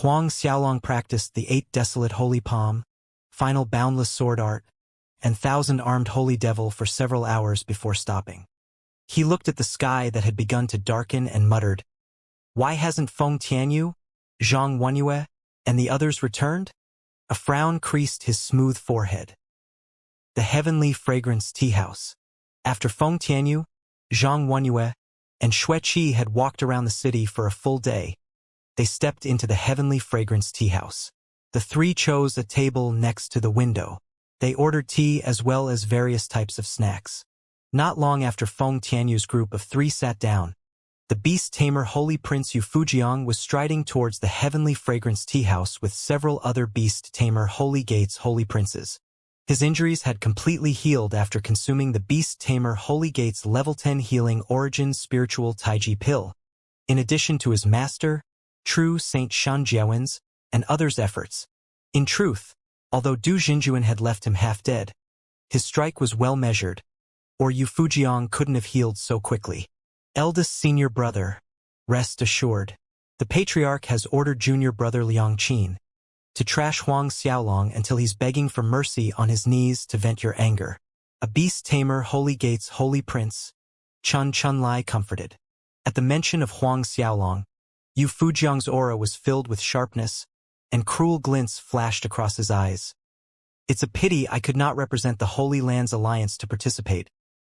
Huang Xiaolong practiced the 8 desolate holy palm, final boundless sword art, and 1,000-armed holy devil for several hours before stopping. He looked at the sky that had begun to darken and muttered, "Why hasn't Feng Tianyu, Zhang Wenyue, and the others returned?" A frown creased his smooth forehead. The heavenly fragrance tea house. After Feng Tianyu, Zhang Wenyue, and Xueqi had walked around the city for a full day, they stepped into the heavenly fragrance tea house. The three chose a table next to the window. They ordered tea as well as various types of snacks. Not long after Feng Tianyu's group of 3 sat down, the beast tamer Holy Prince Yufujiang was striding towards the heavenly fragrance tea house with several other beast tamer Holy Gates Holy Princes. His injuries had completely healed after consuming the beast tamer Holy Gates level 10 healing origin spiritual Taiji pill. In addition to his master, true Saint Shan Jiawen's, and others' efforts. In truth, although Du Jinjuan had left him half dead, his strike was well measured, or Yufujiang couldn't have healed so quickly. Eldest senior brother, rest assured. The patriarch has ordered junior brother Liang Qin to trash Huang Xiaolong until he's begging for mercy on his knees to vent your anger. A beast tamer Holy Gates Holy Prince, Chun Chunlai comforted. At the mention of Huang Xiaolong, Yufujiang's aura was filled with sharpness, and cruel glints flashed across his eyes. It's a pity I could not represent the Holy Lands Alliance to participate,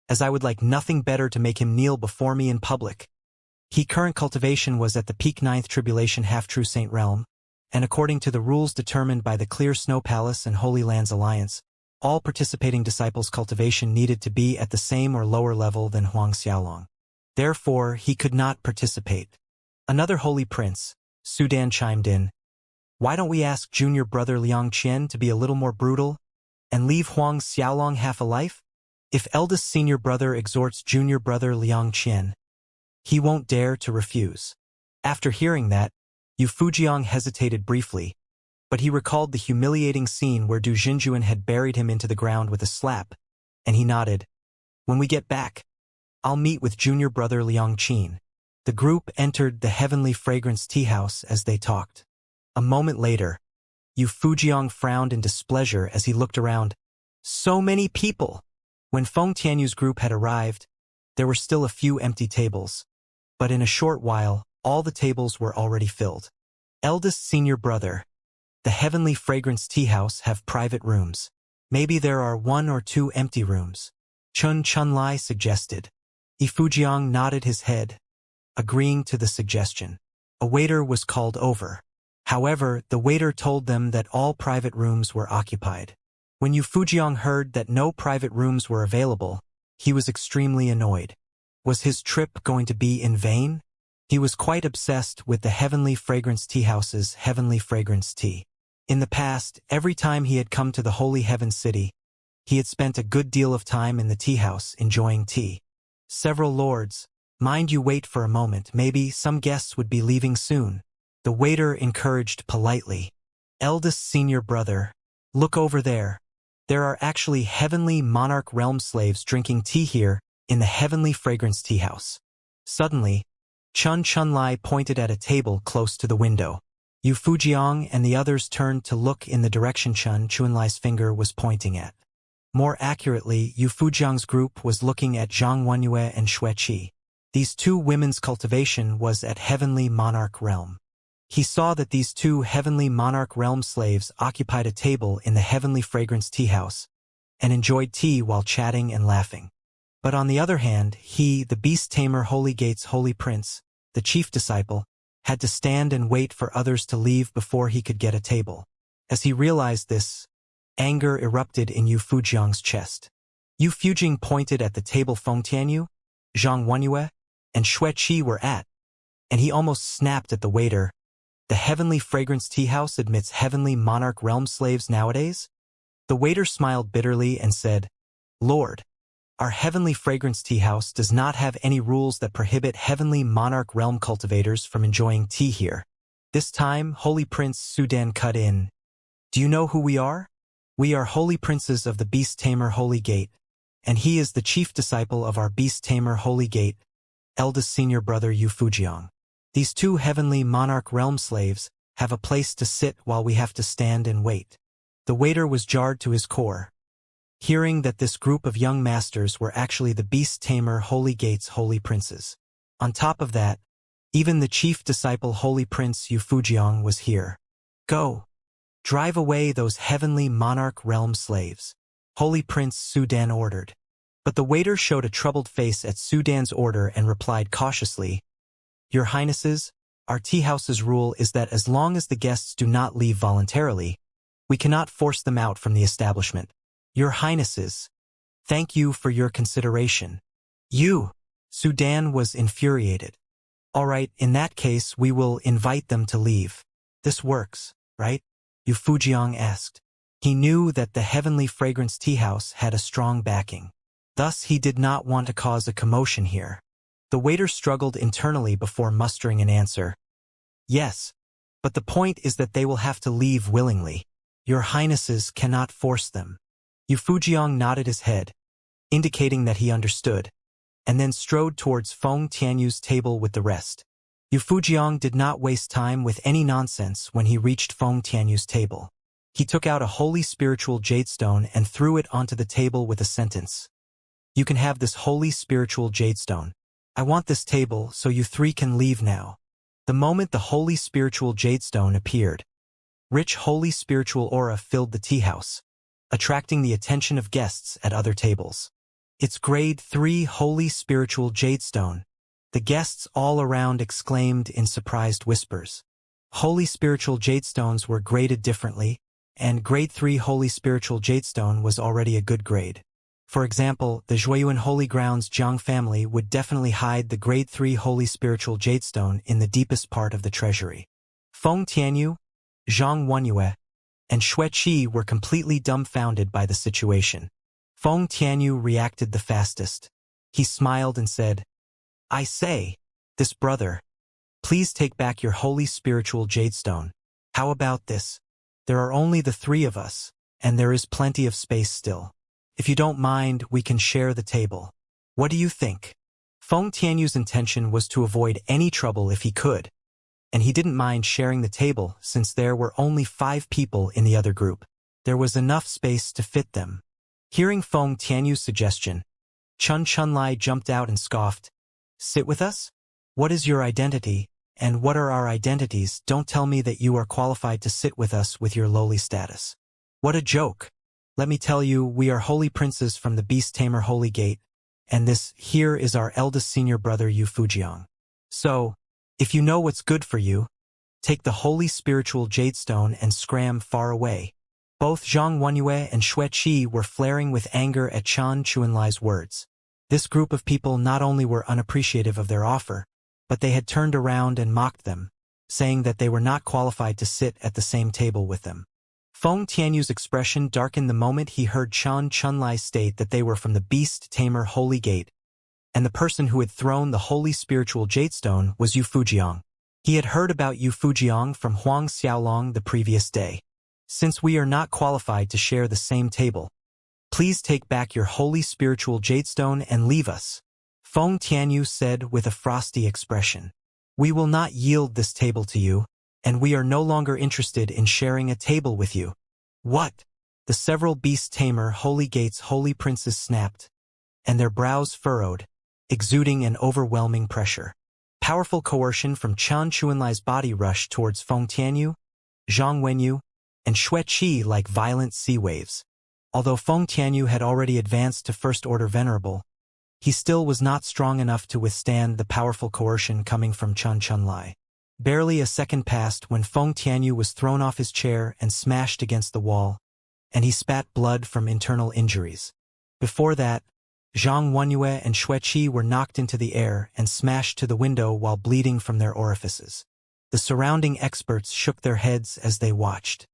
as I would like nothing better to make him kneel before me in public. Current cultivation was at the peak 9th tribulation half-true Saint Realm, and according to the rules determined by the Clear Snow Palace and Holy Lands Alliance, all participating disciples' cultivation needed to be at the same or lower level than Huang Xiaolong. Therefore, he could not participate. Another holy prince, Sudan, chimed in. Why don't we ask junior brother Liang Qian to be a little more brutal and leave Huang Xiaolong half a life? If eldest senior brother exhorts junior brother Liang Qian, he won't dare to refuse. After hearing that, Yufujiang hesitated briefly, but he recalled the humiliating scene where Du Jinjuan had buried him into the ground with a slap, and he nodded. When we get back, I'll meet with junior brother Liang Qin. The group entered the heavenly fragrance tea house as they talked. A moment later, Yufujiang frowned in displeasure as he looked around. So many people! When Feng Tianyu's group had arrived, there were still a few empty tables. But in a short while, all the tables were already filled. Eldest senior brother, the heavenly fragrance tea house have private rooms. Maybe there are 1 or 2 empty rooms. Chun Chunlai suggested. Yufujiang nodded his head, agreeing to the suggestion. A waiter was called over. However, the waiter told them that all private rooms were occupied. When Yufujiang heard that no private rooms were available, he was extremely annoyed. Was his trip going to be in vain? He was quite obsessed with the heavenly fragrance tea house's heavenly fragrance tea. In the past, every time he had come to the Holy Heaven City, he had spent a good deal of time in the tea house enjoying tea. Several lords, mind you wait for a moment, maybe some guests would be leaving soon. The waiter encouraged politely. Eldest senior brother, look over there. There are actually heavenly monarch realm slaves drinking tea here in the heavenly fragrance tea house. Suddenly, Chun Chunlai pointed at a table close to the window. Yufujiang and the others turned to look in the direction Chun Chunlai's finger was pointing at. More accurately, Yufujiang's group was looking at Zhang Wenyue and Xueqi. These 2 women's cultivation was at heavenly monarch realm. He saw that these 2 heavenly monarch realm slaves occupied a table in the heavenly fragrance tea house and enjoyed tea while chatting and laughing. But on the other hand, he, the beast tamer Holy Gates Holy Prince, the chief disciple, had to stand and wait for others to leave before he could get a table. As he realized this, anger erupted in Yufujiang's chest. Yufujiang pointed at the table Feng Tianyu, Zhang Wenyue, and Xueqi were at, and he almost snapped at the waiter. The heavenly fragrance tea house admits heavenly monarch realm slaves nowadays? The waiter smiled bitterly and said, Lord, our heavenly fragrance tea house does not have any rules that prohibit heavenly monarch realm cultivators from enjoying tea here. This time, Holy Prince Sudan cut in. Do you know who we are? We are holy princes of the beast tamer Holy Gate, and he is the chief disciple of our beast tamer Holy Gate, eldest senior brother Yufujiang. These 2 heavenly monarch realm slaves have a place to sit while we have to stand and wait." The waiter was jarred to his core, hearing that this group of young masters were actually the beast tamer Holy Gate's holy princes. On top of that, even the chief disciple Holy Prince Fujiang was here. "Go. Drive away those heavenly monarch realm slaves," Holy Prince Sudan ordered. But the waiter showed a troubled face at Sudan's order and replied cautiously, "Your Highnesses, our tea house's rule is that as long as the guests do not leave voluntarily, we cannot force them out from the establishment. Your Highnesses, thank you for your consideration." Sudan was infuriated. "All right, in that case we will invite them to leave. This works, right?" Fujiang asked. He knew that the Heavenly Fragrance Tea House had a strong backing. Thus he did not want to cause a commotion here. The waiter struggled internally before mustering an answer. "Yes, but the point is that they will have to leave willingly. Your Highnesses cannot force them." Fujiang nodded his head, indicating that he understood, and then strode towards Feng Tianyu's table with the rest. Fujiang did not waste time with any nonsense when he reached Feng Tianyu's table. He took out a holy spiritual jadestone and threw it onto the table with a sentence. "You can have this holy spiritual jadestone. I want this table, so you three can leave now." The moment the holy spiritual jadestone appeared, rich holy spiritual aura filled the tea house, attracting the attention of guests at other tables. "It's grade 3 holy spiritual jadestone," the guests all around exclaimed in surprised whispers. Holy spiritual jadestones were graded differently, and grade 3 holy spiritual jadestone was already a good grade. For example, the Zhuoyuan Holy Grounds Jiang family would definitely hide the grade 3 holy spiritual jadestone in the deepest part of the treasury. Feng Tianyu, Zhang Wenyue, and Xue Qi were completely dumbfounded by the situation. Feng Tianyu reacted the fastest. He smiled and said, "I say, this brother, please take back your holy spiritual jadestone. How about this? There are only the three of us, and there is plenty of space still. If you don't mind, we can share the table. What do you think?" Feng Tianyu's intention was to avoid any trouble if he could, and he didn't mind sharing the table since there were only 5 people in the other group. There was enough space to fit them. Hearing Feng Tianyu's suggestion, Chun Chunlai jumped out and scoffed, "Sit with us? What is your identity, and what are our identities? Don't tell me that you are qualified to sit with us with your lowly status. What a joke! Let me tell you, we are holy princes from the Beast Tamer Holy Gate, and this here is our eldest senior brother Fujiang. So, if you know what's good for you, take the holy spiritual jadestone and scram far away." Both Zhang Wenyue and Xue Qi were flaring with anger at Chan Chuanlai's words. This group of people not only were unappreciative of their offer, but they had turned around and mocked them, saying that they were not qualified to sit at the same table with them. Feng Tianyu's expression darkened the moment he heard Chan Chunlai state that they were from the Beast Tamer Holy Gate, and the person who had thrown the holy spiritual jadestone was Fujiang. He had heard about Fujiang from Huang Xiaolong the previous day. "Since we are not qualified to share the same table, please take back your holy spiritual jadestone and leave us," Feng Tianyu said with a frosty expression. "We will not yield this table to you, and we are no longer interested in sharing a table with you." "What?" The several Beast Tamer Holy Gates holy princes snapped, and their brows furrowed, exuding an overwhelming pressure. Powerful coercion from Chan Chuanlai's body rushed towards Feng Tianyu, Zhang Wenyu, and Xue Qi like violent sea waves. Although Feng Tianyu had already advanced to First Order Venerable, he still was not strong enough to withstand the powerful coercion coming from Chan Chunlai. Barely a second passed when Feng Tianyu was thrown off his chair and smashed against the wall, and he spat blood from internal injuries. Before that, Zhang Wenyue and Xue Qi were knocked into the air and smashed to the window while bleeding from their orifices. The surrounding experts shook their heads as they watched.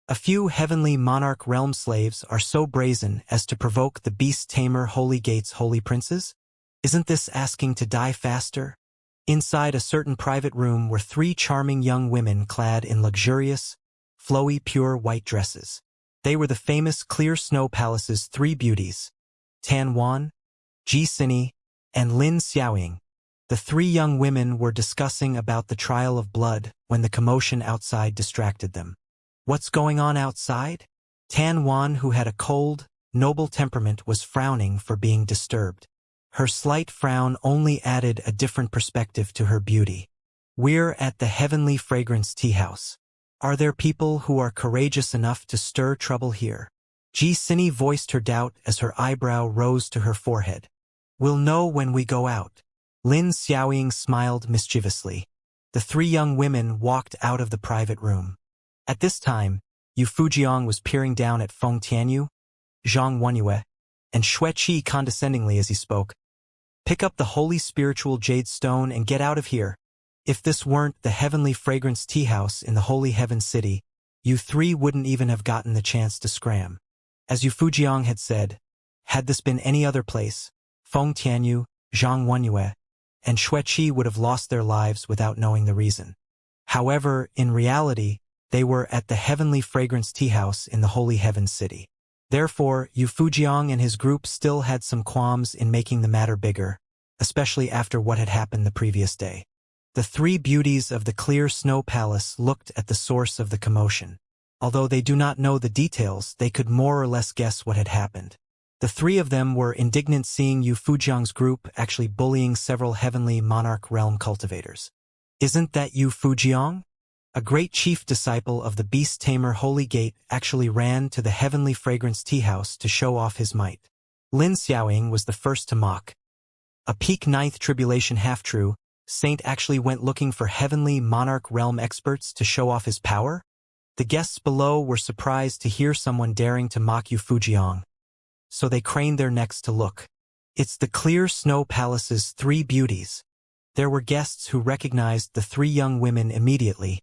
A few heavenly monarch realm slaves are so brazen as to provoke the Beast Tamer Holy Gate's holy princes? Isn't this asking to die faster? Inside a certain private room were 3 charming young women clad in luxurious, flowy pure white dresses. They were the famous Clear Snow Palace's 3 beauties, Tan Wan, Ji Sini, and Lin Xiaoying. The three young women were discussing about the trial of blood when the commotion outside distracted them. What's going on outside? Tan Wan, who had a cold, noble temperament, was frowning for being disturbed. Her slight frown only added a different perspective to her beauty. We're at the Heavenly Fragrance Tea House. Are there people who are courageous enough to stir trouble here? Ji-Sini voiced her doubt as her eyebrow rose to her forehead. We'll know when we go out. Lin Xiaoying smiled mischievously. The three young women walked out of the private room. At this time, Yu Fujiang was peering down at Feng Tianyu, Zhang Wenyue, and Xue Qi condescendingly as he spoke. Pick up the holy spiritual jade stone and get out of here. If this weren't the Heavenly Fragrance Tea House in the Holy Heaven City, you three wouldn't even have gotten the chance to scram. As Yu Fujiang had said, had this been any other place, Feng Tianyu, Zhang Wenyue, and Xue Qi would have lost their lives without knowing the reason. However, in reality, they were at the Heavenly Fragrance Tea House in the Holy Heaven City. Therefore, Yu Fujiang and his group still had some qualms in making the matter bigger, especially after what had happened the previous day. The three beauties of the clear snow palace looked at the source of the commotion. Although they do not know the details, they could more or less guess what had happened. The three of them were indignant seeing Yu Fujiang's group actually bullying several heavenly monarch realm cultivators. Isn't that Yu Fujiang? A great chief disciple of the beast tamer Holy Gate actually ran to the Heavenly Fragrance Tea House to show off his might. Lin Xiaoying was the first to mock. A peak ninth tribulation half-true, Saint actually went looking for heavenly monarch realm experts to show off his power? The guests below were surprised to hear someone daring to mock Yu Fujiang, so they craned their necks to look. It's the clear snow palace's three beauties. There were guests who recognized the three young women immediately,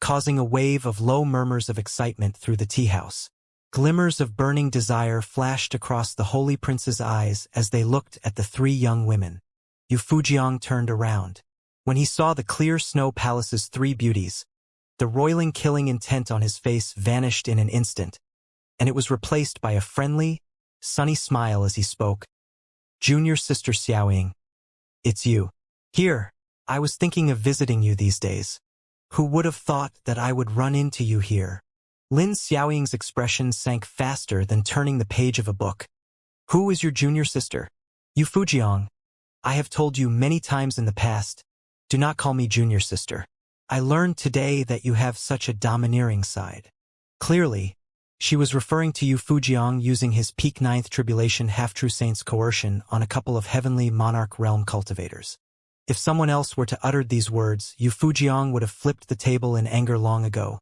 causing a wave of low murmurs of excitement through the tea house. Glimmers of burning desire flashed across the holy prince's eyes as they looked at the three young women. Yu Fujiang turned around. When he saw the clear snow palace's three beauties, the roiling killing intent on his face vanished in an instant, and it was replaced by a friendly, sunny smile as he spoke. Junior Sister Xiaoying, it's you. Here, I was thinking of visiting you these days. Who would have thought that I would run into you here? Lin Xiaoying's expression sank faster than turning the page of a book. Who is your junior sister? Yu Fujiang. I have told you many times in the past, do not call me junior sister. I learned today that you have such a domineering side. Clearly, she was referring to Yu Fujiang using his peak ninth tribulation half-true saint's coercion on a couple of heavenly monarch realm cultivators. If someone else were to utter these words, Yu Fujiang would have flipped the table in anger long ago.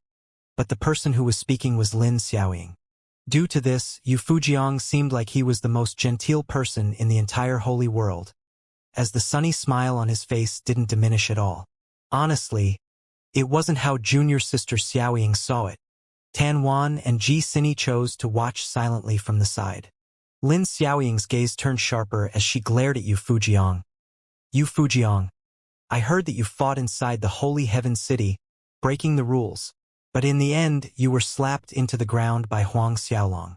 But the person who was speaking was Lin Xiaoying. Due to this, Yu Fujiang seemed like he was the most genteel person in the entire holy world, as the sunny smile on his face didn't diminish at all. Honestly, it wasn't how junior sister Xiaoying saw it. Tan Wan and Ji-Sini chose to watch silently from the side. Lin Xiaoying's gaze turned sharper as she glared at Yu Fujiang. Yu Fujiang, I heard that you fought inside the Holy Heaven City, breaking the rules, but in the end you were slapped into the ground by Huang Xiaolong.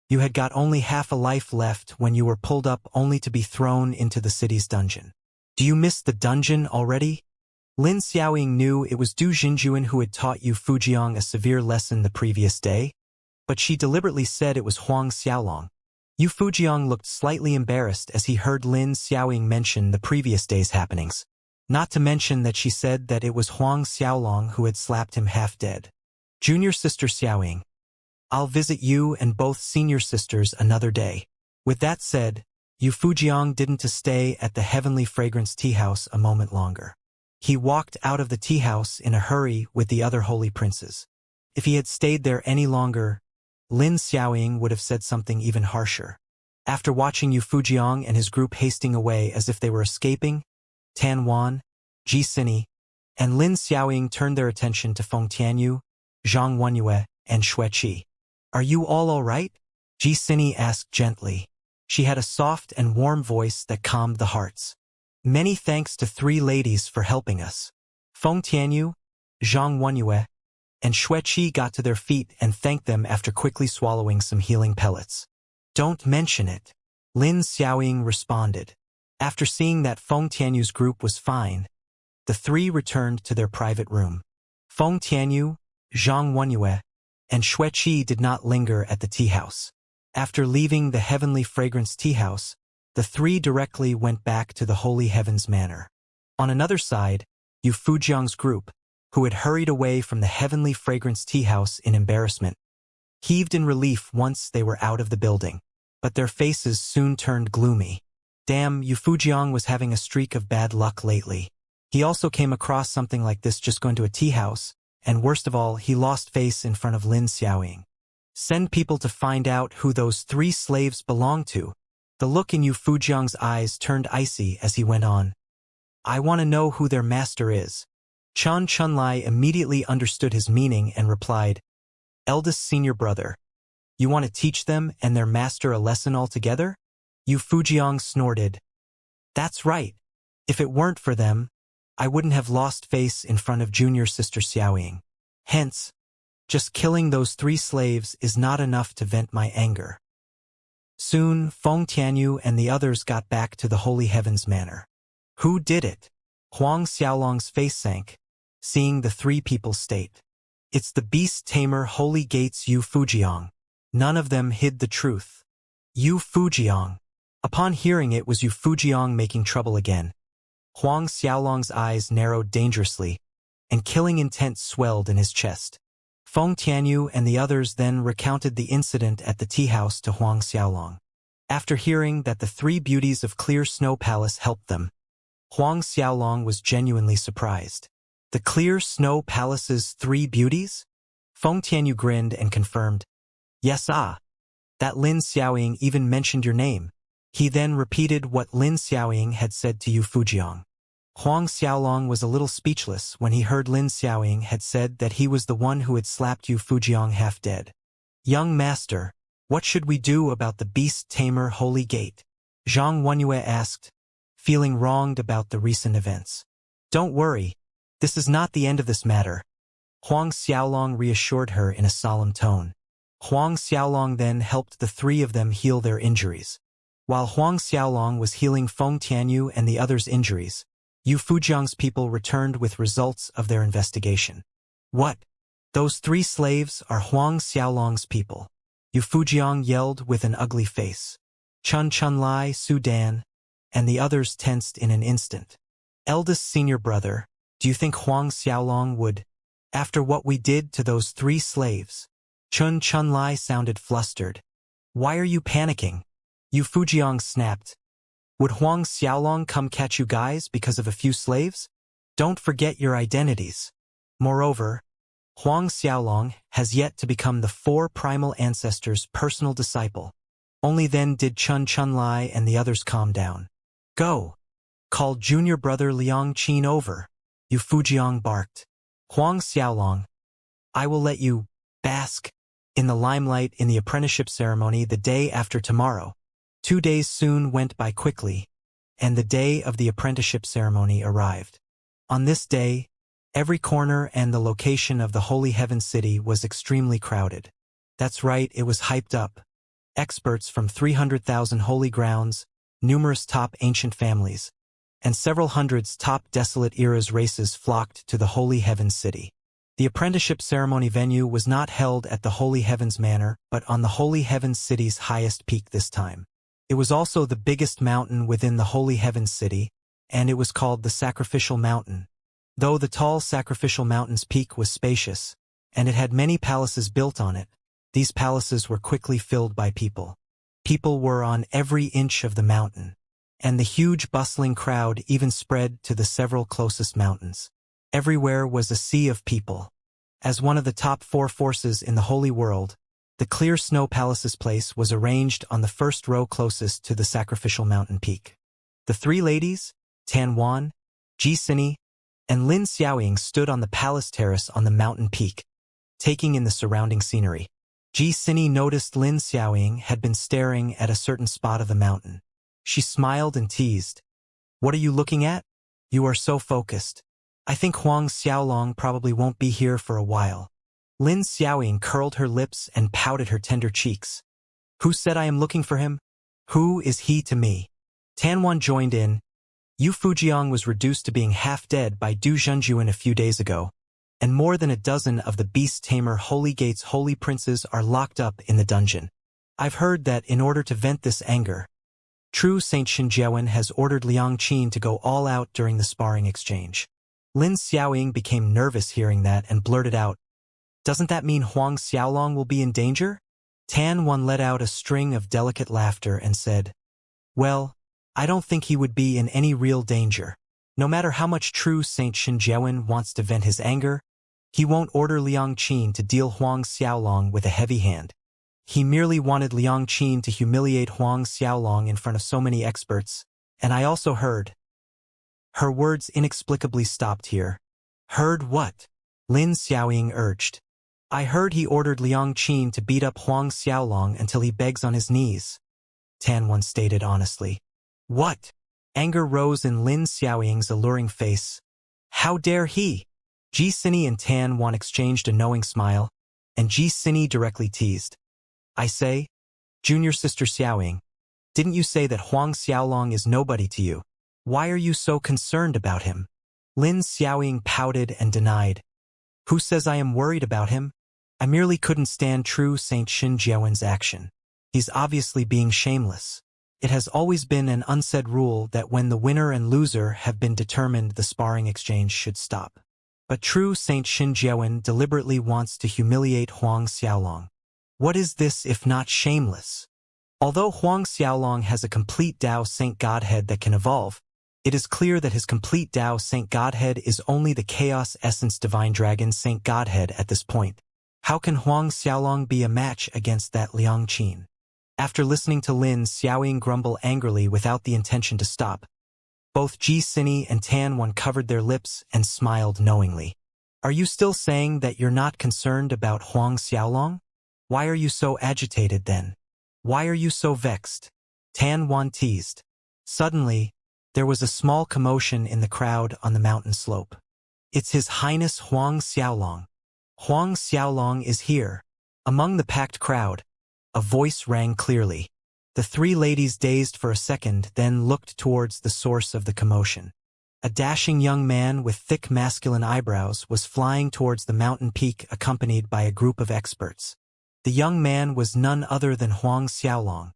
You had got only half a life left when you were pulled up only to be thrown into the city's dungeon. Do you miss the dungeon already? Lin Xiaoying knew it was Du Jinjuan who had taught Yu Fujiang a severe lesson the previous day, but she deliberately said it was Huang Xiaolong. Yu Fujiang looked slightly embarrassed as he heard Lin Xiaoying mention the previous day's happenings, not to mention that she said that it was Huang Xiaolong who had slapped him half dead. Junior sister Xiaoying, I'll visit you and both senior sisters another day. With that said, Yu Fujiang didn't stay at the Heavenly Fragrance Tea House a moment longer. He walked out of the tea house in a hurry with the other holy princes. If he had stayed there any longer, Lin Xiaoying would have said something even harsher. After watching Yu Fujiang and his group hasting away as if they were escaping, Tan Wan, Ji-Sini, and Lin Xiaoying turned their attention to Feng Tianyu, Zhang Wenyue, and Xue Qi. Are you all right? Ji-Sini asked gently. She had a soft and warm voice that calmed the hearts. Many thanks to three ladies for helping us. Feng Tianyu, Zhang Wenyue, and Xue Qi got to their feet and thanked them after quickly swallowing some healing pellets. Don't mention it, Lin Xiaoying responded. After seeing that Feng Tianyu's group was fine, the three returned to their private room. Feng Tianyu, Zhang Wenyue, and Xueqi did not linger at the tea house. After leaving the Heavenly Fragrance tea house, the three directly went back to the Holy Heavens Manor. On another side, Yu Fujiang's group, who had hurried away from the Heavenly Fragrance tea house in embarrassment, heaved in relief once they were out of the building, but their faces soon turned gloomy. Damn, Yu Fujiang was having a streak of bad luck lately. He also came across something like this just going to a tea house, and worst of all, he lost face in front of Lin Xiaoying. Send people to find out who those three slaves belong to. The look in Yu Fujiang's eyes turned icy as he went on. I want to know who their master is. Chen Chunlai immediately understood his meaning and replied, Eldest senior brother. You want to teach them and their master a lesson altogether? Yu Fujiang snorted. That's right. If it weren't for them, I wouldn't have lost face in front of junior sister Xiaoying. Hence, just killing those three slaves is not enough to vent my anger. Soon, Feng Tianyu and the others got back to the Holy Heavens Manor. Who did it? Huang Xiaolong's face sank, seeing the three people state. It's the beast tamer Holy Gates Yu Fujiang. None of them hid the truth. Yu Fujiang. Upon hearing it was Yu Fujiang making trouble again. Huang Xiaolong's eyes narrowed dangerously, and killing intent swelled in his chest. Feng Tianyu and the others then recounted the incident at the tea house to Huang Xiaolong. After hearing that the three beauties of Clear Snow Palace helped them, Huang Xiaolong was genuinely surprised. The Clear Snow Palace's three beauties? Feng Tianyu grinned and confirmed. Yes, that Lin Xiaoying even mentioned your name. He then repeated what Lin Xiaoying had said to Yu Fujiang. Huang Xiaolong was a little speechless when he heard Lin Xiaoying had said that he was the one who had slapped Yu Fujiang half dead. Young master, what should we do about the beast tamer Holy Gate? Zhang Wenyue asked, feeling wronged about the recent events. Don't worry, this is not the end of this matter. Huang Xiaolong reassured her in a solemn tone. Huang Xiaolong then helped the three of them heal their injuries. While Huang Xiaolong was healing Feng Tianyu and the others' injuries, Yu Fujiang's people returned with results of their investigation. What? Those three slaves are Huang Xiaolong's people. Yu Fujiang yelled with an ugly face. Chun Chunlai, Su Dan, and the others tensed in an instant. Eldest senior brother, do you think Huang Xiaolong would? After what we did to those three slaves? Chun Chunlai sounded flustered. Why are you panicking? Yu Fujiang snapped. Would Huang Xiaolong come catch you guys because of a few slaves? Don't forget your identities. Moreover, Huang Xiaolong has yet to become the four primal ancestors' personal disciple. Only then did Chun Chunlai and the others calm down. Go! Call junior brother Liang Qin over. Yu Fujiang barked. Huang Xiaolong, I will let you bask in the limelight in the apprenticeship ceremony the day after tomorrow. 2 days soon went by quickly, and the day of the apprenticeship ceremony arrived. On this day, every corner and the location of the Holy Heaven City was extremely crowded. That's right, it was hyped up. Experts from 300,000 holy grounds, numerous top ancient families, and several hundreds top desolate eras races flocked to the Holy Heaven City. The apprenticeship ceremony venue was not held at the Holy Heavens Manor, but on the Holy Heavens City's highest peak this time. It was also the biggest mountain within the Holy Heavens City, and it was called the Sacrificial Mountain. Though the tall Sacrificial Mountain's peak was spacious, and it had many palaces built on it, these palaces were quickly filled by people. People were on every inch of the mountain, and the huge bustling crowd even spread to the several closest mountains. Everywhere was a sea of people. As one of the top 4 forces in the Holy World, the Clear Snow Palace's place was arranged on the first row closest to the Sacrificial Mountain peak. The 3 ladies, Tan Wan, Ji Sini, and Lin Xiaoying stood on the palace terrace on the mountain peak, taking in the surrounding scenery. Ji Sini noticed Lin Xiaoying had been staring at a certain spot of the mountain. She smiled and teased. What are you looking at? You are so focused. I think Huang Xiaolong probably won't be here for a while. Lin Xiaoying curled her lips and pouted her tender cheeks. Who said I am looking for him? Who is he to me? Tanwan joined in. Yu Fujiang was reduced to being half dead by Du Zhenjuan a few days ago, and more than a dozen of the Beast Tamer Holy Gate's holy princes are locked up in the dungeon. I've heard that in order to vent this anger, True Saint Xinjiawen has ordered Liang Qin to go all out during the sparring exchange. Lin Xiaoying became nervous hearing that and blurted out, "Doesn't that mean Huang Xiaolong will be in danger?" Tan Wan let out a string of delicate laughter and said, "Well, I don't think he would be in any real danger. No matter how much True Saint Xinjiawen wants to vent his anger, he won't order Liang Qin to deal Huang Xiaolong with a heavy hand. He merely wanted Liang Qin to humiliate Huang Xiaolong in front of so many experts, and I also heard." Her words inexplicably stopped here. "Heard what?" Lin Xiaoying urged. "I heard he ordered Liang Qin to beat up Huang Xiaolong until he begs on his knees," Tanwan stated honestly. "What?" Anger rose in Lin Xiaoying's alluring face. "How dare he?" Ji Sini and Tanwan exchanged a knowing smile, and Ji Sini directly teased. "I say, junior sister Xiaoying, didn't you say that Huang Xiaolong is nobody to you? Why are you so concerned about him?" Lin Xiaoying pouted and denied. "Who says I am worried about him? I merely couldn't stand True Saint Xinjiawen's action. He's obviously being shameless. It has always been an unsaid rule that when the winner and loser have been determined, the sparring exchange should stop. But True Saint Xinjiawen deliberately wants to humiliate Huang Xiaolong. What is this if not shameless? Although Huang Xiaolong has a complete Dao Saint Godhead that can evolve, it is clear that his complete Dao Saint Godhead is only the Chaos Essence Divine Dragon Saint Godhead at this point. How can Huang Xiaolong be a match against that Liang Qin?" After listening to Lin Xiaoying grumble angrily without the intention to stop, both Ji Sini and Tan Wan covered their lips and smiled knowingly. "Are you still saying that you're not concerned about Huang Xiaolong? Why are you so agitated then? Why are you so vexed?" Tan Wan teased. Suddenly, there was a small commotion in the crowd on the mountain slope. "It's His Highness Huang Xiaolong. Huang Xiaolong is here." Among the packed crowd, a voice rang clearly. The three ladies dazed for a second, then looked towards the source of the commotion. A dashing young man with thick masculine eyebrows was flying towards the mountain peak accompanied by a group of experts. The young man was none other than Huang Xiaolong.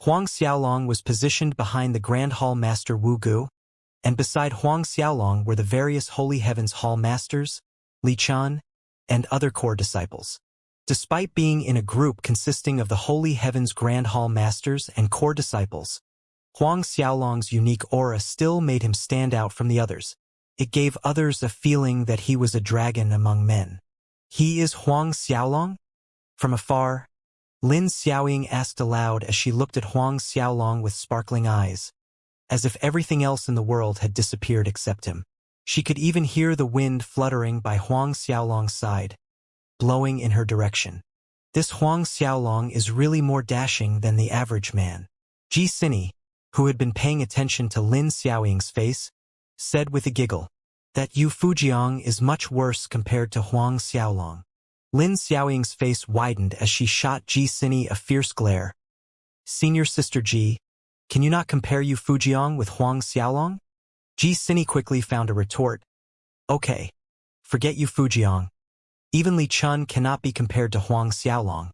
Huang Xiaolong was positioned behind the Grand Hall Master Wu Gu, and beside Huang Xiaolong were the various Holy Heavens Hall Masters, Li Chan, and other core disciples. Despite being in a group consisting of the Holy Heavens Grand Hall Masters and core disciples, Huang Xiaolong's unique aura still made him stand out from the others. It gave others a feeling that he was a dragon among men. "He is Huang Xiaolong?" From afar, Lin Xiaoying asked aloud as she looked at Huang Xiaolong with sparkling eyes, as if everything else in the world had disappeared except him. She could even hear the wind fluttering by Huang Xiaolong's side, blowing in her direction. This Huang Xiaolong is really more dashing than the average man. Ji Sini, who had been paying attention to Lin Xiaoying's face, said with a giggle, "That Yu Fujiang is much worse compared to Huang Xiaolong." Lin Xiaoying's face widened as she shot Ji Sini a fierce glare. "Senior Sister Ji, can you not compare Yu Fujiang with Huang Xiaolong?" Ji Sini quickly found a retort. "Okay, forget Yu Fujiang. Even Li Chun cannot be compared to Huang Xiaolong."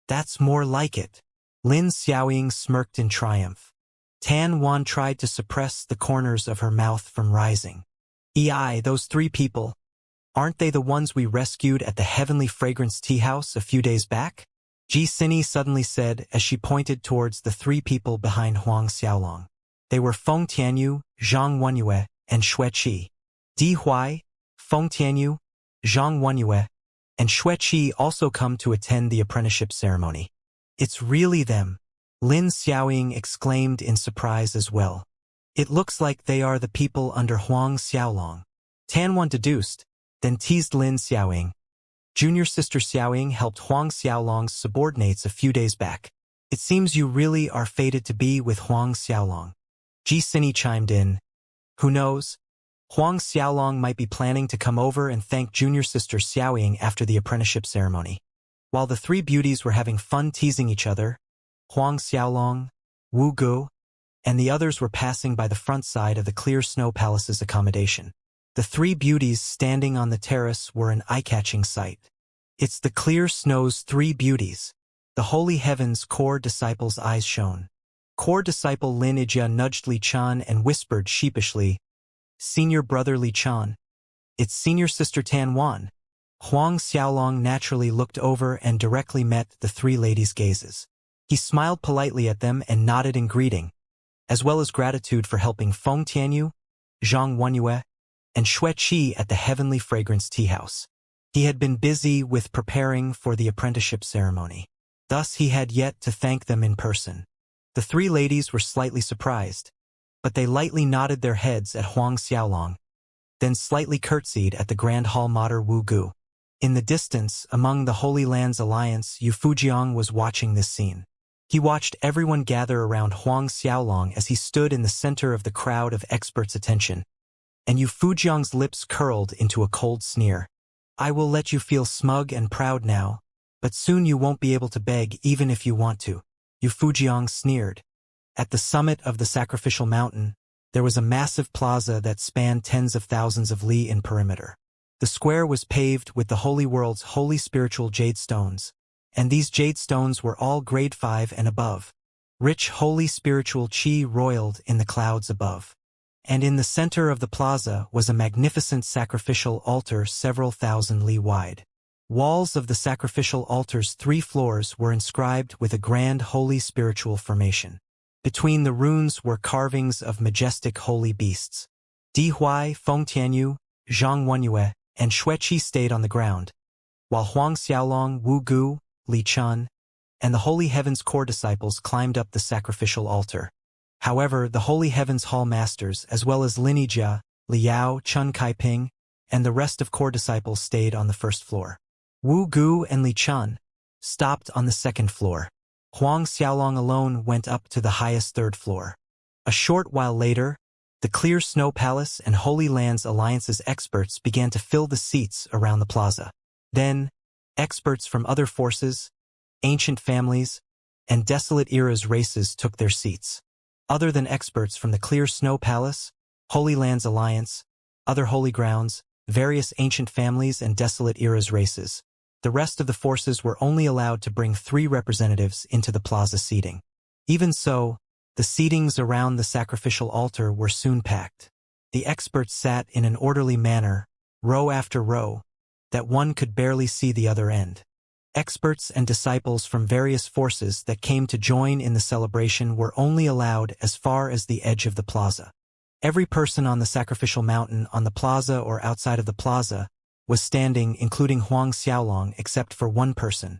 "That's more like it." Lin Xiaoying smirked in triumph. Tan Wan tried to suppress the corners of her mouth from rising. Those three people. Aren't they the ones we rescued at the Heavenly Fragrance Tea House a few days back?" Ji Sini suddenly said as she pointed towards the three people behind Huang Xiaolong. They were Feng Tianyu, Zhang Wenyue, and Xue Qi. Di Huai, Feng Tianyu, Zhang Wenyue, and Xue Qi also come to attend the apprenticeship ceremony. "It's really them," Lin Xiaoying exclaimed in surprise as well. "It looks like they are the people under Huang Xiaolong." Tan Wan deduced, then teased Lin Xiaoying. "Junior Sister Xiaoying helped Huang Xiaolong's subordinates a few days back. It seems you really are fated to be with Huang Xiaolong." Ji Sini chimed in. "Who knows? Huang Xiaolong might be planning to come over and thank Junior Sister Xiaoying after the apprenticeship ceremony." While the three beauties were having fun teasing each other, Huang Xiaolong, Wu Gu, and the others were passing by the front side of the Clear Snow Palace's accommodation. The three beauties standing on the terrace were an eye-catching sight. It's the Clear Snow's three beauties. The Holy Heaven's core disciple's eyes shone. Core disciple Lin Ijia nudged Li Chan and whispered sheepishly, "Senior brother Li Chan. It's senior sister Tan Wan." Huang Xiaolong naturally looked over and directly met the three ladies' gazes. He smiled politely at them and nodded in greeting, as well as gratitude for helping Feng Tianyu, Zhang Wenyue, and Xue Qi at the Heavenly Fragrance Tea House. He had been busy with preparing for the apprenticeship ceremony. Thus he had yet to thank them in person. The three ladies were slightly surprised, but they lightly nodded their heads at Huang Xiaolong, then slightly curtsied at the Grand Hall Mater Wu Gu. In the distance, among the Holy Lands Alliance, Yu Fujiang was watching this scene. He watched everyone gather around Huang Xiaolong as he stood in the center of the crowd of experts' attention, and Yu Fujiang's lips curled into a cold sneer. "I will let you feel smug and proud now, but soon you won't be able to beg even if you want to," Yu Fujiang sneered. At the summit of the sacrificial mountain, there was a massive plaza that spanned tens of thousands of li in perimeter. The square was paved with the Holy World's holy spiritual jade stones, and these jade stones were all grade 5 and above. Rich holy spiritual qi roiled in the clouds above. And in the center of the plaza was a magnificent sacrificial altar several thousand li wide. Walls of the sacrificial altar's 3 floors were inscribed with a grand holy spiritual formation. Between the runes were carvings of majestic holy beasts. Di Huai, Feng Tianyu, Zhang Wenyue, and Xue Qi stayed on the ground, while Huang Xiaolong, Wu Gu, Li Chan, and the Holy Heaven's core disciples climbed up the sacrificial altar. However, the Holy Heaven's Hall Masters, as well as Lin Ijia, Liao, Chun Kaiping, and the rest of core disciples stayed on the first floor. Wu Gu and Li Chan stopped on the second floor. Huang Xiaolong alone went up to the highest third floor. A short while later, the Clear Snow Palace and Holy Lands Alliance's experts began to fill the seats around the plaza. Then, experts from other forces, ancient families, and desolate eras races took their seats. Other than experts from the Clear Snow Palace, Holy Lands Alliance, other holy grounds, various ancient families and desolate eras races, the rest of the forces were only allowed to bring 3 representatives into the plaza seating. Even so, the seatings around the sacrificial altar were soon packed. The experts sat in an orderly manner, row after row, that one could barely see the other end. Experts and disciples from various forces that came to join in the celebration were only allowed as far as the edge of the plaza. Every person on the sacrificial mountain on the plaza or outside of the plaza was standing, including Huang Xiaolong, except for one person.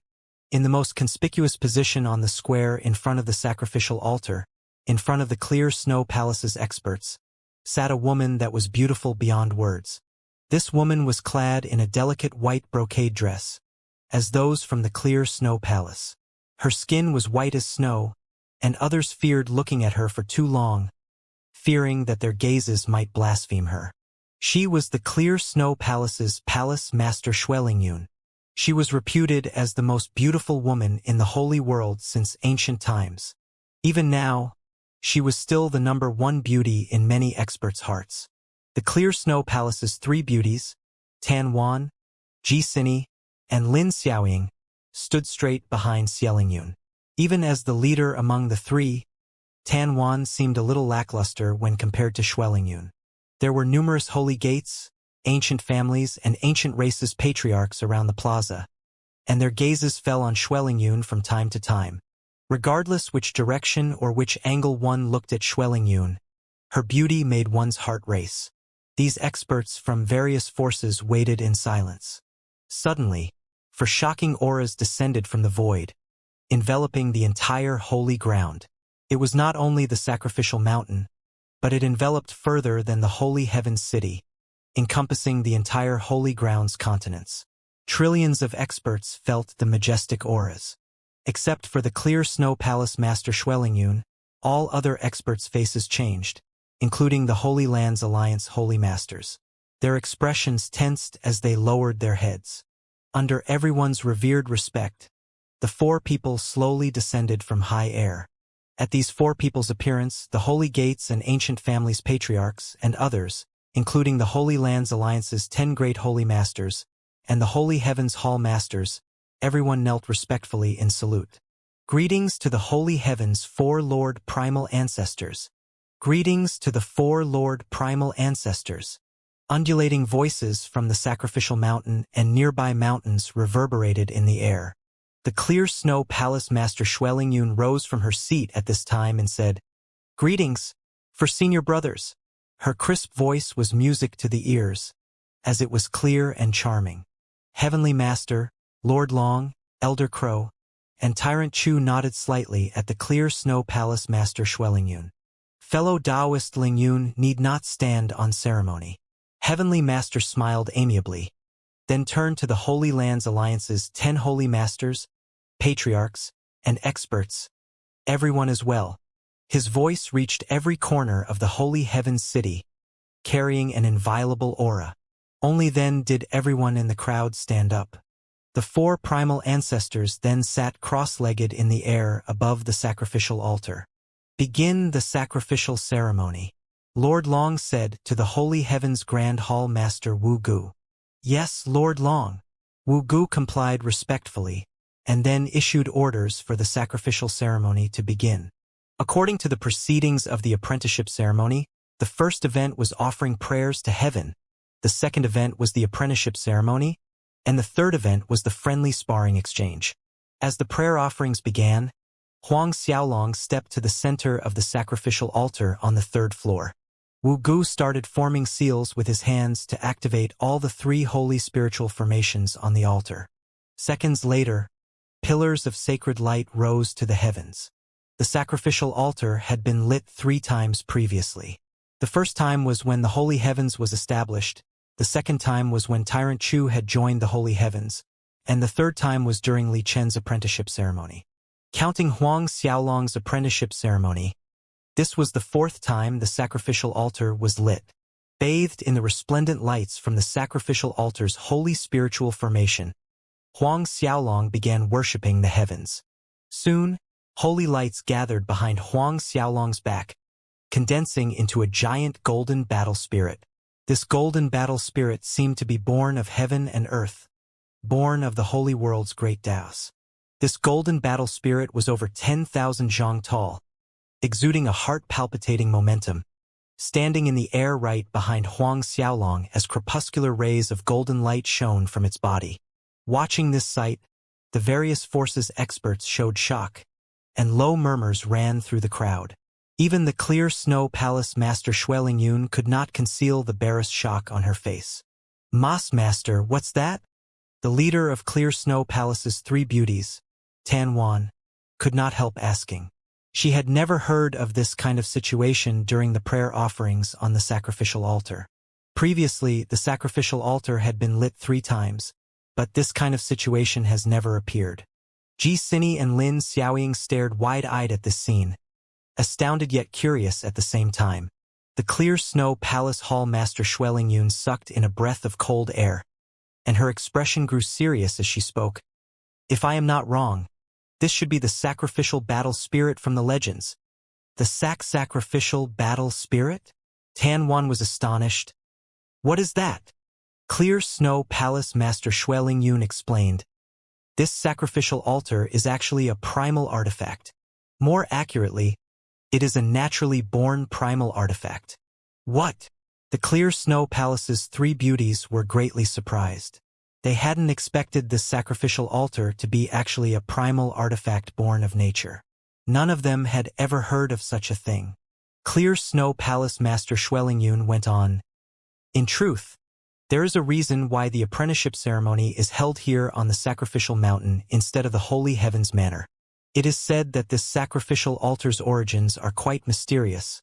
In the most conspicuous position on the square in front of the sacrificial altar, in front of the Clear Snow Palace's experts, sat a woman that was beautiful beyond words. This woman was clad in a delicate white brocade dress, as those from the Clear Snow Palace. Her skin was white as snow, and others feared looking at her for too long, fearing that their gazes might blaspheme her. She was the Clear Snow Palace's Palace Master Xuelingyun. She was reputed as the most beautiful woman in the holy world since ancient times. Even now, she was still the #1 beauty in many experts' hearts. The Clear Snow Palace's 3 beauties, Tan Wan, Ji Sini, and Lin Xiaoying, stood straight behind Xiaolingyun. Even as the leader among the 3, Tan Wan seemed a little lackluster when compared to Xuelingyun. There were numerous holy gates, ancient families, and ancient races patriarchs around the plaza, and their gazes fell on Xuelingyun from time to time. Regardless which direction or which angle one looked at Xuelingyun, her beauty made one's heart race. These experts from various forces waited in silence. Suddenly, for shocking auras descended from the void, enveloping the entire holy ground. It was not only the sacrificial mountain, but it enveloped further than the holy heaven's city, encompassing the entire holy ground's continents. Trillions of experts felt the majestic auras. Except for the Clear Snow Palace Master Xuelingyun, all other experts' faces changed, including the Holy Lands Alliance Holy Masters. Their expressions tensed as they lowered their heads. Under everyone's revered respect, the 4 people slowly descended from high air. At these four people's appearance, the Holy Gates and Ancient Families patriarchs and others, including the Holy Lands Alliance's 10 Great Holy Masters, and the Holy Heavens Hall Masters, everyone knelt respectfully in salute. Greetings to the Holy Heavens' four Lord Primal Ancestors. Greetings to the four Lord Primal Ancestors. Undulating voices from the sacrificial mountain and nearby mountains reverberated in the air. The clear snow palace master Xuelingyun rose from her seat at this time and said, "Greetings, for senior brothers." Her crisp voice was music to the ears, as it was clear and charming. Heavenly Master, Lord Long, Elder Crow, and Tyrant Chu nodded slightly at the clear snow palace master Xuelingyun. Fellow Taoist Lingyun need not stand on ceremony. Heavenly Master smiled amiably, then turned to the Holy Lands Alliance's 10 Holy Masters, patriarchs, and experts. Everyone is well. His voice reached every corner of the Holy Heavens City, carrying an inviolable aura. Only then did everyone in the crowd stand up. The four primal ancestors then sat cross-legged in the air above the sacrificial altar. "Begin the sacrificial ceremony," Lord Long said to the Holy Heavens Grand Hall Master Wu Gu. "Yes, Lord Long." Wu Gu complied respectfully, and then issued orders for the sacrificial ceremony to begin. According to the proceedings of the apprenticeship ceremony, the first event was offering prayers to heaven, the second event was the apprenticeship ceremony, and the third event was the friendly sparring exchange. As the prayer offerings began, Huang Xiaolong stepped to the center of the sacrificial altar on the third floor. Wu Gu started forming seals with his hands to activate all the 3 holy spiritual formations on the altar. Seconds later, pillars of sacred light rose to the heavens. The sacrificial altar had been lit 3 times previously. The first time was when the Holy Heavens was established, the second time was when Tyrant Chu had joined the Holy Heavens, and the third time was during Li Chen's apprenticeship ceremony. Counting Huang Xiaolong's apprenticeship ceremony, this was the 4th time the sacrificial altar was lit. Bathed in the resplendent lights from the sacrificial altar's holy spiritual formation, Huang Xiaolong began worshipping the heavens. Soon, holy lights gathered behind Huang Xiaolong's back, condensing into a giant golden battle spirit. This golden battle spirit seemed to be born of heaven and earth, born of the holy world's great Taos. This golden battle spirit was over 10,000 zhang tall, exuding a heart-palpitating momentum, standing in the air right behind Huang Xiaolong as crepuscular rays of golden light shone from its body. Watching this sight, the various forces experts showed shock, and low murmurs ran through the crowd. Even the clear snow palace master Xuelingyun could not conceal the barest shock on her face. "Mas Master, what's that?" The leader of Clear Snow Palace's 3 beauties, Tan Wan, could not help asking. She had never heard of this kind of situation during the prayer offerings on the sacrificial altar. Previously, the sacrificial altar had been lit 3 times, but this kind of situation has never appeared. Ji Sini and Lin Xiaoying stared wide-eyed at this scene, astounded yet curious at the same time. The Clear Snow Palace Hall Master Xuelingyun sucked in a breath of cold air, and her expression grew serious as she spoke. "If I am not wrong, this should be the sacrificial battle spirit from the legends." "The sacrificial battle spirit?" Tan Wan was astonished. "What is that?" Clear Snow Palace Master Xuelingyun explained. "This sacrificial altar is actually a primal artifact. More accurately, it is a naturally born primal artifact." "What?" The Clear Snow Palace's 3 beauties were greatly surprised. They hadn't expected this sacrificial altar to be actually a primal artifact born of nature. None of them had ever heard of such a thing. Clear Snow Palace Master Xuelingyun went on. "In truth, there is a reason why the apprenticeship ceremony is held here on the sacrificial mountain instead of the Holy Heavens Manor. It is said that this sacrificial altar's origins are quite mysterious,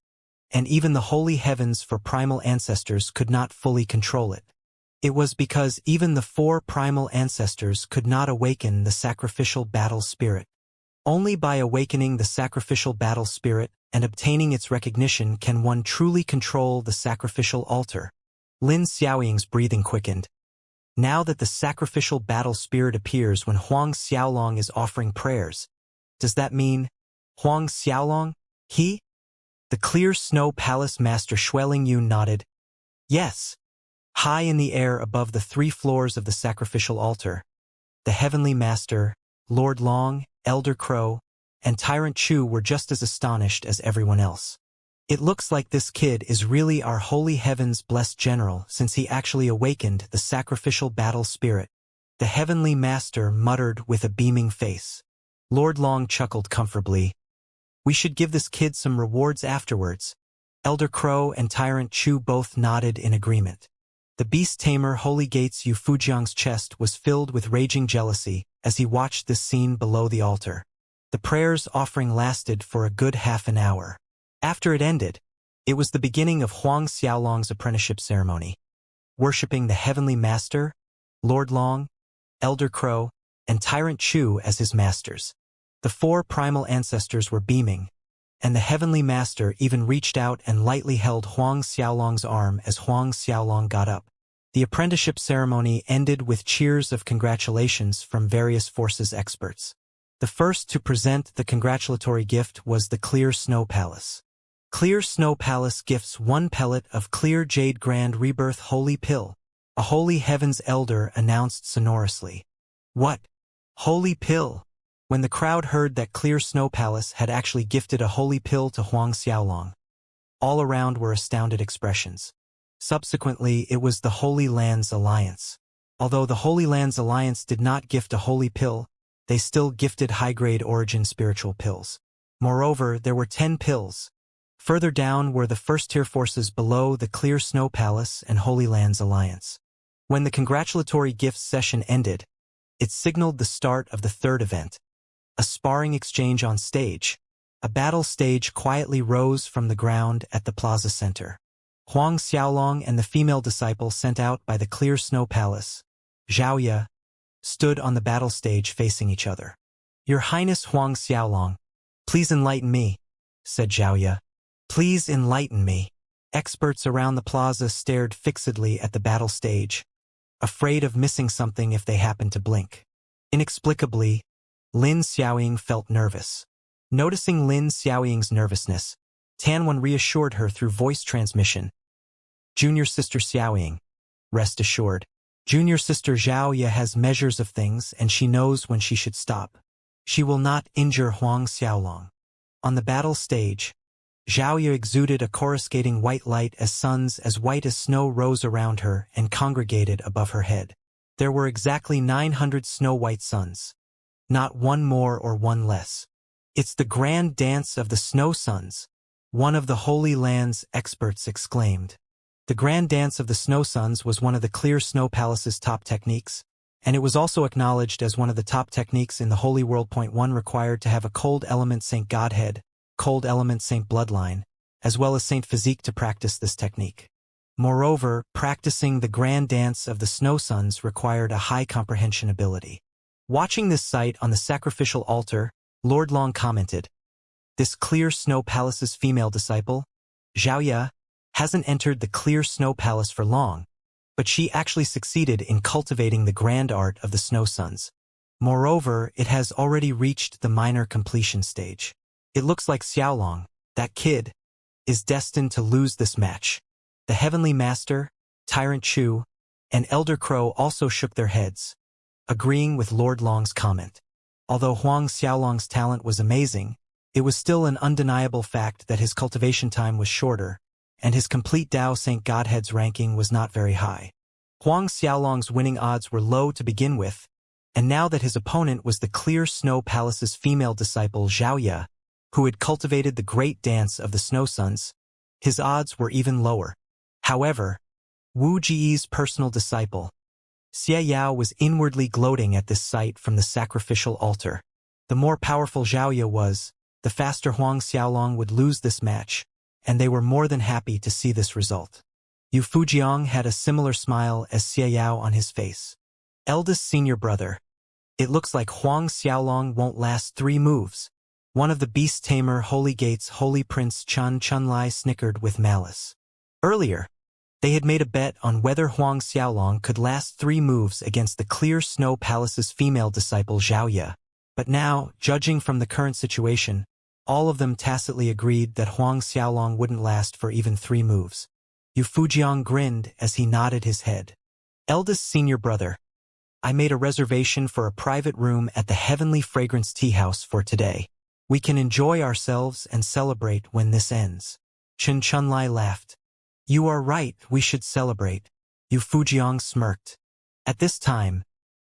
and even the Holy Heavens for primal ancestors could not fully control it. It was because even the 4 primal ancestors could not awaken the sacrificial battle spirit. Only by awakening the sacrificial battle spirit and obtaining its recognition can one truly control the sacrificial altar." Lin Xiaoying's breathing quickened. Now that the sacrificial battle spirit appears when Huang Xiaolong is offering prayers, does that mean Huang Xiaolong? He? The clear snow palace master Xueling Yu nodded. Yes. High in the air above the 3 floors of the sacrificial altar, the heavenly master, Lord Long, Elder Crow, and Tyrant Chu were just as astonished as everyone else. It looks like this kid is really our holy heaven's blessed general since he actually awakened the sacrificial battle spirit. The heavenly master muttered with a beaming face. Lord Long chuckled comfortably. We should give this kid some rewards afterwards. Elder Crow and Tyrant Chu both nodded in agreement. The beast tamer Holy Gates Yu Fujiang's chest was filled with raging jealousy as he watched this scene below the altar. The prayers offering lasted for a good half an hour. After it ended, it was the beginning of Huang Xiaolong's apprenticeship ceremony. Worshipping the heavenly master, Lord Long, Elder Crow, and Tyrant Chu as his masters. The 4 primal ancestors were beaming, and the heavenly master even reached out and lightly held Huang Xiaolong's arm as Huang Xiaolong got up. The apprenticeship ceremony ended with cheers of congratulations from various forces experts. The first to present the congratulatory gift was the Clear Snow Palace. Clear Snow Palace gifts 1 pellet of Clear Jade Grand Rebirth Holy Pill. A Holy Heavens Elder announced sonorously. What? Holy Pill? When the crowd heard that Clear Snow Palace had actually gifted a holy pill to Huang Xiaolong, all around were astounded expressions. Subsequently, it was the Holy Lands Alliance. Although the Holy Lands Alliance did not gift a holy pill, they still gifted high-grade origin spiritual pills. Moreover, there were 10 pills. Further down were the first-tier forces below the Clear Snow Palace and Holy Lands Alliance. When the congratulatory gifts session ended, it signaled the start of the 3rd event. A sparring exchange on stage. A battle stage quietly rose from the ground at the plaza center. Huang Xiaolong and the female disciple sent out by the Clear Snow Palace, Xiaoya, stood on the battle stage facing each other. Your Highness Huang Xiaolong, please enlighten me, said Xiaoya. Please enlighten me. Experts around the plaza stared fixedly at the battle stage, afraid of missing something if they happened to blink. Inexplicably, Lin Xiaoying felt nervous. Noticing Lin Xiaoying's nervousness, Tanwan reassured her through voice transmission. Junior Sister Xiaoying, rest assured. Junior Sister Xiaoya has measures of things and she knows when she should stop. She will not injure Huang Xiaolong. On the battle stage, Xiaoya exuded a coruscating white light as suns as white as snow rose around her and congregated above her head. There were exactly 900 snow-white suns. Not one more or one less. It's the grand dance of the snow suns, one of the Holy Lands experts exclaimed. The grand dance of the snow suns was one of the Clear Snow Palace's top techniques, and it was also acknowledged as one of the top techniques in the Holy World. 1 required to have a cold element Saint Godhead, cold element Saint Bloodline, as well as Saint Physique to practice this technique. Moreover, practicing the grand dance of the snow suns required a high comprehension ability. Watching this sight on the sacrificial altar, Lord Long commented, This Clear Snow Palace's female disciple, Xiaoya, hasn't entered the Clear Snow Palace for long, but she actually succeeded in cultivating the grand art of the snow suns. Moreover, it has already reached the minor completion stage. It looks like Xiaolong, that kid, is destined to lose this match. The Heavenly Master, Tyrant Chu, and Elder Crow also shook their heads, agreeing with Lord Long's comment. Although Huang Xiaolong's talent was amazing, it was still an undeniable fact that his cultivation time was shorter, and his complete Dao Saint Godhead's ranking was not very high. Huang Xiaolong's winning odds were low to begin with, and now that his opponent was the Clear Snow Palace's female disciple Xiaoya, who had cultivated the great dance of the snow suns, his odds were even lower. However, Wu Ji's personal disciple, Xie Yao, was inwardly gloating at this sight from the sacrificial altar. The more powerful Xiaoya was, the faster Huang Xiaolong would lose this match, and they were more than happy to see this result. Yu Fujiang had a similar smile as Xie Yao on his face. Eldest senior brother, it looks like Huang Xiaolong won't last 3 moves. One of the beast tamer Holy Gates' Holy Prince Chunlai snickered with malice. Earlier, they had made a bet on whether Huang Xiaolong could last 3 moves against the Clear Snow Palace's female disciple Xiaoya. But now, judging from the current situation, All of them tacitly agreed that Huang Xiaolong wouldn't last for even 3 moves. Yu Fujiang grinned as he nodded his head. Eldest senior brother, I made a reservation for a private room at the Heavenly Fragrance Tea House for today. We can enjoy ourselves and celebrate when this ends. Chen Chunlai laughed. You are right, we should celebrate. Yu Fujiang smirked. At this time,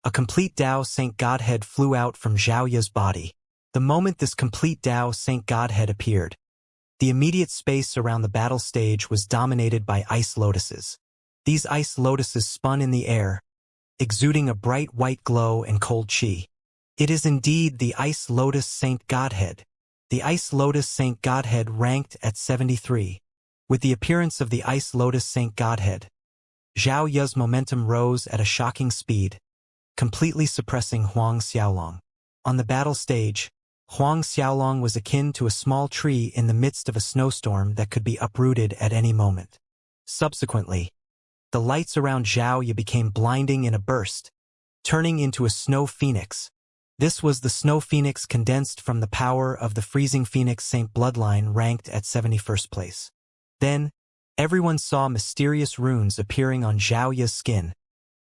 a complete Dao Saint Godhead flew out from Zhao Ya's body. The moment this complete Dao Saint Godhead appeared, the immediate space around the battle stage was dominated by ice lotuses. These ice lotuses spun in the air, exuding a bright white glow and cold chi. It is indeed the Ice Lotus Saint Godhead. The Ice Lotus Saint Godhead ranked at 73. With the appearance of the Ice Lotus Saint Godhead, Zhao Ya's momentum rose at a shocking speed, completely suppressing Huang Xiaolong. On the battle stage, Huang Xiaolong was akin to a small tree in the midst of a snowstorm that could be uprooted at any moment. Subsequently, the lights around Zhao Ya became blinding in a burst, turning into a snow phoenix. This was the snow phoenix condensed from the power of the freezing phoenix Saint bloodline ranked at 71st place. Then, everyone saw mysterious runes appearing on Zhao Ya's skin,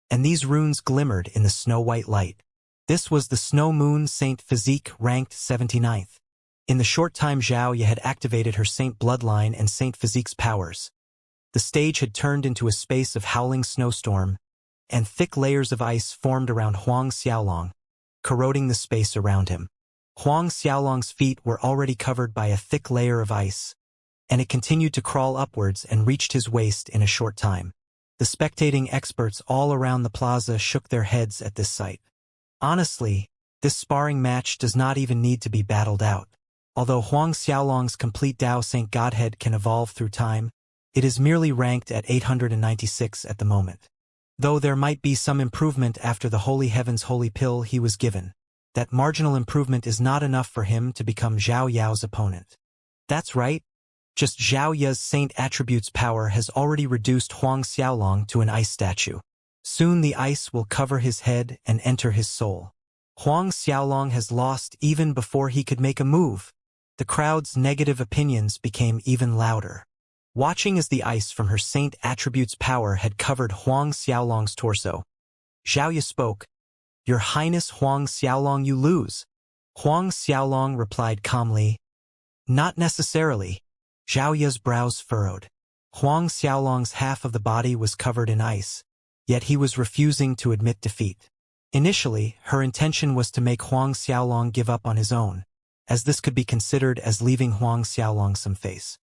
and these runes glimmered in the snow-white light. This was the Snow Moon Saint Physique ranked 79th. In the short time Zhao Ya had activated her Saint bloodline and Saint Physique's powers, the stage had turned into a space of howling snowstorm, and thick layers of ice formed around Huang Xiaolong, corroding the space around him. Huang Xiaolong's feet were already covered by a thick layer of ice, and it continued to crawl upwards and reached his waist in a short time. The spectating experts all around the plaza shook their heads at this sight. Honestly, this sparring match does not even need to be battled out. Although Huang Xiaolong's complete Dao Saint Godhead can evolve through time, it is merely ranked at 896 at the moment. Though there might be some improvement after the Holy Heaven's holy pill he was given, that marginal improvement is not enough for him to become Zhao Yao's opponent. That's right, just Zhao Ya's saint attribute's power has already reduced Huang Xiaolong to an ice statue. Soon the ice will cover his head and enter his soul. Huang Xiaolong has lost even before he could make a move. The crowd's negative opinions became even louder. Watching as the ice from her saint attribute's power had covered Huang Xiaolong's torso, Zhao Ya spoke, Your Highness Huang Xiaolong, you lose. Huang Xiaolong replied calmly, Not necessarily. Zhao Ya's brows furrowed. Huang Xiaolong's half of the body was covered in ice, yet he was refusing to admit defeat. Initially, her intention was to make Huang Xiaolong give up on his own, as this could be considered as leaving Huang Xiaolong some face.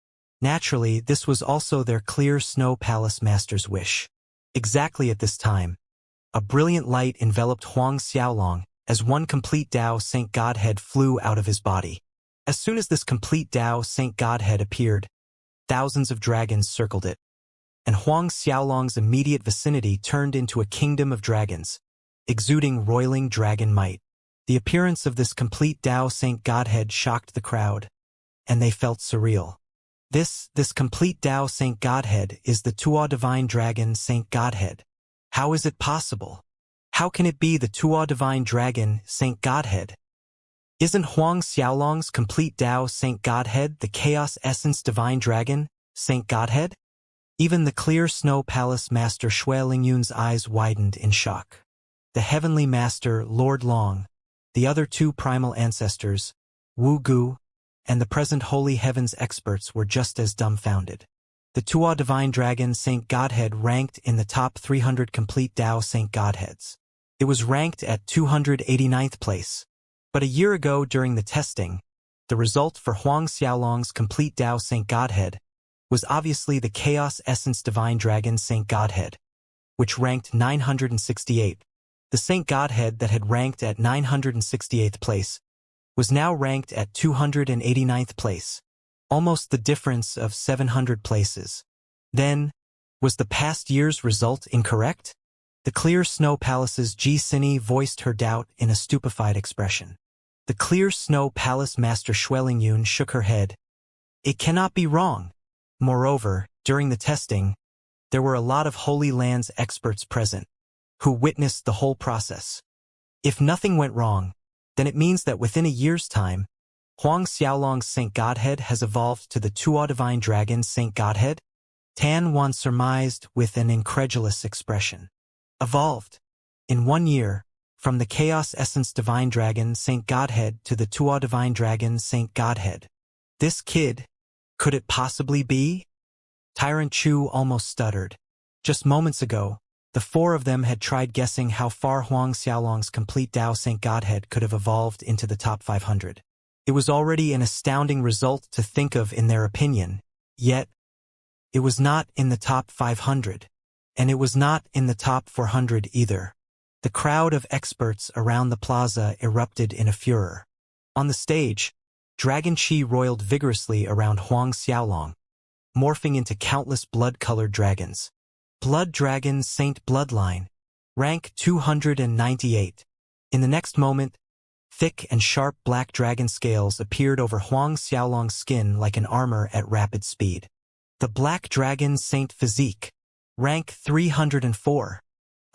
Naturally, this was also their clear Snow Palace master's wish. Exactly at this time, a brilliant light enveloped Huang Xiaolong as one complete Dao Saint Godhead flew out of his body. As soon as this complete Dao Saint Godhead appeared, thousands of dragons circled it, and Huang Xiaolong's immediate vicinity turned into a kingdom of dragons, exuding roiling dragon might. The appearance of this complete Dao Saint Godhead shocked the crowd, and they felt surreal. This complete Dao Saint Godhead is the Tuo Divine Dragon Saint Godhead. How is it possible? How can it be the Tuo Divine Dragon Saint Godhead? Isn't Huang Xiaolong's complete Dao Saint Godhead the Chaos Essence Divine Dragon Saint Godhead? Even the clear Snow Palace Master Shui Lingyun's eyes widened in shock. The Heavenly Master, Lord Long, the other two primal ancestors, Wu Gu, and the present Holy Heavens experts were just as dumbfounded. The Tuo Divine Dragon Saint Godhead ranked in the top 300 complete Dao Saint Godheads. It was ranked at 289th place. But a year ago during the testing, the result for Huang Xiaolong's complete Dao Saint Godhead was obviously the Chaos Essence Divine Dragon Saint Godhead, which ranked 968. The Saint Godhead that had ranked at 968th place was now ranked at 289th place, almost the difference of 700 places. Then, was the past year's result incorrect? The clear Snow Palace's Ji Sini voiced her doubt in a stupefied expression. The clear Snow Palace Master Shui Lingyun shook her head. It cannot be wrong. Moreover, during the testing, there were a lot of Holy Lands experts present, who witnessed the whole process. If nothing went wrong, then it means that within a year's time, Huang Xiaolong's Saint Godhead has evolved to the Tuo Divine Dragon Saint Godhead? Tan Wan surmised with an incredulous expression. Evolved. In 1 year, from the Chaos Essence Divine Dragon Saint Godhead to the Tuo Divine Dragon Saint Godhead. This kid, could it possibly be? Tyrant Chu almost stuttered. Just moments ago, the four of them had tried guessing how far Huang Xiaolong's complete Tao Saint Godhead could have evolved into the top 500. It was already an astounding result to think of in their opinion, yet, it was not in the top 500. And it was not in the top 400 either. The crowd of experts around the plaza erupted in a furor. On the stage, Dragon Chi roiled vigorously around Huang Xiaolong, morphing into countless blood-colored dragons. Blood Dragon Saint Bloodline. Rank 298. In the next moment, thick and sharp black dragon scales appeared over Huang Xiaolong's skin like an armor at rapid speed. The Black Dragon Saint Physique. Rank 304.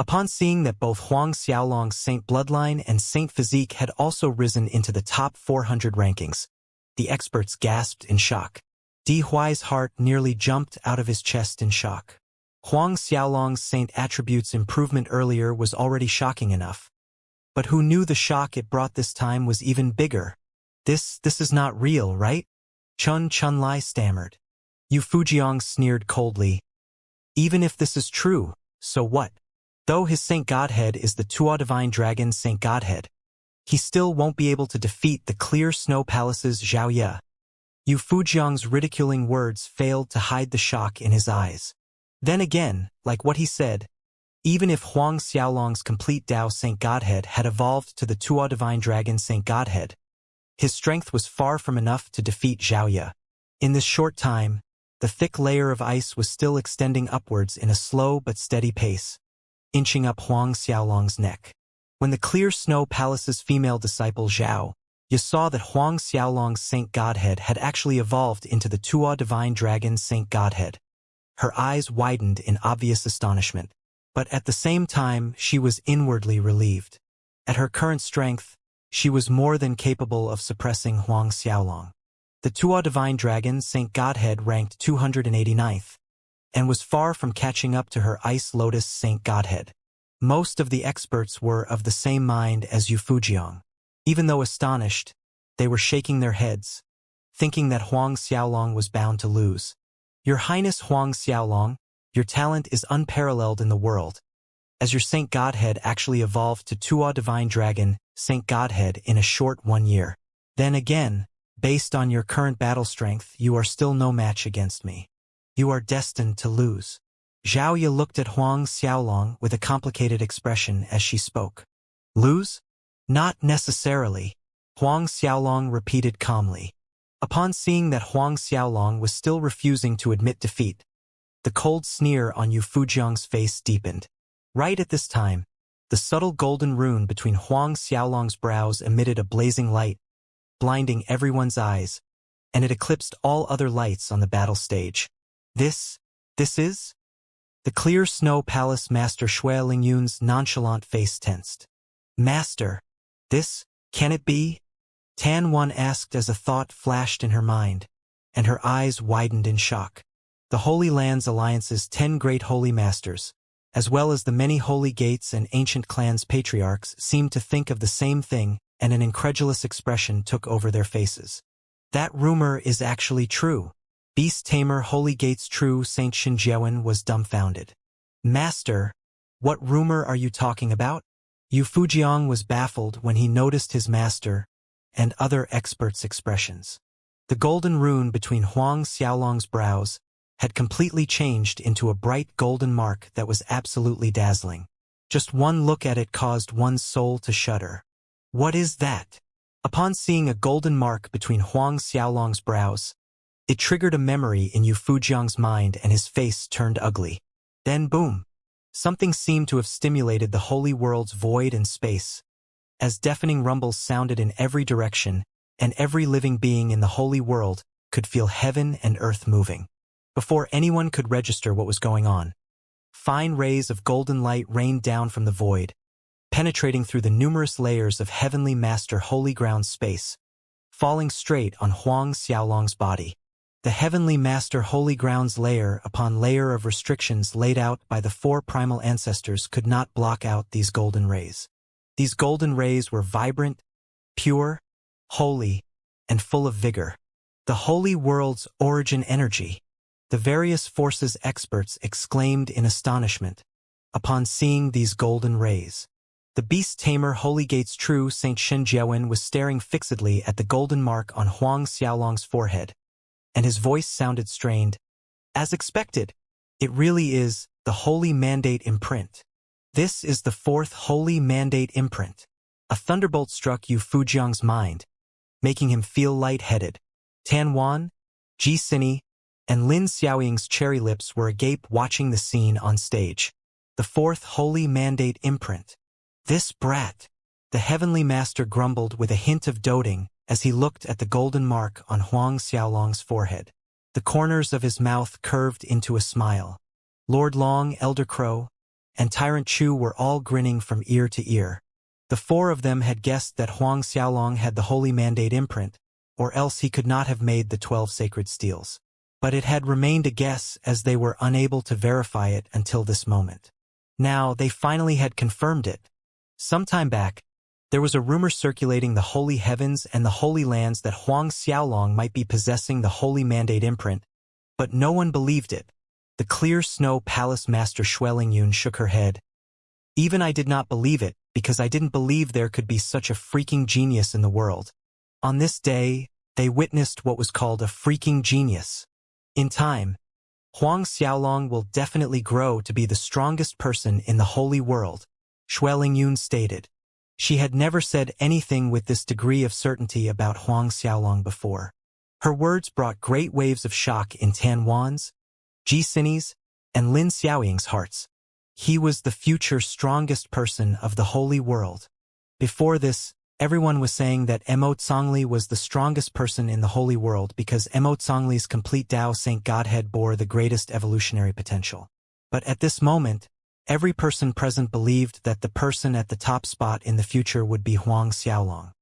Upon seeing that both Huang Xiaolong's Saint Bloodline and Saint Physique had also risen into the top 400 rankings, the experts gasped in shock. Di Huai's heart nearly jumped out of his chest in shock. Huang Xiaolong's Saint Attributes improvement earlier was already shocking enough. But who knew the shock it brought this time was even bigger? This is not real, right? Chunlai stammered. Yu Fujiang sneered coldly. Even if this is true, so what? Though his Saint Godhead is the Tuo Divine Dragon Saint Godhead, he still won't be able to defeat the Clear Snow Palace's Xiaoya. Yu Fujiang's ridiculing words failed to hide the shock in his eyes. Then again, like what he said, even if Huang Xiaolong's complete Tao Saint Godhead had evolved to the Tuo Divine Dragon Saint Godhead, his strength was far from enough to defeat Xiaoya. In this short time, the thick layer of ice was still extending upwards in a slow but steady pace, inching up Huang Xiaolong's neck. When the Clear Snow Palace's female disciple Zhao, you saw that Huang Xiaolong's Saint Godhead had actually evolved into the Tuo Divine Dragon Saint Godhead. Her eyes widened in obvious astonishment, but at the same time she was inwardly relieved. At her current strength, she was more than capable of suppressing Huang Xiaolong. The Tuo Divine Dragon Saint Godhead ranked 289th, and was far from catching up to her Ice Lotus Saint Godhead. Most of the experts were of the same mind as Yu Fujiang. Even though astonished, they were shaking their heads, thinking that Huang Xiaolong was bound to lose. Your Highness Huang Xiaolong, your talent is unparalleled in the world, as your Saint Godhead actually evolved to Tuo Divine Dragon Saint Godhead in a short 1 year. Then again, based on your current battle strength, you are still no match against me. You are destined to lose. Xiaoya looked at Huang Xiaolong with a complicated expression as she spoke. Lose? Not necessarily, Huang Xiaolong repeated calmly. Upon seeing that Huang Xiaolong was still refusing to admit defeat, the cold sneer on Yu Fujiang's face deepened. Right at this time, the subtle golden rune between Huang Xiaolong's brows emitted a blazing light, blinding everyone's eyes, and it eclipsed all other lights on the battle stage. This is? The Clear Snow Palace Master Shui Lingyun's nonchalant face tensed. Master, can it be? Tan Wan asked as a thought flashed in her mind, and her eyes widened in shock. The Holy Lands Alliance's 10 great holy masters, as well as the many holy gates and ancient clans' patriarchs, seemed to think of the same thing, and an incredulous expression took over their faces. That rumor is actually true. Beast Tamer Holy Gate's true Saint Xinjiawen was dumbfounded. Master, what rumor are you talking about? Yu Fujiang was baffled when he noticed his master and other experts' expressions. The golden rune between Huang Xiaolong's brows had completely changed into a bright golden mark that was absolutely dazzling. Just one look at it caused one's soul to shudder. What is that? Upon seeing a golden mark between Huang Xiaolong's brows, it triggered a memory in Yu Fujiang's mind and his face turned ugly. Then boom! Something seemed to have stimulated the holy world's void and space, as deafening rumbles sounded in every direction, and every living being in the holy world could feel heaven and earth moving. Before anyone could register what was going on, fine rays of golden light rained down from the void, penetrating through the numerous layers of heavenly master holy ground space, falling straight on Huang Xiaolong's body. The heavenly master holy grounds layer upon layer of restrictions laid out by the four primal ancestors could not block out these golden rays. These golden rays were vibrant, pure, holy, and full of vigor. The holy world's origin energy. The various forces experts exclaimed in astonishment upon seeing these golden rays. The beast tamer Holy Gate's true Saint Shen Jiawen was staring fixedly at the golden mark on Huang Xiaolong's forehead, and his voice sounded strained. As expected, it really is the Holy Mandate imprint. This is the fourth Holy Mandate imprint. A thunderbolt struck Yu Fujiang's mind, making him feel light-headed. Tan Wan, Ji Sini, and Lin Xiaoying's cherry lips were agape watching the scene on stage. The fourth Holy Mandate imprint. This brat, the heavenly master grumbled with a hint of doting as he looked at the golden mark on Huang Xiaolong's forehead. The corners of his mouth curved into a smile. Lord Long, Elder Crow, and Tyrant Chu were all grinning from ear to ear. The four of them had guessed that Huang Xiaolong had the Holy Mandate imprint, or else he could not have made the 12 sacred steels. But it had remained a guess as they were unable to verify it until this moment. Now they finally had confirmed it. Some time back, there was a rumor circulating the holy heavens and the holy lands that Huang Xiaolong might be possessing the Holy Mandate imprint, but no one believed it. The clear snow palace master Xuelingyun shook her head. Even I did not believe it, because I didn't believe there could be such a freaking genius in the world. On this day, they witnessed what was called a freaking genius. In time, Huang Xiaolong will definitely grow to be the strongest person in the holy world, Xuelingyun stated. She had never said anything with this degree of certainty about Huang Xiaolong before. Her words brought great waves of shock in Tan Wan's, Ji Sini's, and Lin Xiaoying's hearts. He was the future strongest person of the holy world. Before this, everyone was saying that Emotsongli was the strongest person in the holy world because Emotsongli's complete Tao Saint Godhead bore the greatest evolutionary potential. But at this moment, every person present believed that the person at the top spot in the future would be Huang Xiaolong.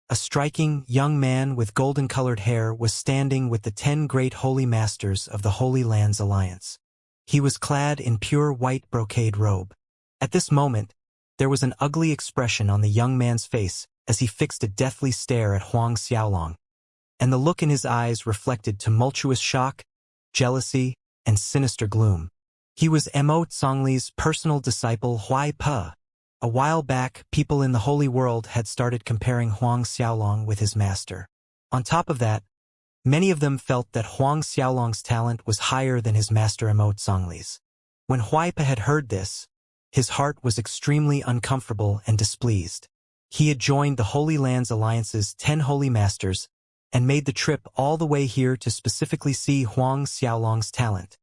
A striking, young man with golden-colored hair was standing with the 10 great holy masters of the Holy Lands Alliance. He was clad in pure white brocade robe. At this moment, there was an ugly expression on the young man's face as he fixed a deathly stare at Huang Xiaolong, and the look in his eyes reflected tumultuous shock, jealousy, and sinister gloom. He was Emotsongli's personal disciple Huai Pe. A while back, people in the holy world had started comparing Huang Xiaolong with his master. On top of that, many of them felt that Huang Xiaolong's talent was higher than his master Emotsongli's. When Huai Pe had heard this, his heart was extremely uncomfortable and displeased. He had joined the Holy Lands Alliance's 10 holy masters and made the trip all the way here to specifically see Huang Xiaolong's talent.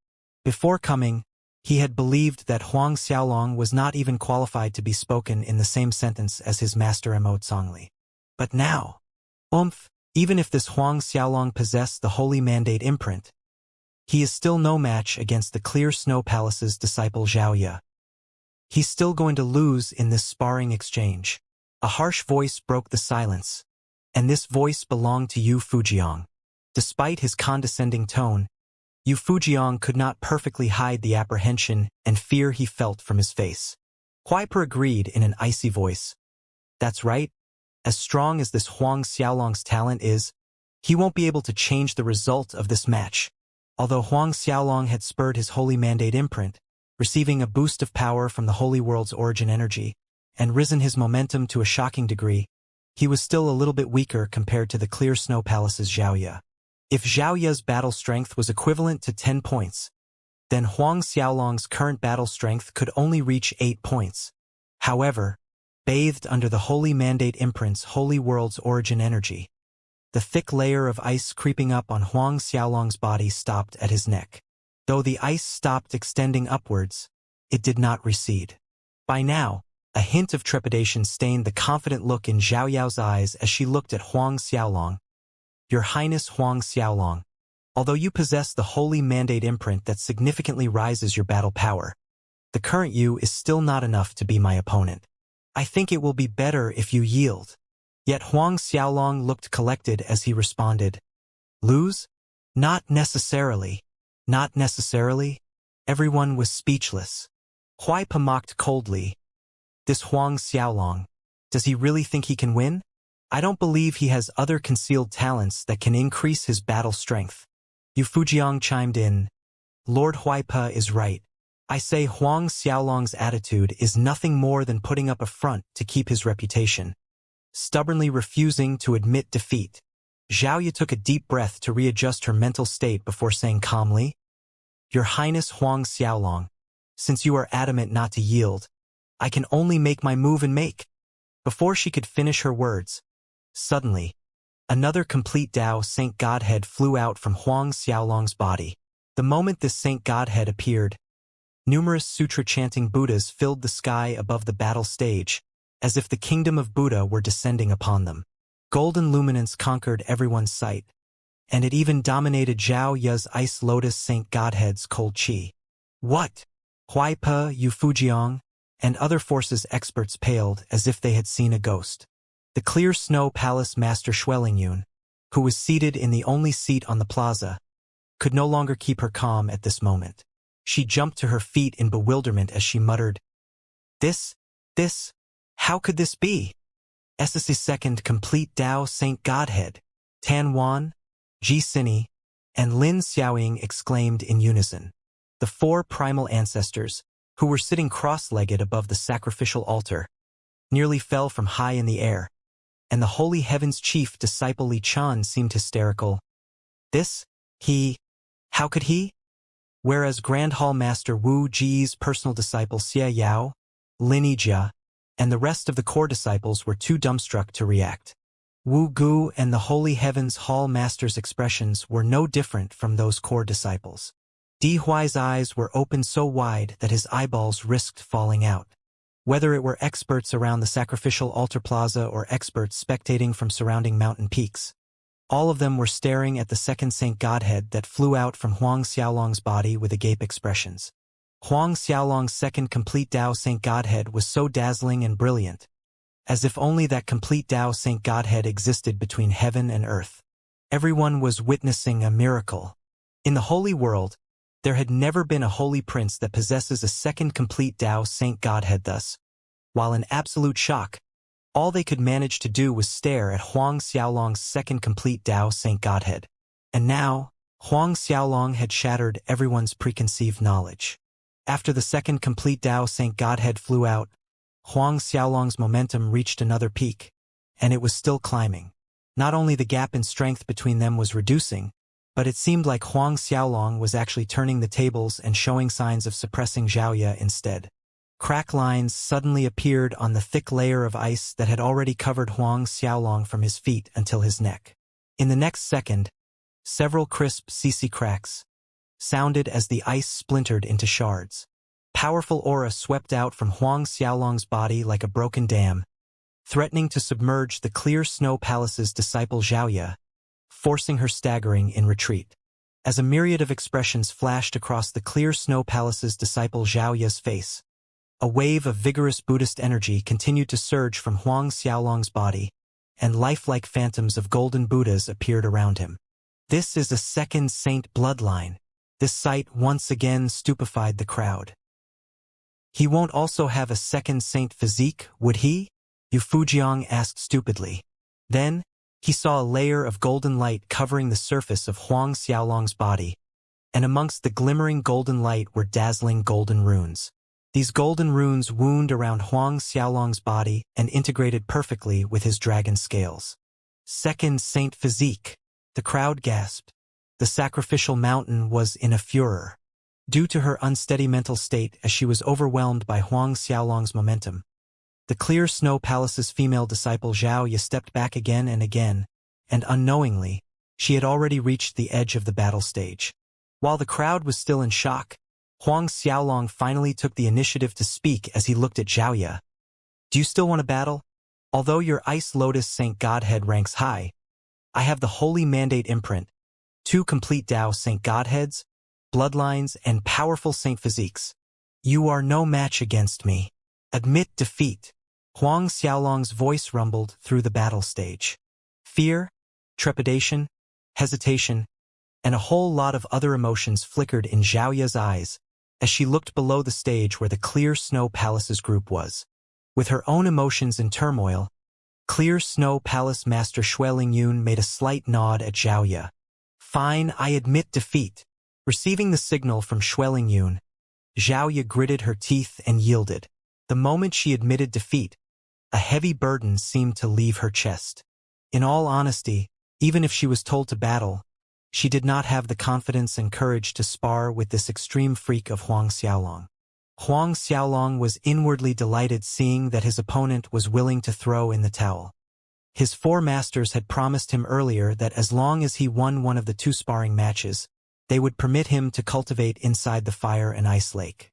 Before coming, he had believed that Huang Xiaolong was not even qualified to be spoken in the same sentence as his master Emotsongli. But now, even if this Huang Xiaolong possessed the Holy Mandate imprint, he is still no match against the Clear Snow Palace's disciple Xiaoya. He's still going to lose in this sparring exchange. A harsh voice broke the silence, and this voice belonged to Yu Fujiang. Despite his condescending tone, Yu Fujiang could not perfectly hide the apprehension and fear he felt from his face. Huai Pe agreed in an icy voice. That's right. As strong as this Huang Xiaolong's talent is, he won't be able to change the result of this match. Although Huang Xiaolong had spurred his Holy Mandate imprint, receiving a boost of power from the holy world's origin energy, and risen his momentum to a shocking degree, he was still a little bit weaker compared to the Clear Snow Palace's Xiaoya. If Xiaoya's battle strength was equivalent to 10 points, then Huang Xiaolong's current battle strength could only reach 8 points. However, bathed under the Holy Mandate imprint's holy world's origin energy, the thick layer of ice creeping up on Huang Xiaolong's body stopped at his neck. Though the ice stopped extending upwards, it did not recede. By now, a hint of trepidation stained the confident look in Xiao Yao's eyes as she looked at Huang Xiaolong. Your Highness Huang Xiaolong, although you possess the Holy Mandate imprint that significantly rises your battle power, the current you is still not enough to be my opponent. I think it will be better if you yield. Yet Huang Xiaolong looked collected as he responded, "Lose? Not necessarily. Not necessarily." Everyone was speechless. Huaipa mocked coldly, "This Huang Xiaolong, does he really think he can win? I don't believe he has other concealed talents that can increase his battle strength." Yu Fujiang chimed in, "Lord Huaipa is right. I say Huang Xiaolong's attitude is nothing more than putting up a front to keep his reputation, stubbornly refusing to admit defeat." Xiaoya took a deep breath to readjust her mental state before saying calmly, "Your Highness Huang Xiaolong, since you are adamant not to yield, I can only make my move and make." Before she could finish her words, suddenly, another complete Tao Saint Godhead flew out from Huang Xiaolong's body. The moment this Saint Godhead appeared, numerous sutra-chanting Buddhas filled the sky above the battle stage, as if the kingdom of Buddha were descending upon them. Golden luminance conquered everyone's sight, and it even dominated Zhao Ya's Ice Lotus Saint Godhead's cold chi. What? Huaipa, Yu Fujiang, and other forces experts paled as if they had seen a ghost. The Clear Snow Palace Master Xuelingyun, who was seated in the only seat on the plaza, could no longer keep her calm at this moment. She jumped to her feet in bewilderment as she muttered, This, how could this be? SS's second complete Tao Saint Godhead, Tan Wan, Ji Sini, and Lin Xiaoying exclaimed in unison. The four primal ancestors, who were sitting cross-legged above the sacrificial altar, nearly fell from high in the air, and the Holy Heaven's chief disciple Li Chan seemed hysterical. How could he? Whereas Grand Hall Master Wu Ji's personal disciple Xie Yao, Lin Yijia, and the rest of the core disciples were too dumbstruck to react. Wu Gu and the Holy Heaven's Hall Master's expressions were no different from those core disciples. Di Huai's eyes were opened so wide that his eyeballs risked falling out. Whether it were experts around the sacrificial altar plaza or experts spectating from surrounding mountain peaks, all of them were staring at the second Saint Godhead that flew out from Huang Xiaolong's body with agape expressions. Huang Xiaolong's second complete Tao Saint Godhead was so dazzling and brilliant, as if only that complete Tao Saint Godhead existed between heaven and earth. Everyone was witnessing a miracle. In the holy world, there had never been a holy prince that possesses a second complete Tao Saint Godhead thus. While in absolute shock, all they could manage to do was stare at Huang Xiaolong's second complete Tao Saint Godhead. And now, Huang Xiaolong had shattered everyone's preconceived knowledge. After the second complete Tao Saint Godhead flew out, Huang Xiaolong's momentum reached another peak, and it was still climbing. Not only the gap in strength between them was reducing, but it seemed like Huang Xiaolong was actually turning the tables and showing signs of suppressing Xiaoya instead. Crack lines suddenly appeared on the thick layer of ice that had already covered Huang Xiaolong from his feet until his neck. In the next second, several crisp CC cracks sounded as the ice splintered into shards. Powerful aura swept out from Huang Xiaolong's body like a broken dam, threatening to submerge the Clear Snow Palace's disciple Xiaoya, forcing her staggering in retreat. As a myriad of expressions flashed across the Clear Snow Palace's disciple Xiaoya's face, a wave of vigorous Buddhist energy continued to surge from Huang Xiaolong's body, and lifelike phantoms of golden Buddhas appeared around him. This is a second saint bloodline. This sight once again stupefied the crowd. He won't also have a second saint physique, would he? Yu Fujiang asked stupidly. Then, he saw a layer of golden light covering the surface of Huang Xiaolong's body, and amongst the glimmering golden light were dazzling golden runes. These golden runes wound around Huang Xiaolong's body and integrated perfectly with his dragon scales. Second saint physique, the crowd gasped. The sacrificial mountain was in a furor, due to her unsteady mental state as she was overwhelmed by Huang Xiaolong's momentum. The Clear Snow Palace's female disciple Xiaoya stepped back again, and unknowingly, she had already reached the edge of the battle stage. While the crowd was still in shock, Huang Xiaolong finally took the initiative to speak as he looked at Xiaoya. Do you still want to battle? Although your Ice Lotus Saint Godhead ranks high, I have the Holy Mandate imprint, 2 complete Tao Saint Godheads, bloodlines, and powerful saint physiques. You are no match against me. Admit defeat. Huang Xiaolong's voice rumbled through the battle stage. Fear, trepidation, hesitation, and a whole lot of other emotions flickered in Xiaoya's eyes as she looked below the stage where the Clear Snow Palace's group was. With her own emotions in turmoil, Clear Snow Palace Master Xuelingyun made a slight nod at Xiaoya. Fine, I admit defeat. Receiving the signal from Xuelingyun, Xiaoya gritted her teeth and yielded. The moment she admitted defeat, a heavy burden seemed to leave her chest. In all honesty, even if she was told to battle, she did not have the confidence and courage to spar with this extreme freak of Huang Xiaolong. Huang Xiaolong was inwardly delighted seeing that his opponent was willing to throw in the towel. His four masters had promised him earlier that as long as he won one of the 2 sparring matches, they would permit him to cultivate inside the Fire and Ice Lake.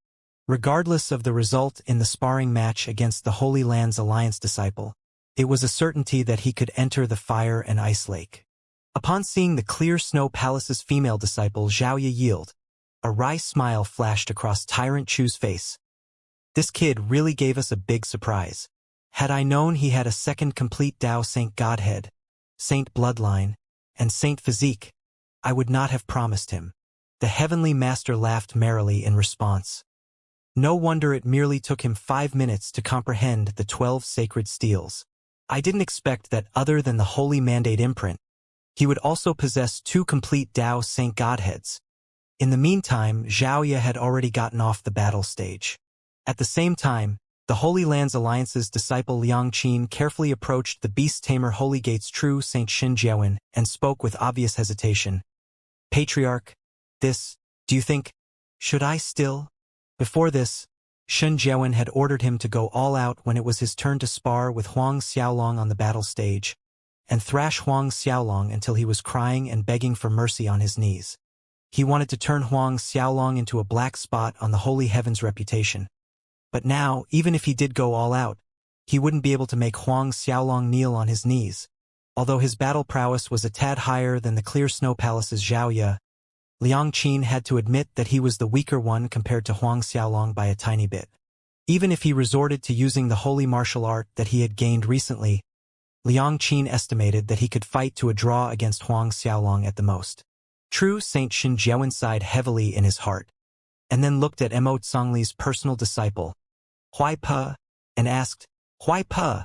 Regardless of the result in the sparring match against the Holy Lands Alliance disciple, it was a certainty that he could enter the Fire and Ice Lake. Upon seeing the Clear Snow Palace's female disciple Xiaoya yield, a wry smile flashed across Tyrant Chu's face. This kid really gave us a big surprise. Had I known he had a second complete Tao Saint Godhead, Saint Bloodline, and Saint Physique, I would not have promised him. The Heavenly Master laughed merrily in response. No wonder it merely took him 5 minutes to comprehend the 12 sacred steels. I didn't expect that other than the Holy Mandate imprint, he would also possess 2 complete Tao Saint Godheads. In the meantime, Xiaoya had already gotten off the battle stage. At the same time, the Holy Lands Alliance's disciple Liang Qin carefully approached the beast tamer Holy Gate's true Saint Xin Jiawen and spoke with obvious hesitation. Patriarch, do you think, should I still? Before this, Xin Jiawen had ordered him to go all out when it was his turn to spar with Huang Xiaolong on the battle stage, and thrash Huang Xiaolong until he was crying and begging for mercy on his knees. He wanted to turn Huang Xiaolong into a black spot on the Holy Heaven's reputation. But now, even if he did go all out, he wouldn't be able to make Huang Xiaolong kneel on his knees. Although his battle prowess was a tad higher than the Clear Snow Palace's Xiaoya, Liang Qin had to admit that he was the weaker one compared to Huang Xiaolong by a tiny bit. Even if he resorted to using the holy martial art that he had gained recently, Liang Qin estimated that he could fight to a draw against Huang Xiaolong at the most. True Saint Xin Jiawen sighed heavily in his heart, and then looked at Mo Tsongli's personal disciple, Huai Pe, and asked, Huai Pe,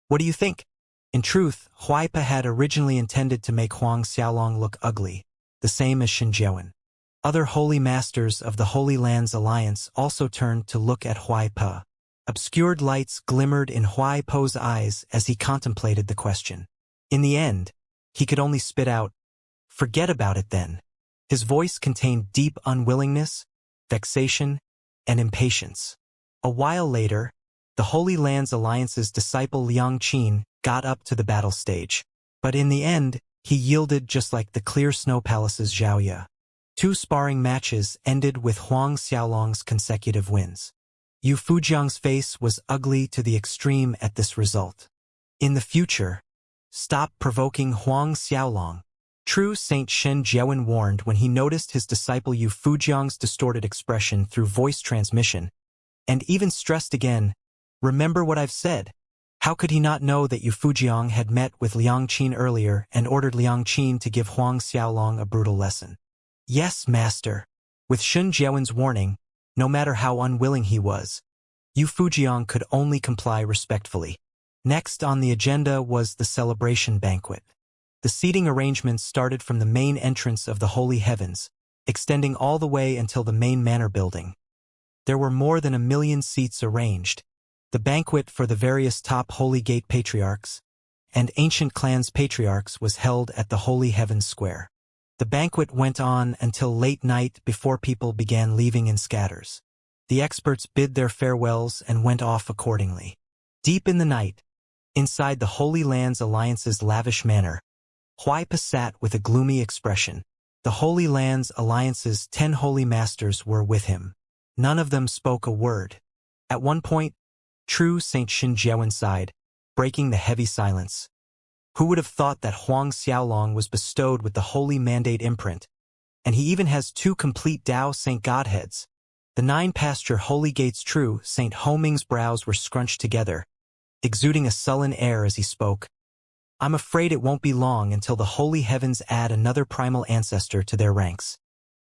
what do you think? In truth, Huai Pe had originally intended to make Huang Xiaolong look ugly, the same as Xin Jiawen. Other holy masters of the Holy Lands Alliance also turned to look at Huai Pe. Obscured lights glimmered in Huai Pe's eyes as he contemplated the question. In the end, he could only spit out, forget about it then. His voice contained deep unwillingness, vexation, and impatience. A while later, the Holy Lands Alliance's disciple Liang Qin got up to the battle stage. But in the end, he yielded just like the Clear Snow Palace's Xiaoya. 2 sparring matches ended with Huang Xiaolong's consecutive wins. Yu Fujiang's face was ugly to the extreme at this result. In the future, stop provoking Huang Xiaolong. True Saint Shen Jiawen warned when he noticed his disciple Yu Fujiang's distorted expression through voice transmission, and even stressed again, remember what I've said. How could he not know that Yu Fujiang had met with Liang Qin earlier and ordered Liang Qin to give Huang Xiaolong a brutal lesson? Yes, master. With Shen Jiawen's warning, no matter how unwilling he was, Yu Fujiang could only comply respectfully. Next on the agenda was the celebration banquet. The seating arrangements started from the main entrance of the Holy Heavens, extending all the way until the main manor building. There were more than 1 million seats arranged. The banquet for the various top Holy Gate patriarchs and ancient clans' patriarchs was held at the Holy Heavens Square. The banquet went on until late night before people began leaving in scatters. The experts bid their farewells and went off accordingly. Deep in the night, inside the Holy Lands Alliance's lavish manor, Huai Pe sat with a gloomy expression. The Holy Lands Alliance's 10 holy masters were with him. None of them spoke a word. At one point, True Saint Xin Jiawen sighed, breaking the heavy silence. Who would have thought that Huang Xiaolong was bestowed with the Holy Mandate imprint, and he even has 2 complete Tao Saint Godheads? The 9 pasture Holy Gates True Saint Ho Ming's brows were scrunched together, exuding a sullen air as he spoke. I'm afraid it won't be long until the holy heavens add another primal ancestor to their ranks.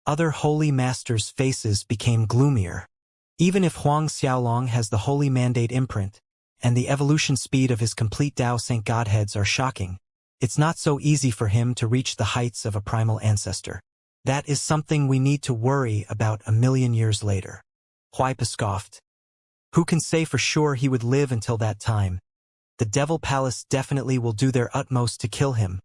Other holy masters' faces became gloomier. Even if Huang Xiaolong has the holy mandate imprint, and the evolution speed of his complete Tao Saint Godheads are shocking, it's not so easy for him to reach the heights of a primal ancestor. That is something we need to worry about 1,000,000 years later. Huaipa scoffed. Who can say for sure he would live until that time? The Devil Palace definitely will do their utmost to kill him.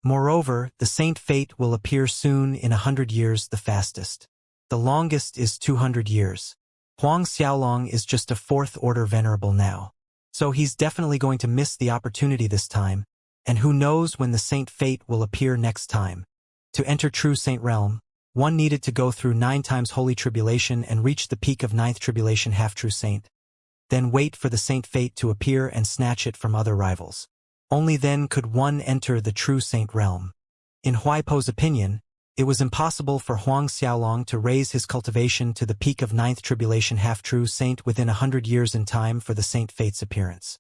Moreover, the Saint Fate will appear soon in 100 years the fastest. The longest is 200 years. Huang Xiaolong is just a fourth-order venerable now. So he's definitely going to miss the opportunity this time, and who knows when the Saint Fate will appear next time. To enter true Saint Realm, one needed to go through 9 times Holy Tribulation and reach the peak of 9th Tribulation half-true Saint. Then wait for the Saint Fate to appear and snatch it from other rivals. Only then could one enter the true Saint Realm. In Huaipo's opinion, it was impossible for Huang Xiaolong to raise his cultivation to the peak of 9th Tribulation half-true Saint within 100 years in time for the Saint Fate's appearance.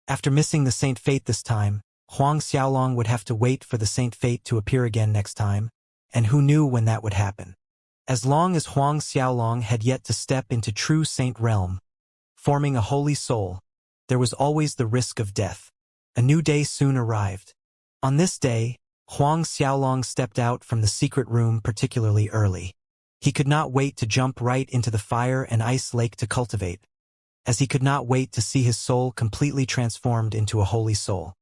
After missing the Saint Fate this time, Huang Xiaolong would have to wait for the Saint Fate to appear again next time, and who knew when that would happen. As long as Huang Xiaolong had yet to step into true Saint Realm, forming a holy soul, there was always the risk of death. A new day soon arrived. On this day, Huang Xiaolong stepped out from the secret room particularly early. He could not wait to jump right into the fire and ice lake to cultivate, as he could not wait to see his soul completely transformed into a holy soul.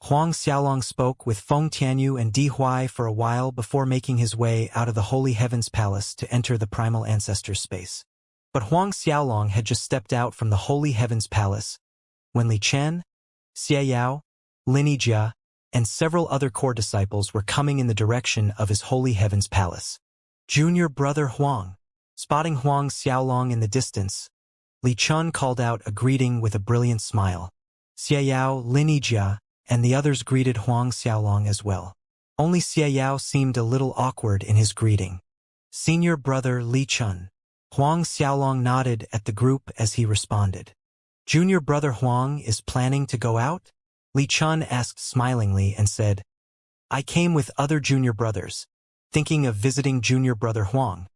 Huang Xiaolong spoke with Feng Tianyu and Di Huai for a while before making his way out of the Holy Heavens Palace to enter the Primal Ancestor's space. But Huang Xiaolong had just stepped out from the Holy Heavens Palace when Li Chen, Xie Yao, Lin Yijia, and several other core disciples were coming in the direction of his Holy Heavens Palace. Junior brother Huang. Spotting Huang Xiaolong in the distance, Li Chun called out a greeting with a brilliant smile. Xie Yao, Lin Yijia, and the others greeted Huang Xiaolong as well. Only Xie Yao seemed a little awkward in his greeting. Senior brother Li Chun. Huang Xiaolong nodded at the group as he responded. Junior brother Huang is planning to go out? Li Chun asked smilingly and said, I came with other junior brothers, thinking of visiting junior brother Huang.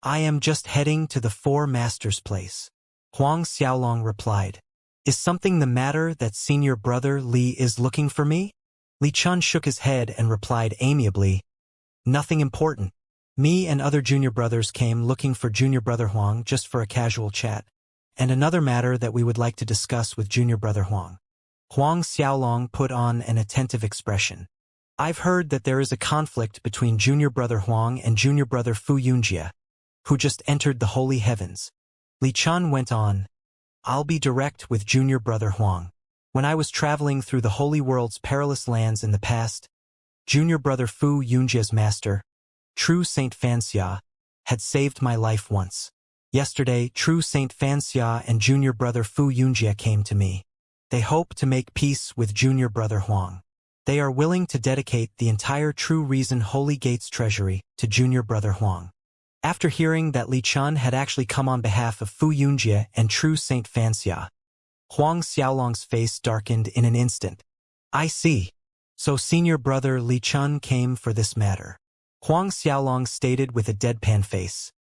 I am just heading to the Four Masters' place. Huang Xiaolong replied. Is something the matter that senior brother Li is looking for me? Li Chun shook his head and replied amiably, Nothing important. Me and other junior brothers came looking for junior brother Huang just for a casual chat, and another matter that we would like to discuss with junior brother Huang. Huang Xiaolong put on an attentive expression. I've heard that there is a conflict between junior brother Huang and junior brother Fu Yunjie, who just entered the holy heavens. Li Chun went on, I'll be direct with junior brother Huang. When I was traveling through the holy world's perilous lands in the past, junior brother Fu Yunjie's master, true Saint Xianxia, had saved my life once. Yesterday, true Saint Xianxia and junior brother Fu Yunjie came to me. They hope to make peace with junior brother Huang. They are willing to dedicate the entire True Reason Holy Gates treasury to junior brother Huang. After hearing that Li Chun had actually come on behalf of Fu Yunjie and true Saint Xianxia, Huang Xiaolong's face darkened in an instant. I see. So senior brother Li Chun came for this matter. Huang Xiaolong stated with a deadpan face.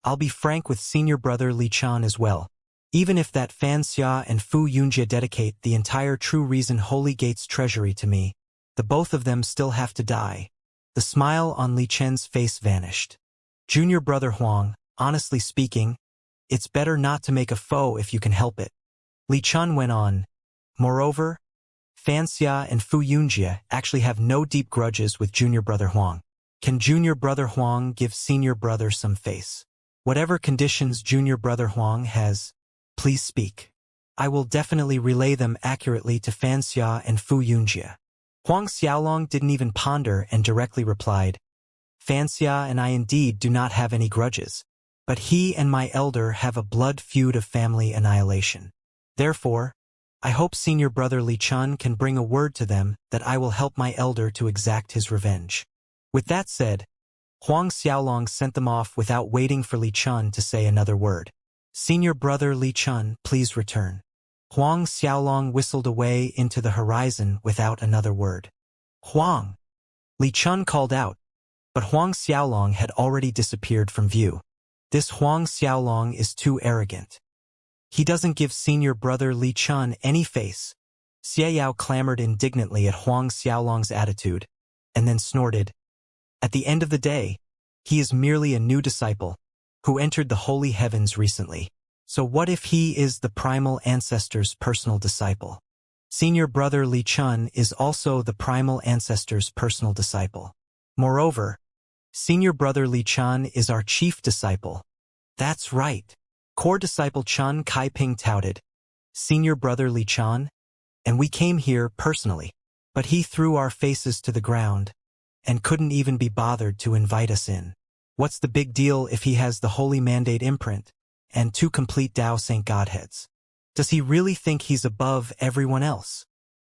I'll be frank with senior brother Li Chun as well. Even if that Xianxia and Fu Yunjie dedicate the entire True Reason Holy Gates treasury to me, the both of them still have to die. The smile on Li Chen's face vanished. Junior brother Huang, honestly speaking, it's better not to make a foe if you can help it. Li Chun went on. Moreover, Xianxia and Fu Yunjie actually have no deep grudges with junior brother Huang. Can junior brother Huang give senior brother some face? Whatever conditions junior brother Huang has, please speak. I will definitely relay them accurately to Xianxia and Fu Yunjie. Huang Xiaolong didn't even ponder and directly replied, Xianxia and I indeed do not have any grudges, but he and my elder have a blood feud of family annihilation. Therefore, I hope senior brother Li Chun can bring a word to them that I will help my elder to exact his revenge. With that said, Huang Xiaolong sent them off without waiting for Li Chun to say another word. Senior brother Li Chun, please return. Huang Xiaolong whistled away into the horizon without another word. Huang! Li Chun called out, but Huang Xiaolong had already disappeared from view. This Huang Xiaolong is too arrogant. He doesn't give senior brother Li Chun any face. Xie Yao clamored indignantly at Huang Xiaolong's attitude, and then snorted. At the end of the day, he is merely a new disciple, who entered the holy heavens recently. So what if he is the primal ancestor's personal disciple? Senior brother Li Chun is also the primal ancestor's personal disciple. Moreover, senior brother Li Chun is our chief disciple. That's right. Core disciple Chun Kai-ping touted. Senior brother Li Chun? And we came here personally. But he threw our faces to the ground, and couldn't even be bothered to invite us in. What's the big deal if he has the Holy Mandate imprint, and 2 complete Tao Saint Godheads? Does he really think he's above everyone else?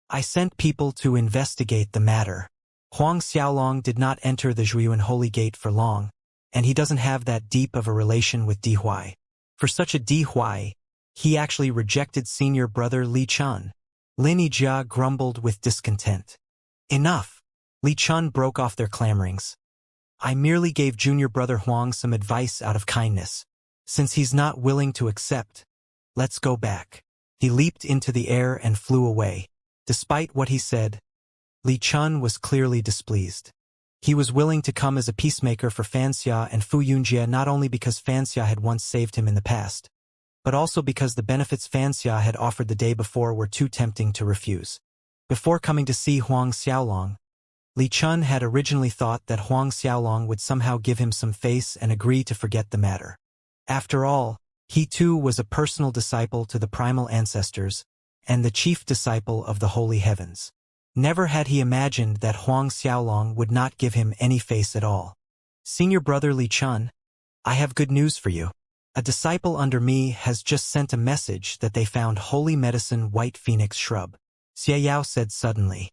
I sent people to investigate the matter. Huang Xiaolong did not enter the Zhuiyuan Holy Gate for long, and he doesn't have that deep of a relation with Di Huai. For such a Di Huai, he actually rejected senior brother Li Chun. Lin Yijia grumbled with discontent. Enough! Li Chun broke off their clamorings. I merely gave junior brother Huang some advice out of kindness. Since he's not willing to accept, let's go back. He leaped into the air and flew away. Despite what he said, Li Chun was clearly displeased. He was willing to come as a peacemaker for Xianxia and Fu Yunjie not only because Xianxia had once saved him in the past, but also because the benefits Xianxia had offered the day before were too tempting to refuse. Before coming to see Huang Xiaolong, Li Chun had originally thought that Huang Xiaolong would somehow give him some face and agree to forget the matter. After all, he too was a personal disciple to the primal ancestors and the chief disciple of the holy heavens. Never had he imagined that Huang Xiaolong would not give him any face at all. Senior brother Li Chun, I have good news for you. A disciple under me has just sent a message that they found holy medicine white phoenix shrub. Xie Yao said suddenly.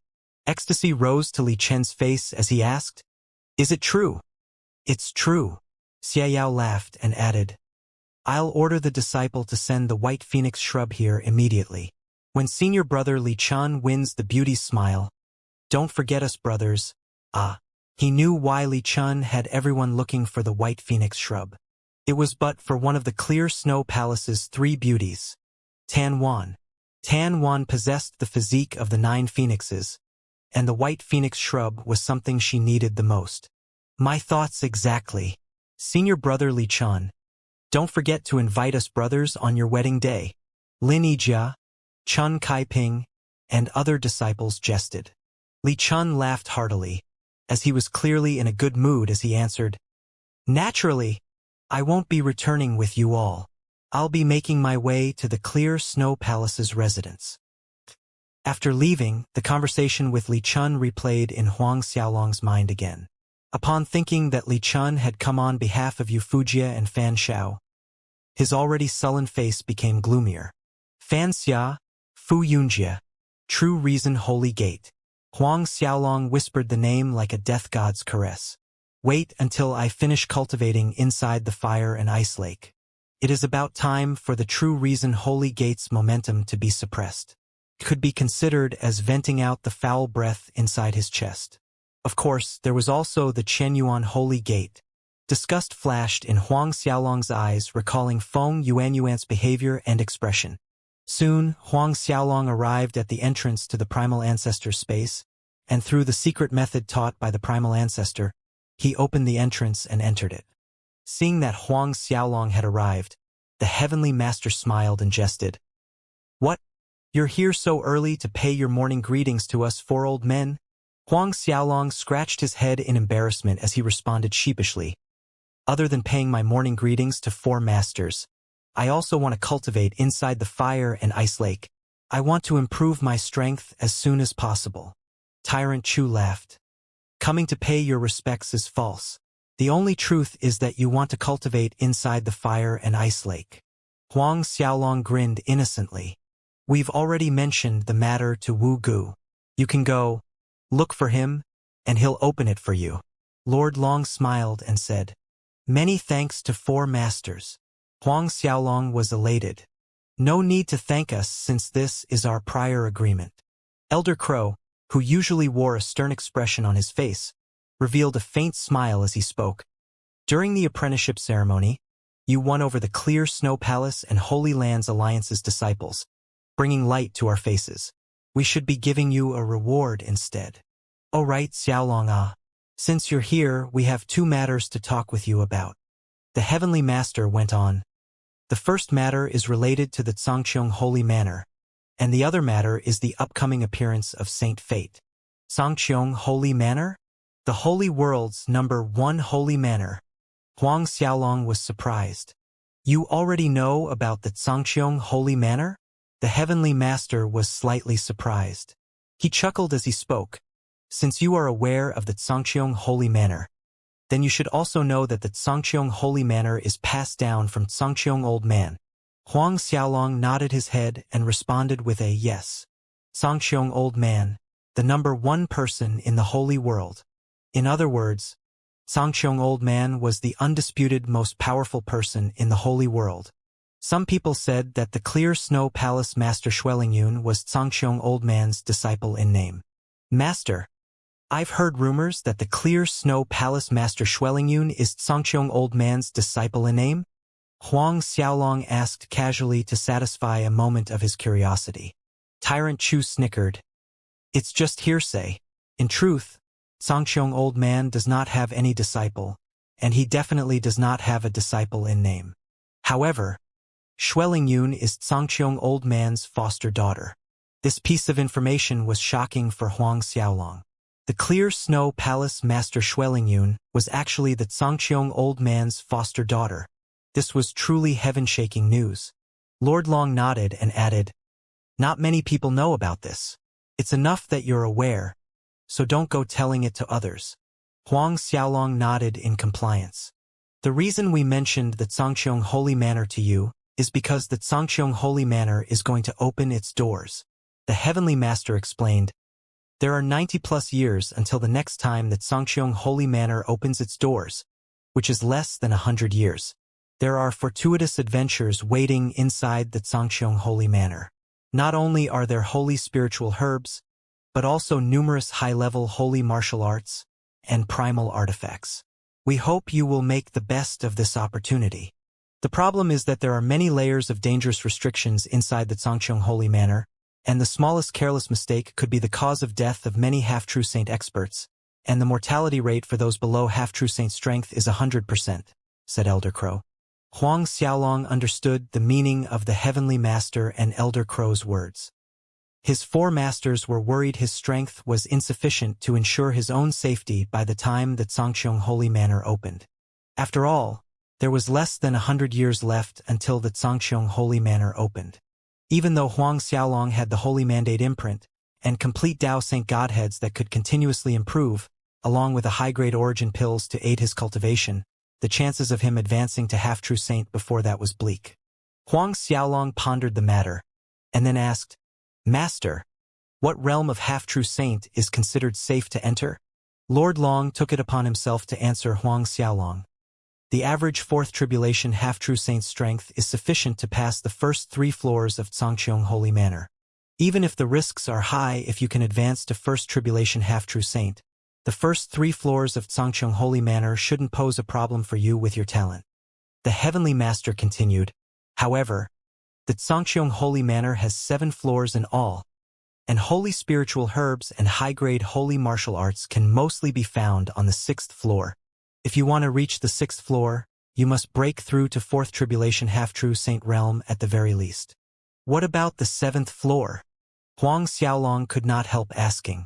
Ecstasy rose to Li Chen's face as he asked, Is it true? It's true. Xie Yao laughed and added, I'll order the disciple to send the white phoenix shrub here immediately. When senior brother Li Chun wins the beauty smile, don't forget us brothers. He knew why Li Chun had everyone looking for the white phoenix shrub. It was but for one of the clear snow palace's 3 beauties. Tan Wan. Tan Wan possessed the physique of the 9 phoenixes, and the white phoenix shrub was something she needed the most. My thoughts exactly. Senior brother Li Chun, don't forget to invite us brothers on your wedding day. Lin Yijia, Chun Kai-ping, and other disciples jested. Li Chun laughed heartily, as he was clearly in a good mood as he answered, Naturally, I won't be returning with you all. I'll be making my way to the clear snow palace's residence. After leaving, the conversation with Li Chun replayed in Huang Xiaolong's mind again. Upon thinking that Li Chun had come on behalf of Wuxia and Fan Shao, his already sullen face became gloomier. Xianxia, Fu Yunjie, True Reason Holy Gate. Huang Xiaolong whispered the name like a death god's caress. Wait until I finish cultivating inside the fire and ice lake. It is about time for the True Reason Holy Gate's momentum to be suppressed. It could be considered as venting out the foul breath inside his chest. Of course, there was also the Chenyuan Holy Gate. Disgust flashed in Huang Xiaolong's eyes, recalling Feng Yuanyuan's behavior and expression. Soon, Huang Xiaolong arrived at the entrance to the primal ancestor's space, and through the secret method taught by the primal ancestor, he opened the entrance and entered it. Seeing that Huang Xiaolong had arrived, the heavenly master smiled and jested. What? You're here so early to pay your morning greetings to us 4 old men? Huang Xiaolong scratched his head in embarrassment as he responded sheepishly. Other than paying my morning greetings to 4 masters, I also want to cultivate inside the fire and ice lake. I want to improve my strength as soon as possible. Tyrant Chu laughed. Coming to pay your respects is false. The only truth is that you want to cultivate inside the fire and ice lake. Huang Xiaolong grinned innocently. We've already mentioned the matter to Wu Gu. You can go, look for him, and he'll open it for you. Lord Long smiled and said, Many thanks to 4 masters. Huang Xiaolong was elated. No need to thank us since this is our prior agreement. Elder Crow, who usually wore a stern expression on his face, revealed a faint smile as he spoke. During the apprenticeship ceremony, you won over the Clear Snow Palace and Holy Lands Alliance's disciples, bringing light to our faces. We should be giving you a reward instead. Oh right, Xiaolong ah. Since you're here, we have 2 matters to talk with you about. The Heavenly Master went on. The first matter is related to the Sangqiong Holy Manor, and the other matter is the upcoming appearance of Saint Fate. Sangqiong Holy Manor? The Holy World's #1 Holy Manor. Huang Xiaolong was surprised. You already know about the Sangqiong Holy Manor? The Heavenly Master was slightly surprised. He chuckled as he spoke. Since you are aware of the Sangqiong Holy Manor, then you should also know that the Sangqiong Holy Manor is passed down from Sangqiong Old Man. Huang Xiaolong nodded his head and responded with a yes. Sangqiong Old Man, the #1 person in the Holy World. In other words, Sangqiong Old Man was the undisputed most powerful person in the Holy World. Some people said that the Clear Snow Palace Master Xuelingyun was Sangqiong Old Man's disciple in name. Master, I've heard rumors that the Clear Snow Palace Master Xuelingyun is Sangqiong Old Man's disciple in name? Huang Xiaolong asked casually to satisfy a moment of his curiosity. Tyrant Chu snickered. It's just hearsay. In truth, Sangqiong Old Man does not have any disciple, and he definitely does not have a disciple in name. However, Xuelingyun is Sangqiong Old Man's foster daughter. This piece of information was shocking for Huang Xiaolong. The Clear Snow Palace Master Xuelingyun was actually the Sangqiong Old Man's foster daughter. This was truly heaven-shaking news. Lord Long nodded and added, Not many people know about this. It's enough that you're aware, so don't go telling it to others. Huang Xiaolong nodded in compliance. The reason we mentioned the Sangqiong Holy Manor to you is because the Sangqiong Holy Manor is going to open its doors. The Heavenly Master explained, There are 90+ years until the next time that Sangqiong Holy Manor opens its doors, which is less than 100 years. There are fortuitous adventures waiting inside the Sangqiong Holy Manor. Not only are there holy spiritual herbs, but also numerous high-level holy martial arts and primal artifacts. We hope you will make the best of this opportunity. The problem is that there are many layers of dangerous restrictions inside the Sangqiong Holy Manor, and the smallest careless mistake could be the cause of death of many half-true saint experts, and the mortality rate for those below half-true saint strength is 100%, said Elder Crow. Huang Xiaolong understood the meaning of the Heavenly Master and Elder Crow's words. His 4 masters were worried his strength was insufficient to ensure his own safety by the time that Sangqiong Holy Manor opened. After all, there was less than 100 years left until the Sangqiong Holy Manor opened. Even though Huang Xiaolong had the Holy Mandate imprint and complete Tao Saint Godheads that could continuously improve, along with a high-grade origin pills to aid his cultivation, the chances of him advancing to half-true saint before that was bleak. Huang Xiaolong pondered the matter, and then asked, Master, what realm of half-true saint is considered safe to enter? Lord Long took it upon himself to answer Huang Xiaolong. The average 4th Tribulation half-true saint's strength is sufficient to pass the first 3 floors of Sangqiong Holy Manor. Even if the risks are high if you can advance to 1st Tribulation half-true saint, the first 3 floors of Sangqiong Holy Manor shouldn't pose a problem for you with your talent. The Heavenly Master continued, However, the Sangqiong Holy Manor has 7 floors in all, and holy spiritual herbs and high-grade holy martial arts can mostly be found on the 6th floor. If you want to reach the 6th floor, you must break through to 4th Tribulation half-true saint realm at the very least. What about the 7th floor? Huang Xiaolong could not help asking.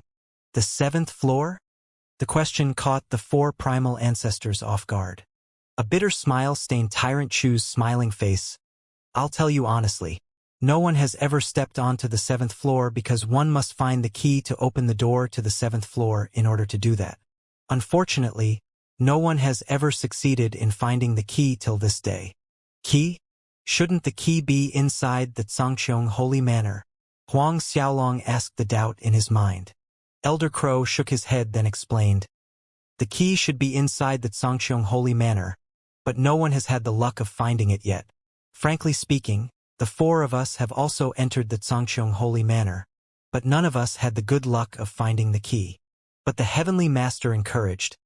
The 7th floor? The question caught the 4 primal ancestors off guard. A bitter smile stained Tyrant Chu's smiling face. I'll tell you honestly, no one has ever stepped onto the 7th floor because one must find the key to open the door to the 7th floor in order to do that. Unfortunately, no one has ever succeeded in finding the key till this day. Key? Shouldn't the key be inside the Sangqiong Holy Manor? Huang Xiaolong asked the doubt in his mind. Elder Crow shook his head then explained. The key should be inside the Sangqiong Holy Manor, but no one has had the luck of finding it yet. Frankly speaking, the four of us have also entered the Xianxia holy manor, but none of us had the good luck of finding the key. But the Heavenly Master encouraged,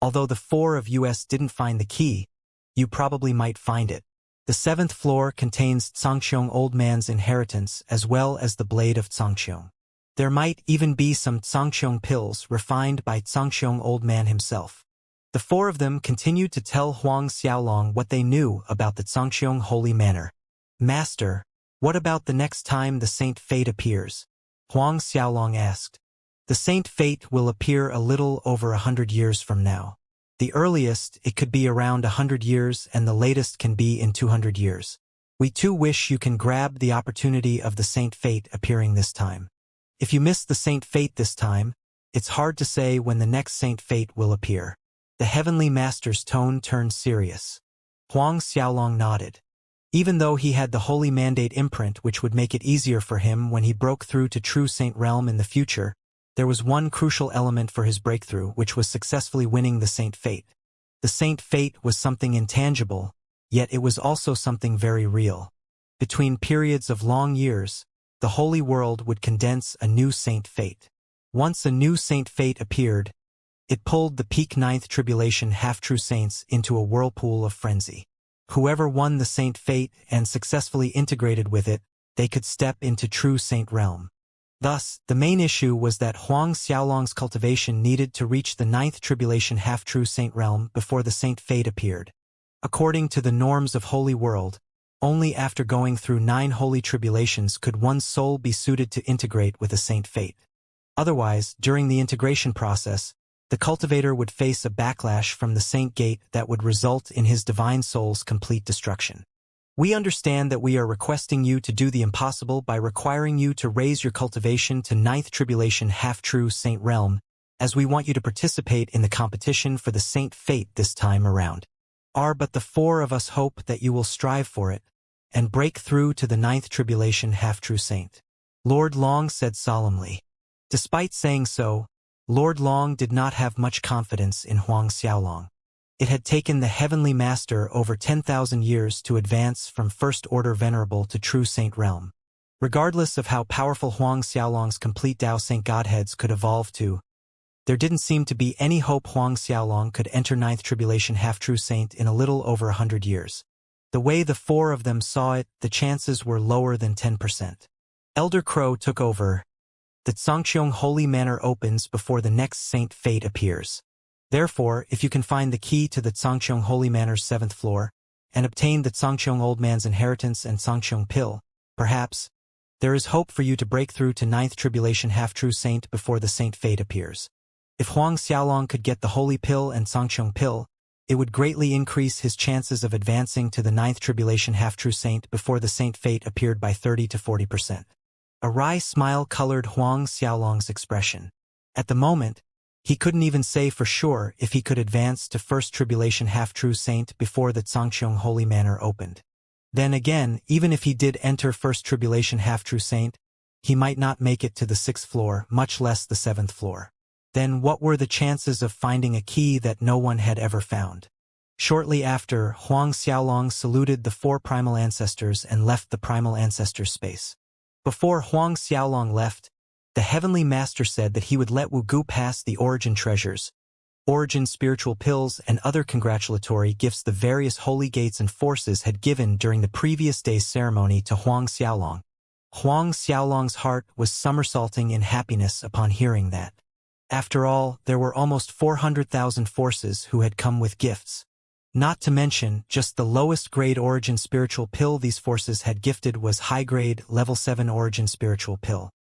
although the four of us didn't find the key, you probably might find it. The seventh floor contains Xianxia old man's inheritance as well as the blade of Xianxia. There might even be some Xianxia pills refined by Xianxia old man himself. The four of them continued to tell Huang Xiaolong what they knew about the Xianxia holy manor. Master, what about the next time the Saint Fate appears? Huang Xiaolong asked. The Saint Fate will appear a little over 100 years from now. The earliest, it could be around 100 years, and the latest can be in 200 years. We too wish you can grab the opportunity of the Saint Fate appearing this time. If you miss the Saint Fate this time, it's hard to say when the next Saint Fate will appear. The Heavenly Master's tone turned serious. Huang Xiaolong nodded. Even though he had the Holy Mandate imprint which would make it easier for him when he broke through to True Saint Realm in the future, there was one crucial element for his breakthrough, which was successfully winning the Saint Fate. The Saint Fate was something intangible, yet it was also something very real. Between periods of long years, the Holy World would condense a new Saint Fate. Once a new Saint Fate appeared, it pulled the peak ninth tribulation half-true saints into a whirlpool of frenzy. Whoever won the Saint Fate and successfully integrated with it, they could step into True Saint Realm. Thus, the main issue was that Huang Xiaolong's cultivation needed to reach the ninth tribulation half-true Saint Realm before the Saint Fate appeared. According to the norms of Holy World, only after going through 9 holy tribulations could one's soul be suited to integrate with a Saint Fate. Otherwise, during the integration process, the cultivator would face a backlash from the Saint Gate that would result in his divine soul's complete destruction. We understand that we are requesting you to do the impossible by requiring you to raise your cultivation to 9th Tribulation half-true Saint Realm, as we want you to participate in the competition for the Saint Fate this time around. But the four of us hope that you will strive for it, and break through to the 9th Tribulation half-true Saint. Lord Long said solemnly. Despite saying so, Lord Long did not have much confidence in Huang Xiaolong. It had taken the Heavenly Master over 10,000 years to advance from First Order Venerable to True Saint Realm. Regardless of how powerful Huang Xiaolong's complete Dao Saint Godheads could evolve to, there didn't seem to be any hope Huang Xiaolong could enter 9th Tribulation half-true Saint in a little over 100 years. The way the four of them saw it, the chances were lower than 10%. Elder Crow took over. The Xianxia Holy Manor opens before the next Saint Fate appears. Therefore, if you can find the key to the Xianxia Holy Manor's 7th floor, and obtain the Xianxia Old Man's inheritance and Xianxia Pill, perhaps, there is hope for you to break through to 9th Tribulation half-true Saint before the Saint Fate appears. If Huang Xiaolong could get the Holy Pill and Xianxia Pill, it would greatly increase his chances of advancing to the 9th Tribulation half-true Saint before the Saint Fate appeared by 30 to 40%. A wry smile colored Huang Xiaolong's expression. At the moment, he couldn't even say for sure if he could advance to First Tribulation half-true Saint before the Xianxia Holy Manor opened. Then again, even if he did enter First Tribulation half-true Saint, he might not make it to the 6th floor, much less the 7th floor. Then what were the chances of finding a key that no one had ever found? Shortly after, Huang Xiaolong saluted the 4 primal ancestors and left the primal ancestor space. Before Huang Xiaolong left, the Heavenly Master said that he would let Wu Gu pass the origin treasures, origin spiritual pills, and other congratulatory gifts the various holy gates and forces had given during the previous day's ceremony to Huang Xiaolong. Huang Xiaolong's heart was somersaulting in happiness upon hearing that. After all, there were almost 400,000 forces who had come with gifts. Not to mention, just the lowest grade origin spiritual pill these forces had gifted was high-grade, level 7 origin spiritual pill.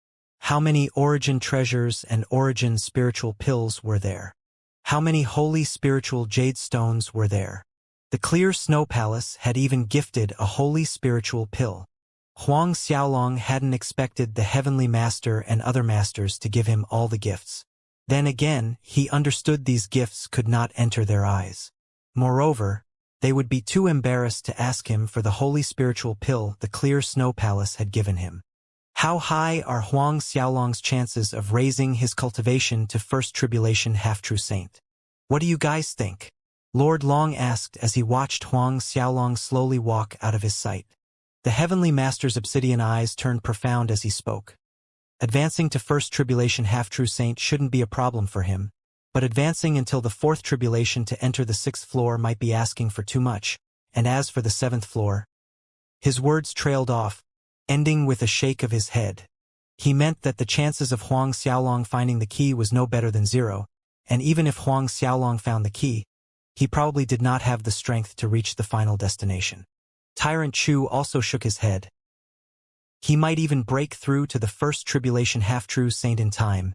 How many origin treasures and origin spiritual pills were there? How many holy spiritual jade stones were there? The Clear Snow Palace had even gifted a holy spiritual pill. Huang Xiaolong hadn't expected the Heavenly Master and other masters to give him all the gifts. Then again, he understood these gifts could not enter their eyes. Moreover, they would be too embarrassed to ask him for the holy spiritual pill the Clear Snow Palace had given him. How high are Huang Xiaolong's chances of raising his cultivation to First Tribulation half-true Saint? What do you guys think? Lord Long asked as he watched Huang Xiaolong slowly walk out of his sight. The Heavenly Master's obsidian eyes turned profound as he spoke. Advancing to first tribulation half-true saint shouldn't be a problem for him, but advancing until the fourth tribulation to enter the sixth floor might be asking for too much, and as for the seventh floor, his words trailed off, ending with a shake of his head. He meant that the chances of Huang Xiaolong finding the key was no better than zero, and even if Huang Xiaolong found the key, he probably did not have the strength to reach the final destination. Tyrant Chu also shook his head. He might even break through to the first tribulation half-true saint in time,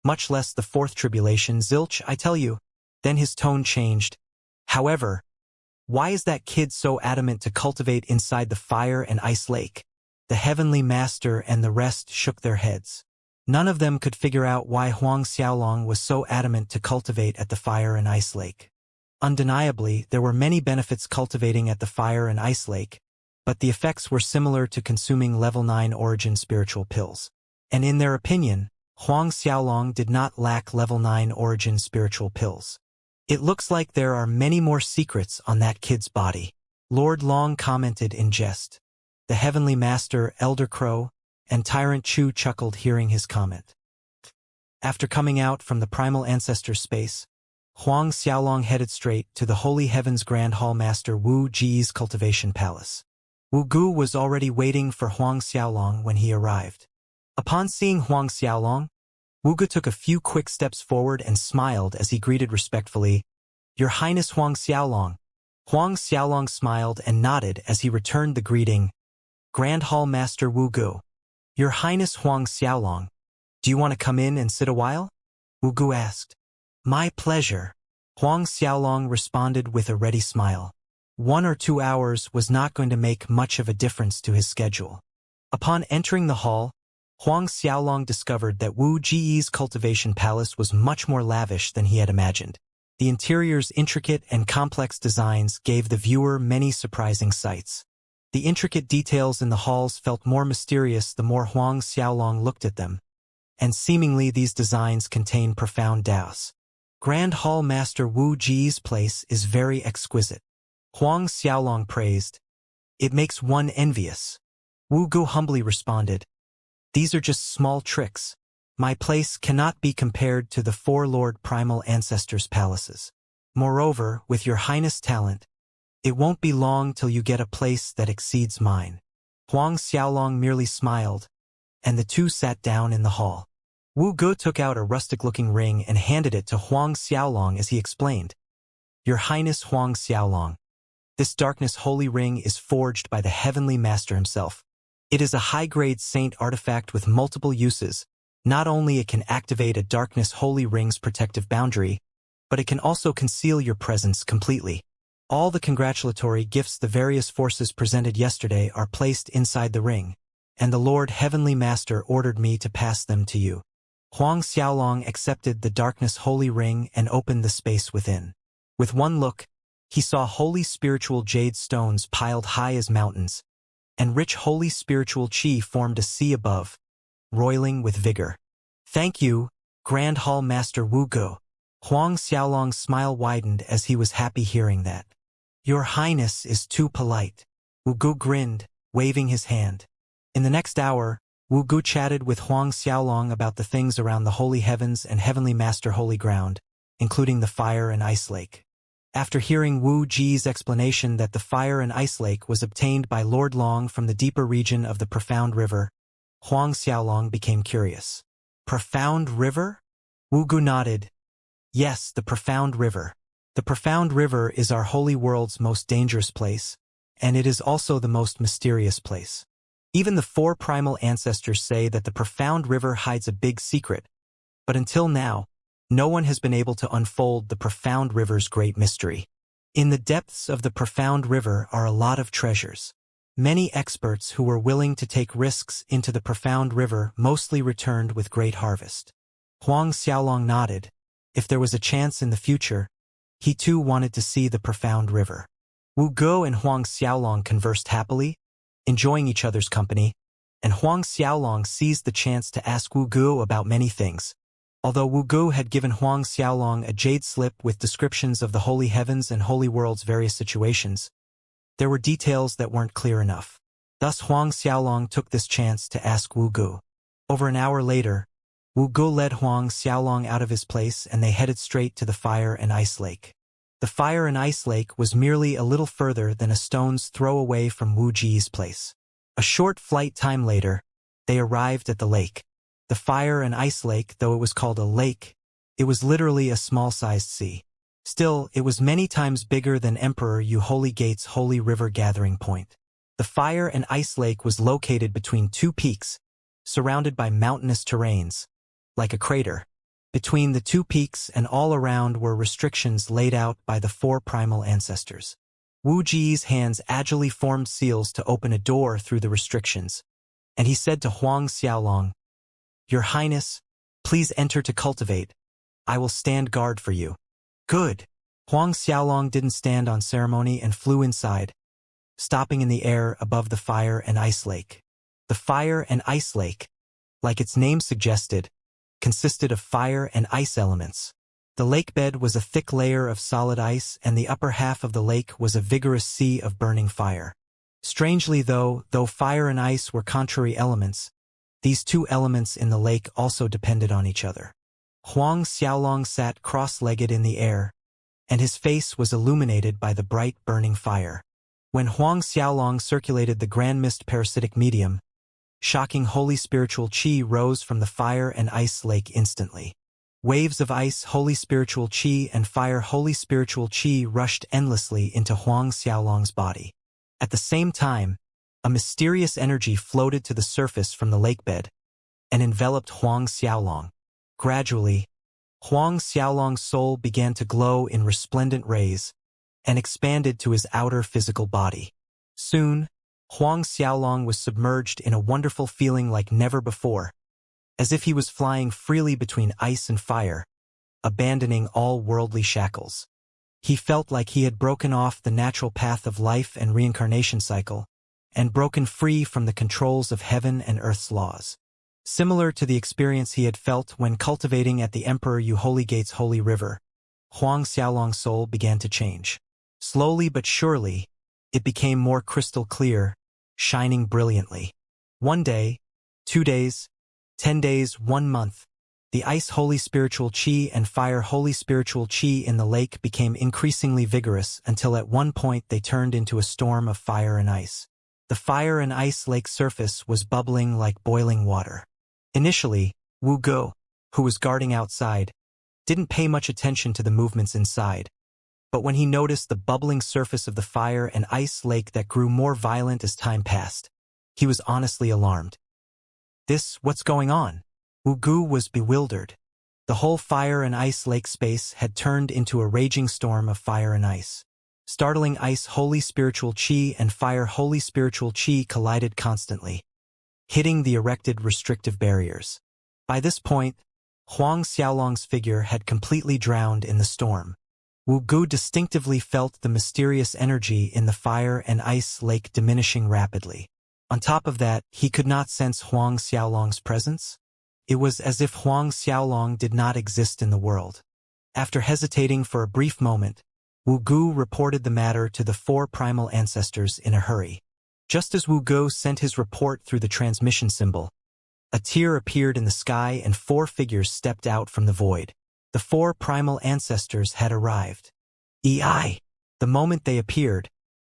much less the fourth tribulation. Zilch, I tell you. Then his tone changed. However, why is that kid so adamant to cultivate inside the fire and ice lake? The Heavenly Master and the rest shook their heads. None of them could figure out why Huang Xiaolong was so adamant to cultivate at the fire and ice lake. Undeniably, there were many benefits cultivating at the fire and ice lake, but the effects were similar to consuming level 9 origin spiritual pills. And in their opinion, Huang Xiaolong did not lack level 9 origin spiritual pills. It looks like there are many more secrets on that kid's body, Lord Long commented in jest. The Heavenly Master, Elder Crow, and Tyrant Chu chuckled hearing his comment. After coming out from the primal ancestor space, Huang Xiaolong headed straight to the Holy Heavens Grand Hall Master Wu Ji's Cultivation Palace. Wu Gu was already waiting for Huang Xiaolong when he arrived. Upon seeing Huang Xiaolong, Wu Gu took a few quick steps forward and smiled as he greeted respectfully, "Your Highness Huang Xiaolong." Huang Xiaolong smiled and nodded as he returned the greeting. Grand Hall Master Wu Gu. "Your Highness Huang Xiaolong, do you want to come in and sit a while?" Wu Gu asked. "My pleasure," Huang Xiaolong responded with a ready smile. 1 or 2 hours was not going to make much of a difference to his schedule. Upon entering the hall, Huang Xiaolong discovered that Wu Ji's cultivation palace was much more lavish than he had imagined. The interior's intricate and complex designs gave the viewer many surprising sights. The intricate details in the halls felt more mysterious the more Huang Xiaolong looked at them, and seemingly these designs contain profound doubts. Grand Hall Master Wu Ji's place is very exquisite, Huang Xiaolong praised. "It makes one envious." Wu Gu humbly responded, "These are just small tricks. My place cannot be compared to the 4 Lord Primal Ancestors' palaces. Moreover, with your Highness' talent, it won't be long till you get a place that exceeds mine." Huang Xiaolong merely smiled, and the two sat down in the hall. Wu Gu took out a rustic-looking ring and handed it to Huang Xiaolong as he explained, "Your Highness Huang Xiaolong, this darkness holy ring is forged by the Heavenly Master himself. It is a high-grade saint artifact with multiple uses. Not only it can activate a darkness holy ring's protective boundary, but it can also conceal your presence completely. All the congratulatory gifts the various forces presented yesterday are placed inside the ring, and the Lord Heavenly Master ordered me to pass them to you." Huang Xiaolong accepted the darkness holy ring and opened the space within. With one look, he saw holy spiritual jade stones piled high as mountains, and rich holy spiritual qi formed a sea above, roiling with vigor. "Thank you, Grand Hall Master Wu Gu." Huang Xiaolong's smile widened as he was happy hearing that. "Your Highness is too polite." Wu Gu grinned, waving his hand. In the next hour, Wu Gu chatted with Huang Xiaolong about the things around the Holy Heavens and Heavenly Master Holy Ground, including the fire and ice lake. After hearing Wu Ji's explanation that the fire and ice lake was obtained by Lord Long from the deeper region of the Profound River, Huang Xiaolong became curious. "Profound River?" Wu Gu nodded. "Yes, the Profound River. The Profound River is our holy world's most dangerous place, and it is also the most mysterious place. Even the 4 primal ancestors say that the Profound River hides a big secret, but until now, no one has been able to unfold the Profound River's great mystery. In the depths of the Profound River are a lot of treasures. Many experts who were willing to take risks into the Profound River mostly returned with great harvest." Huang Xiaolong nodded. If there was a chance in the future, he too wanted to see the Profound River. Wu Gu and Huang Xiaolong conversed happily, enjoying each other's company, and Huang Xiaolong seized the chance to ask Wu Gu about many things. Although Wu Gu had given Huang Xiaolong a jade slip with descriptions of the Holy Heavens and Holy World's various situations, there were details that weren't clear enough. Thus Huang Xiaolong took this chance to ask Wu Gu. Over an hour later, Wu Gu led Huang Xiaolong out of his place and they headed straight to the fire and ice lake. The fire and ice lake was merely a little further than a stone's throw away from Wu Ji's place. A short flight time later, they arrived at the lake. The fire and ice lake, though it was called a lake, it was literally a small-sized sea. Still, it was many times bigger than Emperor Yu Holy Gate's holy river gathering point. The fire and ice lake was located between two peaks, surrounded by mountainous terrains, like a crater. Between the two peaks and all around were restrictions laid out by the four primal ancestors. Wu Ji's hands agilely formed seals to open a door through the restrictions, and he said to Huang Xiaolong, "Your Highness, please enter to cultivate. I will stand guard for you." "Good." Huang Xiaolong didn't stand on ceremony and flew inside, stopping in the air above the fire and ice lake. The fire and ice lake, like its name suggested, consisted of fire and ice elements. The lake bed was a thick layer of solid ice and the upper half of the lake was a vigorous sea of burning fire. Strangely though fire and ice were contrary elements, these two elements in the lake also depended on each other. Huang Xiaolong sat cross-legged in the air, and his face was illuminated by the bright burning fire. When Huang Xiaolong circulated the grand mist parasitic medium, shocking holy spiritual qi rose from the fire and ice lake instantly. Waves of ice holy spiritual qi and fire holy spiritual qi rushed endlessly into Huang Xiaolong's body. At the same time, a mysterious energy floated to the surface from the lake bed and enveloped Huang Xiaolong. Gradually, Huang Xiaolong's soul began to glow in resplendent rays and expanded to his outer physical body. Soon, Huang Xiaolong was submerged in a wonderful feeling like never before, as if he was flying freely between ice and fire, abandoning all worldly shackles. He felt like he had broken off the natural path of life and reincarnation cycle, and broken free from the controls of heaven and earth's laws. Similar to the experience he had felt when cultivating at the Emperor Yu Holy Gate's holy river, Huang Xiaolong's soul began to change. Slowly but surely, it became more crystal clear, shining brilliantly. 1 day, 2 days, 10 days, 1 month, the ice holy spiritual qi and fire holy spiritual qi in the lake became increasingly vigorous until at one point they turned into a storm of fire and ice. The fire and ice lake surface was bubbling like boiling water. Initially, Wu Gu, who was guarding outside, didn't pay much attention to the movements inside. But when he noticed the bubbling surface of the fire and ice lake that grew more violent as time passed, he was honestly alarmed. What's going on? Wu Gu was bewildered. The whole fire and ice lake space had turned into a raging storm of fire and ice. Startling ice holy spiritual qi and fire holy spiritual qi collided constantly, hitting the erected restrictive barriers. By this point, Huang Xiaolong's figure had completely drowned in the storm. Wu Gu distinctively felt the mysterious energy in the fire and ice lake diminishing rapidly. On top of that, he could not sense Huang Xiaolong's presence. It was as if Huang Xiaolong did not exist in the world. After hesitating for a brief moment, Wu Gu reported the matter to the four primal ancestors in a hurry. Just as Wu Gu sent his report through the transmission symbol, a tear appeared in the sky and 4 figures stepped out from the void. The 4 primal ancestors had arrived. "EI!" The moment they appeared,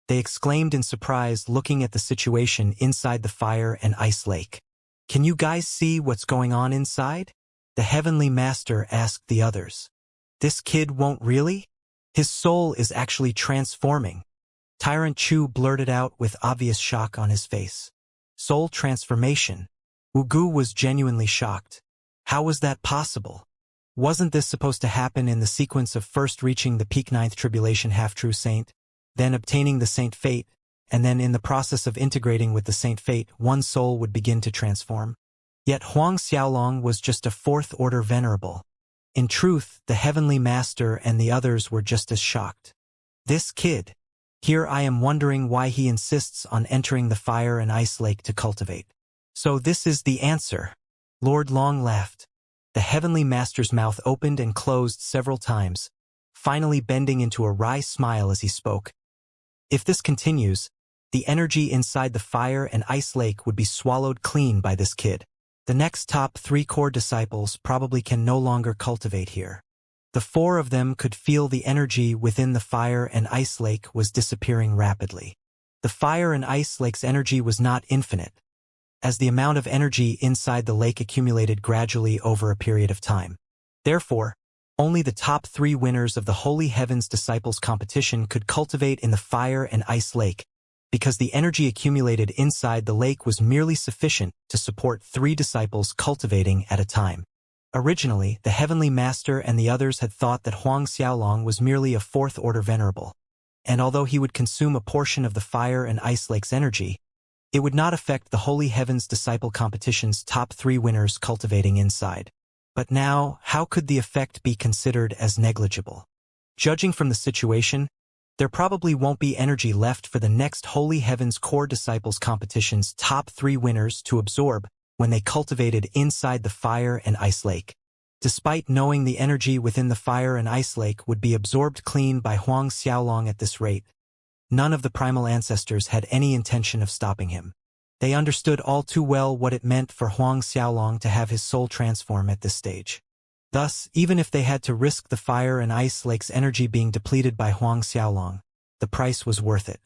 they exclaimed in surprise, looking at the situation inside the fire and ice lake. "Can you guys see what's going on inside?" The Heavenly Master asked the others. "This kid won't really? His soul is actually transforming." Tyrant Chu blurted out with obvious shock on his face. Soul transformation? Wu Gu was genuinely shocked. How was that possible? Wasn't this supposed to happen in the sequence of first reaching the peak 9th tribulation half-true saint, then obtaining the saint fate, and then in the process of integrating with the saint fate, one soul would begin to transform? Yet Huang Xiaolong was just a 4th-order venerable. In truth, the Heavenly Master and the others were just as shocked. This kid. Here I am wondering why he insists on entering the fire and ice lake to cultivate. So this is the answer. Lord Long laughed. The Heavenly Master's mouth opened and closed several times, finally bending into a wry smile as he spoke. If this continues, the energy inside the fire and ice lake would be swallowed clean by this kid. The next top 3 core disciples probably can no longer cultivate here. The 4 of them could feel the energy within the fire and ice lake was disappearing rapidly. The fire and ice lake's energy was not infinite, as the amount of energy inside the lake accumulated gradually over a period of time. Therefore, only the top 3 winners of the Holy Heavens Disciples competition could cultivate in the fire and ice lake, because the energy accumulated inside the lake was merely sufficient to support 3 disciples cultivating at a time. Originally, the Heavenly Master and the others had thought that Huang Xiaolong was merely a 4th-order venerable, and although he would consume a portion of the fire and ice lake's energy, it would not affect the Holy Heavens Disciple competition's top 3 winners cultivating inside. But now, how could the effect be considered as negligible? Judging from the situation, there probably won't be energy left for the next Holy Heavens Core Disciples competition's top 3 winners to absorb when they cultivated inside the fire and ice lake. Despite knowing the energy within the fire and ice lake would be absorbed clean by Huang Xiaolong at this rate, none of the primal ancestors had any intention of stopping him. They understood all too well what it meant for Huang Xiaolong to have his soul transform at this stage. Thus, even if they had to risk the fire and ice lake's energy being depleted by Huang Xiaolong, the price was worth it.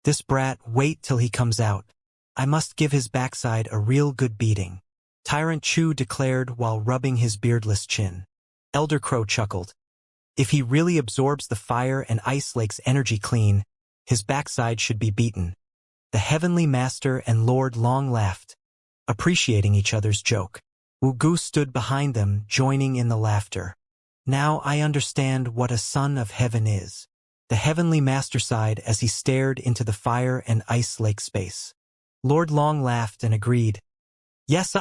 This brat, wait till he comes out. I must give his backside a real good beating, Tyrant Chu declared while rubbing his beardless chin. Elder Crow chuckled. If he really absorbs the fire and ice lake's energy clean, his backside should be beaten. The Heavenly Master and Lord Long laughed, appreciating each other's joke. Wu Gu stood behind them, joining in the laughter. Now I understand what a son of heaven is. The Heavenly Master sighed as he stared into the fire and ice lake space. Lord Long laughed and agreed. Yes,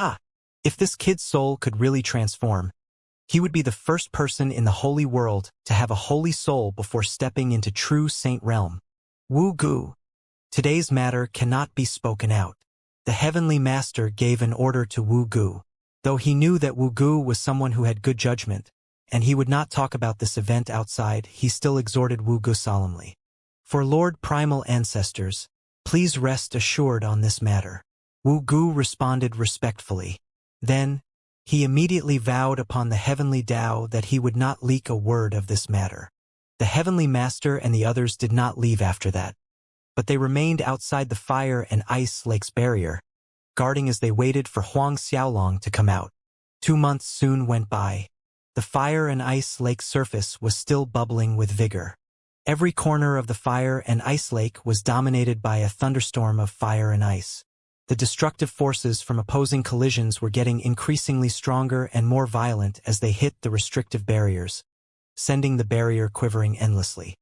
if this kid's soul could really transform, he would be the first person in the holy world to have a holy soul before stepping into true saint realm. Wu Gu. Today's matter cannot be spoken out. The Heavenly Master gave an order to Wu Gu. Though he knew that Wu Gu was someone who had good judgment, and he would not talk about this event outside, he still exhorted Wu Gu solemnly. For Lord Primal Ancestors, please rest assured on this matter. Wu Gu responded respectfully. Then, he immediately vowed upon the Heavenly Tao that he would not leak a word of this matter. The Heavenly Master and the others did not leave after that, but they remained outside the fire and ice lake's barrier, guarding as they waited for Huang Xiaolong to come out. 2 months soon went by. The fire and ice lake surface was still bubbling with vigor. Every corner of the fire and ice lake was dominated by a thunderstorm of fire and ice. The destructive forces from opposing collisions were getting increasingly stronger and more violent as they hit the restrictive barriers, sending the barrier quivering endlessly.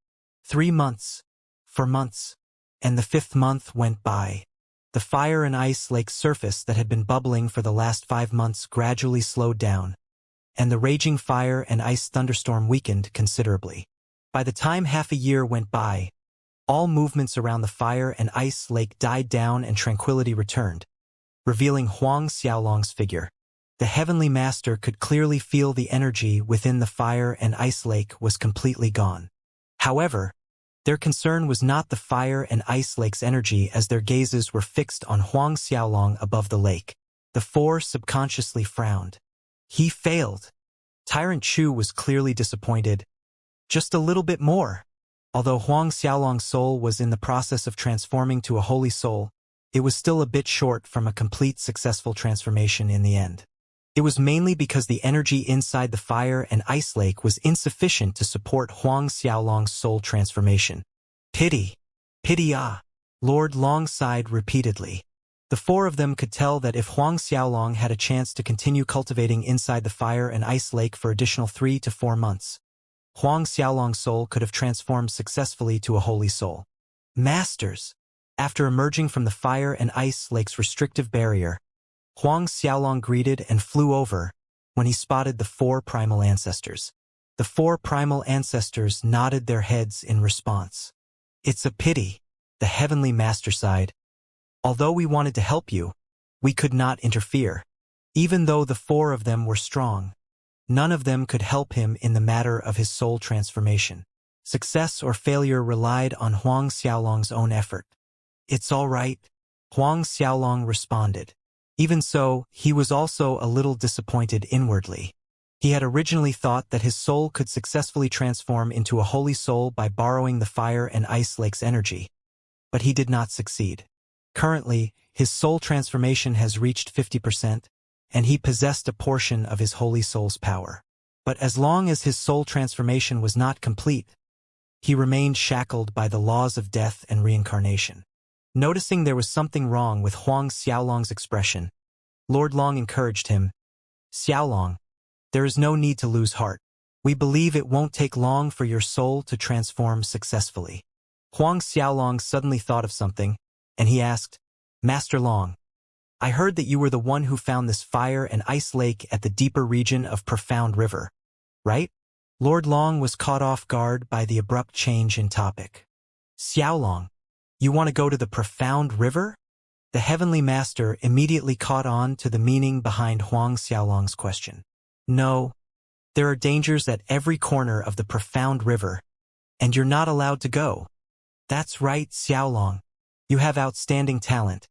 3 months, 4 months, and the 5th month went by. The fire and ice lake surface that had been bubbling for the last 5 months gradually slowed down, and the raging fire and ice thunderstorm weakened considerably. By the time half a year went by, all movements around the fire and ice lake died down and tranquility returned, revealing Huang Xiaolong's figure. The Heavenly Master could clearly feel the energy within the fire and ice lake was completely gone. However, their concern was not the fire and ice lake's energy as their gazes were fixed on Huang Xiaolong above the lake. The 4 subconsciously frowned. He failed. Tyrant Chu was clearly disappointed. Just a little bit more. Although Huang Xiaolong's soul was in the process of transforming to a holy soul, it was still a bit short from a complete successful transformation in the end. It was mainly because the energy inside the fire and ice lake was insufficient to support Huang Xiaolong's soul transformation. Pity. Pity Lord Long sighed repeatedly. The 4 of them could tell that if Huang Xiaolong had a chance to continue cultivating inside the fire and ice lake for additional 3 to 4 months, Huang Xiaolong's soul could have transformed successfully to a holy soul. Masters! After emerging from the fire and ice lake's restrictive barrier, Huang Xiaolong greeted and flew over when he spotted the 4 primal ancestors. The 4 primal ancestors nodded their heads in response. It's a pity, the Heavenly Master sighed. Although we wanted to help you, we could not interfere. Even though the 4 of them were strong, none of them could help him in the matter of his soul transformation. Success or failure relied on Huang Xiaolong's own effort. It's all right, Huang Xiaolong responded. Even so, he was also a little disappointed inwardly. He had originally thought that his soul could successfully transform into a holy soul by borrowing the fire and ice lake's energy. But he did not succeed. Currently, his soul transformation has reached 50%, and he possessed a portion of his holy soul's power. But as long as his soul transformation was not complete, he remained shackled by the laws of death and reincarnation. Noticing there was something wrong with Huang Xiaolong's expression, Lord Long encouraged him. Xiaolong, there is no need to lose heart. We believe it won't take long for your soul to transform successfully. Huang Xiaolong suddenly thought of something, and he asked, Master Long, I heard that you were the one who found this fire and ice lake at the deeper region of Profound River, right? Lord Long was caught off guard by the abrupt change in topic. Xiaolong, you want to go to the Profound River? The Heavenly Master immediately caught on to the meaning behind Huang Xiaolong's question. No, there are dangers at every corner of the Profound River, and you're not allowed to go. That's right, Xiaolong. You have outstanding talent,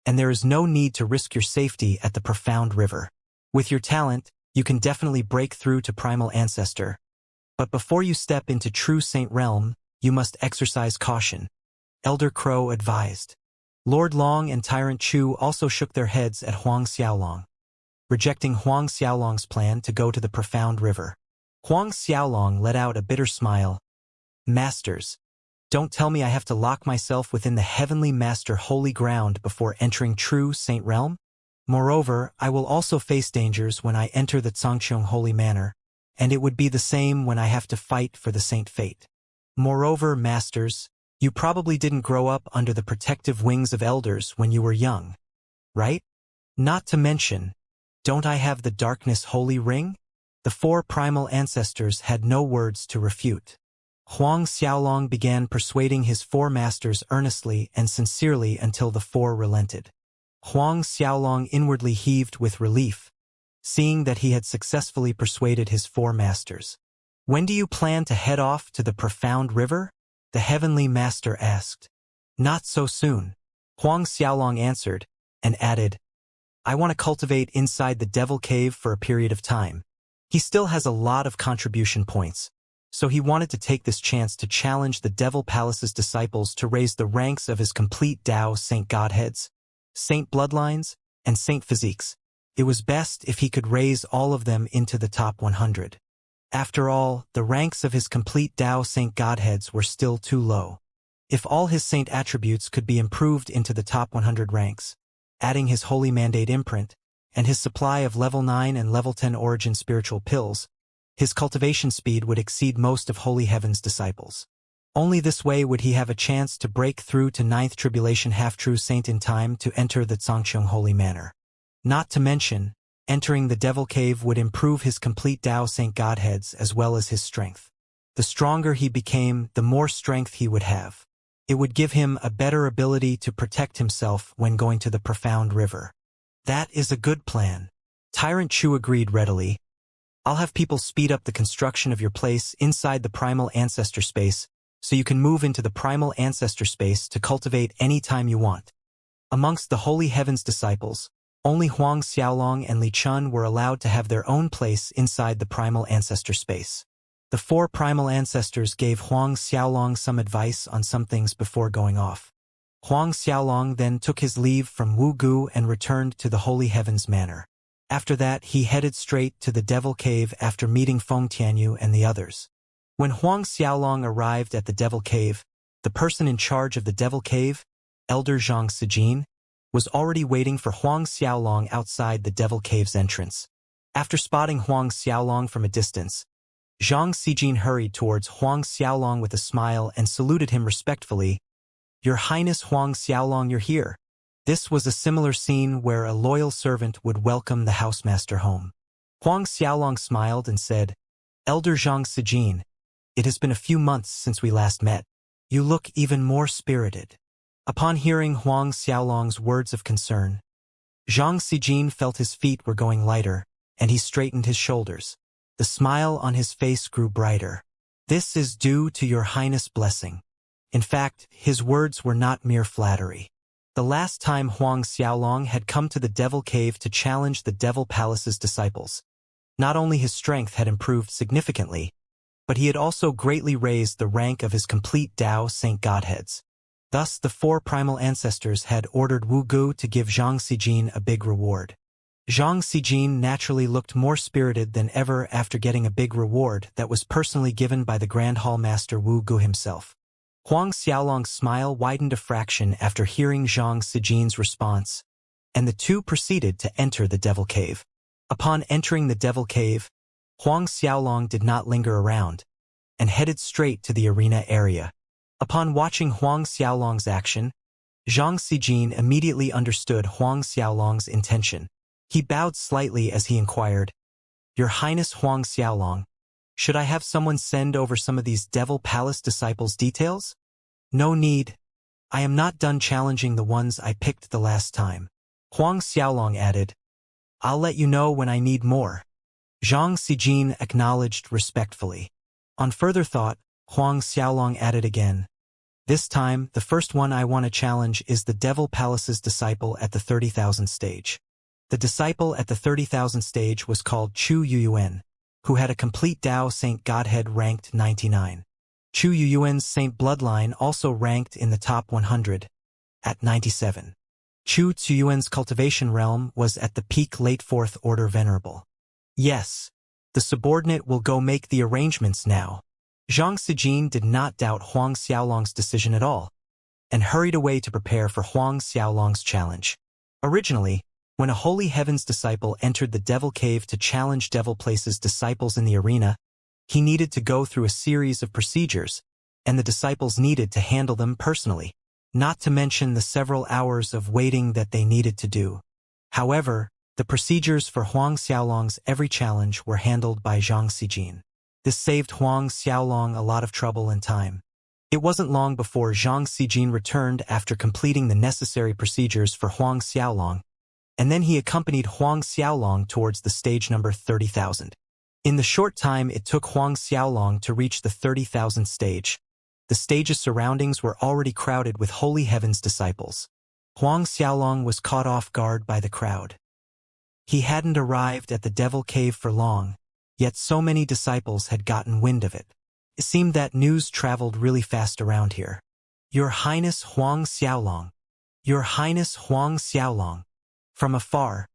and there is no need to risk your safety at the Profound River. With your talent, you can definitely break through to Primal Ancestor. But before you step into True Saint Realm, you must exercise caution, Elder Crow advised. Lord Long and Tyrant Chu also shook their heads at Huang Xiaolong, rejecting Huang Xiaolong's plan to go to the Profound River. Huang Xiaolong let out a bitter smile. Masters, don't tell me I have to lock myself within the Heavenly Master holy ground before entering True Saint Realm? Moreover, I will also face dangers when I enter the Zhangqiong Holy Manor, and it would be the same when I have to fight for the Saint Fate. Moreover, Masters, you probably didn't grow up under the protective wings of elders when you were young, right? Not to mention, don't I have the Darkness Holy Ring? The four primal ancestors had no words to refute. Huang Xiaolong began persuading his four masters earnestly and sincerely until the four relented. Huang Xiaolong inwardly heaved with relief, seeing that he had successfully persuaded his four masters. When do you plan to head off to the Profound River? The Heavenly Master asked. Not so soon, Huang Xiaolong answered, and added, I want to cultivate inside the Devil Cave for a period of time. He still has a lot of contribution points, so he wanted to take this chance to challenge the Devil Palace's disciples to raise the ranks of his complete Tao Saint Godheads, Saint Bloodlines, and Saint Physiques. It was best if he could raise all of them into the top 100. After all, the ranks of his complete Tao Saint Godheads were still too low. If all his saint attributes could be improved into the top 100 ranks, adding his Holy Mandate imprint, and his supply of level 9 and level 10 origin spiritual pills, his cultivation speed would exceed most of Holy Heaven's disciples. Only this way would he have a chance to break through to 9th Tribulation half-true saint in time to enter the Zhangqiong Holy Manor. Not to mention, entering the Devil Cave would improve his complete Tao Saint Godheads as well as his strength. The stronger he became, the more strength he would have. It would give him a better ability to protect himself when going to the Profound River. That is a good plan. Tyrant Chu agreed readily. I'll have people speed up the construction of your place inside the Primal Ancestor space so you can move into the Primal Ancestor space to cultivate any time you want. Amongst the Holy Heaven's disciples, only Huang Xiaolong and Li Chun were allowed to have their own place inside the Primal Ancestor space. The four Primal Ancestors gave Huang Xiaolong some advice on some things before going off. Huang Xiaolong then took his leave from Wu Gu and returned to the Holy Heaven's Manor. After that, he headed straight to the Devil Cave after meeting Feng Tianyu and the others. When Huang Xiaolong arrived at the Devil Cave, the person in charge of the Devil Cave, Elder Zhang Sijin, was already waiting for Huang Xiaolong outside the Devil Cave's entrance. After spotting Huang Xiaolong from a distance, Zhang Sijin hurried towards Huang Xiaolong with a smile and saluted him respectfully. Your Highness Huang Xiaolong, you're here. This was a similar scene where a loyal servant would welcome the housemaster home. Huang Xiaolong smiled and said, Elder Zhang Sijin, it has been a few months since we last met. You look even more spirited. Upon hearing Huang Xiaolong's words of concern, Zhang Sijin felt his feet were going lighter, and he straightened his shoulders. The smile on his face grew brighter. This is due to your Highness' blessing. In fact, his words were not mere flattery. The last time Huang Xiaolong had come to the Devil Cave to challenge the Devil Palace's disciples, not only his strength had improved significantly, but he had also greatly raised the rank of his complete Tao Saint Godheads. Thus, the four primal ancestors had ordered Wu Gu to give Zhang Xijin a big reward. Zhang Xijin naturally looked more spirited than ever after getting a big reward that was personally given by the Grand Hall Master Wu Gu himself. Huang Xiaolong's smile widened a fraction after hearing Zhang Xijin's response, and the two proceeded to enter the Devil Cave. Upon entering the Devil Cave, Huang Xiaolong did not linger around, and headed straight to the arena area. Upon watching Huang Xiaolong's action, Zhang Xijin immediately understood Huang Xiaolong's intention. He bowed slightly as he inquired, "Your Highness Huang Xiaolong, should I have someone send over some of these Devil Palace disciples' details?" "No need. I am not done challenging the ones I picked the last time," Huang Xiaolong added. "I'll let you know when I need more." Zhang Xijin acknowledged respectfully. On further thought, Huang Xiaolong added again, "This time, the first one I want to challenge is the Devil Palace's disciple at the 30,000 stage." The disciple at the 30,000 stage was called Chu Yuyuan, who had a complete Tao Saint Godhead ranked 99. Chu Yuyuan's Saint Bloodline also ranked in the top 100, at 97. Chu Tsuyuan's Cultivation realm was at the peak late 4th Order Venerable. "Yes, the subordinate will go make the arrangements now." Zhang Xijin did not doubt Huang Xiaolong's decision at all, and hurried away to prepare for Huang Xiaolong's challenge. Originally, when a Holy Heavens disciple entered the Devil Cave to challenge Devil Place's disciples in the arena, he needed to go through a series of procedures, and the disciples needed to handle them personally, not to mention the several hours of waiting that they needed to do. However, the procedures for Huang Xiaolong's every challenge were handled by Zhang Xijin. This saved Huang Xiaolong a lot of trouble and time. It wasn't long before Zhang Xijin returned after completing the necessary procedures for Huang Xiaolong, and then he accompanied Huang Xiaolong towards the stage number 30,000. In the short time it took Huang Xiaolong to reach the 30,000 stage, the stage's surroundings were already crowded with Holy Heavens disciples. Huang Xiaolong was caught off guard by the crowd. He hadn't arrived at the Devil Cave for long, yet so many disciples had gotten wind of it. It seemed that news traveled really fast around here. "Your Highness Huang Xiaolong! Your Highness Huang Xiaolong!" From afar,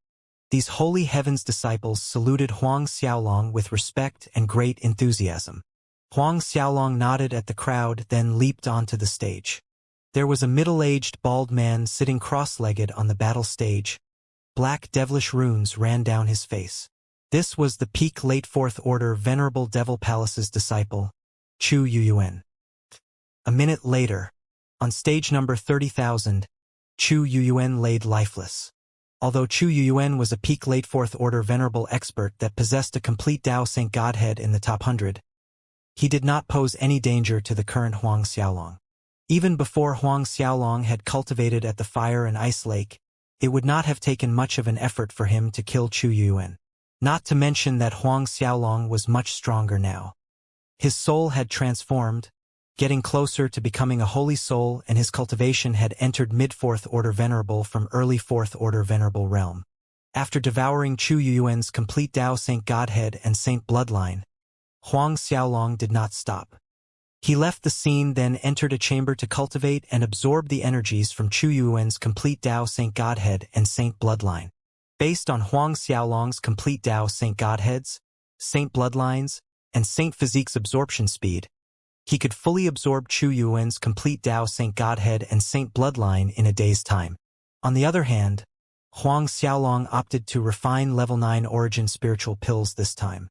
these Holy Heavens disciples saluted Huang Xiaolong with respect and great enthusiasm. Huang Xiaolong nodded at the crowd, then leaped onto the stage. There was a middle-aged bald man sitting cross-legged on the battle stage. Black devilish runes ran down his face. This was the peak late 4th Order Venerable Devil Palace's disciple, Chu Yuyuan. A minute later, on stage number 30,000, Chu Yuyuan laid lifeless. Although Chu Yuyuan was a peak late 4th Order Venerable expert that possessed a complete Tao Saint Godhead in the top 100, he did not pose any danger to the current Huang Xiaolong. Even before Huang Xiaolong had cultivated at the Fire and Ice Lake, it would not have taken much of an effort for him to kill Chu Yuyuan. Not to mention that Huang Xiaolong was much stronger now. His soul had transformed, getting closer to becoming a holy soul, and his cultivation had entered mid-4th Order Venerable from early 4th Order Venerable realm. After devouring Chu Yuyuan's complete Tao Saint Godhead and Saint Bloodline, Huang Xiaolong did not stop. He left the scene, then entered a chamber to cultivate and absorb the energies from Chu Yuyuan's complete Tao Saint Godhead and Saint Bloodline. Based on Huang Xiaolong's complete Tao Saint Godheads, Saint Bloodlines, and Saint Physique's absorption speed, he could fully absorb Chu Yuyuan's complete Tao Saint Godhead and Saint Bloodline in a day's time. On the other hand, Huang Xiaolong opted to refine level 9 origin spiritual pills this time.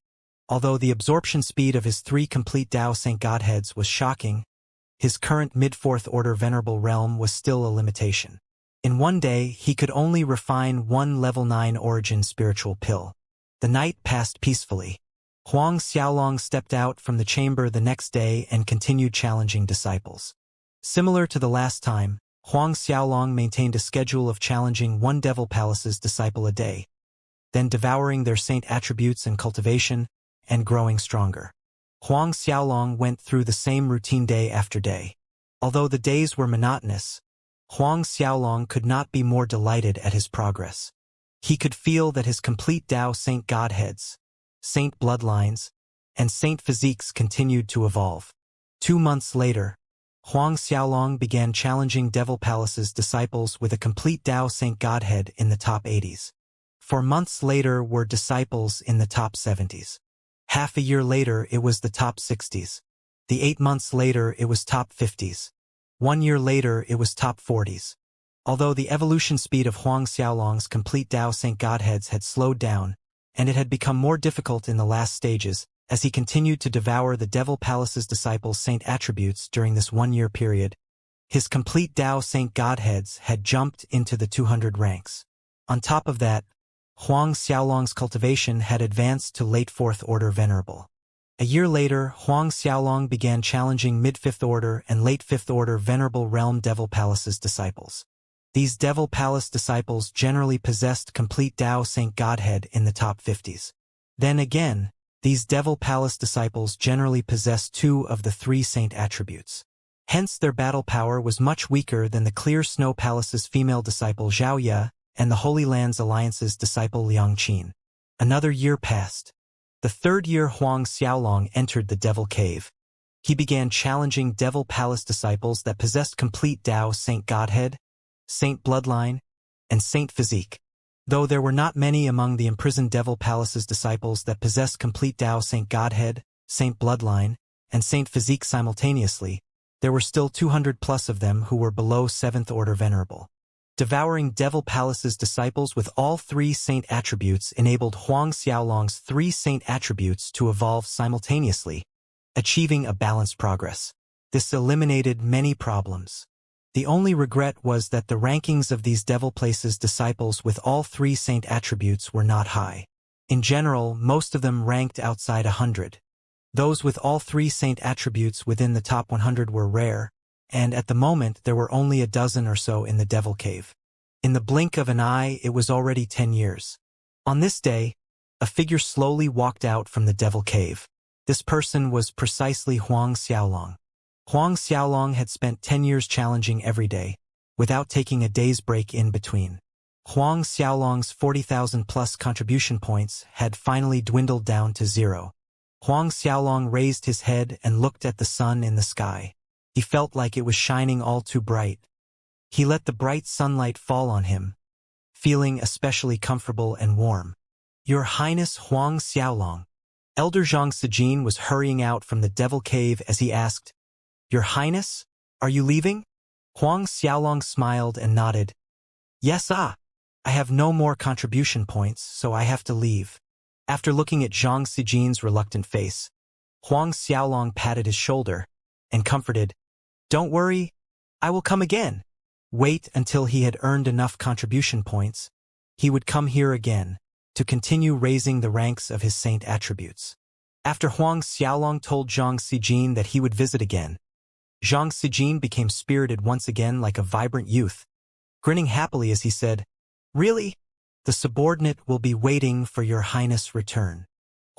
Although the absorption speed of his 3 complete Tao Saint Godheads was shocking, his current mid-4th Order Venerable realm was still a limitation. In one day, he could only refine 1 level 9 origin spiritual pill. The night passed peacefully. Huang Xiaolong stepped out from the chamber the next day and continued challenging disciples. Similar to the last time, Huang Xiaolong maintained a schedule of challenging 1 Devil Palace's disciple a day, then devouring their saint attributes and cultivation, and growing stronger. Huang Xiaolong went through the same routine day after day. Although the days were monotonous, Huang Xiaolong could not be more delighted at his progress. He could feel that his complete Tao Saint Godheads, Saint Bloodlines, and Saint Physiques continued to evolve. 2 months later, Huang Xiaolong began challenging Devil Palace's disciples with a complete Tao Saint Godhead in the top 80s. 4 months later were disciples in the top 70s. Half a year later it was the top 60s. The 8 months later it was top 50s. 1 year later it was top 40s. Although the evolution speed of Huang Xiaolong's complete Tao Saint Godheads had slowed down, and it had become more difficult in the last stages, as he continued to devour the Devil Palace's disciples' saint attributes during this 1-year period, his complete Tao Saint Godheads had jumped into the 200 ranks. On top of that, Huang Xiaolong's cultivation had advanced to late 4th Order Venerable. A year later, Huang Xiaolong began challenging mid-5th Order and late 5th Order Venerable Realm Devil Palace's disciples. These Devil Palace disciples generally possessed complete Tao Saint Godhead in the top 50s. Then again, these Devil Palace disciples generally possessed 2 of the 3 saint attributes. Hence their battle power was much weaker than the Clear Snow Palace's female disciple Xiaoya and the Holy Lands Alliance's disciple Liangqin. Another year passed. The 3rd year Huang Xiaolong entered the Devil Cave. He began challenging Devil Palace disciples that possessed complete Tao Saint Godhead, Saint Bloodline, and Saint Physique. Though there were not many among the imprisoned Devil Palace's disciples that possessed complete Tao Saint Godhead, Saint Bloodline, and Saint Physique simultaneously, there were still 200 plus of them who were below 7th Order Venerable. Devouring Devil Palace's disciples with all 3 saint attributes enabled Huang Xiaolong's 3 saint attributes to evolve simultaneously, achieving a balanced progress. This eliminated many problems. The only regret was that the rankings of these Devil Palace's disciples with all 3 saint attributes were not high. In general, most of them ranked outside 100. Those with all 3 saint attributes within the top 100 were rare, and at the moment there were only a dozen or so in the Devil Cave. In the blink of an eye it was already 10 years. On this day, a figure slowly walked out from the Devil Cave. This person was precisely Huang Xiaolong. Huang Xiaolong had spent 10 years challenging every day, without taking a day's break in between. Huang Xiaolong's 40,000 plus contribution points had finally dwindled down to 0. Huang Xiaolong raised his head and looked at the sun in the sky. He felt like it was shining all too bright. He let the bright sunlight fall on him, feeling especially comfortable and warm. Your Highness Huang Xiaolong. Elder Zhang Sijin was hurrying out from the Devil Cave as he asked, Your Highness, are you leaving? Huang Xiaolong smiled and nodded. Yes, I have no more contribution points, so I have to leave. After looking at Zhang Sijin's reluctant face, Huang Xiaolong patted his shoulder and comforted, Don't worry, I will come again. Wait until he had earned enough contribution points. He would come here again, to continue raising the ranks of his saint attributes. After Huang Xiaolong told Zhang Sijin that he would visit again, Zhang Sijin became spirited once again like a vibrant youth, grinning happily as he said, Really? The subordinate will be waiting for your Highness' return.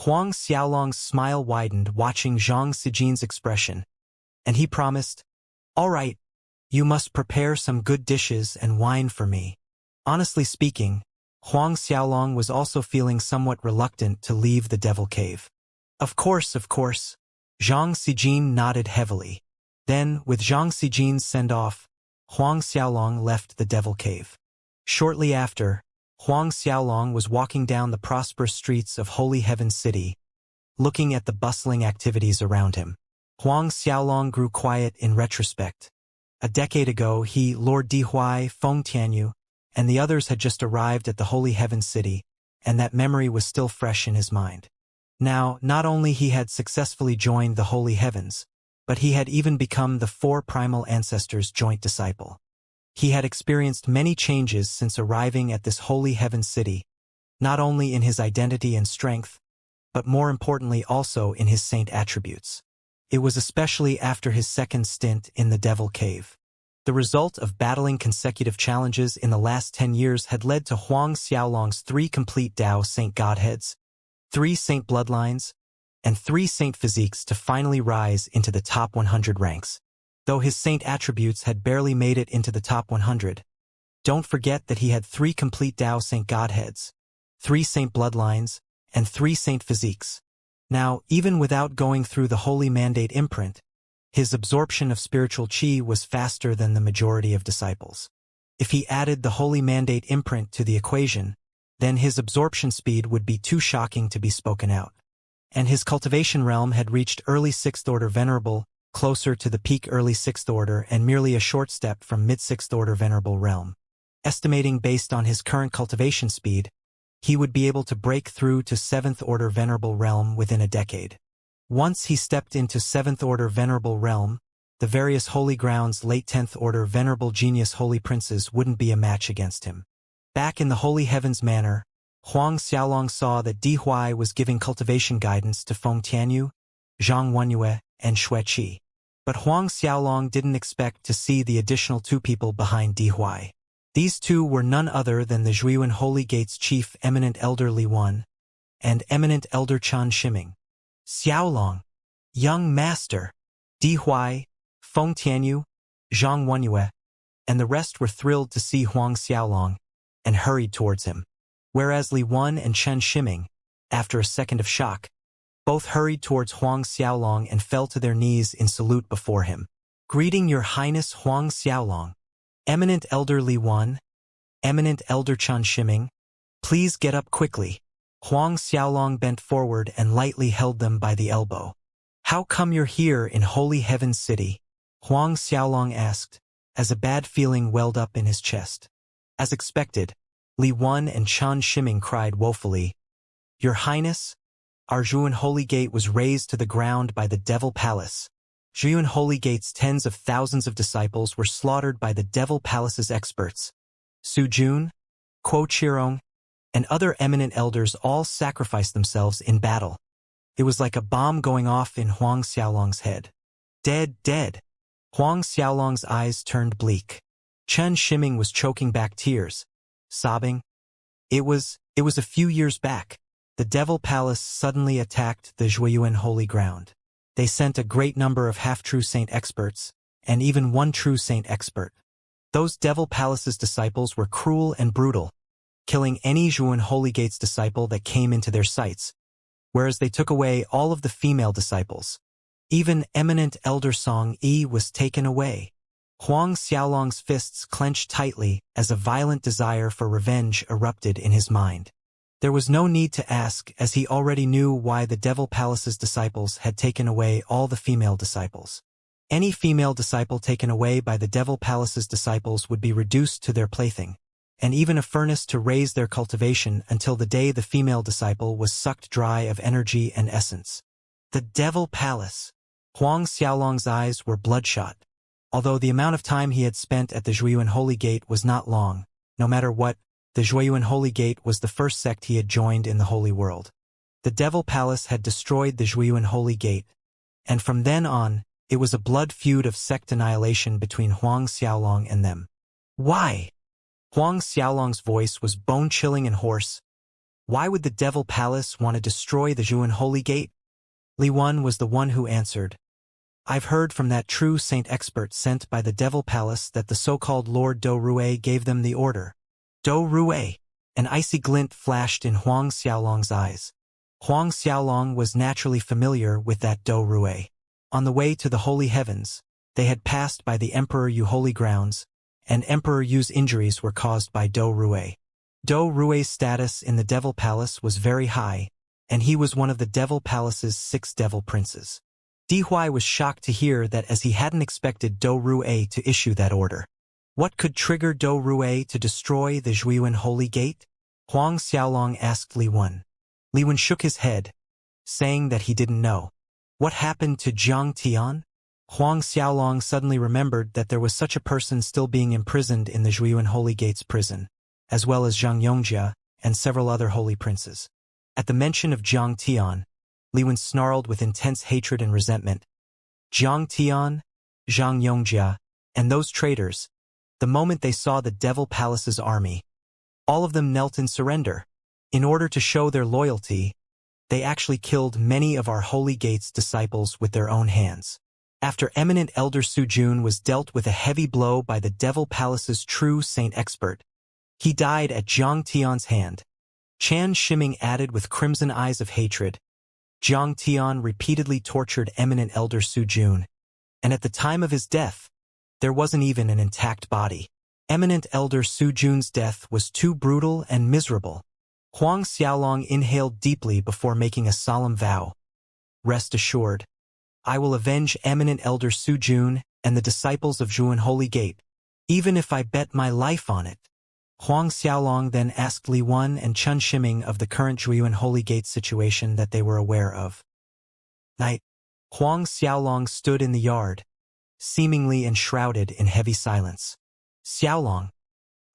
Huang Xiaolong's smile widened watching Zhang Sijin's expression, and he promised, All right, you must prepare some good dishes and wine for me. Honestly speaking, Huang Xiaolong was also feeling somewhat reluctant to leave the Devil Cave. Of course. Zhang Sijin nodded heavily. Then, with Zhang Sijin's send-off, Huang Xiaolong left the Devil Cave. Shortly after, Huang Xiaolong was walking down the prosperous streets of Holy Heaven City, looking at the bustling activities around him. Huang Xiaolong grew quiet in retrospect. A decade ago he, Lord Dihuai, Feng Tianyu, and the others had just arrived at the Holy Heaven City, and that memory was still fresh in his mind. Now, not only he had successfully joined the Holy Heavens, but he had even become the 4 primal ancestors' joint disciple. He had experienced many changes since arriving at this Holy Heaven City, not only in his identity and strength, but more importantly also in his saint attributes. It was especially after his second stint in the Devil Cave. The result of battling consecutive challenges in the last 10 years had led to Huang Xiaolong's 3 complete Tao Saint Godheads, 3 Saint Bloodlines, and 3 Saint Physiques to finally rise into the top 100 ranks. though his saint attributes had barely made it into the top 100. Don't forget that he had 3 complete Tao saint godheads, 3 saint bloodlines, and 3 saint physiques. Now, even without going through the Holy Mandate imprint, his absorption of spiritual qi was faster than the majority of disciples. If he added the Holy Mandate imprint to the equation, then his absorption speed would be too shocking to be spoken out. And his cultivation realm had reached early 6th order venerable, closer to the peak early 6th order and merely a short step from mid-6th order venerable realm. Estimating based on his current cultivation speed, he would be able to break through to 7th order venerable realm within a decade. Once he stepped into 7th order venerable realm, the various holy grounds late 10th order venerable genius holy princes wouldn't be a match against him. Back in the Holy Heavens Manor, Huang Xiaolong saw that Di Huai was giving cultivation guidance to Feng Tianyu, Zhang Wenyue, and Xue Qi. But Huang Xiaolong didn't expect to see the additional 2 people behind Di Huai. These 2 were none other than the Zhuiyuan Holy Gate's chief Eminent Elder Li Wan and Eminent Elder Chan Shiming. Xiaolong, young master, Di Huai, Feng Tianyu, Zhang Wenyue, and the rest were thrilled to see Huang Xiaolong and hurried towards him. Whereas Li Wan and Chen Shiming, after a second of shock, both hurried towards Huang Xiaolong and fell to their knees in salute before him. Greeting your highness Huang Xiaolong, Eminent Elder Li Wan, Eminent Elder Chan Shiming, please get up quickly. Huang Xiaolong bent forward and lightly held them by the elbow. How come you're here in Holy Heaven's City? Huang Xiaolong asked, as a bad feeling welled up in his chest. As expected, Li Wan and Chan Shiming cried woefully, Your Highness, our Zhuiyuan Holy Gate was razed to the ground by the Devil Palace. Zhuiyuan Holy Gate's tens of thousands of disciples were slaughtered by the Devil Palace's experts. Su Jun, Kuo Qirong, and other eminent elders all sacrificed themselves in battle. It was like a bomb going off in Huang Xiaolong's head. Dead, dead. Huang Xiaolong's eyes turned bleak. Chen Shiming was choking back tears, sobbing. It was a few years back. The Devil Palace suddenly attacked the Zhuiyuan Holy Ground. They sent a great number of half-true saint experts, and even one true saint expert. Those Devil Palace's disciples were cruel and brutal, killing any Zhuiyuan Holy Gate's disciple that came into their sights, whereas they took away all of the female disciples. Even Eminent Elder Song Yi was taken away. Huang Xiaolong's fists clenched tightly as a violent desire for revenge erupted in his mind. There was no need to ask, as he already knew why the Devil Palace's disciples had taken away all the female disciples. Any female disciple taken away by the Devil Palace's disciples would be reduced to their plaything, and even a furnace to raise their cultivation until the day the female disciple was sucked dry of energy and essence. The Devil Palace. Huang Xiaolong's eyes were bloodshot. Although the amount of time he had spent at the Zhuiyuan Holy Gate was not long, no matter what, the Zhuiyuan Holy Gate was the first sect he had joined in the Holy World. The Devil Palace had destroyed the Zhuiyuan Holy Gate, and from then on, it was a blood feud of sect annihilation between Huang Xiaolong and them. Why? Huang Xiaolong's voice was bone-chilling and hoarse. Why would the Devil Palace want to destroy the Zhuiyuan Holy Gate? Li Wan was the one who answered. I've heard from that true saint expert sent by the Devil Palace that the so-called Lord Do Rue gave them the order. Do Rue. An icy glint flashed in Huang Xiaolong's eyes. Huang Xiaolong was naturally familiar with that Do Rue. On the way to the Holy Heavens, they had passed by the Emperor Yu Holy Grounds, and Emperor Yu's injuries were caused by Do Rue. Do Rue's status in the Devil Palace was very high, and he was one of the Devil Palace's 6 devil princes. Di Huai was shocked to hear that, as he hadn't expected Do Rue to issue that order. What could trigger Do Rue to destroy the Zhuiyuan Holy Gate? Huang Xiaolong asked Li Wan. Li Wan shook his head, saying that he didn't know. What happened to Jiang Tian? Huang Xiaolong suddenly remembered that there was such a person still being imprisoned in the Zhuiyuan Holy Gate's prison, as well as Xianxia and several other holy princes. At the mention of Jiang Tian, Li Wan snarled with intense hatred and resentment. Jiang Tian, Zhang Yongjia, and those traitors, the moment they saw the Devil Palace's army, all of them knelt in surrender. In order to show their loyalty, they actually killed many of our Holy Gate's disciples with their own hands. After eminent Elder Sujun was dealt with a heavy blow by the Devil Palace's true saint expert, he died at Jiang Tian's hand. Chan Shiming added with crimson eyes of hatred. Jiang Tian repeatedly tortured eminent Elder Sujun, and at the time of his death, there wasn't even an intact body. Eminent Elder Sujun's death was too brutal and miserable. Huang Xiaolong inhaled deeply before making a solemn vow. Rest assured, I will avenge eminent Elder Sujun and the disciples of Zhuan Holy Gate, even if I bet my life on it. Huang Xiaolong then asked Li Wen and Chun Shiming of the current Zhuan Holy Gate situation that they were aware of. Night. Huang Xiaolong stood in the yard, seemingly enshrouded in heavy silence. Xiaolong,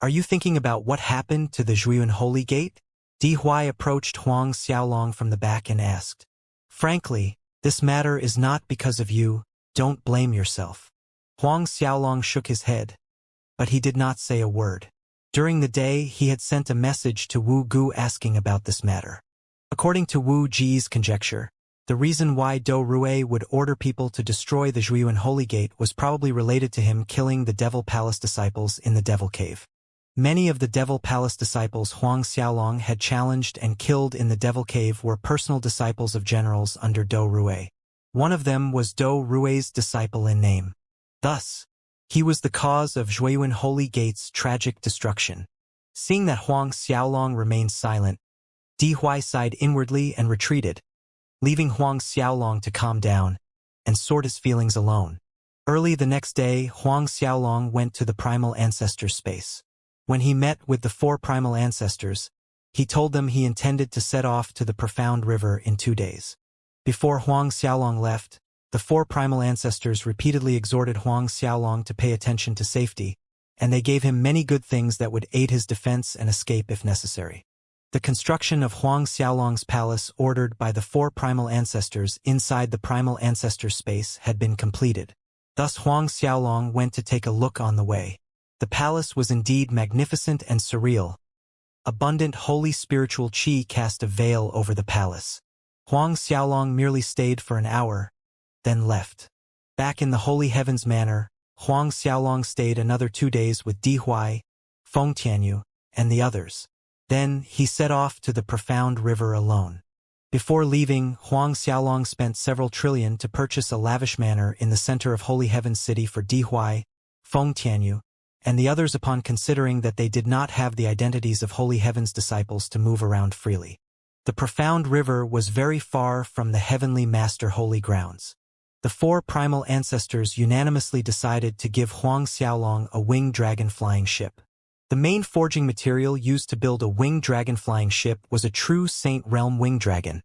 are you thinking about what happened to the Zhuan Holy Gate? Di Huai approached Huang Xiaolong from the back and asked. Frankly, this matter is not because of you, don't blame yourself. Huang Xiaolong shook his head, but he did not say a word. During the day, he had sent a message to Wu Gu asking about this matter. According to Wu Ji's conjecture, the reason why Do Rui would order people to destroy the Zhuan Holy Gate was probably related to him killing the Devil Palace disciples in the Devil Cave. Many of the Devil Palace disciples Huang Xiaolong had challenged and killed in the Devil Cave were personal disciples of generals under Do Rui. One of them was Do Rui's disciple in name. Thus, he was the cause of Zhuan Holy Gate's tragic destruction. Seeing that Huang Xiaolong remained silent, Di Huai sighed inwardly and retreated, leaving Huang Xiaolong to calm down and sort his feelings alone. Early the next day, Huang Xiaolong went to the primal ancestors' space. When he met with the 4 primal ancestors, he told them he intended to set off to the profound river in 2 days. Before Huang Xiaolong left, the 4 primal ancestors repeatedly exhorted Huang Xiaolong to pay attention to safety, and they gave him many good things that would aid his defense and escape if necessary. The construction of Huang Xiaolong's palace ordered by the 4 primal ancestors inside the primal ancestor space had been completed. Thus Huang Xiaolong went to take a look on the way. The palace was indeed magnificent and surreal. Abundant holy spiritual qi cast a veil over the palace. Huang Xiaolong merely stayed for an hour, then left. Back in the Holy Heavens Manor, Huang Xiaolong stayed another 2 days with Di Huai, Feng Tianyu, and the others. Then he set off to the profound river alone. Before leaving, Huang Xiaolong spent several trillion to purchase a lavish manor in the center of Holy Heaven City for Di Huai, Feng Tianyu, and the others upon considering that they did not have the identities of Holy Heaven's disciples to move around freely. The profound river was very far from the Heavenly Master holy grounds. The 4 primal ancestors unanimously decided to give Huang Xiaolong a winged dragon flying ship. The main forging material used to build a winged dragon flying ship was a true Saint Realm winged dragon,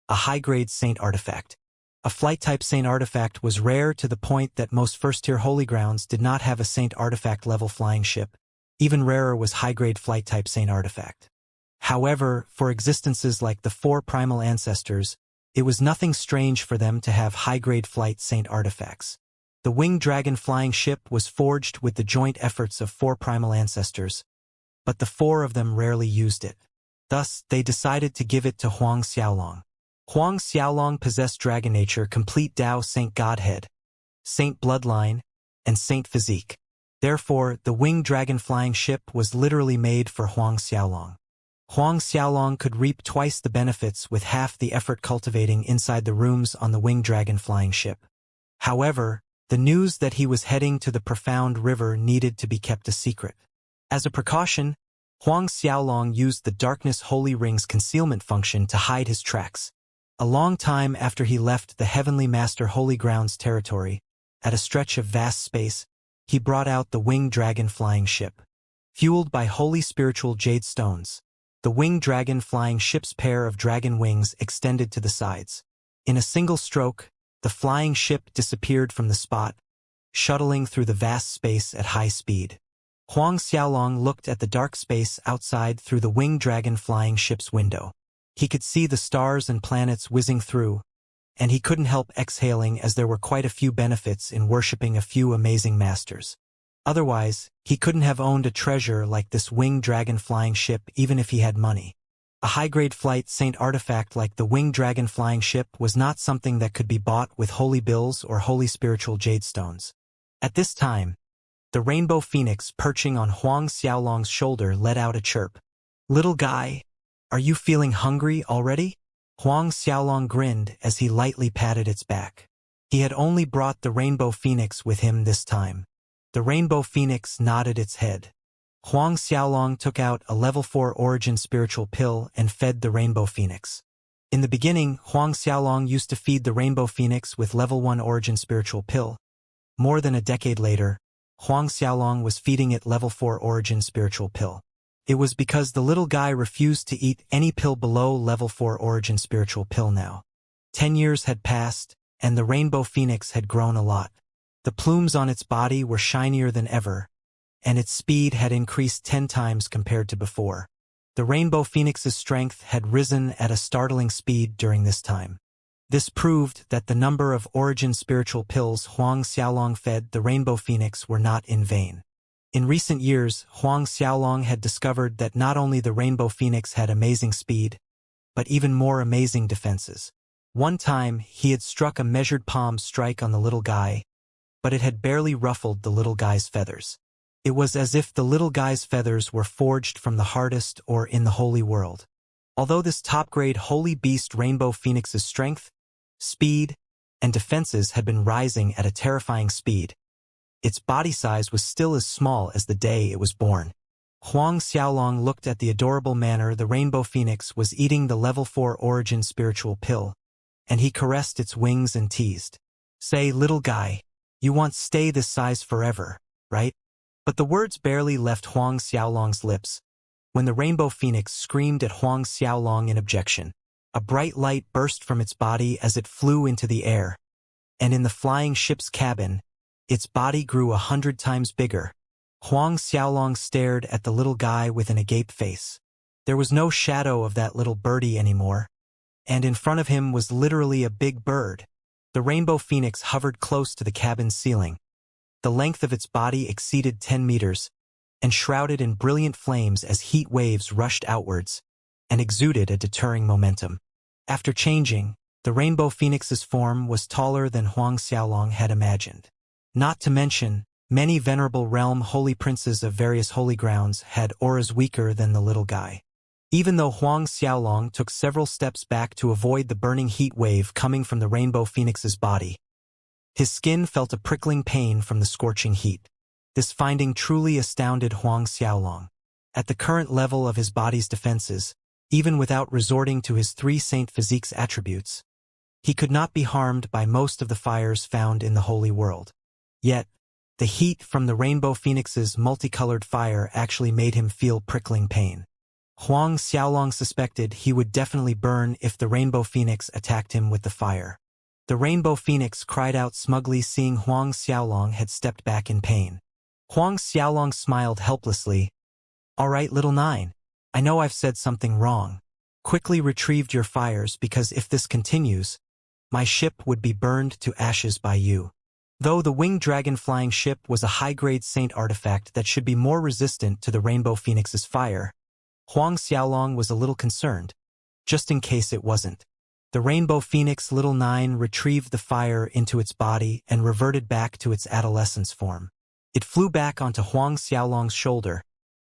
a high-grade Saint artifact. A flight-type Saint artifact was rare to the point that most first-tier holy grounds did not have a Saint artifact-level flying ship. Even rarer was high-grade flight-type Saint artifact. However, for existences like the 4 primal ancestors, it was nothing strange for them to have high-grade flight Saint artifacts. The winged dragon flying ship was forged with the joint efforts of 4 primal ancestors, but the 4 of them rarely used it. Thus, they decided to give it to Huang Xiaolong. Huang Xiaolong possessed dragon nature, complete Tao Saint Godhead, Saint Bloodline, and Saint Physique. Therefore, the winged dragon flying ship was literally made for Huang Xiaolong. Huang Xiaolong could reap twice the benefits with half the effort cultivating inside the rooms on the winged dragon flying ship. However, the news that he was heading to the profound river needed to be kept a secret. As a precaution, Huang Xiaolong used the Darkness Holy Ring's concealment function to hide his tracks. A long time after he left the Heavenly Master Holy Grounds territory, at a stretch of vast space, he brought out the winged dragon flying ship. Fueled by holy spiritual jade stones, the winged dragon flying ship's pair of dragon wings extended to the sides. In a single stroke, the flying ship disappeared from the spot, shuttling through the vast space at high speed. Huang Xiaolong looked at the dark space outside through the winged dragon flying ship's window. He could see the stars and planets whizzing through, and he couldn't help exhaling as there were quite a few benefits in worshipping a few amazing masters. Otherwise, he couldn't have owned a treasure like this winged dragon flying ship even if he had money. A high-grade flight saint artifact like the winged dragon flying ship was not something that could be bought with holy bills or holy spiritual jade stones. At this time, the rainbow phoenix perching on Huang Xiaolong's shoulder let out a chirp. "Little guy, are you feeling hungry already?" Huang Xiaolong grinned as he lightly patted its back. He had only brought the rainbow phoenix with him this time. The rainbow phoenix nodded its head. Huang Xiaolong took out a level 4 origin spiritual pill and fed the rainbow phoenix. In the beginning, Huang Xiaolong used to feed the rainbow phoenix with level 1 origin spiritual pill. More than a decade later, Huang Xiaolong was feeding it level 4 origin spiritual pill. It was because the little guy refused to eat any pill below level 4 origin spiritual pill now. 10 years had passed, and the rainbow phoenix had grown a lot. The plumes on its body were shinier than ever, and its speed had increased 10 times compared to before. The rainbow phoenix's strength had risen at a startling speed during this time. This proved that the number of origin spiritual pills Huang Xiaolong fed the rainbow phoenix were not in vain. In recent years, Huang Xiaolong had discovered that not only the rainbow phoenix had amazing speed, but even more amazing defenses. One time, he had struck a measured palm strike on the little guy, but it had barely ruffled the little guy's feathers. It was as if the little guy's feathers were forged from the hardest ore in the holy world. Although this top-grade holy beast rainbow phoenix's strength, speed, and defenses had been rising at a terrifying speed, its body size was still as small as the day it was born. Huang Xiaolong looked at the adorable manner the rainbow phoenix was eating the level 4 origin spiritual pill, and he caressed its wings and teased. "Say, little guy, you want stay this size forever, right?" But the words barely left Huang Xiaolong's lips when the rainbow phoenix screamed at Huang Xiaolong in objection. A bright light burst from its body as it flew into the air, and in the flying ship's cabin, its body grew 100 times bigger. Huang Xiaolong stared at the little guy with an agape face. There was no shadow of that little birdie anymore, and in front of him was literally a big bird. The rainbow phoenix hovered close to the cabin's ceiling. The length of its body exceeded 10 meters, and shrouded in brilliant flames as heat waves rushed outwards, and exuded a deterring momentum. After changing, the rainbow phoenix's form was taller than Huang Xiaolong had imagined. Not to mention, many venerable realm holy princes of various holy grounds had auras weaker than the little guy. Even though Huang Xiaolong took several steps back to avoid the burning heat wave coming from the rainbow phoenix's body, his skin felt a prickling pain from the scorching heat. This finding truly astounded Huang Xiaolong. At the current level of his body's defenses, even without resorting to his 3 saint physique's attributes, he could not be harmed by most of the fires found in the holy world. Yet, the heat from the rainbow phoenix's multicolored fire actually made him feel prickling pain. Huang Xiaolong suspected he would definitely burn if the rainbow phoenix attacked him with the fire. The rainbow phoenix cried out smugly, seeing Huang Xiaolong had stepped back in pain. Huang Xiaolong smiled helplessly. "All right, little nine. I know I've said something wrong. Quickly retrieved your fires because if this continues, my ship would be burned to ashes by you." Though the winged dragon flying ship was a high-grade saint artifact that should be more resistant to the rainbow phoenix's fire, Huang Xiaolong was a little concerned, just in case it wasn't. The rainbow phoenix little nine retrieved the fire into its body and reverted back to its adolescence form. It flew back onto Huang Xiaolong's shoulder,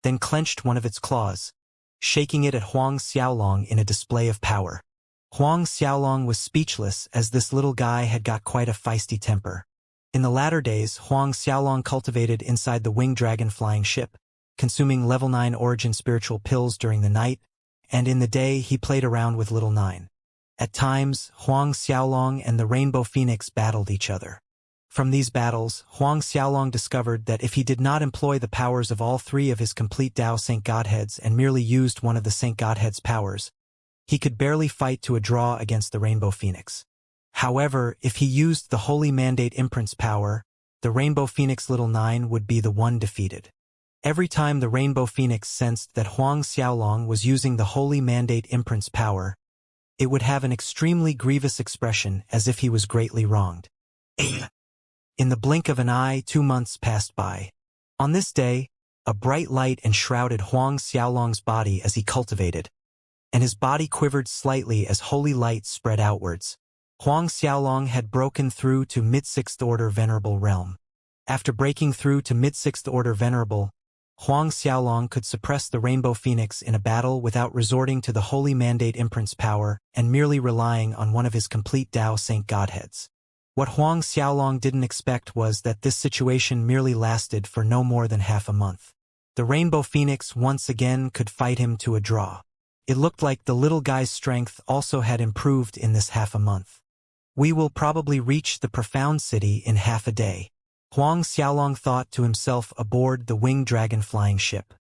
then clenched one of its claws, shaking it at Huang Xiaolong in a display of power. Huang Xiaolong was speechless as this little guy had got quite a feisty temper. In the latter days, Huang Xiaolong cultivated inside the winged dragon flying ship, consuming level 9 origin spiritual pills during the night, and in the day he played around with little nine. At times, Huang Xiaolong and the rainbow phoenix battled each other. From these battles, Huang Xiaolong discovered that if he did not employ the powers of all 3 of his complete Tao Saint Godheads and merely used one of the Saint Godhead's powers, he could barely fight to a draw against the rainbow phoenix. However, if he used the Holy Mandate Imprint's power, the rainbow phoenix little nine would be the one defeated. Every time the rainbow phoenix sensed that Huang Xiaolong was using the Holy Mandate Imprint's power, it would have an extremely grievous expression as if he was greatly wronged. In the blink of an eye, 2 months passed by. On this day, a bright light enshrouded Huang Xiaolong's body as he cultivated, and his body quivered slightly as holy light spread outwards. Huang Xiaolong had broken through to mid-sixth order Venerable Realm. After breaking through to mid-sixth order Venerable, Huang Xiaolong could suppress the Rainbow Phoenix in a battle without resorting to the Holy Mandate Imprint's power and merely relying on one of his complete Tao Saint Godheads. What Huang Xiaolong didn't expect was that this situation merely lasted for no more than half a month. The Rainbow Phoenix once again could fight him to a draw. It looked like the little guy's strength also had improved in this half a month. We will probably reach the Profound City in half a day, Huang Xiaolong thought to himself aboard the winged dragon flying ship.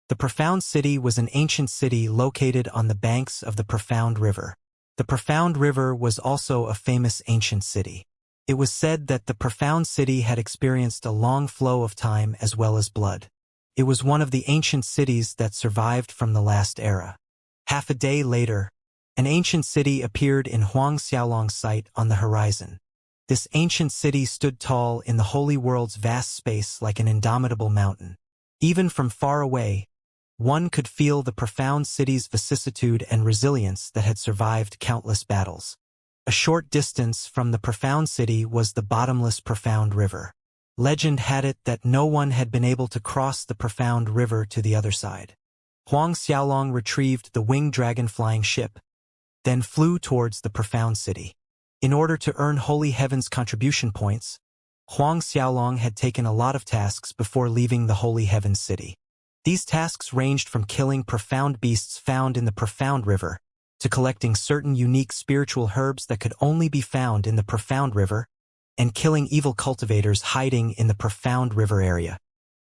The Profound City was an ancient city located on the banks of the Profound River. The Profound River was also a famous ancient city. It was said that the Profound City had experienced a long flow of time as well as blood. It was one of the ancient cities that survived from the last era. Half a day later, an ancient city appeared in Huang Xiaolong's sight on the horizon. This ancient city stood tall in the holy world's vast space like an indomitable mountain. Even from far away, one could feel the Profound City's vicissitude and resilience that had survived countless battles. A short distance from the Profound City was the bottomless Profound River. Legend had it that no one had been able to cross the Profound River to the other side. Huang Xiaolong retrieved the winged dragon flying ship, then flew towards the Profound City. In order to earn Holy Heaven's contribution points, Huang Xiaolong had taken a lot of tasks before leaving the Holy Heaven City. These tasks ranged from killing profound beasts found in the Profound River, to collecting certain unique spiritual herbs that could only be found in the Profound River, and killing evil cultivators hiding in the Profound River area.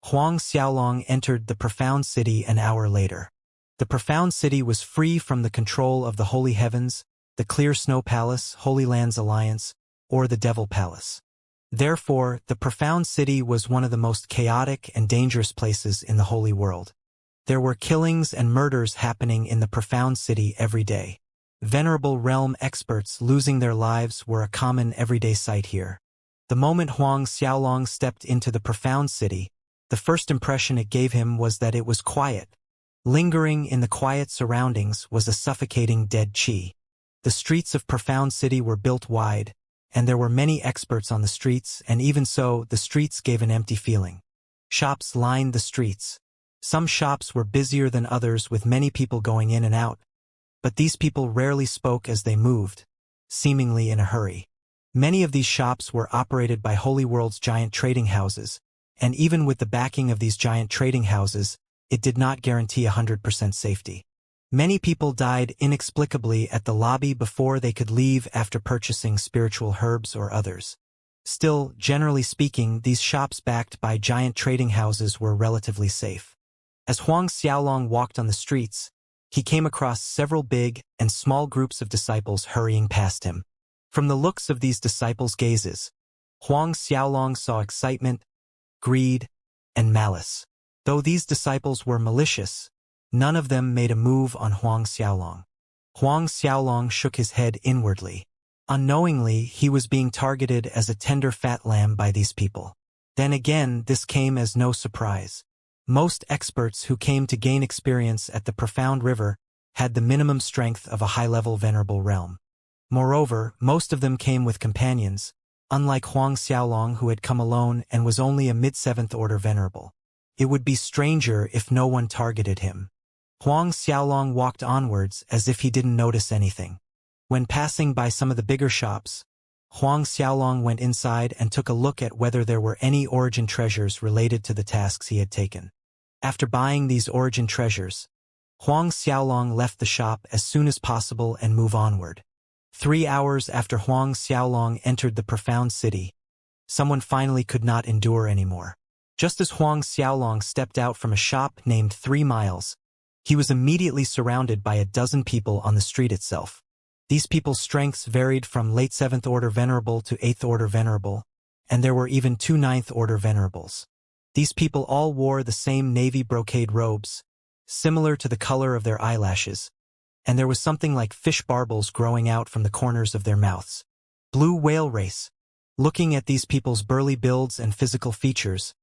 Huang Xiaolong entered the Profound City an hour later. The Profound City was free from the control of the Holy Heavens, the Clear Snow Palace, Holy Lands Alliance, or the Devil Palace. Therefore, the Profound City was one of the most chaotic and dangerous places in the Holy World. There were killings and murders happening in the Profound City every day. Venerable Realm experts losing their lives were a common everyday sight here. The moment Huang Xiaolong stepped into the Profound City, the first impression it gave him was that it was quiet. Lingering in the quiet surroundings was a suffocating dead qi. The streets of Profound City were built wide, and there were many experts on the streets, and even so, the streets gave an empty feeling. Shops lined the streets. Some shops were busier than others with many people going in and out, but these people rarely spoke as they moved, seemingly in a hurry. Many of these shops were operated by Holy World's giant trading houses, and even with the backing of these giant trading houses, it did not guarantee 100% safety. Many people died inexplicably at the lobby before they could leave after purchasing spiritual herbs or others. Still, generally speaking, these shops backed by giant trading houses were relatively safe. As Huang Xiaolong walked on the streets, he came across several big and small groups of disciples hurrying past him. From the looks of these disciples' gazes, Huang Xiaolong saw excitement, greed, and malice. Though these disciples were malicious, none of them made a move on Huang Xiaolong. Huang Xiaolong shook his head inwardly. Unknowingly, he was being targeted as a tender fat lamb by these people. Then again, this came as no surprise. Most experts who came to gain experience at the Profound River had the minimum strength of a high-level Venerable Realm. Moreover, most of them came with companions, unlike Huang Xiaolong who had come alone and was only a mid-7th order Venerable. It would be stranger if no one targeted him. Huang Xiaolong walked onwards as if he didn't notice anything. When passing by some of the bigger shops, Huang Xiaolong went inside and took a look at whether there were any origin treasures related to the tasks he had taken. After buying these origin treasures, Huang Xiaolong left the shop as soon as possible and moved onward. 3 hours after Huang Xiaolong entered the Profound City, someone finally could not endure anymore. Just as Huang Xiaolong stepped out from a shop named 3 Miles, he was immediately surrounded by a dozen people on the street itself. These people's strengths varied from late 7th order Venerable to 8th order Venerable, and there were even 2 9th order Venerables. These people all wore the same navy brocade robes, similar to the color of their eyelashes, and there was something like fish barbels growing out from the corners of their mouths. Blue Whale Race. Looking at these people's burly builds and physical features,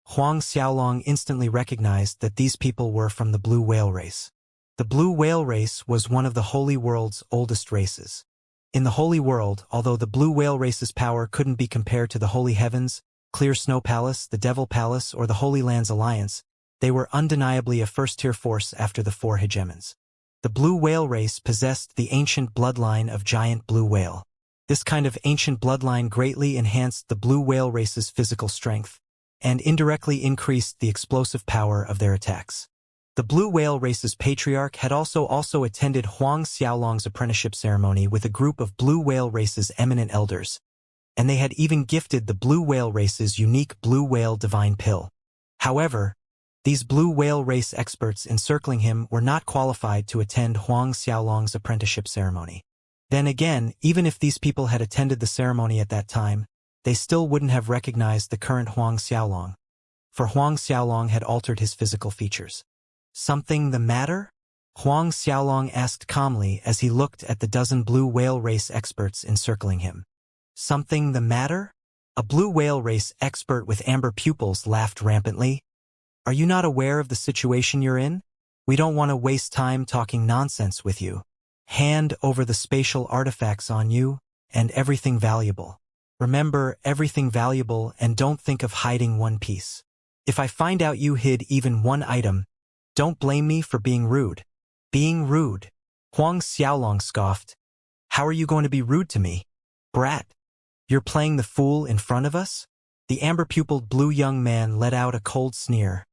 Huang Xiaolong instantly recognized that these people were from the Blue Whale Race. The blue whale race was one of the Holy World's oldest races. In the Holy World, although the blue whale race's power couldn't be compared to the Holy Heavens, Clear Snow Palace, the Devil Palace, or the Holy Lands Alliance, they were undeniably a first-tier force after the four hegemons. The blue whale race possessed the ancient bloodline of giant blue whale. This kind of ancient bloodline greatly enhanced the blue whale race's physical strength, and indirectly increased the explosive power of their attacks. The blue whale race's patriarch had also attended Huang Xiaolong's apprenticeship ceremony with a group of blue whale race's eminent elders, and they had even gifted the blue whale race's unique blue whale divine pill. However, these blue whale race experts encircling him were not qualified to attend Huang Xiaolong's apprenticeship ceremony. Then again, even if these people had attended the ceremony at that time, they still wouldn't have recognized the current Huang Xiaolong, for Huang Xiaolong had altered his physical features. Something the matter? Huang Xiaolong asked calmly as he looked at the dozen blue whale race experts encircling him. Something the matter? A blue whale race expert with amber pupils laughed rampantly. Are you not aware of the situation you're in? We don't want to waste time talking nonsense with you. Hand over the spatial artifacts on you, and everything valuable. Remember, everything valuable, and don't think of hiding one piece. If I find out you hid even one item, don't blame me for being rude. Being rude? Huang Xiaolong scoffed. How are you going to be rude to me? Brat. You're playing the fool in front of us? The amber-pupiled blue young man let out a cold sneer.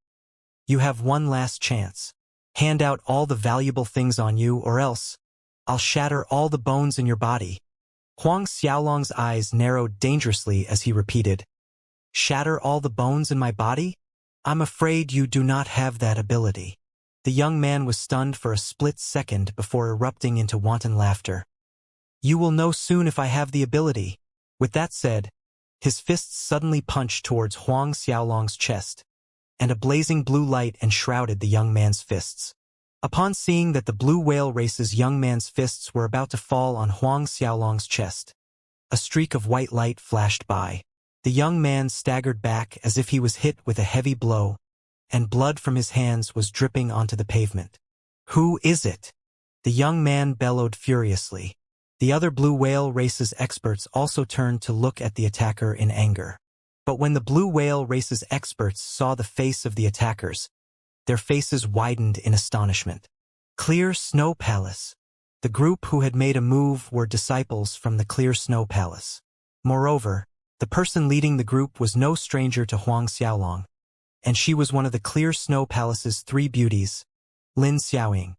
You have one last chance. Hand out all the valuable things on you, or else I'll shatter all the bones in your body. Huang Xiaolong's eyes narrowed dangerously as he repeated, Shatter all the bones in my body? I'm afraid you do not have that ability. The young man was stunned for a split second before erupting into wanton laughter. You will know soon if I have the ability. With that said, his fists suddenly punched towards Huang Xiaolong's chest, and a blazing blue light enshrouded the young man's fists. Upon seeing that the blue whale race's young man's fists were about to fall on Huang Xiaolong's chest, a streak of white light flashed by. The young man staggered back as if he was hit with a heavy blow, and blood from his hands was dripping onto the pavement. Who is it? The young man bellowed furiously. The other blue whale race's experts also turned to look at the attacker in anger. But when the blue whale race's experts saw the face of the attackers, their faces widened in astonishment. Clear Snow Palace. The group who had made a move were disciples from the Clear Snow Palace. Moreover, the person leading the group was no stranger to Huang Xiaolong, and she was one of the Clear Snow Palace's three beauties, Lin Xiaoying.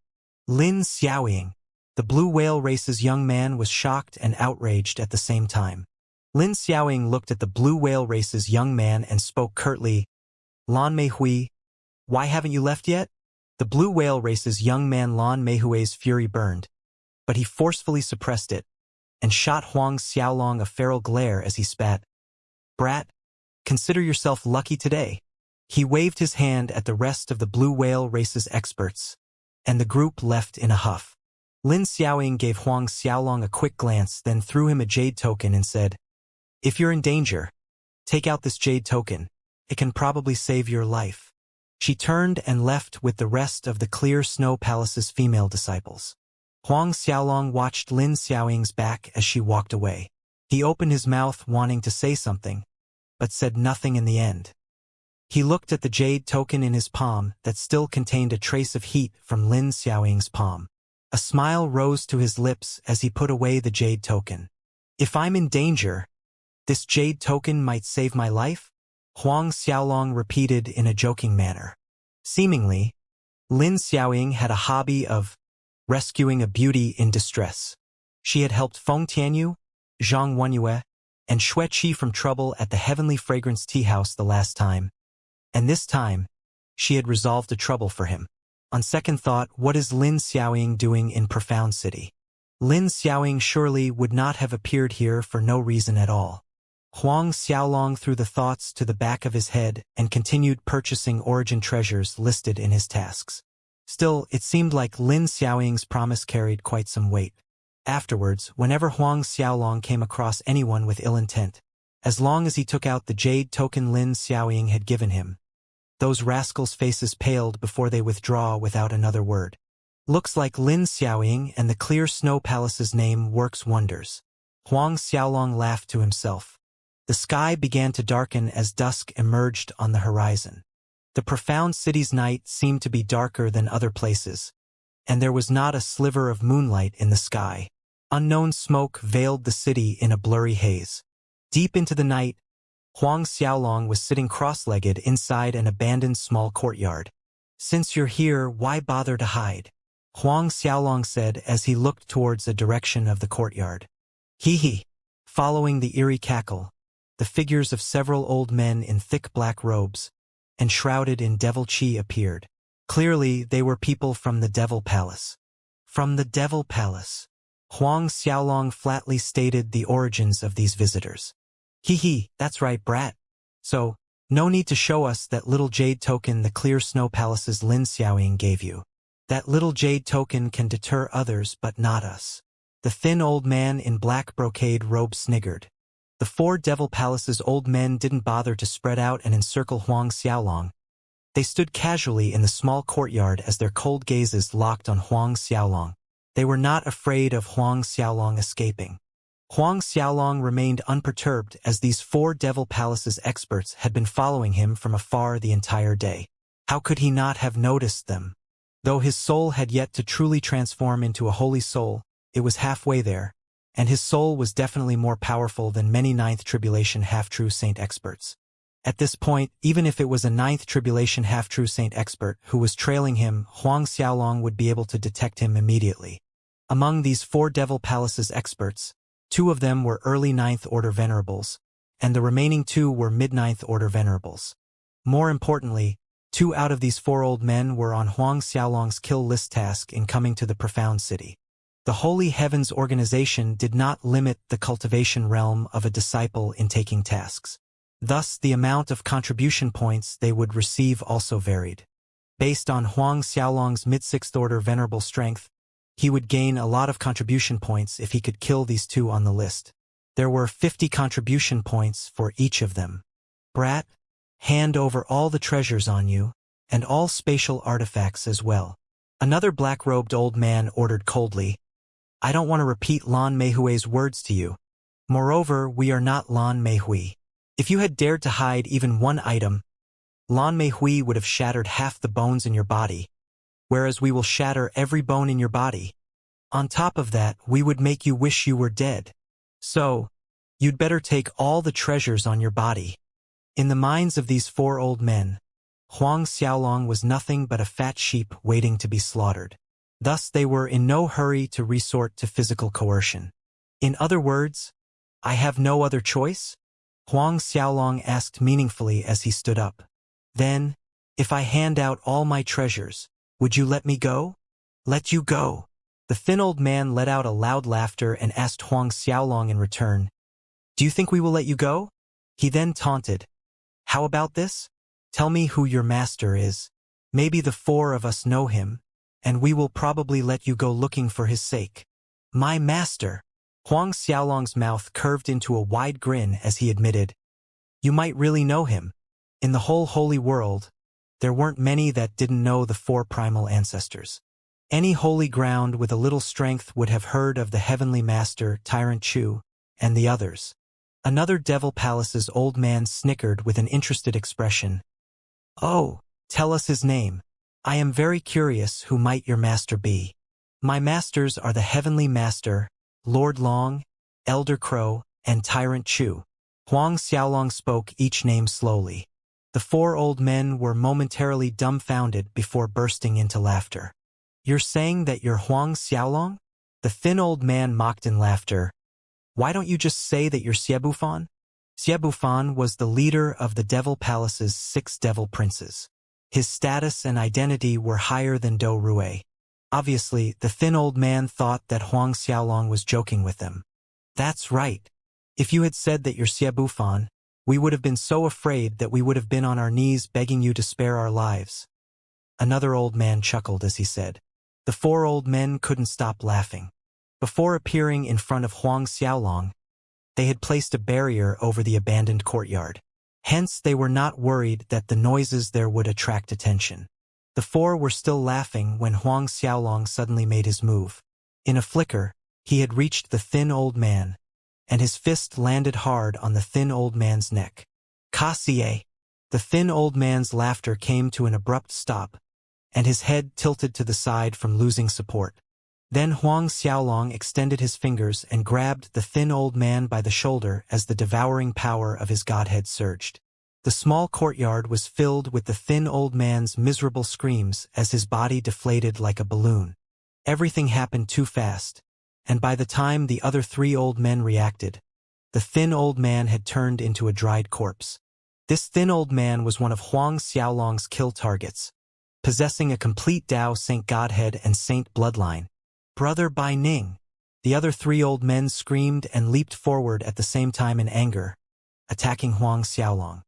Lin Xiaoying. The blue whale race's young man was shocked and outraged at the same time. Lin Xiaoying looked at the blue whale race's young man and spoke curtly, Lan Meihui, why haven't you left yet? The blue whale race's young man Lan Meihui's fury burned, but he forcefully suppressed it, and shot Huang Xiaolong a feral glare as he spat. Brat, consider yourself lucky today. He waved his hand at the rest of the blue whale race's experts, and the group left in a huff. Lin Xiaoying gave Huang Xiaolong a quick glance, then threw him a jade token and said, If you're in danger, take out this jade token. It can probably save your life. She turned and left with the rest of the Clear Snow Palace's female disciples. Huang Xiaolong watched Lin Xiaoying's back as she walked away. He opened his mouth wanting to say something, but said nothing in the end. He looked at the jade token in his palm that still contained a trace of heat from Lin Xiaoying's palm. A smile rose to his lips as he put away the jade token. If I'm in danger, this jade token might save my life? Huang Xiaolong repeated in a joking manner. Seemingly, Lin Xiaoying had a hobby of rescuing a beauty in distress. She had helped Feng Tianyu, Zhang Wenyue, and Xue Qi from trouble at the Heavenly Fragrance Tea House the last time, and this time, she had resolved a trouble for him. On second thought, what is Lin Xiaoying doing in Profound City? Lin Xiaoying surely would not have appeared here for no reason at all. Huang Xiaolong threw the thoughts to the back of his head and continued purchasing origin treasures listed in his tasks. Still, it seemed like Lin Xiaoying's promise carried quite some weight. Afterwards, whenever Huang Xiaolong came across anyone with ill intent, as long as he took out the jade token Lin Xiaoying had given him, those rascals' faces paled before they withdraw without another word. Looks like Lin Xiaoying and the Clear Snow Palace's name works wonders. Huang Xiaolong laughed to himself. The sky began to darken as dusk emerged on the horizon. The profound city's night seemed to be darker than other places, and there was not a sliver of moonlight in the sky. Unknown smoke veiled the city in a blurry haze. Deep into the night, Huang Xiaolong was sitting cross-legged inside an abandoned small courtyard. "Since you're here, why bother to hide?" Huang Xiaolong said as he looked towards the direction of the courtyard. Hee. Following the eerie cackle, the figures of several old men in thick black robes, enshrouded in devil chi, appeared. Clearly, they were people from the Devil Palace. From the Devil Palace. Huang Xiaolong flatly stated the origins of these visitors. That's right, brat. So, no need to show us that little jade token the Clear Snow Palace's Lin Xiaoying gave you. That little jade token can deter others but not us. The thin old man in black brocade robe sniggered. The 4 Devil Palace's old men didn't bother to spread out and encircle Huang Xiaolong. They stood casually in the small courtyard as their cold gazes locked on Huang Xiaolong. They were not afraid of Huang Xiaolong escaping. Huang Xiaolong remained unperturbed as these 4 Devil Palace's experts had been following him from afar the entire day. How could he not have noticed them? Though his soul had yet to truly transform into a holy soul, it was halfway there, and his soul was definitely more powerful than many Ninth Tribulation half-true saint experts. At this point, even if it was a Ninth Tribulation half-true saint expert who was trailing him, Huang Xiaolong would be able to detect him immediately. Among these 4 Devil Palace's experts, 2 of them were early Ninth Order Venerables, and the remaining 2 were mid-Ninth Order Venerables. More importantly, 2 out of these 4 old men were on Huang Xiaolong's kill list task in coming to the Profound City. The Holy Heavens organization did not limit the cultivation realm of a disciple in taking tasks. Thus, the amount of contribution points they would receive also varied. Based on Huang Xiaolong's mid-6th order venerable strength, he would gain a lot of contribution points if he could kill these 2 on the list. There were 50 contribution points for each of them. Brat, hand over all the treasures on you, and all spatial artifacts as well. Another black-robed old man ordered coldly. I don't want to repeat Lan Meihui's words to you. Moreover, we are not Lan Meihui. If you had dared to hide even one item, Lan Meihui would have shattered half the bones in your body, whereas we will shatter every bone in your body. On top of that, we would make you wish you were dead. So, you'd better take all the treasures on your body. In the minds of these 4 old men, Huang Xiaolong was nothing but a fat sheep waiting to be slaughtered. Thus they were in no hurry to resort to physical coercion. In other words, I have no other choice? Huang Xiaolong asked meaningfully as he stood up. Then, if I hand out all my treasures, would you let me go? Let you go. The thin old man let out a loud laughter and asked Huang Xiaolong in return, Do you think we will let you go? He then taunted, How about this? Tell me who your master is. Maybe the 4 of us know him, and we will probably let you go looking for his sake. My master. Huang Xiaolong's mouth curved into a wide grin as he admitted, You might really know him. In the whole holy world, there weren't many that didn't know the 4 primal ancestors. Any holy ground with a little strength would have heard of the heavenly master, Tyrant Chu, and the others. Another Devil Palace's old man snickered with an interested expression. Oh, tell us his name. I am very curious who might your master be. My masters are the Heavenly Master, Lord Long, Elder Crow, and Tyrant Chu. Huang Xiaolong spoke each name slowly. The 4 old men were momentarily dumbfounded before bursting into laughter. You're saying that you're Huang Xiaolong? The thin old man mocked in laughter. Why don't you just say that you're Xiebufan? Xiebufan was the leader of the Devil Palace's 6 devil princes. His status and identity were higher than Do Rue. Obviously, the thin old man thought that Huang Xiaolong was joking with them. That's right. If you had said that you're Xiebufan, we would have been so afraid that we would have been on our knees begging you to spare our lives. Another old man chuckled as he said. The 4 old men couldn't stop laughing. Before appearing in front of Huang Xiaolong, they had placed a barrier over the abandoned courtyard. Hence, they were not worried that the noises there would attract attention. The four were still laughing when Huang Xiaolong suddenly made his move. In a flicker, he had reached the thin old man, and his fist landed hard on the thin old man's neck. Ka-sie! The thin old man's laughter came to an abrupt stop, and his head tilted to the side from losing support. Then Huang Xiaolong extended his fingers and grabbed the thin old man by the shoulder as the devouring power of his godhead surged. The small courtyard was filled with the thin old man's miserable screams as his body deflated like a balloon. Everything happened too fast, and by the time the other three old men reacted, the thin old man had turned into a dried corpse. This thin old man was one of Huang Xiaolong's kill targets, possessing a complete Tao Saint Godhead and Saint bloodline. Brother Bai Ning! The other three old men screamed and leaped forward at the same time in anger, attacking Huang Xiaolong.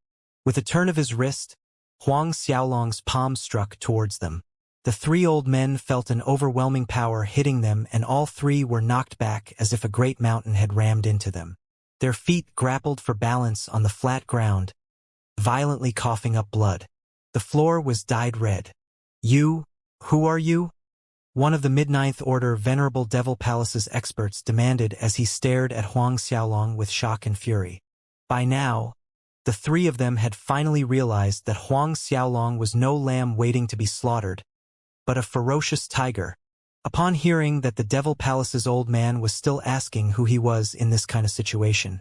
With a turn of his wrist, Huang Xiaolong's palm struck towards them. The three old men felt an overwhelming power hitting them, and all three were knocked back as if a great mountain had rammed into them. Their feet grappled for balance on the flat ground, violently coughing up blood. The floor was dyed red. "You? Who are you?" one of the Mid-Ninth Order Venerable Devil Palace's experts demanded as he stared at Huang Xiaolong with shock and fury. By now, the three of them had finally realized that Huang Xiaolong was no lamb waiting to be slaughtered, but a ferocious tiger. Upon hearing that the Devil Palace's old man was still asking who he was in this kind of situation,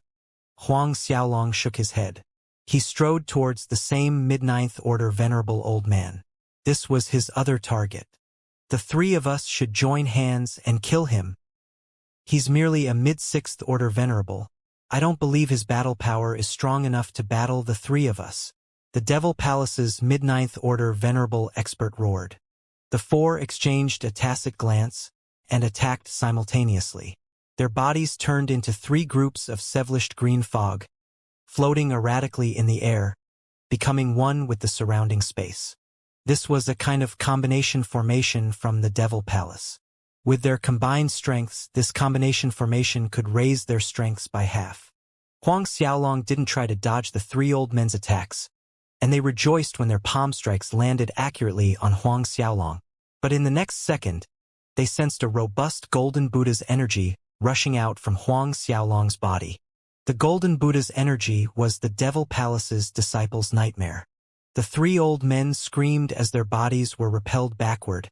Huang Xiaolong shook his head. He strode towards the same Mid-Ninth Order Venerable old man. This was his other target. The three of us should join hands and kill him. He's merely a Mid-Sixth Order Venerable. I don't believe his battle power is strong enough to battle the three of us. The Devil Palace's Mid-Ninth Order Venerable expert roared. The four exchanged a tacit glance and attacked simultaneously. Their bodies turned into three groups of sevlished green fog, floating erratically in the air, becoming one with the surrounding space. This was a kind of combination formation from the Devil Palace. With their combined strengths, this combination formation could raise their strengths by half. Huang Xiaolong didn't try to dodge the three old men's attacks, and they rejoiced when their palm strikes landed accurately on Huang Xiaolong. But in the next second, they sensed a robust Golden Buddha's energy rushing out from Huang Xiaolong's body. The Golden Buddha's energy was the Devil Palace's disciples' nightmare. The three old men screamed as their bodies were repelled backward,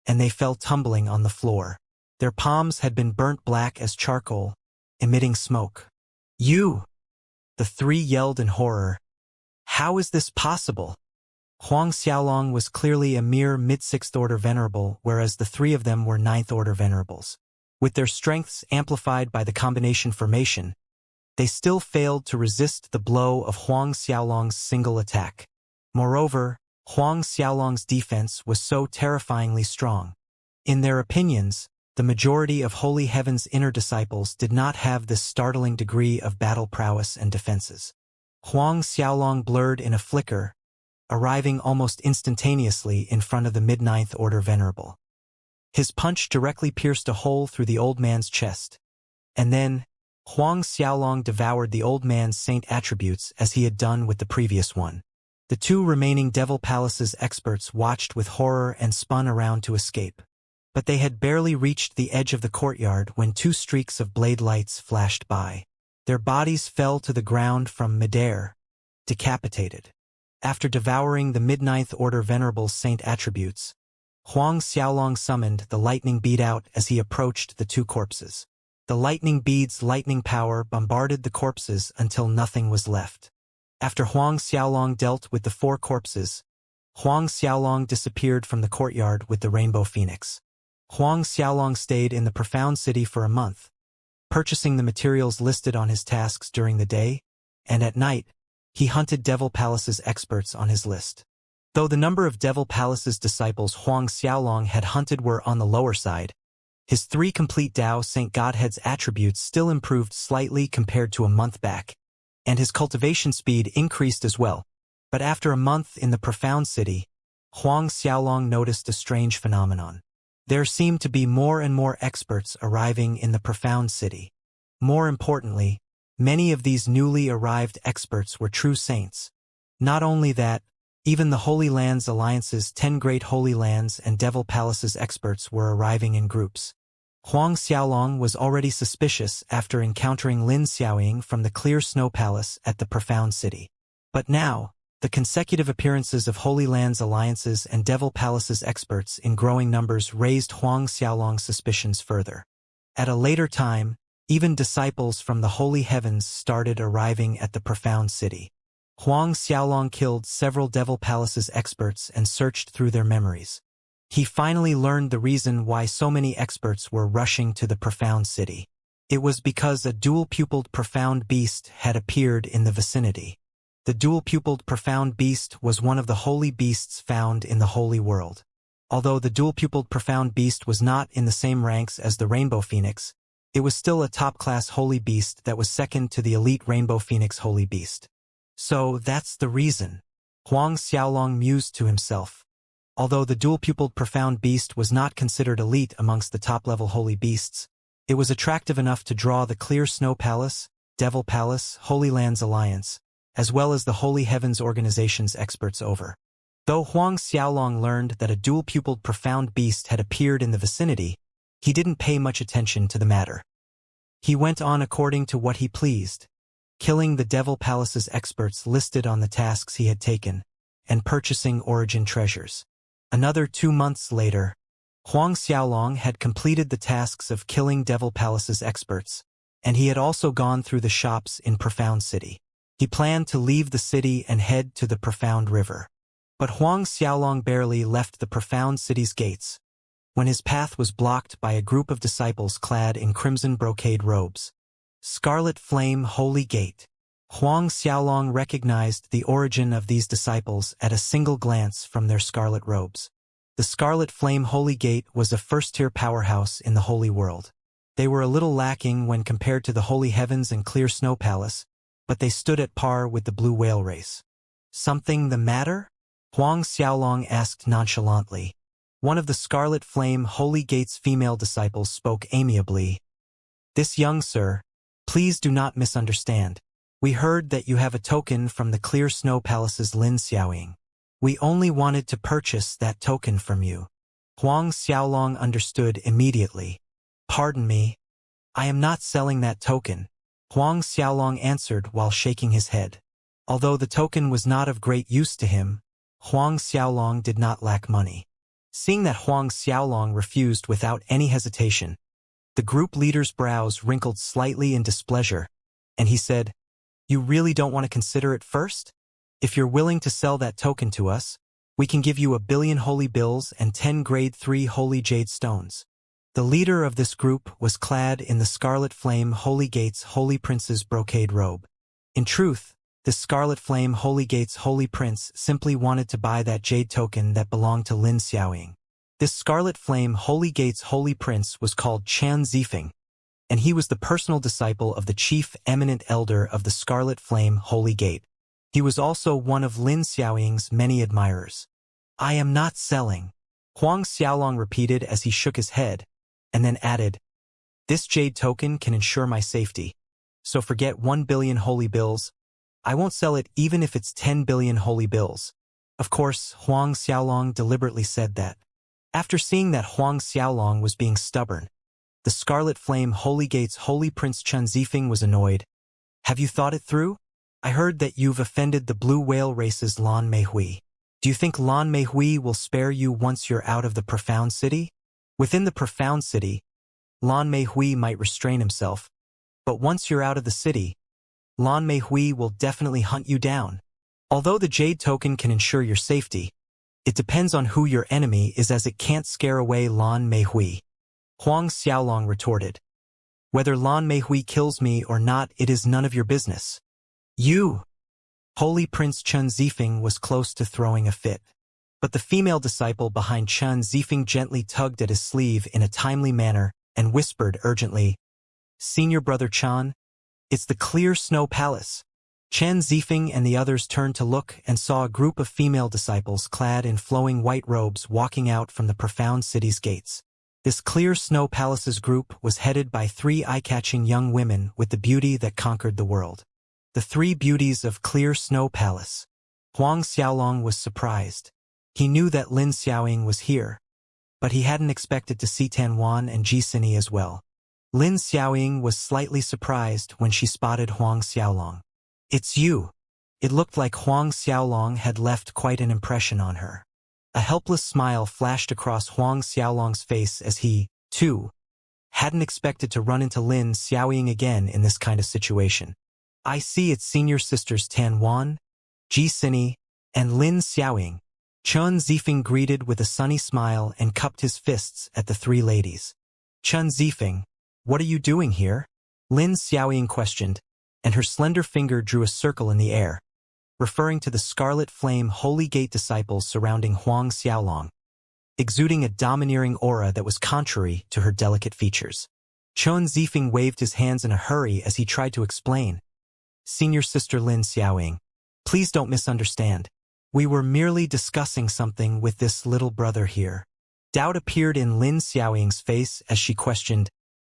and they fell tumbling on the floor. Their palms had been burnt black as charcoal, emitting smoke. "You!" the three yelled in horror. "How is this possible?" Huang Xiaolong was clearly a mere Mid-Sixth Order Venerable, whereas the three of them were Ninth Order Venerables. With their strengths amplified by the combination formation, they still failed to resist the blow of Huang Xiaolong's single attack. Moreover, Huang Xiaolong's defense was so terrifyingly strong. In their opinions, the majority of Holy Heaven's inner disciples did not have this startling degree of battle prowess and defenses. Huang Xiaolong blurred in a flicker, arriving almost instantaneously in front of the Mid-Ninth Order Venerable. His punch directly pierced a hole through the old man's chest, and then Huang Xiaolong devoured the old man's saint attributes as he had done with the previous one. The two remaining Devil Palace's experts watched with horror and spun around to escape. But they had barely reached the edge of the courtyard when two streaks of blade lights flashed by. Their bodies fell to the ground from midair, decapitated. After devouring the Mid-Ninth Order Venerable's saint attributes, Huang Xiaolong summoned the lightning bead out as he approached the two corpses. The lightning bead's lightning power bombarded the corpses until nothing was left. After Huang Xiaolong dealt with the four corpses, Huang Xiaolong disappeared from the courtyard with the Rainbow Phoenix. Huang Xiaolong stayed in the Profound City for a month, purchasing the materials listed on his tasks during the day, and at night, he hunted Devil Palace's experts on his list. Though the number of Devil Palace's disciples Huang Xiaolong had hunted were on the lower side, his three complete Tao Saint Godhead's attributes still improved slightly compared to a month back, and his cultivation speed increased as well. But after a month in the Profound City, Huang Xiaolong noticed a strange phenomenon. There seemed to be more and more experts arriving in the Profound City. More importantly, many of these newly arrived experts were true saints. Not only that, Even the Holy Lands Alliance's 10 Great Holy Lands and Devil Palaces experts were arriving in groups. Huang Xiaolong was already suspicious after encountering Lin Xiaoying from the Clear Snow Palace at the Profound City. But now, the consecutive appearances of Holy Lands Alliances and Devil Palaces experts in growing numbers raised Huang Xiaolong's suspicions further. At a later time, even disciples from the Holy Heavens started arriving at the Profound City. Huang Xiaolong killed several Devil Palaces experts and searched through their memories. He finally learned the reason why so many experts were rushing to the Profound City. It was because a dual-pupiled profound beast had appeared in the vicinity. The dual-pupiled profound beast was one of the holy beasts found in the Holy World. Although the dual-pupiled profound beast was not in the same ranks as the Rainbow Phoenix, it was still a top-class holy beast that was second to the elite Rainbow Phoenix holy beast. So that's the reason, Huang Xiaolong mused to himself. Although the dual-pupiled profound beast was not considered elite amongst the top-level holy beasts, it was attractive enough to draw the Clear Snow Palace, Devil Palace, Holy Lands Alliance, as well as the Holy Heavens Organization's experts over. Though Huang Xiaolong learned that a dual-pupiled profound beast had appeared in the vicinity, he didn't pay much attention to the matter. He went on according to what he pleased, killing the Devil Palace's experts listed on the tasks he had taken, and purchasing origin treasures. Another 2 months later, Huang Xiaolong had completed the tasks of killing Devil Palace's experts, and he had also gone through the shops in Profound City. He planned to leave the city and head to the Profound River. But Huang Xiaolong barely left the Profound City's gates, when his path was blocked by a group of disciples clad in crimson brocade robes. Scarlet Flame Holy Gate. Huang Xiaolong recognized the origin of these disciples at a single glance from their scarlet robes. The Scarlet Flame Holy Gate was a first-tier powerhouse in the Holy World. They were a little lacking when compared to the Holy Heavens and Clear Snow Palace, but they stood at par with the Blue Whale race. Something the matter? Huang Xiaolong asked nonchalantly. One of the Scarlet Flame Holy Gate's female disciples spoke amiably. "This young sir, please do not misunderstand. We heard that you have a token from the Clear Snow Palace's Lin Xiaoying. We only wanted to purchase that token from you." Huang Xiaolong understood immediately. "Pardon me. I am not selling that token," Huang Xiaolong answered while shaking his head. Although the token was not of great use to him, Huang Xiaolong did not lack money. Seeing that Huang Xiaolong refused without any hesitation, the group leader's brows wrinkled slightly in displeasure, and he said, "You really don't want to consider it first? If you're willing to sell that token to us, we can give you 1 billion holy bills and 10 grade 3 holy jade stones." The leader of this group was clad in the Scarlet Flame Holy Gate's Holy Prince's brocade robe. In truth, this Scarlet Flame Holy Gate's Holy Prince simply wanted to buy that jade token that belonged to Lin Xiaoying. This Scarlet Flame Holy Gate's Holy Prince was called Qian Zifeng, and he was the personal disciple of the chief eminent elder of the Scarlet Flame Holy Gate. He was also one of Lin Xiaoying's many admirers. "I am not selling," Huang Xiaolong repeated as he shook his head, and then added, "This jade token can ensure my safety, so forget 1 billion holy bills. I won't sell it even if it's 10 billion holy bills." Of course, Huang Xiaolong deliberately said that. After seeing that Huang Xiaolong was being stubborn, the Scarlet Flame Holy Gate's Holy Prince Qian Zifeng was annoyed. "Have you thought it through? I heard that you've offended the Blue Whale race's Lan Meihui. Do you think Lan Meihui will spare you once you're out of the Profound City? Within the Profound City, Lan Meihui might restrain himself, but once you're out of the city, Lan Meihui will definitely hunt you down. Although the jade token can ensure your safety, it depends on who your enemy is, as it can't scare away Lan Meihui," Huang Xiaolong retorted. "Whether Lan Meihui kills me or not, it is none of your business." "You!" Holy Prince Qian Zifeng was close to throwing a fit. But the female disciple behind Qian Zifeng gently tugged at his sleeve in a timely manner and whispered urgently, "Senior Brother Qian, it's the Clear Snow Palace." Qian Zifeng and the others turned to look and saw a group of female disciples clad in flowing white robes walking out from the Profound City's gates. This Clear Snow Palace's group was headed by 3 eye-catching young women with the beauty that conquered the world. The 3 beauties of Clear Snow Palace. Huang Xiaolong was surprised. He knew that Lin Xiaoying was here, but he hadn't expected to see Tan Wan and Ji Sini as well. Lin Xiaoying was slightly surprised when she spotted Huang Xiaolong. "It's you." It looked like Huang Xiaolong had left quite an impression on her. A helpless smile flashed across Huang Xiaolong's face as he, too, hadn't expected to run into Lin Xiaoying again in this kind of situation. "I see it's senior sisters Tan Wan, Ji Sini, and Lin Xiaoying." Chen Zifeng greeted with a sunny smile and cupped his fists at the three ladies. "Chen Zifeng, what are you doing here?" Lin Xiaoying questioned, and her slender finger drew a circle in the air, referring to the scarlet flame Holy Gate disciples surrounding Huang Xiaolong, exuding a domineering aura that was contrary to her delicate features. Chen Zifeng waved his hands in a hurry as he tried to explain. "Senior sister Lin Xiaoying, please don't misunderstand. We were merely discussing something with this little brother here." Doubt appeared in Lin Xiaoying's face as she questioned,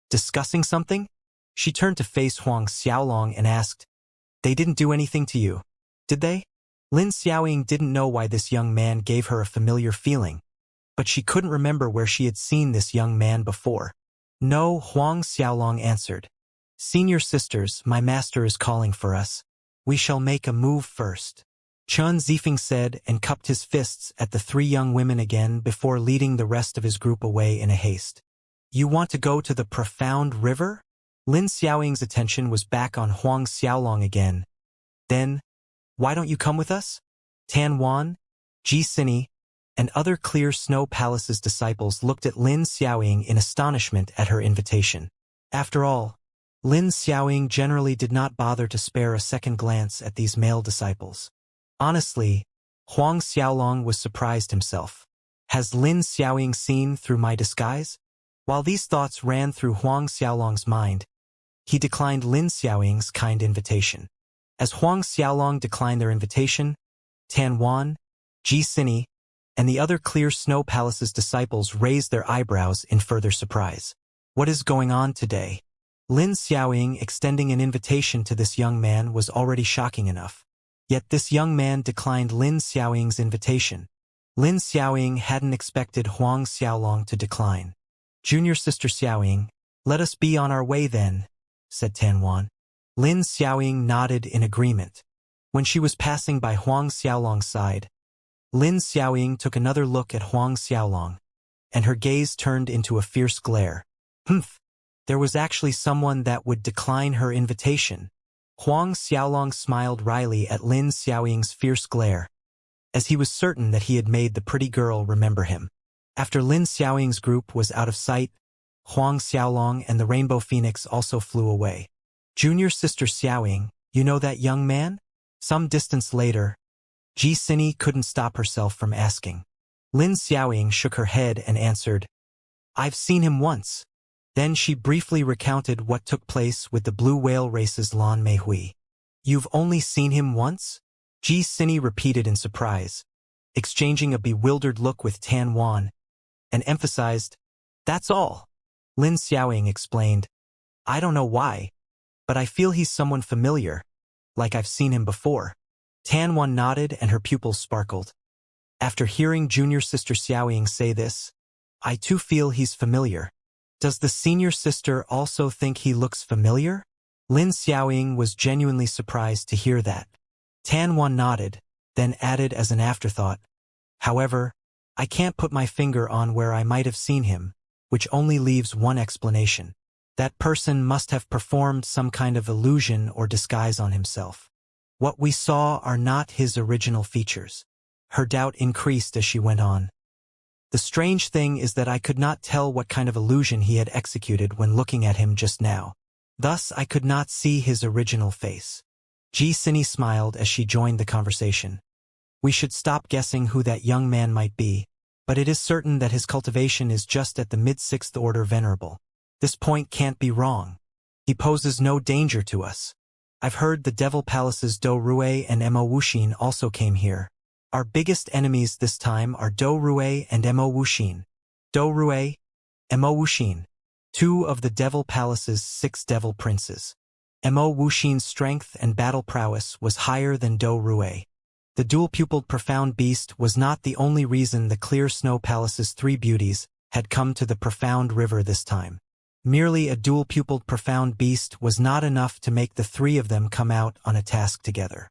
"Discussing something?" She turned to face Huang Xiaolong and asked, "They didn't do anything to you, did they?" Lin Xiaoying didn't know why this young man gave her a familiar feeling, but she couldn't remember where she had seen this young man before. "No," Huang Xiaolong answered. "Senior sisters, my master is calling for us. We shall make a move first." Chen Zifeng said and cupped his fists at the three young women again before leading the rest of his group away in a haste. "You want to go to the profound river?" Lin Xiaoying's attention was back on Huang Xiaolong again. "Then, why don't you come with us?" Tan Wan, Ji Sini, and other Clear Snow Palace's disciples looked at Lin Xiaoying in astonishment at her invitation. After all, Lin Xiaoying generally did not bother to spare a second glance at these male disciples. Honestly, Huang Xiaolong was surprised himself. Has Lin Xiaoying seen through my disguise? While these thoughts ran through Huang Xiaolong's mind, he declined Lin Xiaoying's kind invitation. As Huang Xiaolong declined their invitation, Tan Wan, Ji Sini, and the other Clear Snow Palace's disciples raised their eyebrows in further surprise. What is going on today? Lin Xiaoying extending an invitation to this young man was already shocking enough. Yet this young man declined Lin Xiaoying's invitation. Lin Xiaoying hadn't expected Huang Xiaolong to decline. "Junior sister Xiaoying, let us be on our way then," said Tan Wan. Lin Xiaoying nodded in agreement. When she was passing by Huang Xiaolong's side, Lin Xiaoying took another look at Huang Xiaolong, and her gaze turned into a fierce glare. Humph! There was actually someone that would decline her invitation. Huang Xiaolong smiled wryly at Lin Xiaoying's fierce glare, as he was certain that he had made the pretty girl remember him. After Lin Xiaoying's group was out of sight, Huang Xiaolong and the Rainbow Phoenix also flew away. "Junior sister Xiaoying, you know that young man?" Some distance later, Ji Sini couldn't stop herself from asking. Lin Xiaoying shook her head and answered, "I've seen him once." Then she briefly recounted what took place with the Blue Whale Race's Lan Meihui. "You've only seen him once?" Ji Sini repeated in surprise, exchanging a bewildered look with Tan Wan, and emphasized, "That's all." Lin Xiaoying explained, "I don't know why, but I feel he's someone familiar, like I've seen him before." Tan Wan nodded and her pupils sparkled. "After hearing junior sister Xiaoying say this, I too feel he's familiar." "Does the senior sister also think he looks familiar?" Lin Xiaoying was genuinely surprised to hear that. Tan Wan nodded, then added as an afterthought, "However, I can't put my finger on where I might have seen him, which only leaves one explanation. That person must have performed some kind of illusion or disguise on himself. What we saw are not his original features." Her doubt increased as she went on. "The strange thing is that I could not tell what kind of illusion he had executed when looking at him just now. Thus I could not see his original face." Ji Sini smiled as she joined the conversation. "We should stop guessing who that young man might be, but it is certain that his cultivation is just at the mid-sixth order venerable. This point can't be wrong. He poses no danger to us. I've heard the Devil Palace's Do Rue and Mo Wuxin also came here. Our biggest enemies this time are Do Rue and Mo Wuxin. Do Rue, Mo Wuxin, two of the Devil Palace's 6 devil princes. Mo Wuxin's strength and battle prowess was higher than Do Rue. The dual-pupiled profound beast was not the only reason the clear snow palace's three beauties had come to the profound river this time. Merely a dual-pupiled profound beast was not enough to make the three of them come out on a task together.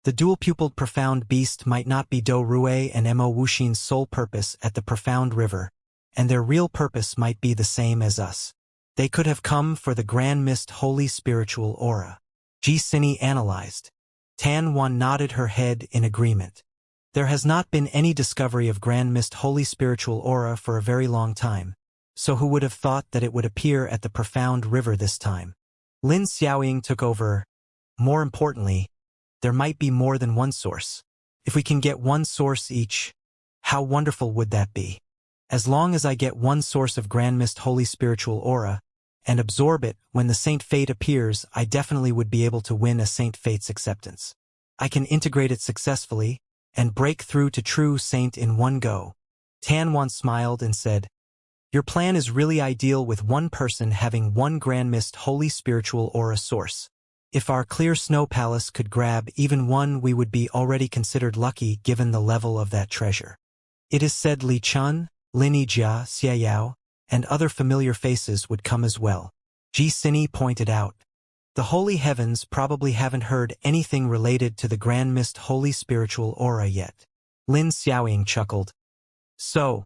The dual-pupiled profound beast might not be Do Rui and Mo Wuxin's sole purpose at the profound river, and their real purpose might be the same as us. They could have come for the grand mist holy spiritual aura. Xianxia analyzed. Tan Wan nodded her head in agreement. There has not been any discovery of grand mist holy spiritual aura for a very long time, so who would have thought that it would appear at the profound river this time? Lin Xiaoying took over. More importantly, there might be more than one source. If we can get one source each, how wonderful would that be? As long as I get one source of Grand Mist Holy Spiritual Aura, and absorb it when the Saint Fate appears, I definitely would be able to win a Saint Fate's acceptance. I can integrate it successfully, and break through to true Saint in one go. Tan Wan smiled and said, "Your plan is really ideal with one person having one Grand Mist Holy Spiritual Aura source. If our clear snow palace could grab even one, we would be already considered lucky given the level of that treasure." It is said Li Chun, Lin Yijia, Xia Yao, and other familiar faces would come as well. Xianxia pointed out. The holy heavens probably haven't heard anything related to the Grand Mist Holy Spiritual Aura yet. Lin Xiaoying chuckled. So,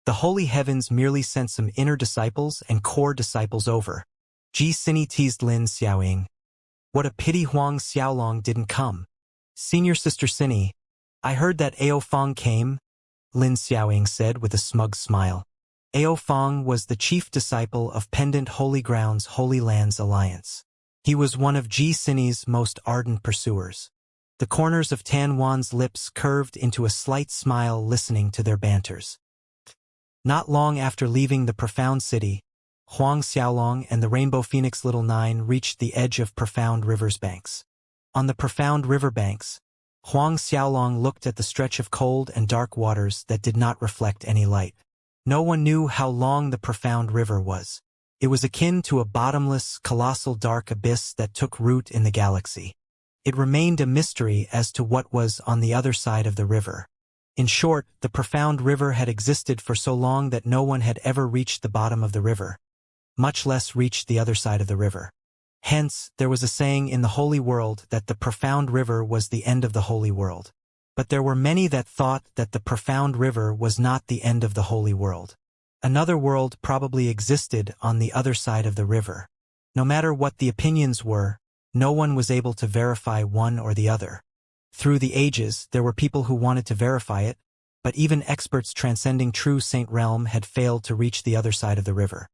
the holy heavens merely sent some inner disciples and core disciples over. Xianxia teased Lin Xiaoying. What a pity Huang Xiaolong didn't come. Senior Sister Xini, I heard that Ao Fong came, Lin Xiaoying said with a smug smile. Ao Fong was the chief disciple of Pendant Holy Grounds Holy Lands Alliance. He was one of Xianxia's most ardent pursuers. The corners of Tan Wan's lips curved into a slight smile listening to their banters. Not long after leaving the profound city, Huang Xiaolong and the Rainbow Phoenix Little Nine reached the edge of Profound River's banks. On the Profound River banks, Huang Xiaolong looked at the stretch of cold and dark waters that did not reflect any light. No one knew how long the Profound River was. It was akin to a bottomless, colossal dark abyss that took root in the galaxy. It remained a mystery as to what was on the other side of the river. In short, the Profound River had existed for so long that no one had ever reached the bottom of the river, much less reached the other side of the river. Hence, there was a saying in the Holy World that the Profound River was the end of the Holy World. But there were many that thought that the Profound River was not the end of the Holy World. Another world probably existed on the other side of the river. No matter what the opinions were, no one was able to verify one or the other. Through the ages, there were people who wanted to verify it, but even experts transcending true Saint Realm had failed to reach the other side of the river.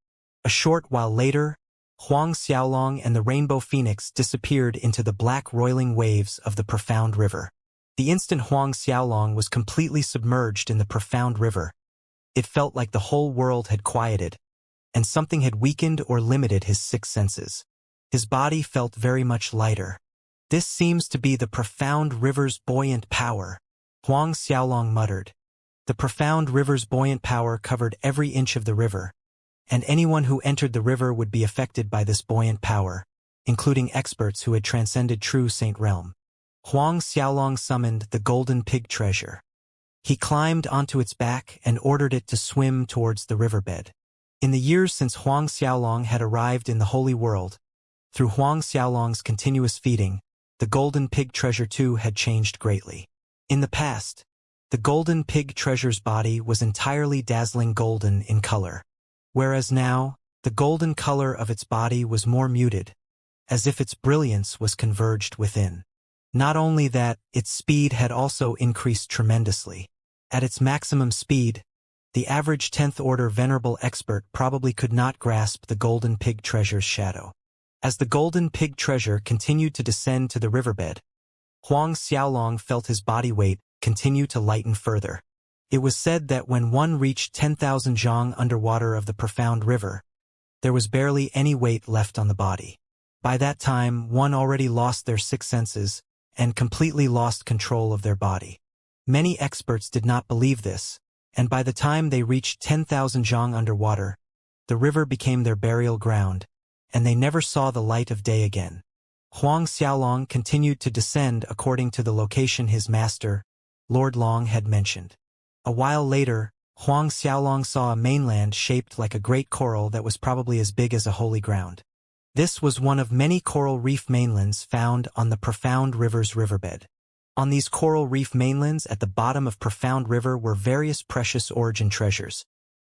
A short while later, Huang Xiaolong and the Rainbow Phoenix disappeared into the black roiling waves of the Profound River. The instant Huang Xiaolong was completely submerged in the Profound River, it felt like the whole world had quieted, and something had weakened or limited his six senses. His body felt very much lighter. This seems to be the Profound River's buoyant power, Huang Xiaolong muttered. The Profound River's buoyant power covered every inch of the river, and anyone who entered the river would be affected by this buoyant power, including experts who had transcended true Saint Realm. Huang Xiaolong summoned the golden pig treasure. He climbed onto its back and ordered it to swim towards the riverbed. In the years since Huang Xiaolong had arrived in the Holy World, through Huang Xiaolong's continuous feeding, the golden pig treasure too had changed greatly. In the past, the golden pig treasure's body was entirely dazzling golden in color, whereas now, the golden color of its body was more muted, as if its brilliance was converged within. Not only that, its speed had also increased tremendously. At its maximum speed, the average 10th order venerable expert probably could not grasp the golden pig treasure's shadow. As the golden pig treasure continued to descend to the riverbed, Huang Xiaolong felt his body weight continue to lighten further. It was said that when one reached 10,000 zhang underwater of the Profound River, there was barely any weight left on the body. By that time, one already lost their six senses and completely lost control of their body. Many experts did not believe this, and by the time they reached 10,000 zhang underwater, the river became their burial ground, and they never saw the light of day again. Huang Xiaolong continued to descend according to the location his master, Lord Long, had mentioned. A while later, Huang Xiaolong saw a mainland shaped like a great coral that was probably as big as a holy ground. This was one of many coral reef mainlands found on the Profound River's riverbed. On these coral reef mainlands at the bottom of Profound River were various precious origin treasures,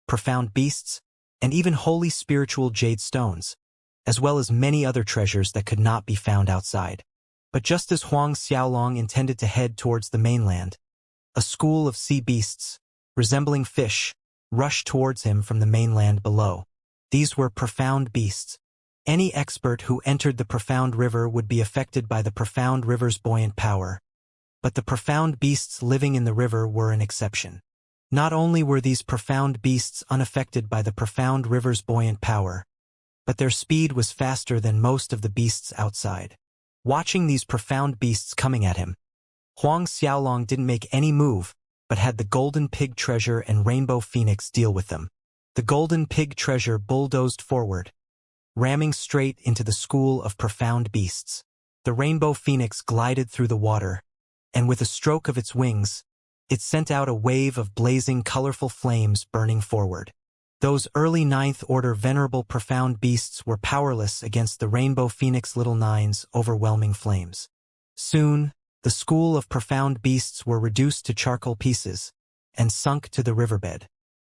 profound beasts, and even holy spiritual jade stones, as well as many other treasures that could not be found outside. But just as Huang Xiaolong intended to head towards the mainland, a school of sea beasts, resembling fish, rushed towards him from the mainland below. These were profound beasts. Any expert who entered the Profound River would be affected by the Profound River's buoyant power, but the profound beasts living in the river were an exception. Not only were these profound beasts unaffected by the Profound River's buoyant power, but their speed was faster than most of the beasts outside. Watching these profound beasts coming at him, Huang Xiaolong didn't make any move, but had the golden pig treasure and rainbow phoenix deal with them. The golden pig treasure bulldozed forward, ramming straight into the school of profound beasts. The rainbow phoenix glided through the water, and with a stroke of its wings, it sent out a wave of blazing colorful flames burning forward. Those early ninth-order venerable profound beasts were powerless against the rainbow phoenix little nine's overwhelming flames. Soon, the school of profound beasts were reduced to charcoal pieces and sunk to the riverbed.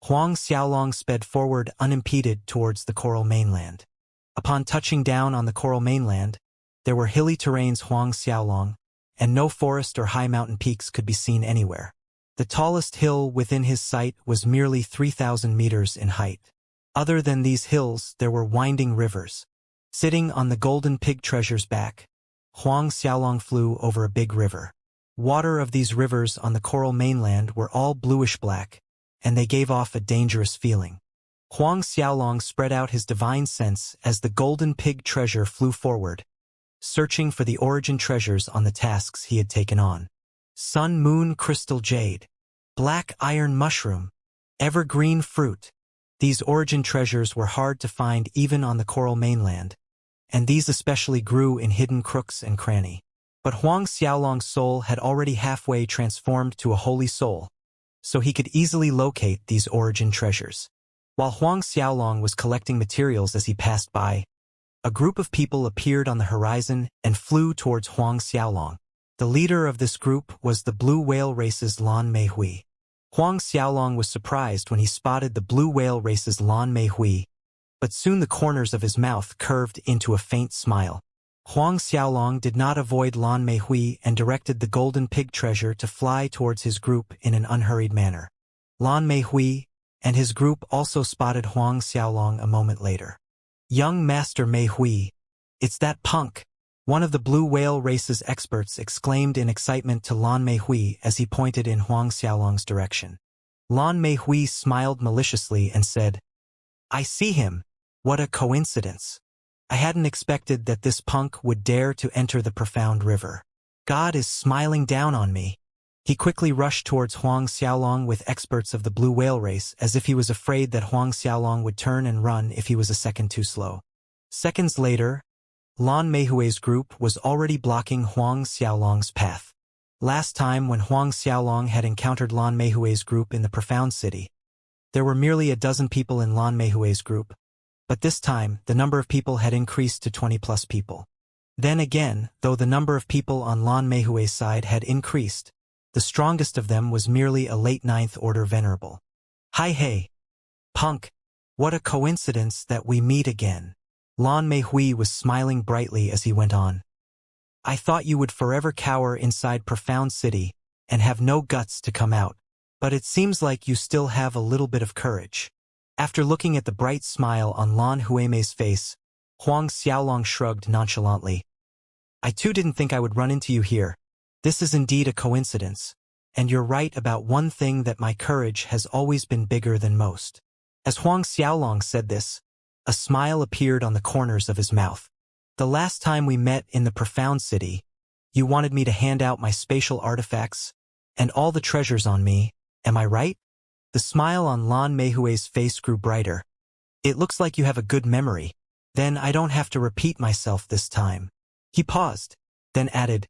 Huang Xiaolong sped forward unimpeded towards the coral mainland. Upon touching down on the coral mainland, there were hilly terrains Huang Xiaolong, and no forest or high mountain peaks could be seen anywhere. The tallest hill within his sight was merely 3,000 meters in height. Other than these hills, there were winding rivers. Sitting on the golden pig treasure's back, Huang Xiaolong flew over a big river. Water of these rivers on the coral mainland were all bluish-black, and they gave off a dangerous feeling. Huang Xiaolong spread out his divine sense as the golden pig treasure flew forward, searching for the origin treasures on the tasks he had taken on. Sun moon crystal jade, black iron mushroom, evergreen fruit. These origin treasures were hard to find even on the coral mainland, and these especially grew in hidden crooks and cranny. But Huang Xiaolong's soul had already halfway transformed to a holy soul, so he could easily locate these origin treasures. While Huang Xiaolong was collecting materials as he passed by, a group of people appeared on the horizon and flew towards Huang Xiaolong. The leader of this group was the blue whale race's Lan Meihui. Huang Xiaolong was surprised when he spotted the blue whale race's Lan Meihui, but soon the corners of his mouth curved into a faint smile. Huang Xiaolong did not avoid Lan Meihui and directed the golden pig treasure to fly towards his group in an unhurried manner. Lan Meihui and his group also spotted Huang Xiaolong a moment later. "Young Master Meihui, it's that punk!" One of the blue whale race's experts exclaimed in excitement to Lan Meihui as he pointed in Huang Xiaolong's direction. Lan Meihui smiled maliciously and said, "I see him. What a coincidence. I hadn't expected that this punk would dare to enter the Profound River. God is smiling down on me." He quickly rushed towards Huang Xiaolong with experts of the blue whale race as if he was afraid that Huang Xiaolong would turn and run if he was a second too slow. Seconds later, Lan Meihui's group was already blocking Huang Xiaolong's path. Last time when Huang Xiaolong had encountered Lan Meihui's group in the Profound City, there were merely a dozen people in Lan Meihui's group, but this time the number of people had increased to 20+ people. Then again, though the number of people on Lan Meihui's side had increased, the strongest of them was merely a late ninth-order venerable. "Hi hey, punk, what a coincidence that we meet again." Lan Meihui was smiling brightly as he went on. "I thought you would forever cower inside Profound City and have no guts to come out, but it seems like you still have a little bit of courage." After looking at the bright smile on Lan Huimei's face, Huang Xiaolong shrugged nonchalantly. "I too didn't think I would run into you here. This is indeed a coincidence, and you're right about one thing, that my courage has always been bigger than most." As Huang Xiaolong said this, a smile appeared on the corners of his mouth. "The last time we met in the Profound City, you wanted me to hand out my spatial artifacts and all the treasures on me, am I right?" The smile on Lan Meihui's face grew brighter. "It looks like you have a good memory. Then I don't have to repeat myself this time." He paused, then added,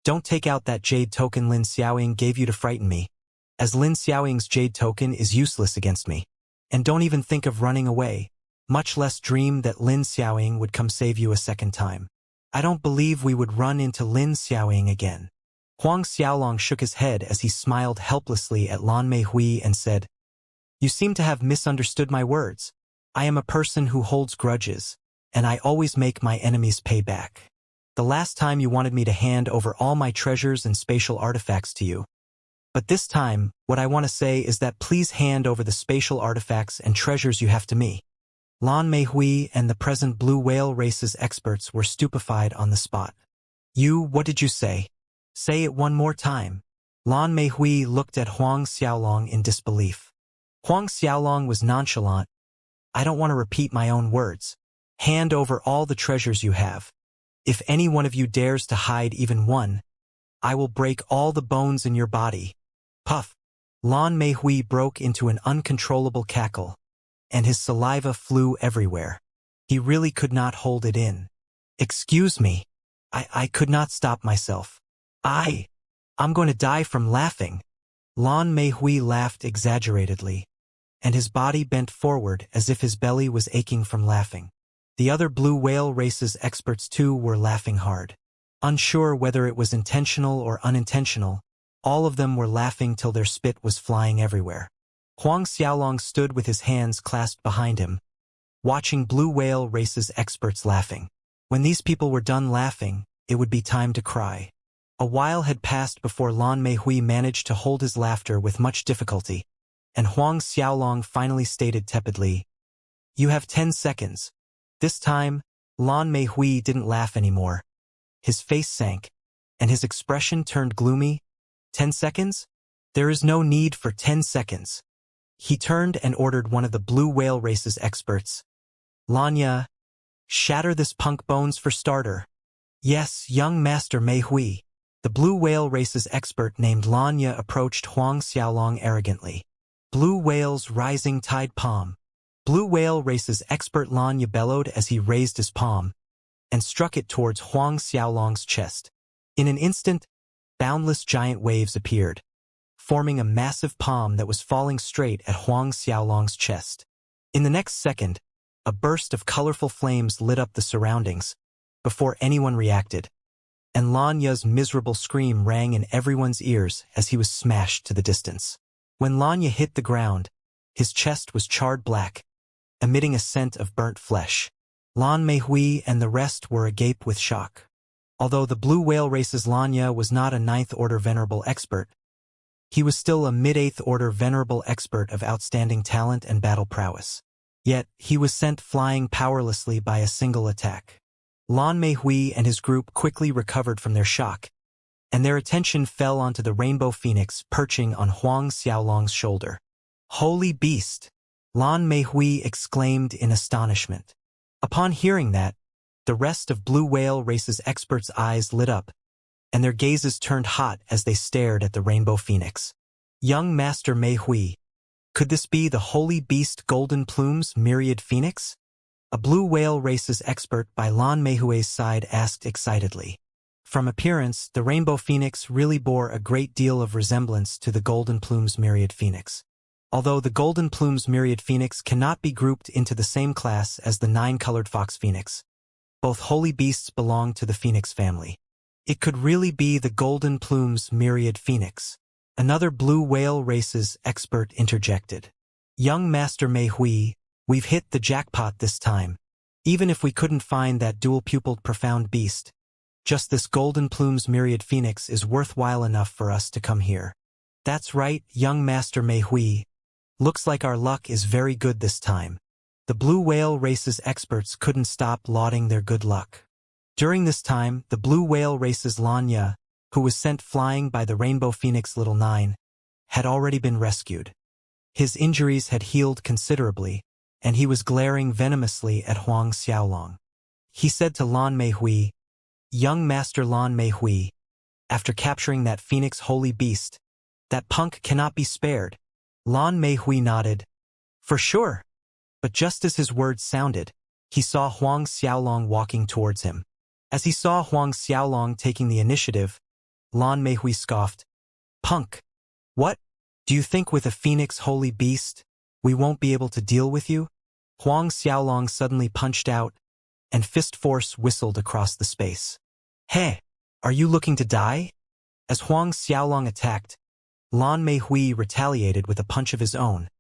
"Don't take out that jade token Lin Xiaoying gave you to frighten me, as Lin Xiaoying's jade token is useless against me. And don't even think of running away, much less dream that Lin Xiaoying would come save you a second time. I don't believe we would run into Lin Xiaoying again." Huang Xiaolong shook his head as he smiled helplessly at Lan Meihui and said, "You seem to have misunderstood my words. I am a person who holds grudges, and I always make my enemies pay back. The last time you wanted me to hand over all my treasures and spatial artifacts to you. But this time, what I want to say is that please hand over the spatial artifacts and treasures you have to me." Lan Meihui and the present blue whale race's experts were stupefied on the spot. What did you say? Say it one more time." Lan Meihui looked at Huang Xiaolong in disbelief. Huang Xiaolong was nonchalant. "I don't want to repeat my own words. Hand over all the treasures you have. If any one of you dares to hide even one, I will break all the bones in your body." Puff! Lan Meihui broke into an uncontrollable cackle, and his saliva flew everywhere. He really could not hold it in. "Excuse me. I could not stop myself. I'm going to die from laughing." Lan Meihui laughed exaggeratedly, and his body bent forward as if his belly was aching from laughing. The other blue whale race's experts too were laughing hard. Unsure whether it was intentional or unintentional, all of them were laughing till their spit was flying everywhere. Huang Xiaolong stood with his hands clasped behind him, watching blue whale race's experts laughing. When these people were done laughing, it would be time to cry. A while had passed before Lan Meihui managed to hold his laughter with much difficulty, and Huang Xiaolong finally stated tepidly, "You have 10 seconds. This time, Lan Meihui didn't laugh anymore. His face sank, and his expression turned gloomy. 10 seconds? There is no need for 10 seconds. He turned and ordered one of the blue whale race's experts. "Lanya, shatter this punk bones for starter." "Yes, young Master Meihui." The blue whale race's expert named Lanya approached Huang Xiaolong arrogantly. "Blue whale's rising tide palm." Blue whale race's expert Lanya bellowed as he raised his palm and struck it towards Huang Xiaolong's chest. In an instant, boundless giant waves appeared, forming a massive palm that was falling straight at Huang Xiaolong's chest. In the next second, a burst of colorful flames lit up the surroundings, before anyone reacted, and Lanya's miserable scream rang in everyone's ears as he was smashed to the distance. When Lanya hit the ground, his chest was charred black, emitting a scent of burnt flesh. Lan Meihui and the rest were agape with shock. Although the blue whale race's Lanya was not a 9th order venerable expert, he was still a mid-8th order venerable expert of outstanding talent and battle prowess. Yet, he was sent flying powerlessly by a single attack. Lan Meihui and his group quickly recovered from their shock, and their attention fell onto the rainbow phoenix perching on Huang Xiaolong's shoulder. "Holy beast!" Lan Meihui exclaimed in astonishment. Upon hearing that, the rest of blue whale race's experts' eyes lit up, and their gazes turned hot as they stared at the rainbow phoenix. "Young Master Meihui, could this be the holy beast Golden Plume's myriad phoenix?" A blue whale race's expert by Lan Meihui's side asked excitedly. From appearance, the rainbow phoenix really bore a great deal of resemblance to the Golden Plume's myriad phoenix. Although the Golden Plume's myriad phoenix cannot be grouped into the same class as the 9-colored fox phoenix, both holy beasts belong to the phoenix family. It could really be the Golden Plume's myriad phoenix. Another blue whale race's expert interjected. "Young Master Meihui, we've hit the jackpot this time. Even if we couldn't find that dual-pupiled profound beast, just this Golden Plume's myriad phoenix is worthwhile enough for us to come here." "That's right, young Master Meihui. Looks like our luck is very good this time." The blue whale race's experts couldn't stop lauding their good luck. During this time, the blue whale race's Lanya, who was sent flying by the Rainbow Phoenix Little 9, had already been rescued. His injuries had healed considerably, and he was glaring venomously at Huang Xiaolong. He said to Lan Meihui, "Young Master Lan Meihui, after capturing that phoenix holy beast, that punk cannot be spared." Lan Meihui nodded. "For sure." But just as his words sounded, he saw Huang Xiaolong walking towards him. As he saw Huang Xiaolong taking the initiative, Lan Meihui scoffed, "Punk! What? Do you think with a phoenix holy beast, we won't be able to deal with you?" Huang Xiaolong suddenly punched out, and fist force whistled across the space. "Hey, are you looking to die?" As Huang Xiaolong attacked, Lan Meihui retaliated with a punch of his own,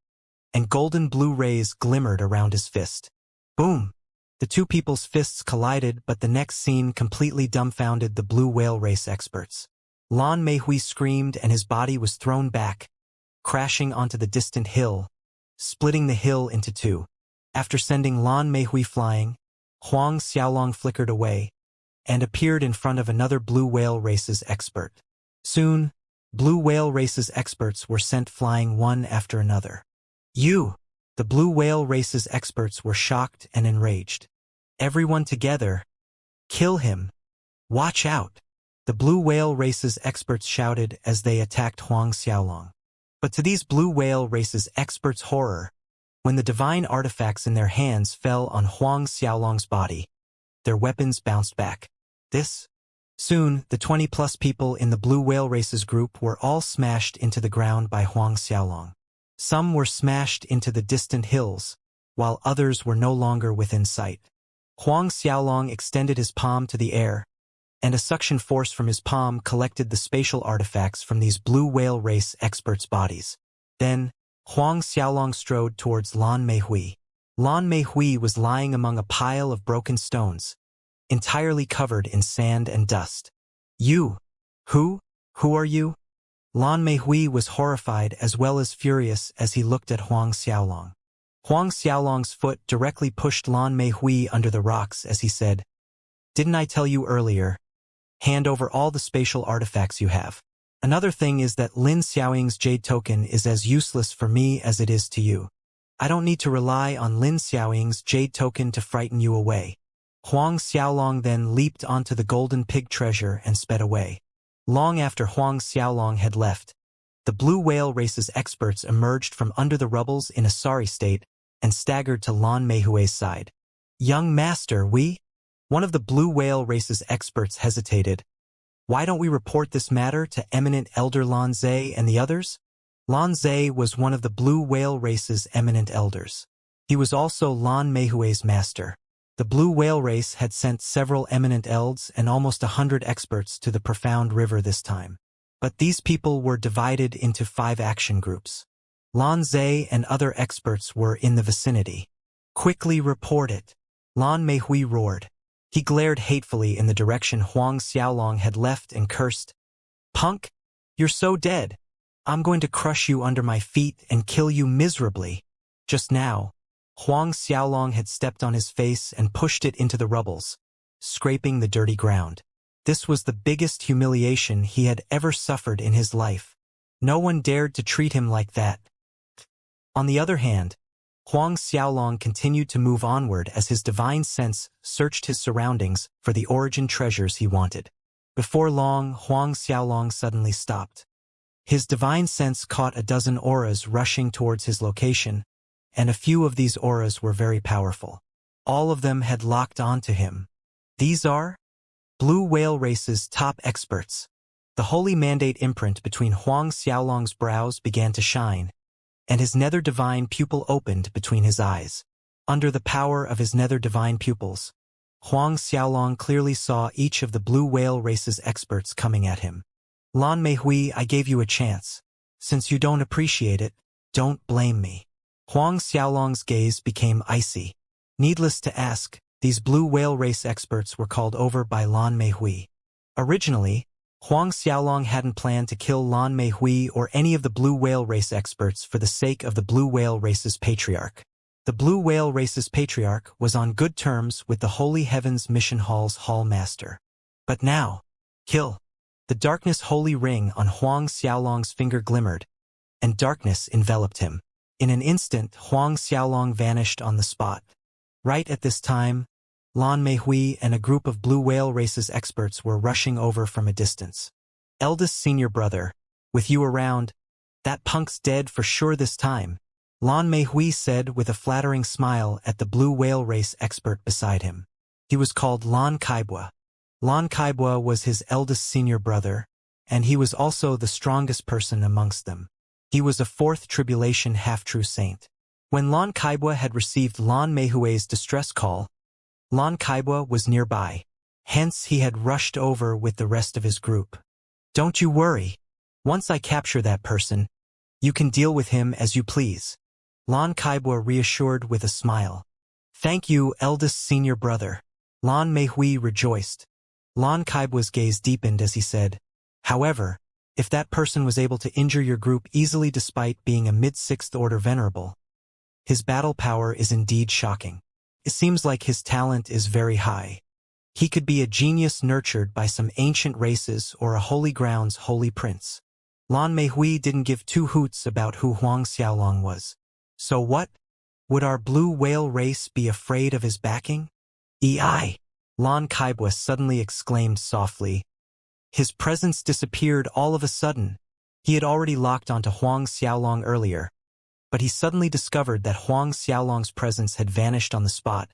and golden blue rays glimmered around his fist. Boom! The two people's fists collided, but the next scene completely dumbfounded the blue whale race experts. Lan Meihui screamed and his body was thrown back, crashing onto the distant hill, splitting the hill into two. After sending Lan Meihui flying, Huang Xiaolong flickered away and appeared in front of another blue whale race's expert. Soon, blue whale race's experts were sent flying one after another. The blue whale race's experts were shocked and enraged. "Everyone together! Kill him! Watch out!" The blue whale race's experts shouted as they attacked Huang Xiaolong. But to these blue whale race's experts' horror, when the divine artifacts in their hands fell on Huang Xiaolong's body, their weapons bounced back. Soon, the 20-plus people in the blue whale race's group were all smashed into the ground by Huang Xiaolong. Some were smashed into the distant hills, while others were no longer within sight. Huang Xiaolong extended his palm to the air, and a suction force from his palm collected the spatial artifacts from these blue whale race experts' bodies. Then, Huang Xiaolong strode towards Lan Meihui. Lan Meihui was lying among a pile of broken stones, entirely covered in sand and dust. "You? Who are you?" Lan Meihui was horrified as well as furious as he looked at Huang Xiaolong. Huang Xiaolong's foot directly pushed Lan Meihui under the rocks as he said, "Didn't I tell you earlier? Hand over all the spatial artifacts you have. Another thing is that Lin Xiaoying's jade token is as useless for me as it is to you. I don't need to rely on Lin Xiaoying's jade token to frighten you away." Huang Xiaolong then leaped onto the golden pig treasure and sped away. Long after Huang Xiaolong had left, the blue whale race's experts emerged from under the rubbles in a sorry state and staggered to Lan Meihui's side. "Young master, One of the blue whale race's experts hesitated. "Why don't we report this matter to eminent elder Lan Zhe and the others?" Lan Zhe was one of the blue whale race's eminent elders. He was also Lan Meihui's master. The blue whale race had sent several eminent elds and almost 100 experts to the profound river this time. But these people were divided into 5 action groups. Lan Zhe and other experts were in the vicinity. "Quickly report it," Lan Meihui roared. He glared hatefully in the direction Huang Xiaolong had left and cursed, "Punk, you're so dead. I'm going to crush you under my feet and kill you miserably." Just now, Huang Xiaolong had stepped on his face and pushed it into the rubbles, scraping the dirty ground. This was the biggest humiliation he had ever suffered in his life. No one dared to treat him like that. On the other hand, Huang Xiaolong continued to move onward as his divine sense searched his surroundings for the origin treasures he wanted. Before long, Huang Xiaolong suddenly stopped. His divine sense caught a dozen auras rushing towards his location, and a few of these auras were very powerful. All of them had locked onto him. These are blue whale race's top experts. The holy mandate imprint between Huang Xiaolong's brows began to shine, and his nether divine pupil opened between his eyes. Under the power of his nether divine pupils, Huang Xiaolong clearly saw each of the blue whale race's experts coming at him. "Lan Meihui, I gave you a chance. Since you don't appreciate it, don't blame me." Huang Xiaolong's gaze became icy. Needless to ask, these blue whale race experts were called over by Lan Meihui. Originally, Huang Xiaolong hadn't planned to kill Lan Meihui or any of the blue whale race experts for the sake of the blue whale race's patriarch. The blue whale race's patriarch was on good terms with the Holy Heavens Mission Hall's hall master. But now, kill. The darkness holy ring on Huang Xiaolong's finger glimmered, and darkness enveloped him. In an instant, Huang Xiaolong vanished on the spot. Right at this time, Lan Meihui and a group of blue whale race's experts were rushing over from a distance. "Eldest senior brother, with you around, that punk's dead for sure this time," Lan Meihui said with a flattering smile at the blue whale race expert beside him. He was called Lan Kaibwa. Lan Kaibwa was his eldest senior brother, and he was also the strongest person amongst them. He was a fourth tribulation half-true saint. When Lan Kaibwa had received Lan Meihui's distress call, Lan Kaibwa was nearby. Hence he had rushed over with the rest of his group. "Don't you worry. Once I capture that person, you can deal with him as you please," Lan Kaibwa reassured with a smile. "Thank you, eldest senior brother." Lan Meihui rejoiced. Lan Kaibwa's gaze deepened as he said, "However, if that person was able to injure your group easily despite being a mid-sixth order venerable, his battle power is indeed shocking. It seems like his talent is very high. He could be a genius nurtured by some ancient races or a holy ground's holy prince." Lan Meihui didn't give two hoots about who Huang Xiaolong was. "So what? Would our blue whale race be afraid of his backing?" "Ei!" Lan Kaibwa suddenly exclaimed softly. His presence disappeared all of a sudden. He had already locked onto Huang Xiaolong earlier, but he suddenly discovered that Huang Xiaolong's presence had vanished on the spot,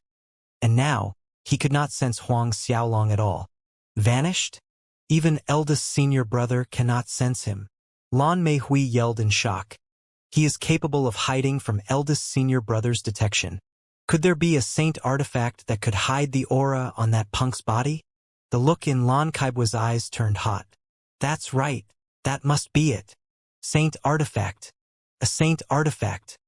and now he could not sense Huang Xiaolong at all. Vanished? Even eldest senior brother cannot sense him. Lan Meihui yelled in shock. He is capable of hiding from eldest senior brother's detection. Could there be a saint artifact that could hide the aura on that punk's body? The look in Lan Kaibwa's eyes turned hot. That's right. That must be it. Saint artifact. A saint artifact.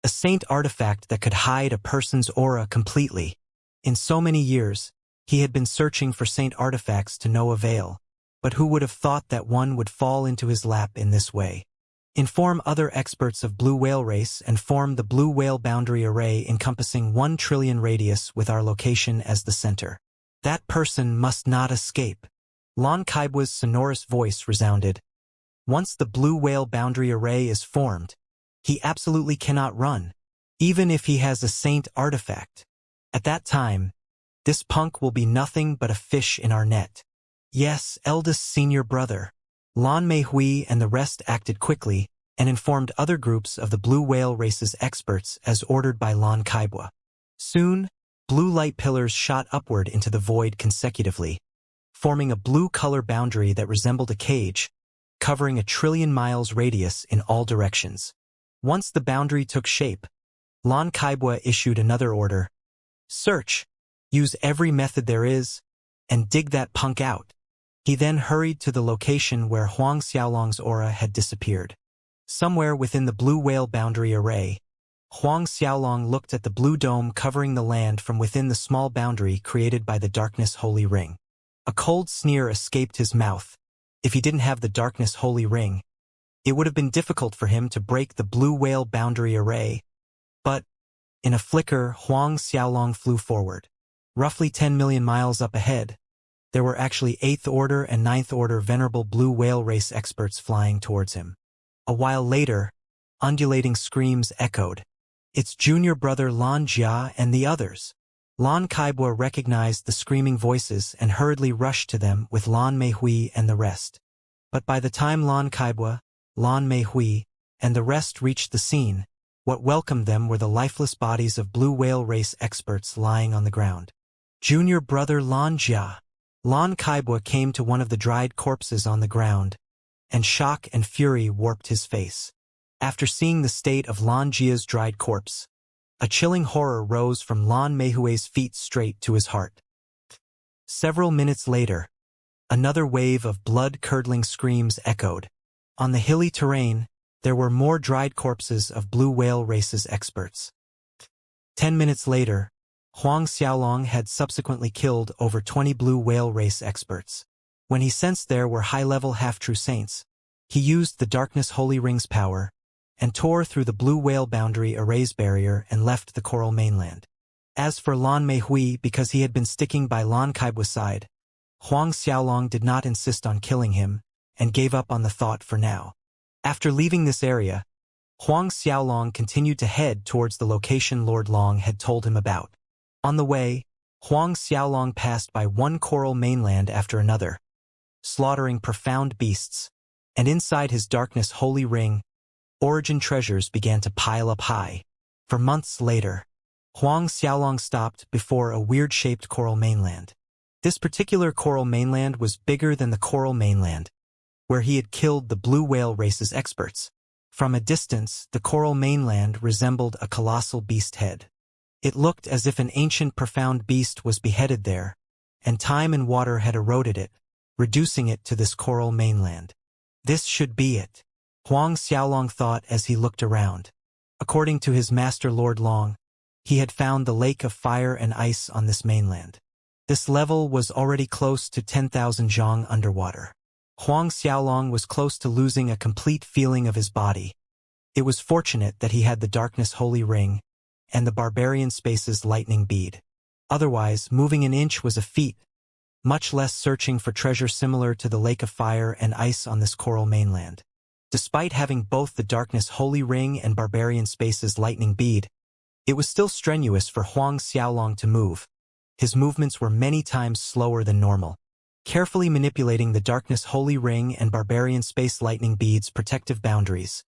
A saint artifact that could hide a person's aura completely. In so many years, he had been searching for saint artifacts to no avail. But who would have thought that one would fall into his lap in this way? Inform other experts of blue whale race and form the blue whale boundary array encompassing 1 trillion radius with our location as the center. That person must not escape. Lan Kaibwa's sonorous voice resounded. Once the blue whale boundary array is formed, he absolutely cannot run, even if he has a saint artifact. At that time, this punk will be nothing but a fish in our net. Yes, eldest senior brother. Lan Meihui and the rest acted quickly and informed other groups of the blue whale race's experts as ordered by Lan Kaibwa. Soon, blue light pillars shot upward into the void consecutively, forming a blue color boundary that resembled a cage, covering 1 trillion miles radius in all directions. Once the boundary took shape, Lan Kaibwa issued another order. Search, use every method there is, and dig that punk out. He then hurried to the location where Huang Xiaolong's aura had disappeared. Somewhere within the blue whale boundary array, Huang Xiaolong looked at the blue dome covering the land from within the small boundary created by the darkness holy ring. A cold sneer escaped his mouth. If he didn't have the darkness holy ring, it would have been difficult for him to break the blue whale boundary array. But, in a flicker, Huang Xiaolong flew forward. Roughly 10 million miles up ahead, there were actually 8th order and 9th order venerable blue whale race experts flying towards him. A while later, undulating screams echoed. It's junior brother Lan Jia and the others. Lan Kaibwa recognized the screaming voices and hurriedly rushed to them with Lan Meihui and the rest. But by the time Lan Kaibwa, Lan Meihui, and the rest reached the scene, what welcomed them were the lifeless bodies of blue whale race experts lying on the ground. Junior brother Lan Jia. Lan Kaibwa came to one of the dried corpses on the ground, and shock and fury warped his face. After seeing the state of Lan Jia's dried corpse, a chilling horror rose from Lan Meihui's feet straight to his heart. Several minutes later, another wave of blood-curdling screams echoed. On the hilly terrain, there were more dried corpses of blue whale race's experts. 10 minutes later, Huang Xiaolong had subsequently killed over 20 blue whale race experts. When he sensed there were high-level half-true saints, he used the darkness holy ring's power and tore through the blue whale boundary array's barrier and left the coral mainland. As for Lan Meihui, because he had been sticking by Lan Kaibwa's side, Huang Xiaolong did not insist on killing him and gave up on the thought for now. After leaving this area, Huang Xiaolong continued to head towards the location Lord Long had told him about. On the way, Huang Xiaolong passed by one coral mainland after another, slaughtering profound beasts, and inside his darkness holy ring, origin treasures began to pile up high. For months later, Huang Xiaolong stopped before a weird-shaped coral mainland. This particular coral mainland was bigger than the coral mainland, where he had killed the blue whale race's experts. From a distance, the coral mainland resembled a colossal beast head. It looked as if an ancient profound beast was beheaded there, and time and water had eroded it, reducing it to this coral mainland. This should be it, Huang Xiaolong thought as he looked around. According to his master Lord Long, he had found the lake of fire and ice on this mainland. This level was already close to 10,000 zhang underwater. Huang Xiaolong was close to losing a complete feeling of his body. It was fortunate that he had the Darkness Holy Ring and the Barbarian Space's Lightning Bead. Otherwise, moving an inch was a feat, much less searching for treasure similar to the Lake of Fire and Ice on this coral mainland. Despite having both the Darkness Holy Ring and Barbarian Space's Lightning Bead, it was still strenuous for Huang Xiaolong to move. His movements were many times slower than normal. Carefully manipulating the Darkness Holy Ring and Barbarian Space Lightning Bead's protective boundaries,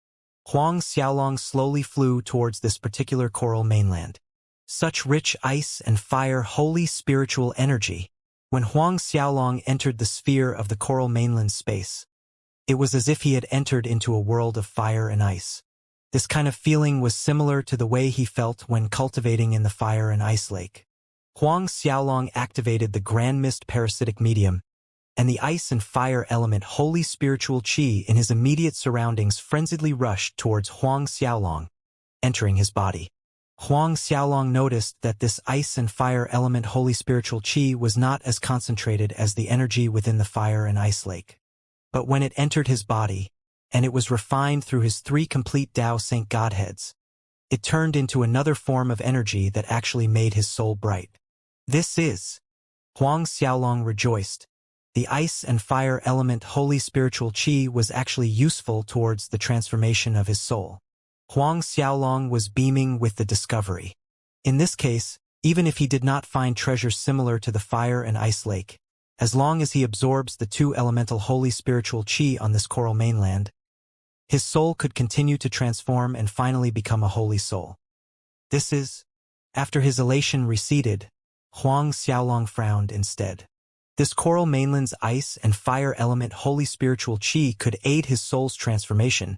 Huang Xiaolong slowly flew towards this particular coral mainland. Such rich ice and fire holy spiritual energy. When Huang Xiaolong entered the sphere of the coral mainland space, it was as if he had entered into a world of fire and ice. This kind of feeling was similar to the way he felt when cultivating in the fire and ice lake. Huang Xiaolong activated the Grand Mist parasitic medium, and the ice and fire element holy spiritual qi in his immediate surroundings frenziedly rushed towards Huang Xiaolong, entering his body. Huang Xiaolong noticed that this ice and fire element holy spiritual qi was not as concentrated as the energy within the fire and ice lake. But when it entered his body, and it was refined through his 3 complete Tao Saint Godheads, it turned into another form of energy that actually made his soul bright. This is, Huang Xiaolong rejoiced. The ice and fire element holy spiritual qi was actually useful towards the transformation of his soul. Huang Xiaolong was beaming with the discovery. In this case, even if he did not find treasure similar to the fire and ice lake, as long as he absorbs the 2 elemental holy spiritual qi on this coral mainland, his soul could continue to transform and finally become a holy soul. This is, after his elation receded, Huang Xiaolong frowned instead. This coral mainland's ice and fire element holy spiritual qi could aid his soul's transformation,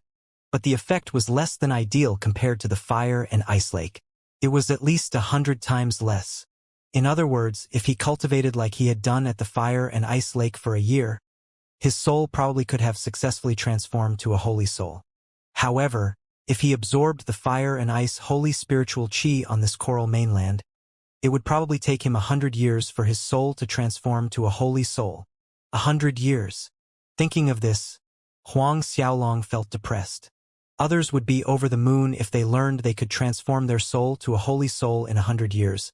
but the effect was less than ideal compared to the fire and ice lake. It was at least 100 times less. In other words, if he cultivated like he had done at the fire and ice lake for a year, his soul probably could have successfully transformed to a holy soul. However, if he absorbed the fire and ice holy spiritual qi on this coral mainland, it would probably take him 100 years for his soul to transform to a holy soul. 100 years. Thinking of this, Huang Xiaolong felt depressed. Others would be over the moon if they learned they could transform their soul to a holy soul in 100 years.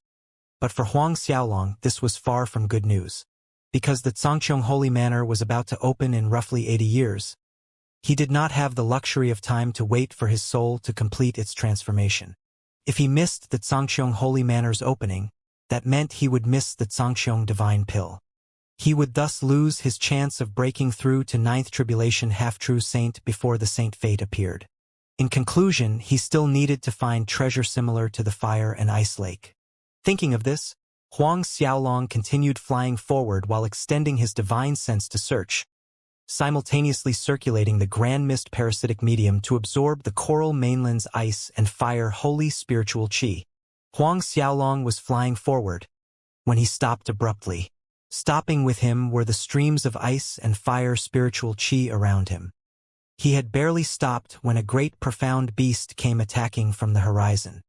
But for Huang Xiaolong, this was far from good news. Because the Zhangqiong Holy Manor was about to open in roughly 80 years, he did not have the luxury of time to wait for his soul to complete its transformation. If he missed the Zhangqiong Holy Manor's opening, that meant he would miss the Zhangqiong Divine Pill. He would thus lose his chance of breaking through to 9th Tribulation Half-True Saint before the Saint Fate appeared. In conclusion, he still needed to find treasure similar to the fire and ice lake. Thinking of this, Huang Xiaolong continued flying forward while extending his divine sense to search, simultaneously circulating the Grand Mist parasitic medium to absorb the coral mainland's ice and fire holy spiritual qi. Huang Xiaolong was flying forward, when he stopped abruptly. Stopping with him were the streams of ice and fire spiritual qi around him. He had barely stopped when a great profound beast came attacking from the horizon.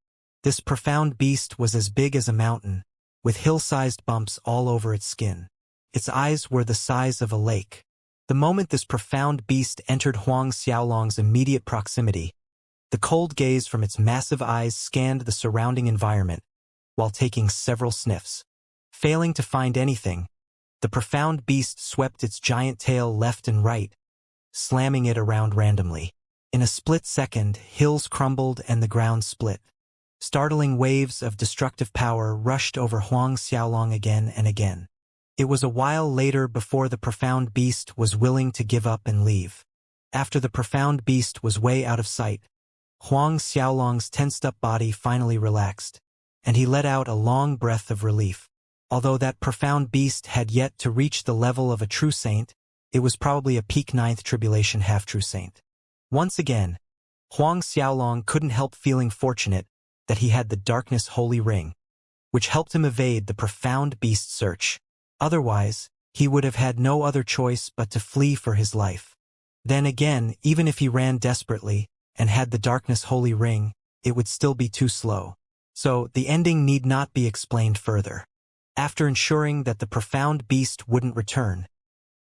This profound beast was as big as a mountain, with hill-sized bumps all over its skin. Its eyes were the size of a lake. The moment this profound beast entered Huang Xiaolong's immediate proximity, the cold gaze from its massive eyes scanned the surrounding environment, while taking several sniffs. Failing to find anything, the profound beast swept its giant tail left and right, slamming it around randomly. In a split second, hills crumbled and the ground split. Startling waves of destructive power rushed over Huang Xiaolong again and again. It was a while later before the profound beast was willing to give up and leave. After the profound beast was way out of sight, Huang Xiaolong's tensed-up body finally relaxed, and he let out a long breath of relief. Although that profound beast had yet to reach the level of a true saint, it was probably a peak ninth tribulation half-true saint. Once again, Huang Xiaolong couldn't help feeling fortunate that he had the darkness holy ring, which helped him evade the profound beast search. Otherwise, he would have had no other choice but to flee for his life. Then again, even if he ran desperately and had the darkness holy ring, it would still be too slow. So, the ending need not be explained further. After ensuring that the profound beast wouldn't return,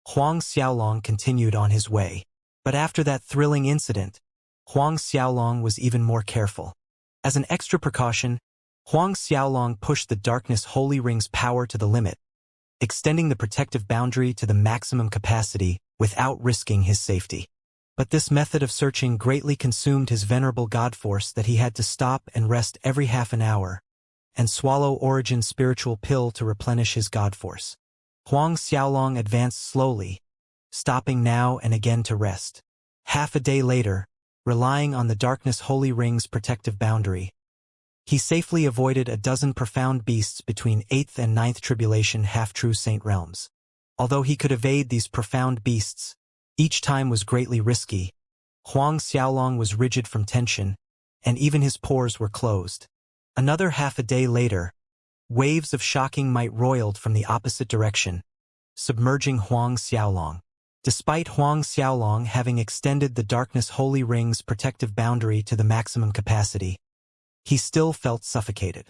Huang Xiaolong continued on his way. But after that thrilling incident, Huang Xiaolong was even more careful. As an extra precaution, Huang Xiaolong pushed the darkness holy ring's power to the limit, extending the protective boundary to the maximum capacity without risking his safety. But this method of searching greatly consumed his venerable god force that he had to stop and rest every half an hour, and swallow Origin's spiritual pill to replenish his god force. Huang Xiaolong advanced slowly, stopping now and again to rest. Half a day later, relying on the darkness holy ring's protective boundary, he safely avoided a dozen profound beasts between 8th and 9th tribulation half-true saint realms. Although he could evade these profound beasts, each time was greatly risky. Huang Xiaolong was rigid from tension, and even his pores were closed. Another half a day later, waves of shocking might roiled from the opposite direction, submerging Huang Xiaolong. Despite Huang Xiaolong having extended the darkness holy ring's protective boundary to the maximum capacity, he still felt suffocated.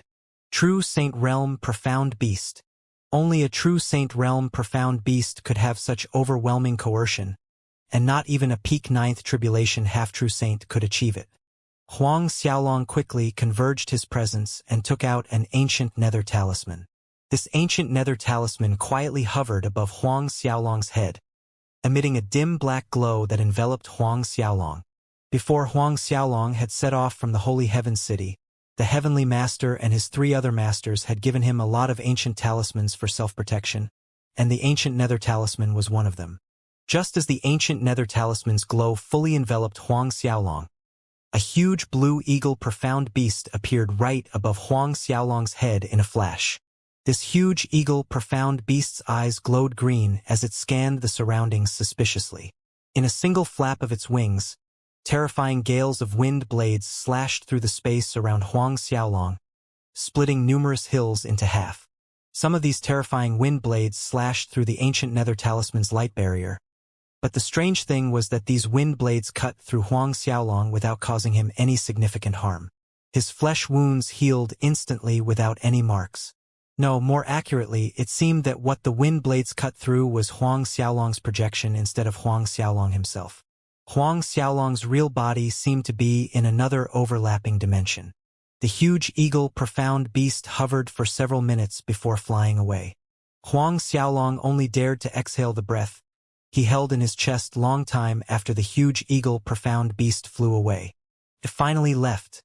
True Saint Realm Profound Beast. Only a true Saint Realm Profound Beast could have such overwhelming coercion, and not even a peak ninth tribulation half-true saint could achieve it. Huang Xiaolong quickly converged his presence and took out an ancient nether talisman. This ancient nether talisman quietly hovered above Huang Xiaolong's head, emitting a dim black glow that enveloped Huang Xiaolong. Before Huang Xiaolong had set off from the Holy Heaven City, the Heavenly Master and his 3 other masters had given him a lot of ancient talismans for self-protection, and the ancient nether talisman was one of them. Just as the ancient nether talisman's glow fully enveloped Huang Xiaolong, a huge blue eagle profound beast appeared right above Huang Xiaolong's head in a flash. This huge eagle profound beast's eyes glowed green as it scanned the surroundings suspiciously. In a single flap of its wings, terrifying gales of wind blades slashed through the space around Huang Xiaolong, splitting numerous hills into half. Some of these terrifying wind blades slashed through the ancient nether talisman's light barrier, but the strange thing was that these wind blades cut through Huang Xiaolong without causing him any significant harm. His flesh wounds healed instantly without any marks. No, more accurately, it seemed that what the wind blades cut through was Huang Xiaolong's projection instead of Huang Xiaolong himself. Huang Xiaolong's real body seemed to be in another overlapping dimension. The huge eagle profound beast hovered for several minutes before flying away. Huang Xiaolong only dared to exhale the breath he held in his chest long time after the huge eagle profound beast flew away. It finally left.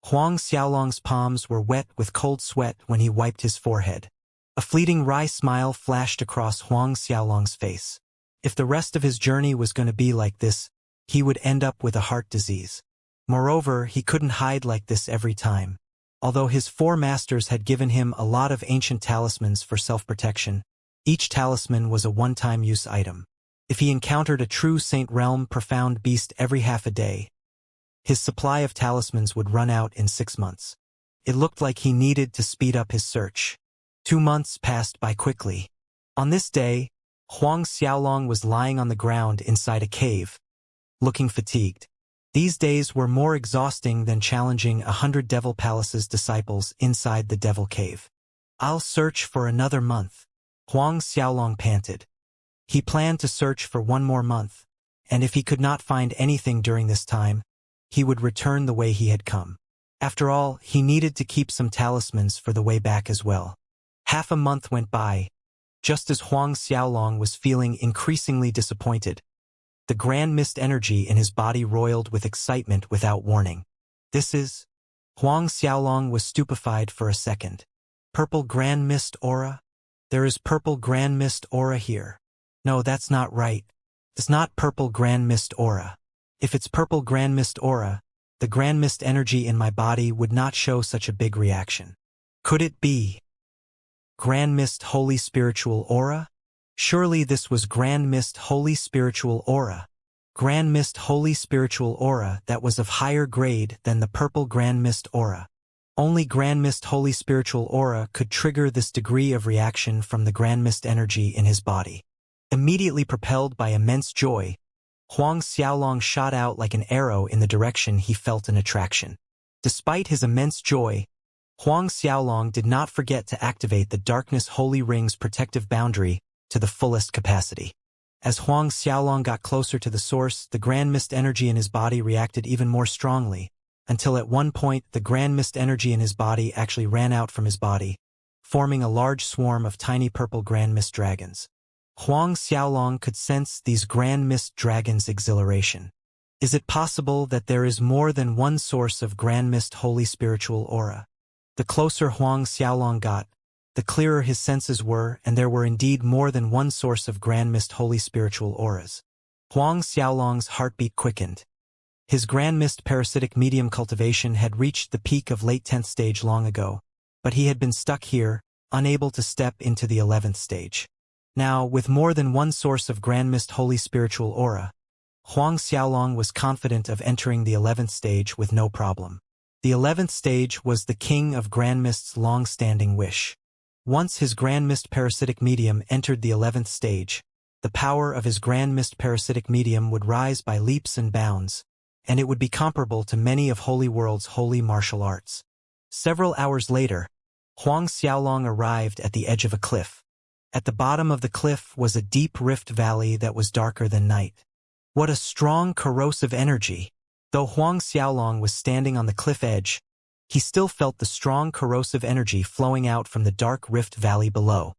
Huang Xiaolong's palms were wet with cold sweat when he wiped his forehead. A fleeting wry smile flashed across Huang Xiaolong's face. If the rest of his journey was going to be like this, he would end up with a heart disease. Moreover, he couldn't hide like this every time. Although his 4 masters had given him a lot of ancient talismans for self-protection, each talisman was a one-time use item. If he encountered a true Saint Realm profound beast every half a day, his supply of talismans would run out in 6 months. It looked like he needed to speed up his search. 2 months passed by quickly. On this day, Huang Xiaolong was lying on the ground inside a cave, looking fatigued. These days were more exhausting than challenging 100 Devil Palace's disciples inside the Devil Cave. "I'll search for another month," Huang Xiaolong panted. He planned to search for 1 more month, and if he could not find anything during this time, he would return the way he had come. After all, he needed to keep some talismans for the way back as well. Half a month went by. Just as Huang Xiaolong was feeling increasingly disappointed, the grand mist energy in his body roiled with excitement without warning. "This is..." Huang Xiaolong was stupefied for a second. "Purple grand mist aura? There is purple grand mist aura here. No, that's not right. It's not purple grand mist aura. If it's purple grand mist aura, the grand mist energy in my body would not show such a big reaction. Could it be?" Grand Mist Holy Spiritual Aura? Surely this was Grand Mist Holy Spiritual Aura. Grand Mist Holy Spiritual Aura that was of higher grade than the purple Grand Mist Aura. Only Grand Mist Holy Spiritual Aura could trigger this degree of reaction from the Grand Mist energy in his body. Immediately propelled by immense joy, Huang Xiaolong shot out like an arrow in the direction he felt an attraction. Despite his immense joy, Huang Xiaolong did not forget to activate the Darkness Holy Ring's protective boundary to the fullest capacity. As Huang Xiaolong got closer to the source, the Grand Mist energy in his body reacted even more strongly, until at one point the Grand Mist energy in his body actually ran out from his body, forming a large swarm of tiny purple Grand Mist dragons. Huang Xiaolong could sense these Grand Mist dragons' exhilaration. Is it possible that there is more than one source of Grand Mist Holy Spiritual Aura? The closer Huang Xiaolong got, the clearer his senses were, and there were indeed more than one source of Grand Mist Holy Spiritual Auras. Huang Xiaolong's heartbeat quickened. His Grand Mist parasitic medium cultivation had reached the peak of late 10th stage long ago, but he had been stuck here, unable to step into the 11th stage. Now, with more than one source of Grand Mist Holy Spiritual Aura, Huang Xiaolong was confident of entering the 11th stage with no problem. The 11th stage was the king of Grand Mist's long-standing wish. Once his Grand Mist parasitic medium entered the 11th stage, the power of his Grand Mist parasitic medium would rise by leaps and bounds, and it would be comparable to many of Holy World's holy martial arts. Several hours later, Huang Xiaolong arrived at the edge of a cliff. At the bottom of the cliff was a deep rift valley that was darker than night. What a strong corrosive energy! Though Huang Xiaolong was standing on the cliff edge, he still felt the strong corrosive energy flowing out from the dark rift valley below.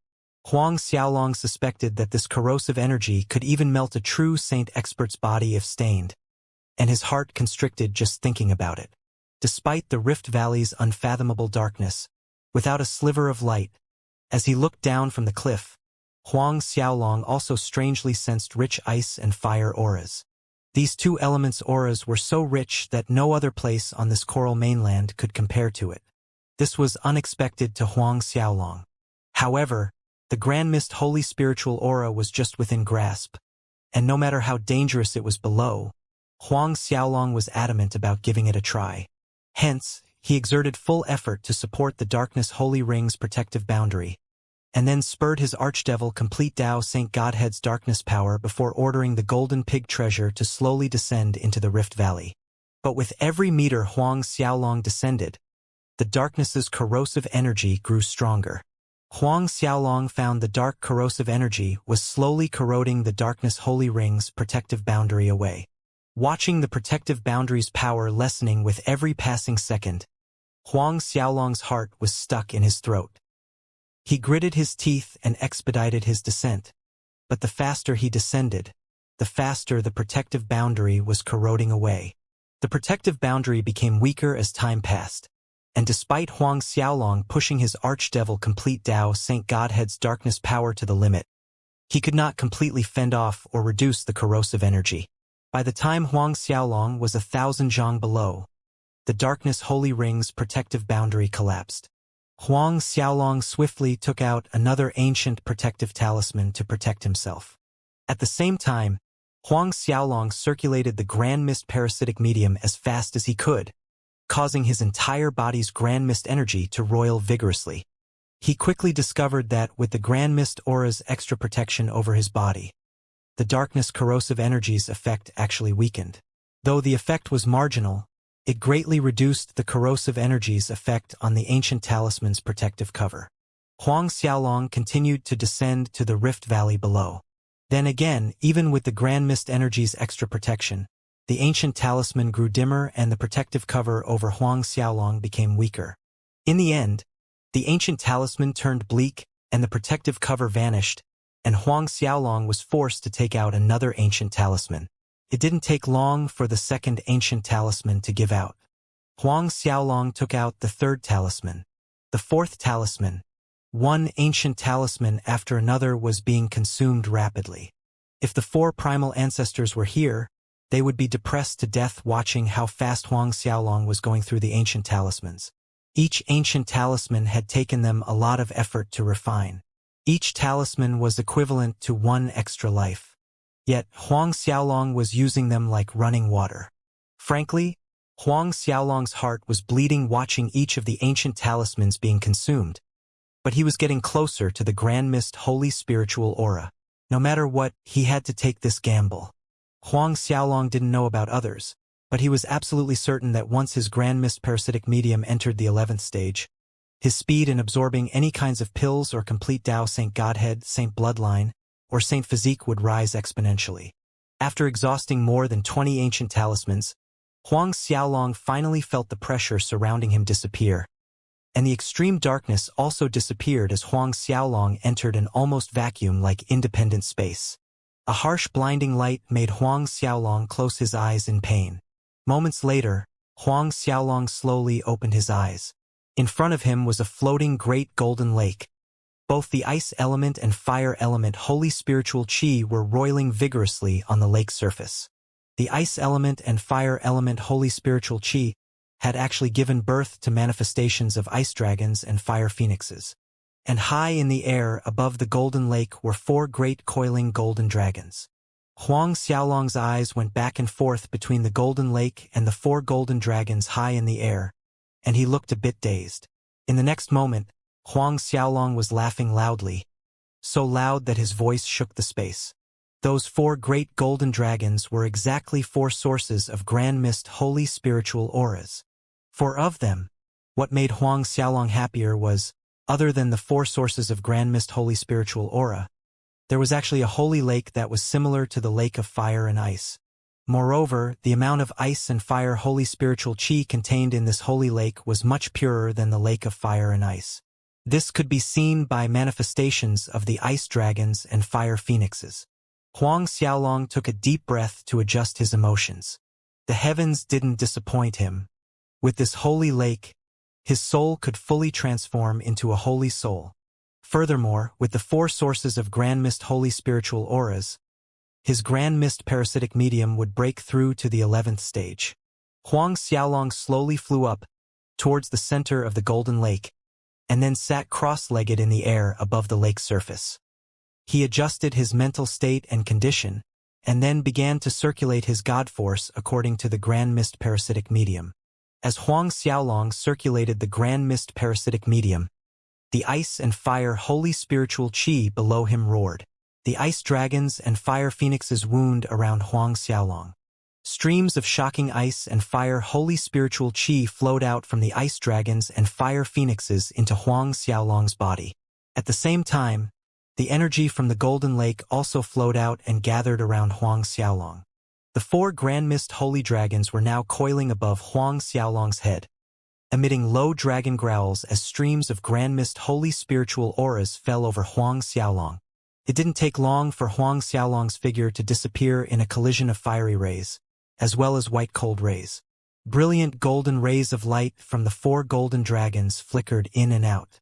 Huang Xiaolong suspected that this corrosive energy could even melt a true saint expert's body if stained, and his heart constricted just thinking about it. Despite the rift valley's unfathomable darkness, without a sliver of light, as he looked down from the cliff, Huang Xiaolong also strangely sensed rich ice and fire auras. These two elements' auras were so rich that no other place on this coral mainland could compare to it. This was unexpected to Huang Xiaolong. However, the Grand Mist Holy Spiritual Aura was just within grasp, and no matter how dangerous it was below, Huang Xiaolong was adamant about giving it a try. Hence, he exerted full effort to support the Darkness Holy Ring's protective boundary, and then spurred his Archdevil Complete Tao Saint Godhead's darkness power before ordering the Golden Pig treasure to slowly descend into the Rift Valley. But with every meter Huang Xiaolong descended, the darkness's corrosive energy grew stronger. Huang Xiaolong found the dark corrosive energy was slowly corroding the Darkness Holy Ring's protective boundary away. Watching the protective boundary's power lessening with every passing second, Huang Xiaolong's heart was stuck in his throat. He gritted his teeth and expedited his descent, but the faster he descended, the faster the protective boundary was corroding away. The protective boundary became weaker as time passed, and despite Huang Xiaolong pushing his Archdevil Complete Tao Saint Godhead's darkness power to the limit, he could not completely fend off or reduce the corrosive energy. By the time Huang Xiaolong was 1,000 zhang below, the Darkness Holy Ring's protective boundary collapsed. Huang Xiaolong swiftly took out another ancient protective talisman to protect himself. At the same time, Huang Xiaolong circulated the Grand Mist parasitic medium as fast as he could, causing his entire body's Grand Mist energy to roil vigorously. He quickly discovered that with the Grand Mist aura's extra protection over his body, the darkness corrosive energy's effect actually weakened. Though the effect was marginal, it greatly reduced the corrosive energy's effect on the ancient talisman's protective cover. Huang Xiaolong continued to descend to the rift valley below. Then again, even with the Grand Mist energy's extra protection, the ancient talisman grew dimmer and the protective cover over Huang Xiaolong became weaker. In the end, the ancient talisman turned bleak and the protective cover vanished, and Huang Xiaolong was forced to take out another ancient talisman. It didn't take long for the second ancient talisman to give out. Huang Xiaolong took out the third talisman, the fourth talisman. One ancient talisman after another was being consumed rapidly. If the four primal ancestors were here, they would be depressed to death watching how fast Huang Xiaolong was going through the ancient talismans. Each ancient talisman had taken them a lot of effort to refine. Each talisman was equivalent to one extra life. Yet Huang Xiaolong was using them like running water. Frankly, Huang Xiaolong's heart was bleeding watching each of the ancient talismans being consumed, but he was getting closer to the Grand Mist Holy Spiritual Aura. No matter what, he had to take this gamble. Huang Xiaolong didn't know about others, but he was absolutely certain that once his Grand Mist Parasitic Medium entered the 11th stage, his speed in absorbing any kinds of pills or complete Tao Saint Godhead, Saint Bloodline, or Saint Physique would rise exponentially. After exhausting more than 20 ancient talismans, Huang Xiaolong finally felt the pressure surrounding him disappear, and the extreme darkness also disappeared as Huang Xiaolong entered an almost vacuum-like independent space. A harsh blinding light made Huang Xiaolong close his eyes in pain. Moments later, Huang Xiaolong slowly opened his eyes. In front of him was a floating great golden lake. Both the ice element and fire element holy spiritual qi were roiling vigorously on the lake's surface. The ice element and fire element holy spiritual qi had actually given birth to manifestations of ice dragons and fire phoenixes. And high in the air above the golden lake were 4 great coiling golden dragons. Huang Xiaolong's eyes went back and forth between the golden lake and the 4 golden dragons high in the air, and he looked a bit dazed. In the next moment, Huang Xiaolong was laughing loudly, so loud that his voice shook the space. Those 4 great golden dragons were exactly 4 sources of Grand Mist holy spiritual auras. 4 of them. What made Huang Xiaolong happier was, other than the 4 sources of Grand Mist holy spiritual aura, there was actually a holy lake that was similar to the lake of fire and ice. Moreover, the amount of ice and fire holy spiritual qi contained in this holy lake was much purer than the lake of fire and ice. This could be seen by manifestations of the ice dragons and fire phoenixes. Huang Xiaolong took a deep breath to adjust his emotions. The heavens didn't disappoint him. With this holy lake, his soul could fully transform into a holy soul. Furthermore, with the 4 sources of Grand Mist holy spiritual auras, his Grand Mist Parasitic Medium would break through to the 11th stage. Huang Xiaolong slowly flew up towards the center of the golden lake, and then sat cross-legged in the air above the lake's surface. He adjusted his mental state and condition, and then began to circulate his God Force according to the Grand Mist Parasitic Medium. As Huang Xiaolong circulated the Grand Mist Parasitic Medium, the ice and fire holy spiritual qi below him roared. The ice dragons and fire phoenixes wound around Huang Xiaolong. Streams of shocking ice and fire holy spiritual qi flowed out from the ice dragons and fire phoenixes into Huang Xiaolong's body. At the same time, the energy from the golden lake also flowed out and gathered around Huang Xiaolong. The 4 Grand Mist holy dragons were now coiling above Huang Xiaolong's head, emitting low dragon growls as streams of Grand Mist holy spiritual auras fell over Huang Xiaolong. It didn't take long for Huang Xiaolong's figure to disappear in a collision of fiery rays, as well as white cold rays. Brilliant golden rays of light from the 4 golden dragons flickered in and out.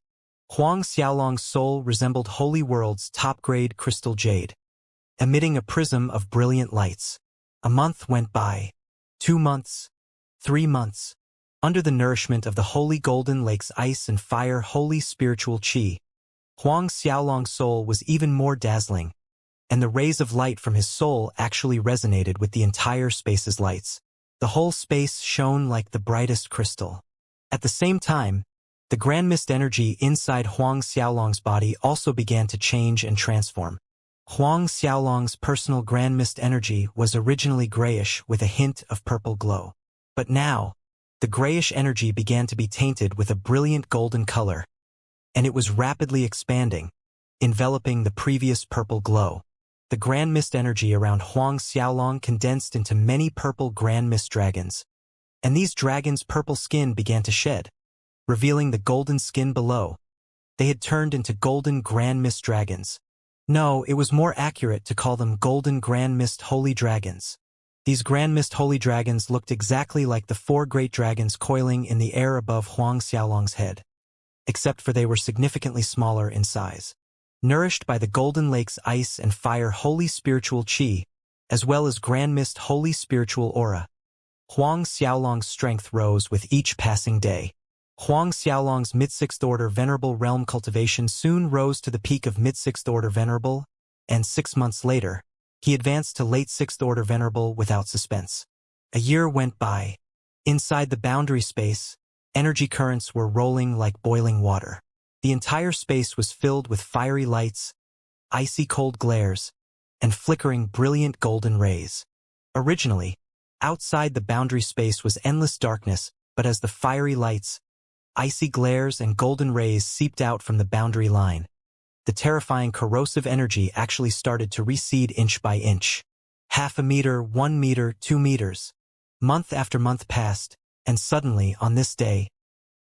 Huang Xiaolong's soul resembled Holy World's top-grade crystal jade, emitting a prism of brilliant lights. A month went by. 2 months. 3 months. Under the nourishment of the holy golden lake's ice and fire holy spiritual qi, Huang Xiaolong's soul was even more dazzling, and the rays of light from his soul actually resonated with the entire space's lights. The whole space shone like the brightest crystal. At the same time, the Grand Mist energy inside Huang Xiaolong's body also began to change and transform. Huang Xiaolong's personal Grand Mist energy was originally grayish with a hint of purple glow. But now, the grayish energy began to be tainted with a brilliant golden color, and it was rapidly expanding, enveloping the previous purple glow. The Grand Mist energy around Huang Xiaolong condensed into many purple Grand Mist dragons, and these dragons' purple skin began to shed, revealing the golden skin below. They had turned into golden Grand Mist dragons. No, it was more accurate to call them golden Grand Mist holy dragons. These Grand Mist holy dragons looked exactly like the 4 great dragons coiling in the air above Huang Xiaolong's head, except for they were significantly smaller in size. Nourished by the Golden Lake's ice and fire holy spiritual qi, as well as Grand Mist holy spiritual aura, Huang Xiaolong's strength rose with each passing day. Huang Xiaolong's mid-sixth order venerable realm cultivation soon rose to the peak of mid-sixth order venerable, and 6 months later, he advanced to late sixth order venerable without suspense. A year went by. Inside the boundary space, energy currents were rolling like boiling water. The entire space was filled with fiery lights, icy cold glares, and flickering brilliant golden rays. Originally, outside the boundary space was endless darkness, but as the fiery lights, icy glares and golden rays seeped out from the boundary line, the terrifying corrosive energy actually started to recede inch by inch. 0.5 meter, 1 meter, 2 meters. Month after month passed, and suddenly, on this day,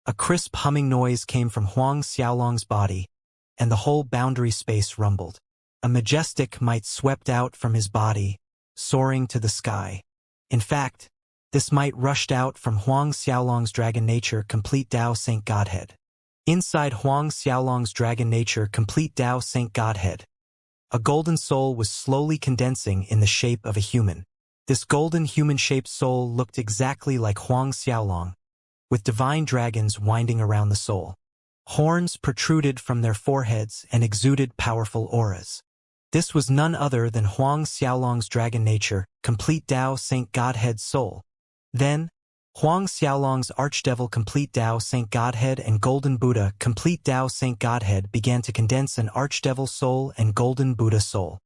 a crisp humming noise came from Huang Xiaolong's body, and the whole boundary space rumbled. A majestic might swept out from his body, soaring to the sky. In fact, this might rushed out from Huang Xiaolong's dragon nature complete Tao Saint Godhead. Inside Huang Xiaolong's dragon nature complete Tao Saint Godhead, a golden soul was slowly condensing in the shape of a human. This golden human-shaped soul looked exactly like Huang Xiaolong, with divine dragons winding around the soul. Horns protruded from their foreheads and exuded powerful auras. This was none other than Huang Xiaolong's dragon nature, complete Tao Saint Godhead soul. Then, Huang Xiaolong's archdevil complete Tao Saint Godhead and golden Buddha complete Tao Saint Godhead began to condense an archdevil soul and golden Buddha soul.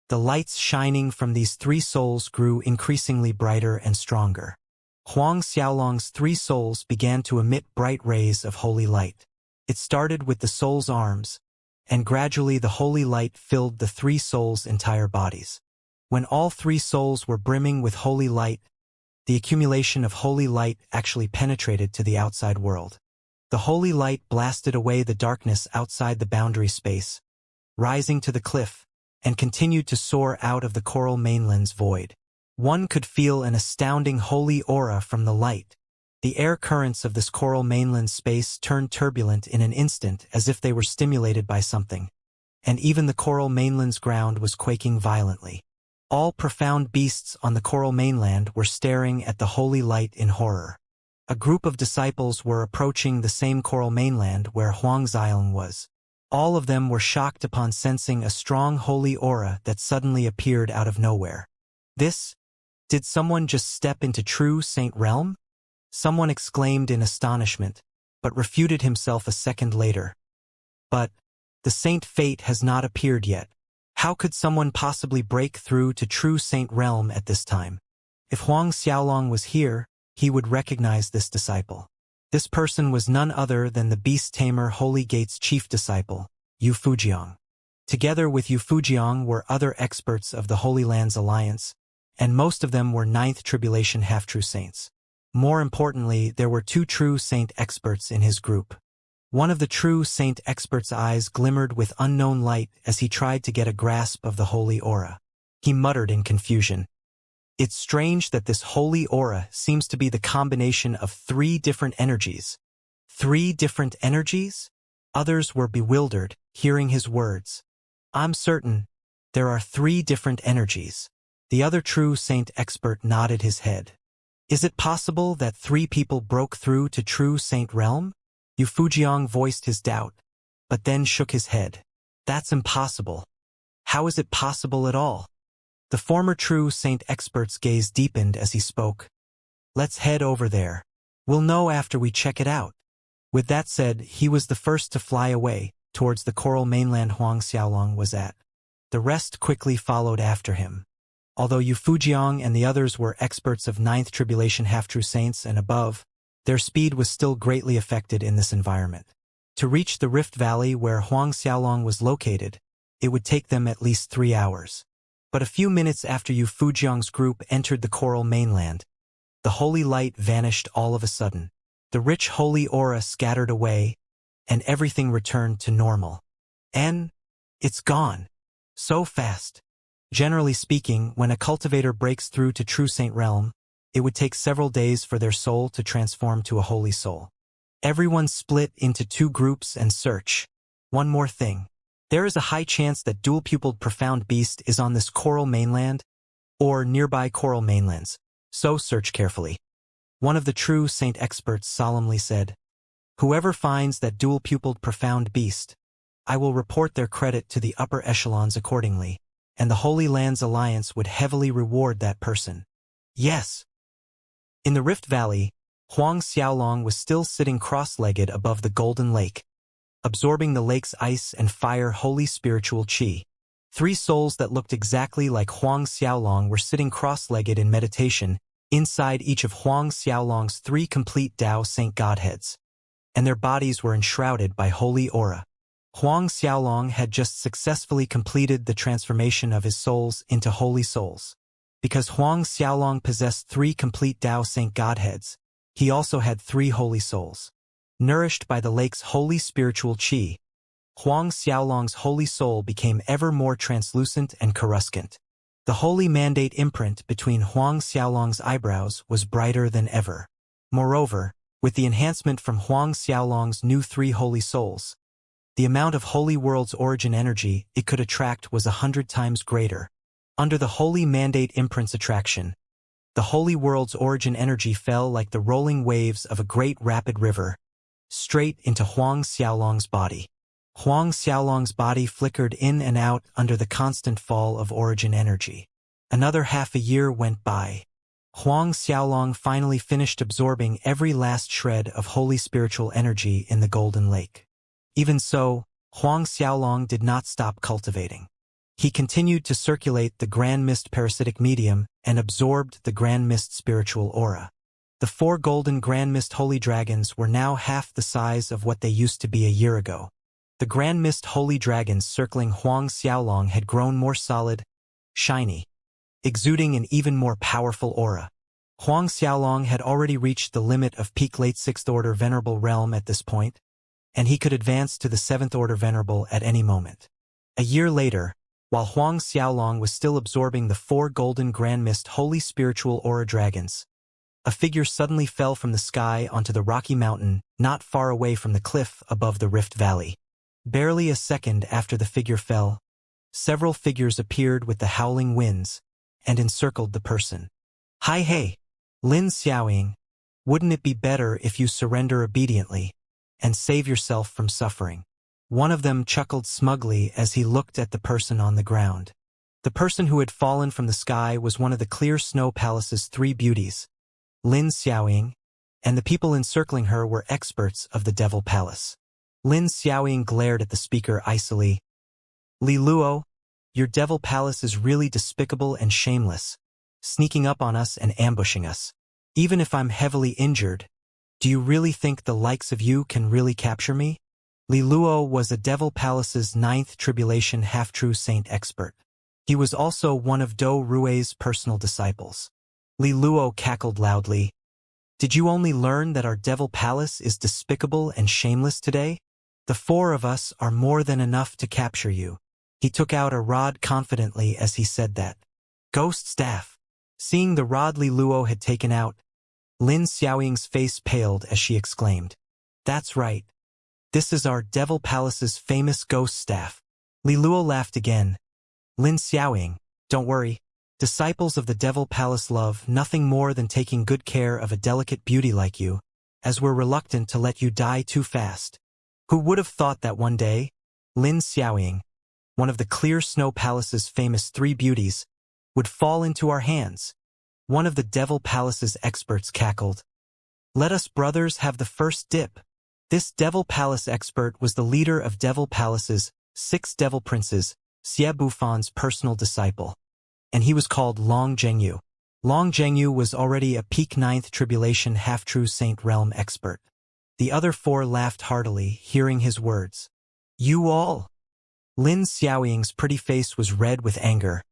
The lights shining from these three souls grew increasingly brighter and stronger. Huang Xiaolong's three souls began to emit bright rays of holy light. It started with the soul's arms, and gradually the holy light filled the three souls' entire bodies. When all three souls were brimming with holy light, the accumulation of holy light actually penetrated to the outside world. The holy light blasted away the darkness outside the boundary space, rising to the cliff, and continued to soar out of the coral mainland's void. One could feel an astounding holy aura from the light. The air currents of this coral mainland space turned turbulent in an instant as if they were stimulated by something, and even the coral mainland's ground was quaking violently. All profound beasts on the coral mainland were staring at the holy light in horror. A group of disciples were approaching the same coral mainland where Huang Xiaolong was. All of them were shocked upon sensing a strong holy aura that suddenly appeared out of nowhere. Did someone just step into true saint realm? Someone exclaimed in astonishment, but refuted himself a second later. But the saint fate has not appeared yet. How could someone possibly break through to true saint realm at this time? If Huang Xiaolong was here, he would recognize this disciple. This person was none other than the beast tamer Holy Gate's chief disciple, Yu Fujiang. Together with Yu Fujiang were other experts of the Holy Land's alliance, and most of them were Ninth Tribulation half-true saints. More importantly, there were two true saint experts in his group. One of the true saint expert's eyes glimmered with unknown light as he tried to get a grasp of the holy aura. He muttered in confusion, "It's strange that this holy aura seems to be the combination of 3 different energies." 3 different energies? Others were bewildered, hearing his words. "I'm certain there are 3 different energies." The other true saint expert nodded his head. "Is it possible that 3 people broke through to true saint realm?" Yu Fujiang voiced his doubt, but then shook his head. "That's impossible. How is it possible at all?" The former true saint expert's gaze deepened as he spoke. "Let's head over there. We'll know after we check it out." With that said, he was the first to fly away, towards the coral mainland Huang Xiaolong was at. The rest quickly followed after him. Although Yu Fujiang and the others were experts of Ninth Tribulation half-true saints and above, their speed was still greatly affected in this environment. To reach the Rift Valley where Huang Xiaolong was located, it would take them at least 3 hours. But a few minutes after Yu Fujiang's group entered the coral mainland, the holy light vanished all of a sudden. The rich holy aura scattered away, and everything returned to normal. And it's gone. So fast. Generally speaking, when a cultivator breaks through to true saint realm, it would take several days for their soul to transform to a holy soul. Everyone split into 2 groups and search. One more thing. There is a high chance that dual-pupiled profound beast is on this coral mainland or nearby coral mainlands, so search carefully. One of the true saint experts solemnly said. Whoever finds that dual-pupiled profound beast, I will report their credit to the upper echelons accordingly, and the Holy Lands Alliance would heavily reward that person. Yes. In the Rift Valley, Huang Xiaolong was still sitting cross-legged above the Golden Lake, absorbing the lake's ice and fire holy spiritual qi. 3 souls that looked exactly like Huang Xiaolong were sitting cross-legged in meditation inside each of Huang Xiaolong's 3 complete Tao Saint Godheads, and their bodies were enshrouded by holy aura. Huang Xiaolong had just successfully completed the transformation of his souls into holy souls. Because Huang Xiaolong possessed 3 complete Tao Saint Godheads, he also had 3 holy souls. Nourished by the lake's holy spiritual qi, Huang Xiaolong's holy soul became ever more translucent and coruscant. The holy mandate imprint between Huang Xiaolong's eyebrows was brighter than ever. Moreover, with the enhancement from Huang Xiaolong's new 3 holy souls, the amount of holy world's origin energy it could attract was 100 times greater. Under the holy mandate imprint's attraction, the holy world's origin energy fell like the rolling waves of a great rapid river, straight into Huang Xiaolong's body. Huang Xiaolong's body flickered in and out under the constant fall of origin energy. Another half a year went by. Huang Xiaolong finally finished absorbing every last shred of holy spiritual energy in the Golden Lake. Even so, Huang Xiaolong did not stop cultivating. He continued to circulate the Grand Mist parasitic medium and absorbed the Grand Mist spiritual aura. The 4 golden Grand Mist holy dragons were now half the size of what they used to be a year ago. The Grand Mist holy dragons circling Huang Xiaolong had grown more solid, shiny, exuding an even more powerful aura. Huang Xiaolong had already reached the limit of peak late 6th order venerable realm at this point, and he could advance to the 7th order venerable at any moment. A year later, while Huang Xiaolong was still absorbing the 4 golden Grand Mist holy spiritual aura dragons, a figure suddenly fell from the sky onto the rocky mountain not far away from the cliff above the Rift Valley. Barely a second after the figure fell, several figures appeared with the howling winds and encircled the person. "Hi hey, Lin Xiaoying, wouldn't it be better if you surrender obediently and save yourself from suffering?" One of them chuckled smugly as he looked at the person on the ground. The person who had fallen from the sky was one of the Clear Snow Palace's 3 beauties, Lin Xiaoying, and the people encircling her were experts of the Devil Palace. Lin Xiaoying glared at the speaker icily. "Li Luo, your Devil Palace is really despicable and shameless, sneaking up on us and ambushing us. Even if I'm heavily injured, do you really think the likes of you can really capture me?" Li Luo was the Devil Palace's 9th Tribulation half-true saint expert. He was also one of Do Rue's personal disciples. Li Luo cackled loudly. "Did you only learn that our Devil Palace is despicable and shameless today? The 4 of us are more than enough to capture you." He took out a rod confidently as he said that. "Ghost staff." Seeing the rod Li Luo had taken out, Lin Xiaoying's face paled as she exclaimed, "That's right. This is our Devil Palace's famous ghost staff." Li Luo laughed again. "Lin Xiaoying, don't worry. Disciples of the Devil Palace love nothing more than taking good care of a delicate beauty like you, as we're reluctant to let you die too fast." Who would have thought that one day, Lin Xiaoying, one of the Clear Snow Palace's famous 3 beauties, would fall into our hands? One of the Devil Palace's experts cackled. "Let us brothers have the first dip." This Devil Palace expert was the leader of Devil Palace's 6 Devil Princes, Xie Bufan's personal disciple, and he was called Long Zhengyu. Long Zhengyu was already a peak 9th Tribulation half-true saint realm expert. The other 4 laughed heartily, hearing his words. "You all?" Lin Xiaoying's pretty face was red with anger.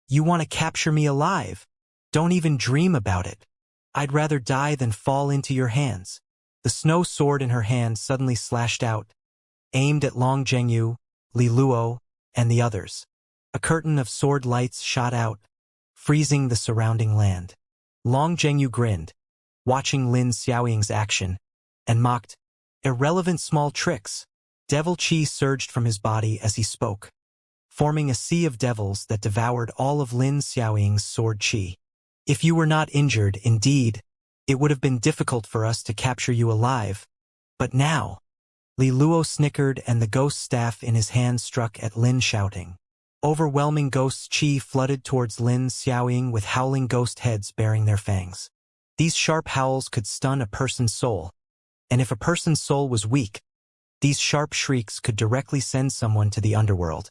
"You want to capture me alive? Don't even dream about it. I'd rather die than fall into your hands." The snow sword in her hand suddenly slashed out, aimed at Long Zhengyu, Li Luo, and the others. A curtain of sword lights shot out, freezing the surrounding land. Long Zhengyu grinned, watching Lin Xiaoying's action, and mocked, "Irrelevant small tricks." Devil Qi surged from his body as he spoke, forming a sea of devils that devoured all of Lin Xiaoying's sword Qi. "If you were not injured, indeed, it would have been difficult for us to capture you alive, But now, Li Luo snickered and the ghost staff in his hand struck at Lin, shouting. Overwhelming ghost chi flooded towards Lin Xiaoying with howling ghost heads bearing their fangs. These sharp howls could stun a person's soul, and if a person's soul was weak, these sharp shrieks could directly send someone to the underworld.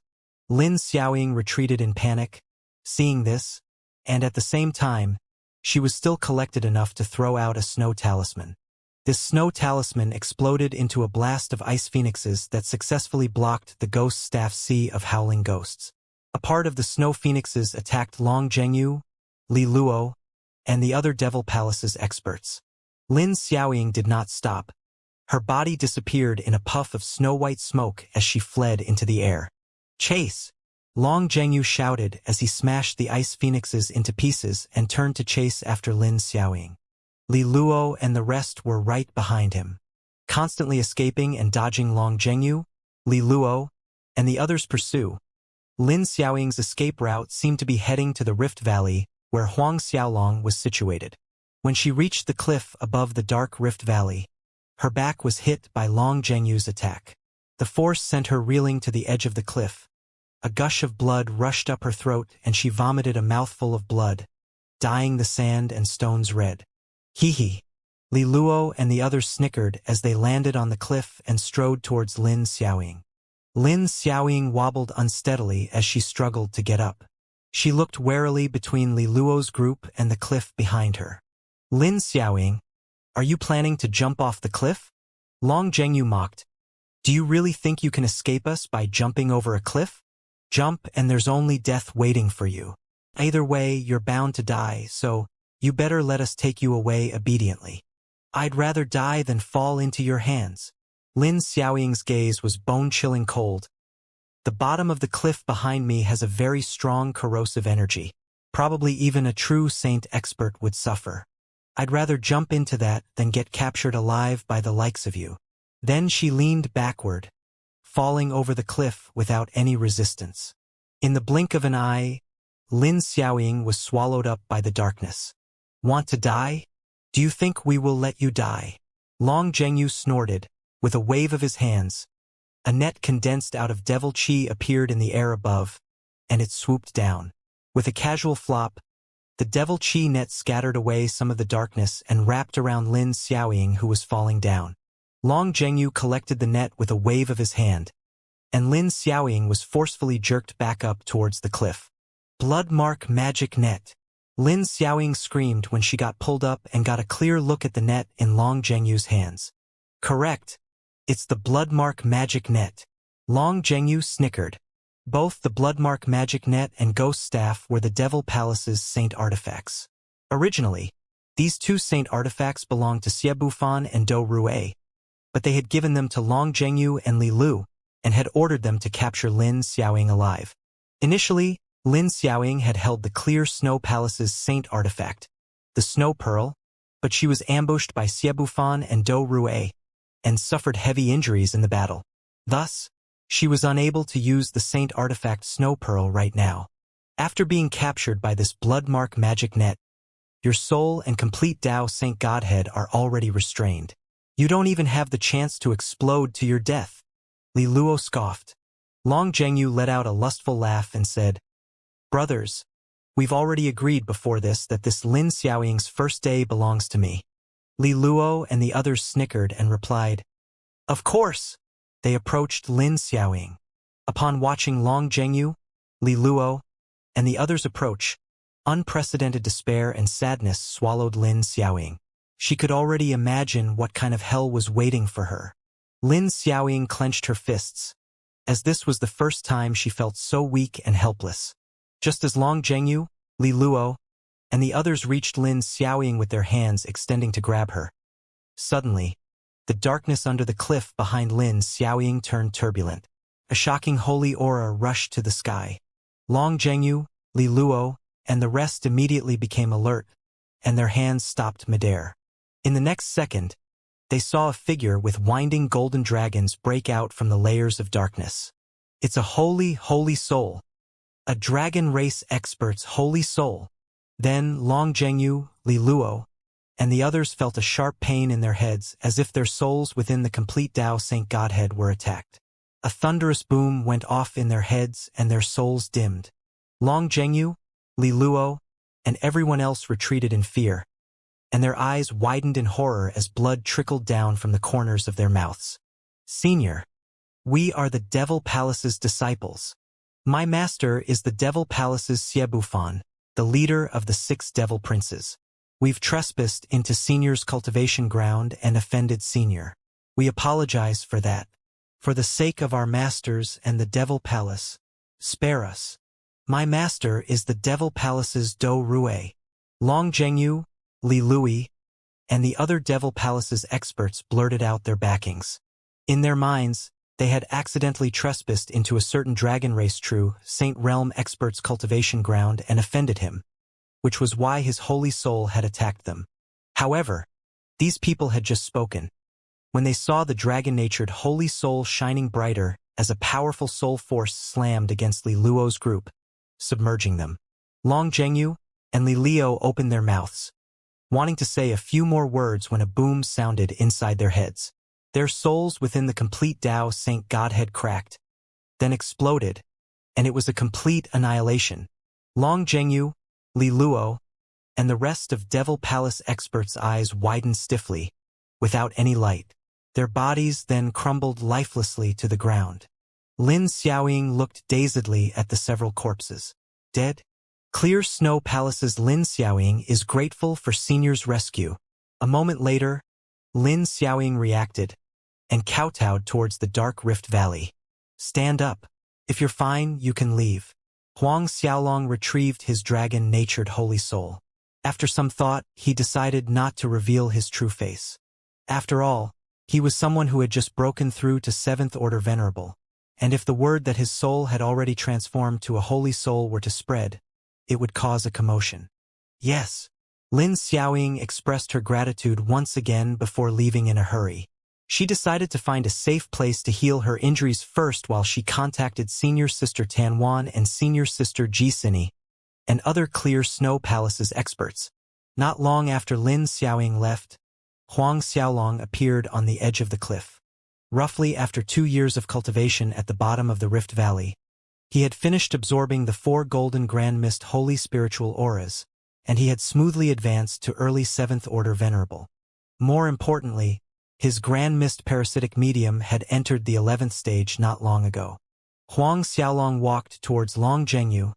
Lin Xiaoying retreated in panic, seeing this, and at the same time, she was still collected enough to throw out a snow talisman. This snow talisman exploded into a blast of ice phoenixes that successfully blocked the ghost staff sea of howling ghosts. A part of the snow phoenixes attacked Long Zhengyu, Li Luo, and the other Devil Palace's experts. Lin Xiaoying did not stop. Her body disappeared in a puff of snow-white smoke as she fled into the air. Chase! Long Zhengyu shouted as he smashed the ice phoenixes into pieces and turned to chase after Lin Xiaoying. Li Luo and the rest were right behind him. Constantly escaping and dodging Long Zhengyu, Li Luo, and the others pursue. Lin Xiaoying's escape route seemed to be heading to the Rift Valley, where Huang Xiaolong was situated. When she reached the cliff above the dark Rift Valley, her back was hit by Long Zhengyu's attack. The force sent her reeling to the edge of the cliff. A gush of blood rushed up her throat and she vomited a mouthful of blood, dyeing the sand and stones red. Hee hee. Li Luo and the others snickered as they landed on the cliff and strode towards Lin Xiaoying. Lin Xiaoying wobbled unsteadily as she struggled to get up. She looked warily between Li Luo's group and the cliff behind her. Lin Xiaoying, are you planning to jump off the cliff? Long Zhengyu mocked. Do you really think you can escape us by jumping over a cliff? Jump and there's only death waiting for you. Either way, you're bound to die, so you better let us take you away obediently. I'd rather die than fall into your hands. Lin Xiaoying's gaze was bone-chilling cold. The bottom of the cliff behind me has a very strong corrosive energy. Probably even a true saint expert would suffer. I'd rather jump into that than get captured alive by the likes of you. Then she leaned backward, falling over the cliff without any resistance. In the blink of an eye, Lin Xiaoying was swallowed up by the darkness. Want to die? Do you think we will let you die? Long Zhengyu snorted. With a wave of his hands, a net condensed out of devil chi appeared in the air above, and it swooped down. With a casual flop, the devil chi net scattered away some of the darkness and wrapped around Lin Xiaoying, who was falling down. Long Zhengyu collected the net with a wave of his hand, and Lin Xiaoying was forcefully jerked back up towards the cliff. Blood mark magic net. Lin Xiaoying screamed when she got pulled up and got a clear look at the net in Long Zhengyu's hands. Correct. It's the Bloodmark magic net. Long Zhengyu snickered. Both the Bloodmark magic net and ghost staff were the Devil Palace's saint artifacts. Originally, these two saint artifacts belonged to Xie Bufan and Do Rue, but they had given them to Long Zhengyu and Li Lu, and had ordered them to capture Lin Xiaoying alive. Initially, Lin Xiaoying had held the Clear Snow Palace's saint artifact, the Snow Pearl, but she was ambushed by Xie Bufan and Do Rue, and suffered heavy injuries in the battle. Thus, she was unable to use the saint artifact Snow Pearl right now. After being captured by this Bloodmark magic net, your soul and complete Tao Saint Godhead are already restrained. You don't even have the chance to explode to your death. Li Luo scoffed. Long Zhengyu let out a lustful laugh and said, Brothers, we've already agreed before this that this Lin Xiaoying's first day belongs to me. Li Luo and the others snickered and replied, Of course! They approached Lin Xiaoying. Upon watching Long Zhengyu, Li Luo, and the others approach, unprecedented despair and sadness swallowed Lin Xiaoying. She could already imagine what kind of hell was waiting for her. Lin Xiaoying clenched her fists, as this was the first time she felt so weak and helpless. Just as Long Zhengyu, Li Luo, and the others reached Lin Xiaoying with their hands extending to grab her. Suddenly, the darkness under the cliff behind Lin Xiaoying turned turbulent. A shocking holy aura rushed to the sky. Long Zhengyu, Li Luo, and the rest immediately became alert, and their hands stopped midair. In the next second, they saw a figure with winding golden dragons break out from the layers of darkness. It's a holy, holy soul. A dragon race expert's holy soul. Then Long Zhengyu, Li Luo, and the others felt a sharp pain in their heads as if their souls within the complete Tao Saint Godhead were attacked. A thunderous boom went off in their heads and their souls dimmed. Long Zhengyu, Li Luo, and everyone else retreated in fear, and their eyes widened in horror as blood trickled down from the corners of their mouths. Senior, we are the Devil Palace's disciples. My master is the Devil Palace's Xiebufan, the leader of the 6 devil princes. We've trespassed into Senior's cultivation ground and offended Senior. We apologize for that. For the sake of our masters and the Devil Palace, spare us. My master is the Devil Palace's Do Rue. Long Zhengyu, Li Lui, and the other Devil Palace's experts blurted out their backings. In their minds, they had accidentally trespassed into a certain dragon race true Saint Realm expert's cultivation ground and offended him, which was why his holy soul had attacked them. However, these people had just spoken. When they saw the dragon-natured holy soul shining brighter as a powerful soul force slammed against Li Luo's group, submerging them, Long Zhengyu and Li Luo opened their mouths, wanting to say a few more words when a boom sounded inside their heads. Their souls within the complete Tao Saint Godhead cracked, then exploded, and it was a complete annihilation. Long Zhengyu, Li Luo, and the rest of Devil Palace experts' eyes widened stiffly, without any light. Their bodies then crumbled lifelessly to the ground. Lin Xiaoying looked dazedly at the several corpses. Dead? Clear Snow Palace's Lin Xiaoying is grateful for Senior's rescue. A moment later, Lin Xiaoying reacted and kowtowed towards the dark Rift Valley. Stand up. If you're fine, you can leave. Huang Xiaolong retrieved his dragon-natured holy soul. After some thought, he decided not to reveal his true face. After all, he was someone who had just broken through to 7th Order Venerable, and if the word that his soul had already transformed to a holy soul were to spread, it would cause a commotion. Yes, Lin Xiaoying expressed her gratitude once again before leaving in a hurry. She decided to find a safe place to heal her injuries first while she contacted Senior Sister Tanwan and Senior Sister Jisini and other Clear Snow Palace's experts. Not long after Lin Xiaoying left, Huang Xiaolong appeared on the edge of the cliff. Roughly after 2 years of cultivation at the bottom of the Rift Valley, he had finished absorbing the 4 golden Grand Mist holy spiritual auras, and he had smoothly advanced to early 7th Order Venerable. More importantly, his Grand Mist parasitic medium had entered the 11th stage not long ago. Huang Xiaolong walked towards Long Zhengyu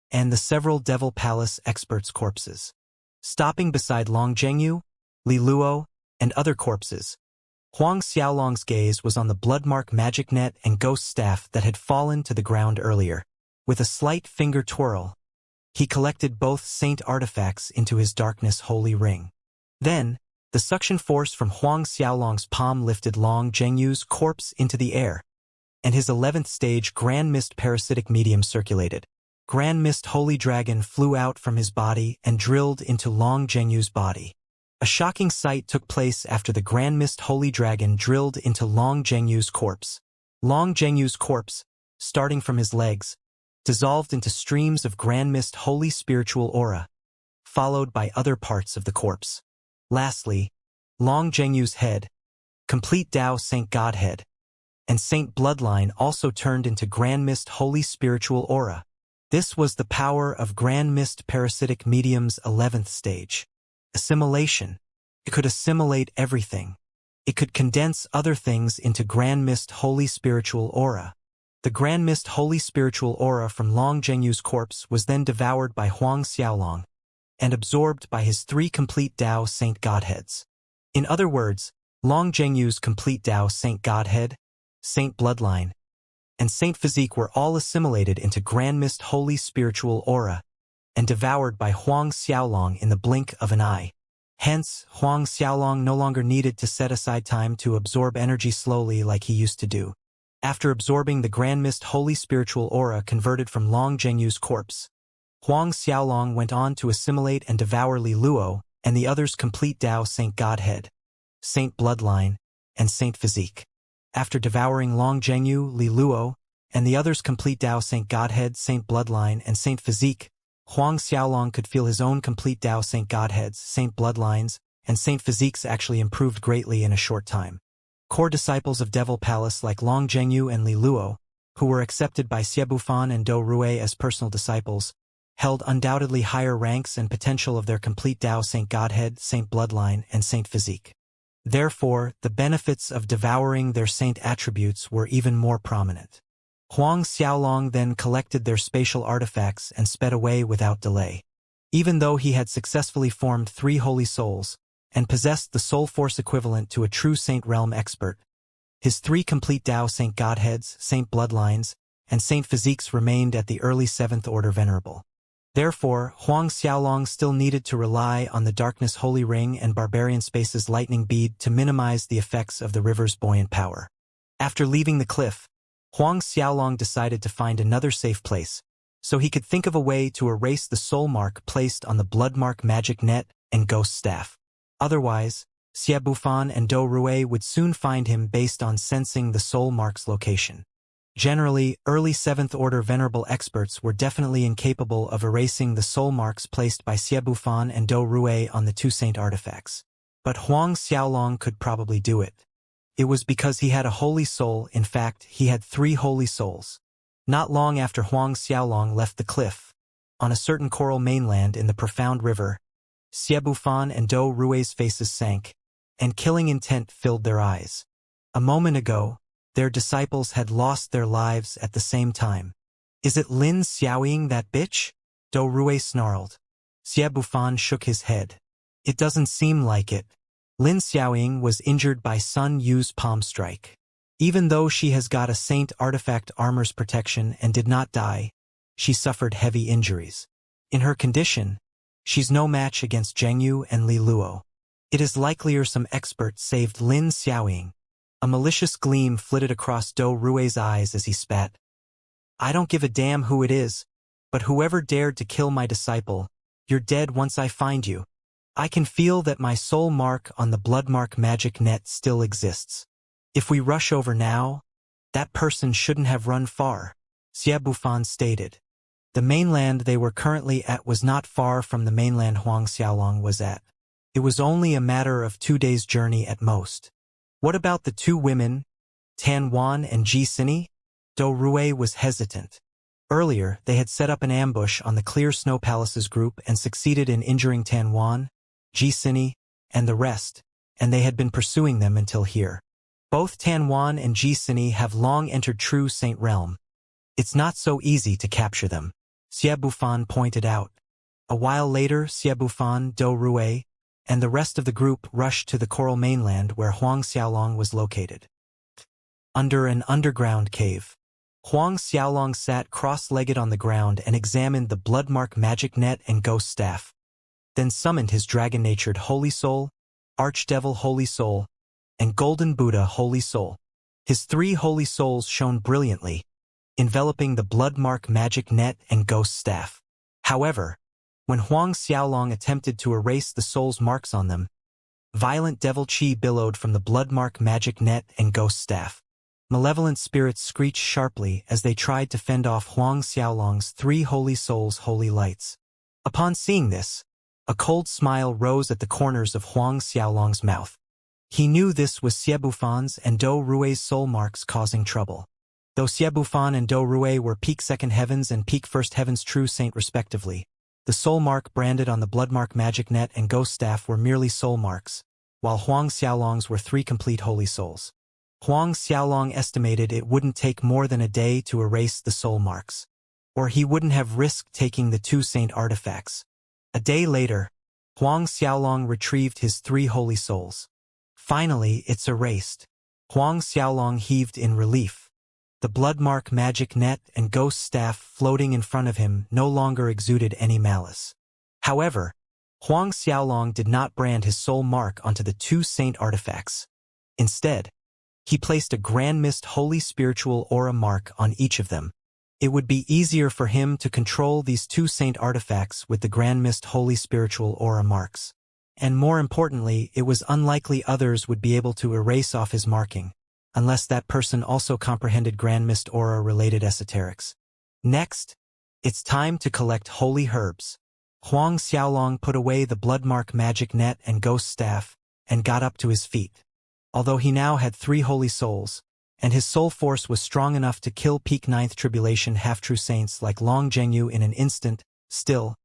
and the several Devil Palace experts' corpses. Stopping beside Long Zhengyu, Li Luo, and other corpses, Huang Xiaolong's gaze was on the bloodmark magic net and ghost staff that had fallen to the ground earlier. With a slight finger twirl, he collected both saint artifacts into his darkness holy ring. Then, the suction force from Huang Xiaolong's palm lifted Long Zhengyu's corpse into the air, and his 11th stage Grand Mist parasitic medium circulated. Grand Mist Holy Dragon flew out from his body and drilled into Long Zhengyu's body. A shocking sight took place after the Grand Mist Holy Dragon drilled into Long Zhengyu's corpse. Long Zhengyu's corpse, starting from his legs, dissolved into streams of Grand Mist Holy Spiritual Aura, followed by other parts of the corpse. Lastly, Long Zhengyu's head, complete Tao Saint Godhead, and Saint Bloodline also turned into Grand Mist Holy Spiritual Aura. This was the power of Grand Mist Parasitic Medium's 11th stage. Assimilation. It could assimilate everything. It could condense other things into Grand Mist Holy Spiritual Aura. The Grand Mist Holy Spiritual Aura from Long Zhengyu's corpse was then devoured by Huang Xiaolong and absorbed by his 3 complete Tao Saint Godheads. In other words, Long Zhengyu's complete Tao Saint Godhead, Saint Bloodline, and Saint Physique were all assimilated into Grand Mist Holy Spiritual Aura and devoured by Huang Xiaolong in the blink of an eye. Hence, Huang Xiaolong no longer needed to set aside time to absorb energy slowly like he used to do. After absorbing the Grand Mist Holy Spiritual Aura converted from Long Zhengyu's corpse, Huang Xiaolong went on to assimilate and devour Li Luo and the others' complete Tao Saint Godhead, Saint Bloodline, and Saint Physique. After devouring Long Zhengyu, Li Luo, and the others' complete Tao Saint Godhead, Saint Bloodline, and Saint Physique, Huang Xiaolong could feel his own complete Tao Saint Godheads, Saint Bloodlines, and Saint Physique's actually improved greatly in a short time. Core disciples of Devil Palace like Long Zhengyu and Li Luo, who were accepted by Xie Bufan and Dou Rui as personal disciples, held undoubtedly higher ranks and potential of their complete Tao Saint Godhead, Saint Bloodline, and Saint Physique. Therefore, the benefits of devouring their saint attributes were even more prominent. Huang Xiaolong then collected their spatial artifacts and sped away without delay. Even though he had successfully formed 3 holy souls, and possessed the soul force equivalent to a true saint realm expert, his 3 complete Tao Saint Godheads, Saint Bloodlines, and Saint Physiques remained at the early 7th Order Venerable. Therefore, Huang Xiaolong still needed to rely on the Darkness Holy Ring and Barbarian Space's Lightning Bead to minimize the effects of the river's buoyant power. After leaving the cliff, Huang Xiaolong decided to find another safe place, so he could think of a way to erase the soul mark placed on the Bloodmark magic net and ghost staff. Otherwise, Xie Bufan and Dou Rui would soon find him based on sensing the soul mark's location. Generally, early 7th Order Venerable experts were definitely incapable of erasing the soul marks placed by Xie Bufan and Dou Rui on the 2 saint artifacts. But Huang Xiaolong could probably do it. It was because he had a holy soul. In fact, he had 3 holy souls. Not long after Huang Xiaolong left the cliff, on a certain coral mainland in the profound river, Xie Bufan and Dou Rui's faces sank, and killing intent filled their eyes. A moment ago, their disciples had lost their lives at the same time. "Is it Lin Xiaoying, that bitch?" Dou Rui snarled. Xie Bufan shook his head. "It doesn't seem like it. Lin Xiaoying was injured by Sun Yu's palm strike. Even though she has got a saint artifact armor's protection and did not die, she suffered heavy injuries. In her condition, she's no match against Zhengyu and Li Luo. It is likelier some expert saved Lin Xiaoying." A malicious gleam flitted across Dou Rui's eyes as he spat. "I don't give a damn who it is, but whoever dared to kill my disciple, you're dead once I find you. I can feel that my soul mark on the Bloodmark magic net still exists. If we rush over now, that person shouldn't have run far," Xie Bufan stated. The mainland they were currently at was not far from the mainland Huang Xiaolong was at. It was only a matter of 2 days' journey at most. "What about the 2 women, Tan Wan and Ji Sini?" Dou Rui was hesitant. Earlier, they had set up an ambush on the Clear Snow Palace's group and succeeded in injuring Tan Wan, Ji Sini, and the rest, and they had been pursuing them until here. Both Tan Wan and Ji Sini have long entered true saint realm. It's not so easy to capture them, Xie Bufan pointed out. A while later, Xie Bufan, Dou Rui, and the rest of the group rushed to the coral mainland where Huang Xiaolong was located. Under an underground cave, Huang Xiaolong sat cross-legged on the ground and examined the Bloodmark magic net and ghost staff, then summoned his dragon-natured Holy Soul, Archdevil Holy Soul, and Golden Buddha Holy Soul. His 3 holy souls shone brilliantly, enveloping the Bloodmark magic net and ghost staff. However, when Huang Xiaolong attempted to erase the soul's marks on them, violent devil chi billowed from the Bloodmark magic net and ghost staff. Malevolent spirits screeched sharply as they tried to fend off Huang Xiaolong's 3 holy souls' holy lights. Upon seeing this, a cold smile rose at the corners of Huang Xiaolong's mouth. He knew this was Xie Bufan's and Dou Rui's soul marks causing trouble. Though Xie Bufan and Dou Rui were peak second heavens and peak first heavens true saint respectively, the soul mark branded on the Bloodmark magic net and ghost staff were merely soul marks, while Huang Xiaolong's were 3 complete holy souls. Huang Xiaolong estimated it wouldn't take more than a day to erase the soul marks, or he wouldn't have risked taking the 2 saint artifacts. A day later, Huang Xiaolong retrieved his 3 holy souls. Finally, it's erased. Huang Xiaolong heaved in relief. The Bloodmark magic net and ghost staff floating in front of him no longer exuded any malice. However, Huang Xiaolong did not brand his soul mark onto the 2 saint artifacts. Instead, he placed a Grand Mist Holy Spiritual Aura mark on each of them. It would be easier for him to control these 2 saint artifacts with the Grand Mist Holy Spiritual Aura marks. And more importantly, it was unlikely others would be able to erase off his marking, unless that person also comprehended Grand Mist Aura-related esoterics. Next, it's time to collect holy herbs. Huang Xiaolong put away the bloodmark magic net and ghost staff, and got up to his feet. Although he now had 3 holy souls, and his soul force was strong enough to kill peak 9th tribulation half-true saints like Long Zhengyu in an instant, still,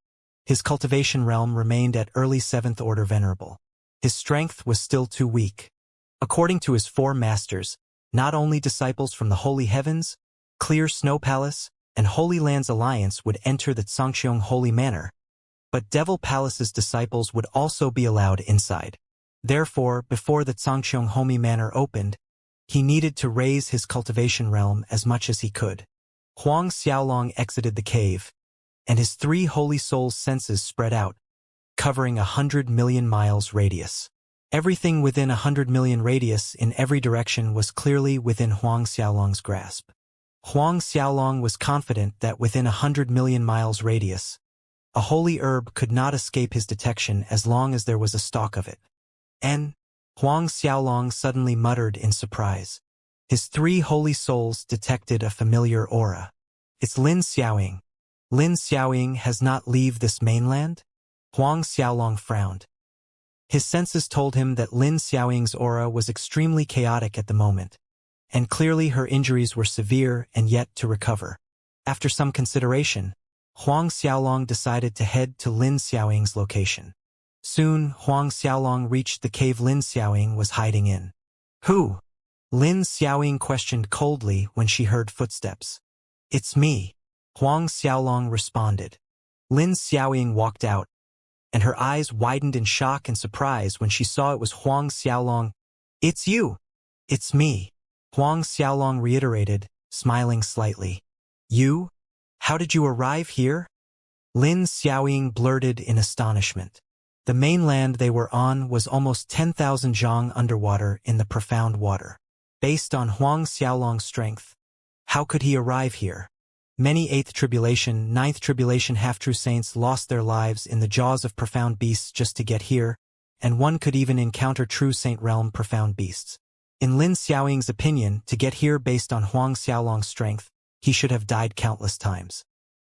his cultivation realm remained at early 7th order venerable. His strength was still too weak. According to his 4 masters, not only disciples from the Holy Heavens, Clear Snow Palace, and Holy Lands Alliance would enter the Zhangqiong Holy Manor, but Devil Palace's disciples would also be allowed inside. Therefore, before the Zhangqiong Holy Manor opened, he needed to raise his cultivation realm as much as he could. Huang Xiaolong exited the cave, and his 3 holy souls' senses spread out, covering 100 million miles radius. Everything within 100 million radius in every direction was clearly within Huang Xiaolong's grasp. Huang Xiaolong was confident that within 100 million miles radius, a holy herb could not escape his detection as long as there was a stalk of it. And Huang Xiaolong suddenly muttered in surprise. His 3 holy souls detected a familiar aura. It's Lin Xiaoying. Lin Xiaoying has not left this mainland? Huang Xiaolong frowned. His senses told him that Lin Xiaoying's aura was extremely chaotic at the moment, and clearly her injuries were severe and yet to recover. After some consideration, Huang Xiaolong decided to head to Lin Xiaoying's location. Soon, Huang Xiaolong reached the cave Lin Xiaoying was hiding in. Who? Lin Xiaoying questioned coldly when she heard footsteps. It's me, Huang Xiaolong responded. Lin Xiaoying walked out, and her eyes widened in shock and surprise when she saw it was Huang Xiaolong. It's you. It's me, Huang Xiaolong reiterated, smiling slightly. You? How did you arrive here? Lin Xiaoying blurted in astonishment. The mainland they were on was almost 10,000 zhang underwater in the profound water. Based on Huang Xiaolong's strength, how could he arrive here? Many 8th tribulation, 9th tribulation half-true saints lost their lives in the jaws of profound beasts just to get here, and one could even encounter true saint realm profound beasts. In Lin Xiaoying's opinion, to get here based on Huang Xiaolong's strength, he should have died countless times.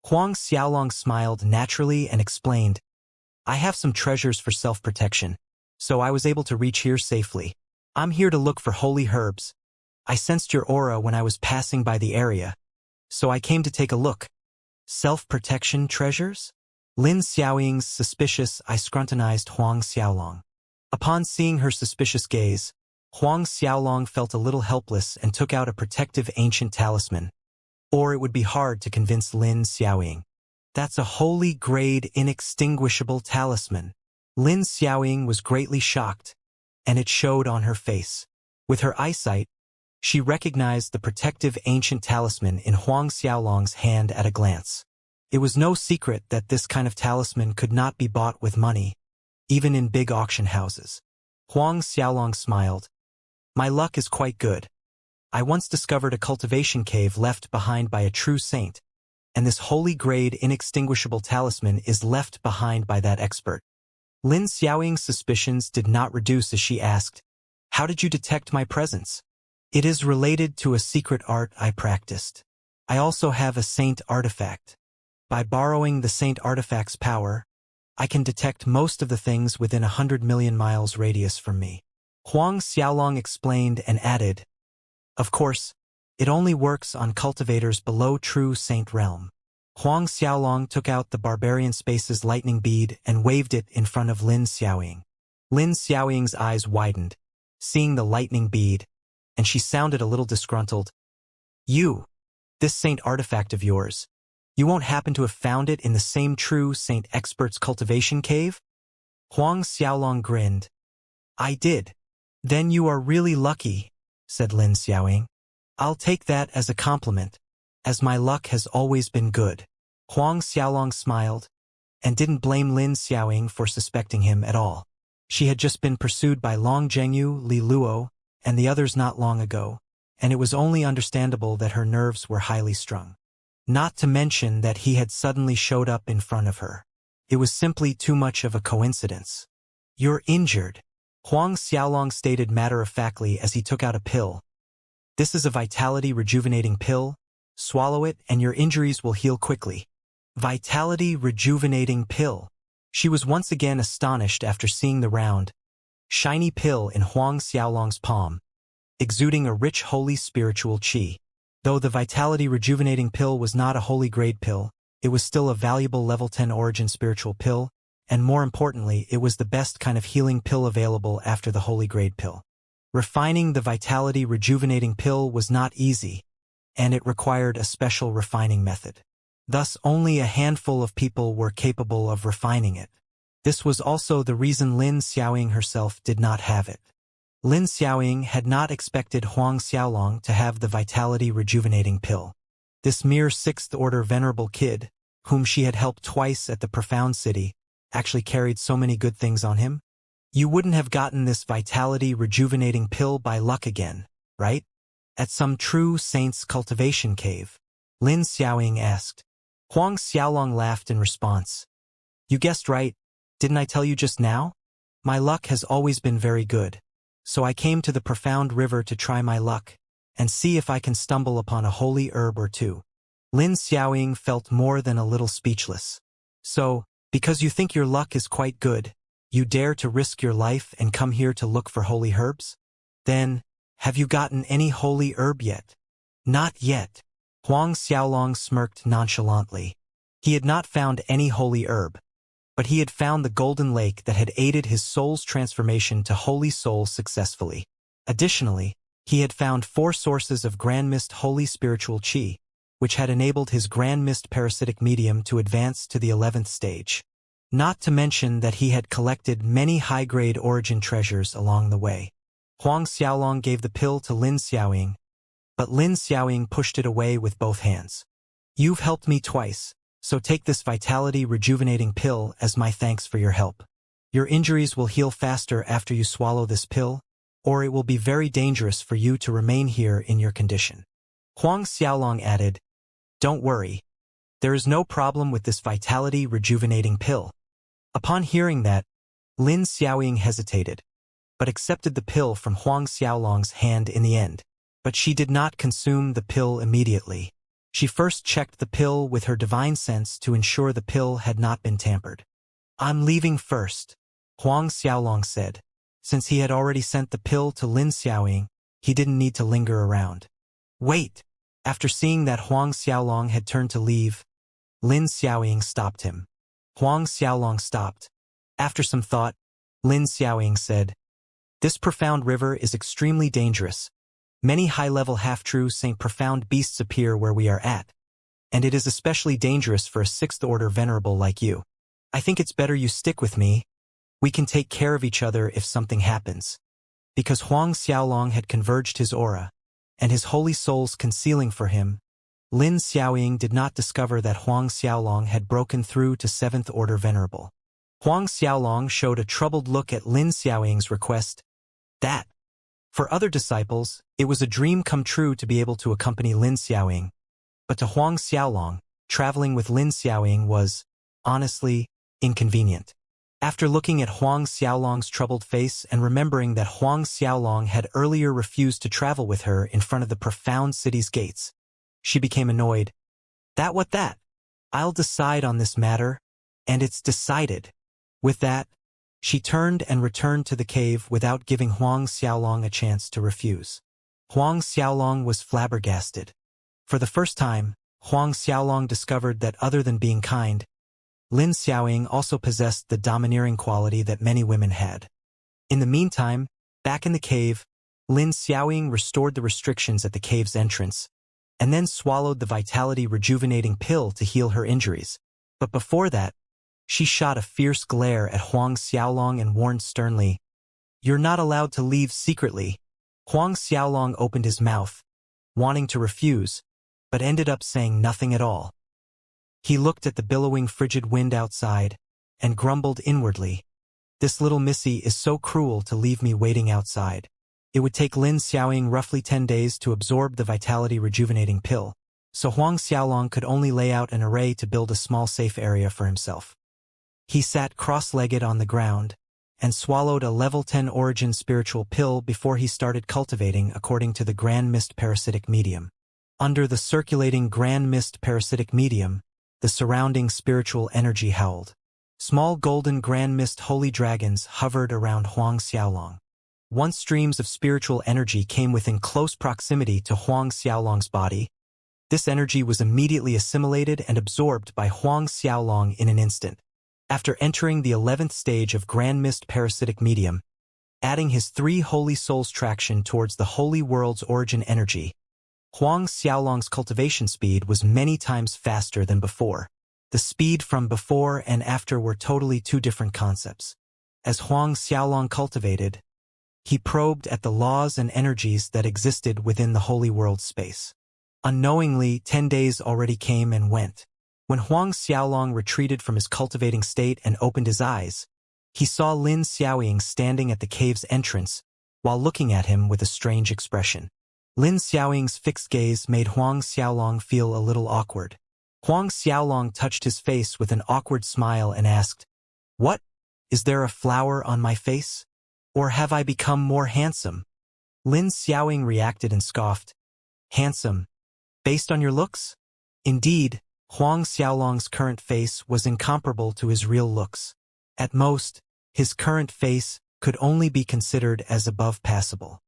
Huang Xiaolong smiled naturally and explained, I have some treasures for self-protection, so I was able to reach here safely. I'm here to look for holy herbs. I sensed your aura when I was passing by the area, so I came to take a look. Self-protection treasures? Lin Xiaoying's suspicious eye scrutinized Huang Xiaolong. Upon seeing her suspicious gaze, Huang Xiaolong felt a little helpless and took out a protective ancient talisman. Or it would be hard to convince Lin Xiaoying. That's a holy grade inextinguishable talisman. Lin Xiaoying was greatly shocked, and it showed on her face. With her eyesight, she recognized the protective ancient talisman in Huang Xiaolong's hand at a glance. It was no secret that this kind of talisman could not be bought with money, even in big auction houses. Huang Xiaolong smiled. My luck is quite good. I once discovered a cultivation cave left behind by a true saint, and this holy grade inextinguishable talisman is left behind by that expert. Lin Xiaoying's suspicions did not reduce as she asked, How did you detect my presence? It is related to a secret art I practiced. I also have a saint artifact. By borrowing the saint artifact's power, I can detect most of the things within 100 million miles radius from me. Huang Xiaolong explained and added, Of course, it only works on cultivators below true saint realm. Huang Xiaolong took out the barbarian space's lightning bead and waved it in front of Lin Xiaoying. Lin Xiaoying's eyes widened, seeing the lightning bead, and she sounded a little disgruntled. This saint artifact of yours, you won't happen to have found it in the same true saint expert's cultivation cave? Huang Xiaolong grinned. I did. Then you are really lucky, said Lin Xiaoying. I'll take that as a compliment, as my luck has always been good. Huang Xiaolong smiled, and didn't blame Lin Xiaoying for suspecting him at all. She had just been pursued by Long Zhengyu, Li Luo, and the others not long ago, and it was only understandable that her nerves were highly strung. Not to mention that he had suddenly showed up in front of her. It was simply too much of a coincidence. You're injured, Huang Xiaolong stated matter-of-factly as he took out a pill. This is a vitality rejuvenating pill. Swallow it and your injuries will heal quickly. Vitality rejuvenating pill. She was once again astonished after seeing the round, shiny pill in Huang Xiaolong's palm, exuding a rich holy spiritual qi. Though the vitality rejuvenating pill was not a holy grade pill, it was still a valuable level 10 origin spiritual pill, and more importantly, it was the best kind of healing pill available after the holy grade pill. Refining the vitality rejuvenating pill was not easy, and it required a special refining method. Thus, only a handful of people were capable of refining it. This was also the reason Lin Xiaoying herself did not have it. Lin Xiaoying had not expected Huang Xiaolong to have the vitality rejuvenating pill. This mere 6th order venerable kid, whom she had helped twice at the profound city, actually carried so many good things on him? You wouldn't have gotten this vitality rejuvenating pill by luck again, right? At some true saint's cultivation cave, Lin Xiaoying asked. Huang Xiaolong laughed in response. You guessed right, didn't I tell you just now? My luck has always been very good, so I came to the profound river to try my luck, and see if I can stumble upon a holy herb or two. Lin Xiaoying felt more than a little speechless. So, because you think your luck is quite good, you dare to risk your life and come here to look for holy herbs? Then, have you gotten any holy herb yet? Not yet. Huang Xiaolong smirked nonchalantly. He had not found any holy herb, but he had found the golden lake that had aided his soul's transformation to holy soul successfully. Additionally, he had found 4 sources of Grand Mist holy spiritual qi, which had enabled his Grand Mist parasitic medium to advance to the 11th stage. Not to mention that he had collected many high-grade origin treasures along the way. Huang Xiaolong gave the pill to Lin Xiaoying, but Lin Xiaoying pushed it away with both hands. You've helped me twice, so take this vitality rejuvenating pill as my thanks for your help. Your injuries will heal faster after you swallow this pill, or it will be very dangerous for you to remain here in your condition. Huang Xiaolong added, Don't worry. There is no problem with this vitality rejuvenating pill. Upon hearing that, Lin Xiaoying hesitated, but accepted the pill from Huang Xiaolong's hand in the end. But she did not consume the pill immediately. She first checked the pill with her divine sense to ensure the pill had not been tampered. I'm leaving first, Huang Xiaolong said. Since he had already sent the pill to Lin Xiaoying, he didn't need to linger around. Wait! After seeing that Huang Xiaolong had turned to leave, Lin Xiaoying stopped him. Huang Xiaolong stopped. After some thought, Lin Xiaoying said, This profound river is extremely dangerous. Many high-level half-true Saint Profound beasts appear where we are at, and it is especially dangerous for a 6th order venerable like you. I think it's better you stick with me. We can take care of each other if something happens. Because Huang Xiaolong had converged his aura, and his holy souls concealing for him, Lin Xiaoying did not discover that Huang Xiaolong had broken through to 7th order venerable. Huang Xiaolong showed a troubled look at Lin Xiaoying's request. That, for other disciples, it was a dream come true to be able to accompany Lin Xiaoying, but to Huang Xiaolong, traveling with Lin Xiaoying was, honestly, inconvenient. After looking at Huang Xiaolong's troubled face and remembering that Huang Xiaolong had earlier refused to travel with her in front of the profound city's gates, she became annoyed. That? I'll decide on this matter, and it's decided. With that, she turned and returned to the cave without giving Huang Xiaolong a chance to refuse. Huang Xiaolong was flabbergasted. For the first time, Huang Xiaolong discovered that other than being kind, Lin Xiaoying also possessed the domineering quality that many women had. In the meantime, back in the cave, Lin Xiaoying restored the restrictions at the cave's entrance, and then swallowed the vitality rejuvenating pill to heal her injuries. But before that, she shot a fierce glare at Huang Xiaolong and warned sternly, You're not allowed to leave secretly. Huang Xiaolong opened his mouth, wanting to refuse, but ended up saying nothing at all. He looked at the billowing frigid wind outside, and grumbled inwardly, This little missy is so cruel to leave me waiting outside. It would take Lin Xiaoying roughly 10 days to absorb the vitality rejuvenating pill, so Huang Xiaolong could only lay out an array to build a small safe area for himself. He sat cross-legged on the ground, and swallowed a level 10 origin spiritual pill before he started cultivating according to the Grand Mist parasitic medium. Under the circulating Grand Mist parasitic medium, the surrounding spiritual energy howled. Small golden grand mist holy dragons hovered around Huang Xiaolong. Once streams of spiritual energy came within close proximity to Huang Xiaolong's body, this energy was immediately assimilated and absorbed by Huang Xiaolong in an instant. After entering the 11th stage of Grand Mist Parasitic Medium, adding his 3 holy souls traction towards the holy world's origin energy, Huang Xiaolong's cultivation speed was many times faster than before. The speed from before and after were totally 2 different concepts. As Huang Xiaolong cultivated, he probed at the laws and energies that existed within the holy world space. Unknowingly, 10 days already came and went. When Huang Xiaolong retreated from his cultivating state and opened his eyes, he saw Lin Xiaoying standing at the cave's entrance, while looking at him with a strange expression. Lin Xiaoying's fixed gaze made Huang Xiaolong feel a little awkward. Huang Xiaolong touched his face with an awkward smile and asked, "What? Is there a flower on my face? Or have I become more handsome?" Lin Xiaoying reacted and scoffed. "Handsome? Based on your looks?" Indeed, Huang Xiaolong's current face was incomparable to his real looks. At most, his current face could only be considered as above passable.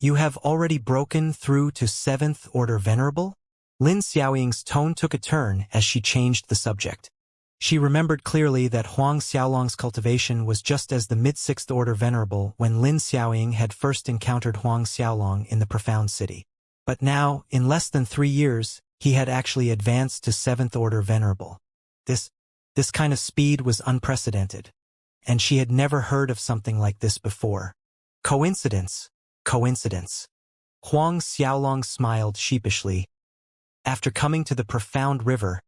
"You have already broken through to 7th Order Venerable?" Lin Xiaoying's tone took a turn as she changed the subject. She remembered clearly that Huang Xiaolong's cultivation was just as the mid-6th Order Venerable when Lin Xiaoying had first encountered Huang Xiaolong in the Profound City. But now, in less than 3 years, he had actually advanced to 7th Order Venerable. This kind of speed was unprecedented, and she had never heard of something like this before. Coincidence. Coincidence. Huang Xiaolong smiled sheepishly. "After coming to the Profound River,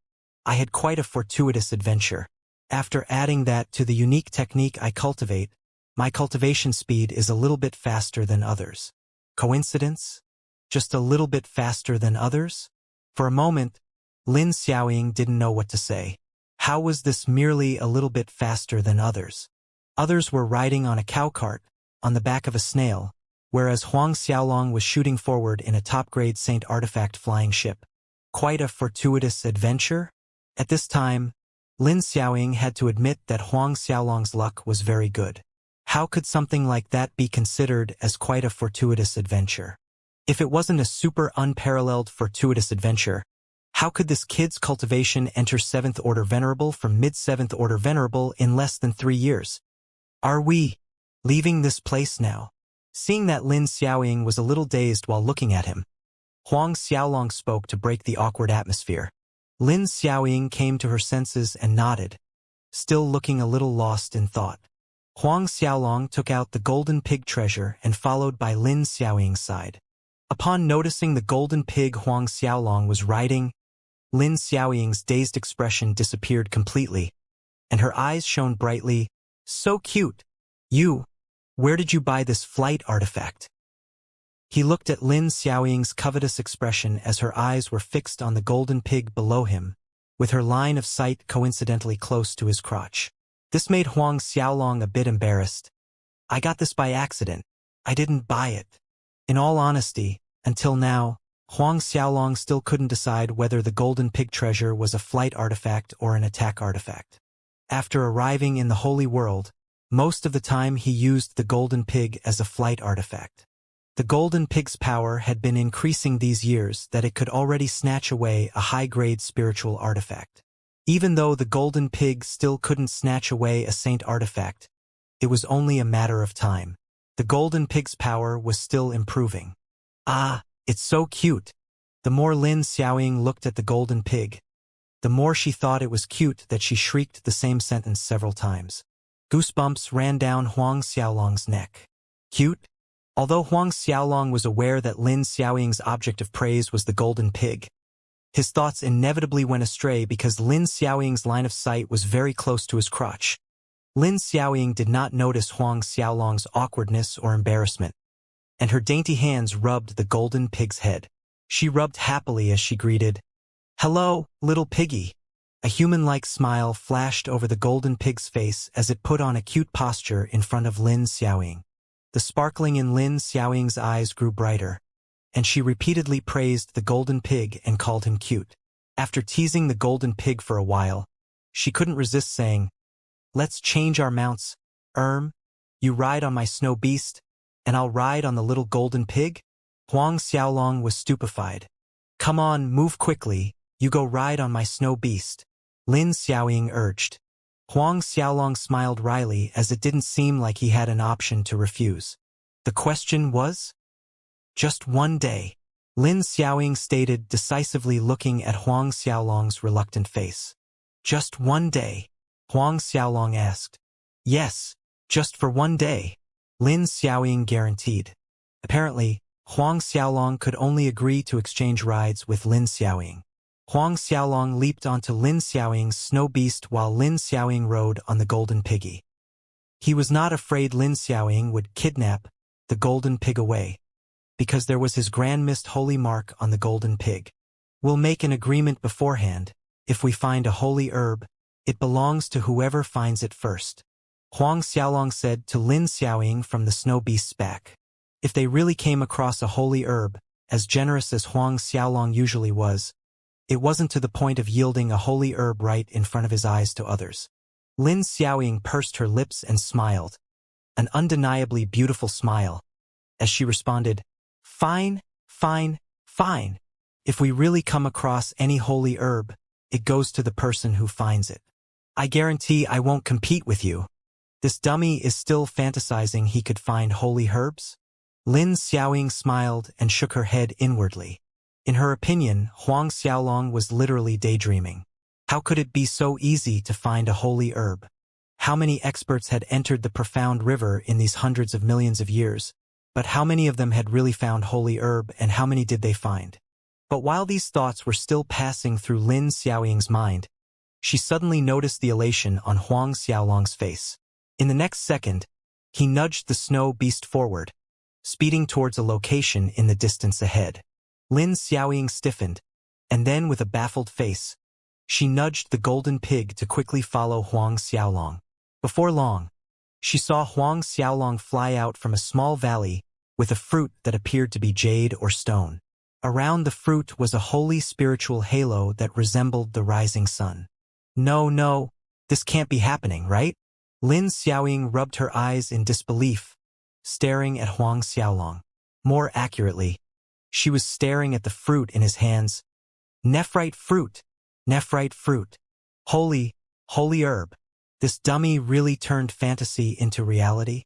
I had quite a fortuitous adventure. After adding that to the unique technique I cultivate, my cultivation speed is a little bit faster than others." Coincidence? Just a little bit faster than others? For a moment, Lin Xiaoying didn't know what to say. How was this merely a little bit faster than others? Others were riding on a cow cart, on the back of a snail, whereas Huang Xiaolong was shooting forward in a top-grade Saint Artifact flying ship. Quite a fortuitous adventure? At this time, Lin Xiaoying had to admit that Huang Xiaolong's luck was very good. How could something like that be considered as quite a fortuitous adventure? If it wasn't a super unparalleled fortuitous adventure, how could this kid's cultivation enter 7th Order Venerable from mid-7th Order Venerable in less than 3 years? "Are we leaving this place now?" Seeing that Lin Xiaoying was a little dazed while looking at him, Huang Xiaolong spoke to break the awkward atmosphere. Lin Xiaoying came to her senses and nodded, still looking a little lost in thought. Huang Xiaolong took out the golden pig treasure and followed by Lin Xiaoying's side. Upon noticing the golden pig Huang Xiaolong was riding, Lin Xiaoying's dazed expression disappeared completely, and her eyes shone brightly. "So cute! Where did you buy this flight artifact?" He looked at Lin Xiaoying's covetous expression as her eyes were fixed on the golden pig below him, with her line of sight coincidentally close to his crotch. This made Huang Xiaolong a bit embarrassed. "I got this by accident. I didn't buy it." In all honesty, until now, Huang Xiaolong still couldn't decide whether the golden pig treasure was a flight artifact or an attack artifact. After arriving in the Holy World, most of the time he used the golden pig as a flight artifact. The golden pig's power had been increasing these years that it could already snatch away a high-grade spiritual artifact. Even though the golden pig still couldn't snatch away a saint artifact, it was only a matter of time. The golden pig's power was still improving. "Ah, it's so cute." The more Lin Xiaoying looked at the golden pig, the more she thought it was cute that she shrieked the same sentence several times. Goosebumps ran down Huang Xiaolong's neck. Cute? Although Huang Xiaolong was aware that Lin Xiaoying's object of praise was the golden pig, his thoughts inevitably went astray because Lin Xiaoying's line of sight was very close to his crotch. Lin Xiaoying did not notice Huang Xiaolong's awkwardness or embarrassment, and her dainty hands rubbed the golden pig's head. She rubbed happily as she greeted, "Hello, little piggy." A human-like smile flashed over the golden pig's face as it put on a cute posture in front of Lin Xiaoying. The sparkling in Lin Xiaoying's eyes grew brighter, and she repeatedly praised the golden pig and called him cute. After teasing the golden pig for a while, she couldn't resist saying, Let's change our mounts. You ride on my snow beast, and I'll ride on the little golden pig? Huang Xiaolong was stupefied. Come on, move quickly, you go ride on my snow beast, Lin Xiaoying urged. Huang Xiaolong smiled wryly as it didn't seem like he had an option to refuse. The question was? Just one day, Lin Xiaoying stated decisively, looking at Huang Xiaolong's reluctant face. Just one day? Huang Xiaolong asked. Yes, just for one day, Lin Xiaoying guaranteed. Apparently, Huang Xiaolong could only agree to exchange rides with Lin Xiaoying. Huang Xiaolong leaped onto Lin Xiaoying's snow beast while Lin Xiaoying rode on the golden piggy. He was not afraid Lin Xiaoying would kidnap the golden pig away, because there was his grand mist holy mark on the golden pig. We'll make an agreement beforehand. If we find a holy herb, it belongs to whoever finds it first, Huang Xiaolong said to Lin Xiaoying from the snow beast's back. If they really came across a holy herb, as generous as Huang Xiaolong usually was, it wasn't to the point of yielding a holy herb right in front of his eyes to others. Lin Xiaoying pursed her lips and smiled, an undeniably beautiful smile, as she responded, Fine, fine, fine. If we really come across any holy herb, it goes to the person who finds it. I guarantee I won't compete with you. This dummy is still fantasizing he could find holy herbs? Lin Xiaoying smiled and shook her head inwardly. In her opinion, Huang Xiaolong was literally daydreaming. How could it be so easy to find a holy herb? How many experts had entered the profound river in these hundreds of millions of years? But how many of them had really found holy herb, and how many did they find? But while these thoughts were still passing through Lin Xiaoying's mind, she suddenly noticed the elation on Huang Xiaolong's face. In the next second, he nudged the snow beast forward, speeding towards a location in the distance ahead. Lin Xiaoying stiffened, and then with a baffled face, she nudged the golden pig to quickly follow Huang Xiaolong. Before long, she saw Huang Xiaolong fly out from a small valley with a fruit that appeared to be jade or stone. Around the fruit was a holy spiritual halo that resembled the rising sun. No, this can't be happening, right? Lin Xiaoying rubbed her eyes in disbelief, staring at Huang Xiaolong. More accurately, she was staring at the fruit in his hands. Nephrite fruit, nephrite fruit. Holy herb. This dummy really turned fantasy into reality?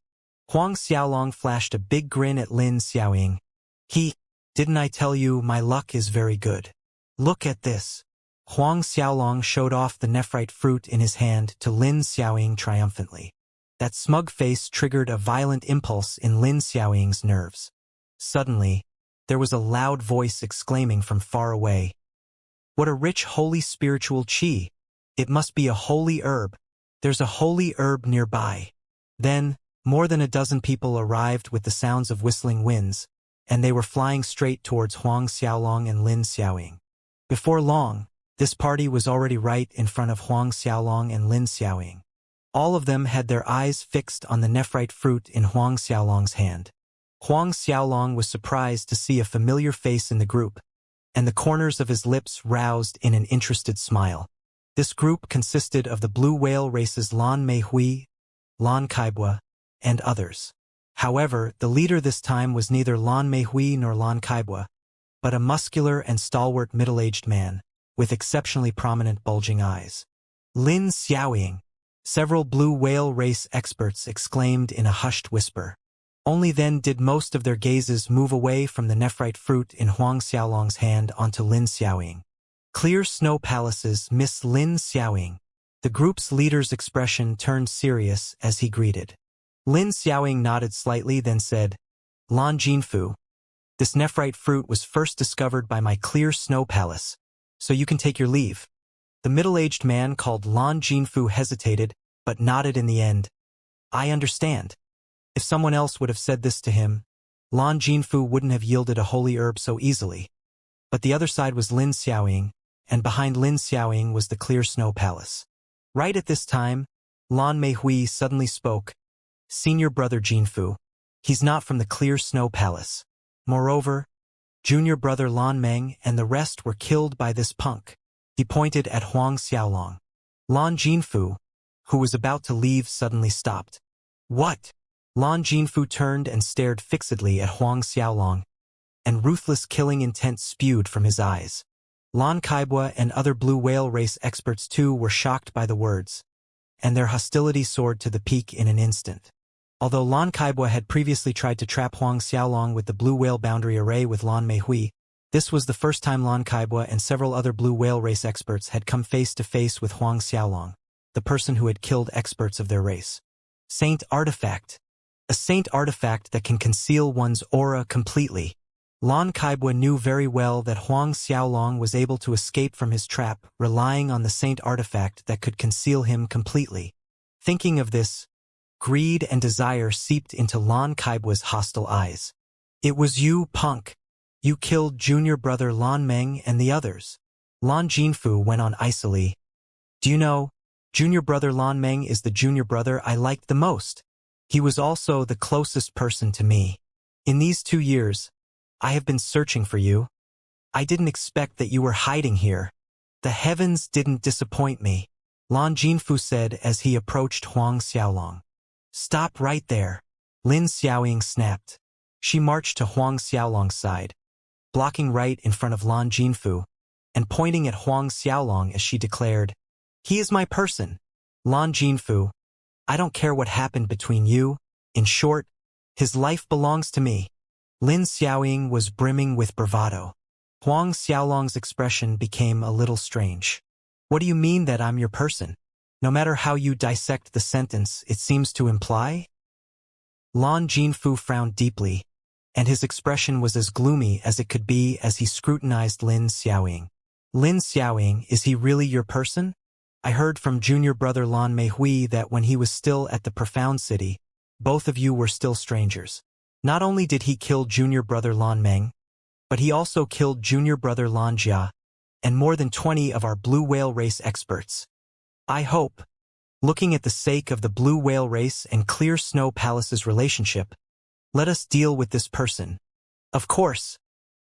Huang Xiaolong flashed a big grin at Lin Xiaoying. Didn't I tell you my luck is very good? Look at this. Huang Xiaolong showed off the nephrite fruit in his hand to Lin Xiaoying triumphantly. That smug face triggered a violent impulse in Lin Xiaoying's nerves. Suddenly, there was a loud voice exclaiming from far away. What a rich holy spiritual qi! It must be a holy herb. There's a holy herb nearby. Then, more than a dozen people arrived with the sounds of whistling winds, and they were flying straight towards Huang Xiaolong and Lin Xiaoying. Before long, this party was already right in front of Huang Xiaolong and Lin Xiaoying. All of them had their eyes fixed on the nephrite fruit in Huang Xiaolong's hand. Huang Xiaolong was surprised to see a familiar face in the group, and the corners of his lips roused in an interested smile. This group consisted of the blue whale races Lan Meihui, Lan Kaibwa, and others. However, the leader this time was neither Lan Meihui nor Lan Kaibwa, but a muscular and stalwart middle-aged man, with exceptionally prominent bulging eyes. Lin Xiaoying, several blue whale race experts exclaimed in a hushed whisper. Only then did most of their gazes move away from the nephrite fruit in Huang Xiaolong's hand onto Lin Xiaoying. Clear snow palaces, Miss Lin Xiaoying. The group's leader's expression turned serious as he greeted. Lin Xiaoying nodded slightly, then said, Lan Jinfu, this nephrite fruit was first discovered by my clear snow palace, so you can take your leave. The middle-aged man called Lan Jinfu hesitated, but nodded in the end. I understand. If someone else would have said this to him, Lan Jinfu wouldn't have yielded a holy herb so easily. But the other side was Lin Xiaoying, and behind Lin Xiaoying was the clear snow palace. Right at this time, Lan Meihui suddenly spoke. Senior brother Jinfu. He's not from the clear snow palace. Moreover, junior brother Lan Meng and the rest were killed by this punk. He pointed at Huang Xiaolong. Lan Jinfu, who was about to leave suddenly stopped. What? Lan Jinfu turned and stared fixedly at Huang Xiaolong, and ruthless killing intent spewed from his eyes. Lan Kaibwa and other blue whale race experts too were shocked by the words, and their hostility soared to the peak in an instant. Although Lan Kaibwa had previously tried to trap Huang Xiaolong with the blue whale boundary array with Lan Meihui, this was the first time Lan Kaibwa and several other blue whale race experts had come face to face with Huang Xiaolong, the person who had killed experts of their race. Saint Artifact. A saint artifact that can conceal one's aura completely. Lan Kaibwa knew very well that Huang Xiaolong was able to escape from his trap, relying on the saint artifact that could conceal him completely. Thinking of this, greed and desire seeped into Lan Kaibwa's hostile eyes. It was you, punk. You killed junior brother Lan Meng and the others. Lan Jinfu went on icily. Do you know, junior brother Lan Meng is the junior brother I liked the most. He was also the closest person to me. In these 2 years, I have been searching for you. I didn't expect that you were hiding here. The heavens didn't disappoint me, Lan Jinfu said as he approached Huang Xiaolong. Stop right there. Lin Xiaoying snapped. She marched to Huang Xiaolong's side, blocking right in front of Lan Jinfu, and pointing at Huang Xiaolong as she declared, He is my person. Lan Jinfu, I don't care what happened between you. In short, his life belongs to me. Lin Xiaoying was brimming with bravado. Huang Xiaolong's expression became a little strange. What do you mean that I'm your person? No matter how you dissect the sentence, it seems to imply? Lan Jinfu frowned deeply, and his expression was as gloomy as it could be as he scrutinized Lin Xiaoying. Lin Xiaoying, is he really your person? I heard from junior brother Lan Meihui that when he was still at the Profound City, both of you were still strangers. Not only did he kill junior brother Lan Meng, but he also killed junior brother Lan Jia, and more than 20 of our blue whale race experts. I hope, looking at the sake of the blue whale race and Clear Snow Palace's relationship, let us deal with this person. Of course,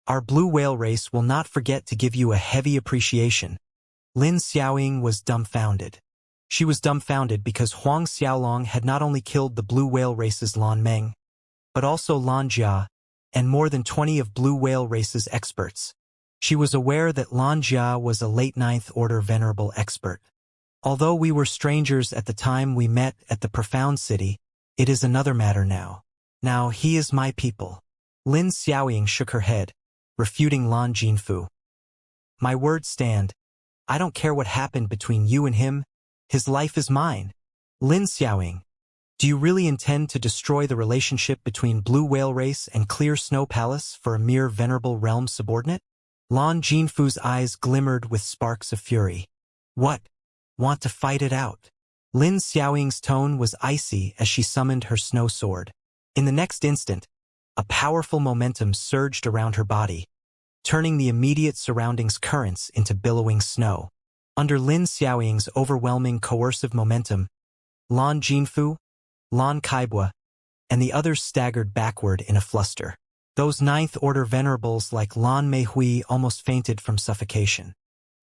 our blue whale race will not forget to give you a heavy appreciation. Lin Xiaoying was dumbfounded. She was dumbfounded because Huang Xiaolong had not only killed the blue whale race's Lan Meng, but also Lan Jia, and more than 20 of blue whale race's experts. She was aware that Lan Jia was a late 9th Order venerable expert. Although we were strangers at the time we met at the Profound City, it is another matter now. Now he is my people. Lin Xiaoying shook her head, refuting Lan Jinfu. My words stand. I don't care what happened between you and him. His life is mine. Lin Xiaoying, do you really intend to destroy the relationship between Blue Whale Race and Clear Snow Palace for a mere venerable realm subordinate? Lan Jinfu's eyes glimmered with sparks of fury. What? Want to fight it out? Lin Xiaoying's tone was icy as she summoned her snow sword. In the next instant, a powerful momentum surged around her body, turning the immediate surroundings currents into billowing snow. Under Lin Xiaoying's overwhelming coercive momentum, Lan Jinfu, Lan Kaibwa, and the others staggered backward in a fluster. Those 9th Order venerables like Lan Meihui almost fainted from suffocation.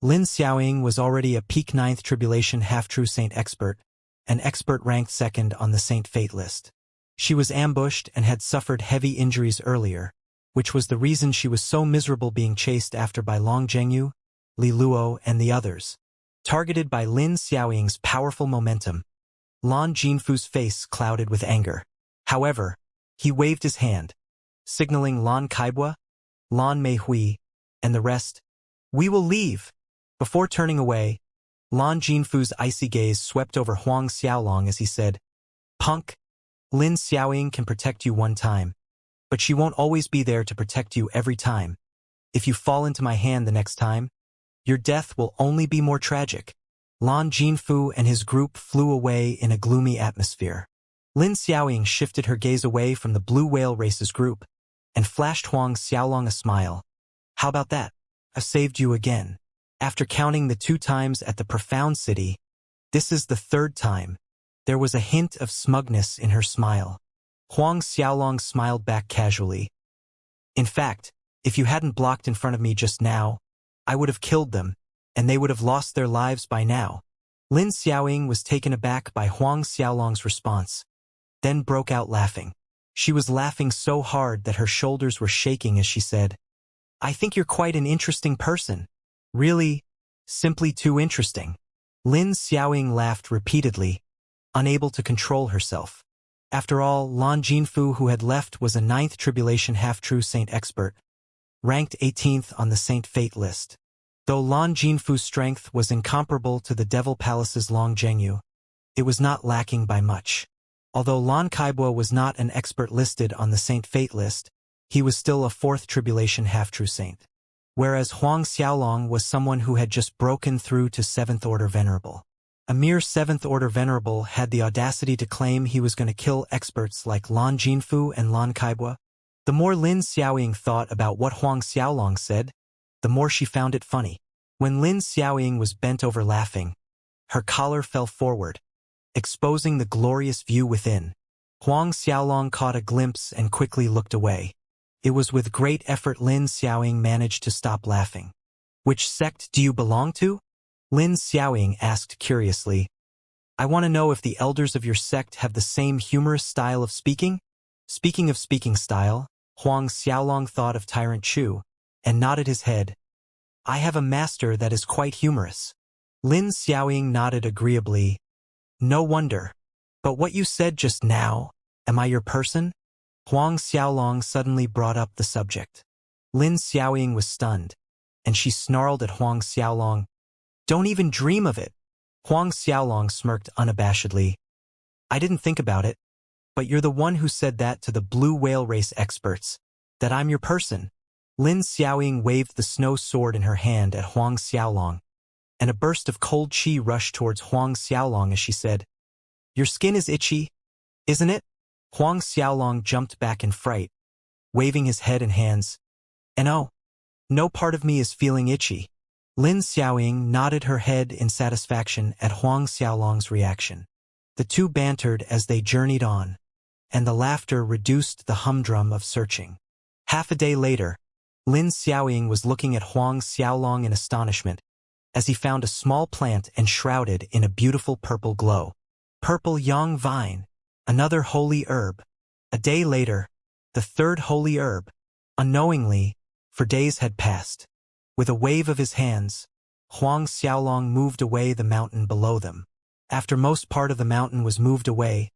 Lin Xiaoying was already a peak 9th Tribulation half-true saint expert, an expert ranked 2nd on the Saint Fate list. She was ambushed and had suffered heavy injuries earlier, which was the reason she was so miserable being chased after by Long Zhengyu, Li Luo, and the others. Targeted by Lin Xiaoying's powerful momentum, Lan Jinfu's face clouded with anger. However, he waved his hand, signaling Lan Kaibwa, Lan Meihui, and the rest, "We will leave." Before turning away, Lan Jinfu's icy gaze swept over Huang Xiaolong as he said, "Punk, Lin Xiaoying can protect you one time, but she won't always be there to protect you every time. If you fall into my hand the next time, your death will only be more tragic." Lan Jinfu and his group flew away in a gloomy atmosphere. Lin Xiaoying shifted her gaze away from the Blue Whale Race's group and flashed Huang Xiaolong a smile. "How about that? I saved you again." After counting the 2 times at the Profound City, this is the 3rd time. There was a hint of smugness in her smile. Huang Xiaolong smiled back casually. "In fact, if you hadn't blocked in front of me just now, I would have killed them, and they would have lost their lives by now." Lin Xiaoying was taken aback by Huang Xiaolong's response, then broke out laughing. She was laughing so hard that her shoulders were shaking as she said, "I think you're quite an interesting person. Really, simply too interesting." Lin Xiaoying laughed repeatedly, unable to control herself. After all, Lan Jinfu, who had left, was a 9th tribulation half-true saint expert, ranked 18th on the Saint Fate list. Though Lan Jinfu's strength was incomparable to the Devil Palace's Long Zhengyu, it was not lacking by much. Although Lan Kaibo was not an expert listed on the Saint Fate list, he was still a 4th tribulation half-true saint. Whereas Huang Xiaolong was someone who had just broken through to 7th Order Venerable. A mere 7th Order Venerable had the audacity to claim he was going to kill experts like Lan Jinfu and Lan Kaibo. The more Lin Xiaoying thought about what Huang Xiaolong said, the more she found it funny. When Lin Xiaoying was bent over laughing, her collar fell forward, exposing the glorious view within. Huang Xiaolong caught a glimpse and quickly looked away. It was with great effort Lin Xiaoying managed to stop laughing. "Which sect do you belong to?" Lin Xiaoying asked curiously. "I want to know if the elders of your sect have the same humorous style of speaking?" Speaking of speaking style, Huang Xiaolong thought of Tyrant Chu, and nodded his head. "I have a master that is quite humorous." Lin Xiaoying nodded agreeably. "No wonder. But what you said just now, am I your person?" Huang Xiaolong suddenly brought up the subject. Lin Xiaoying was stunned, and she snarled at Huang Xiaolong, "Don't even dream of it." Huang Xiaolong smirked unabashedly. "I didn't think about it, but you're the one who said that to the blue whale race experts, that I'm your person." Lin Xiaoying waved the snow sword in her hand at Huang Xiaolong, and a burst of cold chi rushed towards Huang Xiaolong as she said, "Your skin is itchy, isn't it?" Huang Xiaolong jumped back in fright, waving his head and hands. "And oh, no part of me is feeling itchy." Lin Xiaoying nodded her head in satisfaction at Huang Xiaolong's reaction. The two bantered as they journeyed on, and the laughter reduced the humdrum of searching. Half a day later, Lin Xiaoying was looking at Huang Xiaolong in astonishment as he found a small plant enshrouded in a beautiful purple glow. Purple yang vine, another holy herb. A day later, the third holy herb. Unknowingly, for days had passed. With a wave of his hands, Huang Xiaolong moved away the mountain below them. After most part of the mountain was moved away,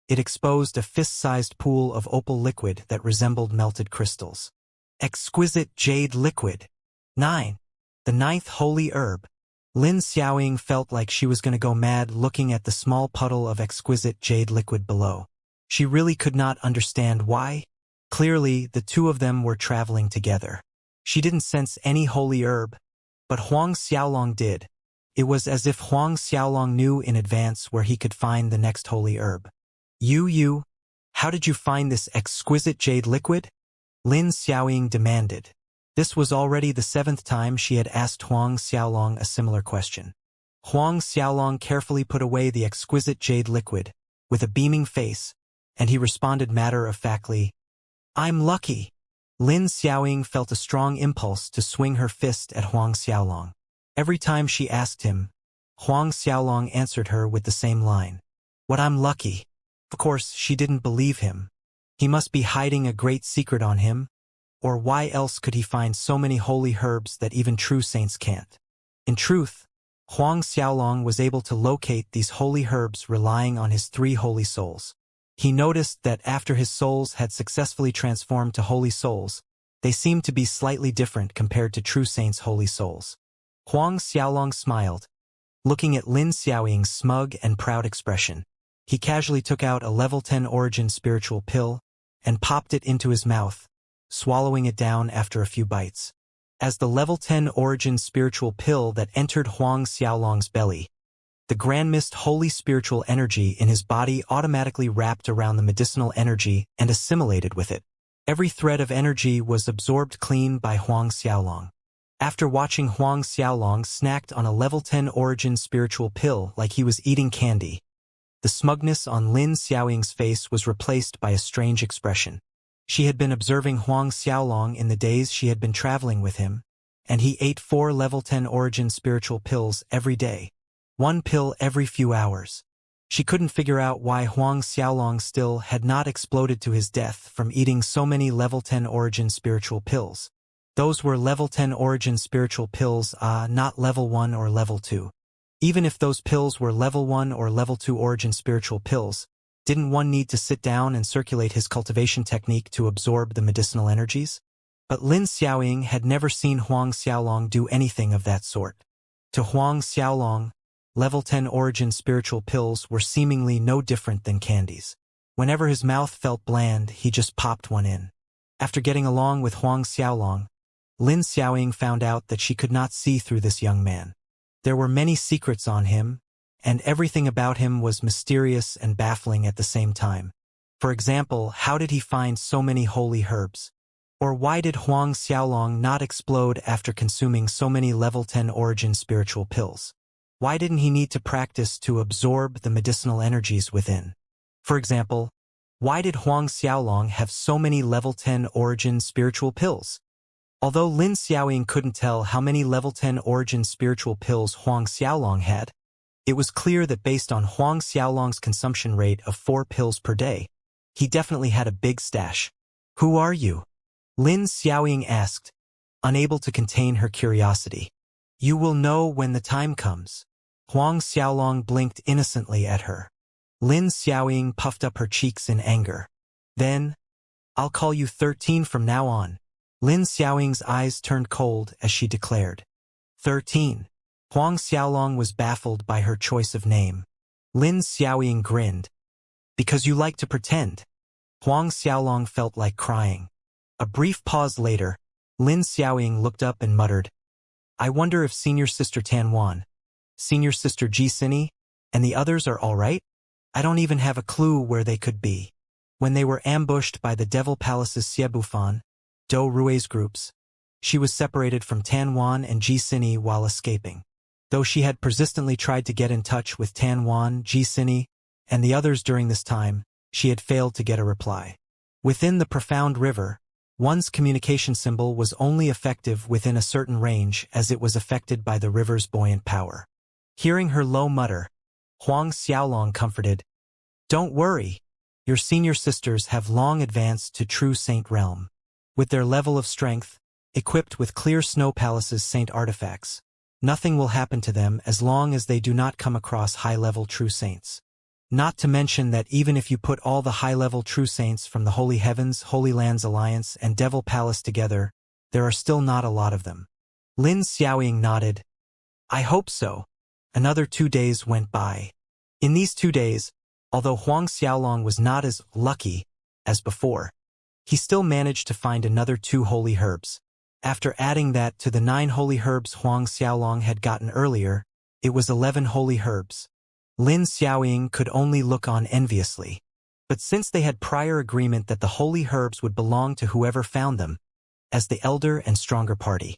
it exposed a fist-sized pool of opal liquid that resembled melted crystals. Exquisite jade liquid. 9. The 9th holy herb. Lin Xiaoying felt like she was going to go mad looking at the small puddle of exquisite jade liquid below. She really could not understand why. Clearly, the two of them were traveling together. She didn't sense any holy herb, but Huang Xiaolong did. It was as if Huang Xiaolong knew in advance where he could find the next holy herb. You, how did you find this exquisite jade liquid?" Lin Xiaoying demanded. This was already the 7th time she had asked Huang Xiaolong a similar question. Huang Xiaolong carefully put away the exquisite jade liquid, with a beaming face, and he responded matter-of-factly, "I'm lucky." Lin Xiaoying felt a strong impulse to swing her fist at Huang Xiaolong. Every time she asked him, Huang Xiaolong answered her with the same line. "What, I'm lucky?" Of course, she didn't believe him. He must be hiding a great secret on him, or why else could he find so many holy herbs that even true saints can't? In truth, Huang Xiaolong was able to locate these holy herbs relying on his 3 holy souls. He noticed that after his souls had successfully transformed to holy souls, they seemed to be slightly different compared to true saints' holy souls. Huang Xiaolong smiled, looking at Lin Xiaoying's smug and proud expression. He casually took out a level 10 origin spiritual pill and popped it into his mouth, swallowing it down after a few bites. As the level 10 origin spiritual pill that entered Huang Xiaolong's belly, the grand mist holy spiritual energy in his body automatically wrapped around the medicinal energy and assimilated with it. Every thread of energy was absorbed clean by Huang Xiaolong. After watching Huang Xiaolong snacked on a level 10 origin spiritual pill like he was eating candy, the smugness on Lin Xiaoying's face was replaced by a strange expression. She had been observing Huang Xiaolong in the days she had been traveling with him, and he ate 4 level 10 origin spiritual pills every day. 1 pill every few hours. She couldn't figure out why Huang Xiaolong still had not exploded to his death from eating so many level 10 origin spiritual pills. Those were level 10 origin spiritual pills, not level 1 or level 2. Even if those pills were level 1 or level 2 origin spiritual pills, didn't one need to sit down and circulate his cultivation technique to absorb the medicinal energies? But Lin Xiaoying had never seen Huang Xiaolong do anything of that sort. To Huang Xiaolong, level 10 origin spiritual pills were seemingly no different than candies. Whenever his mouth felt bland, he just popped one in. After getting along with Huang Xiaolong, Lin Xiaoying found out that she could not see through this young man. There were many secrets on him, and everything about him was mysterious and baffling at the same time. For example, how did he find so many holy herbs? Or why did Huang Xiaolong not explode after consuming so many level 10 origin spiritual pills? Why didn't he need to practice to absorb the medicinal energies within? For example, why did Huang Xiaolong have so many level 10 origin spiritual pills? Although Lin Xiaoying couldn't tell how many level 10 origin spiritual pills Huang Xiaolong had, it was clear that based on Huang Xiaolong's consumption rate of 4 pills per day, he definitely had a big stash. "Who are you?" Lin Xiaoying asked, unable to contain her curiosity. "You will know when the time comes." Huang Xiaolong blinked innocently at her. Lin Xiaoying puffed up her cheeks in anger. "Then, I'll call you 13 from now on." Lin Xiaoying's eyes turned cold as she declared. 13. Huang Xiaolong was baffled by her choice of name. Lin Xiaoying grinned. "Because you like to pretend." Huang Xiaolong felt like crying. A brief pause later, Lin Xiaoying looked up and muttered, "I wonder if Senior Sister Tanwan, Senior Sister Jixini, and the others are all right? I don't even have a clue where they could be." When they were ambushed by the Devil Palace's Xiebufan, Do Rui's groups, she was separated from Tanwan and Jixini while escaping. Though she had persistently tried to get in touch with Tanwan, Jixini, and the others during this time, she had failed to get a reply. Within the profound river, one's communication symbol was only effective within a certain range as it was affected by the river's buoyant power. Hearing her low mutter, Huang Xiaolong comforted, "Don't worry, your senior sisters have long advanced to true saint realm. With their level of strength, equipped with clear Snow Palace's saint artifacts, nothing will happen to them as long as they do not come across high-level true saints. Not to mention that even if you put all the high-level true saints from the Holy Heavens, Holy Lands Alliance, and Devil Palace together, there are still not a lot of them." Lin Xiaoying nodded. "I hope so." Another 2 days went by. In these 2 days, although Huang Xiaolong was not as lucky as before, he still managed to find another 2 holy herbs. After adding that to the 9 holy herbs Huang Xiaolong had gotten earlier, it was 11 holy herbs. Lin Xiaoying could only look on enviously. But since they had prior agreement that the holy herbs would belong to whoever found them, as the elder and stronger party,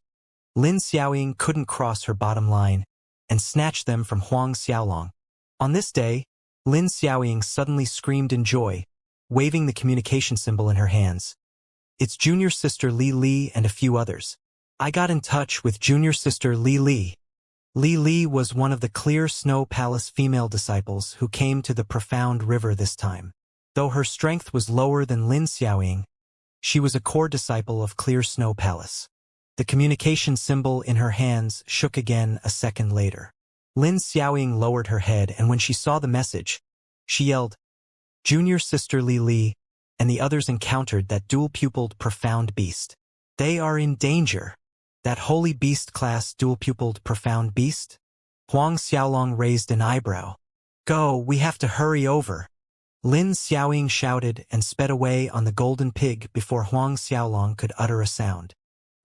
Lin Xiaoying couldn't cross her bottom line and snatch them from Huang Xiaolong. On this day, Lin Xiaoying suddenly screamed in joy, waving the communication symbol in her hands. "It's junior sister Li Li and a few others. I got in touch with junior sister Li Li." Li Li was one of the Clear Snow Palace female disciples who came to the profound river this time. Though her strength was lower than Lin Xiaoying, she was a core disciple of Clear Snow Palace. The communication symbol in her hands shook again a second later. Lin Xiaoying lowered her head, and when she saw the message, she yelled, "Junior sister Li Li," and the others encountered that dual-pupiled profound beast. "They are in danger." "That holy beast class dual-pupiled profound beast?" Huang Xiaolong raised an eyebrow. "Go, we have to hurry over." Lin Xiaoying shouted and sped away on the golden pig before Huang Xiaolong could utter a sound.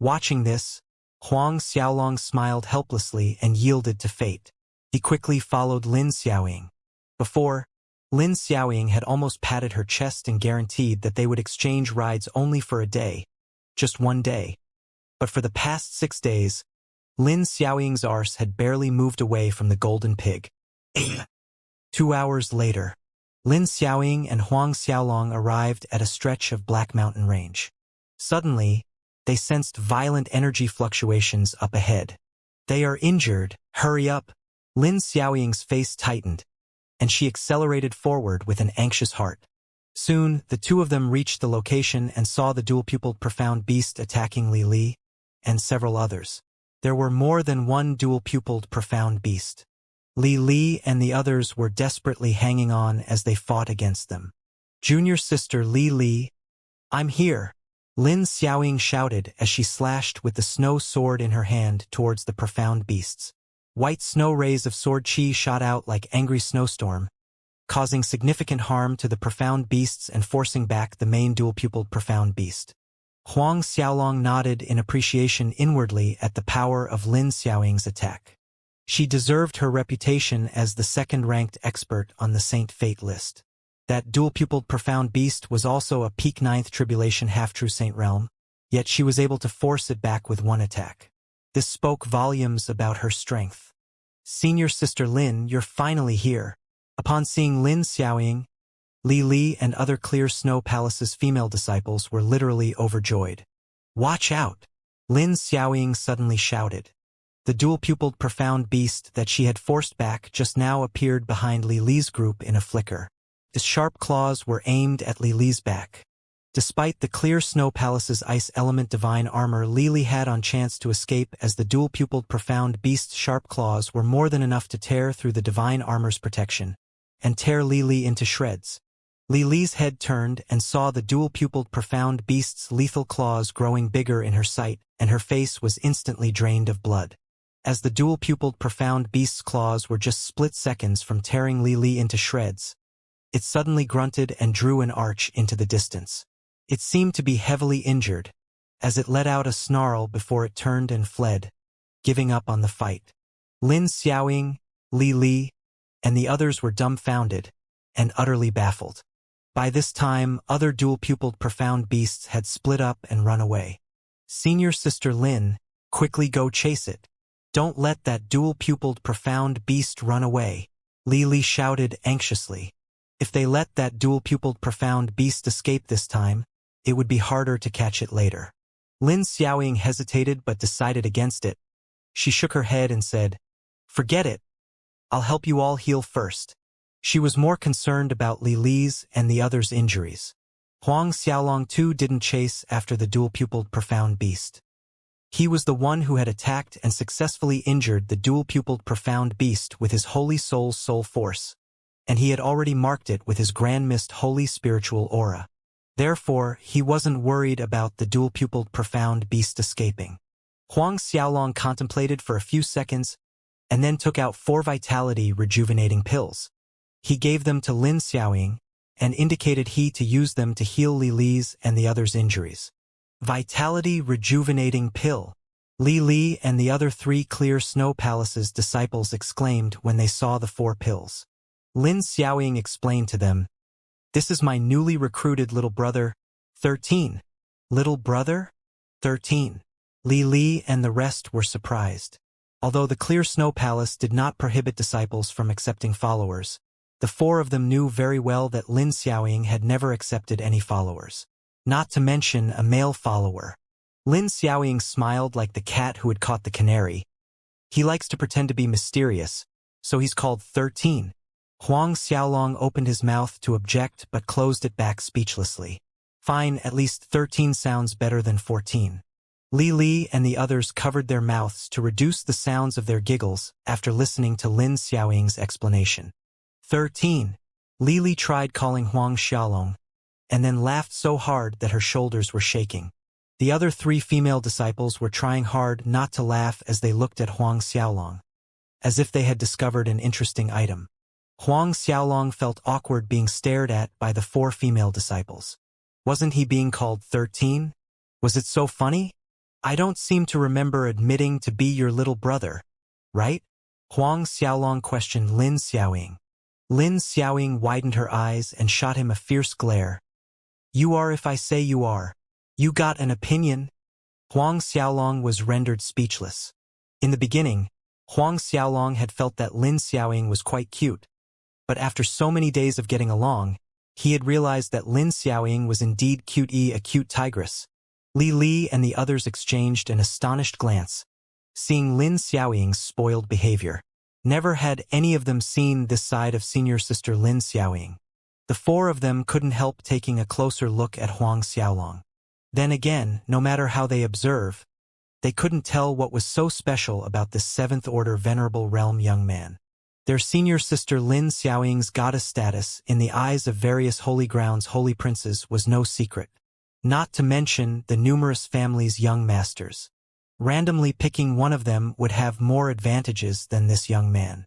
Watching this, Huang Xiaolong smiled helplessly and yielded to fate. He quickly followed Lin Xiaoying. Before, Lin Xiaoying had almost patted her chest and guaranteed that they would exchange rides only for a day. Just one day. But for the past 6 days, Lin Xiaoying's arse had barely moved away from the golden pig. 2 hours later, Lin Xiaoying and Huang Xiaolong arrived at a stretch of Black Mountain Range. Suddenly, they sensed violent energy fluctuations up ahead. "They are injured, hurry up." Lin Xiaoying's face tightened, and she accelerated forward with an anxious heart. Soon, the two of them reached the location and saw the dual-pupiled profound beast attacking Li Li and several others. There were more than one dual-pupiled profound beast. Li Li and the others were desperately hanging on as they fought against them. Junior sister Li Li, I'm here, Lin Xiaoying shouted as she slashed with the snow sword in her hand towards the profound beasts. White snow rays of sword chi shot out like angry snowstorm, causing significant harm to the profound beasts and forcing back the main dual-pupiled profound beast. Huang Xiaolong nodded in appreciation inwardly at the power of Lin Xiaoying's attack. She deserved her reputation as the second-ranked expert on the Saint Fate list. That dual-pupiled profound beast was also a peak 9th tribulation half-true Saint realm, yet she was able to force it back with one attack. This spoke volumes about her strength. Senior sister Lin, you're finally here. Upon seeing Lin Xiaoying, Li Li and other Clear Snow Palace's female disciples were literally overjoyed. Watch out! Lin Xiaoying suddenly shouted. The dual-pupiled profound beast that she had forced back just now appeared behind Li Li's group in a flicker. Its sharp claws were aimed at Li Li's back. Despite the Clear Snow Palace's ice element divine armor, Li Li had on chance to escape as the dual-pupiled profound beast's sharp claws were more than enough to tear through the divine armor's protection and tear Li Li into shreds. Li Li's head turned and saw the dual-pupiled profound beast's lethal claws growing bigger in her sight, and her face was instantly drained of blood. As the dual-pupiled profound beast's claws were just split seconds from tearing Li Li into shreds, it suddenly grunted and drew an arch into the distance. It seemed to be heavily injured, as it let out a snarl before it turned and fled, giving up on the fight. Lin Xiaoying, Li Li, and the others were dumbfounded and utterly baffled. By this time, other dual-pupiled profound beasts had split up and run away. Senior sister Lin, quickly go chase it. Don't let that dual-pupiled profound beast run away, Li Li shouted anxiously. If they let that dual-pupiled profound beast escape this time, it would be harder to catch it later. Lin Xiaoying hesitated but decided against it. She shook her head and said, "Forget it. I'll help you all heal first." She was more concerned about Li Li's and the others' injuries. Huang Xiaolong too didn't chase after the dual-pupiled profound beast. He was the one who had attacked and successfully injured the dual-pupiled profound beast with his Holy Soul's soul force, and he had already marked it with his Grand Mist holy spiritual aura. Therefore, he wasn't worried about the dual-pupiled profound beast escaping. Huang Xiaolong contemplated for a few seconds and then took out 4 vitality rejuvenating pills. He gave them to Lin Xiaoying and indicated he to use them to heal Li Li's and the others' injuries. Vitality rejuvenating pill. Li Li and the other 3 Clear Snow Palace's disciples exclaimed when they saw the 4 pills. Lin Xiaoying explained to them, "This is my newly recruited little brother, 13. Little brother? 13. Li Li and the rest were surprised. Although the Clear Snow Palace did not prohibit disciples from accepting followers, the 4 of them knew very well that Lin Xiaoying had never accepted any followers, not to mention a male follower. Lin Xiaoying smiled like the cat who had caught the canary. He likes to pretend to be mysterious, so he's called 13. Huang Xiaolong opened his mouth to object but closed it back speechlessly. Fine, at least 13 sounds better than 14. Li Li and the others covered their mouths to reduce the sounds of their giggles after listening to Lin Xiaoying's explanation. 13. Li Li tried calling Huang Xiaolong, and then laughed so hard that her shoulders were shaking. The other 3 female disciples were trying hard not to laugh as they looked at Huang Xiaolong, as if they had discovered an interesting item. Huang Xiaolong felt awkward being stared at by the 4 female disciples. Wasn't he being called 13? Was it so funny? I don't seem to remember admitting to be your little brother, right? Huang Xiaolong questioned Lin Xiaoying. Lin Xiaoying widened her eyes and shot him a fierce glare. You are if I say you are. You got an opinion? Huang Xiaolong was rendered speechless. In the beginning, Huang Xiaolong had felt that Lin Xiaoying was quite cute, but after so many days of getting along, he had realized that Lin Xiaoying was indeed a cute tigress. Li Li and the others exchanged an astonished glance, seeing Lin Xiaoying's spoiled behavior. Never had any of them seen this side of senior sister Lin Xiaoying. The four of them couldn't help taking a closer look at Huang Xiaolong. Then again, no matter how they observe, they couldn't tell what was so special about this seventh-order venerable realm young man. Their senior sister Lin Xiaoying's goddess status in the eyes of various holy grounds' holy princes was no secret. Not to mention the numerous families' young masters. Randomly picking one of them would have more advantages than this young man.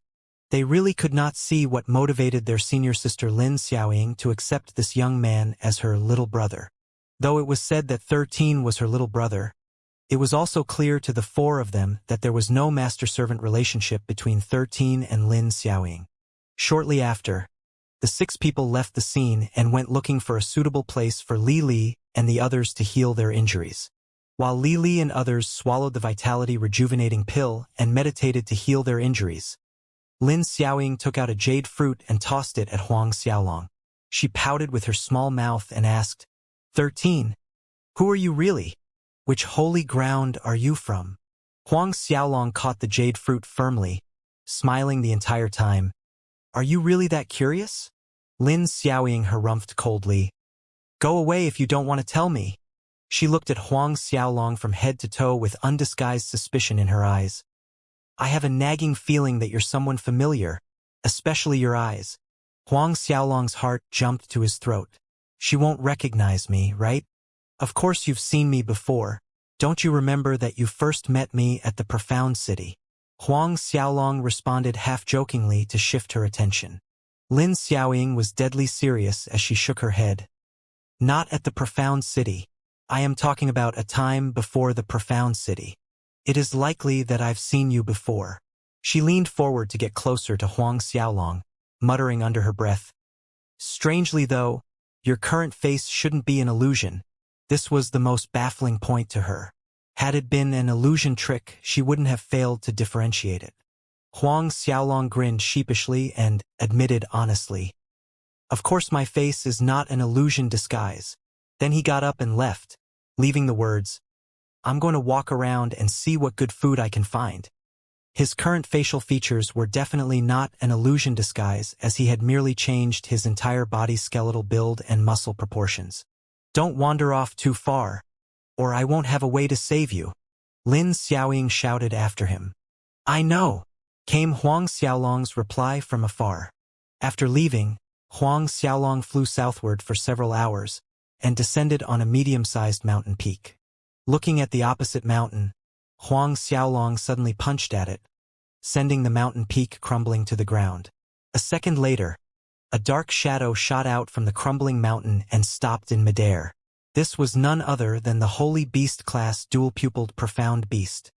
They really could not see what motivated their senior sister Lin Xiaoying to accept this young man as her little brother. Though it was said that 13 was her little brother, it was also clear to the four of them that there was no master-servant relationship between 13 and Lin Xiaoying. Shortly after, the 6 people left the scene and went looking for a suitable place for Li Li and the others to heal their injuries. While Li Li and others swallowed the vitality rejuvenating pill and meditated to heal their injuries, Lin Xiaoying took out a jade fruit and tossed it at Huang Xiaolong. She pouted with her small mouth and asked, 13. Who are you really? Which holy ground are you from? Huang Xiaolong caught the jade fruit firmly, smiling the entire time. Are you really that curious? Lin Xiaoying harumphed coldly. Go away if you don't want to tell me. She looked at Huang Xiaolong from head to toe with undisguised suspicion in her eyes. I have a nagging feeling that you're someone familiar, especially your eyes. Huang Xiaolong's heart jumped to his throat. She won't recognize me, right? Of course you've seen me before. Don't you remember that you first met me at the Profound City? Huang Xiaolong responded half-jokingly to shift her attention. Lin Xiaoying was deadly serious as she shook her head. Not at the Profound City. I am talking about a time before the Profound City. It is likely that I've seen you before. She leaned forward to get closer to Huang Xiaolong, muttering under her breath. Strangely though, your current face shouldn't be an illusion. This was the most baffling point to her. Had it been an illusion trick, she wouldn't have failed to differentiate it. Huang Xiaolong grinned sheepishly and admitted honestly. Of course my face is not an illusion disguise. Then he got up and left, leaving the words, I'm going to walk around and see what good food I can find. His current facial features were definitely not an illusion disguise, as he had merely changed his entire body's skeletal build and muscle proportions. Don't wander off too far, or I won't have a way to save you. Lin Xiaoying shouted after him. I know, came Huang Xiaolong's reply from afar. After leaving, Huang Xiaolong flew southward for several hours and descended on a medium-sized mountain peak. Looking at the opposite mountain, Huang Xiaolong suddenly punched at it, sending the mountain peak crumbling to the ground. A second later, a dark shadow shot out from the crumbling mountain and stopped in midair. This was none other than the Holy Beast class dual-pupiled Profound Beast.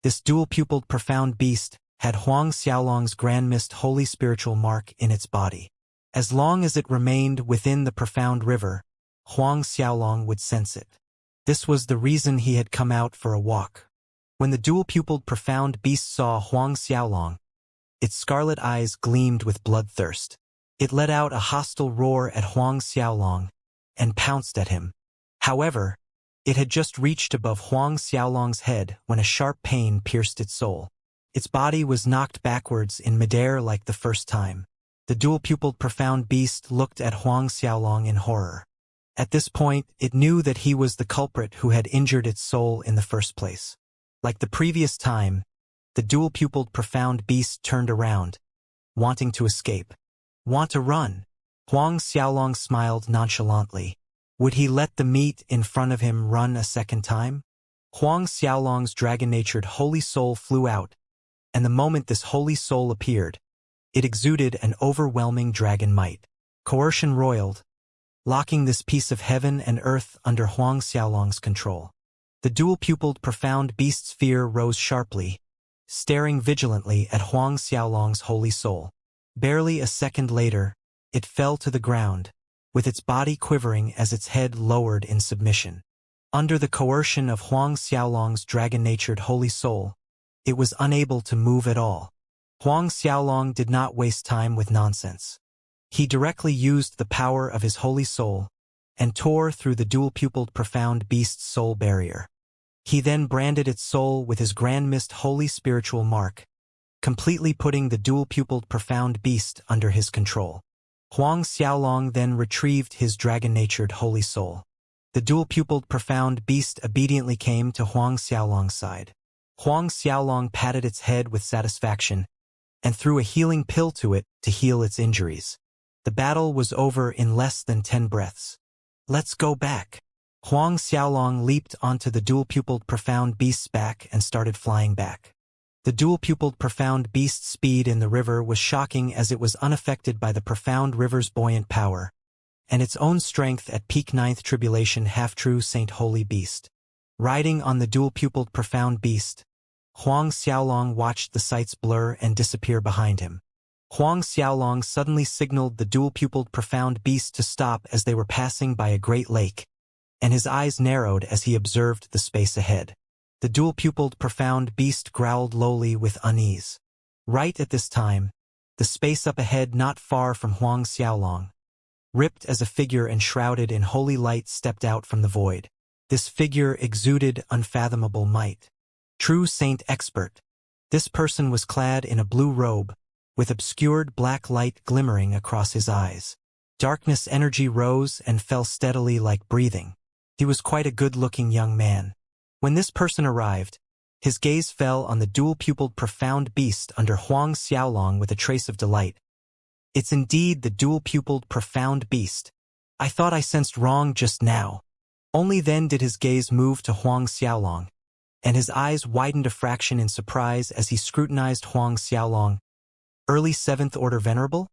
This dual-pupiled Profound Beast had Huang Xiaolong's Grand Mist Holy Spiritual Mark in its body. As long as it remained within the Profound River, Huang Xiaolong would sense it. This was the reason he had come out for a walk. When the dual-pupiled Profound Beast saw Huang Xiaolong, its scarlet eyes gleamed with bloodthirst. It let out a hostile roar at Huang Xiaolong and pounced at him. However, it had just reached above Huang Xiaolong's head when a sharp pain pierced its soul. Its body was knocked backwards in midair like the first time. The dual-pupiled Profound Beast looked at Huang Xiaolong in horror. At this point, it knew that he was the culprit who had injured its soul in the first place. Like the previous time, the dual-pupiled Profound Beast turned around, wanting to escape. Want to run? Huang Xiaolong smiled nonchalantly. Would he let the meat in front of him run a second time? Huang Xiaolong's dragon-natured holy soul flew out, and the moment this holy soul appeared, it exuded an overwhelming dragon might. Coercion roiled, locking this piece of heaven and earth under Huang Xiaolong's control. The dual-pupiled Profound Beast's fear rose sharply, staring vigilantly at Huang Xiaolong's holy soul. Barely a second later, it fell to the ground, with its body quivering as its head lowered in submission. Under the coercion of Huang Xiaolong's dragon-natured holy soul, it was unable to move at all. Huang Xiaolong did not waste time with nonsense. He directly used the power of his holy soul and tore through the dual-pupiled Profound Beast's soul barrier. He then branded its soul with his Grand Mist Holy Spiritual Mark completely putting the dual-pupiled profound beast under his control. Huang Xiaolong then retrieved his dragon-natured holy soul. The dual-pupiled profound beast obediently came to Huang Xiaolong's side. Huang Xiaolong patted its head with satisfaction and threw a healing pill to it to heal its injuries. The battle was over in less than 10 breaths. Let's go back. Huang Xiaolong leaped onto the dual-pupiled profound beast's back and started flying back. The dual-pupiled profound beast's speed in the river was shocking as it was unaffected by the profound river's buoyant power, and its own strength at peak ninth tribulation half-true Saint Holy Beast. Riding on the dual-pupiled profound beast, Huang Xiaolong watched the sights blur and disappear behind him. Huang Xiaolong suddenly signaled the dual-pupiled profound beast to stop as they were passing by a great lake, and his eyes narrowed as he observed the space ahead. The dual-pupiled profound beast growled lowly with unease. Right at this time, the space up ahead not far from Huang Xiaolong, ripped as a figure and shrouded in holy light, stepped out from the void. This figure exuded unfathomable might. True saint expert. This person was clad in a blue robe, with obscured black light glimmering across his eyes. Darkness energy rose and fell steadily like breathing. He was quite a good-looking young man. When this person arrived, his gaze fell on the dual-pupiled profound beast under Huang Xiaolong with a trace of delight. It's indeed the dual-pupiled profound beast. I thought I sensed wrong just now. Only then did his gaze move to Huang Xiaolong, and his eyes widened a fraction in surprise as he scrutinized Huang Xiaolong. Early 7th Order Venerable?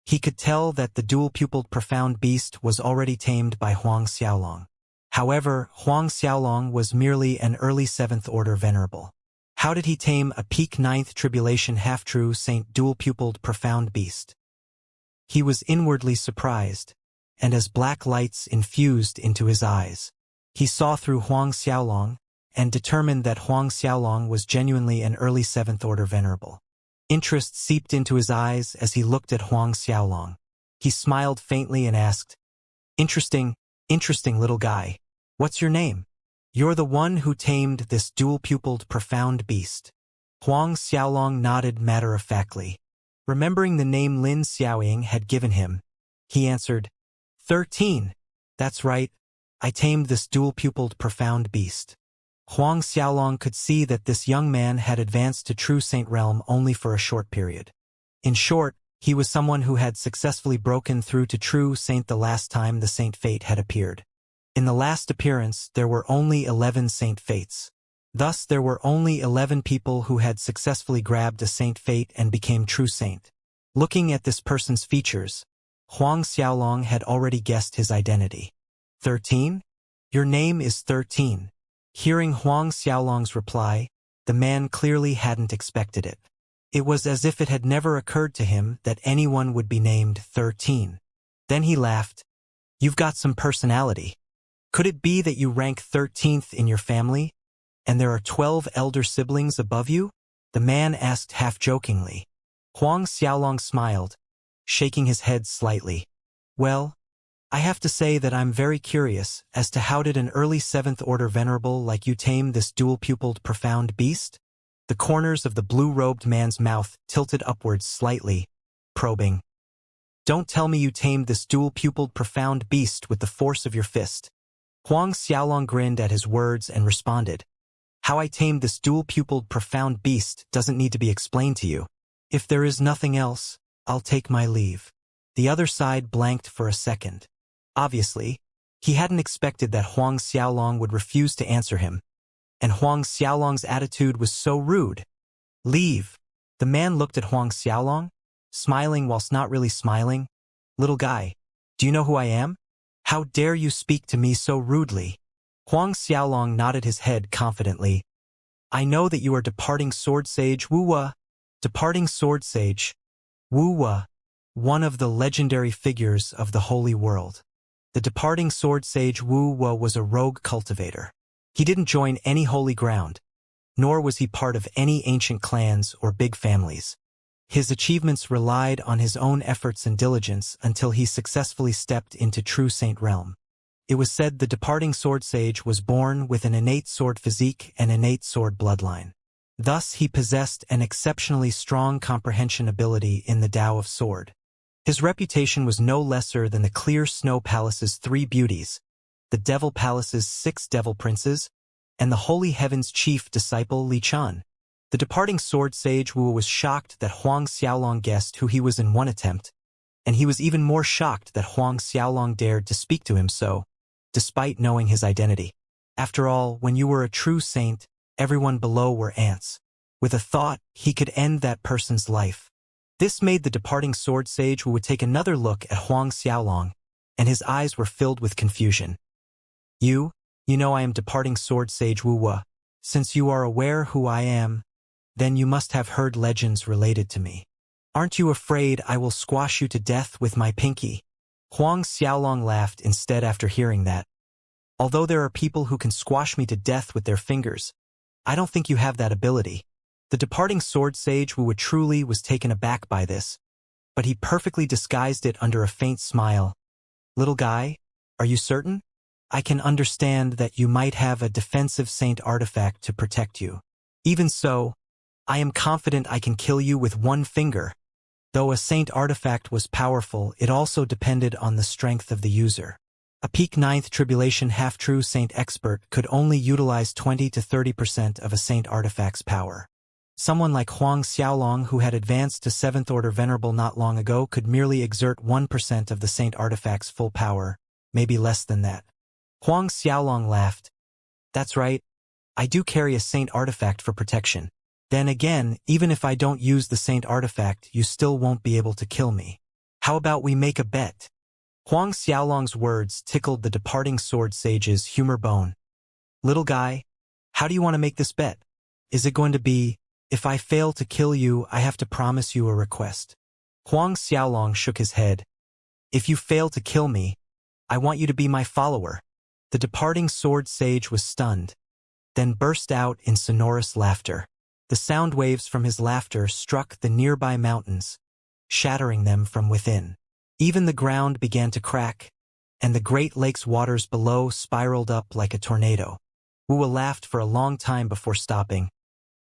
He could tell that the dual-pupiled profound beast was already tamed by Huang Xiaolong. However, Huang Xiaolong was merely an early 7th Order Venerable. How did he tame a peak 9th Tribulation half-true Saint dual-pupiled profound beast? He was inwardly surprised, and as black lights infused into his eyes, he saw through Huang Xiaolong and determined that Huang Xiaolong was genuinely an early 7th Order Venerable. Interest seeped into his eyes as he looked at Huang Xiaolong. He smiled faintly and asked, Interesting little guy. What's your name? You're the one who tamed this dual-pupiled profound beast. Huang Xiaolong nodded matter-of-factly. Remembering the name Lin Xiaoying had given him, he answered, 13. That's right. I tamed this dual-pupiled profound beast. Huang Xiaolong could see that this young man had advanced to true saint realm only for a short period. In short, he was someone who had successfully broken through to true saint the last time the Saint Fate had appeared. In the last appearance, there were only 11 Saint Fates. Thus, there were only 11 people who had successfully grabbed a Saint Fate and became true saint. Looking at this person's features, Huang Xiaolong had already guessed his identity. 13? Your name is 13. Hearing Huang Xiaolong's reply, the man clearly hadn't expected it. It was as if it had never occurred to him that anyone would be named 13. Then he laughed. You've got some personality. Could it be that you rank 13th in your family, and there are 12 elder siblings above you? The man asked half-jokingly. Huang Xiaolong smiled, shaking his head slightly. Well, I have to say that I'm very curious as to how did an early 7th Order Venerable like you tame this dual-pupiled profound beast? The corners of the blue-robed man's mouth tilted upwards slightly, probing. Don't tell me you tamed this dual-pupiled profound beast with the force of your fist. Huang Xiaolong grinned at his words and responded. How I tamed this dual-pupiled profound beast doesn't need to be explained to you. If there is nothing else, I'll take my leave. The other side blanked for a second. Obviously, he hadn't expected that Huang Xiaolong would refuse to answer him. And Huang Xiaolong's attitude was so rude. Leave. The man looked at Huang Xiaolong, smiling whilst not really smiling. Little guy, do you know who I am? How dare you speak to me so rudely? Huang Xiaolong nodded his head confidently. I know that you are departing sword sage Wuwa. Departing sword sage Wuwa, one of the legendary figures of the holy world. The departing sword sage Wuwa was a rogue cultivator. He didn't join any holy ground, nor was he part of any ancient clans or big families. His achievements relied on his own efforts and diligence until he successfully stepped into true saint realm. It was said the departing sword sage was born with an innate sword physique and innate sword bloodline. Thus he possessed an exceptionally strong comprehension ability in the Tao of Sword. His reputation was no lesser than the Clear Snow Palace's 3 beauties, the Devil Palace's 6 devil princes, and the Holy Heaven's chief disciple Li Chan. The departing sword sage Wu was shocked that Huang Xiaolong guessed who he was in one attempt, and he was even more shocked that Huang Xiaolong dared to speak to him so, despite knowing his identity. After all, when you were a true saint, everyone below were ants. With a thought, he could end that person's life. This made the departing sword sage Wu would take another look at Huang Xiaolong, and his eyes were filled with confusion. You know I am departing sword sage Wu Wu. Since you are aware who I am, then you must have heard legends related to me. Aren't you afraid I will squash you to death with my pinky? Huang Xiaolong laughed instead after hearing that. Although there are people who can squash me to death with their fingers, I don't think you have that ability. The departing sword sage Wu truly was taken aback by this, but he perfectly disguised it under a faint smile. Little guy, are you certain? I can understand that you might have a defensive saint artifact to protect you. Even so, I am confident I can kill you with one finger. Though a saint artifact was powerful, it also depended on the strength of the user. A peak 9th tribulation half-true saint expert could only utilize 20 to 30% of a saint artifact's power. Someone like Huang Xiaolong, who had advanced to 7th order venerable not long ago, could merely exert 1% of the saint artifact's full power, maybe less than that. Huang Xiaolong laughed. That's right. I do carry a saint artifact for protection. Then again, even if I don't use the saint artifact, you still won't be able to kill me. How about we make a bet? Huang Xiaolong's words tickled the departing sword sage's humor bone. Little guy, how do you want to make this bet? Is it going to be, if I fail to kill you, I have to promise you a request? Huang Xiaolong shook his head. If you fail to kill me, I want you to be my follower. The departing sword sage was stunned, then burst out in sonorous laughter. The sound waves from his laughter struck the nearby mountains, shattering them from within. Even the ground began to crack, and the Great Lake's waters below spiraled up like a tornado. Wu laughed for a long time before stopping,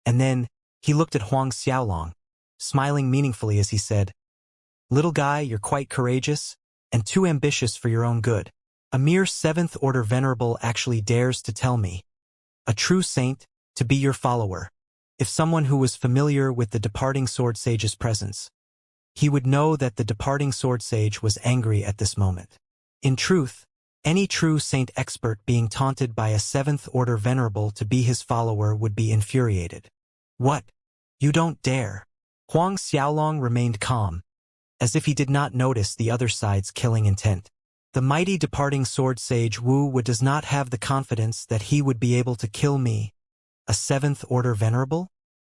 and then he looked at Huang Xiaolong, smiling meaningfully as he said, Little guy, you're quite courageous, and too ambitious for your own good. A mere 7th order venerable actually dares to tell me, a true saint, to be your follower. If someone who was familiar with the departing sword sage's presence, he would know that the departing sword sage was angry at this moment. In truth, any true saint expert being taunted by a 7th order venerable to be his follower would be infuriated. What? You don't dare. Huang Xiaolong remained calm, as if he did not notice the other side's killing intent. The mighty departing sword sage Wu does not have the confidence that he would be able to kill me, a 7th order venerable?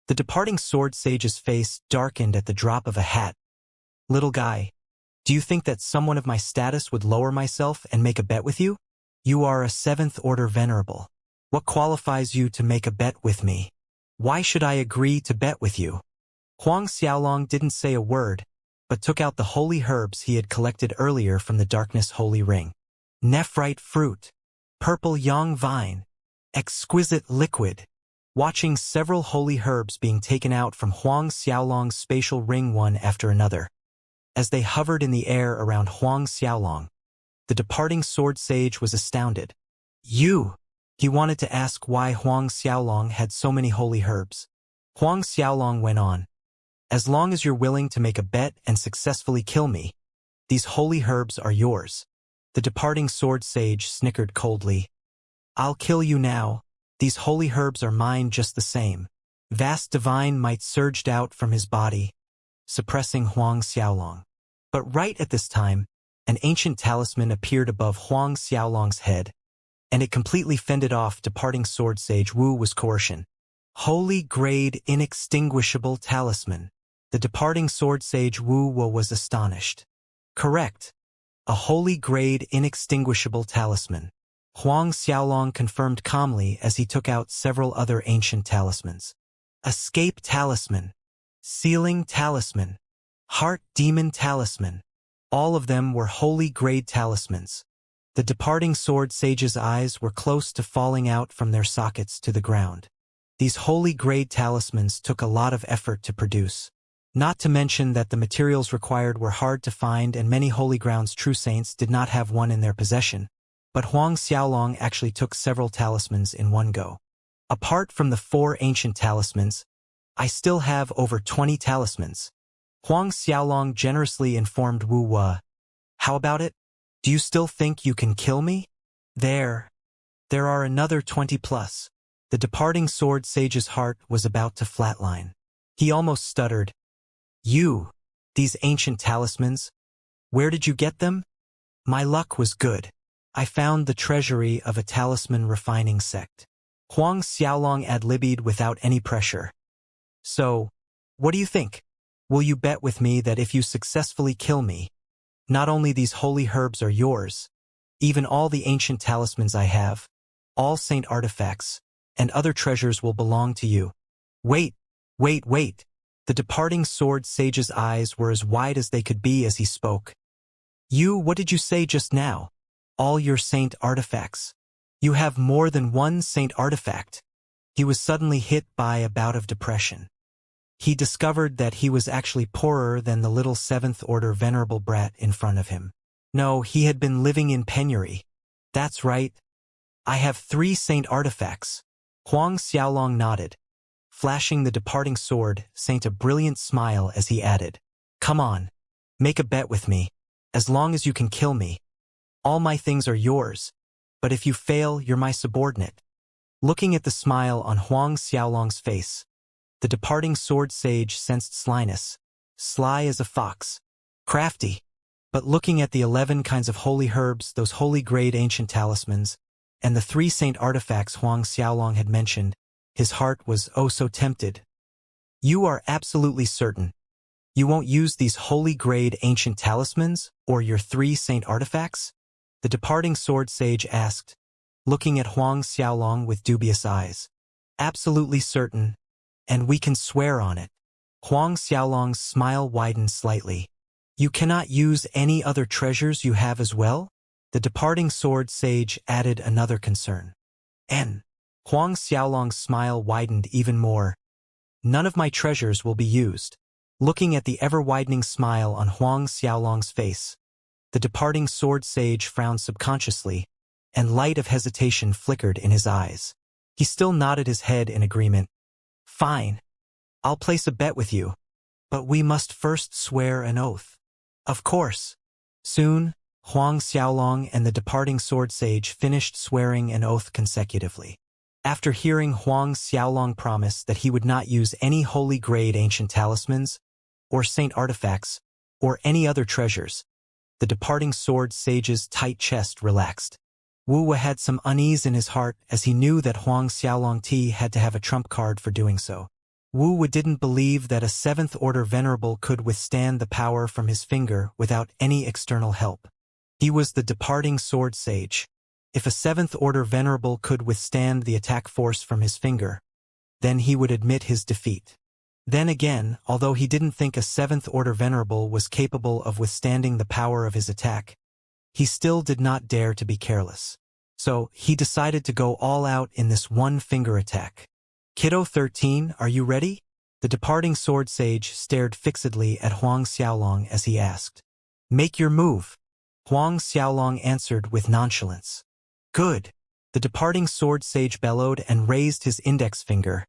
The departing sword sage's face darkened at the drop of a hat. Little guy, do you think that someone of my status would lower myself and make a bet with you? You are a 7th order venerable. What qualifies you to make a bet with me? Why should I agree to bet with you? Huang Xiaolong didn't say a word, but took out the holy herbs he had collected earlier from the darkness holy ring. Nephrite fruit, purple yang vine, exquisite liquid. Watching several holy herbs being taken out from Huang Xiaolong's spatial ring one after another. As they hovered in the air around Huang Xiaolong, the departing sword sage was astounded. You! He wanted to ask why Huang Xiaolong had so many holy herbs. Huang Xiaolong went on. As long as you're willing to make a bet and successfully kill me, these holy herbs are yours. The departing sword sage snickered coldly. I'll kill you now. These holy herbs are mine just the same. Vast divine might surged out from his body, suppressing Huang Xiaolong. But right at this time, an ancient talisman appeared above Huang Xiaolong's head, and it completely fended off departing sword sage Wu's coercion. Holy grade inextinguishable talisman. The departing sword sage Wu was astonished. Correct. A holy grade inextinguishable talisman. Huang Xiaolong confirmed calmly as he took out several other ancient talismans. Escape talisman. Sealing talisman. Heart demon talisman. All of them were holy grade talismans. The departing sword sage's eyes were close to falling out from their sockets to the ground. These holy-grade talismans took a lot of effort to produce. Not to mention that the materials required were hard to find and many Holy Ground's true saints did not have one in their possession. But Huang Xiaolong actually took several talismans in one go. Apart from the 4 ancient talismans, I still have over 20 talismans. Huang Xiaolong generously informed Wu Wa. How about it? Do you still think you can kill me? There are another 20 plus. The departing sword sage's heart was about to flatline. He almost stuttered. These ancient talismans? Where did you get them? My luck was good. I found the treasury of a talisman refining sect. Huang Xiaolong ad-libbed without any pressure. So, what do you think? Will you bet with me that if you successfully kill me, not only these holy herbs are yours, even all the ancient talismans I have, all saint artifacts, and other treasures will belong to you. Wait. The departing sword sage's eyes were as wide as they could be as he spoke. What did you say just now? All your saint artifacts. You have more than one saint artifact. He was suddenly hit by a bout of depression. He discovered that he was actually poorer than the little 7th-order venerable brat in front of him. No, he had been living in penury. That's right. I have 3 saint artifacts. Huang Xiaolong nodded, flashing the departing sword saint a brilliant smile as he added, Come on, make a bet with me. As long as you can kill me. All my things are yours, but if you fail, you're my subordinate. Looking at the smile on Huang Xiaolong's face, the departing sword sage sensed slyness, sly as a fox, crafty. But looking at the 11 kinds of holy herbs, those holy-grade ancient talismans, and the 3 saint artifacts Huang Xiaolong had mentioned, his heart was oh so tempted. You are absolutely certain you won't use these holy-grade ancient talismans or your 3 saint artifacts? The departing sword sage asked, looking at Huang Xiaolong with dubious eyes. Absolutely certain, and we can swear on it. Huang Xiaolong's smile widened slightly. You cannot use any other treasures you have as well? The departing sword sage added another concern. Huang Xiaolong's smile widened even more. None of my treasures will be used. Looking at the ever-widening smile on Huang Xiaolong's face, the departing sword sage frowned subconsciously, and light of hesitation flickered in his eyes. He still nodded his head in agreement. Fine. I'll place a bet with you. But we must first swear an oath. Of course. Soon, Huang Xiaolong and the departing sword sage finished swearing an oath consecutively. After hearing Huang Xiaolong promise that he would not use any holy-grade ancient talismans, or saint artifacts, or any other treasures, the departing sword sage's tight chest relaxed. Wu Wa had some unease in his heart as he knew that Huang Xiaolong had to have a trump card for doing so. Wu Wa didn't believe that a 7th-order venerable could withstand the power from his finger without any external help. He was the departing sword sage. If a 7th-order venerable could withstand the attack force from his finger, then he would admit his defeat. Then again, although he didn't think a 7th-order venerable was capable of withstanding the power of his attack, he still did not dare to be careless. So, he decided to go all out in this one-finger attack. Kiddo 13, are you ready? The departing sword sage stared fixedly at Huang Xiaolong as he asked. Make your move. Huang Xiaolong answered with nonchalance. Good. The departing sword sage bellowed and raised his index finger,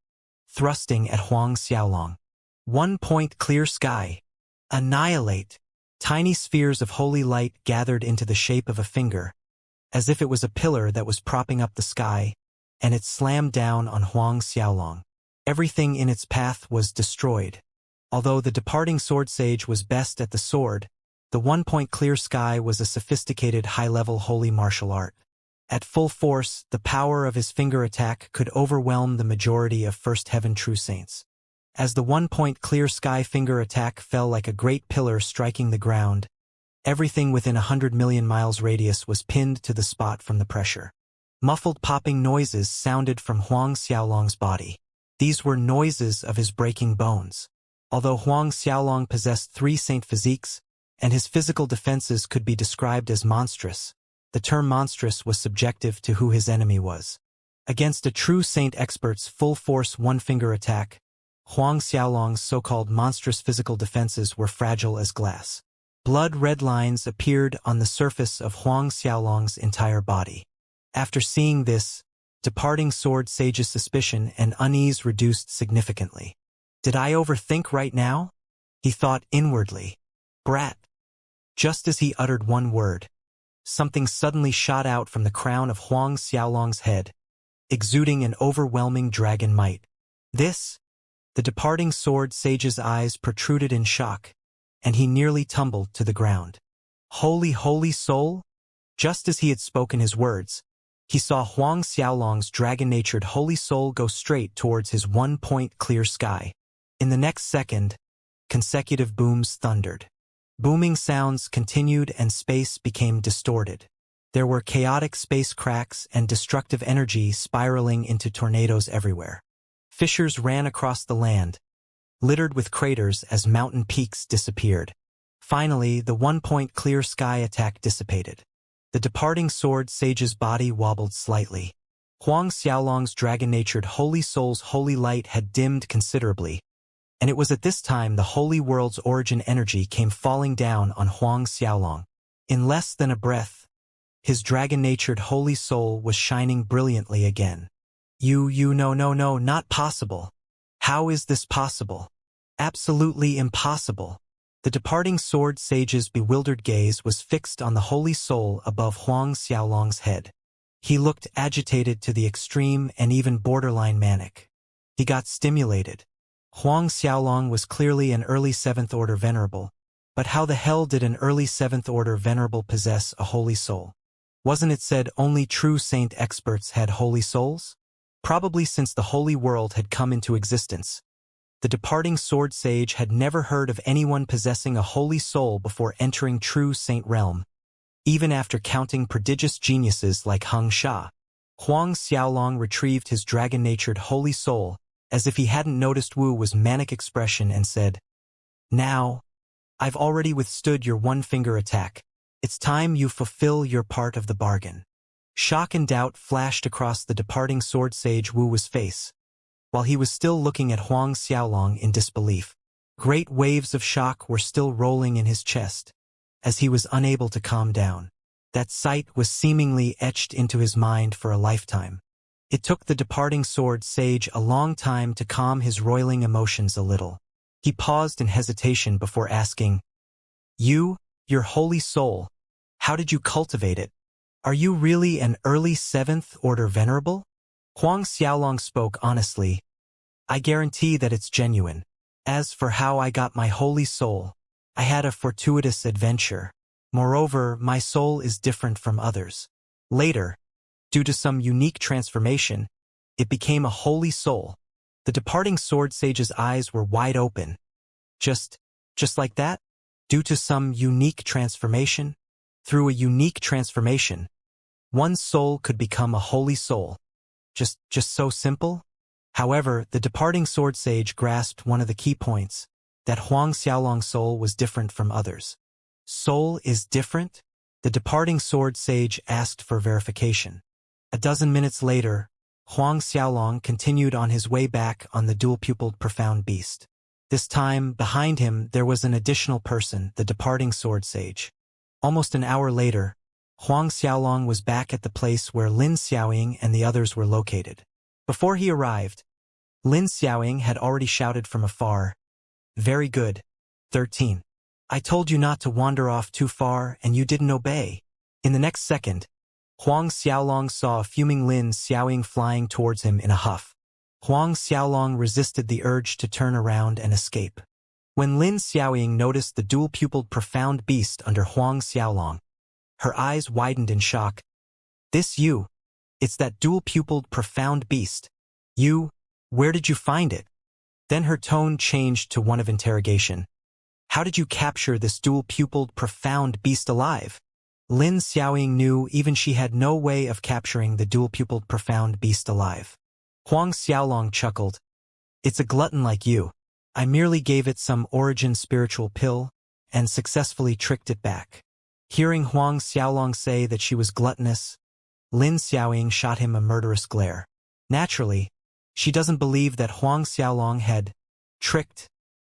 thrusting at Huang Xiaolong. 1 point clear sky. Annihilate. Tiny spheres of holy light gathered into the shape of a finger, as if it was a pillar that was propping up the sky, and it slammed down on Huang Xiaolong. Everything in its path was destroyed. Although the departing sword sage was best at the sword, the 1 point clear sky was a sophisticated high-level holy martial art. At full force, the power of his finger attack could overwhelm the majority of First Heaven true saints. As the 1 point clear sky finger attack fell like a great pillar striking the ground, everything within 100 million miles radius was pinned to the spot from the pressure. Muffled popping noises sounded from Huang Xiaolong's body. These were noises of his breaking bones. Although Huang Xiaolong possessed 3 saint physiques, and his physical defenses could be described as monstrous, the term monstrous was subjective to who his enemy was. Against a true saint expert's full-force one-finger attack, Huang Xiaolong's so-called monstrous physical defenses were fragile as glass. Blood-red lines appeared on the surface of Huang Xiaolong's entire body. After seeing this, departing sword sage's suspicion and unease reduced significantly. Did I overthink right now? He thought inwardly. Brat. Just as he uttered one word, something suddenly shot out from the crown of Huang Xiaolong's head, exuding an overwhelming dragon might. This? The departing sword sage's eyes protruded in shock, and he nearly tumbled to the ground. Holy soul? Just as he had spoken his words, he saw Huang Xiaolong's dragon-natured holy soul go straight towards his one-point clear sky. In the next second, consecutive booms thundered. Booming sounds continued and space became distorted. There were chaotic space cracks and destructive energy spiraling into tornadoes everywhere. Fissures ran across the land, littered with craters as mountain peaks disappeared. Finally, the one-point clear sky attack dissipated. The departing sword sage's body wobbled slightly. Huang Xiaolong's dragon-natured holy soul's holy light had dimmed considerably, and it was at this time the holy world's origin energy came falling down on Huang Xiaolong. In less than a breath, his dragon-natured holy soul was shining brilliantly again. No, not possible. How is this possible? Absolutely impossible. The departing sword sage's bewildered gaze was fixed on the holy soul above Huang Xiaolong's head. He looked agitated to the extreme and even borderline manic. He got stimulated. Huang Xiaolong was clearly an early 7th Order Venerable, but how the hell did an early 7th Order Venerable possess a holy soul? Wasn't it said only true saint experts had holy souls? Probably since the holy world had come into existence. The departing sword sage had never heard of anyone possessing a holy soul before entering true saint realm, even after counting prodigious geniuses like Heng Sha. Huang Xiaolong retrieved his dragon-natured holy soul, as if he hadn't noticed Wu was manic expression, and said, "Now, I've already withstood your one-finger attack. It's time you fulfill your part of the bargain." Shock and doubt flashed across the departing sword sage Wu's face, while he was still looking at Huang Xiaolong in disbelief. Great waves of shock were still rolling in his chest, as he was unable to calm down. That sight was seemingly etched into his mind for a lifetime. It took the departing sword sage a long time to calm his roiling emotions a little. He paused in hesitation before asking, Your holy soul, how did you cultivate it? Are you really an early 7th Order Venerable? Huang Xiaolong spoke honestly. I guarantee that it's genuine. As for how I got my holy soul, I had a fortuitous adventure. Moreover, my soul is different from others. Later, due to some unique transformation, it became a holy soul. The departing sword sage's eyes were wide open. Just like that? Due to some unique transformation? Through a unique transformation, one's soul could become a holy soul. Just so simple? However, the departing sword sage grasped one of the key points, that Huang Xiaolong's soul was different from others. Soul is different? The departing sword sage asked for verification. A dozen minutes later, Huang Xiaolong continued on his way back on the dual-pupiled profound beast. This time, behind him, there was an additional person, the departing sword sage. Almost an hour later, Huang Xiaolong was back at the place where Lin Xiaoying and the others were located. Before he arrived, Lin Xiaoying had already shouted from afar, "Very good, 13. I told you not to wander off too far and you didn't obey." In the next second, Huang Xiaolong saw a fuming Lin Xiaoying flying towards him in a huff. Huang Xiaolong resisted the urge to turn around and escape. When Lin Xiaoying noticed the dual-pupiled profound beast under Huang Xiaolong, her eyes widened in shock. "This you? It's that dual-pupiled profound beast. You, where did you find it?" Then her tone changed to one of interrogation. "How did you capture this dual-pupiled profound beast alive?" Lin Xiaoying knew even she had no way of capturing the dual-pupiled profound beast alive. Huang Xiaolong chuckled. "It's a glutton like you. I merely gave it some origin spiritual pill and successfully tricked it back." Hearing Huang Xiaolong say that she was gluttonous, Lin Xiaoying shot him a murderous glare. Naturally, she doesn't believe that Huang Xiaolong had tricked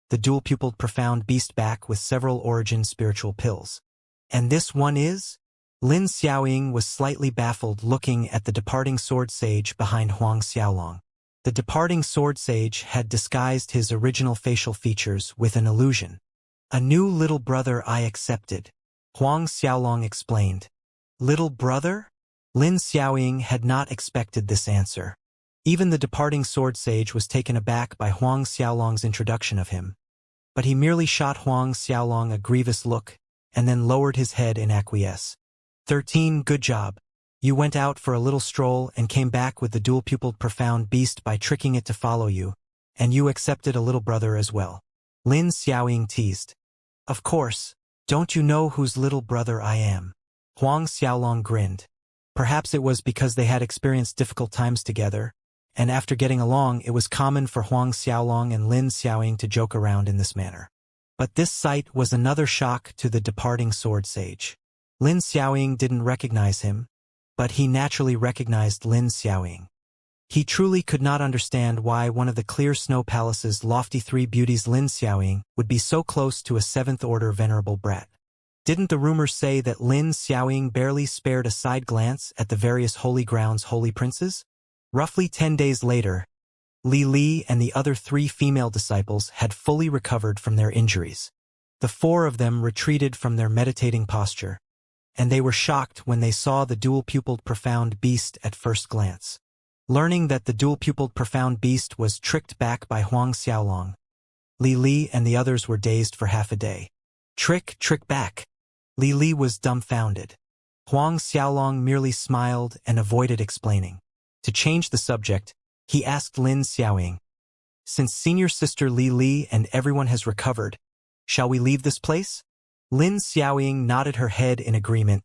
the dual-pupiled profound beast back with several origin spiritual pills. And this one is? Lin Xiaoying was slightly baffled looking at the departing sword sage behind Huang Xiaolong. The departing sword sage had disguised his original facial features with an illusion. A new little brother I accepted, Huang Xiaolong explained. Little brother? Lin Xiaoying had not expected this answer. Even the departing sword sage was taken aback by Huang Xiaolong's introduction of him. But he merely shot Huang Xiaolong a grievous look, and then lowered his head in acquiesce. 13. Good job. You went out for a little stroll and came back with the dual-pupiled profound beast by tricking it to follow you, and you accepted a little brother as well. Lin Xiaoying teased. Of course, don't you know whose little brother I am? Huang Xiaolong grinned. Perhaps it was because they had experienced difficult times together, and after getting along it was common for Huang Xiaolong and Lin Xiaoying to joke around in this manner. But this sight was another shock to the departing sword sage. Lin Xiaoying didn't recognize him, but he naturally recognized Lin Xiaoying. He truly could not understand why one of the clear snow palace's lofty three beauties Lin Xiaoying would be so close to a seventh-order venerable brat. Didn't the rumors say that Lin Xiaoying barely spared a side glance at the various holy grounds' holy princes? Roughly 10 days later, Li Li and the other 3 female disciples had fully recovered from their injuries. The 4 of them retreated from their meditating posture, and they were shocked when they saw the dual-pupiled profound beast at first glance. Learning that the dual-pupiled profound beast was tricked back by Huang Xiaolong, Li Li and the others were dazed for half a day. Trick back. Li Li was dumbfounded. Huang Xiaolong merely smiled and avoided explaining. To change the subject, he asked Lin Xiaoying, since senior sister Li Li and everyone has recovered, shall we leave this place? Lin Xiaoying nodded her head in agreement.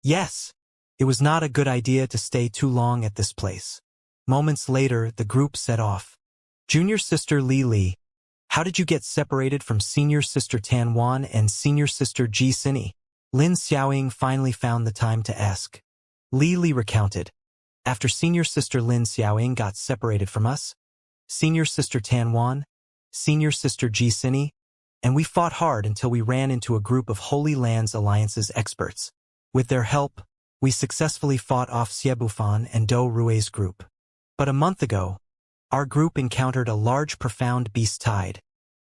Yes, it was not a good idea to stay too long at this place. Moments later, the group set off. Junior sister Li Li, how did you get separated from senior sister Tan Wan and senior sister Ji Sini? Lin Xiaoying finally found the time to ask. Li Li recounted. After senior sister Lin Xiaoying got separated from us, senior sister Tan Wan, senior sister Ji Sini, and we fought hard until we ran into a group of Holy Lands Alliance's experts. With their help, we successfully fought off Xie Bufan and Do Rui's group. But a month ago, our group encountered a large profound beast tide,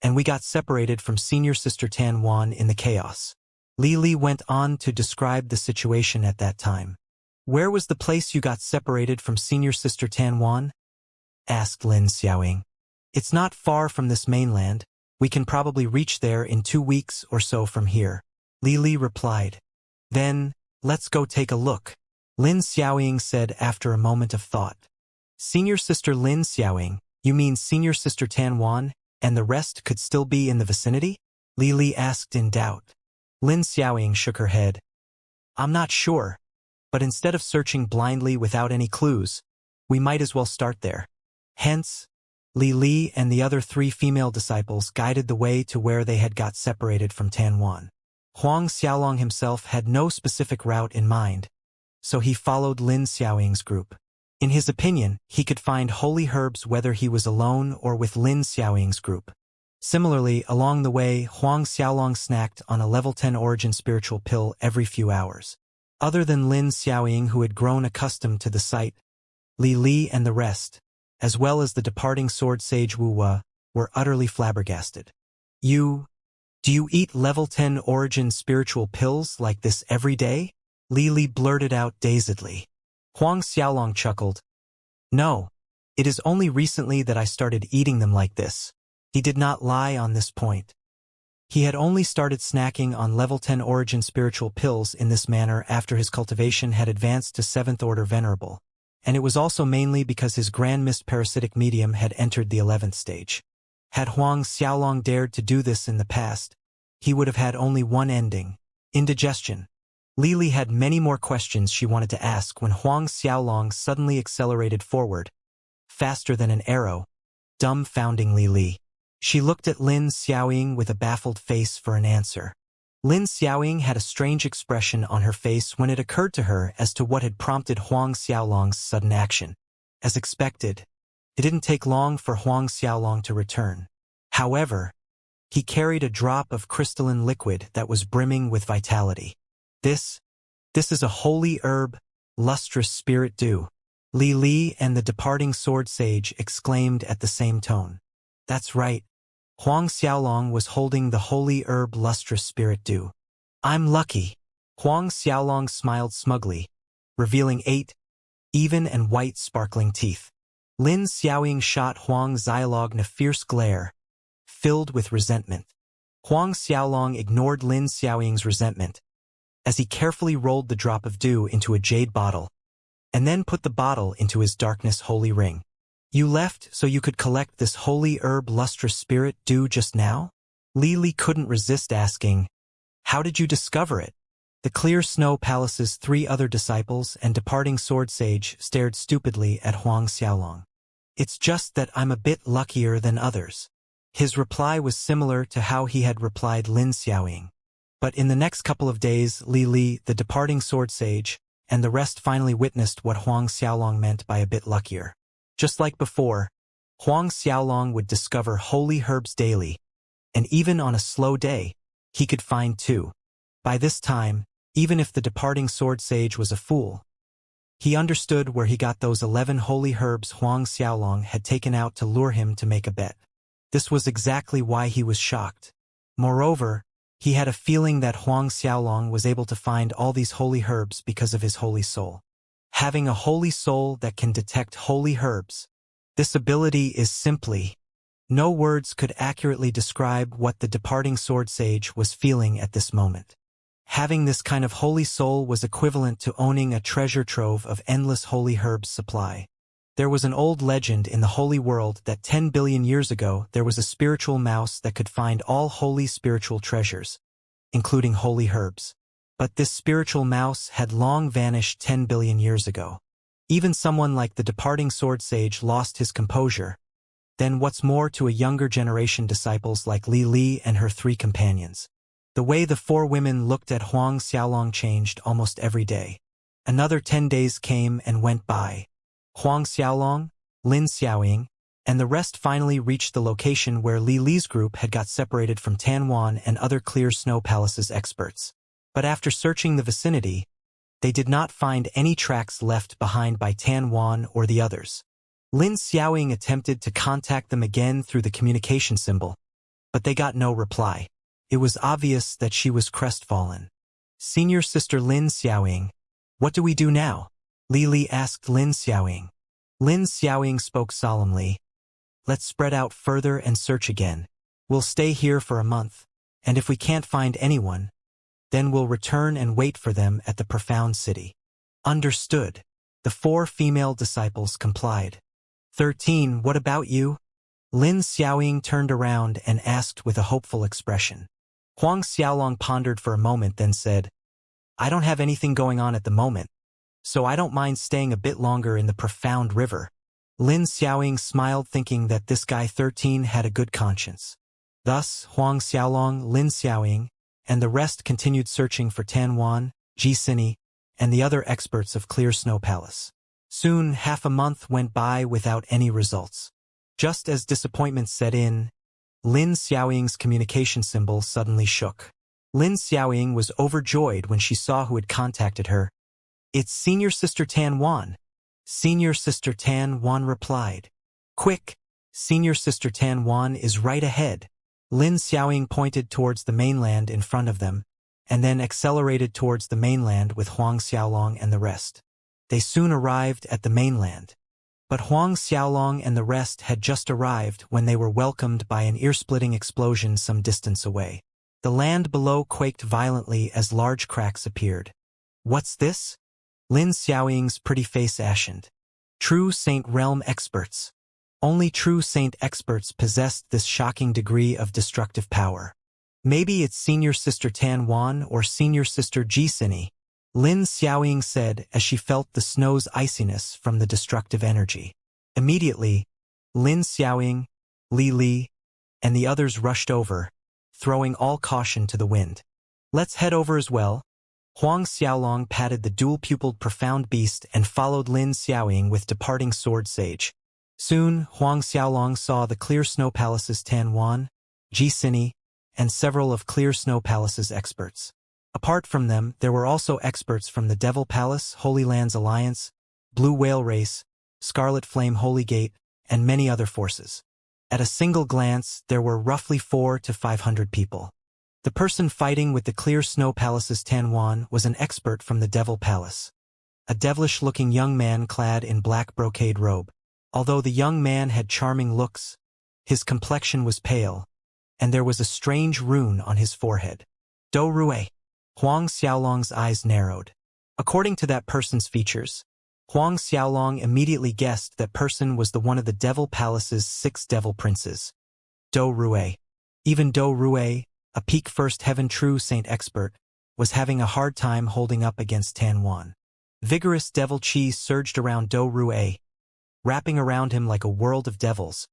and we got separated from senior sister Tan Wan in the chaos. Li Li went on to describe the situation at that time. Where was the place you got separated from senior sister Tan Wan? Asked Lin Xiaoying. It's not far from this mainland. We can probably reach there in 2 weeks or so from here. Li Li replied. Then, let's go take a look. Lin Xiaoying said after a moment of thought. Senior sister Lin Xiaoying, you mean senior sister Tan Wan, and the rest could still be in the vicinity? Li Li asked in doubt. Lin Xiaoying shook her head. I'm not sure, but instead of searching blindly without any clues, we might as well start there. Hence, Li Li and the other 3 female disciples guided the way to where they had got separated from Tan Wan. Huang Xiaolong himself had no specific route in mind, so he followed Lin Xiaoying's group. In his opinion, he could find holy herbs whether he was alone or with Lin Xiaoying's group. Similarly, along the way, Huang Xiaolong snacked on a level 10 origin spiritual pill every few hours. Other than Lin Xiaoying, who had grown accustomed to the sight, Li Li and the rest, as well as the departing sword sage Wuxia, were utterly flabbergasted. Do you eat level 10 origin spiritual pills like this every day? Li Li blurted out dazedly. Huang Xiaolong chuckled. No, it is only recently that I started eating them like this. He did not lie on this point. He had only started snacking on level 10 origin spiritual pills in this manner after his cultivation had advanced to 7th order venerable, and it was also mainly because his grand mist parasitic medium had entered the 11th stage. Had Huang Xiaolong dared to do this in the past, he would have had only one ending: indigestion. Li Li had many more questions she wanted to ask when Huang Xiaolong suddenly accelerated forward, faster than an arrow, dumbfounding Li Li. She looked at Lin Xiaoying with a baffled face for an answer. Lin Xiaoying had a strange expression on her face when it occurred to her as to what had prompted Huang Xiaolong's sudden action. As expected, it didn't take long for Huang Xiaolong to return. However, he carried a drop of crystalline liquid that was brimming with vitality. This is a holy herb, lustrous spirit dew. Li Li and the departing sword sage exclaimed at the same tone. That's right. Huang Xiaolong was holding the holy herb lustrous spirit dew. I'm lucky. Huang Xiaolong smiled smugly, revealing 8 even and white sparkling teeth. Lin Xiaoying shot Huang Xiaolong a fierce glare, filled with resentment. Huang Xiaolong ignored Lin Xiaoying's resentment, as he carefully rolled the drop of dew into a jade bottle, and then put the bottle into his darkness holy ring. You left so you could collect this holy herb lustrous spirit dew just now? Li Li couldn't resist asking, how did you discover it? The Clear Snow Palace's 3 other disciples and departing sword sage stared stupidly at Huang Xiaolong. It's just that I'm a bit luckier than others. His reply was similar to how he had replied Lin Xiaoying. But in the next couple of days, Li Li, the departing sword sage, and the rest finally witnessed what Huang Xiaolong meant by a bit luckier. Just like before, Huang Xiaolong would discover holy herbs daily, and even on a slow day, he could find 2. By this time, even if the departing sword sage was a fool, he understood where he got those 11 holy herbs Huang Xiaolong had taken out to lure him to make a bet. This was exactly why he was shocked. Moreover, he had a feeling that Huang Xiaolong was able to find all these holy herbs because of his holy soul. Having a holy soul that can detect holy herbs, this ability is simply, no words could accurately describe what the departing sword sage was feeling at this moment. Having this kind of holy soul was equivalent to owning a treasure trove of endless holy herbs supply. There was an old legend in the holy world that 10 billion years ago there was a spiritual mouse that could find all holy spiritual treasures, including holy herbs. But this spiritual mouse had long vanished 10 billion years ago. Even someone like the departing sword sage lost his composure. Then what's more to a younger generation disciples like Li Li and her 3 companions? The way the 4 women looked at Huang Xiaolong changed almost every day. Another 10 days came and went by. Huang Xiaolong, Lin Xiaoying, and the rest finally reached the location where Li Li's group had got separated from Tanwan and other Clear Snow Palace's experts. But after searching the vicinity, they did not find any tracks left behind by Tanwan or the others. Lin Xiaoying attempted to contact them again through the communication symbol, but they got no reply. It was obvious that she was crestfallen. Senior Sister Lin Xiaoying, what do we do now? Li Li asked Lin Xiaoying. Lin Xiaoying spoke solemnly. Let's spread out further and search again. We'll stay here for a month, and if we can't find anyone, then we'll return and wait for them at the profound city. Understood. The 4 female disciples complied. 13. What about you? Lin Xiaoying turned around and asked with a hopeful expression. Huang Xiaolong pondered for a moment, then said, I don't have anything going on at the moment, so I don't mind staying a bit longer in the profound river. Lin Xiaoying smiled, thinking that this guy 13 had a good conscience. Thus, Huang Xiaolong, Lin Xiaoying, and the rest continued searching for Tanwan, Jisini, and the other experts of Clear Snow Palace. Soon, half a month went by without any results. Just as disappointment set in, Lin Xiaoying's communication symbol suddenly shook. Lin Xiaoying was overjoyed when she saw who had contacted her. It's Senior Sister Tanwan. Senior Sister Tanwan replied. Quick, Senior Sister Tanwan is right ahead. Lin Xiaoying pointed towards the mainland in front of them, and then accelerated towards the mainland with Huang Xiaolong and the rest. They soon arrived at the mainland. But Huang Xiaolong and the rest had just arrived when they were welcomed by an ear-splitting explosion some distance away. The land below quaked violently as large cracks appeared. What's this? Lin Xiaoying's pretty face ashened. True Saint Realm experts. Only true Saint experts possessed this shocking degree of destructive power. Maybe it's Senior Sister Tanwan or Senior Sister Jisini, Lin Xiaoying said as she felt the snow's iciness from the destructive energy. Immediately, Lin Xiaoying, Li Li, and the others rushed over, throwing all caution to the wind. Let's head over as well. Huang Xiaolong patted the dual-pupiled profound beast and followed Lin Xiaoying with departing sword sage. Soon, Huang Xiaolong saw the Clear Snow Palace's Tan Wan, Ji Sini, and several of Clear Snow Palace's experts. Apart from them, there were also experts from the Devil Palace, Holy Lands Alliance, Blue Whale Race, Scarlet Flame Holy Gate, and many other forces. At a single glance, there were roughly 400 to 500 people. The person fighting with the Clear Snow Palace's Tan Wan was an expert from the Devil Palace. A devilish-looking young man clad in black brocade robe. Although the young man had charming looks, his complexion was pale, and there was a strange rune on his forehead. Do Rue. Huang Xiaolong's eyes narrowed. According to that person's features, Huang Xiaolong immediately guessed that person was the one of the Devil Palace's 6 devil princes. Do Rue. Even Do Rue, a peak first heaven true saint expert, was having a hard time holding up against Tan Wan. Vigorous devil chi surged around Do Rue, wrapping around him like a world of devils.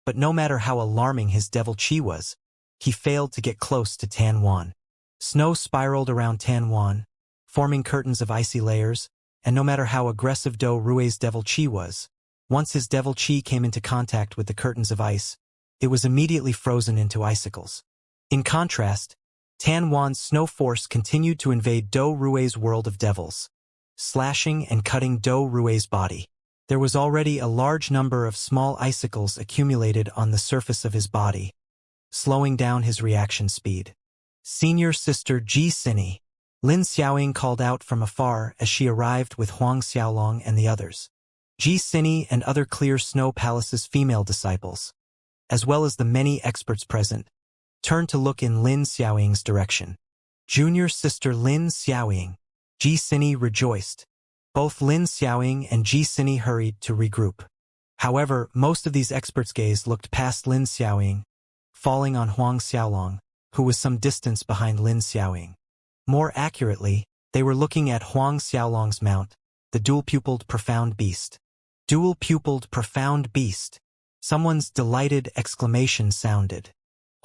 But no matter how alarming his devil chi was, he failed to get close to Tan Wan. Snow spiraled around Tan Wan, forming curtains of icy layers, and no matter how aggressive Do Rue's devil chi was, once his devil chi came into contact with the curtains of ice, it was immediately frozen into icicles. In contrast, Tan Wan's snow force continued to invade Do Rue's world of devils, slashing and cutting Do Rue's body. There was already a large number of small icicles accumulated on the surface of his body, slowing down his reaction speed. Senior Sister Ji Sini. Lin Xiaoying called out from afar as she arrived with Huang Xiaolong and the others. Ji Sini and other Clear Snow Palace's female disciples, as well as the many experts present, turned to look in Lin Xiaoying's direction. Junior Sister Lin Xiaoying. Ji Sini rejoiced. Both Lin Xiaoying and Ji Sini hurried to regroup. However, most of these experts' gaze looked past Lin Xiaoying, falling on Huang Xiaolong, who was some distance behind Lin Xiaoying. More accurately, they were looking at Huang Xiaolong's mount, the dual-pupiled profound beast. Dual-pupiled profound beast. Someone's delighted exclamation sounded.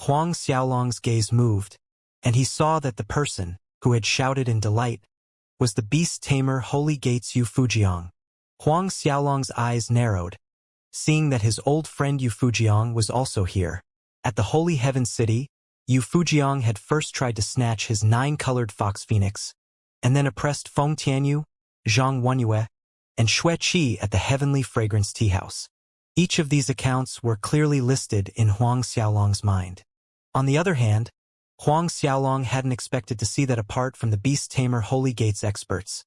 Huang Xiaolong's gaze moved, and he saw that the person, who had shouted in delight, was the beast tamer Holy Gates Yu Fujiang. Huang Xiaolong's eyes narrowed, seeing that his old friend Yu Fujiang was also here. At the Holy Heaven City, Yu Fujiang had first tried to snatch his 9-colored fox phoenix, and then oppressed Feng Tianyu, Zhang Wenyue, and Xue Qi at the Heavenly Fragrance Tea House. Each of these accounts were clearly listed in Huang Xiaolong's mind. On the other hand, Huang Xiaolong hadn't expected to see that apart from the Beast Tamer Holy Gates experts,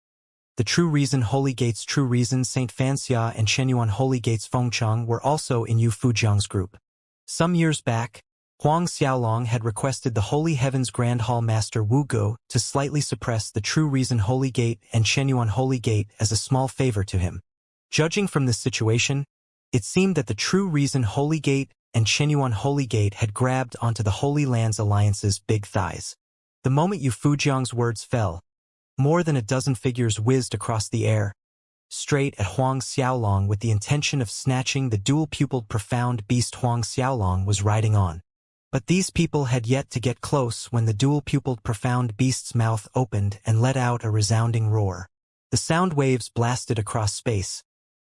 the True Reason Holy Gates True Reason Saint Fanxia and Shenyuan Holy Gates Fengchang were also in Yu Fujiang's group. Some years back, Huang Xiaolong had requested the Holy Heavens Grand Hall Master Wu Go to slightly suppress the True Reason Holy Gate and Shenyuan Holy Gate as a small favor to him. Judging from this situation, it seemed that the True Reason Holy Gate and Shenyuan Holy Gate had grabbed onto the Holy Lands Alliance's big thighs. The moment Yu Fujiang's words fell, more than a dozen figures whizzed across the air, straight at Huang Xiaolong with the intention of snatching the dual-pupiled profound beast Huang Xiaolong was riding on. But these people had yet to get close when the dual-pupiled profound beast's mouth opened and let out a resounding roar. The sound waves blasted across space,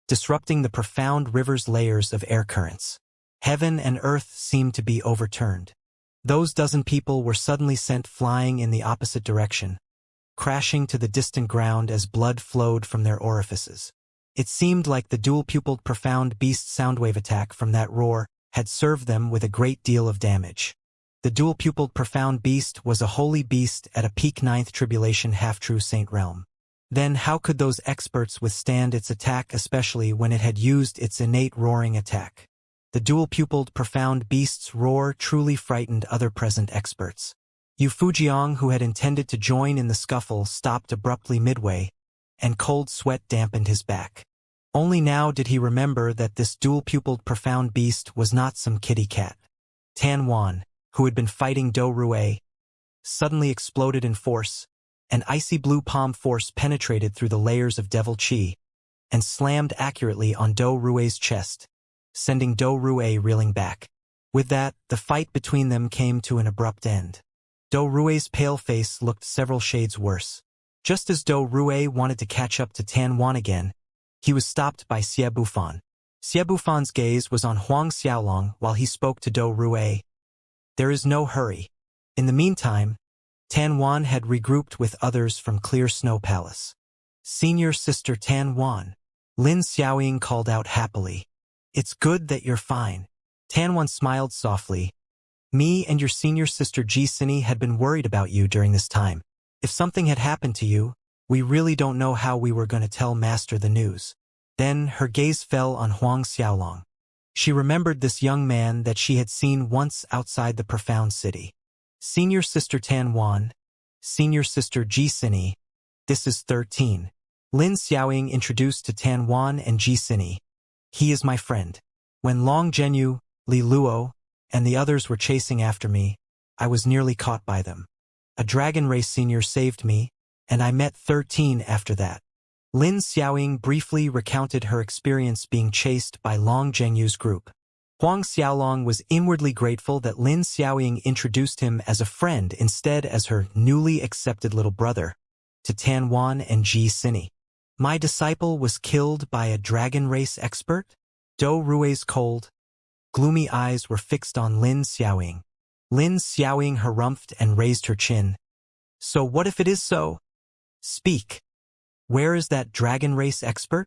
disrupting the profound river's layers of air currents. Heaven and earth seemed to be overturned. Those dozen people were suddenly sent flying in the opposite direction, crashing to the distant ground as blood flowed from their orifices. It seemed like the dual-pupiled profound beast soundwave attack from that roar had served them with a great deal of damage. The dual-pupiled profound beast was a holy beast at a peak ninth tribulation half-true saint realm. Then how could those experts withstand its attack, especially when it had used its innate roaring attack? The dual-pupiled profound beast's roar truly frightened other present experts. Yu Fujiang, who had intended to join in the scuffle, stopped abruptly midway, and cold sweat dampened his back. Only now did he remember that this dual-pupiled profound beast was not some kitty cat. Tan Wan, who had been fighting Do Rue, suddenly exploded in force. An icy blue palm force penetrated through the layers of devil chi and slammed accurately on Do Rue's chest, sending Do Rue reeling back. With that, the fight between them came to an abrupt end. Do Rue's pale face looked several shades worse. Just as Do Rue wanted to catch up to Tan Wan again, he was stopped by Xie Bufan. Xie Bufan's gaze was on Huang Xiaolong while he spoke to Do Rue. There is no hurry. In the meantime, Tan Wan had regrouped with others from Clear Snow Palace. Senior Sister Tan Wan, Lin Xiaoying called out happily. It's good that you're fine. Tan Wan smiled softly. Me and your senior sister Ji-Sini had been worried about you during this time. If something had happened to you, we really don't know how we were going to tell Master the news. Then her gaze fell on Huang Xiaolong. She remembered this young man that she had seen once outside the profound city. Senior Sister Tan Wan, Senior Sister Ji-Sini, this is 13. Lin Xiaoying introduced to Tan Wan and Ji-Sini. He is my friend. When Long Zhenyu, Li Luo, and the others were chasing after me, I was nearly caught by them. A dragon race senior saved me, and I met 13 after that. Lin Xiaoying briefly recounted her experience being chased by Long Zhenyu's group. Huang Xiaolong was inwardly grateful that Lin Xiaoying introduced him as a friend instead as her newly accepted little brother, to Tan Wan and Ji-Sini. My disciple was killed by a dragon race expert? Do Rue's cold, gloomy eyes were fixed on Lin Xiaoying. Lin Xiaoying harumphed and raised her chin. So what if it is so? Speak. Where is that dragon race expert?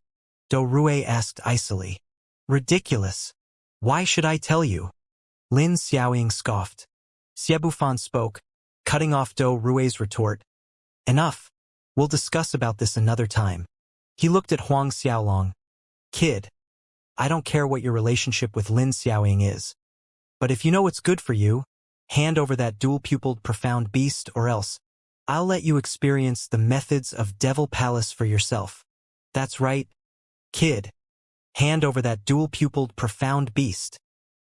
Do Rue asked icily. Ridiculous. Why should I tell you? Lin Xiaoying scoffed. Xie Bufan spoke, cutting off Do Rue's retort. Enough. We'll discuss about this another time. He looked at Huang Xiaolong. Kid, I don't care what your relationship with Lin Xiaoying is. But if you know what's good for you, hand over that dual-pupiled profound beast or else I'll let you experience the methods of Devil Palace for yourself. That's right, kid. Hand over that dual-pupiled profound beast.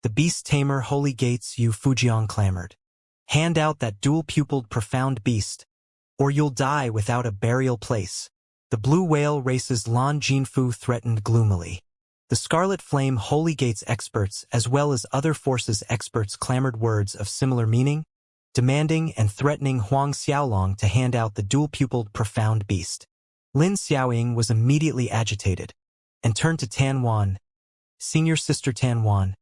The beast tamer holy gates Yu Fujian clamored. Hand out that dual-pupiled profound beast, or you'll die without a burial place. The blue whale race's Lan Jinfu threatened gloomily. The Scarlet Flame Holy Gates experts as well as other forces experts clamored words of similar meaning, demanding and threatening Huang Xiaolong to hand out the dual-pupiled profound beast. Lin Xiaoying was immediately agitated, and turned to Tan Wan. Senior Sister Tan Wan,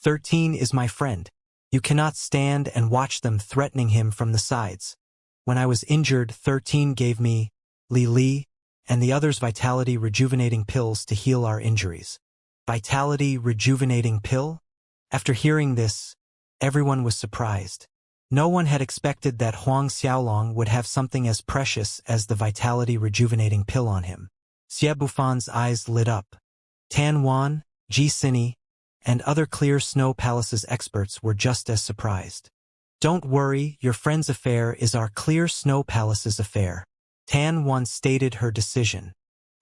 13 is my friend. You cannot stand and watch them threatening him from the sides. When I was injured, 13 gave me, Li, and the others vitality rejuvenating pills to heal our injuries. Vitality rejuvenating pill? After hearing this, everyone was surprised. No one had expected that Huang Xiaolong would have something as precious as the vitality rejuvenating pill on him. Xie Bufan's eyes lit up. Tan Wan, Ji-Sini, and other Clear Snow Palace's experts were just as surprised. Don't worry, your friend's affair is our Clear Snow Palace's affair. Tan Wan stated her decision.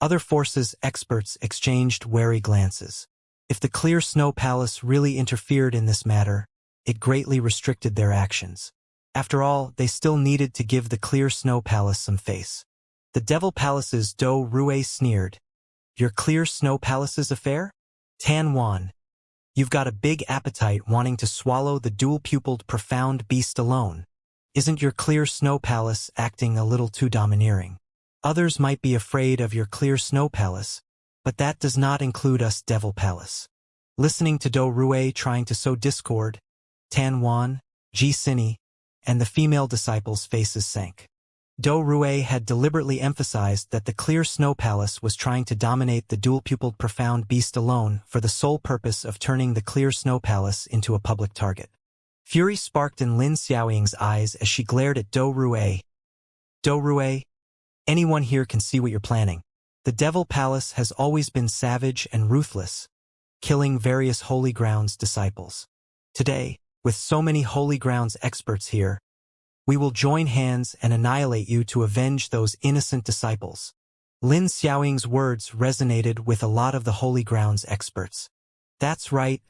Other forces experts exchanged wary glances. If the Clear Snow Palace really interfered in this matter, it greatly restricted their actions. After all, they still needed to give the Clear Snow Palace some face. The Devil Palace's Do Rue sneered. Your Clear Snow Palace's affair? Tan Wan, you've got a big appetite wanting to swallow the dual-pupiled profound beast alone. Isn't your Clear Snow Palace acting a little too domineering? Others might be afraid of your Clear Snow Palace, but that does not include us Devil Palace. Listening to Do Rue trying to sow discord, Tan Wan, Ji-Sini, and the female disciples' faces sank. Do Rue had deliberately emphasized that the Clear Snow Palace was trying to dominate the dual-pupiled profound beast alone for the sole purpose of turning the Clear Snow Palace into a public target. Fury sparked in Lin Xiaoying's eyes as she glared at Do Rue. Do Rue, anyone here can see what you're planning. The Devil Palace has always been savage and ruthless, killing various Holy Grounds disciples. Today, with so many Holy Grounds experts here, we will join hands and annihilate you to avenge those innocent disciples. Lin Xiaoying's words resonated with a lot of the Holy Grounds experts. That's right.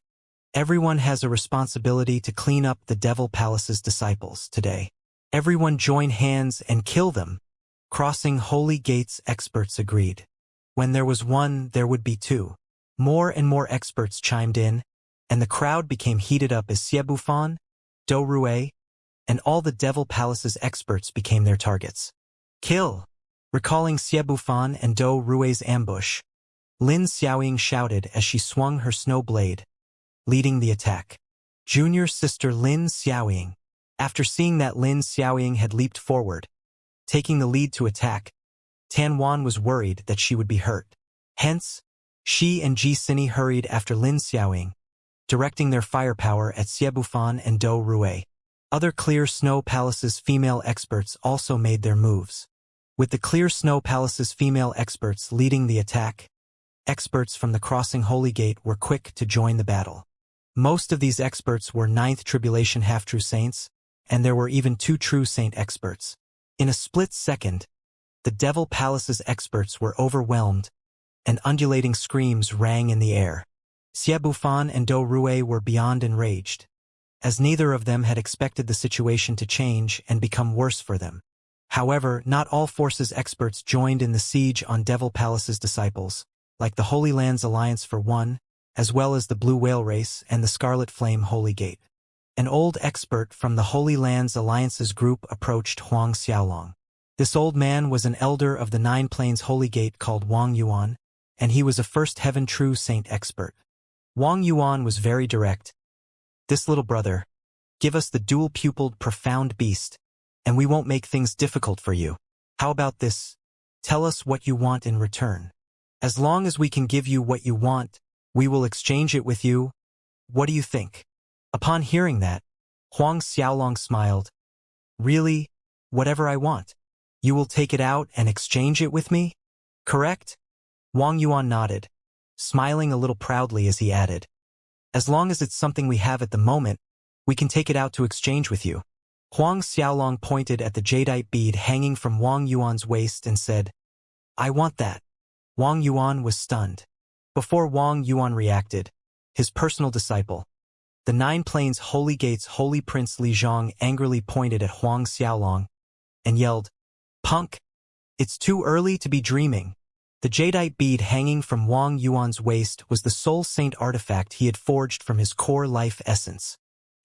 Everyone has a responsibility to clean up the Devil Palace's disciples today. Everyone join hands and kill them. Crossing Holy Gates experts agreed. When there was one, there would be two. More and more experts chimed in, and the crowd became heated up as Xie Bufan, Do Rue, and all the Devil Palace's experts became their targets. Kill! Recalling Xiebufan and Do Rui's ambush, Lin Xiaoying shouted as she swung her snow blade, leading the attack. Junior sister Lin Xiaoying. After seeing that Lin Xiaoying had leaped forward, taking the lead to attack, Tan Wan was worried that she would be hurt. Hence, she and Ji Sini hurried after Lin Xiaoying, directing their firepower at Xiebufan and Do Rui. Other Clear Snow Palace's female experts also made their moves. With the Clear Snow Palace's female experts leading the attack, experts from the Crossing Holy Gate were quick to join the battle. Most of these experts were Ninth Tribulation half-true saints, and there were even 2 true saint experts. In a split second, the Devil Palace's experts were overwhelmed, and undulating screams rang in the air. Xiebufan and Do Rui were beyond enraged, as neither of them had expected the situation to change and become worse for them. However, not all forces experts joined in the siege on Devil Palace's disciples, like the Holy Lands Alliance for One, as well as the Blue Whale Race and the Scarlet Flame Holy Gate. An old expert from the Holy Lands Alliance's group approached Huang Xiaolong. This old man was an elder of the Nine Plains Holy Gate called Wang Yuan, and he was a First Heaven True Saint expert. Wang Yuan was very direct. "This little brother, give us the dual-pupiled profound beast, and we won't make things difficult for you. How about this? Tell us what you want in return. As long as we can give you what you want, we will exchange it with you. What do you think?" Upon hearing that, Huang Xiaolong smiled. "Really? Whatever I want? You will take it out and exchange it with me? Correct?" Wang Yuan nodded, smiling a little proudly as he added, "As long as it's something we have at the moment, we can take it out to exchange with you." Huang Xiaolong pointed at the jadeite bead hanging from Wang Yuan's waist and said, "I want that." Wang Yuan was stunned. Before Wang Yuan reacted, his personal disciple, the Nine Plains Holy Gate's Holy Prince Li Zhang, angrily pointed at Huang Xiaolong and yelled, "Punk! It's too early to be dreaming." The jadeite bead hanging from Wang Yuan's waist was the soul saint artifact he had forged from his core life essence.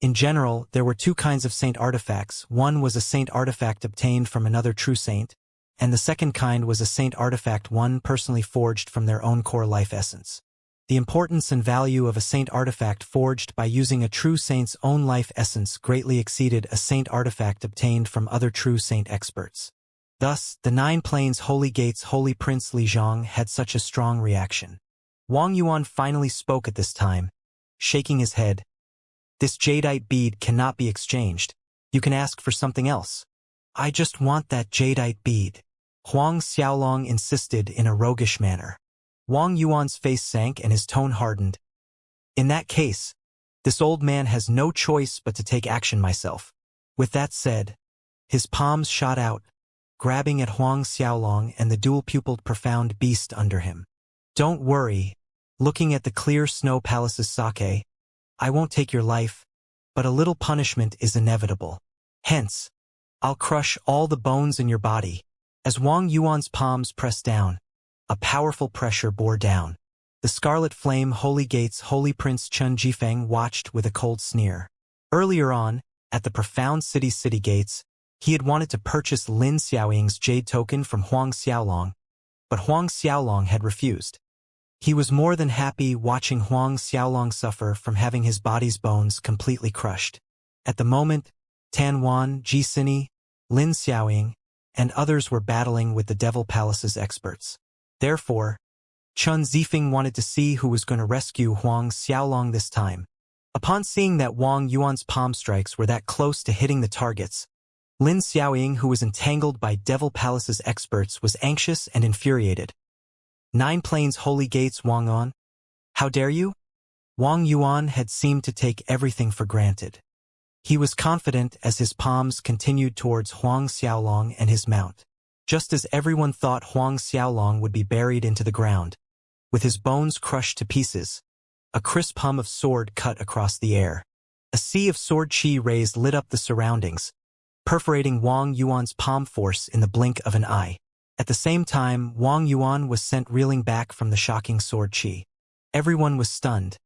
In general, there were 2 kinds of saint artifacts. One was a saint artifact obtained from another true saint, and the second kind was a saint artifact one personally forged from their own core life essence. The importance and value of a saint artifact forged by using a true saint's own life essence greatly exceeded a saint artifact obtained from other true saint experts. Thus, the Nine Plains Holy Gate's Holy Prince Li Zhang had such a strong reaction. Wang Yuan finally spoke at this time, shaking his head. "This jadeite bead cannot be exchanged. You can ask for something else." "I just want that jadeite bead," Huang Xiaolong insisted in a roguish manner. Wang Yuan's face sank and his tone hardened. "In that case, this old man has no choice but to take action myself." With that said, his palms shot out, grabbing at Huang Xiaolong and the dual-pupiled profound beast under him. "Don't worry, looking at the Clear Snow Palace's sake, I won't take your life, but a little punishment is inevitable. Hence, I'll crush all the bones in your body." As Wang Yuan's palms pressed down, a powerful pressure bore down. The Scarlet Flame Holy Gate's Holy Prince Chen Jifeng watched with a cold sneer. Earlier on, at the Profound City's city gates, he had wanted to purchase Lin Xiaoying's jade token from Huang Xiaolong, but Huang Xiaolong had refused. He was more than happy watching Huang Xiaolong suffer from having his body's bones completely crushed. At the moment, Tan Wan, Ji Sini, Lin Xiaoying, and others were battling with the Devil Palace's experts. Therefore, Chen Zifeng wanted to see who was going to rescue Huang Xiaolong this time. Upon seeing that Wang Yuan's palm strikes were that close to hitting the targets, Lin Xiaoying, who was entangled by Devil Palace's experts, was anxious and infuriated. "Nine Plains Holy Gates, Wang Yuan. How dare you?" Wang Yuan had seemed to take everything for granted. He was confident as his palms continued towards Huang Xiaolong and his mount. Just as everyone thought Huang Xiaolong would be buried into the ground, with his bones crushed to pieces, a crisp hum of sword cut across the air. A sea of sword chi rays lit up the surroundings, perforating Wang Yuan's palm force in the blink of an eye. At the same time, Wang Yuan was sent reeling back from the shocking sword chi. Everyone was stunned,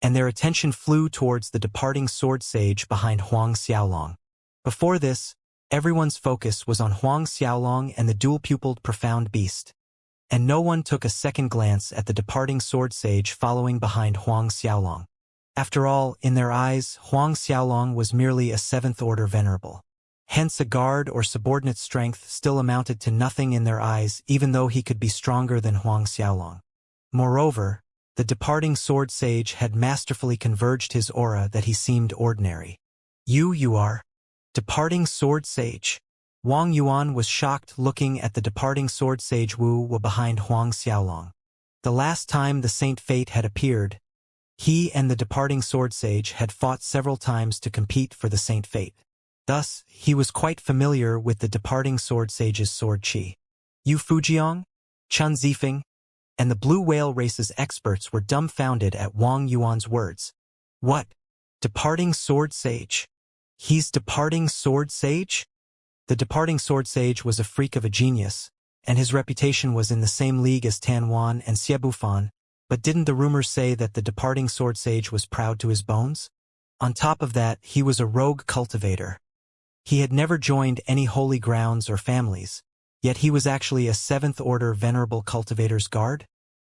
and their attention flew towards the departing sword sage behind Huang Xiaolong. Before this, Everyone's focus was on Huang Xiaolong and the dual-pupiled profound beast. And no one took a second glance at the departing sword sage following behind Huang Xiaolong. After all, in their eyes, Huang Xiaolong was merely a seventh-order venerable. Hence a guard or subordinate strength still amounted to nothing in their eyes, even though he could be stronger than Huang Xiaolong. Moreover, the departing sword sage had masterfully converged his aura that he seemed ordinary. You are? Departing sword sage. Wang Yuan was shocked looking at the departing sword sage Wu behind Huang Xiaolong. The last time the Saint Fate had appeared, he and the departing sword sage had fought several times to compete for the Saint Fate. Thus, he was quite familiar with the departing sword sage's sword chi. Yu Fujiang, Chun Zifeng, and the Blue Whale race's experts were dumbfounded at Wang Yuan's words. What? Departing sword sage? He's departing sword sage? The departing sword sage was a freak of a genius, and his reputation was in the same league as Tan Wan and Xie Bufan, but didn't the rumors say that the departing sword sage was proud to his bones? On top of that, he was a rogue cultivator. He had never joined any holy grounds or families, yet he was actually a seventh-order venerable cultivator's guard.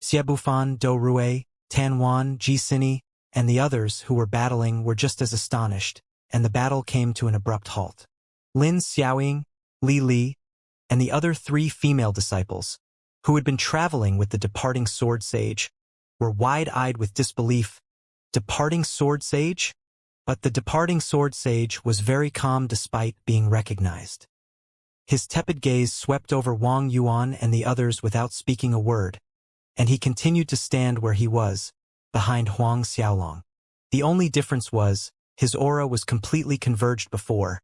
Xie Bufan, Do Rue, Tan Wan, Ji Sini, and the others who were battling were just as astonished, and the battle came to an abrupt halt. Lin Xiaoying, Li Li, and the other 3 female disciples, who had been traveling with the departing sword sage, were wide-eyed with disbelief. Departing sword sage? But the departing sword sage was very calm despite being recognized. His tepid gaze swept over Wang Yuan and the others without speaking a word, and he continued to stand where he was, behind Huang Xiaolong. The only difference was, his aura was completely converged before,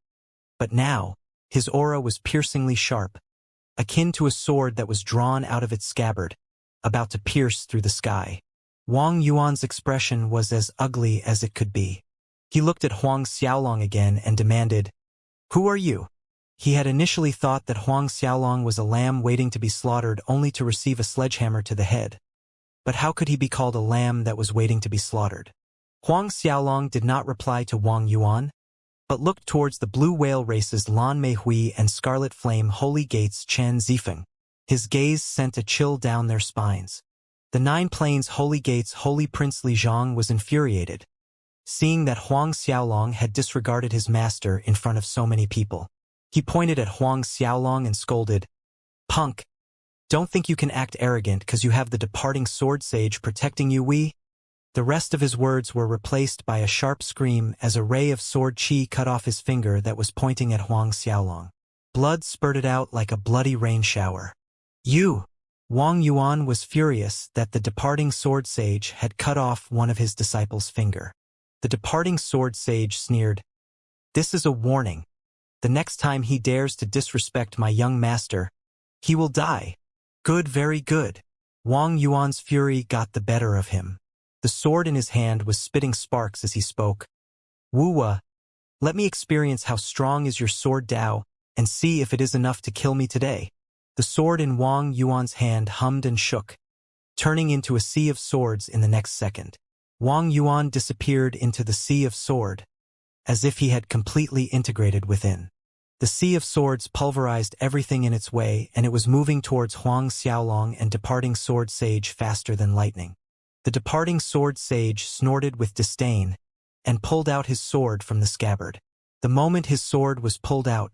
but now, his aura was piercingly sharp, akin to a sword that was drawn out of its scabbard, about to pierce through the sky. Wang Yuan's expression was as ugly as it could be. He looked at Huang Xiaolong again and demanded, "Who are you?" He had initially thought that Huang Xiaolong was a lamb waiting to be slaughtered only to receive a sledgehammer to the head. But how could he be called a lamb that was waiting to be slaughtered? Huang Xiaolong did not reply to Wang Yuan, but looked towards the Blue Whale race's Lan Meihui and Scarlet Flame Holy Gates Chen Zifeng. His gaze sent a chill down their spines. The 9 Plains Holy Gates Holy Prince Li Zhang was infuriated, seeing that Huang Xiaolong had disregarded his master in front of so many people. He pointed at Huang Xiaolong and scolded, "Punk, don't think you can act arrogant because you have the departing sword sage protecting you, we?" The rest of his words were replaced by a sharp scream as a ray of sword chi cut off his finger that was pointing at Huang Xiaolong. Blood spurted out like a bloody rain shower. "You!" Wang Yuan was furious that the departing sword sage had cut off one of his disciples' finger. The departing sword sage sneered, "This is a warning. The next time he dares to disrespect my young master, he will die." "Good, very good." Wang Yuan's fury got the better of him. The sword in his hand was spitting sparks as he spoke. "Wuwa, let me experience how strong is your sword Dao, and see if it is enough to kill me today." The sword in Wang Yuan's hand hummed and shook, turning into a sea of swords in the next second. Wang Yuan disappeared into the sea of sword, as if he had completely integrated within. The sea of swords pulverized everything in its way, and it was moving towards Huang Xiaolong and departing sword sage faster than lightning. The departing sword sage snorted with disdain and pulled out his sword from the scabbard. The moment his sword was pulled out,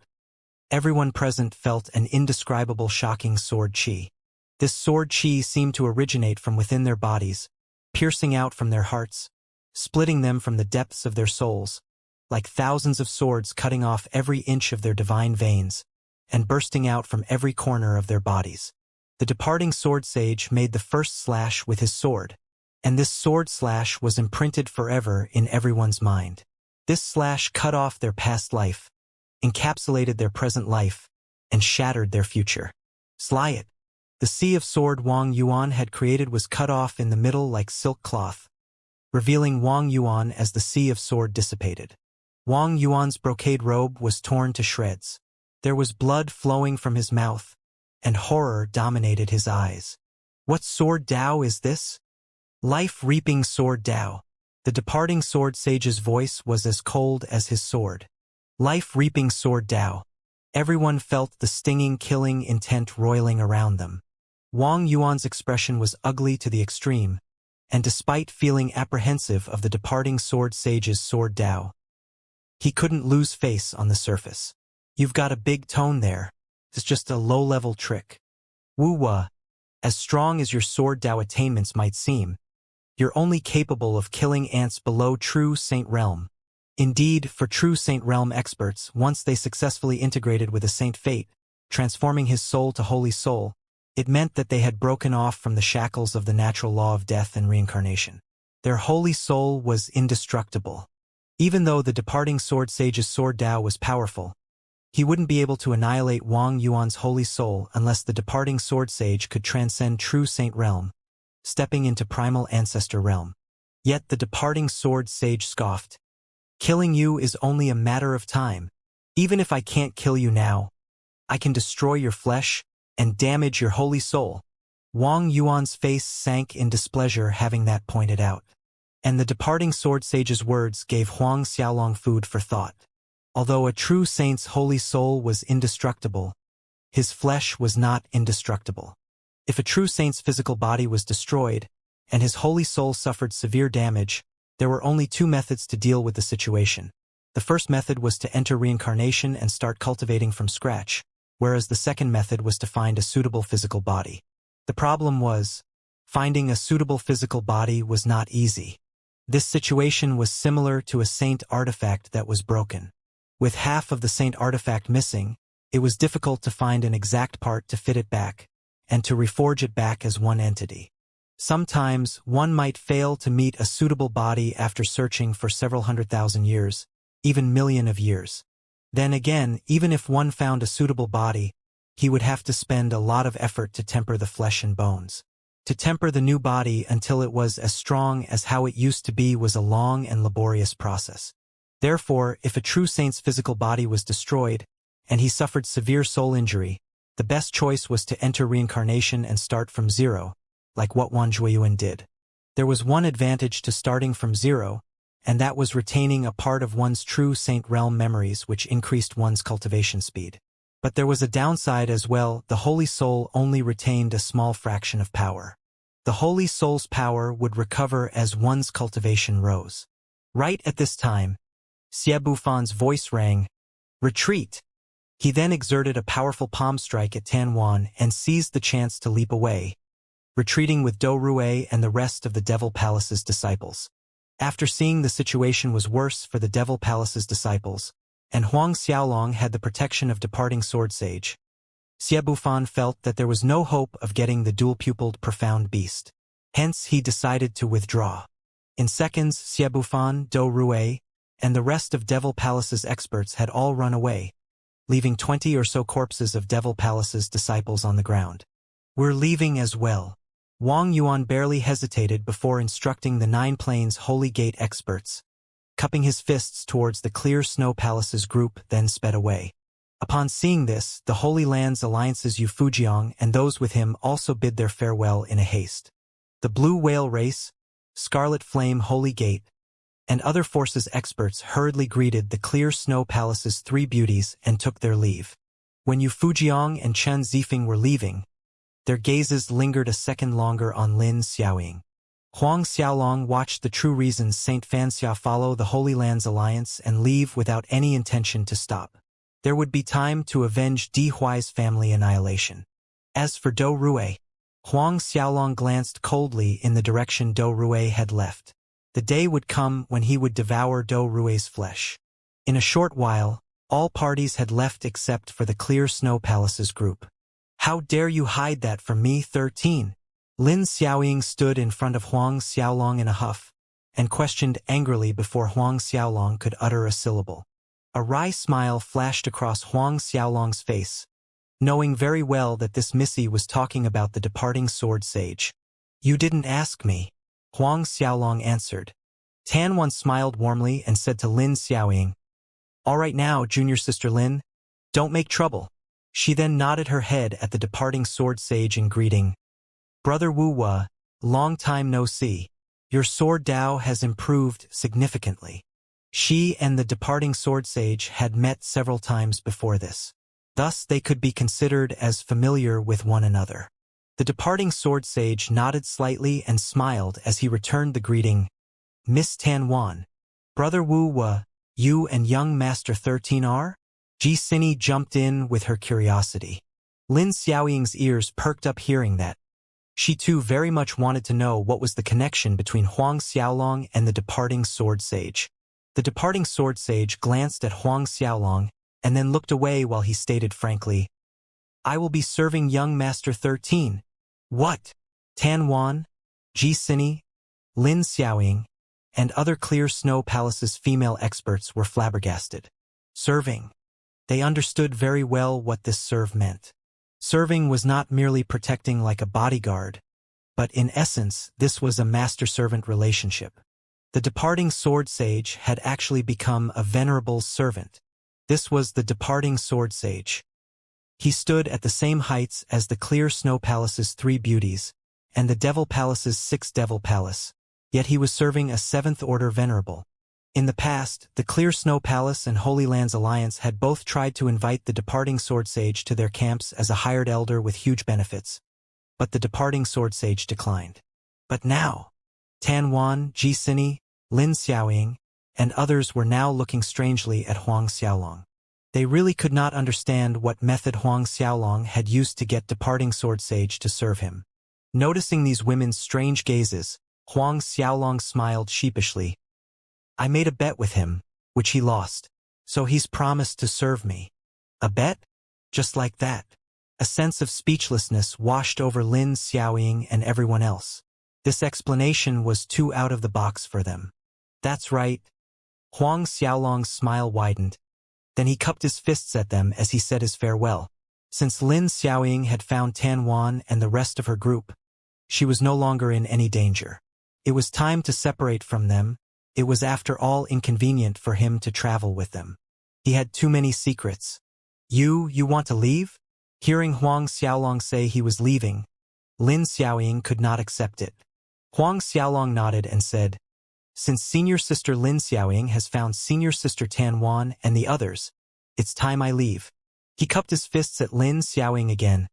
everyone present felt an indescribable shocking sword chi. This sword chi seemed to originate from within their bodies, piercing out from their hearts, splitting them from the depths of their souls, like thousands of swords cutting off every inch of their divine veins, and bursting out from every corner of their bodies. The departing sword sage made the first slash with his sword, and this sword slash was imprinted forever in everyone's mind. This slash cut off their past life, encapsulated their present life, and shattered their future. Sly it. The sea of sword Wang Yuan had created was cut off in the middle like silk cloth, revealing Wang Yuan as the sea of sword dissipated. Wang Yuan's brocade robe was torn to shreds. There was blood flowing from his mouth, and horror dominated his eyes. What sword Dao is this? Life-reaping sword Dao. The departing sword sage's voice was as cold as his sword. Life-reaping sword Dao. Everyone felt the stinging, killing intent roiling around them. Wang Yuan's expression was ugly to the extreme, and despite feeling apprehensive of the departing sword sage's sword Dao, he couldn't lose face on the surface. You've got a big tone there. It's just a low-level trick. Wuwa, as strong as your sword Dao attainments might seem, you're only capable of killing ants below true Saint Realm. Indeed, for true Saint Realm experts, once they successfully integrated with a Saint Fate, transforming his soul to Holy Soul, it meant that they had broken off from the shackles of the natural law of death and reincarnation. Their Holy Soul was indestructible. Even though the departing sword sage's sword Dao was powerful, he wouldn't be able to annihilate Wang Yuan's Holy Soul unless the departing sword sage could transcend true Saint Realm, stepping into primal ancestor realm. Yet the departing sword sage scoffed. Killing you is only a matter of time. Even if I can't kill you now, I can destroy your flesh and damage your holy soul. Wang Yuan's face sank in displeasure having that pointed out. And the departing sword sage's words gave Huang Xiaolong food for thought. Although a true saint's holy soul was indestructible, his flesh was not indestructible. If a true saint's physical body was destroyed, and his holy soul suffered severe damage, there were only two methods to deal with the situation. The first method was to enter reincarnation and start cultivating from scratch, whereas the second method was to find a suitable physical body. The problem was, finding a suitable physical body was not easy. This situation was similar to a saint artifact that was broken. With half of the saint artifact missing, it was difficult to find an exact part to fit it back, and to reforge it back as one entity. Sometimes, one might fail to meet a suitable body after searching for several 100,000 years, even million of years. Then again, even if one found a suitable body, he would have to spend a lot of effort to temper the flesh and bones. To temper the new body until it was as strong as how it used to be was a long and laborious process. Therefore, if a true saint's physical body was destroyed, and he suffered severe soul injury, the best choice was to enter reincarnation and start from zero, like what Wan Zhuiyuan did. There was one advantage to starting from zero, and that was retaining a part of one's true Saint Realm memories which increased one's cultivation speed. But there was a downside as well. The Holy Soul only retained a small fraction of power. The Holy Soul's power would recover as one's cultivation rose. Right at this time, Xie Bufan's voice rang, "Retreat!" He then exerted a powerful palm strike at Tan Wan and seized the chance to leap away, retreating with Dou Rui and the rest of the Devil Palace's disciples. After seeing the situation was worse for the Devil Palace's disciples, and Huang Xiaolong had the protection of departing sword sage, Xie Bufan felt that there was no hope of getting the dual-pupiled profound beast. Hence he decided to withdraw. In seconds, Xie Bufan, Dou Rui, and the rest of Devil Palace's experts had all run away, leaving 20 or so corpses of Devil Palace's disciples on the ground. "We're leaving as well." Wang Yuan barely hesitated before instructing the 9 Plains Holy Gate experts, cupping his fists towards the Clear Snow Palace's group, then sped away. Upon seeing this, the Holy Lands Alliance's Yu Fujiang and those with him also bid their farewell in a haste. The Blue Whale Race, Scarlet Flame Holy Gate, and other forces experts hurriedly greeted the Clear Snow Palace's 3 beauties and took their leave. When Yu Fujiang and Chen Zifeng were leaving, their gazes lingered a second longer on Lin Xiaoying. Huang Xiaolong watched the true reasons Saint Fanxia follow the Holy Lands Alliance and leave without any intention to stop. There would be time to avenge Di Huai's family annihilation. As for Dou Rui, Huang Xiaolong glanced coldly in the direction Dou Rui had left. The day would come when he would devour Dou Rui's flesh. In a short while, all parties had left except for the Clear Snow Palace's group. "How dare you hide that from me, 13? Lin Xiaoying stood in front of Huang Xiaolong in a huff, and questioned angrily before Huang Xiaolong could utter a syllable. A wry smile flashed across Huang Xiaolong's face, knowing very well that this Missy was talking about the departing sword sage. "You didn't ask me," Huang Xiaolong answered. Tan Wan smiled warmly and said to Lin Xiaoying, "All right now, junior sister Lin, don't make trouble." She then nodded her head at the departing sword sage in greeting. "Brother Wuwa, long time no see. Your sword Dao has improved significantly." She and the departing sword sage had met several times before this. Thus they could be considered as familiar with one another. The departing sword sage nodded slightly and smiled as he returned the greeting. Miss Tanwan, Brother Wu, you and young Master 13 are? Ji Sini jumped in with her curiosity. Lin Xiaoying's ears perked up hearing that. She too very much wanted to know what was the connection between Huang Xiaolong and the departing sword sage. The departing sword sage glanced at Huang Xiaolong and then looked away while he stated frankly, I will be serving young Master 13. What? Tan Wan, Ji Sini, Lin Xiaoying, and other Clear Snow Palace's female experts were flabbergasted. Serving. They understood very well what this serve meant. Serving was not merely protecting like a bodyguard, but in essence, this was a master-servant relationship. The departing sword sage had actually become a venerable servant. This was the departing sword sage. He stood at the same heights as the Clear Snow Palace's 3 beauties, and the Devil Palace's 6 Devil Palace, yet he was serving a 7th-order venerable. In the past, the Clear Snow Palace and Holy Lands Alliance had both tried to invite the departing sword sage to their camps as a hired elder with huge benefits, but the departing sword sage declined. But now, Tan Wan, Ji Sini, Lin Xiaoying, and others were now looking strangely at Huang Xiaolong. They really could not understand what method Huang Xiaolong had used to get departing sword sage to serve him. Noticing these women's strange gazes, Huang Xiaolong smiled sheepishly. I made a bet with him, which he lost, so he's promised to serve me. A bet? Just like that. A sense of speechlessness washed over Lin Xiaoying and everyone else. This explanation was too out of the box for them. That's right. Huang Xiaolong's smile widened. Then he cupped his fists at them as he said his farewell. Since Lin Xiaoying had found Tan Wan and the rest of her group, she was no longer in any danger. It was time to separate from them. It was after all inconvenient for him to travel with them. He had too many secrets. You want to leave? Hearing Huang Xiaolong say he was leaving, Lin Xiaoying could not accept it. Huang Xiaolong nodded and said, Since senior sister Lin Xiaoying has found senior sister Tan Wan and the others, it's time I leave. He cupped his fists at Lin Xiaoying again.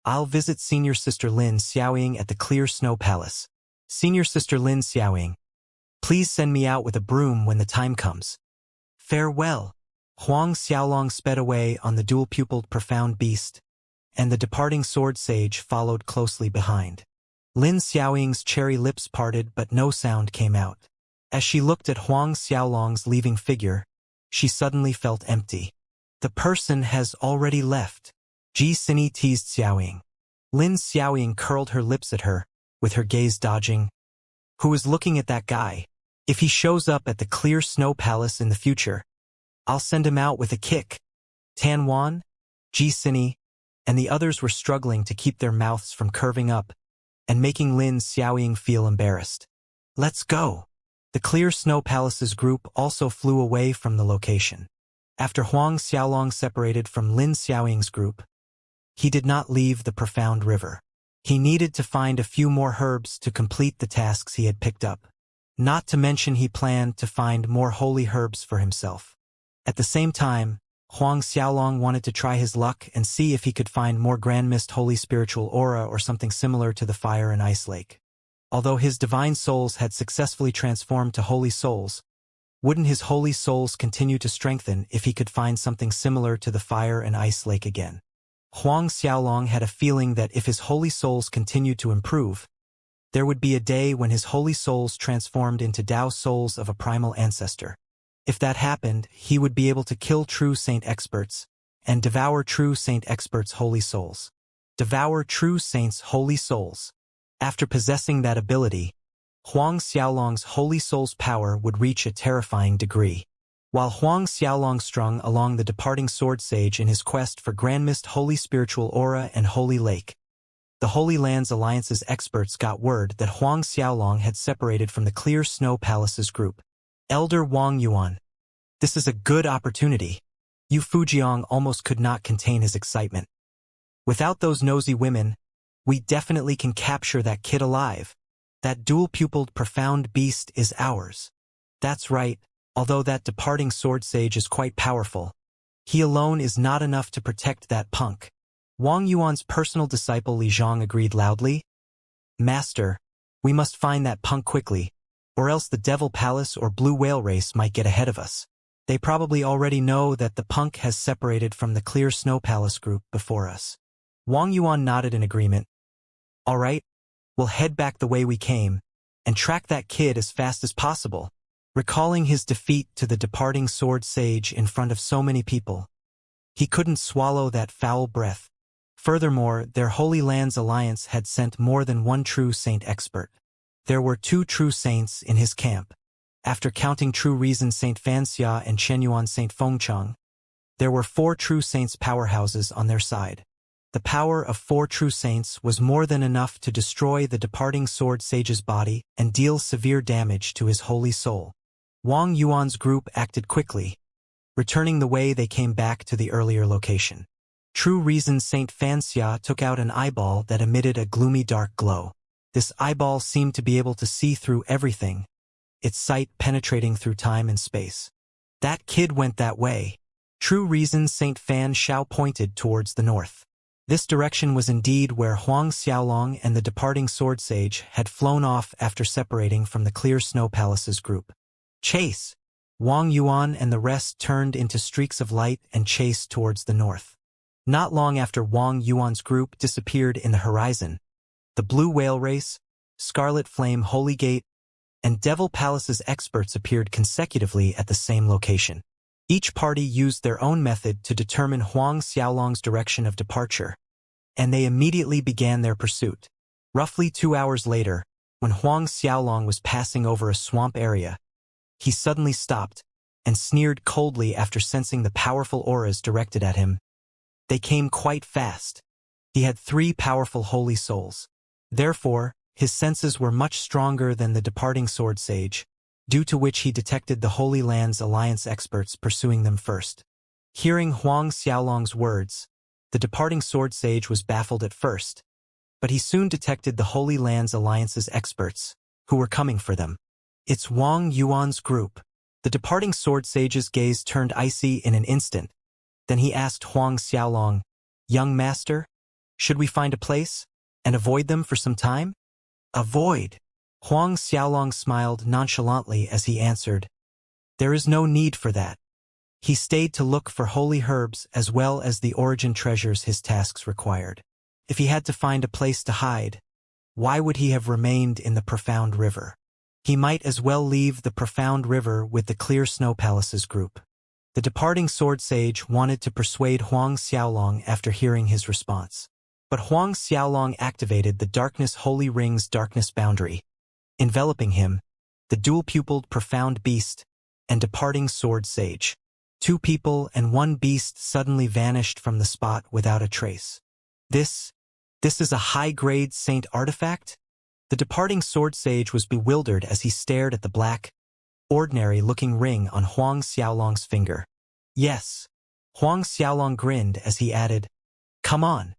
I'll visit senior sister Lin Xiaoying at the Clear Snow Palace. Senior sister Lin Xiaoying, please send me out with a broom when the time comes. Farewell. Huang Xiaolong sped away on the dual-pupiled profound beast, and the departing sword sage followed closely behind. Lin Xiaoying's cherry lips parted but no sound came out. As she looked at Huang Xiaolong's leaving figure, she suddenly felt empty. The person has already left. Ji Sini teased Xiaoying. Lin Xiaoying curled her lips at her, with her gaze dodging. Who is looking at that guy? If he shows up at the Clear Snow Palace in the future, I'll send him out with a kick. Tan Wan, Ji Sini, and the others were struggling to keep their mouths from curving up and making Lin Xiaoying feel embarrassed. Let's go. The Clear Snow Palace's group also flew away from the location. After Huang Xiaolong separated from Lin Xiaoying's group, he did not leave the profound river. He needed to find a few more herbs to complete the tasks he had picked up. Not to mention he planned to find more holy herbs for himself. At the same time, Huang Xiaolong wanted to try his luck and see if he could find more Grand Mist Holy Spiritual Aura or something similar to the Fire and Ice Lake. Although his divine souls had successfully transformed to holy souls, wouldn't his holy souls continue to strengthen if he could find something similar to the Fire and Ice Lake again? Huang Xiaolong had a feeling that if his holy souls continued to improve, there would be a day when his holy souls transformed into Tao souls of a primal ancestor. If that happened, he would be able to kill true saint experts and devour true saint experts' holy souls. Devour true saints' holy souls. After possessing that ability, Huang Xiaolong's holy soul's power would reach a terrifying degree. While Huang Xiaolong strung along the departing sword sage in his quest for Grand Mist Holy Spiritual Aura and Holy Lake, the Holy Lands Alliance's experts got word that Huang Xiaolong had separated from the Clear Snow Palace's group. Elder Wang Yuan. This is a good opportunity. Yu Fujiang almost could not contain his excitement. Without those nosy women, we definitely can capture that kid alive. That dual-pupiled profound beast is ours. That's right, although that departing sword sage is quite powerful. He alone is not enough to protect that punk. Wang Yuan's personal disciple Li Zhang agreed loudly. Master, we must find that punk quickly, or else the Devil Palace or Blue Whale race might get ahead of us. They probably already know that the punk has separated from the Clear Snow Palace group before us. Wang Yuan nodded in agreement. All right, we'll head back the way we came, and track that kid as fast as possible. Recalling his defeat to the departing sword sage in front of so many people, he couldn't swallow that foul breath. Furthermore, their Holy Lands Alliance had sent more than one true saint expert. There were 2 true saints in his camp. After counting True Reason Saint Xianxia and Shenyuan Saint Fengcheng, there were 4 true saints' powerhouses on their side. The power of 4 true saints was more than enough to destroy the departing sword sage's body and deal severe damage to his holy soul. Wang Yuan's group acted quickly, returning the way they came back to the earlier location. True Reason Saint Fanxia took out an eyeball that emitted a gloomy dark glow. This eyeball seemed to be able to see through everything, its sight penetrating through time and space. That kid went that way. True Reason Saint Fan Xiao pointed towards the north. This direction was indeed where Huang Xiaolong and the departing sword sage had flown off after separating from the Clear Snow Palace's group. Chase! Wang Yuan and the rest turned into streaks of light and chased towards the north. Not long after Wang Yuan's group disappeared in the horizon, the Blue Whale Race, Scarlet Flame Holy Gate, and Devil Palace's experts appeared consecutively at the same location. Each party used their own method to determine Huang Xiaolong's direction of departure, and they immediately began their pursuit. Roughly 2 hours later, when Huang Xiaolong was passing over a swamp area, he suddenly stopped and sneered coldly after sensing the powerful auras directed at him. They came quite fast. He had 3 powerful holy souls. Therefore, his senses were much stronger than the departing sword sage, due to which he detected the Holy Lands Alliance experts pursuing them first. Hearing Huang Xiaolong's words, the departing sword sage was baffled at first, but he soon detected the Holy Lands Alliance's experts, who were coming for them. It's Wang Yuan's group. The departing sword sage's gaze turned icy in an instant. Then he asked Huang Xiaolong, "Young master, should we find a place and avoid them for some time?" "Avoid?" Huang Xiaolong smiled nonchalantly as he answered, "There is no need for that." He stayed to look for holy herbs as well as the origin treasures his tasks required. If he had to find a place to hide, why would he have remained in the profound river? He might as well leave the profound river with the Clear Snow Palace's group. The departing sword sage wanted to persuade Huang Xiaolong after hearing his response. But Huang Xiaolong activated the Darkness Holy Ring's darkness boundary, enveloping him, the dual-pupiled profound beast, and departing sword sage. 2 people and 1 beast suddenly vanished from the spot without a trace. This is a high-grade saint artifact? The departing sword sage was bewildered as he stared at the black, ordinary-looking ring on Huang Xiaolong's finger. Yes. Huang Xiaolong grinned as he added, "Come on."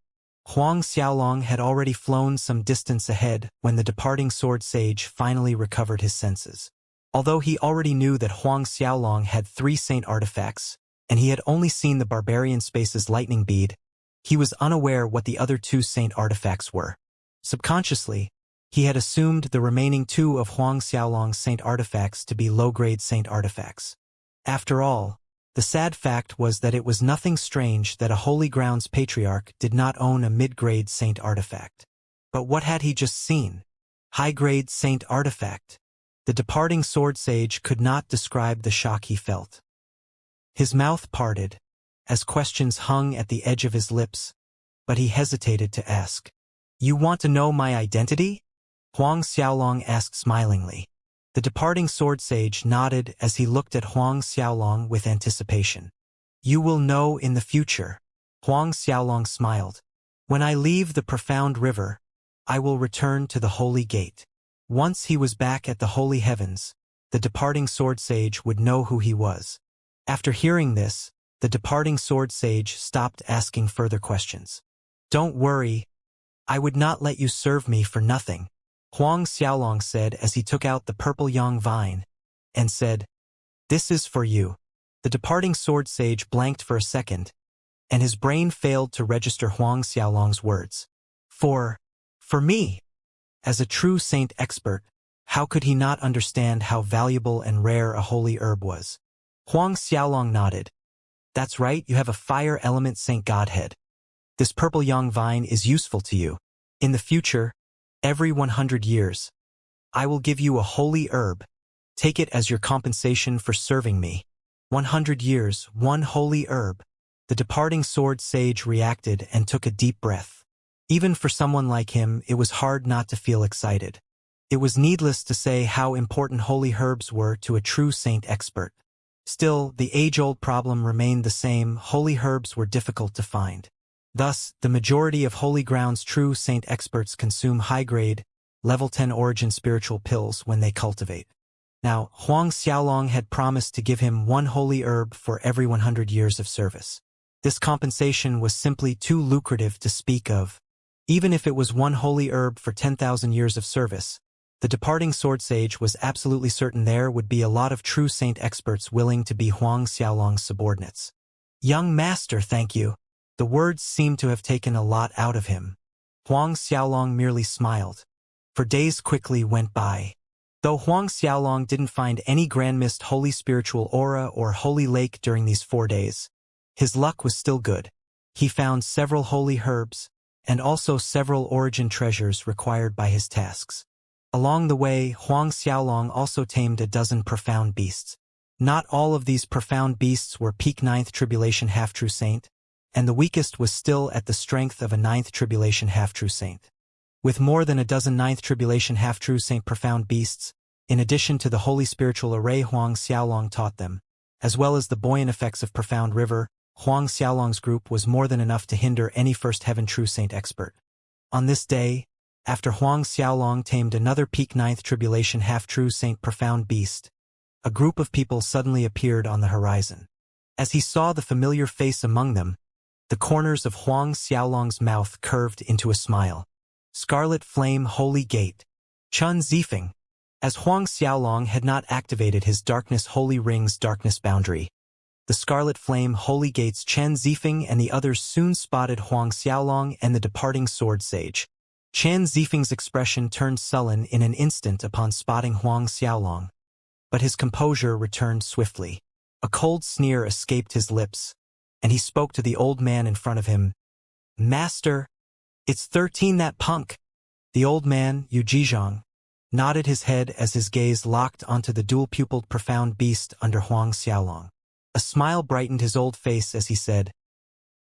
Huang Xiaolong had already flown some distance ahead when the departing sword sage finally recovered his senses. Although he already knew that Huang Xiaolong had 3 saint artifacts, and he had only seen the Barbarian Space's lightning bead, he was unaware what the other 2 saint artifacts were. Subconsciously, he had assumed the remaining 2 of Huang Xiaolong's saint artifacts to be low-grade saint artifacts. After all, the sad fact was that it was nothing strange that a Holy Grounds patriarch did not own a mid-grade saint artifact. But what had he just seen? High-grade saint artifact. The departing sword sage could not describe the shock he felt. His mouth parted, as questions hung at the edge of his lips, but he hesitated to ask. "You want to know my identity?" Huang Xiaolong asked smilingly. The departing sword sage nodded as he looked at Huang Xiaolong with anticipation. "You will know in the future." Huang Xiaolong smiled. "When I leave the profound river, I will return to the Holy Gate." Once he was back at the Holy Heavens, the departing sword sage would know who he was. After hearing this, the departing sword sage stopped asking further questions. "Don't worry, I would not let you serve me for nothing," Huang Xiaolong said as he took out the purple yang vine, and said, "This is for you." The departing sword sage blanked for a second, and his brain failed to register Huang Xiaolong's words. For me, as a true saint expert, how could he not understand how valuable and rare a holy herb was? Huang Xiaolong nodded. That's right, you have a fire element saint godhead. This purple yang vine is useful to you. In the future, every 100 years, I will give you a holy herb. Take it as your compensation for serving me. 100 years, one holy herb. The departing sword sage reacted and took a deep breath. Even for someone like him, it was hard not to feel excited. It was needless to say how important holy herbs were to a true saint expert. Still, the age-old problem remained the same: holy herbs were difficult to find. Thus, the majority of Holy Ground's true saint experts consume high-grade, level 10 origin spiritual pills when they cultivate. Now, Huang Xiaolong had promised to give him one holy herb for every 100 years of service. This compensation was simply too lucrative to speak of. Even if it was one holy herb for 10,000 years of service, the departing sword sage was absolutely certain there would be a lot of true saint experts willing to be Huang Xiaolong's subordinates. Young master, thank you. The words seemed to have taken a lot out of him. Huang Xiaolong merely smiled. For days quickly went by. Though Huang Xiaolong didn't find any grand mist holy spiritual aura or holy lake during these 4 days, his luck was still good. He found several holy herbs, and also several origin treasures required by his tasks. Along the way, Huang Xiaolong also tamed a dozen profound beasts. Not all of these profound beasts were peak 9th tribulation half-true saint, and the weakest was still at the strength of a 9th tribulation half-true saint. With more than a dozen 9th tribulation half-true saint profound beasts, in addition to the holy spiritual array Huang Xiaolong taught them, as well as the buoyant effects of profound river, Huang Xiaolong's group was more than enough to hinder any first heaven true saint expert. On this day, after Huang Xiaolong tamed another peak 9th tribulation half-true saint profound beast, a group of people suddenly appeared on the horizon. As he saw the familiar face among them, the corners of Huang Xiaolong's mouth curved into a smile. Scarlet Flame Holy Gate. Chun Zifeng. As Huang Xiaolong had not activated his Darkness Holy Ring's darkness boundary, the Scarlet Flame Holy Gate's Chen Zifeng and the others soon spotted Huang Xiaolong and the departing sword sage. Chen Zifeng's expression turned sullen in an instant upon spotting Huang Xiaolong, but his composure returned swiftly. A cold sneer escaped his lips, and he spoke to the old man in front of him. Master, it's 13 that punk. The old man, Yu Jizhong, nodded his head as his gaze locked onto the dual-pupiled profound beast under Huang Xiaolong. A smile brightened his old face as he said,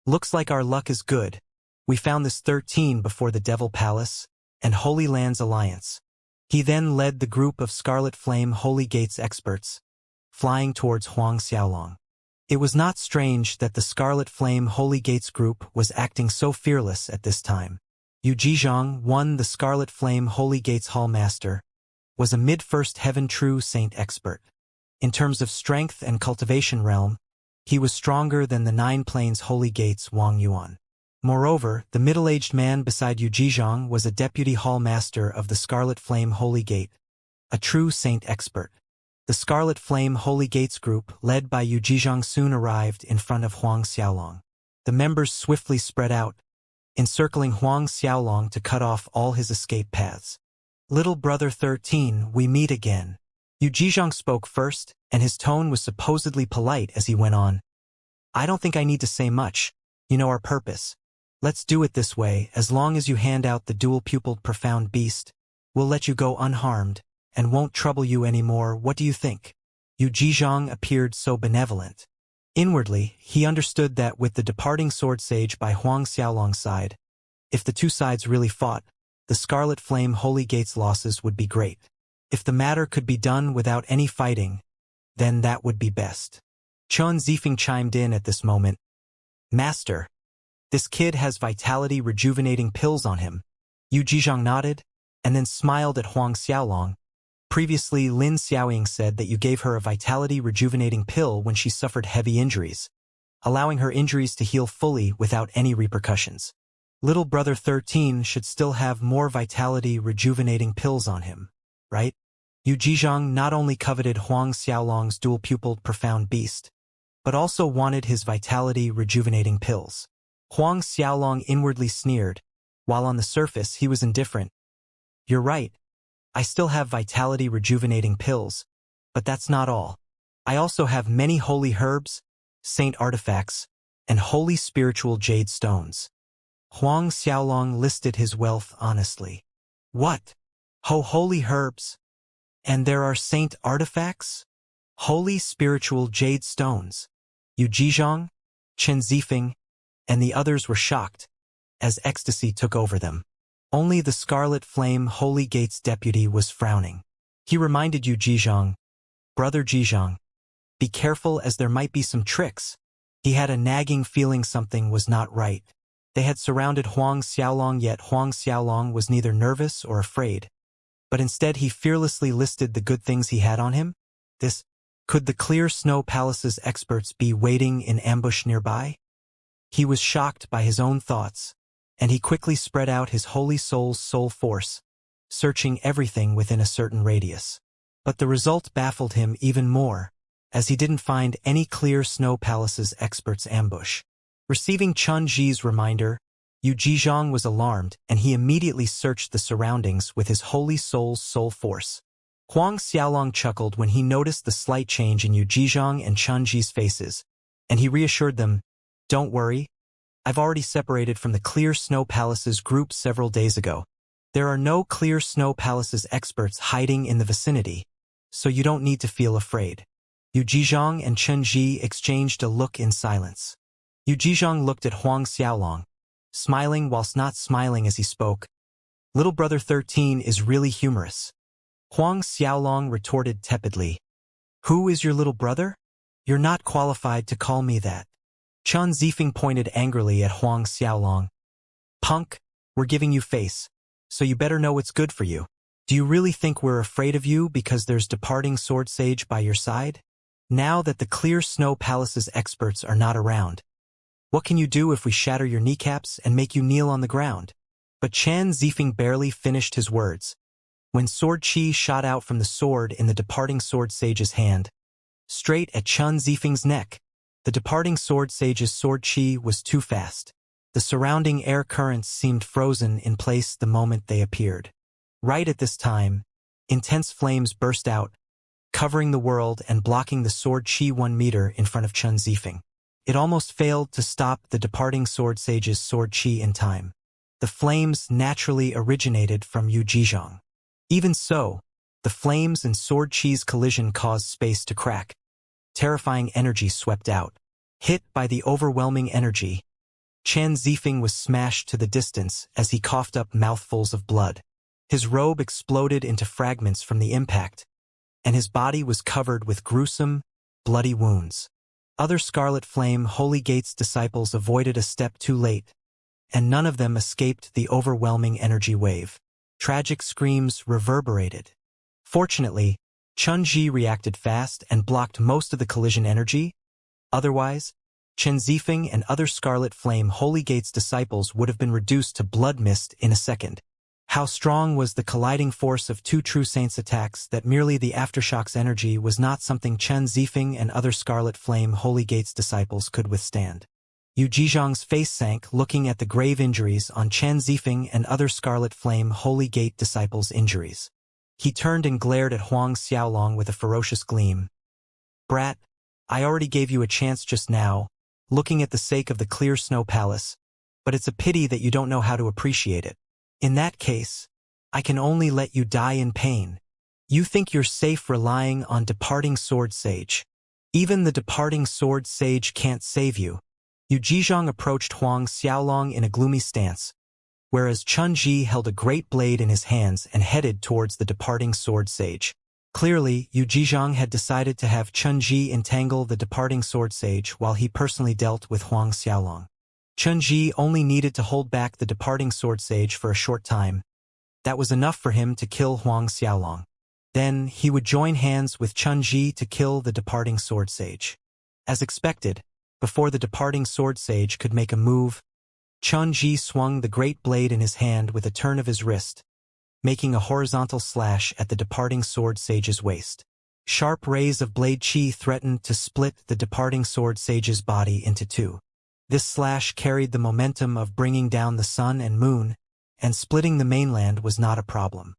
Looks like our luck is good. We found this 13 before the Devil Palace and Holy Lands Alliance. He then led the group of Scarlet Flame Holy Gates experts, flying towards Huang Xiaolong. It was not strange that the Scarlet Flame Holy Gates group was acting so fearless at this time. Yu Jizhong, the Scarlet Flame Holy Gates Hallmaster, was a mid-first heaven true saint expert. In terms of strength and cultivation realm, he was stronger than the 9 Plains Holy Gates Wang Yuan. Moreover, the middle-aged man beside Yu Jizhong was a deputy hallmaster of the Scarlet Flame Holy Gate, a true saint expert. The Scarlet Flame Holy Gates group, led by Yu Jizhong, soon arrived in front of Huang Xiaolong. The members swiftly spread out, encircling Huang Xiaolong to cut off all his escape paths. Little brother 13, we meet again. Yu Jizhong spoke first, and his tone was supposedly polite as he went on. I don't think I need to say much. You know our purpose. Let's do it this way. As long as you hand out the dual-pupiled profound beast, we'll let you go unharmed, and won't trouble you anymore. What do you think? Yu Jizhong appeared so benevolent. Inwardly, he understood that with the departing sword sage by Huang Xiaolong's side, if the two sides really fought, the Scarlet Flame Holy Gates losses would be great. If the matter could be done without any fighting, then that would be best. Chun Zifeng chimed in at this moment. Master, this kid has vitality rejuvenating pills on him. Yu Jizhong nodded, and then smiled at Huang Xiaolong. Previously, Lin Xiaoying said that you gave her a vitality rejuvenating pill when she suffered heavy injuries, allowing her injuries to heal fully without any repercussions. Little brother 13 should still have more vitality rejuvenating pills on him, right? Yu Jizhong not only coveted Huang Xiaolong's dual-pupiled profound beast, but also wanted his vitality-rejuvenating pills. Huang Xiaolong inwardly sneered, while on the surface he was indifferent. You're right. I still have vitality-rejuvenating pills, but that's not all. I also have many holy herbs, saint artifacts, and holy spiritual jade stones. Huang Xiaolong listed his wealth honestly. What? Holy herbs? And there are saint artifacts? Holy spiritual jade stones. Yu Jizhong, Chen Zifeng, and the others were shocked, as ecstasy took over them. Only the Scarlet Flame Holy Gates deputy was frowning. He reminded Yu Jizhong, Brother Jizhong, be careful as there might be some tricks. He had a nagging feeling something was not right. They had surrounded Huang Xiaolong, yet Huang Xiaolong was neither nervous or afraid. But instead he fearlessly listed the good things he had on him. Could the Clear Snow Palace's experts be waiting in ambush nearby? He was shocked by his own thoughts, and he quickly spread out his Holy Soul's soul force, searching everything within a certain radius. But the result baffled him even more, as he didn't find any Clear Snow Palace's experts' ambush. Receiving Chun Ji's reminder, Yu Jizhong was alarmed, and he immediately searched the surroundings with his Holy Soul's soul force. Huang Xiaolong chuckled when he noticed the slight change in Yu Jizhong and Chun Ji's faces, and he reassured them, Don't worry, I've already separated from the Clear Snow Palace's group several days ago. There are no Clear Snow Palace's experts hiding in the vicinity, so you don't need to feel afraid. Yu Jizhong and Chen Ji exchanged a look in silence. Yu Jizhong looked at Huang Xiaolong, smiling whilst not smiling as he spoke. Little Brother 13 is really humorous. Huang Xiaolong retorted tepidly. Who is your little brother? You're not qualified to call me that. Chen Zifeng pointed angrily at Huang Xiaolong. Punk, we're giving you face, so you better know what's good for you. Do you really think we're afraid of you because there's departing Sword Sage by your side? Now that the Clear Snow Palace's experts are not around, what can you do if we shatter your kneecaps and make you kneel on the ground? But Chen Zifeng barely finished his words, when sword chi shot out from the sword in the departing Sword Sage's hand, straight at Chen Zifeng's neck. The departing Sword Sage's sword chi was too fast. The surrounding air currents seemed frozen in place the moment they appeared. Right at this time, intense flames burst out, covering the world and blocking the sword chi 1 meter in front of Chen Zifeng. It almost failed to stop the departing Sword Sage's sword chi in time. The flames naturally originated from Yu Jizhong. Even so, the flames and sword chi's collision caused space to crack. Terrifying energy swept out. Hit by the overwhelming energy, Chen Zifeng was smashed to the distance as he coughed up mouthfuls of blood. His robe exploded into fragments from the impact, and his body was covered with gruesome, bloody wounds. Other Scarlet Flame Holy Gates disciples avoided a step too late, and none of them escaped the overwhelming energy wave. Tragic screams reverberated. Fortunately, Chun Ji reacted fast and blocked most of the collision energy. Otherwise, Chen Zifeng and other Scarlet Flame Holy Gates disciples would have been reduced to blood mist in a second. How strong was the colliding force of two true saints' attacks that merely the aftershock's energy was not something Chen Zifeng and other Scarlet Flame Holy Gates disciples could withstand. Yu Jizhong's face sank looking at the grave injuries on Chen Zifeng and other Scarlet Flame Holy Gate disciples' injuries. He turned and glared at Huang Xiaolong with a ferocious gleam. Brat, I already gave you a chance just now, looking at the sake of the Clear Snow Palace, but it's a pity that you don't know how to appreciate it. In that case, I can only let you die in pain. You think you're safe relying on departing Sword Sage. Even the departing Sword Sage can't save you. Yu Jizhong approached Huang Xiaolong in a gloomy stance, whereas Chun Ji held a great blade in his hands and headed towards the departing Sword Sage. Clearly, Yu Jizhong had decided to have Chun Ji entangle the departing Sword Sage while he personally dealt with Huang Xiaolong. Chun Ji only needed to hold back the departing Sword Sage for a short time. That was enough for him to kill Huang Xiaolong. Then, he would join hands with Chun Ji to kill the departing Sword Sage. As expected, before the departing Sword Sage could make a move, Chun Ji swung the great blade in his hand with a turn of his wrist, making a horizontal slash at the departing Sword Sage's waist. Sharp rays of blade chi threatened to split the departing sword sage's body into two. This slash carried the momentum of bringing down the sun and moon, and splitting the mainland was not a problem.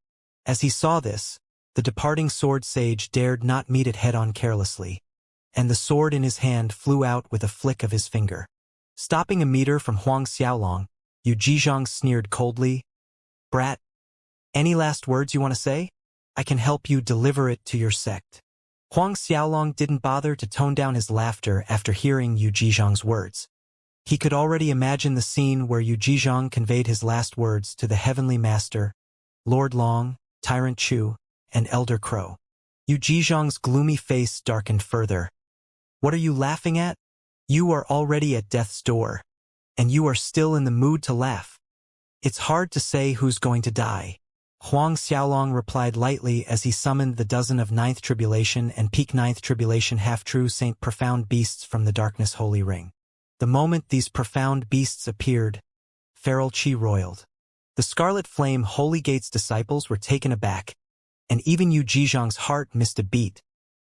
As he saw this, the departing sword sage dared not meet it head-on carelessly, and the sword in his hand flew out with a flick of his finger. Stopping a meter from Huang Xiaolong, Yu Jizhong sneered coldly, "Brat, any last words you want to say? I can help you deliver it to your sect." Huang Xiaolong didn't bother to tone down his laughter after hearing Yu Jizhong's words. He could already imagine the scene where Yu Jizhong conveyed his last words to the Heavenly Master, Lord Long, Tyrant Chu, and Elder Crow. Yu Jizhong's gloomy face darkened further. "What are you laughing at? You are already at death's door, and you are still in the mood to laugh. It's hard to say who's going to die." Huang Xiaolong replied lightly as he summoned the dozen of Ninth Tribulation and Peak Ninth Tribulation half-true Saint Profound Beasts from the Darkness Holy Ring. The moment these profound beasts appeared, feral chi roiled. The Scarlet Flame Holy Gate's disciples were taken aback, and even Yu Jizhong's heart missed a beat,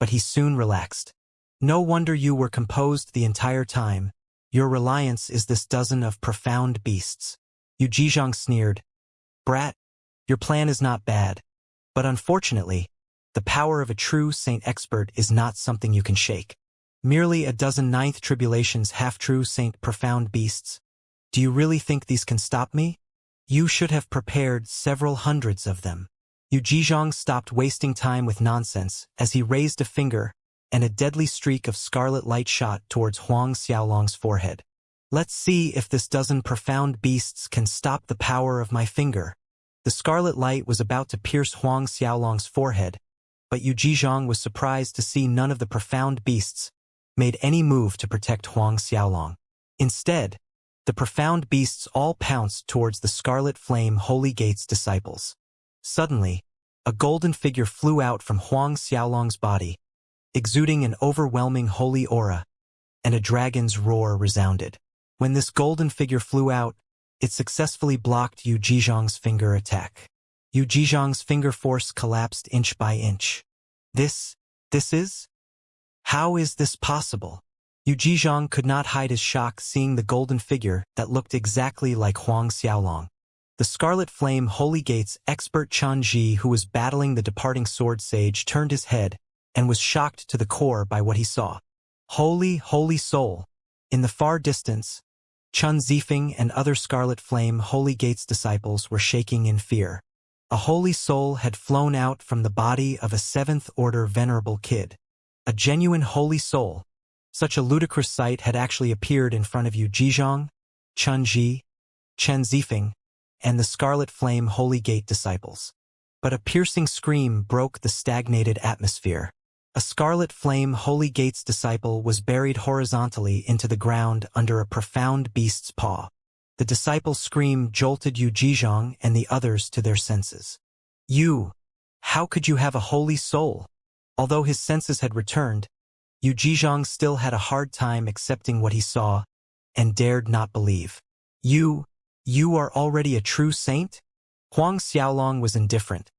but he soon relaxed. "No wonder you were composed the entire time. Your reliance is this dozen of profound beasts." Yu Jizhong sneered, "Brat, your plan is not bad, but unfortunately, the power of a true saint expert is not something you can shake. Merely a dozen Ninth Tribulation's half-true saint profound beasts. Do you really think these can stop me? You should have prepared several hundreds of them." Yu Jizhong stopped wasting time with nonsense as he raised a finger, and a deadly streak of scarlet light shot towards Huang Xiaolong's forehead. "Let's see if this dozen profound beasts can stop the power of my finger." The scarlet light was about to pierce Huang Xiaolong's forehead, but Yu Jizhong was surprised to see none of the profound beasts made any move to protect Huang Xiaolong. Instead, the profound beasts all pounced towards the Scarlet Flame Holy Gate's disciples. Suddenly, a golden figure flew out from Huang Xiaolong's body, exuding an overwhelming holy aura, and a dragon's roar resounded. When this golden figure flew out, it successfully blocked Yu Jizhong's finger attack. Yu Jizhong's finger force collapsed inch by inch. This is? How is this possible? Yu Jizhong could not hide his shock seeing the golden figure that looked exactly like Huang Xiaolong. The Scarlet Flame Holy Gate's expert Chen Ji, who was battling the departing sword sage, turned his head and was shocked to the core by what he saw. Holy soul! In the far distance, Chen Zifeng and other Scarlet Flame Holy Gate's disciples were shaking in fear. A holy soul had flown out from the body of a seventh-order venerable kid. A genuine holy soul. Such a ludicrous sight had actually appeared in front of Yu Jizhong, Chen Ji, Chen Zifeng, and the Scarlet Flame Holy Gate disciples. But a piercing scream broke the stagnated atmosphere. A Scarlet Flame Holy Gate's disciple was buried horizontally into the ground under a profound beast's paw. The disciple's scream jolted Yu Jizhong and the others to their senses. "You! How could you have a holy soul?" Although his senses had returned, Yu Jizhong still had a hard time accepting what he saw and dared not believe. You are already a true saint?" Huang Xiaolong was indifferent.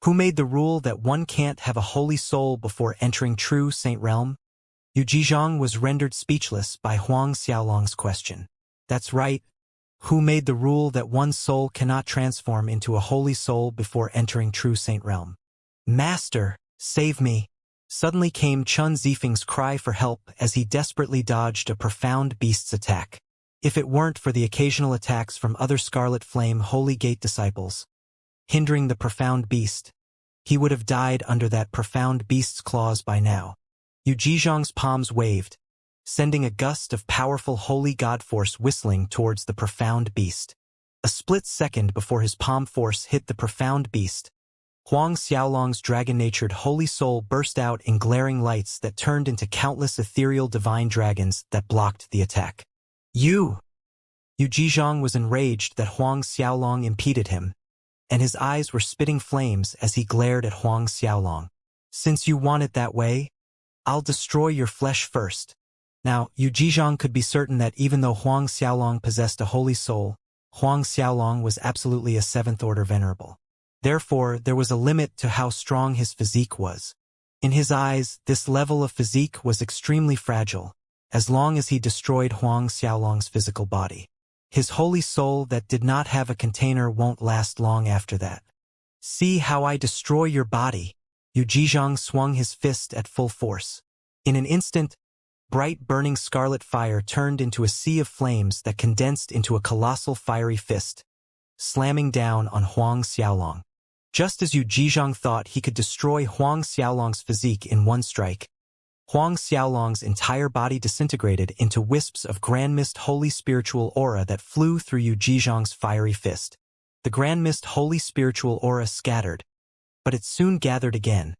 Who made the rule that one can't have a holy soul before entering true saint realm? Yu Jizhong was rendered speechless by Huang Xiaolong's question. That's right. Who made the rule that one soul cannot transform into a holy soul before entering true saint realm? "Master, save me!" Suddenly came Chen Zifeng's cry for help as he desperately dodged a profound beast's attack. If it weren't for the occasional attacks from other Scarlet Flame Holy Gate disciples, hindering the profound beast, he would have died under that profound beast's claws by now. Yu Jizhong's palms waved, sending a gust of powerful holy god force whistling towards the profound beast. A split second before his palm force hit the profound beast, Huang Xiaolong's dragon-natured holy soul burst out in glaring lights that turned into countless ethereal divine dragons that blocked the attack. Yu Jizhong was enraged that Huang Xiaolong impeded him, and his eyes were spitting flames as he glared at Huang Xiaolong. "Since you want it that way, I'll destroy your flesh first." Now, Yu Jizhong could be certain that even though Huang Xiaolong possessed a holy soul, Huang Xiaolong was absolutely a seventh-order venerable. Therefore, there was a limit to how strong his physique was. In his eyes, this level of physique was extremely fragile, as long as he destroyed Huang Xiaolong's physical body. His holy soul that did not have a container won't last long after that. See how I destroy your body. Yu Zhizhang swung his fist at full force. In an instant, bright burning scarlet fire turned into a sea of flames that condensed into a colossal fiery fist, slamming down on Huang Xiaolong. Just as Yu Zhizhang thought he could destroy Huang Xiaolong's physique in one strike, Huang Xiaolong's entire body disintegrated into wisps of grand mist holy spiritual aura that flew through Yu Zhizhang's fiery fist. The grand mist holy spiritual aura scattered, but it soon gathered again,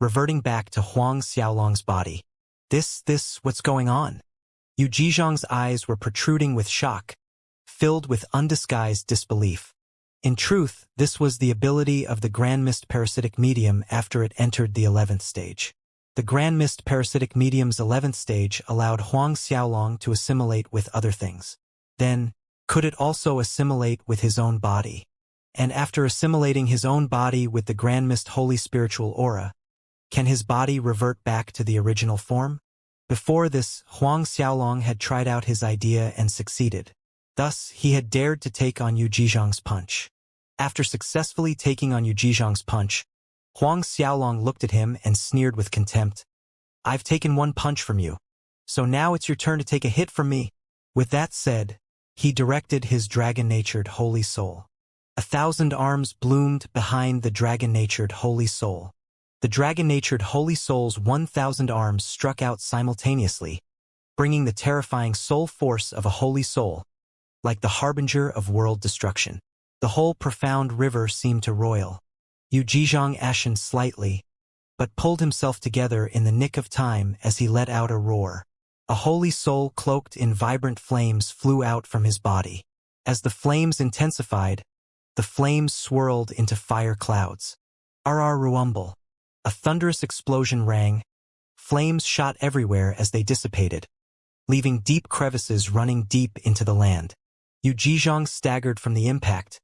reverting back to Huang Xiaolong's body. What's going on? Yu Zhizhang's eyes were protruding with shock, filled with undisguised disbelief. In truth, this was the ability of the Grand Mist parasitic medium after it entered the 11th stage. The Grand Mist parasitic medium's 11th stage allowed Huang Xiaolong to assimilate with other things. Then, could it also assimilate with his own body? And after assimilating his own body with the Grand Mist holy spiritual aura, can his body revert back to the original form? Before this, Huang Xiaolong had tried out his idea and succeeded. Thus, he had dared to take on Yu Zhizhang's punch. After successfully taking on Yu Zhizhang's punch, Huang Xiaolong looked at him and sneered with contempt. I've taken one punch from you, so now it's your turn to take a hit from me. With that said, he directed his dragon-natured holy soul. 1,000 arms bloomed behind the dragon-natured holy soul. The dragon-natured holy soul's 1,000 arms struck out simultaneously, bringing the terrifying soul force of a holy soul, like the harbinger of world destruction. The whole profound river seemed to roil. Yu Zhizhang ashened slightly, but pulled himself together in the nick of time as he let out a roar. A holy soul cloaked in vibrant flames flew out from his body. As the flames intensified, the flames swirled into fire clouds. Ruumble. A thunderous explosion rang. Flames shot everywhere as they dissipated, leaving deep crevices running deep into the land. Yu Zhizhang staggered from the impact,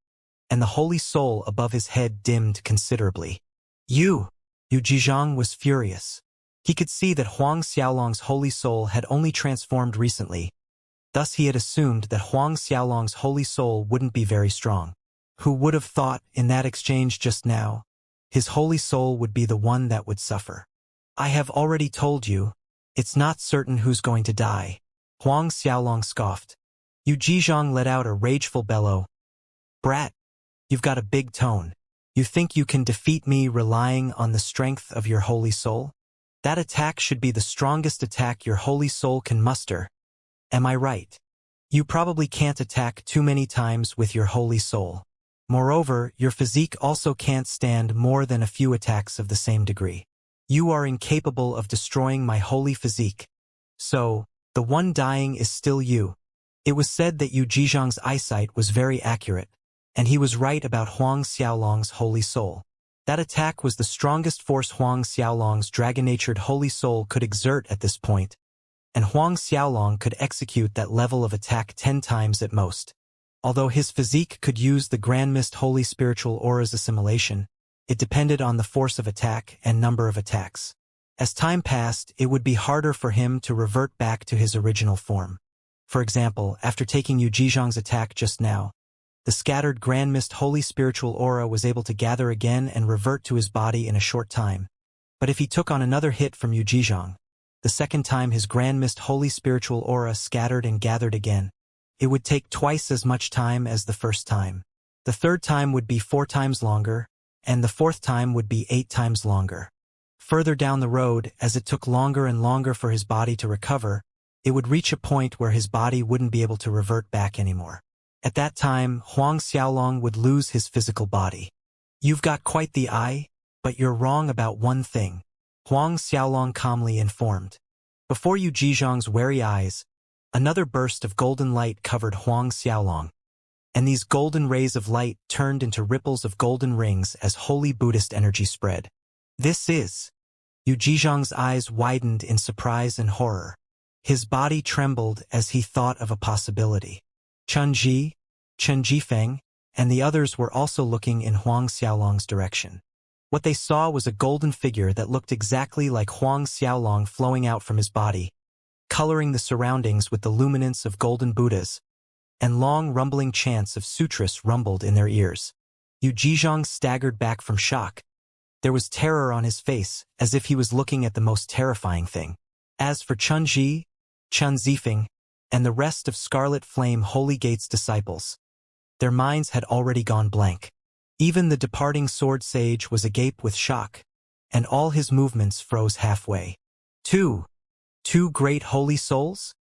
and the holy soul above his head dimmed considerably. Yu Zhizhang was furious. He could see that Huang Xiaolong's holy soul had only transformed recently. Thus he had assumed that Huang Xiaolong's holy soul wouldn't be very strong. Who would have thought, in that exchange just now, his holy soul would be the one that would suffer? I have already told you, it's not certain who's going to die. Huang Xiaolong scoffed. Yu Zhizhang let out a rageful bellow. Brat, you've got a big tone. You think you can defeat me relying on the strength of your holy soul? That attack should be the strongest attack your holy soul can muster. Am I right? You probably can't attack too many times with your holy soul. Moreover, your physique also can't stand more than a few attacks of the same degree. You are incapable of destroying my holy physique. So, the one dying is still you. It was said that Yu Zhizhang's eyesight was very accurate, and he was right about Huang Xiaolong's holy soul. That attack was the strongest force Huang Xiaolong's dragon-natured holy soul could exert at this point, and Huang Xiaolong could execute that level of attack 10 times at most. Although his physique could use the Grand Mist holy spiritual aura's assimilation, it depended on the force of attack and number of attacks. As time passed, it would be harder for him to revert back to his original form. For example, after taking Yu Zhizhang's attack just now, the scattered Grand Mist holy spiritual aura was able to gather again and revert to his body in a short time. But if he took on another hit from Yu Zhizhang, the second time his Grand Mist holy spiritual aura scattered and gathered again, it would take twice as much time as the first time. The third time would be 4 times longer, and the fourth time would be 8 times longer. Further down the road, as it took longer and longer for his body to recover, it would reach a point where his body wouldn't be able to revert back anymore. At that time, Huang Xiaolong would lose his physical body. You've got quite the eye, but you're wrong about one thing, Huang Xiaolong calmly informed. Before Yu Zhizhang's wary eyes, another burst of golden light covered Huang Xiaolong, and these golden rays of light turned into ripples of golden rings as holy Buddhist energy spread. This is... Yu Zhizhang's eyes widened in surprise and horror. His body trembled as he thought of a possibility. Chen Jifeng, and the others were also looking in Huang Xiaolong's direction. What they saw was a golden figure that looked exactly like Huang Xiaolong flowing out from his body, coloring the surroundings with the luminance of golden Buddhas, and long rumbling chants of sutras rumbled in their ears. Yu Jizhong staggered back from shock. There was terror on his face, as if he was looking at the most terrifying thing. As for Chun Ji, Chun Zifeng, and the rest of Scarlet Flame Holy Gate's disciples, their minds had already gone blank. Even the departing sword sage was agape with shock, and all his movements froze halfway. Two great holy souls?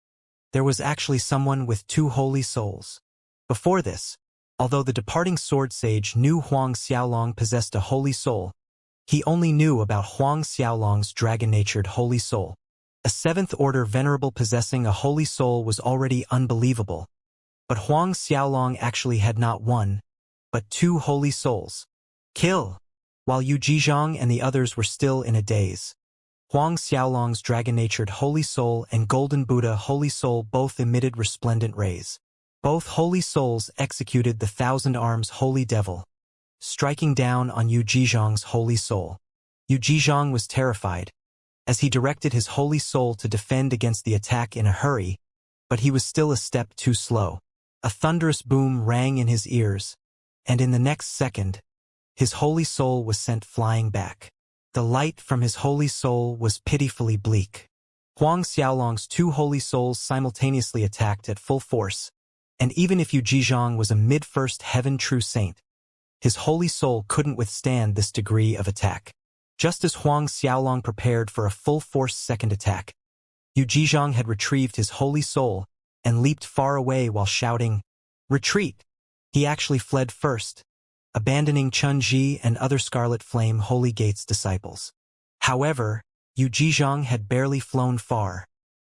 There was actually someone with 2 holy souls. Before this, although the departing sword sage knew Huang Xiaolong possessed a holy soul, he only knew about Huang Xiaolong's dragon-natured holy soul. A 7th-order venerable possessing a holy soul was already unbelievable, but Huang Xiaolong actually had not 1, but 2 holy souls. Kill! While Yu Jizhong and the others were still in a daze, Huang Xiaolong's dragon-natured holy soul and golden Buddha holy soul both emitted resplendent rays. Both holy souls executed the Thousand Arms holy devil, striking down on Yu Jizhong's holy soul. Yu Jizhong was terrified, as he directed his holy soul to defend against the attack in a hurry, but he was still a step too slow. A thunderous boom rang in his ears, and in the next second, his holy soul was sent flying back. The light from his holy soul was pitifully bleak. Huang Xiaolong's 2 holy souls simultaneously attacked at full force, and even if Yu Jizhong was a mid-first heaven true saint, his holy soul couldn't withstand this degree of attack. Just as Huang Xiaolong prepared for a full-force second attack, Yu Jizhong had retrieved his holy soul and leaped far away while shouting, "Retreat!" He actually fled first, abandoning Chun Ji and other Scarlet Flame Holy Gate's disciples. However, Yu Jizhong had barely flown far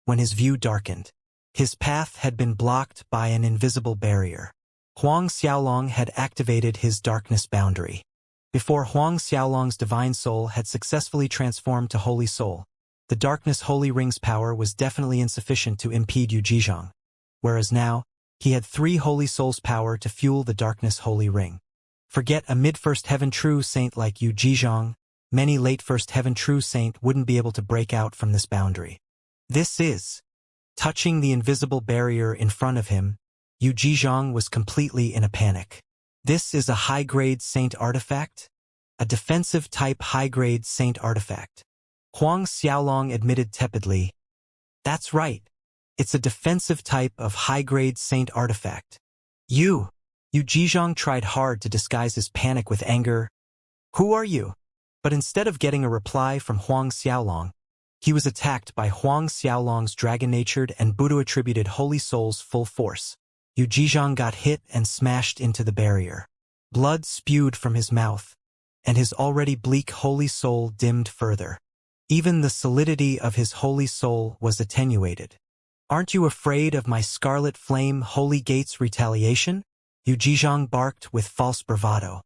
when his view darkened. His path had been blocked by an invisible barrier. Huang Xiaolong had activated his darkness boundary. Before Huang Xiaolong's divine soul had successfully transformed to holy soul, the darkness holy ring's power was definitely insufficient to impede Yu Jizhong, whereas now, he had 3 holy souls' power to fuel the darkness holy ring. Forget a mid-first heaven true saint like Yu Jizhong, many late-first heaven true saint wouldn't be able to break out from this boundary. This is. Touching the invisible barrier in front of him, Yu Jizhong was completely in a panic. This is a high-grade saint artifact? A defensive-type high-grade saint artifact. Huang Xiaolong admitted tepidly, "That's right. It's a defensive type of high-grade saint artifact." Yu Jizhong tried hard to disguise his panic with anger. "Who are you?" But instead of getting a reply from Huang Xiaolong, he was attacked by Huang Xiaolong's dragon-natured and Buddha-attributed holy souls full force. Yu Jizhong got hit and smashed into the barrier. Blood spewed from his mouth, and his already bleak holy soul dimmed further. Even the solidity of his holy soul was attenuated. "Aren't you afraid of my Scarlet Flame Holy Gate's retaliation?" Yu Jizhong barked with false bravado.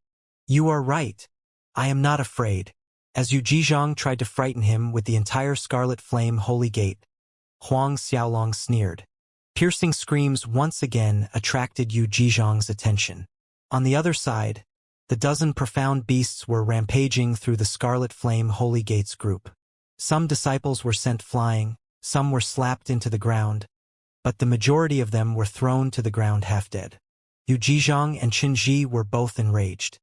"You are right. I am not afraid." As Yu Jizhong tried to frighten him with the entire Scarlet Flame Holy Gate, Huang Xiaolong sneered. Piercing screams once again attracted Yu Jizhong's attention. On the other side, the dozen profound beasts were rampaging through the Scarlet Flame Holy Gate's group. Some disciples were sent flying, some were slapped into the ground, but the majority of them were thrown to the ground half-dead. Yu Jizhong and Qin Ji were both enraged.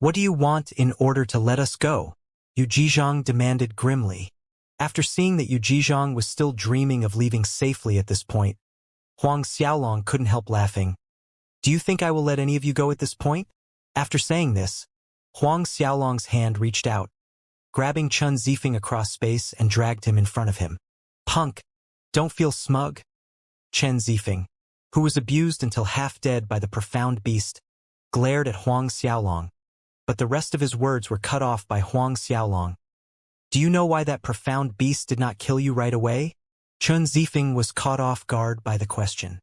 "What do you want in order to let us go?" Yu Jizhong demanded grimly. After seeing that Yu Jizhong was still dreaming of leaving safely at this point, Huang Xiaolong couldn't help laughing. "Do you think I will let any of you go at this point?" After saying this, Huang Xiaolong's hand reached out, grabbing Chun Zifeng across space and dragged him in front of him. "Punk, don't feel smug." Chen Zifeng, who was abused until half-dead by the profound beast, glared at Huang Xiaolong, but the rest of his words were cut off by Huang Xiaolong. "Do you know why that profound beast did not kill you right away?" Chun Zifeng was caught off guard by the question.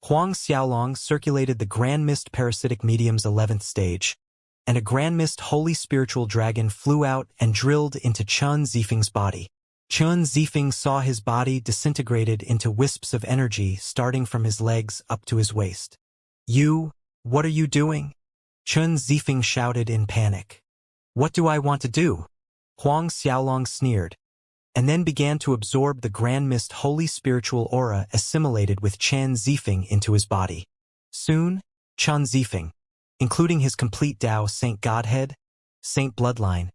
Huang Xiaolong circulated the Grand Mist Parasitic Medium's 11th stage, and a Grand Mist Holy Spiritual Dragon flew out and drilled into Chun Zifeng's body. Chun Zifeng saw his body disintegrated into wisps of energy starting from his legs up to his waist. "You, what are you doing?" Chun Zifeng shouted in panic. What do I want to do? Huang Xiaolong sneered, and then began to absorb the grand mist holy spiritual aura assimilated with Chen Zifeng into his body. Soon, Chen Zifeng, including his complete Tao Saint Godhead, Saint Bloodline,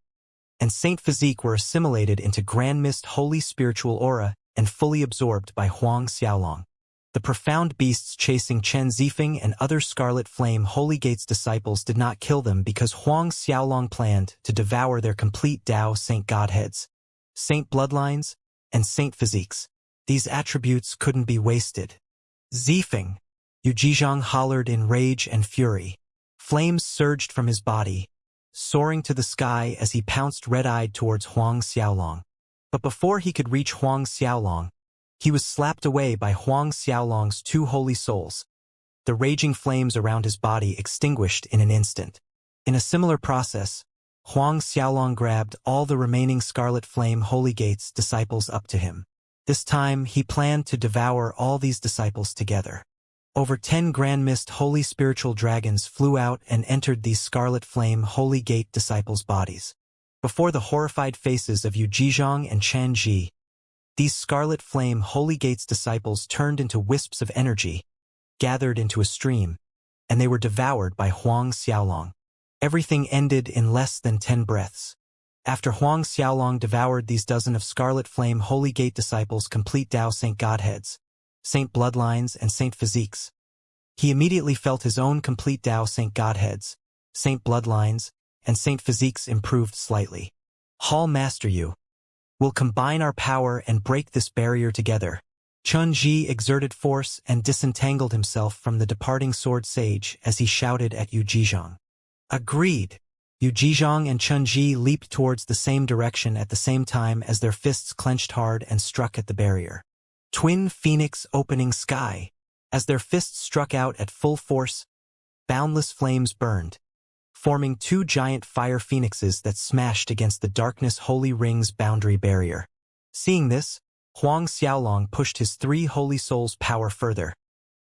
and Saint Physique were assimilated into grand mist holy spiritual aura and fully absorbed by Huang Xiaolong. The profound beasts chasing Chen Zifeng and other Scarlet Flame Holy Gates disciples did not kill them because Huang Xiaolong planned to devour their complete Tao Saint Godheads, Saint Bloodlines, and Saint Physiques. These attributes couldn't be wasted. Zifeng, Yu Jizhang hollered in rage and fury. Flames surged from his body, soaring to the sky as he pounced red-eyed towards Huang Xiaolong. But before he could reach Huang Xiaolong, he was slapped away by Huang Xiaolong's two holy souls. The raging flames around his body extinguished in an instant. In a similar process, Huang Xiaolong grabbed all the remaining Scarlet Flame Holy Gates disciples up to him. This time, he planned to devour all these disciples together. Over 10 Grand Mist Holy Spiritual Dragons flew out and entered these Scarlet Flame Holy Gate disciples' bodies. Before the horrified faces of Yu Jizhang and Chen Ji, these Scarlet Flame Holy Gates disciples turned into wisps of energy, gathered into a stream, and they were devoured by Huang Xiaolong. Everything ended in less than 10 breaths. After Huang Xiaolong devoured these dozen of Scarlet Flame Holy Gate disciples' complete Tao Saint Godheads, Saint Bloodlines, and Saint Physiques, he immediately felt his own complete Tao Saint Godheads, Saint Bloodlines, and Saint Physiques improved slightly. Hall Master Yu, we'll combine our power and break this barrier together. Chun Ji exerted force and disentangled himself from the departing sword sage as he shouted at Yu Jizhang. Agreed. Yu Jizhang and Chun Ji leaped towards the same direction at the same time as their fists clenched hard and struck at the barrier. Twin Phoenix Opening Sky. As their fists struck out at full force, boundless flames burned, forming two giant fire phoenixes that smashed against the darkness holy ring's boundary barrier. Seeing this, Huang Xiaolong pushed his 3 holy souls' power further,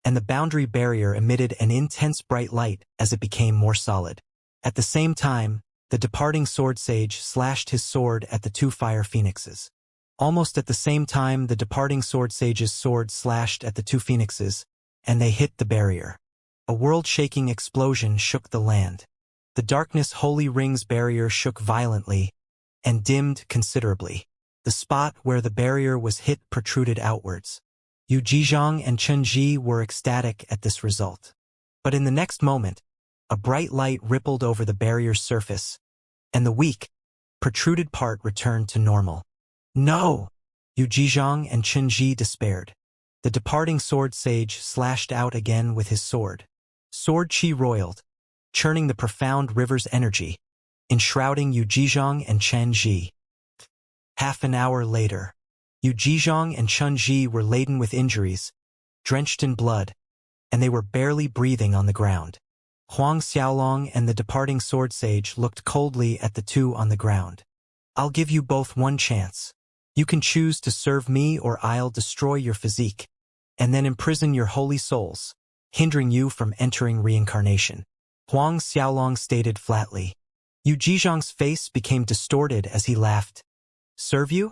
and the boundary barrier emitted an intense bright light as it became more solid. At the same time, the departing sword sage slashed his sword at the 2 fire phoenixes. Almost at the same time, the departing sword sage's sword slashed at the 2 phoenixes, and they hit the barrier. A world-shaking explosion shook the land. The darkness holy ring's barrier shook violently and dimmed considerably. The spot where the barrier was hit protruded outwards. Yu Jizhang and Chen Ji were ecstatic at this result. But in the next moment, a bright light rippled over the barrier's surface, and the weak, protruded part returned to normal. No! Yu Jizhang and Chen Ji despaired. The departing sword sage slashed out again with his sword. Sword chi roiled, churning the profound river's energy, enshrouding Yu Jizhang and Chen Ji. Half an hour later, Yu Jizhang and Chen Ji were laden with injuries, drenched in blood, and they were barely breathing on the ground. Huang Xiaolong and the departing sword sage looked coldly at the two on the ground. I'll give you both one chance. You can choose to serve me or I'll destroy your physique, and then imprison your holy souls, hindering you from entering reincarnation. Huang Xiaolong stated flatly. Yu Jizhang's face became distorted as he laughed. Serve you?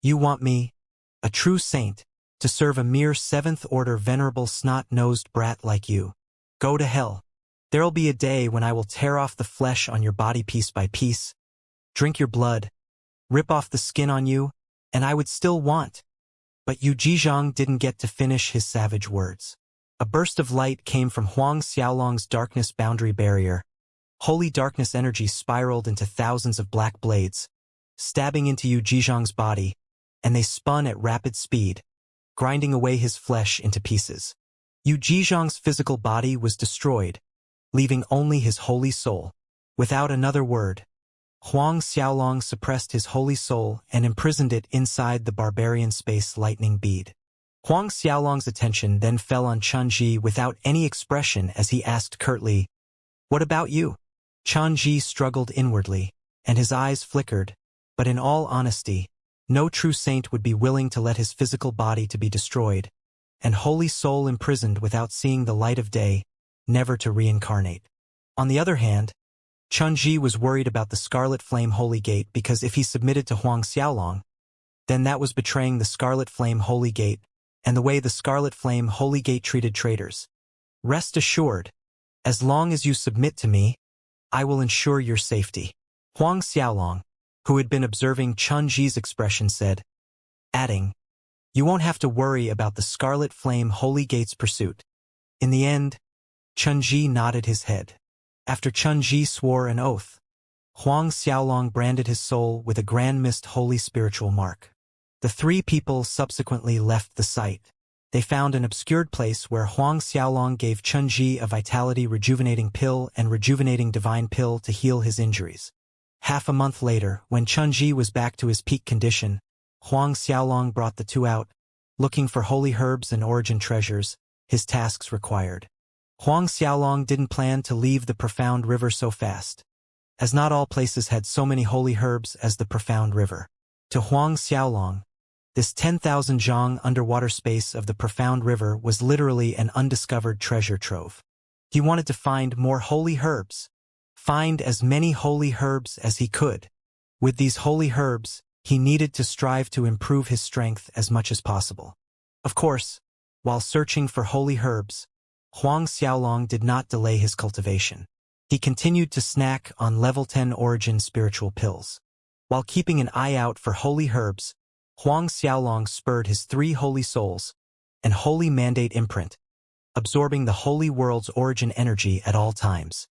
You want me, a true saint, to serve a mere 7th-order venerable snot-nosed brat like you? Go to hell. There'll be a day when I will tear off the flesh on your body piece by piece, drink your blood, rip off the skin on you, and I would still want. But Yu Jizhang didn't get to finish his savage words. A burst of light came from Huang Xiaolong's darkness boundary barrier. Holy darkness energy spiraled into thousands of black blades, stabbing into Yu Jizhang's body, and they spun at rapid speed, grinding away his flesh into pieces. Yu Jizhang's physical body was destroyed, leaving only his holy soul. Without another word, Huang Xiaolong suppressed his holy soul and imprisoned it inside the barbarian space lightning bead. Huang Xiaolong's attention then fell on Chen Ji without any expression as he asked curtly, "What about you?" Chen Ji struggled inwardly, and his eyes flickered, but in all honesty, no true saint would be willing to let his physical body to be destroyed, and holy soul imprisoned without seeing the light of day, never to reincarnate. On the other hand, Chunji was worried about the Scarlet Flame Holy Gate because if he submitted to Huang Xiaolong, then that was betraying the Scarlet Flame Holy Gate and the way the Scarlet Flame Holy Gate treated traitors. Rest assured, as long as you submit to me, I will ensure your safety. Huang Xiaolong, who had been observing Chunji's expression, said, adding, you won't have to worry about the Scarlet Flame Holy Gate's pursuit. In the end, Chunji nodded his head. After Chunji swore an oath, Huang Xiaolong branded his soul with a grand mist holy spiritual mark. The three people subsequently left the site. They found an obscured place where Huang Xiaolong gave Chunji a vitality rejuvenating pill and rejuvenating divine pill to heal his injuries. Half a month later, when Chunji was back to his peak condition, Huang Xiaolong brought the two out, looking for holy herbs and origin treasures, his tasks required. Huang Xiaolong didn't plan to leave the profound river so fast, as not all places had so many holy herbs as the profound river. To Huang Xiaolong, this 10,000 zhang underwater space of the profound river was literally an undiscovered treasure trove. He wanted to find more holy herbs, find as many holy herbs as he could. With these holy herbs, he needed to strive to improve his strength as much as possible. Of course, while searching for holy herbs, Huang Xiaolong did not delay his cultivation. He continued to snack on level 10 origin spiritual pills. While keeping an eye out for holy herbs, Huang Xiaolong spurred his 3 holy souls and holy mandate imprint, absorbing the holy world's origin energy at all times.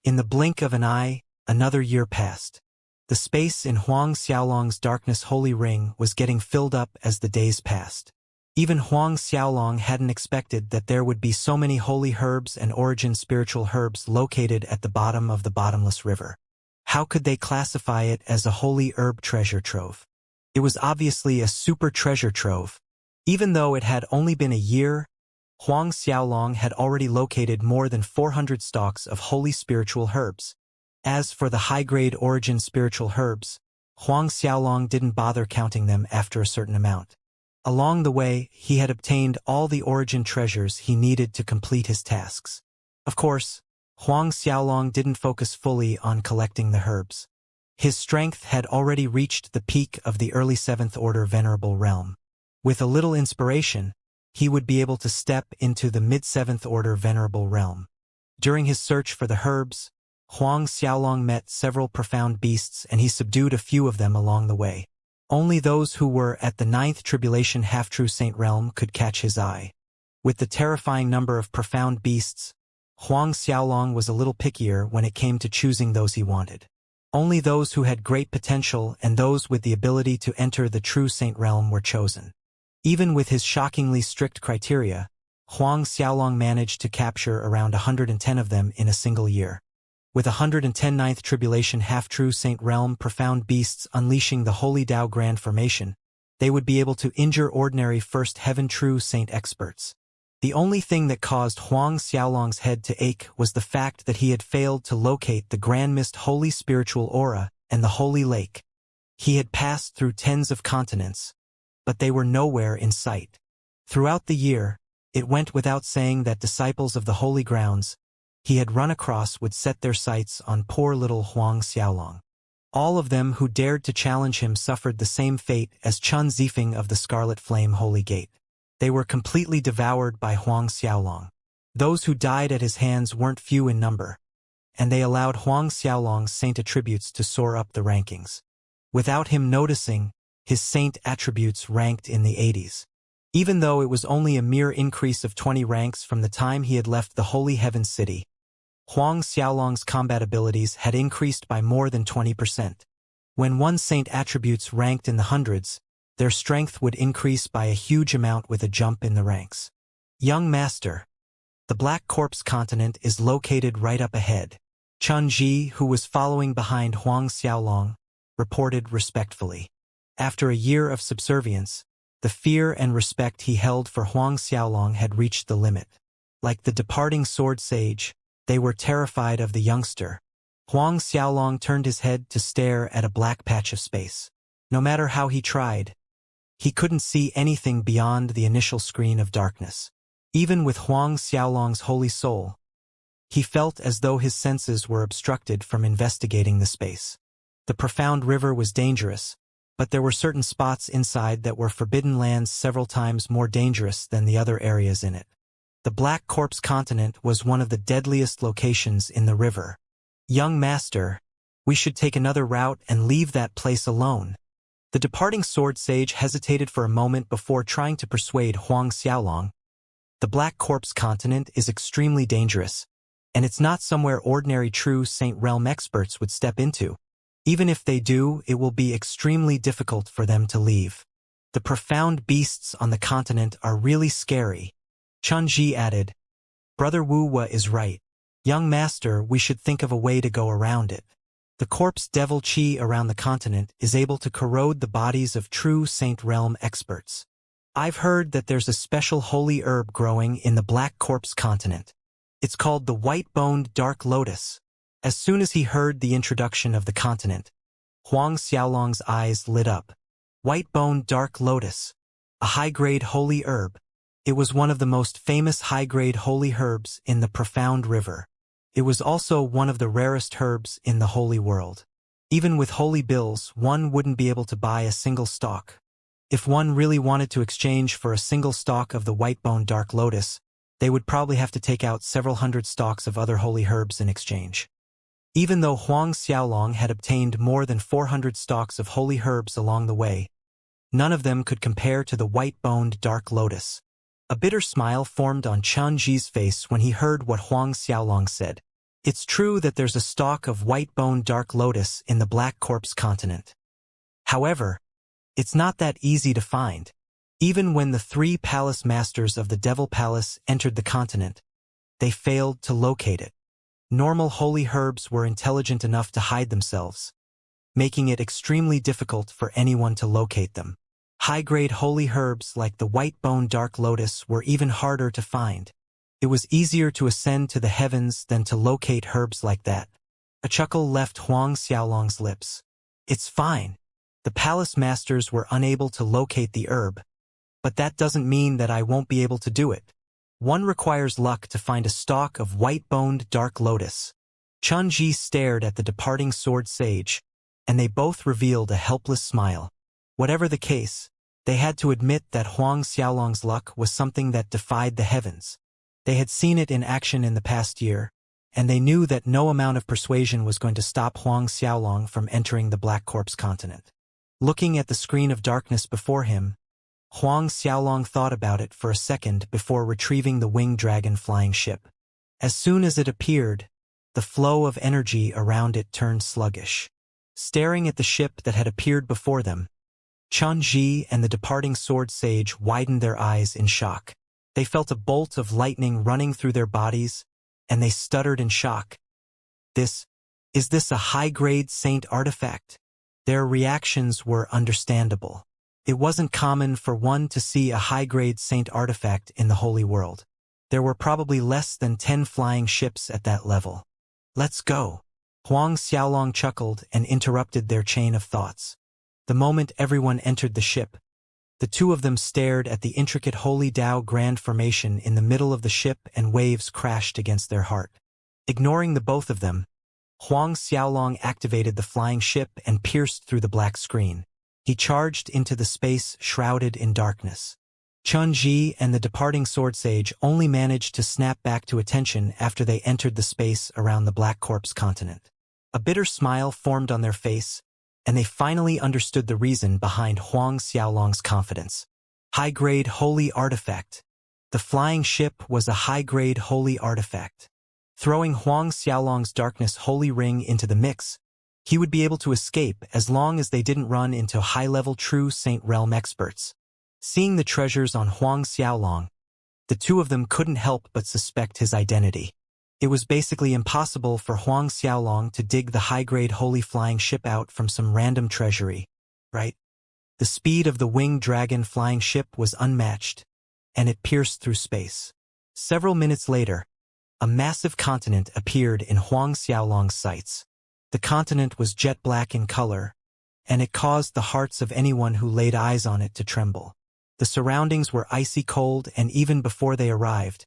In the blink of an eye, another year passed. The space in Huang Xiaolong's darkness holy ring was getting filled up as the days passed. Even Huang Xiaolong hadn't expected that there would be so many holy herbs and origin spiritual herbs located at the bottom of the bottomless river. How could they classify it as a holy herb treasure trove? It was obviously a super treasure trove. Even though it had only been a year, Huang Xiaolong had already located more than 400 stalks of holy spiritual herbs. As for the high-grade origin spiritual herbs, Huang Xiaolong didn't bother counting them after a certain amount. Along the way, he had obtained all the origin treasures he needed to complete his tasks. Of course, Huang Xiaolong didn't focus fully on collecting the herbs. His strength had already reached the peak of the early 7th Order Venerable Realm. With a little inspiration, he would be able to step into the mid-7th Order Venerable Realm. During his search for the herbs, Huang Xiaolong met several profound beasts and he subdued a few of them along the way. Only those who were at the 9th Tribulation Half-True Saint Realm could catch his eye. With the terrifying number of profound beasts, Huang Xiaolong was a little pickier when it came to choosing those he wanted. Only those who had great potential and those with the ability to enter the true Saint Realm were chosen. Even with his shockingly strict criteria, Huang Xiaolong managed to capture around 110 of them in a single year. With 110 Ninth Tribulation Half-True Saint Realm profound beasts unleashing the Holy Tao Grand Formation, they would be able to injure ordinary First Heaven True Saint experts. The only thing that caused Huang Xiaolong's head to ache was the fact that he had failed to locate the Grand Mist Holy Spiritual Aura and the Holy Lake. He had passed through tens of continents, but they were nowhere in sight. Throughout the year, it went without saying that disciples of the holy grounds he had run across would set their sights on poor little Huang Xiaolong. All of them who dared to challenge him suffered the same fate as Chun Zifeng of the Scarlet Flame Holy Gate. They were completely devoured by Huang Xiaolong. Those who died at his hands weren't few in number, and they allowed Huang Xiaolong's saint attributes to soar up the rankings. Without him noticing, his saint attributes ranked in the 80s. Even though it was only a mere increase of 20 ranks from the time he had left the Holy Heaven City, Huang Xiaolong's combat abilities had increased by more than 20%. When one saint attributes ranked in the hundreds, their strength would increase by a huge amount with a jump in the ranks. Young Master, the Black Corpse continent is located right up ahead. Chun Ji, who was following behind Huang Xiaolong, reported respectfully. After a year of subservience, the fear and respect he held for Huang Xiaolong had reached the limit. Like the departing sword sage, they were terrified of the youngster. Huang Xiaolong turned his head to stare at a black patch of space. No matter how he tried, he couldn't see anything beyond the initial screen of darkness. Even with Huang Xiaolong's holy soul, He felt as though his senses were obstructed from investigating the space. The profound river was dangerous, but there were certain spots inside that were forbidden lands several times more dangerous than the other areas in it. The Black Corpse continent was one of the deadliest locations in the river. Young master, we should take another route and leave that place alone. The departing sword sage hesitated for a moment before trying to persuade Huang Xiaolong. The Black Corpse continent is extremely dangerous, and it's not somewhere ordinary true Saint Realm experts would step into. Even if they do, it will be extremely difficult for them to leave. The profound beasts on the continent are really scary. Chunji added, Brother Wuwa is right. Young master, we should think of a way to go around it. The corpse devil chi around the continent is able to corrode the bodies of true Saint Realm experts. I've heard that there's a special holy herb growing in the Black Corpse continent. It's called the white-boned dark lotus. As soon as he heard the introduction of the continent, Huang Xiaolong's eyes lit up. White-boned dark lotus, a high-grade holy herb. It was one of the most famous high-grade holy herbs in the profound river. It was also one of the rarest herbs in the holy world. Even with holy bills, one wouldn't be able to buy a single stalk. If one really wanted to exchange for a single stalk of the white-boned dark lotus, they would probably have to take out several hundred stalks of other holy herbs in exchange. Even though Huang Xiaolong had obtained more than 400 stalks of holy herbs along the way, none of them could compare to the white-boned dark lotus. A bitter smile formed on Chunji's face when he heard what Huang Xiaolong said. It's true that there's a stalk of white-boned dark lotus in the Black Corpse continent. However, it's not that easy to find. Even when the 3 palace masters of the Devil Palace entered the continent, they failed to locate it. Normal holy herbs were intelligent enough to hide themselves, making it extremely difficult for anyone to locate them. High-grade holy herbs like the white-boned dark lotus were even harder to find. It was easier to ascend to the heavens than to locate herbs like that. A chuckle left Huang Xiaolong's lips. It's fine. The palace masters were unable to locate the herb, but that doesn't mean that I won't be able to do it. One requires luck to find a stalk of white-boned dark lotus. Chunji stared at the departing sword sage, and they both revealed a helpless smile. Whatever the case, they had to admit that Huang Xiaolong's luck was something that defied the heavens. They had seen it in action in the past year, and they knew that no amount of persuasion was going to stop Huang Xiaolong from entering the Black Corpse continent. Looking at the screen of darkness before him, Huang Xiaolong thought about it for a second before retrieving the winged dragon flying ship. As soon as it appeared, the flow of energy around it turned sluggish. Staring at the ship that had appeared before them, Chunji and the departing sword sage widened their eyes in shock. They felt a bolt of lightning running through their bodies, and they stuttered in shock. Is this a high-grade saint artifact? Their reactions were understandable. It wasn't common for one to see a high-grade saint artifact in the holy world. There were probably less than 10 flying ships at that level. Let's go. Huang Xiaolong chuckled and interrupted their chain of thoughts. The moment everyone entered the ship, the two of them stared at the intricate Holy Dao Grand Formation in the middle of the ship, and waves crashed against their heart. Ignoring the both of them, Huang Xiaolong activated the flying ship and pierced through the black screen. He charged into the space shrouded in darkness. Chunji and the departing sword sage only managed to snap back to attention after they entered the space around the Black Corpse continent. A bitter smile formed on their face, and they finally understood the reason behind Huang Xiaolong's confidence. High-grade holy artifact. The flying ship was a high-grade holy artifact. Throwing Huang Xiaolong's darkness holy ring into the mix, he would be able to escape as long as they didn't run into high-level true Saint Realm experts. Seeing the treasures on Huang Xiaolong, the two of them couldn't help but suspect his identity. It was basically impossible for Huang Xiaolong to dig the high-grade holy flying ship out from some random treasury, right? The speed of the winged dragon flying ship was unmatched, and it pierced through space. Several minutes later, a massive continent appeared in Huang Xiaolong's sights. The continent was jet black in color, and it caused the hearts of anyone who laid eyes on it to tremble. The surroundings were icy cold, and even before they arrived,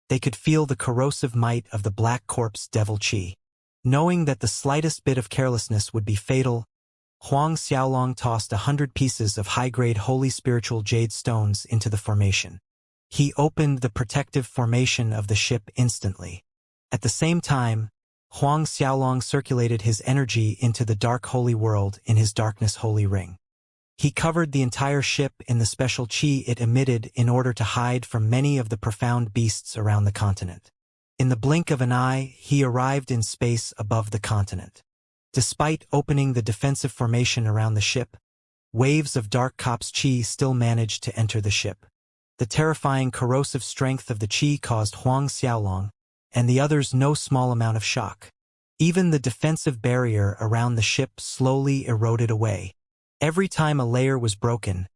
They could feel the corrosive might of the black corpse devil chi. Knowing that the slightest bit of carelessness would be fatal, Huang Xiaolong tossed 100 pieces of high-grade holy spiritual jade stones into the formation. He opened the protective formation of the ship instantly. At the same time, Huang Xiaolong circulated his energy into the dark holy world in his darkness holy ring. He covered the entire ship in the special chi it emitted in order to hide from many of the profound beasts around the continent. In the blink of an eye, he arrived in space above the continent. Despite opening the defensive formation around the ship, waves of dark corpse chi still managed to enter the ship. The terrifying corrosive strength of the chi caused Huang Xiaolong and the others no small amount of shock. Even the defensive barrier around the ship slowly eroded away. Every time a layer was broken,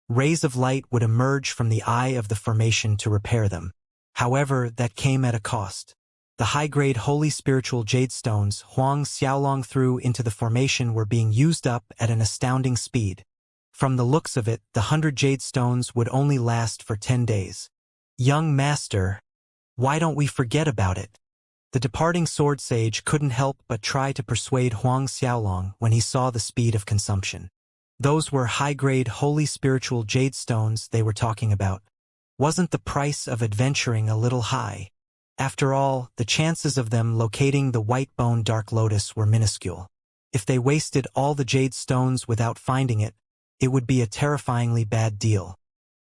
rays of light would emerge from the eye of the formation to repair them. However, that came at a cost. The high-grade holy spiritual jade stones Huang Xiaolong threw into the formation were being used up at an astounding speed. From the looks of it, the 100 jade stones would only last for 10 days. Young master, why don't we forget about it? The departing sword sage couldn't help but try to persuade Huang Xiaolong when he saw the speed of consumption. Those were high-grade holy spiritual jade stones they were talking about. Wasn't the price of adventuring a little high? After all, the chances of them locating the white-bone dark lotus were minuscule. If they wasted all the jade stones without finding it, it would be a terrifyingly bad deal.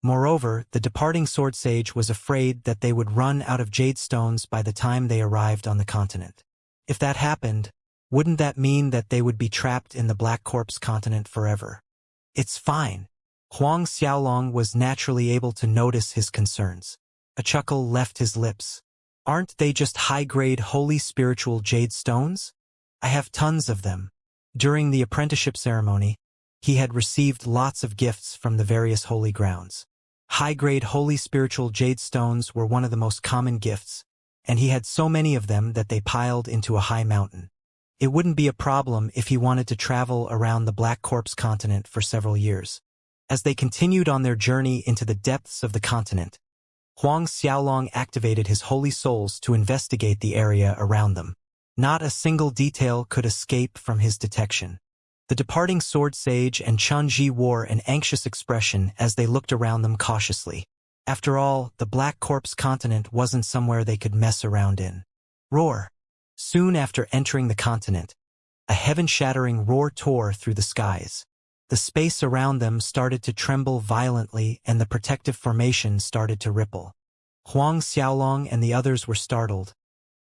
Moreover, the departing sword sage was afraid that they would run out of jade stones by the time they arrived on the continent. If that happened, wouldn't that mean that they would be trapped in the Black Corpse continent forever? It's fine. Huang Xiaolong was naturally able to notice his concerns. A chuckle left his lips. Aren't they just high-grade holy spiritual jade stones? I have tons of them. During the apprenticeship ceremony, he had received lots of gifts from the various holy grounds. High-grade holy spiritual jade stones were one of the most common gifts, and he had so many of them that they piled into a high mountain. It wouldn't be a problem if he wanted to travel around the Black Corpse continent for several years. As they continued on their journey into the depths of the continent, Huang Xiaolong activated his holy souls to investigate the area around them. Not a single detail could escape from his detection. The departing sword sage and Chunji wore an anxious expression as they looked around them cautiously. After all, the Black Corpse continent wasn't somewhere they could mess around in. Roar! Soon after entering the continent, a heaven-shattering roar tore through the skies. The space around them started to tremble violently and the protective formation started to ripple. Huang Xiaolong and the others were startled,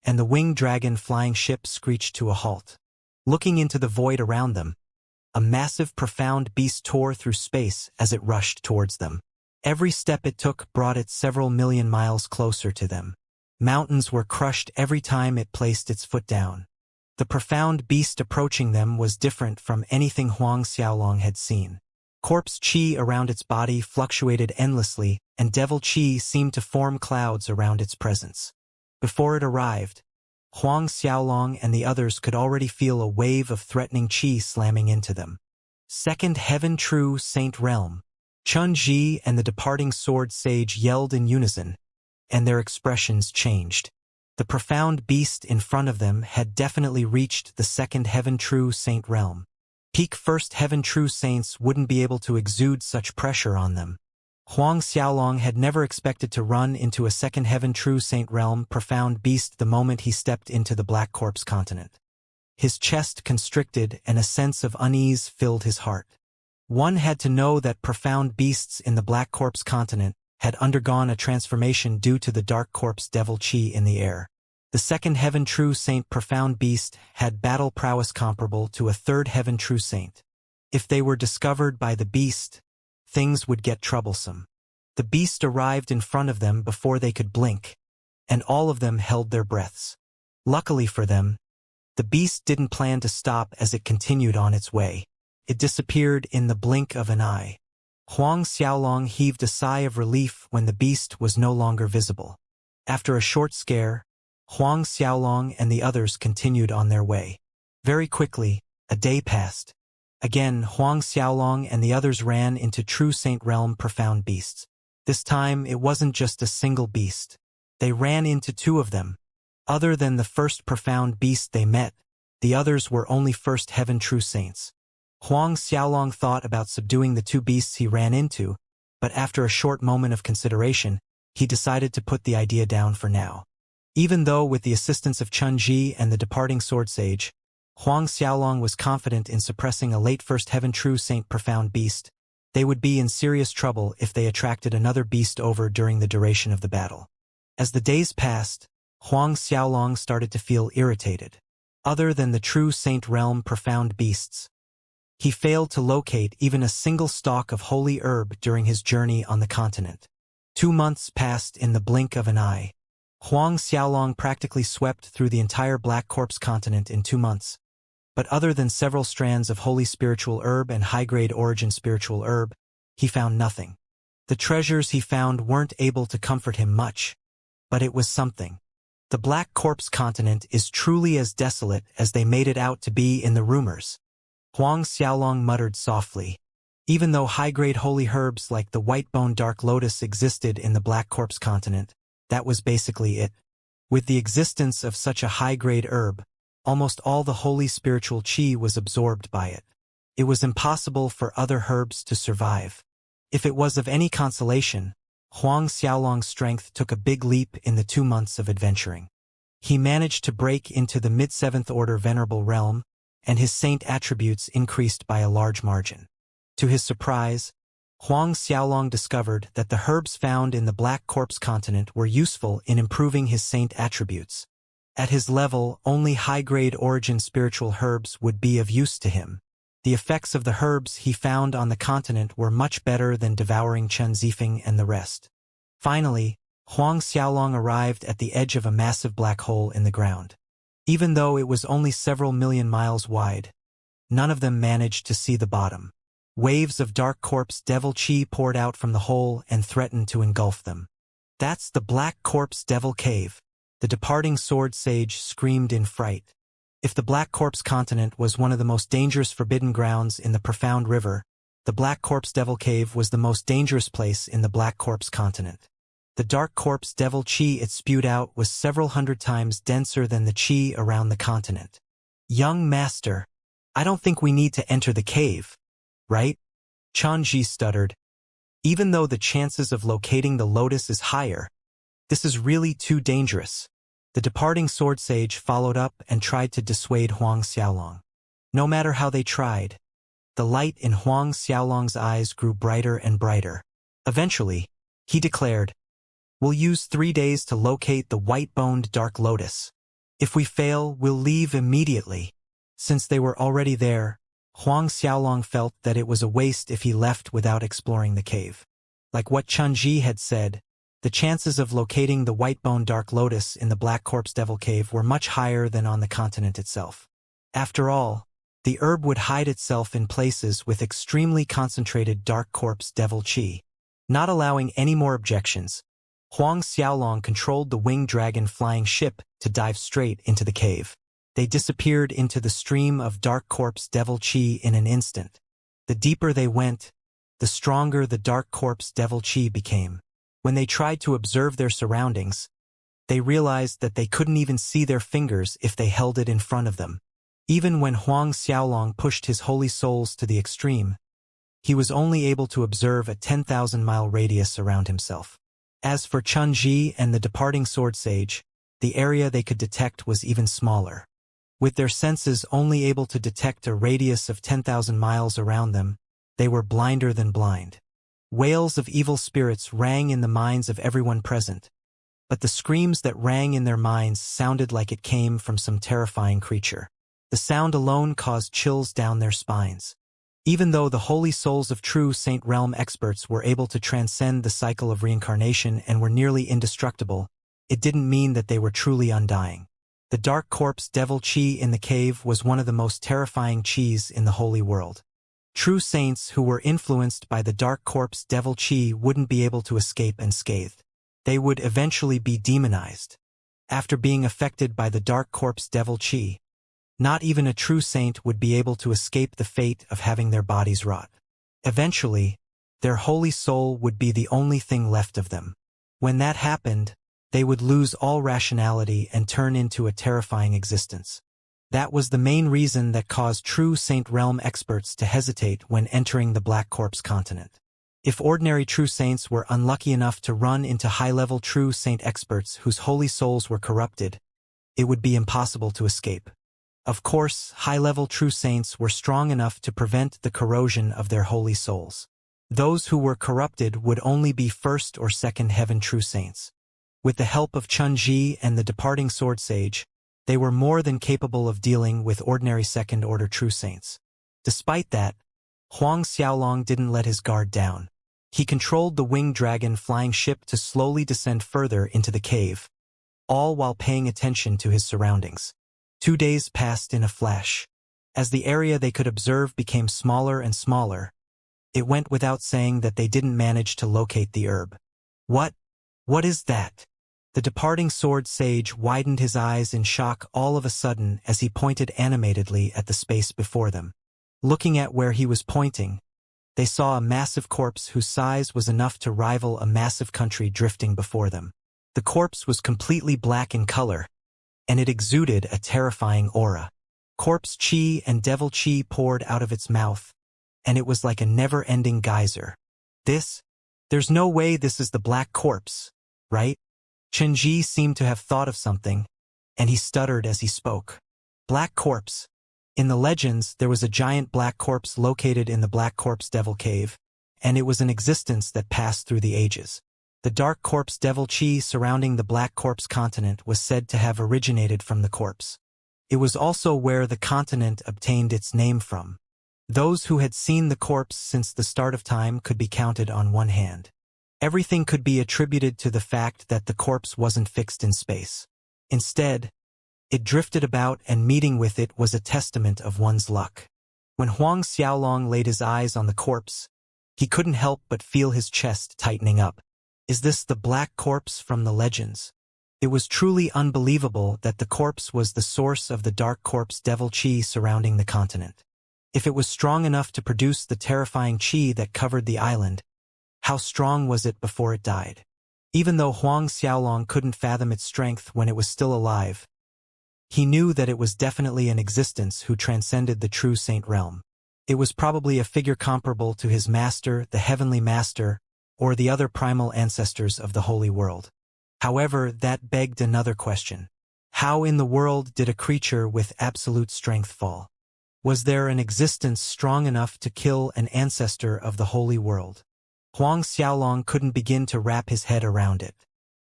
and the winged dragon flying ship screeched to a halt. Looking into the void around them, a massive, profound beast tore through space as it rushed towards them. Every step it took brought it several million miles closer to them. Mountains were crushed every time it placed its foot down. The profound beast approaching them was different from anything Huang Xiaolong had seen. Corpse chi around its body fluctuated endlessly, and devil chi seemed to form clouds around its presence. Before it arrived, Huang Xiaolong and the others could already feel a wave of threatening chi slamming into them. Second Heaven True Saint Realm. Chunji and the departing sword sage yelled in unison, and their expressions changed. The profound beast in front of them had definitely reached the second Heaven True Saint realm. Peak First Heaven True Saints wouldn't be able to exude such pressure on them. Huang Xiaolong had never expected to run into a second Heaven True Saint realm profound beast the moment he stepped into the Black Corpse continent. His chest constricted and a sense of unease filled his heart. One had to know that profound beasts in the Black Corpse continent had undergone a transformation due to the dark corpse devil chi in the air. The second Heaven True Saint profound beast had battle prowess comparable to a third Heaven True Saint. If they were discovered by the beast, things would get troublesome. The beast arrived in front of them before they could blink, and all of them held their breaths. Luckily for them, the beast didn't plan to stop as it continued on its way. It disappeared in the blink of an eye. Huang Xiaolong heaved a sigh of relief when the beast was no longer visible. After a short scare, Huang Xiaolong and the others continued on their way. Very quickly, a day passed. Again, Huang Xiaolong and the others ran into True Saint Realm profound beasts. This time, it wasn't just a single beast. They ran into two of them. Other than the first profound beast they met, the others were only first heaven true saints. Huang Xiaolong thought about subduing the two beasts he ran into, but after a short moment of consideration, he decided to put the idea down for now. Even though with the assistance of Chun Ji and the departing sword sage, Huang Xiaolong was confident in suppressing a late first heaven true saint profound beast, they would be in serious trouble if they attracted another beast over during the duration of the battle. As the days passed, Huang Xiaolong started to feel irritated. Other than the true saint realm profound beasts, he failed to locate even a single stalk of holy herb during his journey on the continent. 2 months passed in the blink of an eye. Huang Xiaolong practically swept through the entire Black Corpse continent in 2 months. But other than several strands of holy spiritual herb and high-grade origin spiritual herb, he found nothing. The treasures he found weren't able to comfort him much, but it was something. The Black Corpse continent is truly as desolate as they made it out to be in the rumors. Huang Xiaolong muttered softly. Even though high-grade holy herbs like the white-bone dark lotus existed in the Black Corpse continent, that was basically it. With the existence of such a high-grade herb, almost all the holy spiritual qi was absorbed by it. It was impossible for other herbs to survive. If it was of any consolation, Huang Xiaolong's strength took a big leap in the 2 months of adventuring. He managed to break into the mid-7th order venerable realm, and his saint attributes increased by a large margin. To his surprise, Huang Xiaolong discovered that the herbs found in the Black Corpse continent were useful in improving his saint attributes. At his level, only high-grade origin spiritual herbs would be of use to him. The effects of the herbs he found on the continent were much better than devouring Chen Zifeng and the rest. Finally, Huang Xiaolong arrived at the edge of a massive black hole in the ground. Even though it was only several million miles wide, none of them managed to see the bottom. Waves of dark corpse devil qi poured out from the hole and threatened to engulf them. "That's the Black Corpse Devil Cave," the departing sword sage screamed in fright. If the Black Corpse continent was one of the most dangerous forbidden grounds in the profound river, the Black Corpse Devil Cave was the most dangerous place in the Black Corpse continent. The dark corpse devil qi it spewed out was several hundred times denser than the qi around the continent. "Young master, I don't think we need to enter the cave, right?" Changji stuttered. "Even though the chances of locating the lotus is higher, this is really too dangerous." The departing sword sage followed up and tried to dissuade Huang Xiaolong. No matter how they tried, the light in Huang Xiaolong's eyes grew brighter and brighter. Eventually, he declared, "We'll use 3 days to locate the white-boned dark lotus. If we fail, we'll leave immediately." Since they were already there, Huang Xiaolong felt that it was a waste if he left without exploring the cave. Like what Chun Ji had said, the chances of locating the white-boned dark lotus in the Black Corpse Devil Cave were much higher than on the continent itself. After all, the herb would hide itself in places with extremely concentrated dark corpse devil qi. Not allowing any more objections, Huang Xiaolong controlled the winged dragon flying ship to dive straight into the cave. They disappeared into the stream of dark corpse devil qi in an instant. The deeper they went, the stronger the dark corpse devil qi became. When they tried to observe their surroundings, they realized that they couldn't even see their fingers if they held it in front of them. Even when Huang Xiaolong pushed his holy souls to the extreme, he was only able to observe a 10,000-mile radius around himself. As for Chun Ji and the departing sword sage, the area they could detect was even smaller. With their senses only able to detect a radius of 10,000 miles around them, they were blinder than blind. Wails of evil spirits rang in the minds of everyone present, but the screams that rang in their minds sounded like it came from some terrifying creature. The sound alone caused chills down their spines. Even though the holy souls of true Saint Realm experts were able to transcend the cycle of reincarnation and were nearly indestructible, it didn't mean that they were truly undying. The dark corpse devil qi in the cave was one of the most terrifying qis in the holy world. True saints who were influenced by the dark corpse devil qi wouldn't be able to escape unscathed. They would eventually be demonized. After being affected by the dark corpse devil qi, not even a true saint would be able to escape the fate of having their bodies rot. Eventually, their holy soul would be the only thing left of them. When that happened, they would lose all rationality and turn into a terrifying existence. That was the main reason that caused true Saint Realm experts to hesitate when entering the Black Corpse continent. If ordinary true saints were unlucky enough to run into high-level true saint experts whose holy souls were corrupted, it would be impossible to escape. Of course, high-level true saints were strong enough to prevent the corrosion of their holy souls. Those who were corrupted would only be first or second heaven true saints. With the help of Chun-Ji and the departing sword sage, they were more than capable of dealing with ordinary second-order true saints. Despite that, Huang Xiaolong didn't let his guard down. He controlled the winged dragon flying ship to slowly descend further into the cave, all while paying attention to his surroundings. 2 days passed in a flash. As the area they could observe became smaller and smaller, it went without saying that they didn't manage to locate the herb. What is that? The departing sword sage widened his eyes in shock all of a sudden as he pointed animatedly at the space before them. Looking at where he was pointing, they saw a massive corpse whose size was enough to rival a massive country drifting before them. The corpse was completely black in color, and it exuded a terrifying aura. Corpse chi and devil chi poured out of its mouth, and it was like a never-ending geyser. There's no way this is the Black Corpse, right? Chen-Ji seemed to have thought of something, and he stuttered as he spoke. Black Corpse. In the legends, there was a giant black corpse located in the Black Corpse Devil Cave, and it was an existence that passed through the ages. The dark corpse devil chi surrounding the Black Corpse continent was said to have originated from the corpse. It was also where the continent obtained its name from. Those who had seen the corpse since the start of time could be counted on one hand. Everything could be attributed to the fact that the corpse wasn't fixed in space. Instead, it drifted about, and meeting with it was a testament of one's luck. When Huang Xiaolong laid his eyes on the corpse, he couldn't help but feel his chest tightening up. Is this the Black Corpse from the legends? It was truly unbelievable that the corpse was the source of the dark corpse devil chi surrounding the continent. If it was strong enough to produce the terrifying chi that covered the island, how strong was it before it died? Even though Huang Xiaolong couldn't fathom its strength when it was still alive, he knew that it was definitely an existence who transcended the true saint realm. It was probably a figure comparable to his master, the heavenly master, or the other primal ancestors of the holy world. However, that begged another question. How in the world did a creature with absolute strength fall? Was there an existence strong enough to kill an ancestor of the holy world? Huang Xiaolong couldn't begin to wrap his head around it.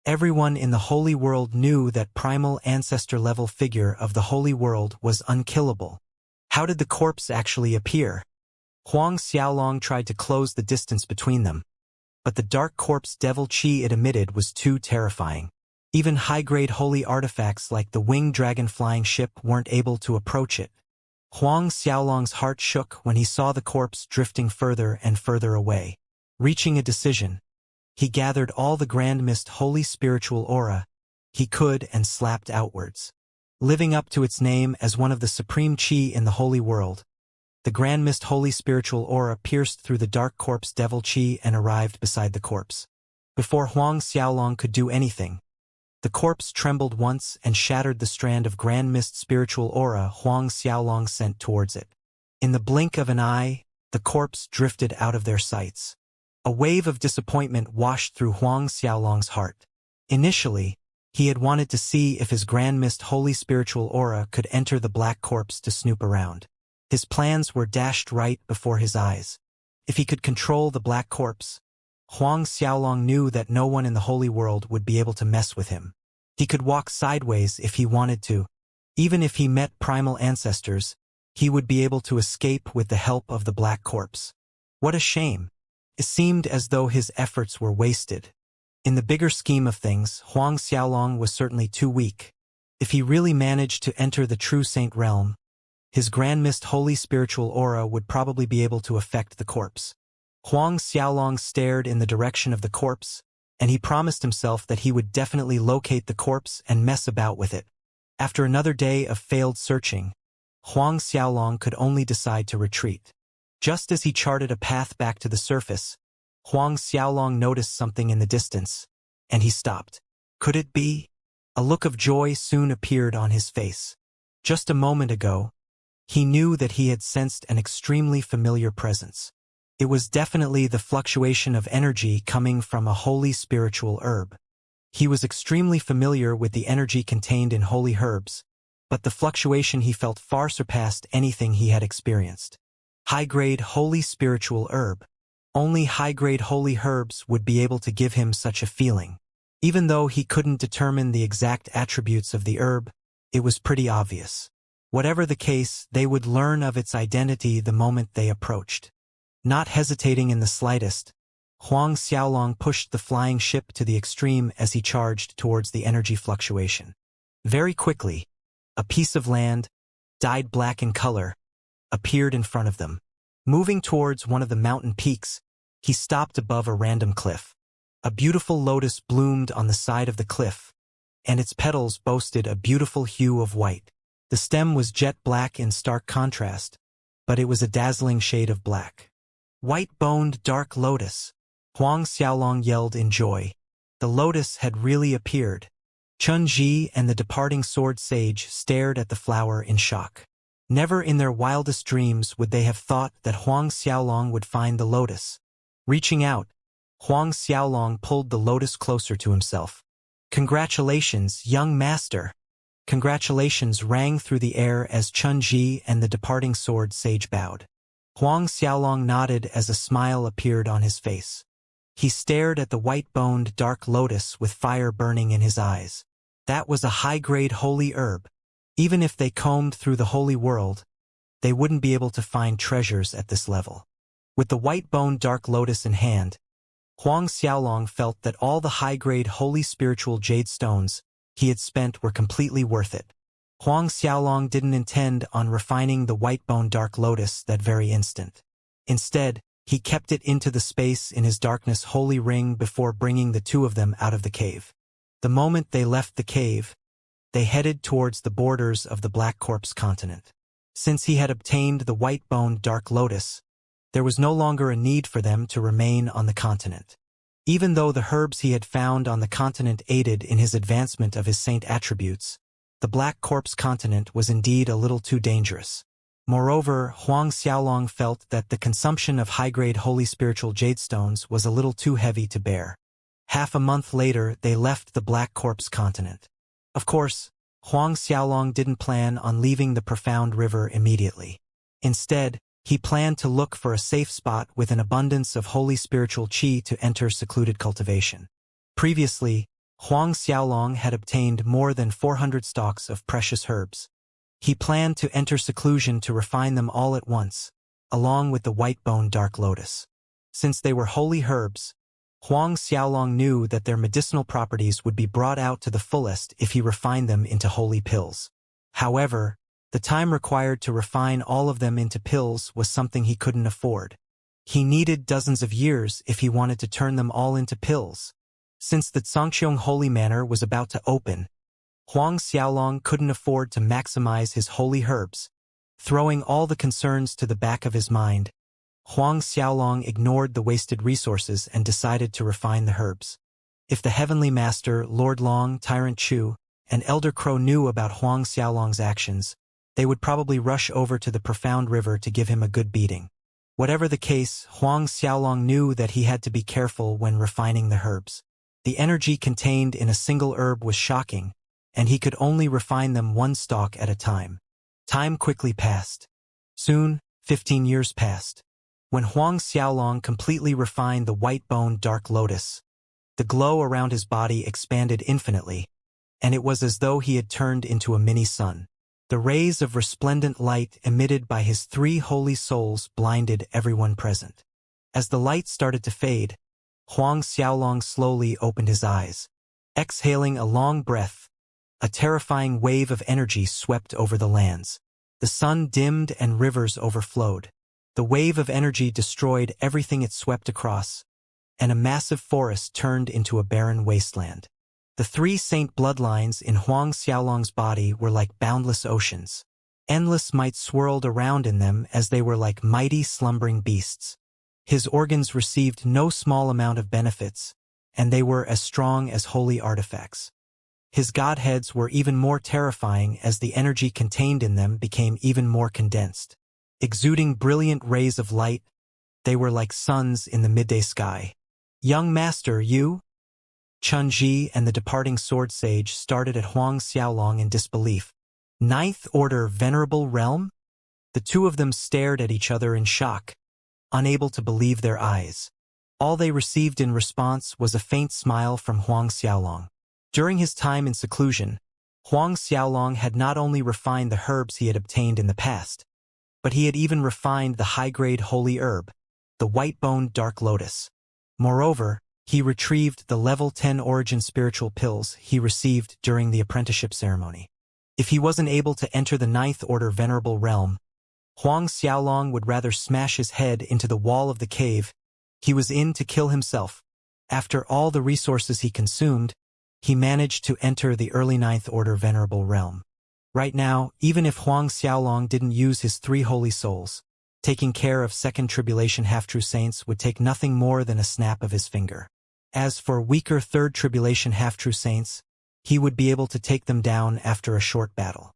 Everyone in the holy world knew that primal ancestor-level figure of the holy world was unkillable. How did the corpse actually appear? Huang Xiaolong tried to close the distance between them, but the dark corpse devil chi it emitted was too terrifying. Even high-grade holy artifacts like the winged dragon flying ship weren't able to approach it. Huang Xiaolong's heart shook when he saw the corpse drifting further and further away. Reaching a decision, he gathered all the grand mist holy spiritual aura he could and slapped outwards. Living up to its name as one of the supreme chi in the holy world, the grand mist holy spiritual aura pierced through the dark corpse devil chi and arrived beside the corpse. Before Huang Xiaolong could do anything, the corpse trembled once and shattered the strand of grand mist spiritual aura Huang Xiaolong sent towards it. In the blink of an eye, the corpse drifted out of their sights. A wave of disappointment washed through Huang Xiaolong's heart. Initially, he had wanted to see if his grand mist holy spiritual aura could enter the black corpse to snoop around. His plans were dashed right before his eyes. If he could control the black corpse, Huang Xiaolong knew that no one in the holy world would be able to mess with him. He could walk sideways if he wanted to. Even if he met primal ancestors, he would be able to escape with the help of the black corpse. What a shame. It seemed as though his efforts were wasted. In the bigger scheme of things, Huang Xiaolong was certainly too weak. If he really managed to enter the true saint realm, his grand mist holy spiritual aura would probably be able to affect the corpse. Huang Xiaolong stared in the direction of the corpse, and he promised himself that he would definitely locate the corpse and mess about with it. After another day of failed searching, Huang Xiaolong could only decide to retreat. Just as he charted a path back to the surface, Huang Xiaolong noticed something in the distance, and he stopped. Could it be? A look of joy soon appeared on his face. Just a moment ago, he knew that he had sensed an extremely familiar presence. It was definitely the fluctuation of energy coming from a holy spiritual herb. He was extremely familiar with the energy contained in holy herbs, but the fluctuation he felt far surpassed anything he had experienced. High-grade holy spiritual herb. Only high-grade holy herbs would be able to give him such a feeling. Even though he couldn't determine the exact attributes of the herb, it was pretty obvious. Whatever the case, they would learn of its identity the moment they approached. Not hesitating in the slightest, Huang Xiaolong pushed the flying ship to the extreme as he charged towards the energy fluctuation. Very quickly, a piece of land, dyed black in color, appeared in front of them. Moving towards one of the mountain peaks, he stopped above a random cliff. A beautiful lotus bloomed on the side of the cliff, and its petals boasted a beautiful hue of white. The stem was jet black in stark contrast, but it was a dazzling shade of black. White-boned dark lotus. Huang Xiaolong yelled in joy. The lotus had really appeared. Chun Ji and the departing sword sage stared at the flower in shock. Never in their wildest dreams would they have thought that Huang Xiaolong would find the lotus. Reaching out, Huang Xiaolong pulled the lotus closer to himself. "Congratulations, young master!" Congratulations rang through the air as Chun Ji and the departing sword sage bowed. Huang Xiaolong nodded as a smile appeared on his face. He stared at the white-boned dark lotus with fire burning in his eyes. That was a high-grade holy herb. Even if they combed through the holy world, they wouldn't be able to find treasures at this level. With the white-boned dark lotus in hand, Huang Xiaolong felt that all the high-grade holy spiritual jade stones he had spent were completely worth it. Huang Xiaolong didn't intend on refining the white-boned dark lotus that very instant. Instead, he kept it into the space in his darkness holy ring before bringing the two of them out of the cave. The moment they left the cave, they headed towards the borders of the Black Corpse continent. Since he had obtained the white-boned dark lotus, there was no longer a need for them to remain on the continent. Even though the herbs he had found on the continent aided in his advancement of his saint attributes, the Black Corpse continent was indeed a little too dangerous. Moreover, Huang Xiaolong felt that the consumption of high-grade holy spiritual jade stones was a little too heavy to bear. Half a month later, they left the Black Corpse continent. Of course, Huang Xiaolong didn't plan on leaving the profound river immediately. Instead, he planned to look for a safe spot with an abundance of holy spiritual qi to enter secluded cultivation. Previously, Huang Xiaolong had obtained more than 400 stalks of precious herbs. He planned to enter seclusion to refine them all at once, along with the white-boned dark lotus. Since they were holy herbs, Huang Xiaolong knew that their medicinal properties would be brought out to the fullest if he refined them into holy pills. However, the time required to refine all of them into pills was something he couldn't afford. He needed dozens of years if he wanted to turn them all into pills. Since the Zhangqiong Holy Manor was about to open, Huang Xiaolong couldn't afford to maximize his holy herbs. Throwing all the concerns to the back of his mind, Huang Xiaolong ignored the wasted resources and decided to refine the herbs. If the Heavenly Master, Lord Long, Tyrant Chu, and Elder Crow knew about Huang Xiaolong's actions, they would probably rush over to the profound river to give him a good beating. Whatever the case, Huang Xiaolong knew that he had to be careful when refining the herbs. The energy contained in a single herb was shocking, and he could only refine them one stalk at a time. Time quickly passed. Soon, 15 years passed. When Huang Xiaolong completely refined the white-boned dark lotus, the glow around his body expanded infinitely, and it was as though he had turned into a mini-sun. The rays of resplendent light emitted by his 3 holy souls blinded everyone present. As the light started to fade, Huang Xiaolong slowly opened his eyes. Exhaling a long breath, a terrifying wave of energy swept over the lands. The sun dimmed and rivers overflowed. The wave of energy destroyed everything it swept across, and a massive forest turned into a barren wasteland. The 3 saint bloodlines in Huang Xiaolong's body were like boundless oceans. Endless might swirled around in them as they were like mighty slumbering beasts. His organs received no small amount of benefits, and they were as strong as holy artifacts. His godheads were even more terrifying as the energy contained in them became even more condensed. Exuding brilliant rays of light, they were like suns in the midday sky. "Young master, you?" Chun-Ji and the departing sword sage started at Huang Xiaolong in disbelief. "Ninth Order Venerable Realm?" The two of them stared at each other in shock, unable to believe their eyes. All they received in response was a faint smile from Huang Xiaolong. During his time in seclusion, Huang Xiaolong had not only refined the herbs he had obtained in the past, but he had even refined the high-grade holy herb, the white-boned dark lotus. Moreover, he retrieved the level 10 origin spiritual pills he received during the apprenticeship ceremony. If he wasn't able to enter the Ninth Order Venerable Realm, Huang Xiaolong would rather smash his head into the wall of the cave he was in to kill himself. After all the resources he consumed, he managed to enter the early Ninth Order Venerable Realm. Right now, even if Huang Xiaolong didn't use his 3 holy souls, taking care of Second Tribulation half-true saints would take nothing more than a snap of his finger. As for weaker Third Tribulation half-true saints, he would be able to take them down after a short battle.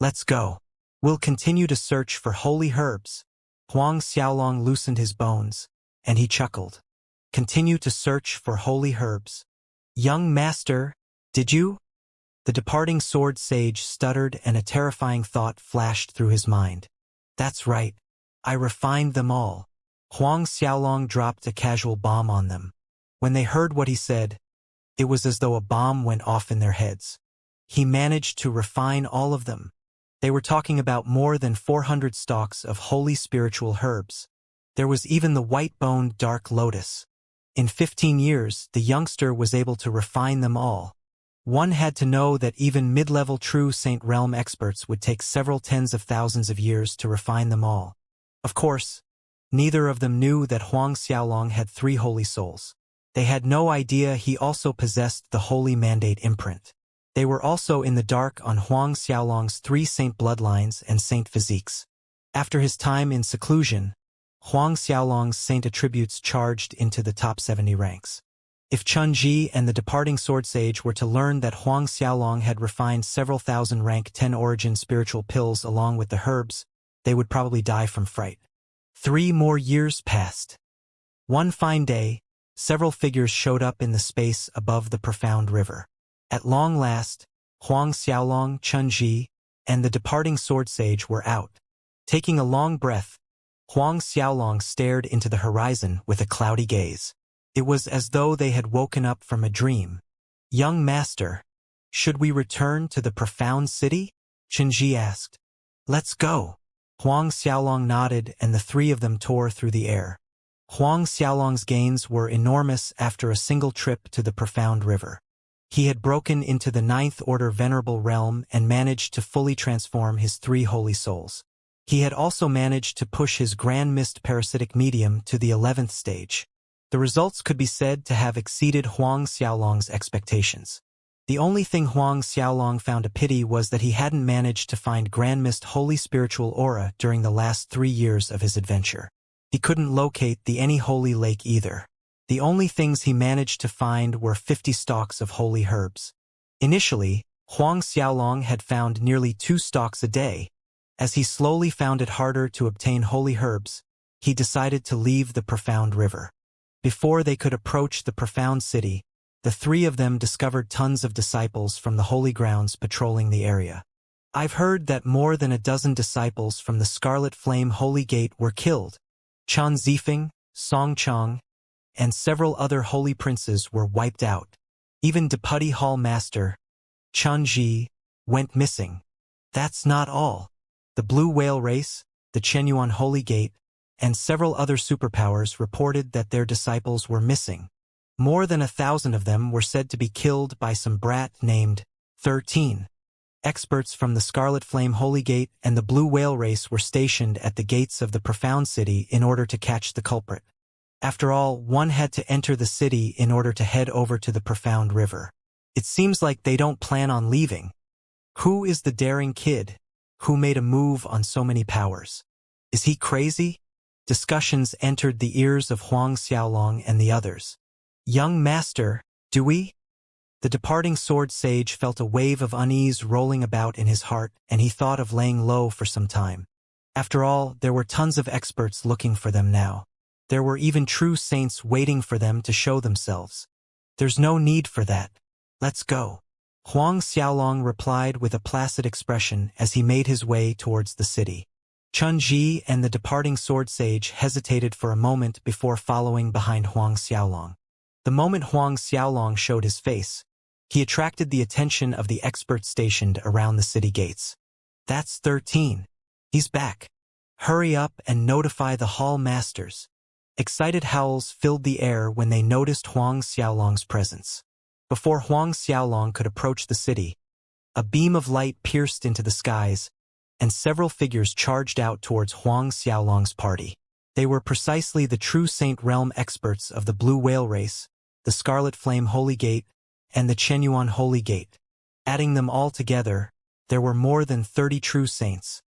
"Let's go. We'll continue to search for holy herbs." Huang Xiaolong loosened his bones, and he chuckled. "Continue to search for holy herbs. Young master, did you?" The departing sword sage stuttered and a terrifying thought flashed through his mind. "That's right. I refined them all." Huang Xiaolong dropped a casual bomb on them. When they heard what he said, it was as though a bomb went off in their heads. He managed to refine all of them. They were talking about more than 400 stalks of holy spiritual herbs. There was even the white-boned dark lotus. In 15 years, the youngster was able to refine them all. One had to know that even mid-level true Saint Realm experts would take several tens of thousands of years to refine them all. Of course, neither of them knew that Huang Xiaolong had 3 holy souls. They had no idea he also possessed the Holy Mandate imprint. They were also in the dark on Huang Xiaolong's 3 saint bloodlines and saint physiques. After his time in seclusion, Huang Xiaolong's saint attributes charged into the top 70 ranks. If Chun-Ji and the departing sword sage were to learn that Huang Xiaolong had refined several thousand rank 10 origin spiritual pills along with the herbs, they would probably die from fright. 3 more years passed. One fine day, several figures showed up in the space above the profound river. At long last, Huang Xiaolong, Chun-Ji, and the departing sword sage were out. Taking a long breath, Huang Xiaolong stared into the horizon with a cloudy gaze. It was as though they had woken up from a dream. "Young master, should we return to the profound city?" Chun-Ji asked. "Let's go." Huang Xiaolong nodded and the 3 of them tore through the air. Huang Xiaolong's gains were enormous after a single trip to the profound river. He had broken into the Ninth Order Venerable Realm and managed to fully transform his 3 holy souls. He had also managed to push his Grand Mist parasitic medium to the 11th stage. The results could be said to have exceeded Huang Xiaolong's expectations. The only thing Huang Xiaolong found a pity was that he hadn't managed to find Grand Mist Holy Spiritual Aura during the last 3 years of his adventure. He couldn't locate the any holy lake either. The only things he managed to find were 50 stalks of holy herbs. Initially, Huang Xiaolong had found nearly 2 stalks a day. As he slowly found it harder to obtain holy herbs, he decided to leave the profound river. Before they could approach the profound city, the 3 of them discovered tons of disciples from the holy grounds patrolling the area. "I've heard that more than a dozen disciples from the Scarlet Flame Holy Gate were killed. Chan Zifeng, Song Chong, and several other holy princes were wiped out. Even Deputy Hall Master, Chun-Ji, went missing. That's not all. The Blue Whale Race, the Chenyuan Holy Gate, and several other superpowers reported that their disciples were missing. More than 1,000 of them were said to be killed by some brat named 13. Experts from the Scarlet Flame Holy Gate and the Blue Whale Race were stationed at the gates of the Profound City in order to catch the culprit. After all, one had to enter the city in order to head over to the Profound River. It seems like they don't plan on leaving. Who is the daring kid who made a move on so many powers? Is he crazy? Discussions entered the ears of Huang Xiaolong and the others. Young master, do we? The departing sword sage felt a wave of unease rolling about in his heart, and he thought of laying low for some time. After all, there were tons of experts looking for them now. There were even true saints waiting for them to show themselves. There's no need for that. Let's go. Huang Xiaolong replied with a placid expression as he made his way towards the city. Chun Ji and the departing sword sage hesitated for a moment before following behind Huang Xiaolong. The moment Huang Xiaolong showed his face, he attracted the attention of the experts stationed around the city gates. That's 13. He's back. Hurry up and notify the hall masters. Excited howls filled the air when they noticed Huang Xiaolong's presence. Before Huang Xiaolong could approach the city, a beam of light pierced into the skies, and several figures charged out towards Huang Xiaolong's party. They were precisely the true Saint Realm experts of the Blue Whale race, the Scarlet Flame Holy Gate, and the Chenyuan Holy Gate. Adding them all together, there were more than 30 true saints.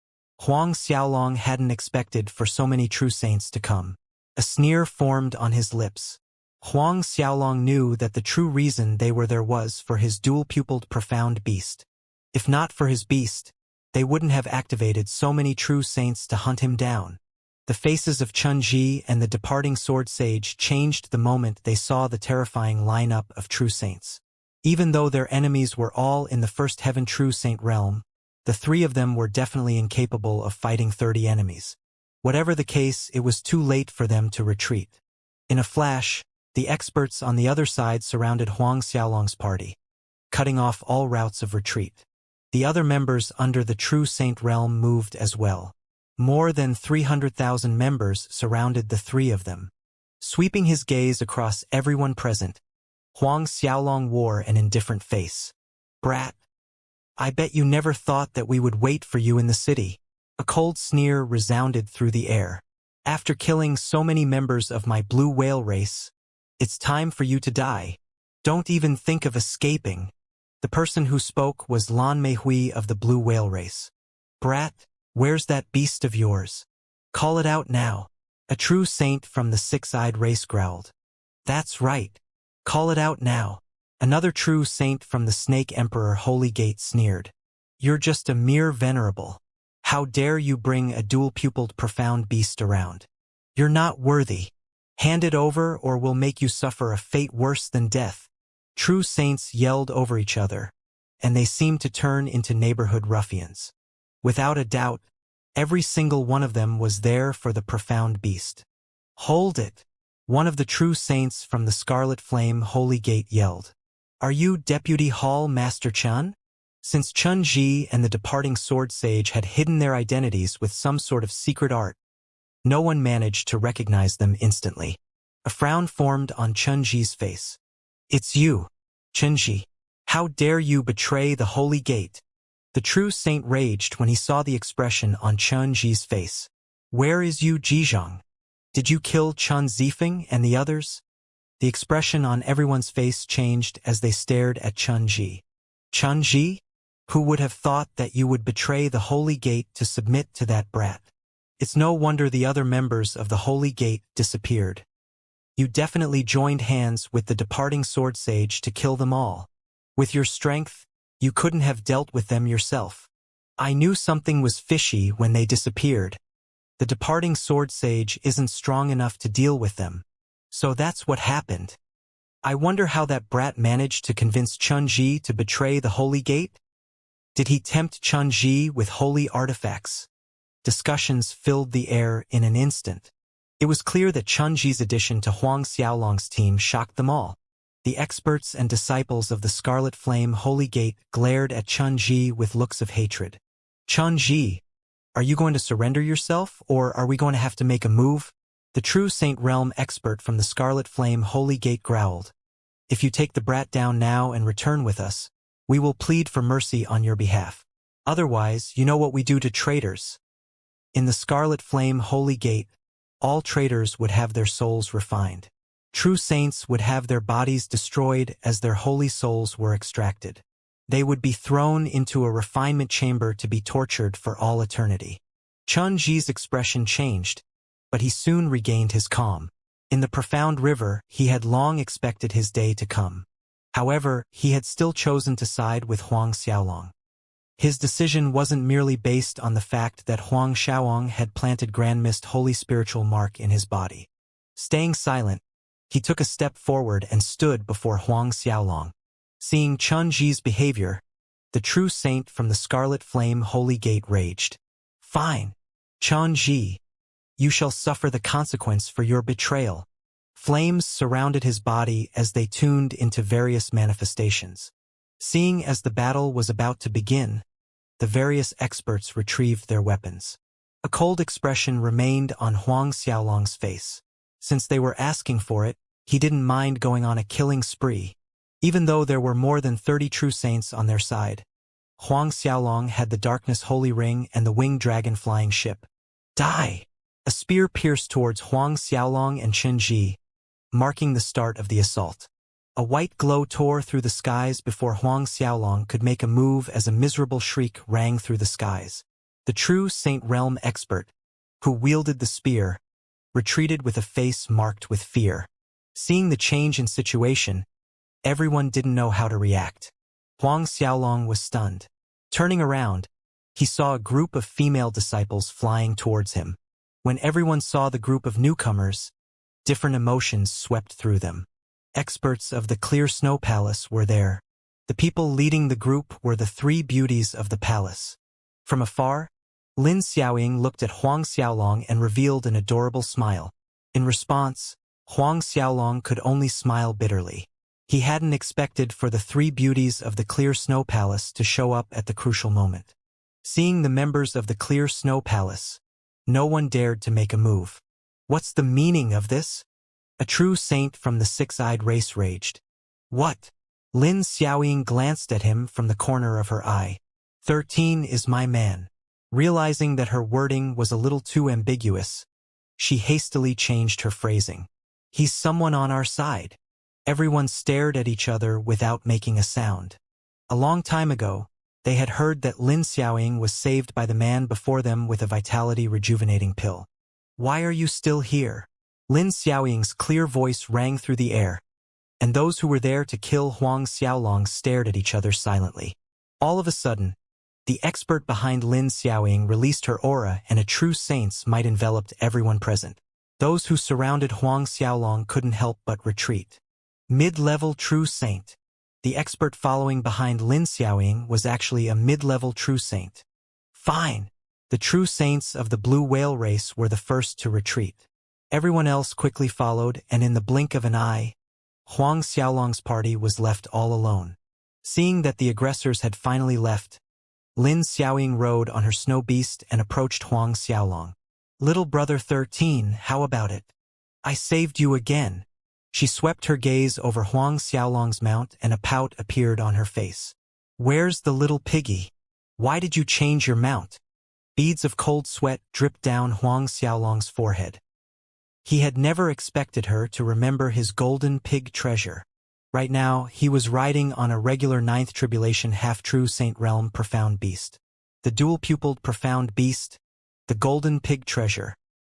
Huang Xiaolong hadn't expected for so many true saints to come. A sneer formed on his lips. Huang Xiaolong knew that the true reason they were there was for his dual-pupiled profound beast. If not for his beast, they wouldn't have activated so many true saints to hunt him down. The faces of Chun Ji and the departing sword sage changed the moment they saw the terrifying lineup of true saints. Even though their enemies were all in the first heaven true saint realm, the three of them were definitely incapable of fighting 30 enemies. Whatever the case, it was too late for them to retreat. In a flash, the experts on the other side surrounded Huang Xiaolong's party, cutting off all routes of retreat. The other members under the true saint realm moved as well. More than 300,000 members surrounded the three of them. Sweeping his gaze across everyone present, Huang Xiaolong wore an indifferent face. Brat, I bet you never thought that we would wait for you in the city. A cold sneer resounded through the air. After killing so many members of my Blue Whale race, it's time for you to die. Don't even think of escaping. The person who spoke was Lan Meihui of the Blue Whale race. Brat, where's that beast of yours? Call it out now. A true saint from the six-eyed race growled. That's right. Call it out now. Another true saint from the Snake Emperor Holy Gate sneered. You're just a mere venerable. How dare you bring a dual-pupiled profound beast around? You're not worthy. Hand it over or we'll make you suffer a fate worse than death. True saints yelled over each other, and they seemed to turn into neighborhood ruffians. Without a doubt, every single one of them was there for the profound beast. Hold it! One of the true saints from the Scarlet Flame Holy Gate yelled. Are you Deputy Hall Master Chun? Since Chun Ji and the departing sword sage had hidden their identities with some sort of secret art, no one managed to recognize them instantly. A frown formed on Chun Ji's face. It's you, Chun Ji. How dare you betray the Holy Gate? The true saint raged when he saw the expression on Chun Ji's face. Where is Yu Jizhong? Did you kill Chun Zifeng and the others? The expression on everyone's face changed as they stared at Chun Ji. Chun Ji? Who would have thought that you would betray the Holy Gate to submit to that brat? It's no wonder the other members of the Holy Gate disappeared. You definitely joined hands with the departing sword sage to kill them all. With your strength, you couldn't have dealt with them yourself. I knew something was fishy when they disappeared. The departing sword sage isn't strong enough to deal with them. So that's what happened. I wonder how that brat managed to convince Chun Ji to betray the Holy Gate? Did he tempt Chun Ji with holy artifacts? Discussions filled the air in an instant. It was clear that Chun Ji's addition to Huang Xiaolong's team shocked them all. The experts and disciples of the Scarlet Flame Holy Gate glared at Chun Ji with looks of hatred. Chun Ji, are you going to surrender yourself, or are we going to have to make a move? The true Saint Realm expert from the Scarlet Flame Holy Gate growled. If you take the brat down now and return with us, we will plead for mercy on your behalf. Otherwise, you know what we do to traitors. In the Scarlet Flame Holy Gate, all traitors would have their souls refined. True saints would have their bodies destroyed as their holy souls were extracted. They would be thrown into a refinement chamber to be tortured for all eternity. Chun Ji's expression changed, but he soon regained his calm. In the profound river, he had long expected his day to come. However, he had still chosen to side with Huang Xiaolong. His decision wasn't merely based on the fact that Huang Xiaolong had planted Grand Mist holy spiritual mark in his body. Staying silent, he took a step forward and stood before Huang Xiaolong. Seeing Chun Ji's behavior, the true saint from the Scarlet Flame Holy Gate raged. "Fine, Chun Ji. You shall suffer the consequence for your betrayal." Flames surrounded his body as they tuned into various manifestations. Seeing as the battle was about to begin, the various experts retrieved their weapons. A cold expression remained on Huang Xiaolong's face. Since they were asking for it, he didn't mind going on a killing spree. Even though there were more than 30 true saints on their side, Huang Xiaolong had the Darkness Holy Ring and the Winged Dragon Flying Ship. Die! A spear pierced towards Huang Xiaolong and Chun Ji, marking the start of the assault. A white glow tore through the skies before Huang Xiaolong could make a move as a miserable shriek rang through the skies. The true Saint Realm expert, who wielded the spear, retreated with a face marked with fear. Seeing the change in situation, everyone didn't know how to react. Huang Xiaolong was stunned. Turning around, he saw a group of female disciples flying towards him. When everyone saw the group of newcomers, different emotions swept through them. Experts of the Clear Snow Palace were there. The people leading the group were the three beauties of the palace. From afar, Lin Xiaoying looked at Huang Xiaolong and revealed an adorable smile. In response, Huang Xiaolong could only smile bitterly. He hadn't expected for the three beauties of the Clear Snow Palace to show up at the crucial moment. Seeing the members of the Clear Snow Palace, no one dared to make a move. "What's the meaning of this?" A true saint from the six-eyed race raged. "What?" Lin Xiaoying glanced at him from the corner of her eye. 13 is my man." Realizing that her wording was a little too ambiguous, she hastily changed her phrasing. "He's someone on our side." Everyone stared at each other without making a sound. A long time ago, they had heard that Lin Xiaoying was saved by the man before them with a vitality rejuvenating pill. "Why are you still here?" Lin Xiaoying's clear voice rang through the air, and those who were there to kill Huang Xiaolong stared at each other silently. All of a sudden, the expert behind Lin Xiaoying released her aura and a true saint's might enveloped everyone present. Those who surrounded Huang Xiaolong couldn't help but retreat. Mid-level true saint. The expert following behind Lin Xiaoying was actually a mid-level true saint. Fine. The true saints of the Blue Whale race were the first to retreat. Everyone else quickly followed, and in the blink of an eye, Huang Xiaolong's party was left all alone. Seeing that the aggressors had finally left, Lin Xiaoying rode on her snow beast and approached Huang Xiaolong. "Little brother 13, how about it? I saved you again." She swept her gaze over Huang Xiaolong's mount and a pout appeared on her face. "Where's the little piggy? Why did you change your mount?" Beads of cold sweat dripped down Huang Xiaolong's forehead. He had never expected her to remember his golden pig treasure. Right now, he was riding on a regular 9th Tribulation half-true Saint Realm Profound Beast. The dual-pupiled Profound Beast, the golden pig treasure,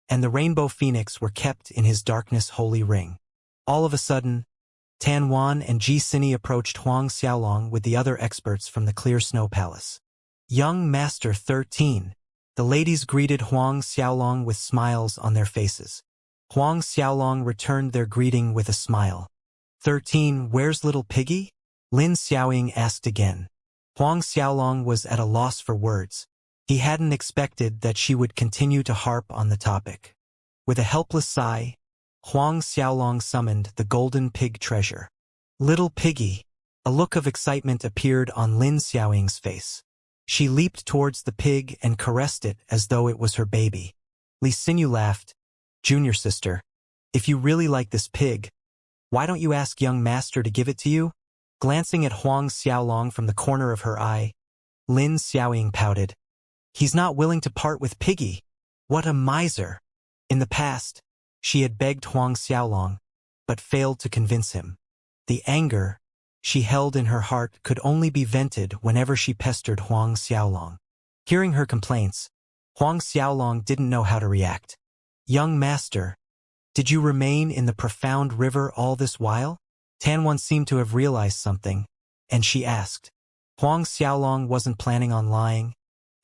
and the rainbow phoenix were kept in his Darkness Holy Ring. All of a sudden, Tan Wan and Ji Sini approached Huang Xiaolong with the other experts from the Clear Snow Palace. "Young Master 13. The ladies greeted Huang Xiaolong with smiles on their faces. Huang Xiaolong returned their greeting with a smile. 13, where's little piggy?" Lin Xiaoying asked again. Huang Xiaolong was at a loss for words. He hadn't expected that she would continue to harp on the topic. With a helpless sigh, Huang Xiaolong summoned the golden pig treasure. "Little piggy." A look of excitement appeared on Lin Xiaoying's face. She leaped towards the pig and caressed it as though it was her baby. Li Xinyu laughed. "Junior sister, if you really like this pig, why don't you ask young master to give it to you?" Glancing at Huang Xiaolong from the corner of her eye, Lin Xiaoying pouted. "He's not willing to part with piggy. What a miser." In the past, she had begged Huang Xiaolong, but failed to convince him. The anger she held in her heart could only be vented whenever she pestered Huang Xiaolong. Hearing her complaints, Huang Xiaolong didn't know how to react. "Young master, Did you remain in the profound river all this while? Tanwan seemed to have realized something, and she asked. Huang Xiaolong wasn't planning on lying,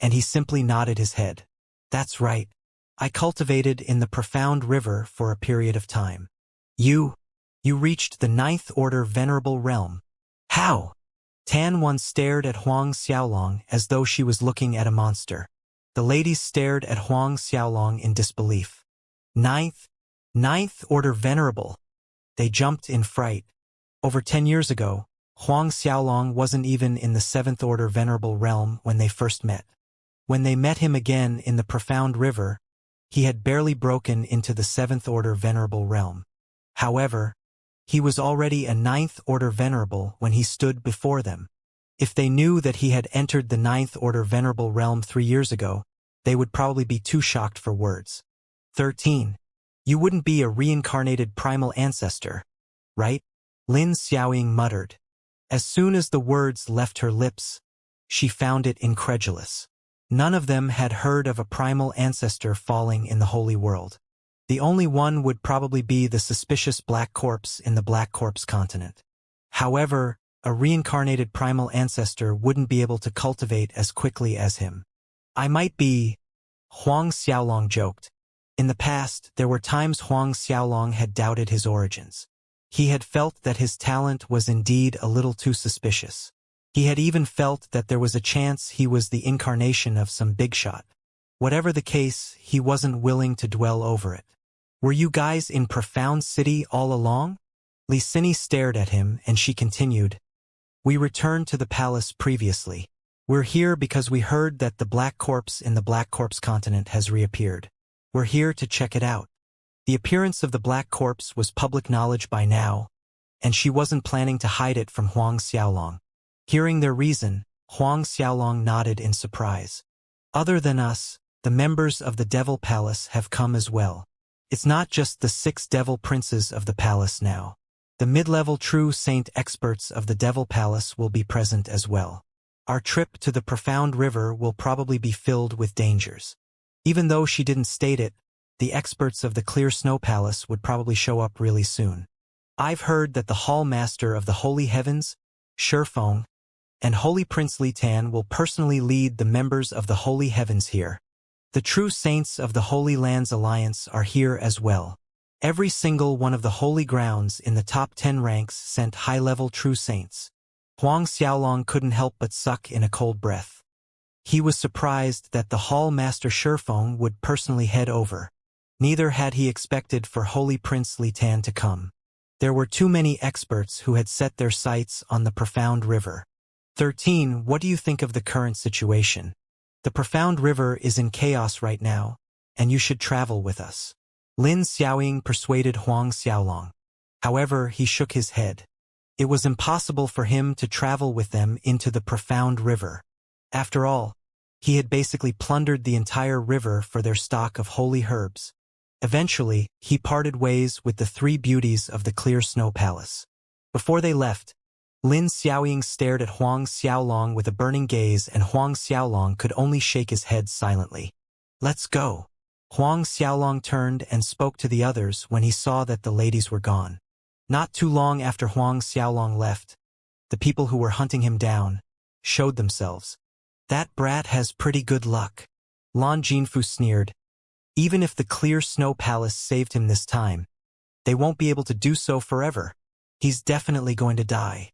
and he simply nodded his head. That's right. I cultivated in the profound river for a period of time. You reached the 9th order venerable realm. How? Tanwan stared at Huang Xiaolong as though she was looking at a monster. The ladies stared at Huang Xiaolong in disbelief. Ninth order venerable. They jumped in fright. Over 10 years ago, Huang Xiaolong wasn't even in the 7th order venerable realm when they first met. When they met him again in the profound river, he had barely broken into the 7th order venerable realm. However, he was already a 9th order venerable when he stood before them. If they knew that he had entered the 9th order venerable realm 3 years ago, they would probably be too shocked for words. 13. You wouldn't be a reincarnated primal ancestor, right? Lin Xiaoying muttered. As soon as the words left her lips, she found it incredulous. None of them had heard of a primal ancestor falling in the holy world. The only one would probably be the suspicious black corpse in the Black Corpse continent. However, a reincarnated primal ancestor wouldn't be able to cultivate as quickly as him. I might be, Huang Xiaolong joked. In the past, there were times Huang Xiaolong had doubted his origins. He had felt that his talent was indeed a little too suspicious. He had even felt that there was a chance he was the incarnation of some big shot. Whatever the case, he wasn't willing to dwell over it. Were you guys in Profound City all along? Li Sini stared at him and she continued. We returned to the palace previously. We're here because we heard that the Black Corpse in the Black Corpse continent has reappeared. We're here to check it out. The appearance of the Black Corpse was public knowledge by now, and she wasn't planning to hide it from Huang Xiaolong. Hearing their reason, Huang Xiaolong nodded in surprise. Other than us, the members of the Devil Palace have come as well. It's not just the 6 devil princes of the palace now. The mid-level true saint experts of the Devil Palace will be present as well. Our trip to the profound river will probably be filled with dangers. Even though she didn't state it, the experts of the Clear Snow Palace would probably show up really soon. I've heard that the Hall Master of the Holy Heavens, Shifeng, and Holy Prince Li Tan will personally lead the members of the Holy Heavens here. The true saints of the Holy Lands Alliance are here as well. Every single one of the holy grounds in the top 10 ranks sent high-level true saints. Huang Xiaolong couldn't help but suck in a cold breath. He was surprised that the Hall Master Shifeng would personally head over. Neither had he expected for Holy Prince Li Tan to come. There were too many experts who had set their sights on the profound river. 13. What do you think of the current situation? The profound river is in chaos right now, and you should travel with us. Lin Xiaoying persuaded Huang Xiaolong. However, he shook his head. It was impossible for him to travel with them into the profound river. After all, he had basically plundered the entire river for their stock of holy herbs. Eventually, he parted ways with the 3 beauties of the Clear Snow Palace. Before they left, Lin Xiaoying stared at Huang Xiaolong with a burning gaze, and Huang Xiaolong could only shake his head silently. Let's go. Huang Xiaolong turned and spoke to the others when he saw that the ladies were gone. Not too long after Huang Xiaolong left, the people who were hunting him down showed themselves. That brat has pretty good luck. Lan Jinfu sneered. Even if the Clear Snow Palace saved him this time, they won't be able to do so forever. He's definitely going to die.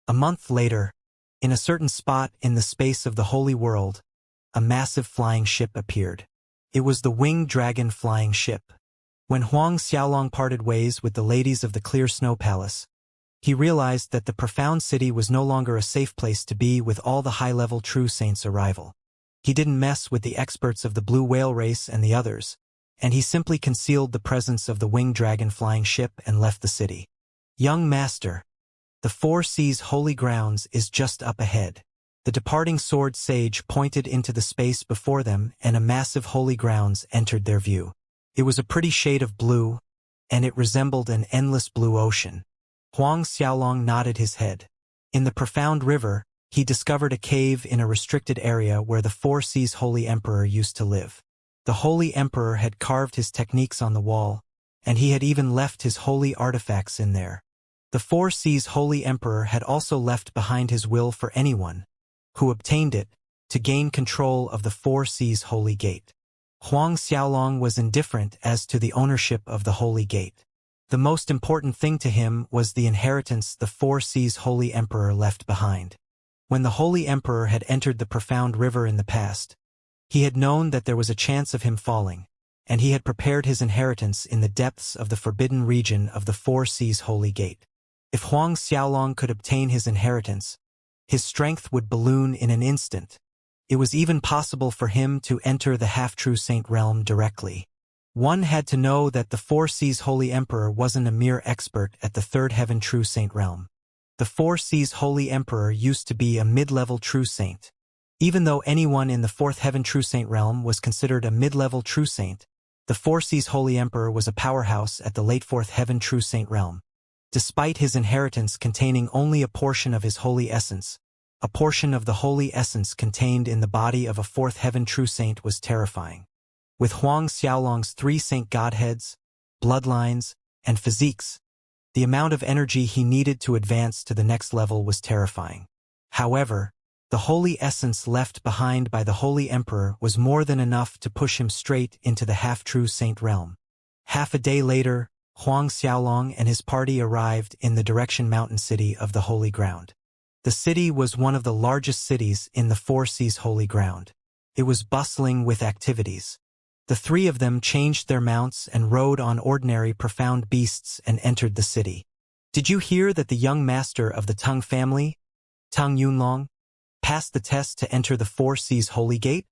A month later, in a certain spot in the space of the Holy World, a massive flying ship appeared. It was the Winged Dragon flying ship. When Huang Xiaolong parted ways with the ladies of the Clear Snow Palace, he realized that the profound city was no longer a safe place to be with all the high-level true saints' arrival. He didn't mess with the experts of the Blue Whale race and the others, and he simply concealed the presence of the Winged Dragon flying ship and left the city. Young Master, the 4 Seas Holy Grounds is just up ahead. The departing sword sage pointed into the space before them, and a massive holy grounds entered their view. It was a pretty shade of blue, and it resembled an endless blue ocean. Huang Xiaolong nodded his head. In the profound river, he discovered a cave in a restricted area where the 4 Seas Holy Emperor used to live. The Holy Emperor had carved his techniques on the wall, and he had even left his holy artifacts in there. The Four Seas Holy Emperor had also left behind his will for anyone who obtained it to gain control of the Four Seas Holy Gate. Huang Xiaolong was indifferent as to the ownership of the Holy Gate. The most important thing to him was the inheritance the Four Seas Holy Emperor left behind. When the Holy Emperor had entered the profound river in the past, he had known that there was a chance of him falling, and he had prepared his inheritance in the depths of the forbidden region of the Four Seas Holy Gate. If Huang Xiaolong could obtain his inheritance, his strength would balloon in an instant. It was even possible for him to enter the half-true saint realm directly. One had to know that the Four Seas Holy Emperor wasn't a mere expert at the third heaven true saint realm. The Four Seas Holy Emperor used to be a mid-level true saint. Even though anyone in the fourth heaven true saint realm was considered a mid-level true saint, the Four Seas Holy Emperor was a powerhouse at the late fourth heaven true saint realm. Despite his inheritance containing only a portion of his holy essence, a portion of the holy essence contained in the body of a fourth heaven true saint was terrifying. With Huang Xiaolong's 3 saint godheads, bloodlines, and physiques, the amount of energy he needed to advance to the next level was terrifying. However, the holy essence left behind by the Holy Emperor was more than enough to push him straight into the half-true saint realm. Half a day later, Huang Xiaolong and his party arrived in the Direction Mountain city of the Holy Ground. The city was one of the largest cities in the Four Seas Holy Ground. It was bustling with activities. The 3 of them changed their mounts and rode on ordinary profound beasts and entered the city. Did you hear that the young master of the Tang family, Tang Yunlong, passed the test to enter the Four Seas Holy Gate?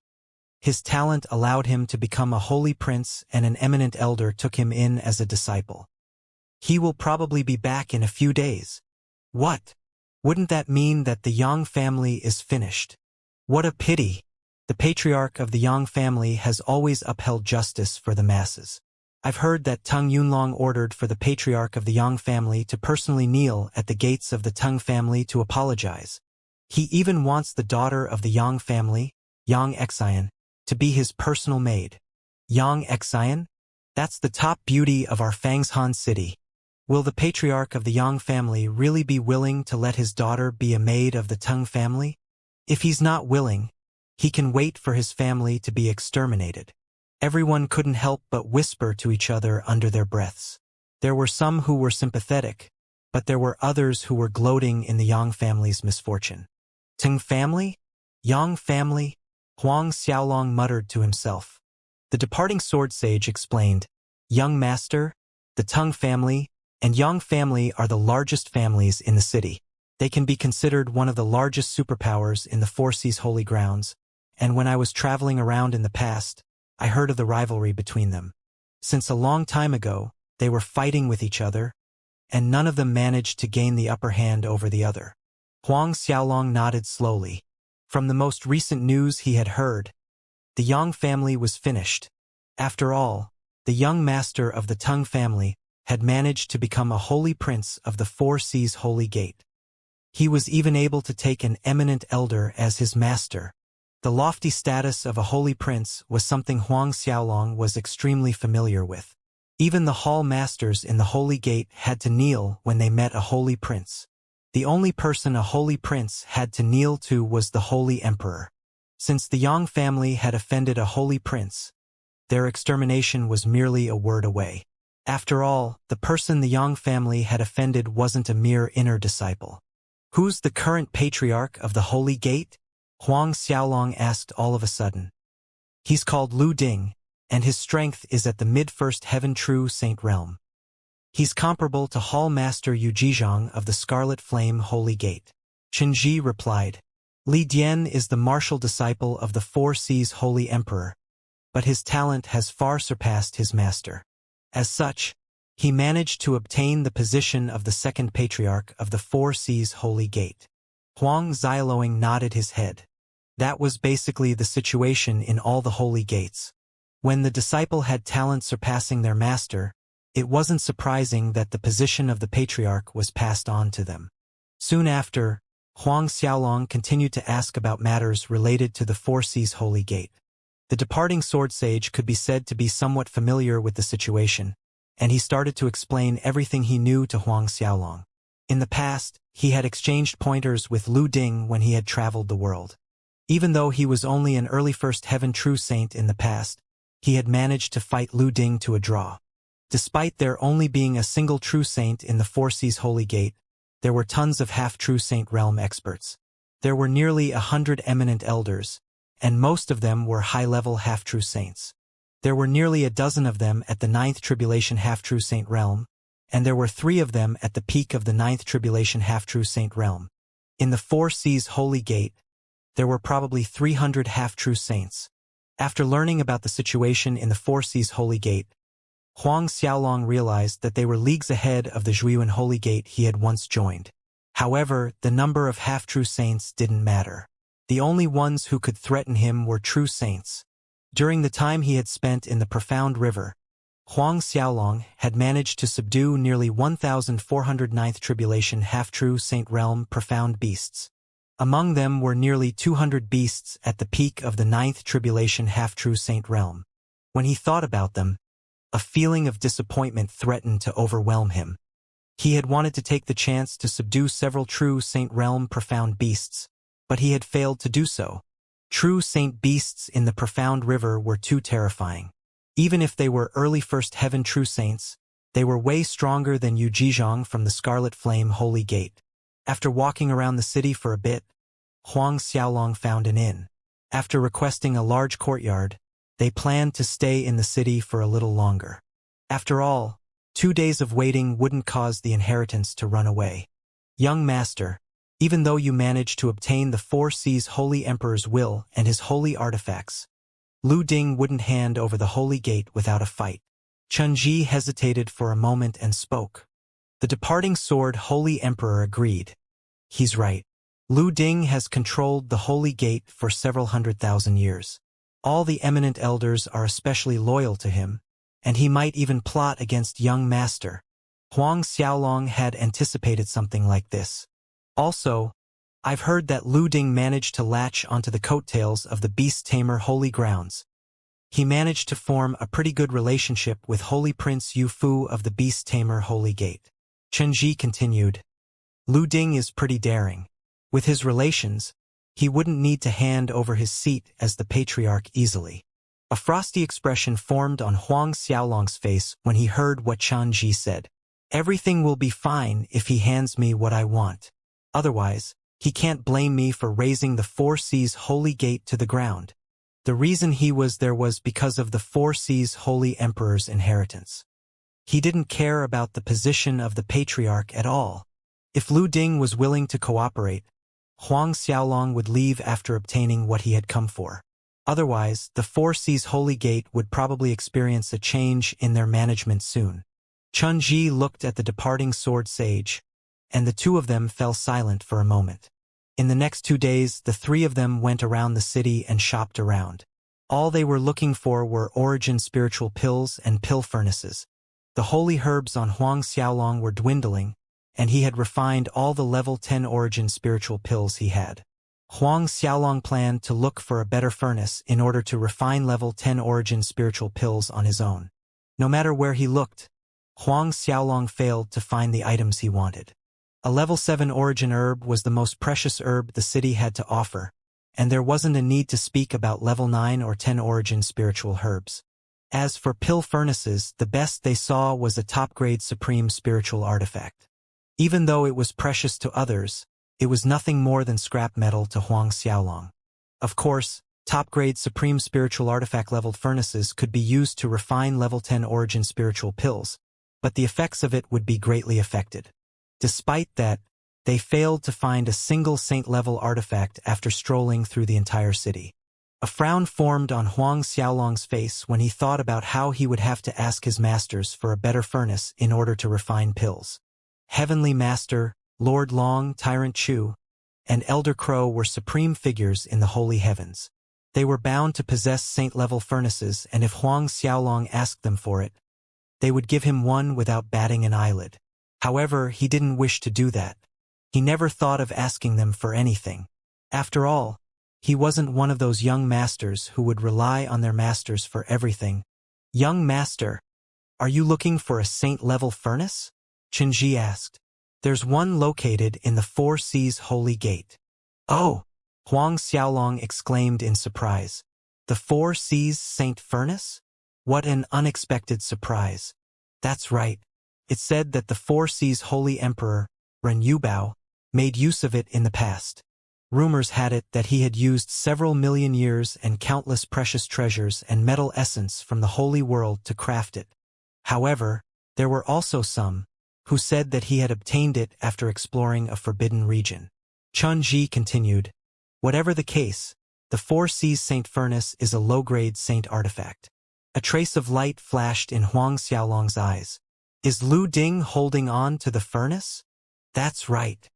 His talent allowed him to become a holy prince, and an eminent elder took him in as a disciple. He will probably be back in a few days. What? Wouldn't that mean that the Yang family is finished? What a pity! The patriarch of the Yang family has always upheld justice for the masses. I've heard that Tang Yunlong ordered for the patriarch of the Yang family to personally kneel at the gates of the Tang family to apologize. He even wants the daughter of the Yang family, Xianxia, to be his personal maid. Xianxia? That's the top beauty of our Fangshan city. Will the patriarch of the Yang family really be willing to let his daughter be a maid of the Tang family? If he's not willing, he can wait for his family to be exterminated. Everyone couldn't help but whisper to each other under their breaths. There were some who were sympathetic, but there were others who were gloating in the Yang family's misfortune. Tang family? Yang family? Huang Xiaolong muttered to himself. The departing sword sage explained, Young master, the Tang family, and Yang family are the largest families in the city. They can be considered one of the largest superpowers in the Four Seas Holy Grounds, and when I was traveling around in the past, I heard of the rivalry between them. Since a long time ago, they were fighting with each other, and none of them managed to gain the upper hand over the other. Huang Xiaolong nodded slowly. From the most recent news he had heard, the Yang family was finished. After all, the young master of the Tang family had managed to become a holy prince of the Four Seas Holy Gate. He was even able to take an eminent elder as his master. The lofty status of a holy prince was something Huang Xiaolong was extremely familiar with. Even the hall masters in the Holy Gate had to kneel when they met a holy prince. The only person a holy prince had to kneel to was the Holy Emperor. Since the Yang family had offended a holy prince, their extermination was merely a word away. After all, the person the Yang family had offended wasn't a mere inner disciple. Who's the current patriarch of the Holy Gate? Huang Xiaolong asked all of a sudden. He's called Lu Ding, and his strength is at the mid-first heaven true saint realm. He's comparable to Hall Master Yu Jizhang of the Scarlet Flame Holy Gate. Qinji replied. Li Dian is the martial disciple of the Four Seas Holy Emperor, but his talent has far surpassed his master. As such, he managed to obtain the position of the second patriarch of the Four Seas Holy Gate. Huang Xiaolong nodded his head. That was basically the situation in all the holy gates. When the disciple had talent surpassing their master, it wasn't surprising that the position of the patriarch was passed on to them. Soon after, Huang Xiaolong continued to ask about matters related to the Four Seas Holy Gate. The departing sword sage could be said to be somewhat familiar with the situation, and he started to explain everything he knew to Huang Xiaolong. In the past, he had exchanged pointers with Lu Ding when he had traveled the world. Even though he was only an early First Heaven True Saint in the past, he had managed to fight Lu Ding to a draw. Despite there only being a single True Saint in the Four Seas Holy Gate, there were tons of half-True Saint realm experts. There were nearly 100 eminent elders, and most of them were high-level half-True Saints. There were nearly a dozen of them at the 9th Tribulation Half-True Saint realm, and there were 3 of them at the peak of the 9th Tribulation Half-True Saint realm. In the Four Seas Holy Gate, there were probably 300 half-True Saints. After learning about the situation in the Four Seas Holy Gate, Huang Xiaolong realized that they were leagues ahead of the Zhuiyuan Holy Gate he had once joined. However, the number of half-True Saints didn't matter. The only ones who could threaten him were True Saints. During the time he had spent in the Profound River, Huang Xiaolong had managed to subdue nearly 1,409th Tribulation Half-True Saint Realm Profound Beasts. Among them were nearly 200 beasts at the peak of the 9th Tribulation Half-True Saint Realm. When he thought about them, a feeling of disappointment threatened to overwhelm him. He had wanted to take the chance to subdue several True Saint Realm Profound Beasts, but he had failed to do so. True Saint Beasts in the Profound River were too terrifying. Even if they were early First Heaven True Saints, they were way stronger than Yu Jizhong from the Scarlet Flame Holy Gate. After walking around the city for a bit, Huang Xiaolong found an inn. After requesting a large courtyard, they planned to stay in the city for a little longer. After all, 2 days of waiting wouldn't cause the inheritance to run away. Young master, even though you managed to obtain the Four Seas Holy Emperor's will and his holy artifacts, Lu Ding wouldn't hand over the Holy Gate without a fight. Chunji hesitated for a moment and spoke. The departing sword Holy Emperor agreed. He's right. Lu Ding has controlled the Holy Gate for several 100,000 years. All the eminent elders are especially loyal to him, and he might even plot against young master. Huang Xiaolong had anticipated something like this. Also, I've heard that Lu Ding managed to latch onto the coattails of the Beast Tamer Holy Grounds. He managed to form a pretty good relationship with Holy Prince Yu Fu of the Beast Tamer Holy Gate. Chunji continued. Lu Ding is pretty daring. With his relations, he wouldn't need to hand over his seat as the patriarch easily. A frosty expression formed on Huang Xiaolong's face when he heard what Chunji said. Everything will be fine if he hands me what I want. Otherwise, he can't blame me for raising the Four Seas Holy Gate to the ground. The reason he was there was because of the Four Seas Holy Emperor's inheritance. He didn't care about the position of the patriarch at all. If Lu Ding was willing to cooperate, Huang Xiaolong would leave after obtaining what he had come for. Otherwise, the Four Seas Holy Gate would probably experience a change in their management soon. Chunji looked at the departing sword sage, and the two of them fell silent for a moment. In the next 2 days, the 3 of them went around the city and shopped around. All they were looking for were origin spiritual pills and pill furnaces. The holy herbs on Huang Xiaolong were dwindling, and he had refined all the level 10 origin spiritual pills he had. Huang Xiaolong planned to look for a better furnace in order to refine level 10 origin spiritual pills on his own. No matter where he looked, Huang Xiaolong failed to find the items he wanted. A level 7 origin herb was the most precious herb the city had to offer, and there wasn't a need to speak about level 9 or 10 origin spiritual herbs. As for pill furnaces, the best they saw was a top-grade supreme spiritual artifact. Even though it was precious to others, it was nothing more than scrap metal to Huang Xiaolong. Of course, top-grade supreme spiritual artifact-leveled furnaces could be used to refine level 10 origin spiritual pills, but the effects of it would be greatly affected. Despite that, they failed to find a single saint-level artifact after strolling through the entire city. A frown formed on Huang Xiaolong's face when he thought about how he would have to ask his masters for a better furnace in order to refine pills. Heavenly Master, Lord Long, Tyrant Chu, and Elder Crow were supreme figures in the holy heavens. They were bound to possess saint-level furnaces, and if Huang Xiaolong asked them for it, they would give him one without batting an eyelid. However, he didn't wish to do that. He never thought of asking them for anything. After all, he wasn't one of those young masters who would rely on their masters for everything. Young master, Are you looking for a saint-level furnace? Qinji asked. There's one located in the Four Seas Holy Gate. Oh! Huang Xiaolong exclaimed in surprise. The Four Seas Saint Furnace? What an unexpected surprise. That's right. It said that the Four Seas Holy Emperor, Ren Yubao, made use of it in the past. Rumors had it that he had used several million years and countless precious treasures and metal essence from the Holy World to craft it. However, there were also some who said that he had obtained it after exploring a forbidden region. Chun Ji continued, whatever the case, the Four Seas Saint Furnace is a low-grade saint artifact. A trace of light flashed in Huang Xiaolong's eyes. Is Lu Ding holding on to the furnace? That's right.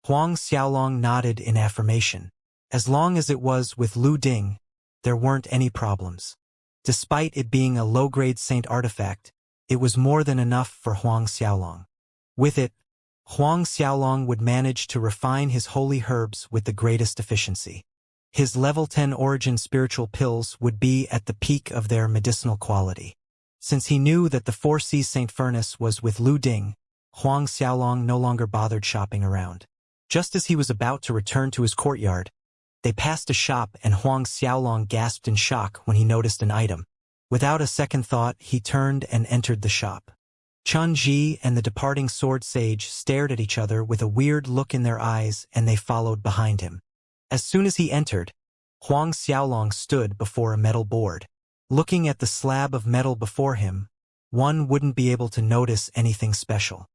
Huang Xiaolong nodded in affirmation. As long as it was with Lu Ding, there weren't any problems. Despite it being a low-grade saint artifact, it was more than enough for Huang Xiaolong. With it, Huang Xiaolong would manage to refine his holy herbs with the greatest efficiency. His level 10 origin spiritual pills would be at the peak of their medicinal quality. Since he knew that the Four Seas Saint Furnace was with Lu Ding, Huang Xiaolong no longer bothered shopping around. Just as he was about to return to his courtyard, they passed a shop and Huang Xiaolong gasped in shock when he noticed an item. Without a second thought, he turned and entered the shop. Chun Ji and the departing sword sage stared at each other with a weird look in their eyes, and they followed behind him. As soon as he entered, Huang Xiaolong stood before a metal board. Looking at the slab of metal before him, one wouldn't be able to notice anything special.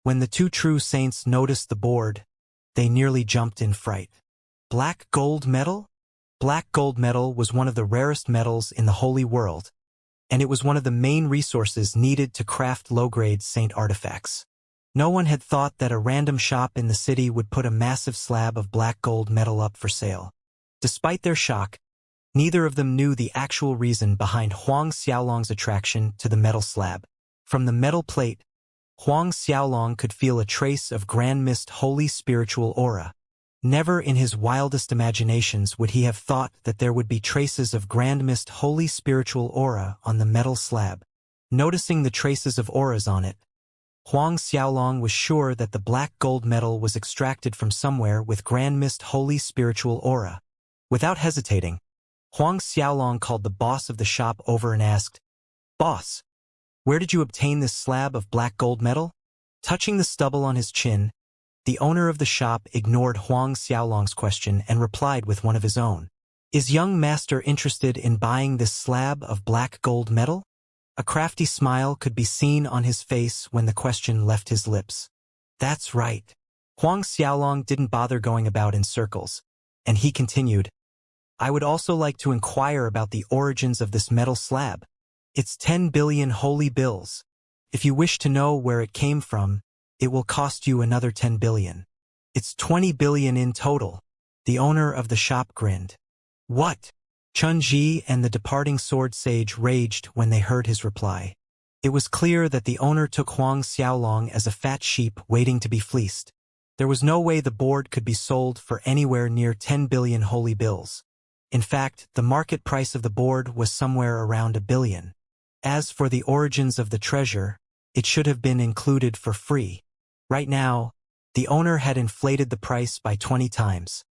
When the two true saints noticed the board, they nearly jumped in fright. Black gold metal? Black gold metal was one of the rarest metals in the Holy World, and it was one of the main resources needed to craft low-grade saint artifacts. No one had thought that a random shop in the city would put a massive slab of black gold metal up for sale. Despite their shock, neither of them knew the actual reason behind Huang Xiaolong's attraction to the metal slab. From the metal plate, Huang Xiaolong could feel a trace of Grand Mist holy spiritual aura. Never in his wildest imaginations would he have thought that there would be traces of Grand Mist holy spiritual aura on the metal slab. Noticing the traces of auras on it, Huang Xiaolong was sure that the black gold metal was extracted from somewhere with Grand Mist holy spiritual aura. Without hesitating, Huang Xiaolong called the boss of the shop over and asked, "Boss, where did you obtain this slab of black gold metal?" Touching the stubble on his chin, the owner of the shop ignored Huang Xiaolong's question and replied with one of his own. "Is young master interested in buying this slab of black gold metal?" A crafty smile could be seen on his face when the question left his lips. That's right. Huang Xiaolong didn't bother going about in circles, and he continued, "I would also like to inquire about the origins of this metal slab. It's 10 billion holy bills. If you wish to know where it came from, it will cost you another 10 billion. It's 20 billion in total." The owner of the shop grinned. "What?" Chun Ji and the departing sword sage raged when they heard his reply. It was clear that the owner took Huang Xiaolong as a fat sheep waiting to be fleeced. There was no way the board could be sold for anywhere near 10 billion holy bills. In fact, the market price of the board was somewhere around 1 billion. As for the origins of the treasure, it should have been included for free. Right now, the owner had inflated the price by 20 times.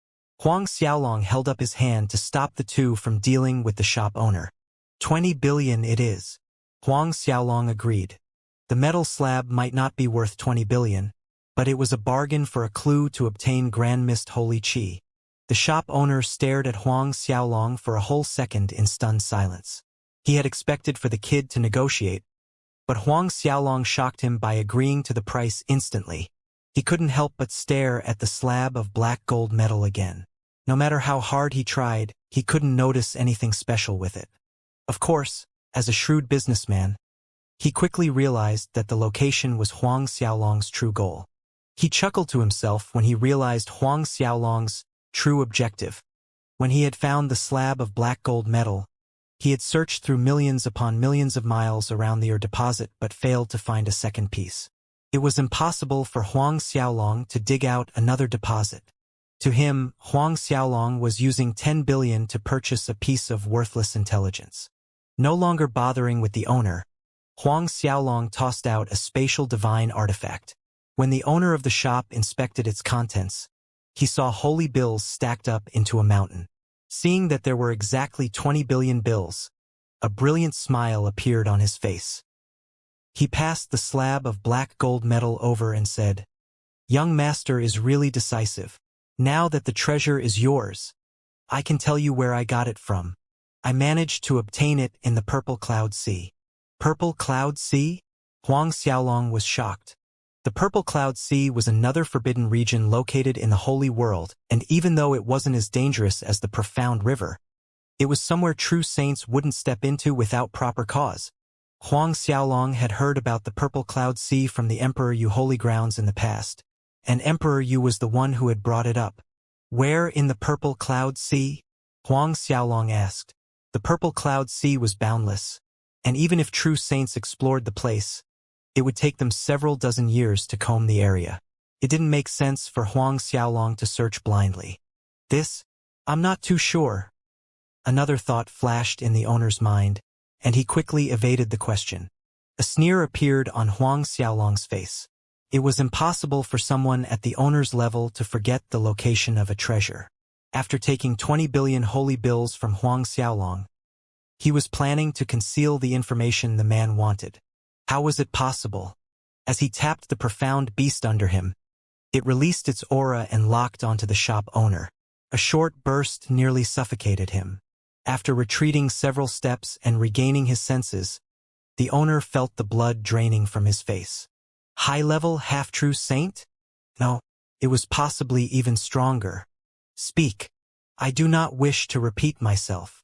Huang Xiaolong held up his hand to stop the two from dealing with the shop owner. 20 billion it is. Huang Xiaolong agreed. The metal slab might not be worth 20 billion, but it was a bargain for a clue to obtain Grand Mist Holy Qi. The shop owner stared at Huang Xiaolong for a whole second in stunned silence. He had expected for the kid to negotiate, but Huang Xiaolong shocked him by agreeing to the price instantly. He couldn't help but stare at the slab of black gold metal again. No matter how hard he tried, he couldn't notice anything special with it. Of course, as a shrewd businessman, he quickly realized that the location was Huang Xiaolong's true goal. He chuckled to himself when he realized Huang Xiaolong's true objective. When he had found the slab of black gold metal, he had searched through millions upon millions of miles around the ore deposit but failed to find a second piece. It was impossible for Huang Xiaolong to dig out another deposit. To him, Huang Xiaolong was using 10 billion to purchase a piece of worthless intelligence. No longer bothering with the owner, Huang Xiaolong tossed out a spatial divine artifact. When the owner of the shop inspected its contents, he saw holy bills stacked up into a mountain. Seeing that there were exactly 20 billion bills, a brilliant smile appeared on his face. He passed the slab of black gold metal over and said, "Young master is really decisive. Now that the treasure is yours, I can tell you where I got it from. I managed to obtain it in the Purple Cloud Sea." Purple Cloud Sea? Huang Xiaolong was shocked. The Purple Cloud Sea was another forbidden region located in the Holy World, and even though it wasn't as dangerous as the Profound River, it was somewhere true saints wouldn't step into without proper cause. Huang Xiaolong had heard about the Purple Cloud Sea from the Emperor Yu Holy Grounds in the past, and Emperor Yu was the one who had brought it up. Where in the Purple Cloud Sea? Huang Xiaolong asked. The Purple Cloud Sea was boundless, and even if true saints explored the place, it would take them several dozen years to comb the area. It didn't make sense for Huang Xiaolong to search blindly. I'm not too sure. Another thought flashed in the owner's mind, and he quickly evaded the question. A sneer appeared on Huang Xiaolong's face. It was impossible for someone at the owner's level to forget the location of a treasure. After taking 20 billion holy bills from Huang Xiaolong, he was planning to conceal the information the man wanted. How was it possible? As he tapped the profound beast under him, it released its aura and locked onto the shop owner. A short burst nearly suffocated him. After retreating several steps and regaining his senses, the owner felt the blood draining from his face. High-level half-true saint? No, it was possibly even stronger. Speak. I do not wish to repeat myself.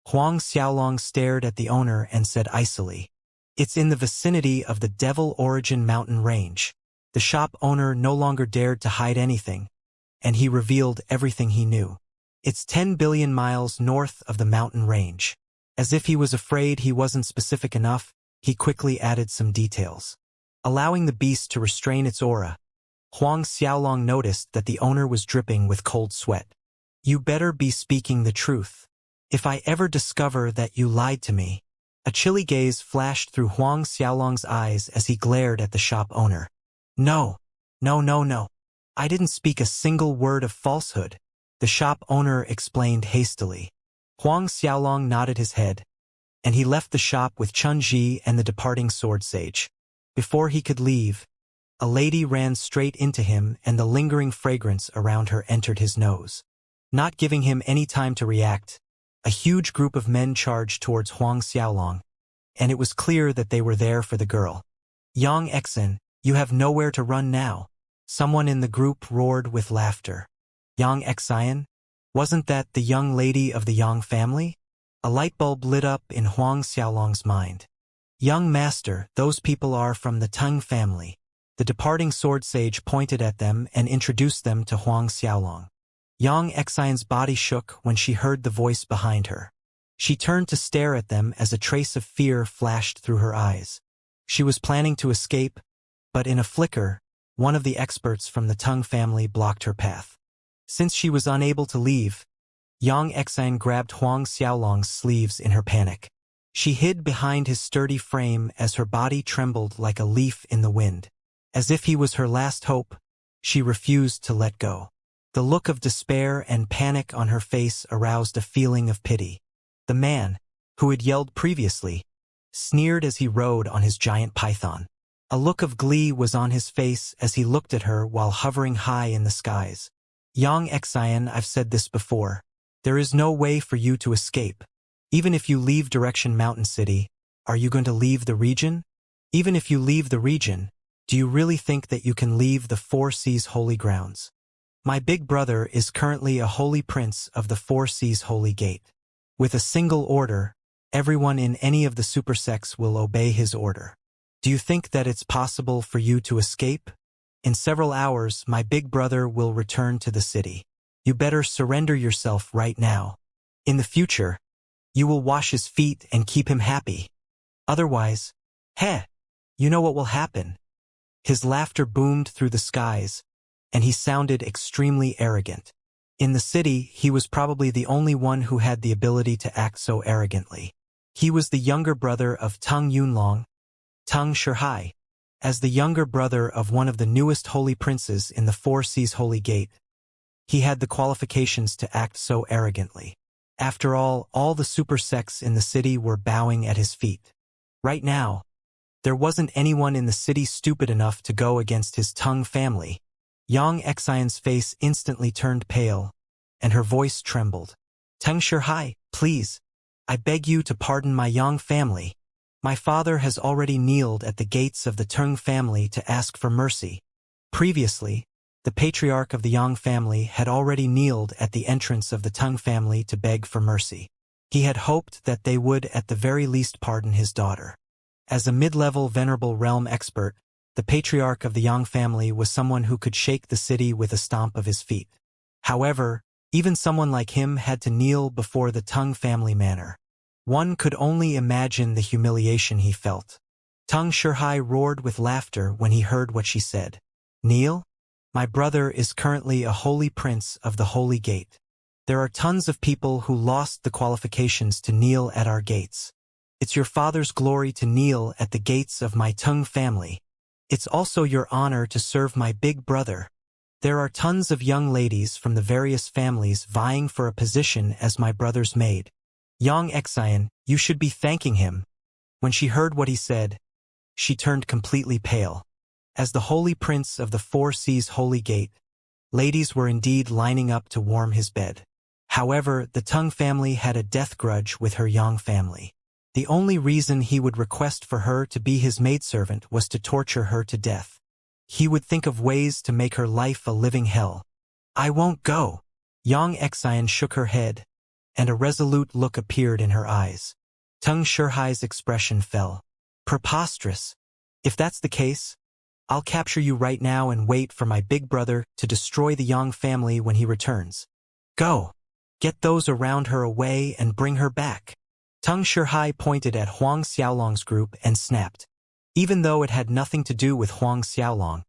Huang Xiaolong stared at the owner and said icily, "It's in the vicinity of the Devil Origin mountain range." The shop owner no longer dared to hide anything, and he revealed everything he knew. It's 10 billion miles north of the mountain range. As if he was afraid he wasn't specific enough, he quickly added some details. Allowing the beast to restrain its aura, Huang Xiaolong noticed that the owner was dripping with cold sweat. "You better be speaking the truth. If I ever discover that you lied to me." A chilly gaze flashed through Huang Xiaolong's eyes as he glared at the shop owner. No. I didn't speak a single word of falsehood," the shop owner explained hastily. Huang Xiaolong nodded his head, and he left the shop with Chun-Ji and the departing sword sage. Before he could leave, a lady ran straight into him and the lingering fragrance around her entered his nose. Not giving him any time to react, a huge group of men charged towards Huang Xiaolong, and it was clear that they were there for the girl. "Yang Exen, you have nowhere to run now," someone in the group roared with laughter. "Yang Exen? Wasn't that the young lady of the Yang family?" A light bulb lit up in Huang Xiaolong's mind. "Young master, those people are from the Tang family." The departing sword sage pointed at them and introduced them to Huang Xiaolong. Yang Exen's body shook when she heard the voice behind her. She turned to stare at them as a trace of fear flashed through her eyes. She was planning to escape, but in a flicker, one of the experts from the Tang family blocked her path. Since she was unable to leave, Yang Exen grabbed Huang Xiaolong's sleeves in her panic. She hid behind his sturdy frame as her body trembled like a leaf in the wind. As if he was her last hope, she refused to let go. The look of despair and panic on her face aroused a feeling of pity. The man, who had yelled previously, sneered as he rode on his giant python. A look of glee was on his face as he looked at her while hovering high in the skies. "Yang Exen, I've said this before. There is no way for you to escape. Even if you leave Direction Mountain City, are you going to leave the region? Even if you leave the region, do you really think that you can leave the Four Seas Holy Grounds? My big brother is currently a holy prince of the Four Seas Holy Gate. With a single order, everyone in any of the super sects will obey his order. Do you think that it's possible for you to escape? In several hours, my big brother will return to the city. You better surrender yourself right now. In the future, you will wash his feet and keep him happy. Otherwise, you know what will happen." His laughter boomed through the skies, and he sounded extremely arrogant. In the city, he was probably the only one who had the ability to act so arrogantly. He was the younger brother of Tang Yunlong, Teng Shihai. As the younger brother of one of the newest holy princes in the Four Seas Holy Gate, he had the qualifications to act so arrogantly. After all the super sects in the city were bowing at his feet. Right now, there wasn't anyone in the city stupid enough to go against his Teng family. Xianxia's face instantly turned pale, and her voice trembled. Teng Shihai, please, I beg you to pardon my Yang family. My father has already kneeled at the gates of the Teng family to ask for mercy. Previously, the patriarch of the Yang family had already kneeled at the entrance of the Teng family to beg for mercy. He had hoped that they would at the very least pardon his daughter. As a mid-level venerable realm expert, the patriarch of the Yang family was someone who could shake the city with a stomp of his feet. However, even someone like him had to kneel before the Teng family manor. One could only imagine the humiliation he felt. Teng Shihai roared with laughter when he heard what she said. Kneel? My brother is currently a holy prince of the Holy Gate. There are tons of people who lost the qualifications to kneel at our gates. It's your father's glory to kneel at the gates of my Teng family. It's also your honor to serve my big brother. There are tons of young ladies from the various families vying for a position as my brother's maid. Xianxia, you should be thanking him. When she heard what he said, she turned completely pale. As the holy prince of the Four Seas Holy Gate, ladies were indeed lining up to warm his bed. However, the Teng family had a death grudge with her Yang family. The only reason he would request for her to be his maidservant was to torture her to death. He would think of ways to make her life a living hell. I won't go. Xianxia shook her head, and a resolute look appeared in her eyes. Teng Shihai's expression fell. Preposterous. If that's the case, I'll capture you right now and wait for my big brother to destroy the Yang family when he returns. Go. Get those around her away and bring her back. Teng Shihai pointed at Huang Xiaolong's group and snapped. Even though it had nothing to do with Huang Xiaolong,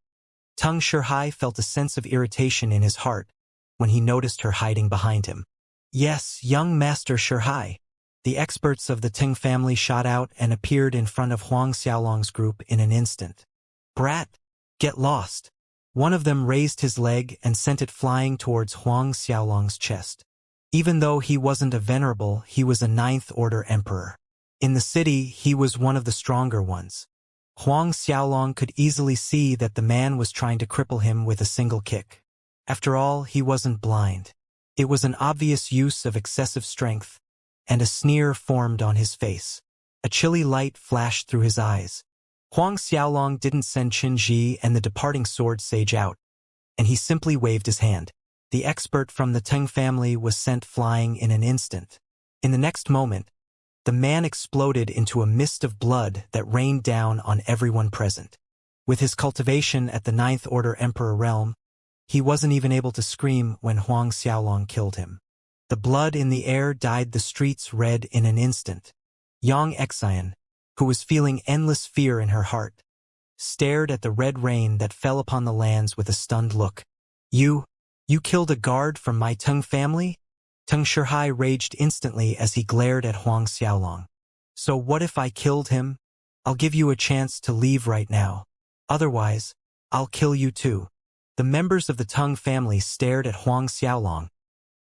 Teng Shihai felt a sense of irritation in his heart when he noticed her hiding behind him. Yes, young Master Shihai. The experts of the Teng family shot out and appeared in front of Huang Xiaolong's group in an instant. Brat, get lost. One of them raised his leg and sent it flying towards Huang Xiaolong's chest. Even though he wasn't a venerable, he was a ninth-order emperor. In the city, he was one of the stronger ones. Huang Xiaolong could easily see that the man was trying to cripple him with a single kick. After all, he wasn't blind. It was an obvious use of excessive strength, and a sneer formed on his face. A chilly light flashed through his eyes. Huang Xiaolong didn't send Qin Ji and the departing sword sage out, and he simply waved his hand. The expert from the Teng family was sent flying in an instant. In the next moment, the man exploded into a mist of blood that rained down on everyone present. With his cultivation at the Ninth Order Emperor realm, he wasn't even able to scream when Huang Xiaolong killed him. The blood in the air dyed the streets red in an instant. Xianxia, who was feeling endless fear in her heart, stared at the red rain that fell upon the lands with a stunned look. You killed a guard from my Teng family? Teng Shihai raged instantly as he glared at Huang Xiaolong. So what if I killed him? I'll give you a chance to leave right now. Otherwise, I'll kill you too. The members of the Teng family stared at Huang Xiaolong,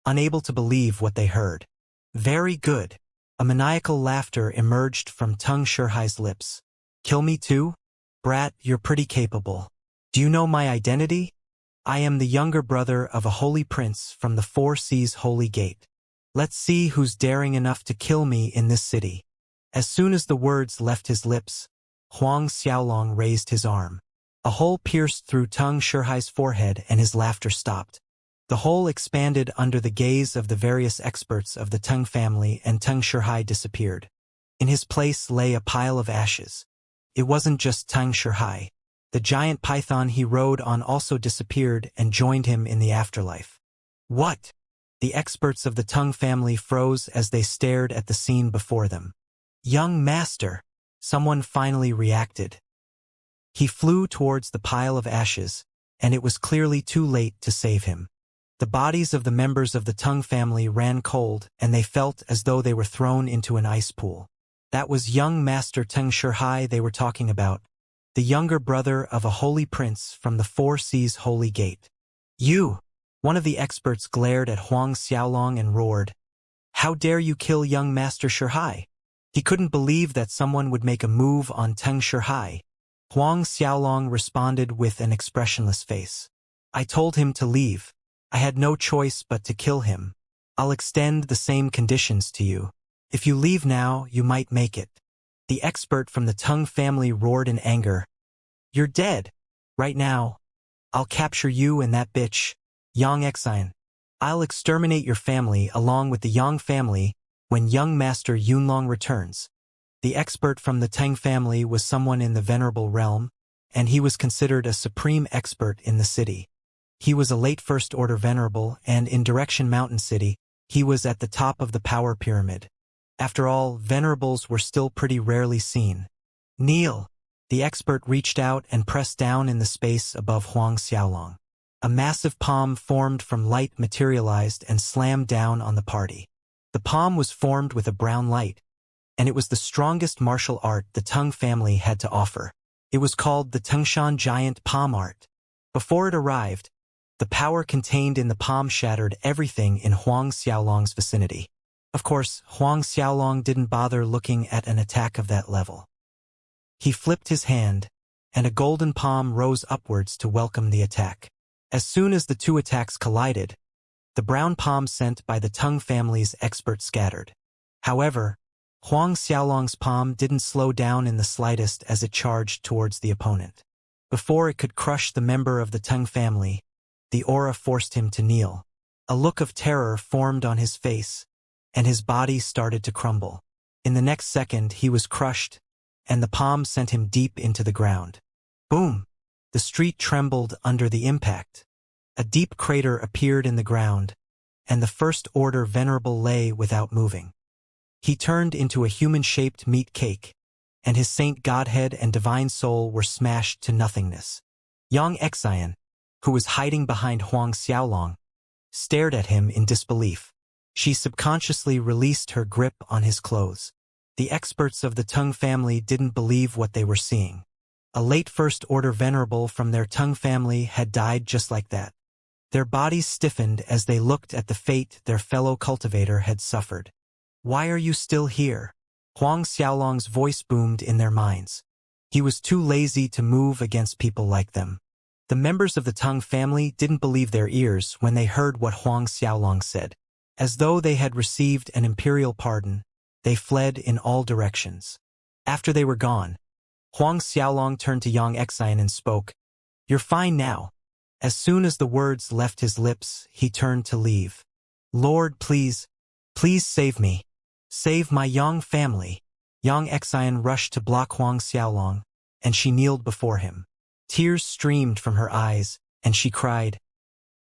unable to believe what they heard. Very good. A maniacal laughter emerged from Teng Shihai's lips. Kill me too? Brat, you're pretty capable. Do you know my identity? I am the younger brother of a holy prince from the Four Seas Holy Gate. Let's see who's daring enough to kill me in this city. As soon as the words left his lips, Huang Xiaolong raised his arm. A hole pierced through Teng Shihai's forehead and his laughter stopped. The hole expanded under the gaze of the various experts of the Teng family and Teng Shihai disappeared. In his place lay a pile of ashes. It wasn't just Teng Shihai. The giant python he rode on also disappeared and joined him in the afterlife. What? The experts of the Teng family froze as they stared at the scene before them. Young master! Someone finally reacted. He flew towards the pile of ashes, and it was clearly too late to save him. The bodies of the members of the Teng family ran cold, and they felt as though they were thrown into an ice pool. That was young Master Teng Shihai they were talking about, the younger brother of a holy prince from the Four Seas Holy Gate. You! One of the experts glared at Huang Xiaolong and roared, "How dare you kill young Master Shihai?" He couldn't believe that someone would make a move on Teng Shihai. Huang Xiaolong responded with an expressionless face. "I told him to leave. I had no choice but to kill him. I'll extend the same conditions to you. If you leave now, you might make it." The expert from the Teng family roared in anger. "You're dead. Right now. I'll capture you and that bitch, Xianxia. I'll exterminate your family along with the Yang family when young Master Yunlong returns." The expert from the Teng family was someone in the Venerable Realm, and he was considered a supreme expert in the city. He was a late First Order Venerable, and in Direction Mountain City, he was at the top of the power pyramid. After all, Venerables were still pretty rarely seen. "Kneel!" The expert reached out and pressed down in the space above Huang Xiaolong. A massive palm formed from light materialized and slammed down on the party. The palm was formed with a brown light, and it was the strongest martial art the Teng family had to offer. It was called the Tengshan Giant Palm Art. Before it arrived, the power contained in the palm shattered everything in Huang Xiaolong's vicinity. Of course, Huang Xiaolong didn't bother looking at an attack of that level. He flipped his hand, and a golden palm rose upwards to welcome the attack. As soon as the two attacks collided, the brown palm sent by the Teng family's expert scattered. However, Huang Xiaolong's palm didn't slow down in the slightest as it charged towards the opponent. Before it could crush the member of the Teng family, the aura forced him to kneel. A look of terror formed on his face, and his body started to crumble. In the next second, he was crushed, and the palm sent him deep into the ground. Boom! The street trembled under the impact. A deep crater appeared in the ground, and the First Order Venerable lay without moving. He turned into a human-shaped meat cake, and his saint godhead and divine soul were smashed to nothingness. Xianxia, who was hiding behind Huang Xiaolong, stared at him in disbelief. She subconsciously released her grip on his clothes. The experts of the Teng family didn't believe what they were seeing. A late First Order Venerable from their Teng family had died just like that. Their bodies stiffened as they looked at the fate their fellow cultivator had suffered. "Why are you still here?" Huang Xiaolong's voice boomed in their minds. He was too lazy to move against people like them. The members of the Teng family didn't believe their ears when they heard what Huang Xiaolong said. As though they had received an imperial pardon, they fled in all directions. After they were gone, Huang Xiaolong turned to Xianxia and spoke, "You're fine now." As soon as the words left his lips, he turned to leave. "Lord, please save me. Save my Yang family." Xianxia rushed to block Huang Xiaolong, and she kneeled before him. Tears streamed from her eyes, and she cried,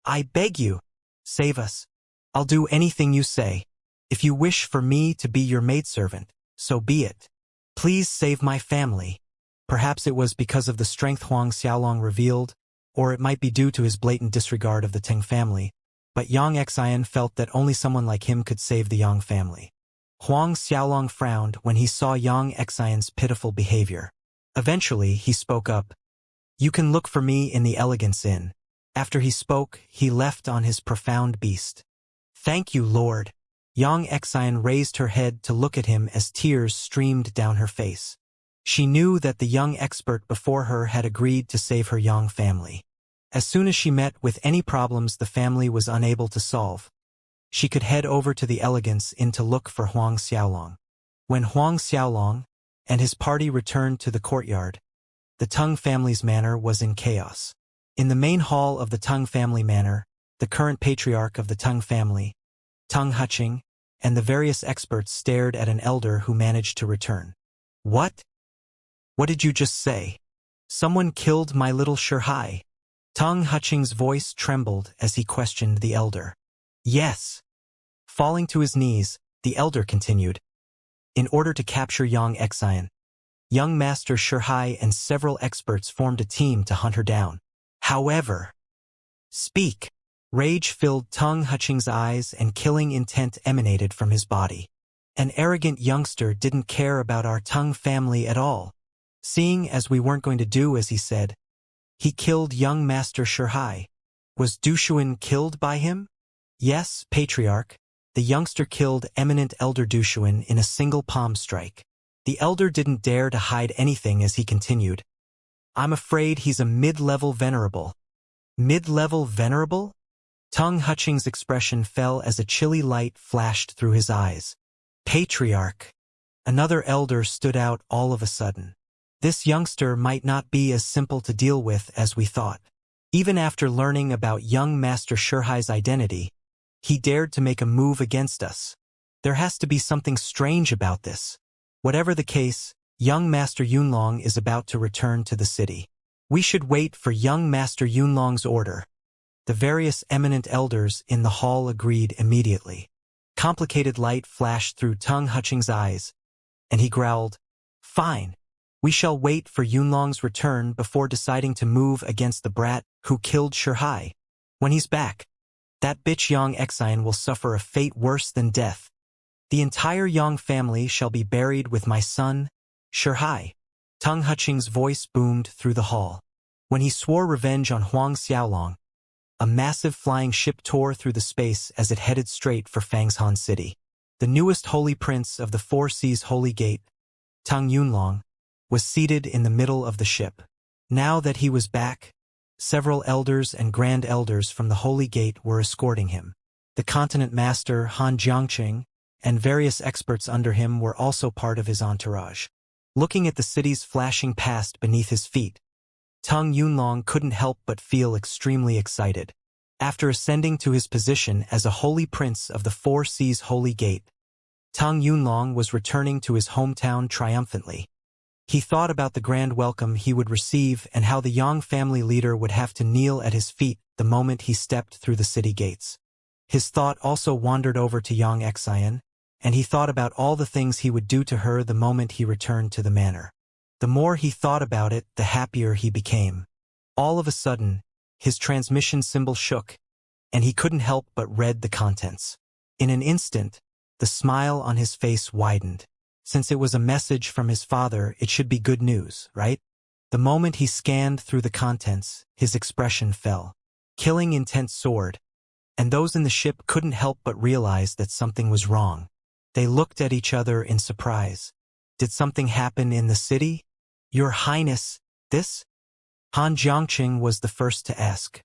"I beg you, save us. I'll do anything you say. If you wish for me to be your maidservant, so be it. Please save my family." Perhaps it was because of the strength Huang Xiaolong revealed, or it might be due to his blatant disregard of the Teng family, but Xianxia felt that only someone like him could save the Yang family. Huang Xiaolong frowned when he saw Xianxia's pitiful behavior. Eventually, he spoke up, "You can look for me in the Elegance Inn." After he spoke, he left on his profound beast. "Thank you, Lord." Xianxia raised her head to look at him as tears streamed down her face. She knew that the young expert before her had agreed to save her Yang family. As soon as she met with any problems the family was unable to solve, she could head over to the Elegance Inn to look for Huang Xiaolong. When Huang Xiaolong and his party returned to the courtyard, the Teng family's manor was in chaos. In the main hall of the Teng family manor, the current patriarch of the Teng family, Teng Huqing, and the various experts stared at an elder who managed to return. "What? What did you just say? Someone killed my little Shihai." Teng Huqing's voice trembled as he questioned the elder. "Yes." Falling to his knees, the elder continued, "In order to capture Xianxia, young Master Shihai and several experts formed a team to hunt her down. However..." "Speak." Rage filled Teng Huqing's eyes and killing intent emanated from his body. An arrogant youngster didn't care about our Tang family at all. Seeing as we weren't going to do as he said, he killed young Master Shihai. Was Dushuan killed by him? Yes, Patriarch. The youngster killed eminent Elder Dushuan in a single palm strike. The elder didn't dare to hide anything as he continued. I'm afraid he's a mid-level venerable. Mid-level venerable? Tung Hutching's expression fell as a chilly light flashed through his eyes. Patriarch. Another elder stood out all of a sudden. This youngster might not be as simple to deal with as we thought. Even after learning about young Master Shihai's identity, he dared to make a move against us. There has to be something strange about this. Whatever the case, young Master Yunlong is about to return to the city. We should wait for young Master Yunlong's order. The various eminent elders in the hall agreed immediately. Complicated light flashed through Tung Hutching's eyes, and he growled, Fine. We shall wait for Yunlong's return before deciding to move against the brat who killed Shihai. When he's back, that bitch Xianxia will suffer a fate worse than death. The entire Yang family shall be buried with my son, Shihai. Tung Hutching's voice boomed through the hall. When he swore revenge on Huang Xiaolong, a massive flying ship tore through the space as it headed straight for Fangshan City. The newest holy prince of the Four Seas Holy Gate, Tung Yunlong, was seated in the middle of the ship. Now that he was back, several elders and grand elders from the Holy Gate were escorting him. The continent master Han Jiangqing and various experts under him were also part of his entourage. Looking at the cities flashing past beneath his feet, Tung Yunlong couldn't help but feel extremely excited. After ascending to his position as a holy prince of the Four Seas Holy Gate, Tung Yunlong was returning to his hometown triumphantly. He thought about the grand welcome he would receive and how the Yang family leader would have to kneel at his feet the moment he stepped through the city gates. His thought also wandered over to Xianxia, and he thought about all the things he would do to her the moment he returned to the manor. The more he thought about it, the happier he became. All of a sudden, his transmission symbol shook, and he couldn't help but read the contents. In an instant, the smile on his face widened. Since it was a message from his father, it should be good news, right? The moment he scanned through the contents, his expression fell. Killing intent soared, and those in the ship couldn't help but realize that something was wrong. They looked at each other in surprise. Did something happen in the city? Your Highness, this? Han Jiangqing was the first to ask.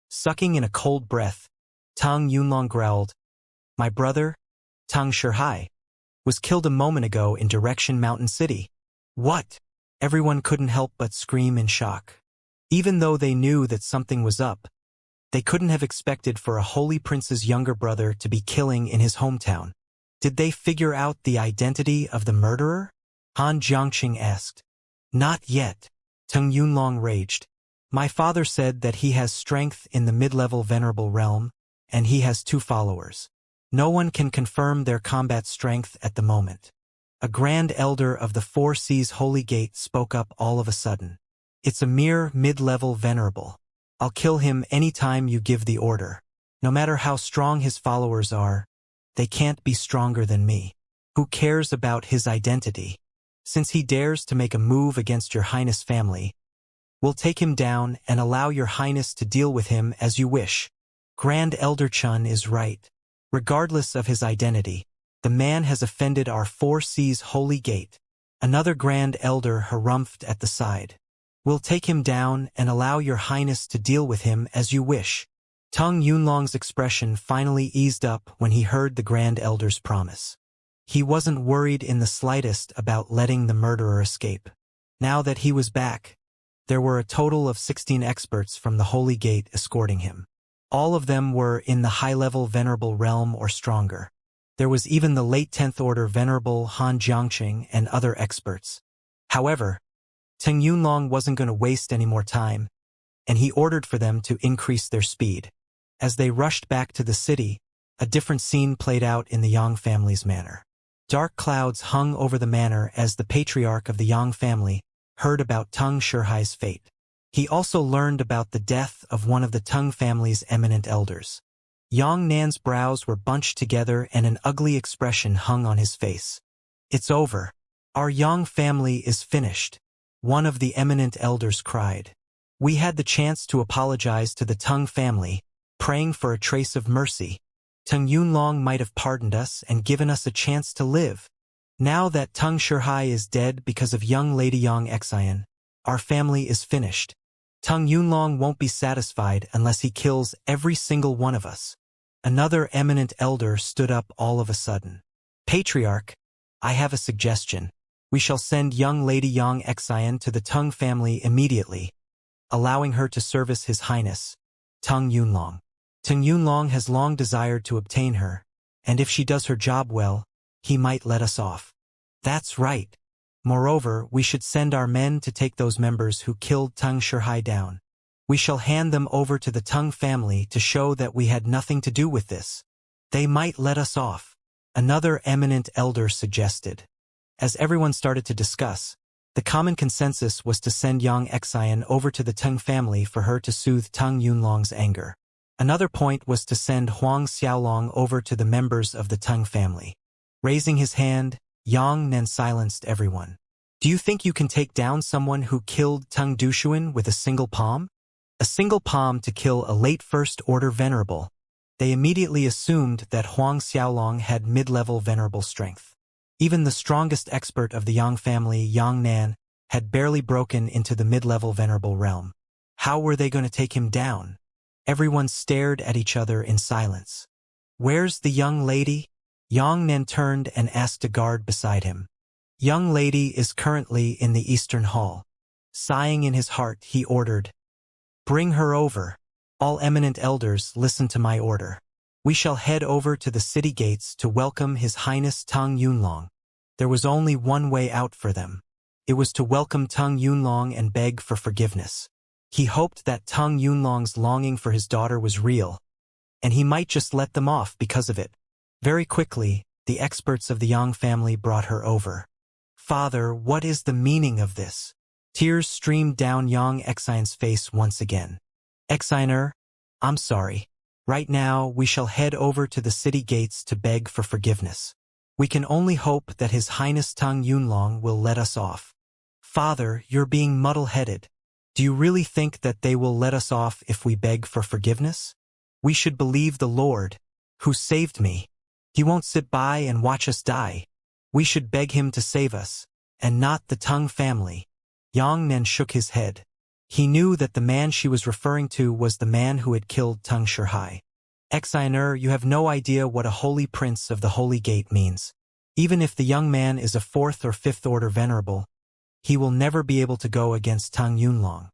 Sucking in a cold breath, Tung Yunlong growled, My brother, Tung Shihai, was killed a moment ago in Direction Mountain City. What? Everyone couldn't help but scream in shock. Even though they knew that something was up, they couldn't have expected for a holy prince's younger brother to be killing in his hometown. Did they figure out the identity of the murderer? Han Jiangqing asked. Not yet, Tung Yunlong raged. My father said that he has strength in the mid-level venerable realm, and he has 2 followers. No one can confirm their combat strength at the moment. A grand elder of the Four Seas Holy Gate spoke up all of a sudden. It's a mere mid-level venerable. I'll kill him any time you give the order. No matter how strong his followers are, they can't be stronger than me. Who cares about his identity? Since he dares to make a move against your Highness family, we'll take him down and allow your Highness to deal with him as you wish. Grand Elder Chun is right. Regardless of his identity, the man has offended our Four Seas Holy Gate. Another Grand Elder harumphed at the side. We'll take him down and allow your Highness to deal with him as you wish. Tung Yunlong's expression finally eased up when he heard the Grand Elder's promise. He wasn't worried in the slightest about letting the murderer escape. Now that he was back, there were a total of 16 experts from the Holy Gate escorting him. All of them were in the high-level Venerable realm or stronger. There was even the late 10th Order Venerable Han Jiangqing and other experts. However, Tung Yunlong wasn't going to waste any more time, and he ordered for them to increase their speed. As they rushed back to the city, a different scene played out in the Yang family's manor. Dark clouds hung over the manor as the patriarch of the Yang family heard about Tung Shihai's fate. He also learned about the death of one of the Tung family's eminent elders. Yang Nan's brows were bunched together and an ugly expression hung on his face. It's over. Our Yang family is finished. One of the eminent elders cried. We had the chance to apologize to the Tang family, praying for a trace of mercy. Tang Yunlong might have pardoned us and given us a chance to live. Now that Tang Shihai is dead because of young Lady Yang Xian, our family is finished. Tang Yunlong won't be satisfied unless he kills every single one of us. Another eminent elder stood up all of a sudden. Patriarch, I have a suggestion. We shall send young Lady Yang Xian to the Tang family immediately, allowing her to service His Highness, Tang Yunlong. Tang Yunlong has long desired to obtain her, and if she does her job well, he might let us off. That's right. Moreover, we should send our men to take those members who killed Tang Shihai down. We shall hand them over to the Tang family to show that we had nothing to do with this. They might let us off. Another eminent elder suggested. As everyone started to discuss, the common consensus was to send Yang Xian over to the Tang family for her to soothe Tang Yunlong's anger. Another point was to send Huang Xiaolong over to the members of the Tang family. Raising his hand, Yang Nan silenced everyone. Do you think you can take down someone who killed Tang Dushuan with a single palm? A single palm to kill a late first-order venerable. They immediately assumed that Huang Xiaolong had mid-level venerable strength. Even the strongest expert of the Yang family, Yang Nan, had barely broken into the mid-level venerable realm. How were they going to take him down? Everyone stared at each other in silence. Where's the young lady? Yang Nan turned and asked a guard beside him. Young lady is currently in the Eastern Hall. Sighing in his heart, he ordered, Bring her over. All eminent elders, listen to my order. We shall head over to the city gates to welcome His Highness Tang Yunlong. There was only one way out for them. It was to welcome Tang Yunlong and beg for forgiveness. He hoped that Tang Yunlong's longing for his daughter was real, and he might just let them off because of it. Very quickly, the experts of the Yang family brought her over. Father, what is the meaning of this? Tears streamed down Yang Xian's face once again. Xianer, I'm sorry. Right now, we shall head over to the city gates to beg for forgiveness. We can only hope that His Highness Tang Yunlong will let us off. Father, you're being muddle-headed. Do you really think that they will let us off if we beg for forgiveness? We should believe the Lord, who saved me. He won't sit by and watch us die. We should beg Him to save us, and not the Tang family. Yang Nan shook his head. He knew that the man she was referring to was the man who had killed Tang Shihai. Xianer, you have no idea what a holy prince of the Holy Gate means. Even if the young man is a 4th or 5th order venerable, he will never be able to go against Tang Yunlong.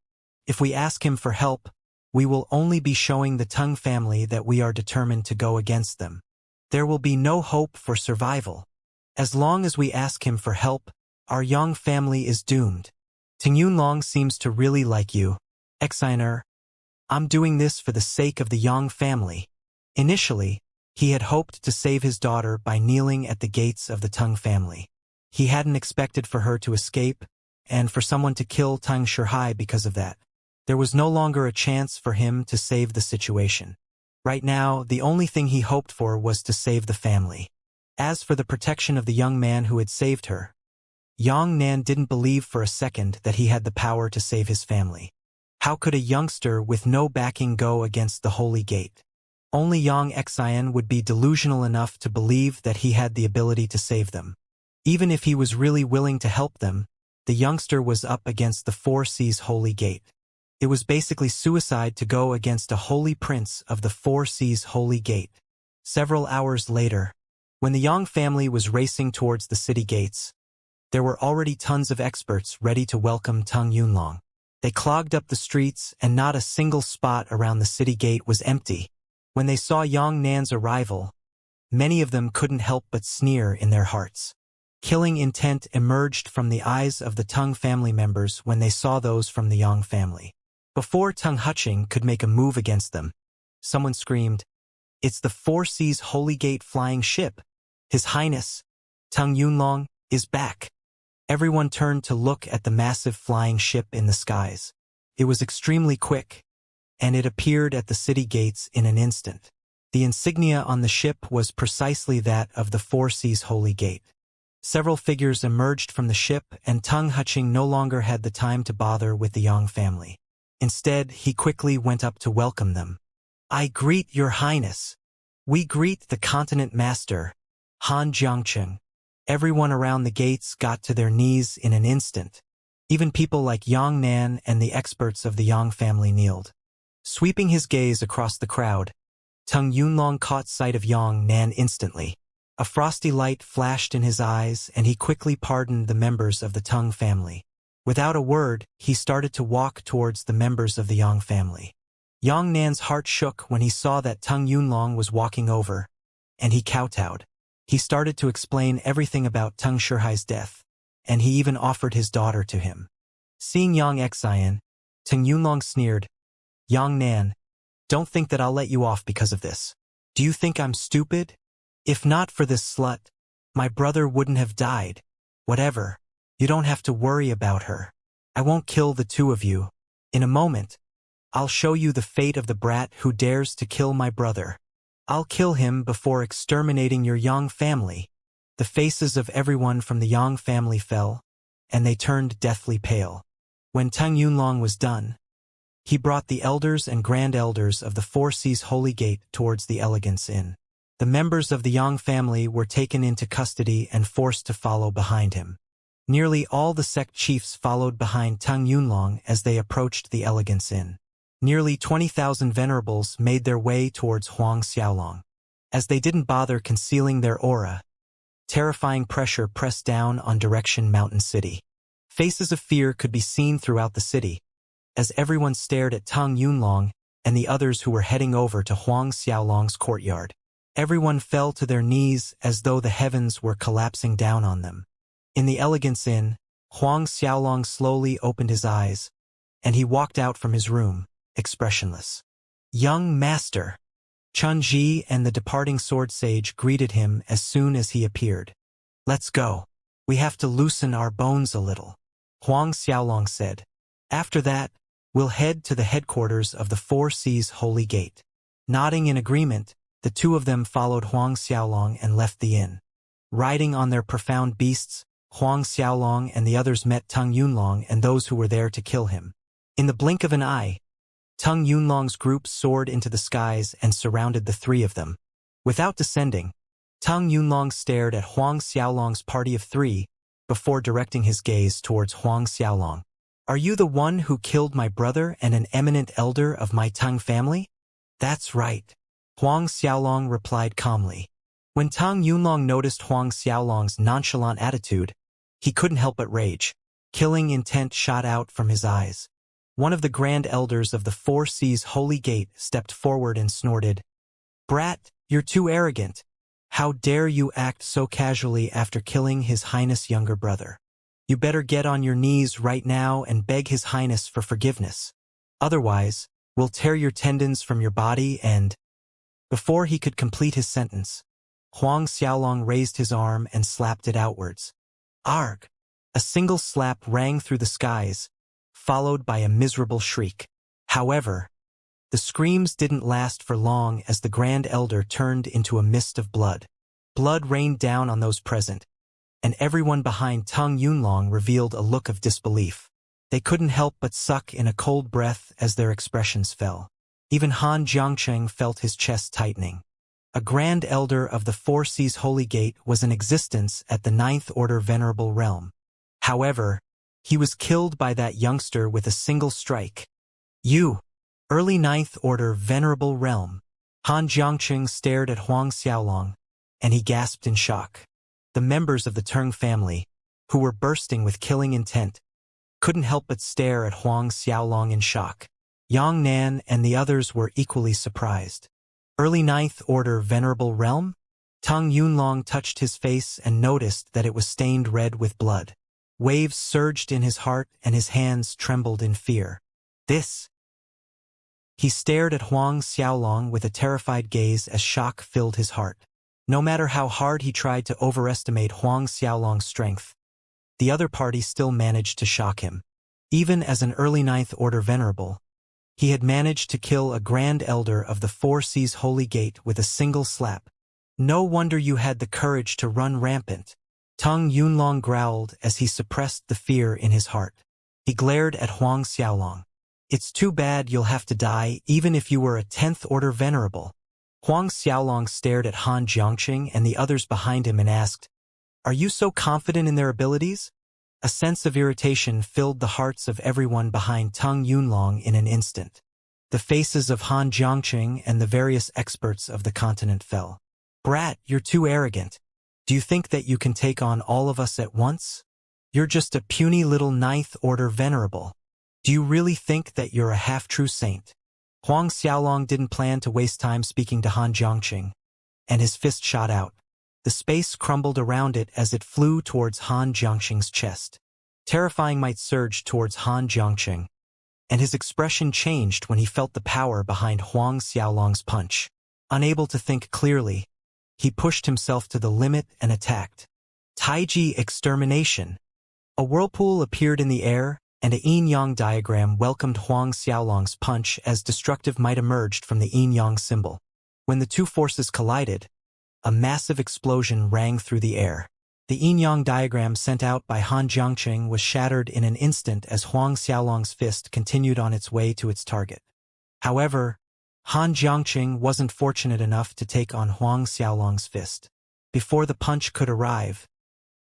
If we ask him for help, we will only be showing the Tang family that we are determined to go against them. There will be no hope for survival. As long as we ask him for help, our Yang family is doomed. Tang Yunlong seems to really like you. Xianer, I'm doing this for the sake of the Yang family. Initially, he had hoped to save his daughter by kneeling at the gates of the Tang family. He hadn't expected for her to escape, and for someone to kill Tang Shihai because of that. There was no longer a chance for him to save the situation. Right now, the only thing he hoped for was to save the family. As for the protection of the young man who had saved her, Yang Nan didn't believe for a second that he had the power to save his family. How could a youngster with no backing go against the Holy Gate? Only Yang Xian would be delusional enough to believe that he had the ability to save them. Even if he was really willing to help them, the youngster was up against the 4 Seas Holy Gate. It was basically suicide to go against a holy prince of the 4 Seas Holy Gate. Several hours later, when the Yang family was racing towards the city gates, there were already tons of experts ready to welcome Tang Yunlong. They clogged up the streets and not a single spot around the city gate was empty. When they saw Yang Nan's arrival, many of them couldn't help but sneer in their hearts. Killing intent emerged from the eyes of the Tang family members when they saw those from the Yang family. Before Tang Huching could make a move against them, someone screamed, It's the 4 Seas Holy Gate flying ship. His Highness, Tang Yunlong, is back. Everyone turned to look at the massive flying ship in the skies. It was extremely quick, and it appeared at the city gates in an instant. The insignia on the ship was precisely that of the Four Seas Holy Gate. Several figures emerged from the ship, and Tung Huching no longer had the time to bother with the Yang family. Instead, he quickly went up to welcome them. "I greet your highness. We greet the continent master, Han Jiangcheng." Everyone around the gates got to their knees in an instant. Even people like Yang Nan and the experts of the Yang family kneeled. Sweeping his gaze across the crowd, Tung Yunlong caught sight of Yang Nan instantly. A frosty light flashed in his eyes, and he quickly pardoned the members of the Tung family. Without a word, he started to walk towards the members of the Yang family. Yang Nan's heart shook when he saw that Tung Yunlong was walking over, and he kowtowed. He started to explain everything about Tung Shihai's death, and he even offered his daughter to him. Seeing Yang Xian, Tung Yunlong sneered, "Yang Nan, don't think that I'll let you off because of this. Do you think I'm stupid? If not for this slut, my brother wouldn't have died. Whatever, you don't have to worry about her. I won't kill the two of you. In a moment, I'll show you the fate of the brat who dares to kill my brother. I'll kill him before exterminating your Yang family." The faces of everyone from the Yang family fell, and they turned deathly pale. When Tung Yunlong was done, he brought the elders and grand elders of the Four Seas Holy Gate towards the Elegance Inn. The members of the Yang family were taken into custody and forced to follow behind him. Nearly all the sect chiefs followed behind Tung Yunlong as they approached the Elegance Inn. Nearly 20,000 venerables made their way towards Huang Xiaolong. As they didn't bother concealing their aura, terrifying pressure pressed down on Direction Mountain City. Faces of fear could be seen throughout the city, as everyone stared at Tung Yunlong and the others who were heading over to Huang Xiaolong's courtyard. Everyone fell to their knees as though the heavens were collapsing down on them. In the Elegance Inn, Huang Xiaolong slowly opened his eyes, and he walked out from his room, expressionless. "Young master." Chun Ji and the departing sword sage greeted him as soon as he appeared. "Let's go. We have to loosen our bones a little," Huang Xiaolong said. "After that, we'll head to the headquarters of the Four Seas Holy Gate." Nodding in agreement, the two of them followed Huang Xiaolong and left the inn. Riding on their profound beasts, Huang Xiaolong and the others met Tung Yunlong and those who were there to kill him. In the blink of an eye, Tung Yunlong's group soared into the skies and surrounded the three of them. Without descending, Tung Yunlong stared at Huang Xiaolong's party of three before directing his gaze towards Huang Xiaolong. "Are you the one who killed my brother and an eminent elder of my Tung family?" "That's right," Huang Xiaolong replied calmly. When Tung Yunlong noticed Huang Xiaolong's nonchalant attitude, he couldn't help but rage. Killing intent shot out from his eyes. One of the grand elders of the Four Seas Holy Gate stepped forward and snorted, "Brat, you're too arrogant. How dare you act so casually after killing His Highness' younger brother? You better get on your knees right now and beg His Highness for forgiveness. Otherwise, we'll tear your tendons from your body and—" Before he could complete his sentence, Huang Xiaolong raised his arm and slapped it outwards. Arg! A single slap rang through the skies, followed by a miserable shriek. However, the screams didn't last for long as the Grand Elder turned into a mist of blood. Blood rained down on those present, and everyone behind Tung Yunlong revealed a look of disbelief. They couldn't help but suck in a cold breath as their expressions fell. Even Han Jiangcheng felt his chest tightening. A Grand Elder of the Four Seas Holy Gate was in existence at the Ninth Order Venerable Realm. However, he was killed by that youngster with a single strike. "You, early Ninth Order Venerable Realm." Han Jiangcheng stared at Huang Xiaolong, and he gasped in shock. The members of the Tung family, who were bursting with killing intent, couldn't help but stare at Huang Xiaolong in shock. Yang Nan and the others were equally surprised. Early Ninth Order Venerable Realm? Tung Yunlong touched his face and noticed that it was stained red with blood. Waves surged in his heart and his hands trembled in fear. This. He stared at Huang Xiaolong with a terrified gaze as shock filled his heart. No matter how hard he tried to overestimate Huang Xiaolong's strength, the other party still managed to shock him. Even as an early Ninth Order Venerable, He had managed to kill a Grand Elder of the Four Seas Holy Gate with a single slap. No wonder you had the courage to run rampant. Tung Yunlong growled as he suppressed the fear in his heart. He glared at Huang Xiaolong. It's too bad you'll have to die even if you were a 10th Order Venerable. Huang Xiaolong stared at Han Jiangqing and the others behind him and asked, "Are you so confident in their abilities?" A sense of irritation filled the hearts of everyone behind Tung Yunlong in an instant. The faces of Han Jiangqing and the various experts of the continent fell. "Brat, you're too arrogant. Do you think that you can take on all of us at once? You're just a puny little 9th Order Venerable. Do you really think that you're a half-true saint?" Huang Xiaolong didn't plan to waste time speaking to Han Jiangqing, and his fist shot out. The space crumbled around it as it flew towards Han Jiangqing's chest. Terrifying might surged towards Han Jiangqing, and his expression changed when he felt the power behind Huang Xiaolong's punch. Unable to think clearly, he pushed himself to the limit and attacked. Taiji Extermination. A whirlpool appeared in the air, and a yin-yang diagram welcomed Huang Xiaolong's punch as destructive might emerged from the yin-yang symbol. When the two forces collided, a massive explosion rang through the air. The yin-yang diagram sent out by Han Jiangqing was shattered in an instant as Huang Xiaolong's fist continued on its way to its target. However, Han Jiangqing wasn't fortunate enough to take on Huang Xiaolong's fist. Before the punch could arrive,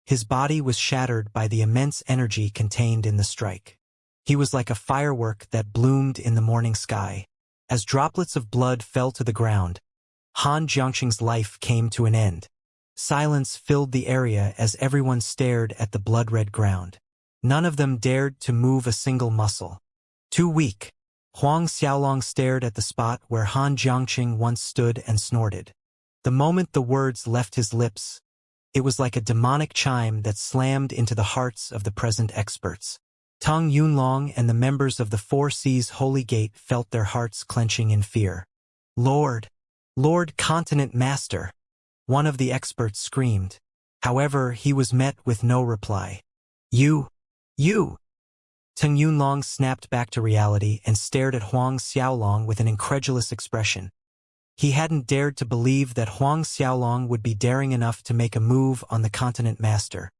his body was shattered by the immense energy contained in the strike. He was like a firework that bloomed in the morning sky. As droplets of blood fell to the ground, Han Jiangqing's life came to an end. Silence filled the area as everyone stared at the blood-red ground. None of them dared to move a single muscle. Too weak, Huang Xiaolong stared at the spot where Han Jiangqing once stood and snorted. The moment the words left his lips, it was like a demonic chime that slammed into the hearts of the present experts. Tung Yunlong and the members of the Four Seas Holy Gate felt their hearts clenching in fear. "Lord! Lord Continent Master!" one of the experts screamed. However, he was met with no reply. You! Tung Yunlong snapped back to reality and stared at Huang Xiaolong with an incredulous expression. He hadn't dared to believe that Huang Xiaolong would be daring enough to make a move on the Continent Master.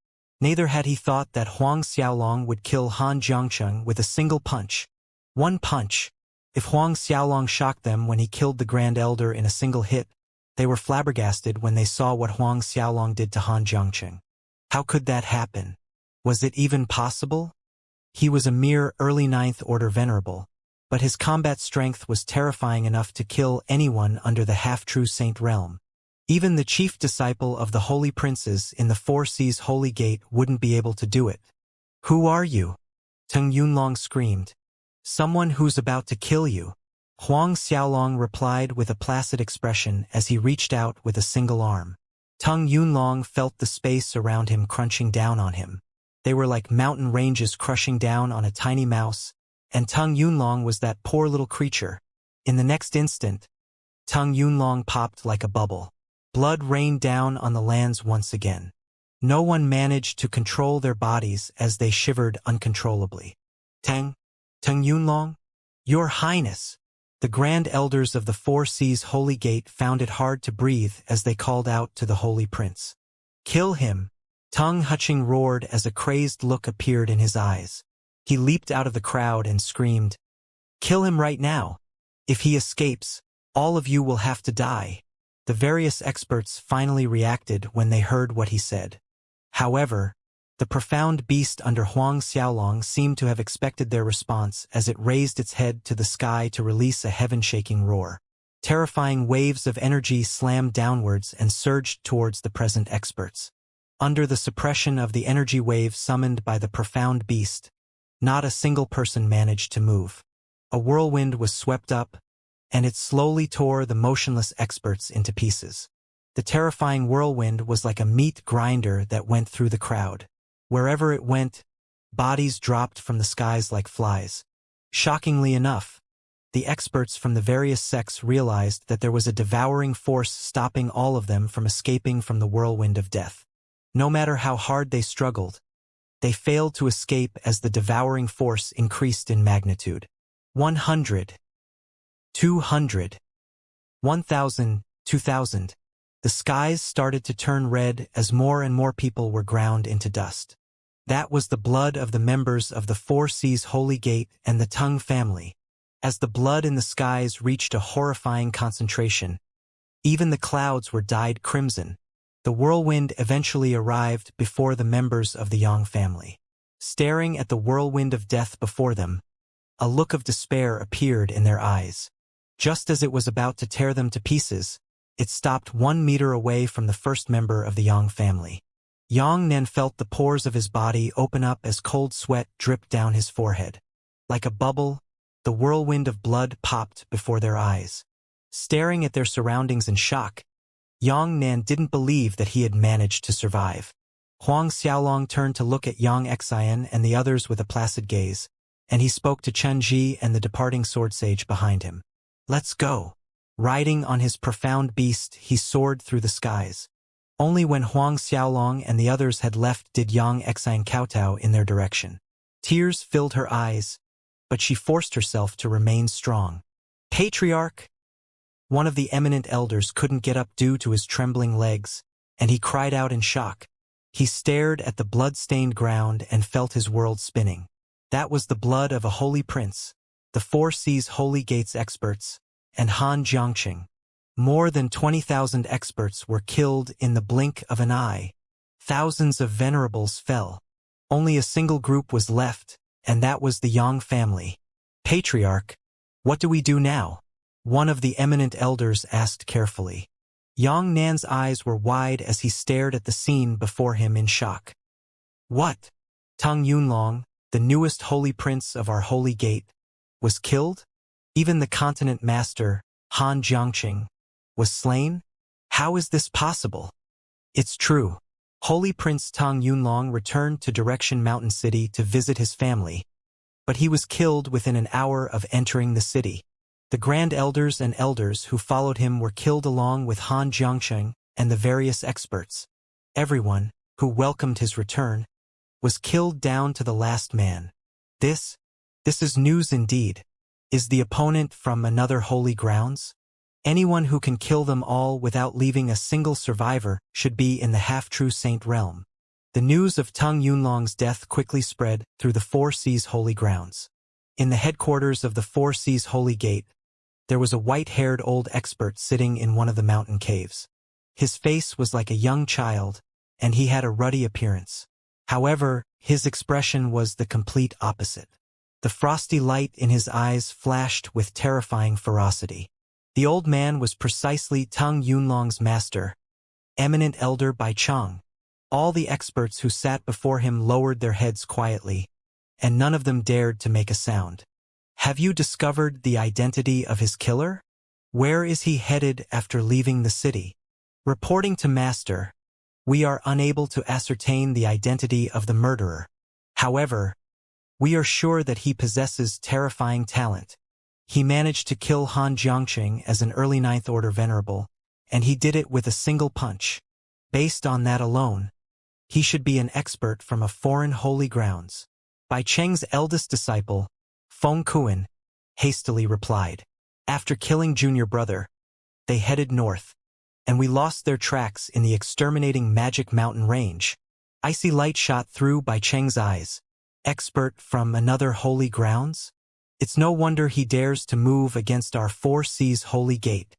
Neither had he thought that Huang Xiaolong would kill Han Jiangqing with a single punch. One punch. If Huang Xiaolong shocked them when he killed the Grand Elder in a single hit, they were flabbergasted when they saw what Huang Xiaolong did to Han Jiangqing. How could that happen? Was it even possible? He was a mere early 9th Order Venerable, but his combat strength was terrifying enough to kill anyone under the half-true saint realm. Even the chief disciple of the Holy Princes in the Four Seas Holy Gate wouldn't be able to do it. "Who are you?" Tung Yunlong screamed. "Someone who's about to kill you." Huang Xiaolong replied with a placid expression as he reached out with a single arm. Tung Yunlong felt the space around him crunching down on him. They were like mountain ranges crushing down on a tiny mouse, and Tung Yunlong was that poor little creature. In the next instant, Tung Yunlong popped like a bubble. Blood rained down on the lands once again. No one managed to control their bodies as they shivered uncontrollably. Tung Yunlong? Your Highness! The Grand Elders of the Four Seas Holy Gate found it hard to breathe as they called out to the Holy Prince. "Kill him!" Tung Huching roared as a crazed look appeared in his eyes. He leaped out of the crowd and screamed, "Kill him right now! If he escapes, all of you will have to die." The various experts finally reacted when they heard what he said. However, the profound beast under Huang Xiaolong seemed to have expected their response as it raised its head to the sky to release a heaven-shaking roar. Terrifying waves of energy slammed downwards and surged towards the present experts. Under the suppression of the energy wave summoned by the profound beast, not a single person managed to move. A whirlwind was swept up, and it slowly tore the motionless experts into pieces. The terrifying whirlwind was like a meat grinder that went through the crowd. Wherever it went, bodies dropped from the skies like flies. Shockingly enough, the experts from the various sects realized that there was a devouring force stopping all of them from escaping from the whirlwind of death. No matter how hard they struggled, they failed to escape as the devouring force increased in magnitude. 100, 200, 1,000, 2,000. The skies started to turn red as more and more people were ground into dust. That was the blood of the members of the Four Seas Holy Gate and the Tung family. As the blood in the skies reached a horrifying concentration, even the clouds were dyed crimson. The whirlwind eventually arrived before the members of the Yang family. Staring at the whirlwind of death before them, a look of despair appeared in their eyes. Just as it was about to tear them to pieces, it stopped 1 meter away from the first member of the Yang family. Yang Nan felt the pores of his body open up as cold sweat dripped down his forehead. Like a bubble, the whirlwind of blood popped before their eyes. Staring at their surroundings in shock, Yang Nan didn't believe that he had managed to survive. Huang Xiaolong turned to look at Xianxia and the others with a placid gaze, and he spoke to Chen Ji and the departing sword sage behind him. "Let's go." Riding on his profound beast, he soared through the skies. Only when Huang Xiaolong and the others had left did Xianxia kowtow in their direction. Tears filled her eyes, but she forced herself to remain strong. "Patriarch!" One of the eminent elders couldn't get up due to his trembling legs, and he cried out in shock. He stared at the blood-stained ground and felt his world spinning. That was the blood of a holy prince, the Four Seas Holy Gates experts, and Han Jiangqing. More than 20,000 experts were killed in the blink of an eye. Thousands of venerables fell. Only a single group was left, and that was the Yang family. "Patriarch, what do we do now?" one of the eminent elders asked carefully. Yang Nan's eyes were wide as he stared at the scene before him in shock. "What? Tung Yunlong, the newest holy prince of our holy gate, was killed? Even the continent master, Han Jiangqing, was slain? How is this possible?" "It's true. Holy Prince Tung Yunlong returned to Direction Mountain City to visit his family, but he was killed within an hour of entering the city. The Grand Elders and Elders who followed him were killed along with Han Jiangqing and the various experts. Everyone, who welcomed his return, was killed down to the last man. This is news indeed. Is the opponent from another holy grounds? Anyone who can kill them all without leaving a single survivor should be in the half-true saint realm." The news of Tung Yunlong's death quickly spread through the Four Seas Holy Grounds. In the headquarters of the Four Seas Holy Gate, there was a white-haired old expert sitting in one of the mountain caves. His face was like a young child, and he had a ruddy appearance. However, his expression was the complete opposite. The frosty light in his eyes flashed with terrifying ferocity. The old man was precisely Tung Yunlong's master, eminent elder Bai Cheng. All the experts who sat before him lowered their heads quietly, and none of them dared to make a sound. "Have you discovered the identity of his killer? Where is he headed after leaving the city?" "Reporting to Master, we are unable to ascertain the identity of the murderer. However, we are sure that he possesses terrifying talent. He managed to kill Han Jiangqing as an early Ninth Order Venerable, and he did it with a single punch. Based on that alone, he should be an expert from a foreign holy grounds." Bai Cheng's eldest disciple, Feng Kuan, hastily replied. "After killing junior brother, they headed north, and we lost their tracks in the exterminating Magic Mountain Range." Icy light shot through Bai Cheng's eyes. "Expert from another holy grounds? It's no wonder he dares to move against our Four Seas Holy Gate.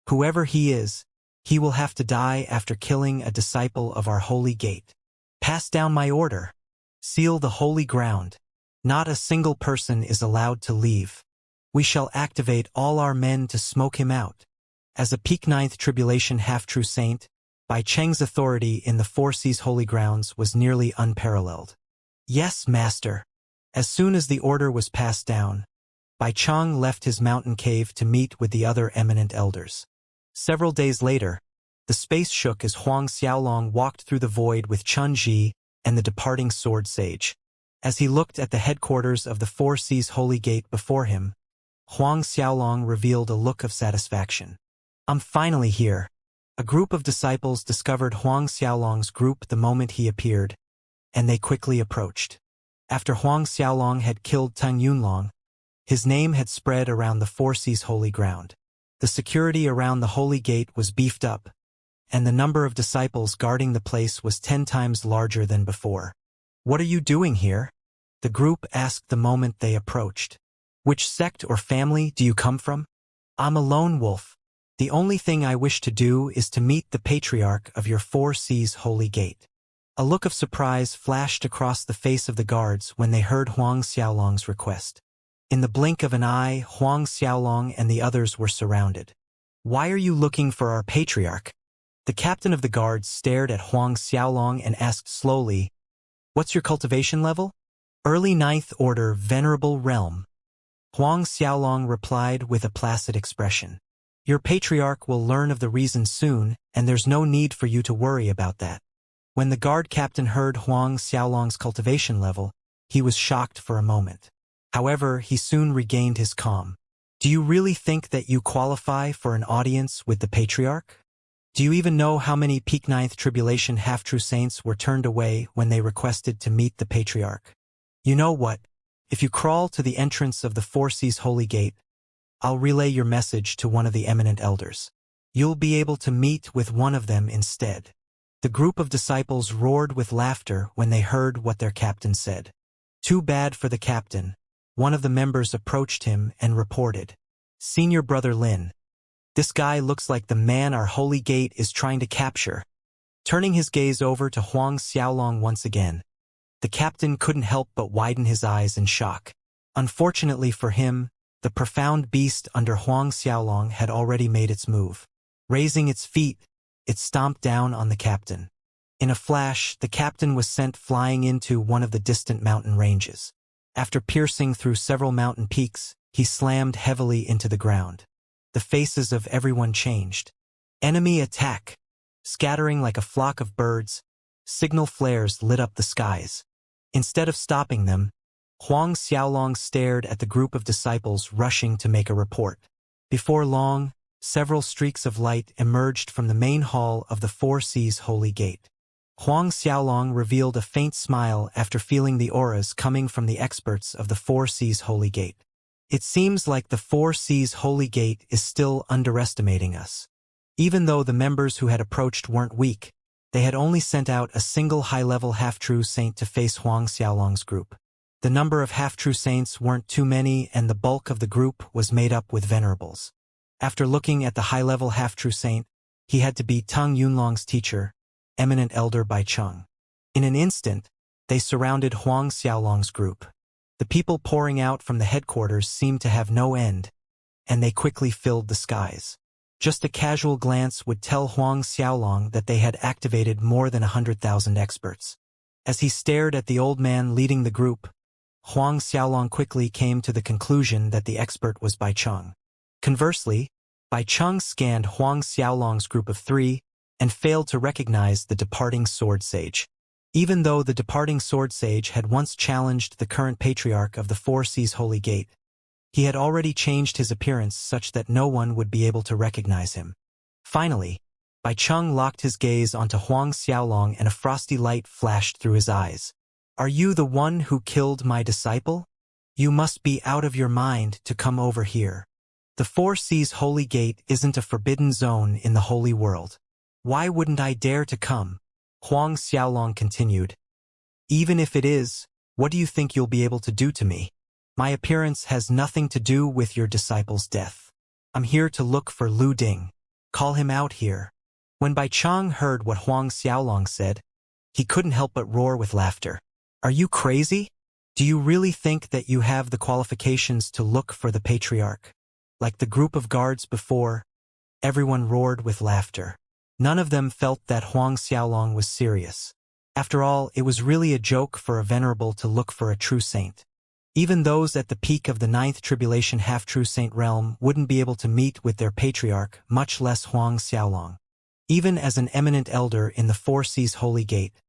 Whoever he is, he will have to die after killing a disciple of our holy gate. Pass down my order. Seal the holy ground. Not a single person is allowed to leave. We shall activate all our men to smoke him out." As a peak Ninth Tribulation half-true saint, Bai Cheng's authority in the Four Seas Holy Grounds was nearly unparalleled. "Yes, Master." As soon as the order was passed down, Bai Cheng left his mountain cave to meet with the other eminent elders. Several days later, the space shook as Huang Xiaolong walked through the void with Chun Ji and the departing sword sage. As he looked at the headquarters of the Four Seas Holy Gate before him, Huang Xiaolong revealed a look of satisfaction. "I'm finally here." A group of disciples discovered Huang Xiaolong's group the moment he appeared, and they quickly approached. After Huang Xiaolong had killed Tung Yunlong, His name had spread around the Four Seas holy ground. The security around the holy gate was beefed up, and the number of disciples guarding the place was 10 times larger than before. "What are you doing here?" the group asked the moment they approached. "Which sect or family do you come from?" "I'm a lone wolf. The only thing I wish to do is to meet the patriarch of your Four Seas holy gate." A look of surprise flashed across the face of the guards when they heard Huang Xiaolong's request. In the blink of an eye, Huang Xiaolong and the others were surrounded. "Why are you looking for our patriarch?" The captain of the guards stared at Huang Xiaolong and asked slowly, "What's your cultivation level?" "Early 9th Order, Venerable Realm." Huang Xiaolong replied with a placid expression. "Your patriarch will learn of the reason soon, and there's no need for you to worry about that." When the guard captain heard Huang Xiaolong's cultivation level, he was shocked for a moment. However, he soon regained his calm. "Do you really think that you qualify for an audience with the patriarch? Do you even know how many peak 9th tribulation half-true saints were turned away when they requested to meet the patriarch? You know what? If you crawl to the entrance of the Four Seas holy gate, I'll relay your message to one of the eminent elders. You'll be able to meet with one of them instead." The group of disciples roared with laughter when they heard what their captain said. Too bad for the captain. One of the members approached him and reported, "Senior Brother Lin, this guy looks like the man our holy gate is trying to capture." Turning his gaze over to Huang Xiaolong once again, the captain couldn't help but widen his eyes in shock. Unfortunately for him, the profound beast under Huang Xiaolong had already made its move. Raising its feet, it stomped down on the captain. In a flash, the captain was sent flying into one of the distant mountain ranges. After piercing through several mountain peaks, he slammed heavily into the ground. The faces of everyone changed. "Enemy attack!" Scattering like a flock of birds, signal flares lit up the skies. Instead of stopping them, Huang Xiaolong stared at the group of disciples rushing to make a report. Before long, several streaks of light emerged from the main hall of the Four Seas holy gate. Huang Xiaolong revealed a faint smile after feeling the auras coming from the experts of the Four Seas holy gate. "It seems like the Four Seas holy gate is still underestimating us." Even though the members who had approached weren't weak, they had only sent out a single high-level half-true saint to face Huang Xiaolong's group. The number of half-true saints weren't too many, and the bulk of the group was made up with venerables. After looking at the high-level half-true saint, he had to be Tang Yunlong's teacher, eminent elder Bai Cheng. In an instant, they surrounded Huang Xiaolong's group. The people pouring out from the headquarters seemed to have no end, and they quickly filled the skies. Just a casual glance would tell Huang Xiaolong that they had activated more than 100,000 experts. As he stared at the old man leading the group, Huang Xiaolong quickly came to the conclusion that the expert was Bai Cheng. Conversely, Bai Cheng scanned Huang Xiaolong's group of 3 and failed to recognize the departing sword sage. Even though the departing sword sage had once challenged the current patriarch of the Four Seas holy gate, he had already changed his appearance such that no one would be able to recognize him. Finally, Bai Cheng locked his gaze onto Huang Xiaolong and a frosty light flashed through his eyes. "Are you the one who killed my disciple? You must be out of your mind to come over here. The Four Seas holy gate isn't a forbidden zone in the holy world. Why wouldn't I dare to come?" Huang Xiaolong continued. "Even if it is, what do you think you'll be able to do to me? My appearance has nothing to do with your disciple's death. I'm here to look for Lu Ding. Call him out here." When Bai Cheng heard what Huang Xiaolong said, he couldn't help but roar with laughter. "Are you crazy? Do you really think that you have the qualifications to look for the patriarch?" Like the group of guards before, everyone roared with laughter. None of them felt that Huang Xiaolong was serious. After all, it was really a joke for a venerable to look for a true saint. Even those at the peak of the 9th tribulation half-true saint realm wouldn't be able to meet with their patriarch, much less Huang Xiaolong. Even as an eminent elder in the Four Seas holy gate,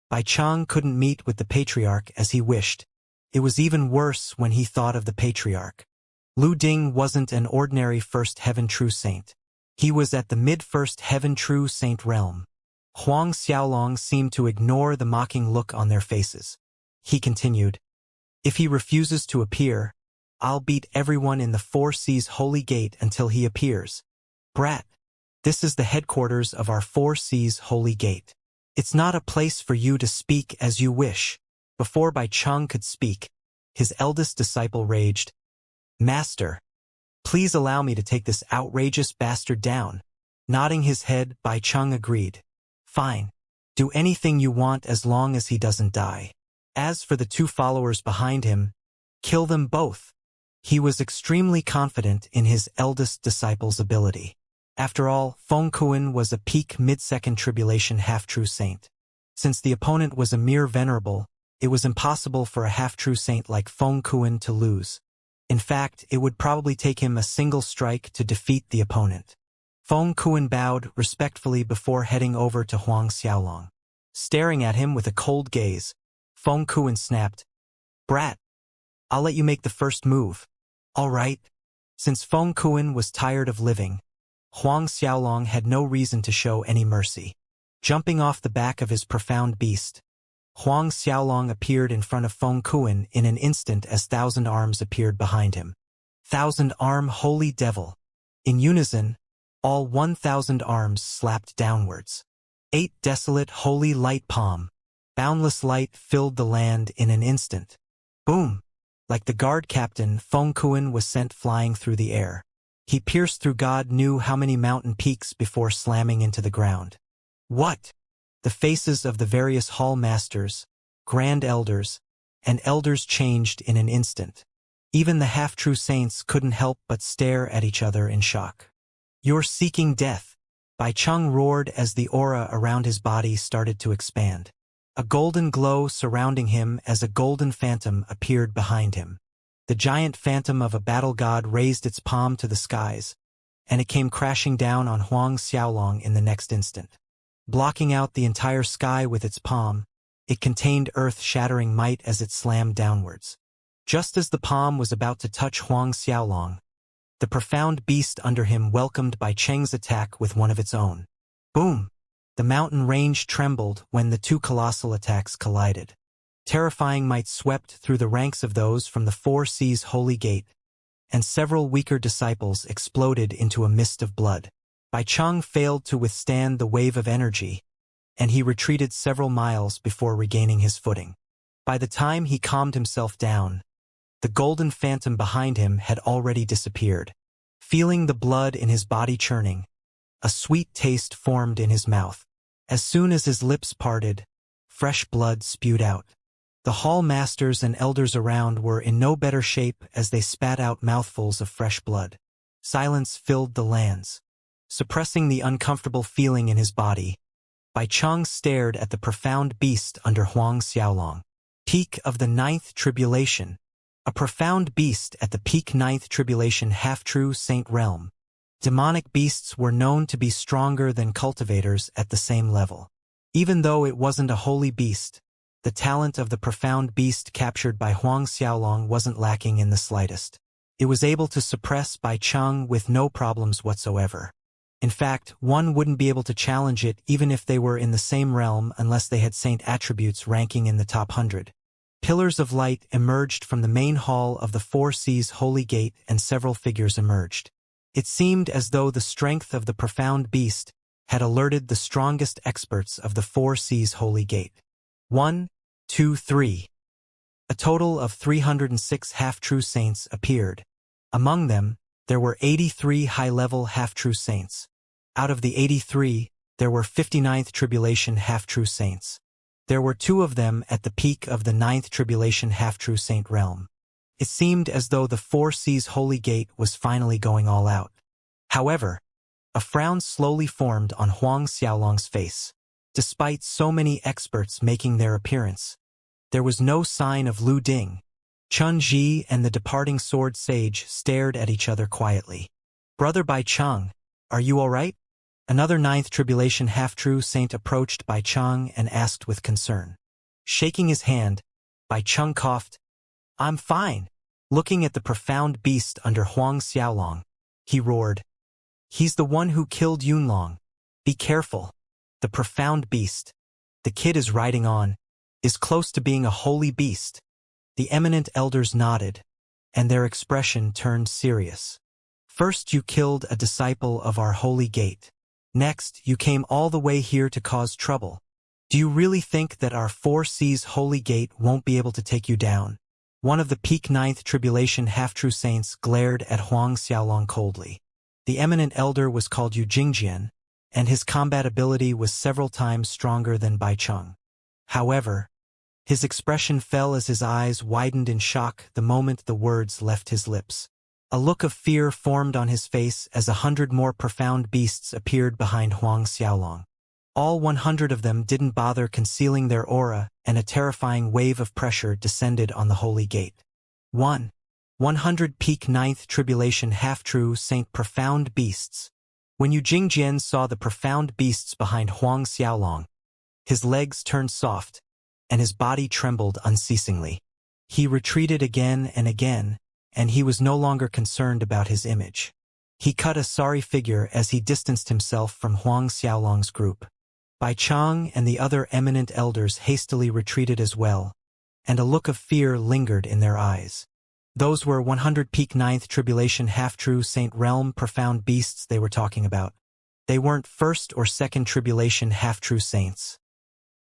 Bai Cheng couldn't meet with the patriarch as he wished. It was even worse when he thought of the patriarch. Lu Ding wasn't an ordinary first heaven true saint. He was at the mid-first heaven true saint realm. Huang Xiaolong seemed to ignore the mocking look on their faces. He continued, "If he refuses to appear, I'll beat everyone in the Four Seas Holy Gate until he appears. Brat, this is the headquarters of our Four Seas Holy Gate. It's not a place for you to speak as you wish. Before Bai Cheng could speak, his eldest disciple raged, Master, please allow me to take this outrageous bastard down. Nodding his head, Bai Cheng agreed. Fine. Do anything you want as long as he doesn't die. As for the two followers behind him, kill them both. He was extremely confident in his eldest disciple's ability. After all, Feng Kuan was a peak mid-second tribulation half-true saint. Since the opponent was a mere venerable, it was impossible for a half-true saint like Feng Kuan to lose. In fact, it would probably take him a single strike to defeat the opponent. Feng Kuan bowed respectfully before heading over to Huang Xiaolong. Staring at him with a cold gaze, Feng Kuan snapped, Brat, I'll let you make the first move. All right. Since Feng Kuan was tired of living, Huang Xiaolong had no reason to show any mercy. Jumping off the back of his profound beast, Huang Xiaolong appeared in front of Feng Kuan in an instant as Thousand Arms appeared behind him. Thousand Arm Holy Devil. In unison, all 1,000 arms slapped downwards. 8 desolate holy light palm. Boundless light filled the land in an instant. Boom! Like the guard captain, Feng Kuan was sent flying through the air. He pierced through God knew how many mountain peaks before slamming into the ground. What? The faces of the various hall masters, grand elders, and elders changed in an instant. Even the half-true saints couldn't help but stare at each other in shock. You're seeking death. Bai Cheng roared as the aura around his body started to expand. A golden glow surrounding him as a golden phantom appeared behind him. The giant phantom of a battle god raised its palm to the skies, and it came crashing down on Huang Xiaolong in the next instant. Blocking out the entire sky with its palm, it contained earth-shattering might as it slammed downwards. Just as the palm was about to touch Huang Xiaolong, the profound beast under him welcomed Bai Cheng's attack with one of its own. Boom! The mountain range trembled when the two colossal attacks collided. Terrifying might swept through the ranks of those from the Four Seas Holy Gate, and several weaker disciples exploded into a mist of blood. Bai Cheng failed to withstand the wave of energy, and he retreated several miles before regaining his footing. By the time he calmed himself down, the golden phantom behind him had already disappeared. Feeling the blood in his body churning, a sweet taste formed in his mouth. As soon as his lips parted, fresh blood spewed out. The hall masters and elders around were in no better shape as they spat out mouthfuls of fresh blood. Silence filled the lands. Suppressing the uncomfortable feeling in his body, Bai Cheng stared at the profound beast under Huang Xiaolong. Peak of the Ninth Tribulation. A profound beast at the peak Ninth Tribulation half-true saint realm. Demonic beasts were known to be stronger than cultivators at the same level. Even though it wasn't a holy beast, the talent of the profound beast captured by Huang Xiaolong wasn't lacking in the slightest. It was able to suppress Bai Cheng with no problems whatsoever. In fact, one wouldn't be able to challenge it even if they were in the same realm unless they had saint attributes ranking in the top 100. Pillars of light emerged from the main hall of the Four Seas Holy Gate and several figures emerged. It seemed as though the strength of the profound beast had alerted the strongest experts of the Four Seas Holy Gate. 1, 2, 3. A total of 306 half-true saints appeared. Among them, there were 83 high-level half-true saints. Out of the 83, there were 59th Tribulation half-true saints. There were 2 of them at the peak of the 9th Tribulation half-true saint realm. It seemed as though the Four Seas Holy Gate was finally going all out. However, a frown slowly formed on Huang Xiaolong's face. Despite so many experts making their appearance, there was no sign of Lu Ding. Chun Ji and the departing sword sage stared at each other quietly. Brother Bai Cheng, are you all right? Another 9th Tribulation half-true saint approached Bai Cheng and asked with concern. Shaking his hand, Bai Cheng coughed. I'm fine. Looking at the profound beast under Huang Xiaolong, he roared. He's the one who killed Yunlong. Be careful. The profound beast the kid is riding on is close to being a holy beast. The eminent elders nodded, and their expression turned serious. First you killed a disciple of our holy gate. Next, you came all the way here to cause trouble. Do you really think that our 4C's holy gate won't be able to take you down? One of the peak ninth tribulation half-true saints glared at Huang Xiaolong coldly. The eminent elder was called Yu Jingjian, and his combat ability was several times stronger than Bai Cheng. However, his expression fell as his eyes widened in shock the moment the words left his lips. A look of fear formed on his face as 100 more profound beasts appeared behind Huang Xiaolong. All 100 of them didn't bother concealing their aura, and a terrifying wave of pressure descended on the holy gate. 100 peak ninth tribulation half-true saint profound beasts. When Yu Jingjian saw the profound beasts behind Huang Xiaolong, his legs turned soft, and his body trembled unceasingly. He retreated again and again, and he was no longer concerned about his image. He cut a sorry figure as he distanced himself from Huang Xiaolong's group. Bai Cheng and the other eminent elders hastily retreated as well, and a look of fear lingered in their eyes. Those were 100 peak ninth tribulation half-true saint realm profound beasts they were talking about. They weren't first or second tribulation half-true saints.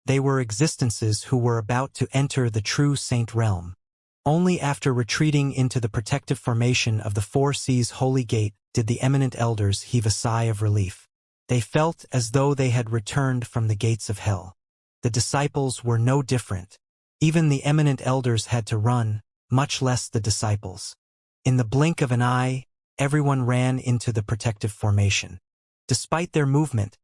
They were existences who were about to enter the true saint realm. Only after retreating into the protective formation of the 4C's holy gate did the eminent elders heave a sigh of relief. They felt as though they had returned from the gates of hell. The disciples were no different. Even the eminent elders had to run, much less the disciples. In the blink of an eye, everyone ran into the protective formation. Despite their movement,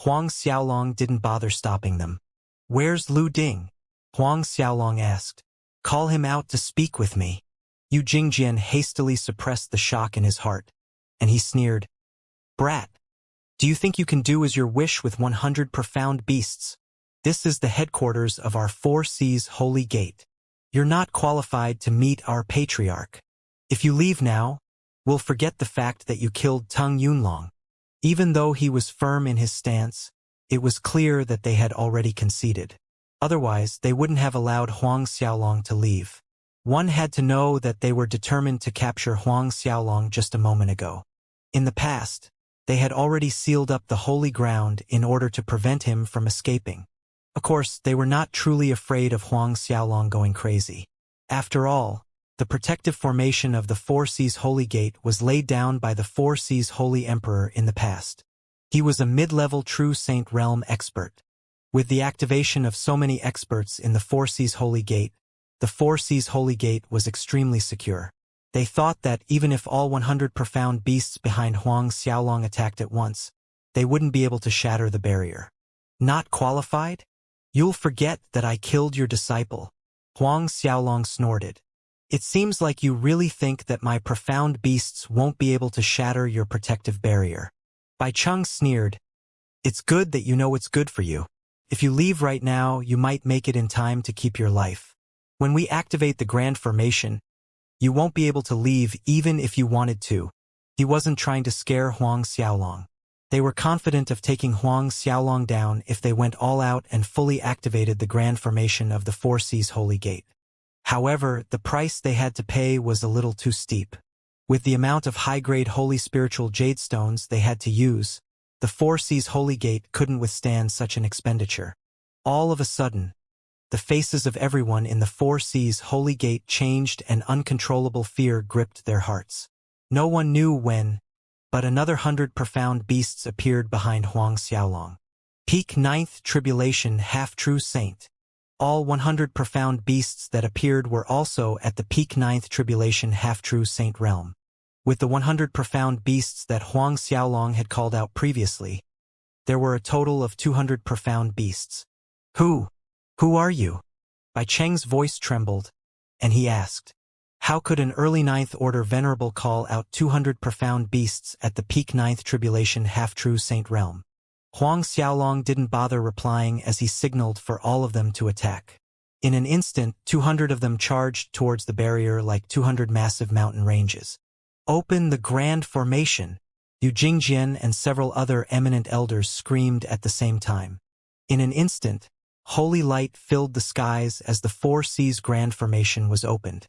Huang Xiaolong didn't bother stopping them. "Where's Lu Ding?" Huang Xiaolong asked. "Call him out to speak with me." Yu Jingjian hastily suppressed the shock in his heart, and he sneered, "Brat, do you think you can do as your wish with 100 profound beasts? This is the headquarters of our 4C's holy gate. You're not qualified to meet our patriarch. If you leave now, we'll forget the fact that you killed Tung Yunlong." Even though he was firm in his stance, it was clear that they had already conceded. Otherwise, they wouldn't have allowed Huang Xiaolong to leave. One had to know that they were determined to capture Huang Xiaolong just a moment ago. In the past, they had already sealed up the holy ground in order to prevent him from escaping. Of course, they were not truly afraid of Huang Xiaolong going crazy. After all, the protective formation of the 4C's holy gate was laid down by the 4C's holy emperor in the past. He was a mid-level true saint realm expert. With the activation of so many experts in the 4C's holy gate, the 4C's holy gate was extremely secure. They thought that even if all 100 profound beasts behind Huang Xiaolong attacked at once, they wouldn't be able to shatter the barrier. "Not qualified? You'll forget that I killed your disciple," Huang Xiaolong snorted. "It seems like you really think that my profound beasts won't be able to shatter your protective barrier." Bai Cheng sneered, "It's good that you know what's good for you. If you leave right now, you might make it in time to keep your life. When we activate the grand formation, you won't be able to leave even if you wanted to." He wasn't trying to scare Huang Xiaolong. They were confident of taking Huang Xiaolong down if they went all out and fully activated the grand formation of the 4C's holy gate. However, the price they had to pay was a little too steep. With the amount of high-grade holy spiritual jade stones they had to use, the 4C's holy gate couldn't withstand such an expenditure. All of a sudden, the faces of everyone in the 4C's holy gate changed and uncontrollable fear gripped their hearts. No one knew when, but another 100 profound beasts appeared behind Huang Xiaolong. Peak ninth tribulation half-true saint. All 100 profound beasts that appeared were also at the peak ninth tribulation half-true saint realm. With the 100 profound beasts that Huang Xiaolong had called out previously, there were a total of 200 profound beasts. Who are you?" Bai Cheng's voice trembled, and he asked, "How could an early Ninth Order Venerable call out 200 profound beasts at the peak ninth tribulation half-true saint realm?" Huang Xiaolong didn't bother replying as he signaled for all of them to attack. In an instant, 200 of them charged towards the barrier like 200 massive mountain ranges. "Open the grand formation!" Yu Jingjian and several other eminent elders screamed at the same time. In an instant, holy light filled the skies as the 4C's grand formation was opened.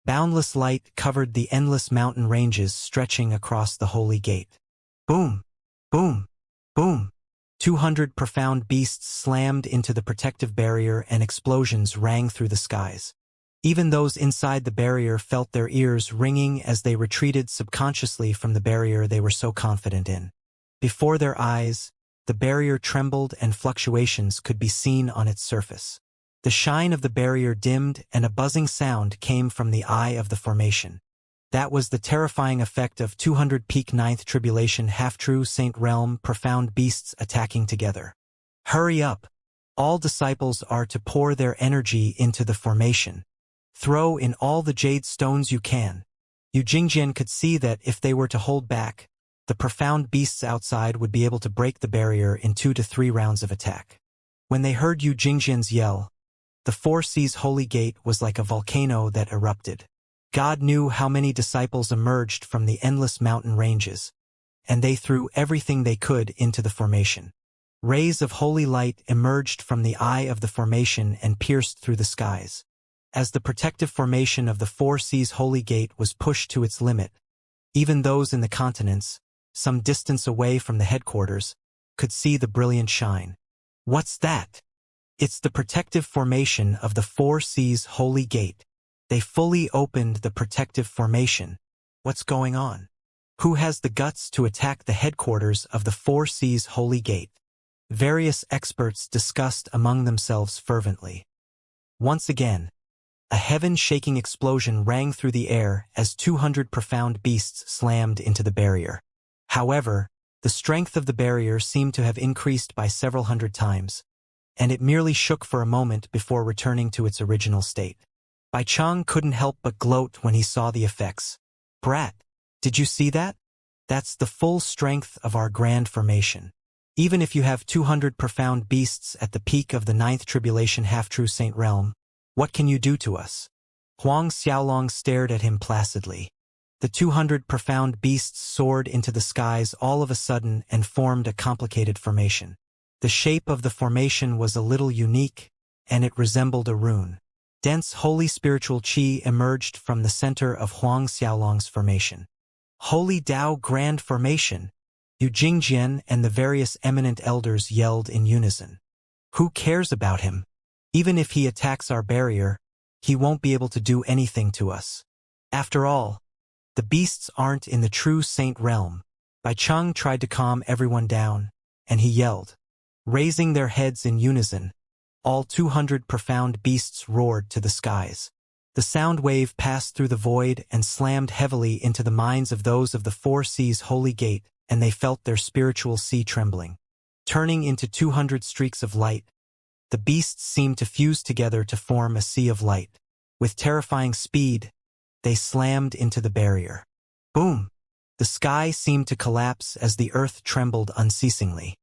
Boundless light covered the endless mountain ranges stretching across the holy gate. Boom! Boom! Boom! 200 profound beasts slammed into the protective barrier and explosions rang through the skies. Even those inside the barrier felt their ears ringing as they retreated subconsciously from the barrier they were so confident in. Before their eyes, the barrier trembled and fluctuations could be seen on its surface. The shine of the barrier dimmed and a buzzing sound came from the eye of the formation. That was the terrifying effect of 200 peak ninth tribulation half-true Saint Realm profound beasts attacking together. Hurry up! All disciples are to pour their energy into the formation. Throw in all the jade stones you can. Yu Jingjian could see that if they were to hold back, the profound beasts outside would be able to break the barrier in 2 to 3 rounds of attack. When they heard Yu Jingjian's yell, the Four Seas Holy Gate was like a volcano that erupted. God knew how many disciples emerged from the endless mountain ranges, and they threw everything they could into the formation. Rays of holy light emerged from the eye of the formation and pierced through the skies. As the protective formation of the Four Seas Holy Gate was pushed to its limit, even those in the continents, some distance away from the headquarters, could see the brilliant shine. What's that? It's the protective formation of the Four Seas Holy Gate. They fully opened the protective formation. What's going on? Who has the guts to attack the headquarters of the Four Seas Holy Gate? Various experts discussed among themselves fervently. Once again, a heaven-shaking explosion rang through the air as 200 profound beasts slammed into the barrier. However, the strength of the barrier seemed to have increased by several hundred times, and it merely shook for a moment before returning to its original state. Bai Cheng couldn't help but gloat when he saw the effects. Brat, did you see that? That's the full strength of our grand formation. Even if you have 200 profound beasts at the peak of the ninth tribulation half-true Saint Realm, what can you do to us? Huang Xiaolong stared at him placidly. The 200 profound beasts soared into the skies all of a sudden and formed a complicated formation. The shape of the formation was a little unique, and it resembled a rune. Dense holy spiritual qi emerged from the center of Huang Xiaolong's formation. Holy Tao Grand Formation! Yu Jingjian and the various eminent elders yelled in unison. Who cares about him? Even if he attacks our barrier, he won't be able to do anything to us. After all, the beasts aren't in the true Saint Realm. Bai Cheng tried to calm everyone down, and he yelled. Raising their heads in unison, all 200 profound beasts roared to the skies. The sound wave passed through the void and slammed heavily into the minds of those of the Four Seas Holy Gate, and they felt their spiritual sea trembling. Turning into 200 streaks of light, the beasts seemed to fuse together to form a sea of light. With terrifying speed, they slammed into the barrier. Boom! The sky seemed to collapse as the earth trembled unceasingly.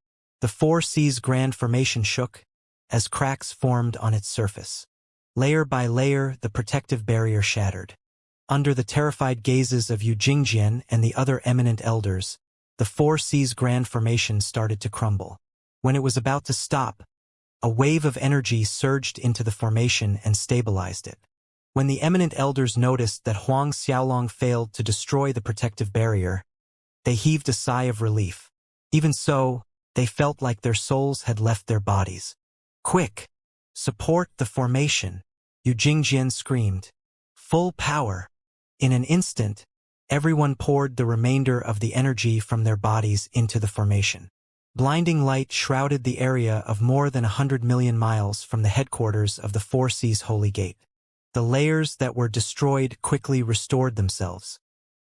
The Four Seas Grand Formation shook, as cracks formed on its surface. Layer by layer, the protective barrier shattered. Under the terrified gazes of Yu Jingjian and the other eminent elders, the Four Seas Grand Formation started to crumble. When it was about to stop, a wave of energy surged into the formation and stabilized it. When the eminent elders noticed that Huang Xiaolong failed to destroy the protective barrier, they heaved a sigh of relief. Even so, they felt like their souls had left their bodies. Quick! Support the formation! Yu Jingjian screamed. Full power! In an instant, everyone poured the remainder of the energy from their bodies into the formation. Blinding light shrouded the area of more than 100 million miles from the headquarters of the Four Seas Holy Gate. The layers that were destroyed quickly restored themselves.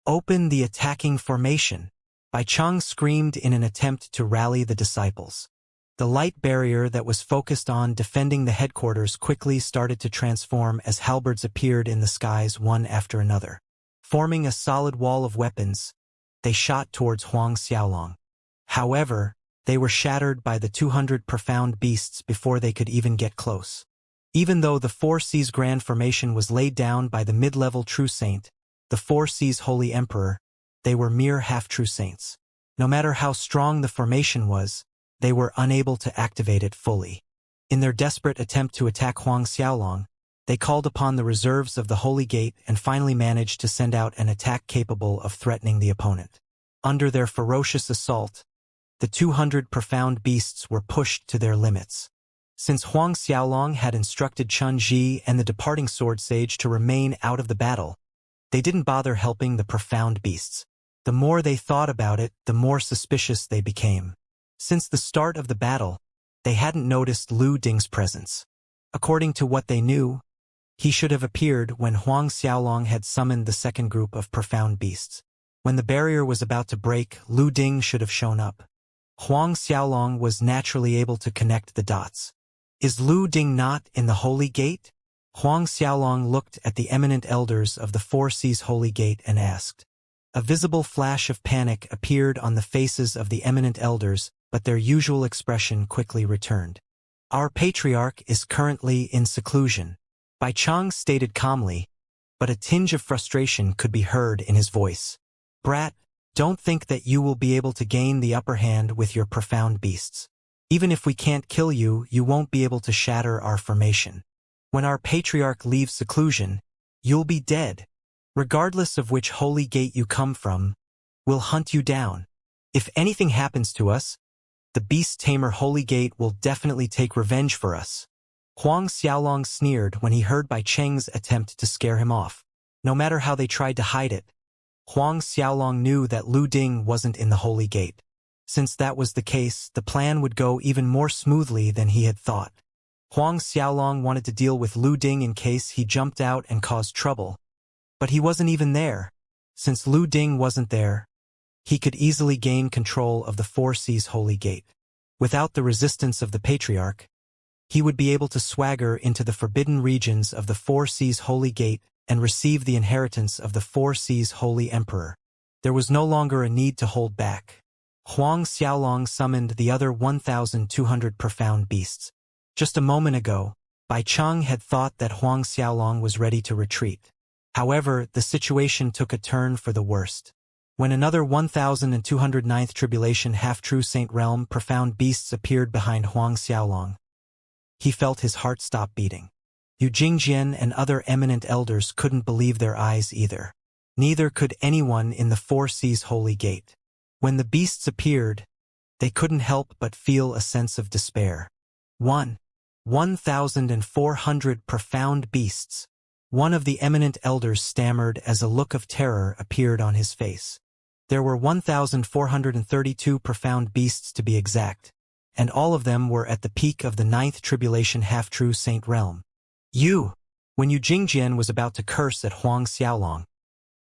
Open the attacking formation! Bai Cheng screamed in an attempt to rally the disciples. The light barrier that was focused on defending the headquarters quickly started to transform as halberds appeared in the skies one after another. Forming a solid wall of weapons, they shot towards Huang Xiaolong. However, they were shattered by the 200 profound beasts before they could even get close. Even though the Four Seas Grand Formation was laid down by the mid-level True Saint, the Four Seas Holy Emperor, they were mere half-true saints. No matter how strong the formation was, they were unable to activate it fully. In their desperate attempt to attack Huang Xiaolong, They called upon the reserves of the Holy Gate and finally managed to send out an attack capable of threatening the opponent. Under their ferocious assault, the 200 profound beasts were pushed to their limits. Since Huang Xiaolong had instructed Chun Ji and the departing sword sage to remain out of the battle, they didn't bother helping the profound beasts. The more they thought about it, the more suspicious they became. Since the start of the battle, they hadn't noticed Lu Ding's presence. According to what they knew, he should have appeared when Huang Xiaolong had summoned the second group of profound beasts. When the barrier was about to break, Lu Ding should have shown up. Huang Xiaolong was naturally able to connect the dots. Is Lu Ding not in the Holy Gate? Huang Xiaolong looked at the eminent elders of the Four Seas Holy Gate and asked. A visible flash of panic appeared on the faces of the eminent elders, but their usual expression quickly returned. Our patriarch is currently in seclusion, Bai Chang stated calmly, but a tinge of frustration could be heard in his voice. Brat, don't think that you will be able to gain the upper hand with your profound beasts. Even if we can't kill you, you won't be able to shatter our formation. When our patriarch leaves seclusion, you'll be dead. Regardless of which holy gate you come from, we'll hunt you down. If anything happens to us, the Beast Tamer Holy Gate will definitely take revenge for us. Huang Xiaolong sneered when he heard Bai Cheng's attempt to scare him off. No matter how they tried to hide it, Huang Xiaolong knew that Lu Ding wasn't in the Holy Gate. Since that was the case, the plan would go even more smoothly than he had thought. Huang Xiaolong wanted to deal with Lu Ding in case he jumped out and caused trouble. But he wasn't even there. Since Lu Ding wasn't there, he could easily gain control of the Four Seas Holy Gate. Without the resistance of the Patriarch, he would be able to swagger into the forbidden regions of the Four Seas Holy Gate and receive the inheritance of the Four Seas Holy Emperor. There was no longer a need to hold back. Huang Xiaolong summoned the other 1,200 profound beasts. Just a moment ago, Bai Cheng had thought that Huang Xiaolong was ready to retreat. However, the situation took a turn for the worst. When another 1,209th Tribulation Half-True Saint Realm profound beasts appeared behind Huang Xiaolong, he felt his heart stop beating. Yu Jingjian and other eminent elders couldn't believe their eyes either. Neither could anyone in the Four Seas Holy Gate. When the beasts appeared, they couldn't help but feel a sense of despair. 1,400 profound beasts. One of the eminent elders stammered as a look of terror appeared on his face. There were 1,432 profound beasts to be exact, and all of them were at the peak of the 9th Tribulation Half-True Saint Realm. When Yu Jingjian was about to curse at Huang Xiaolong,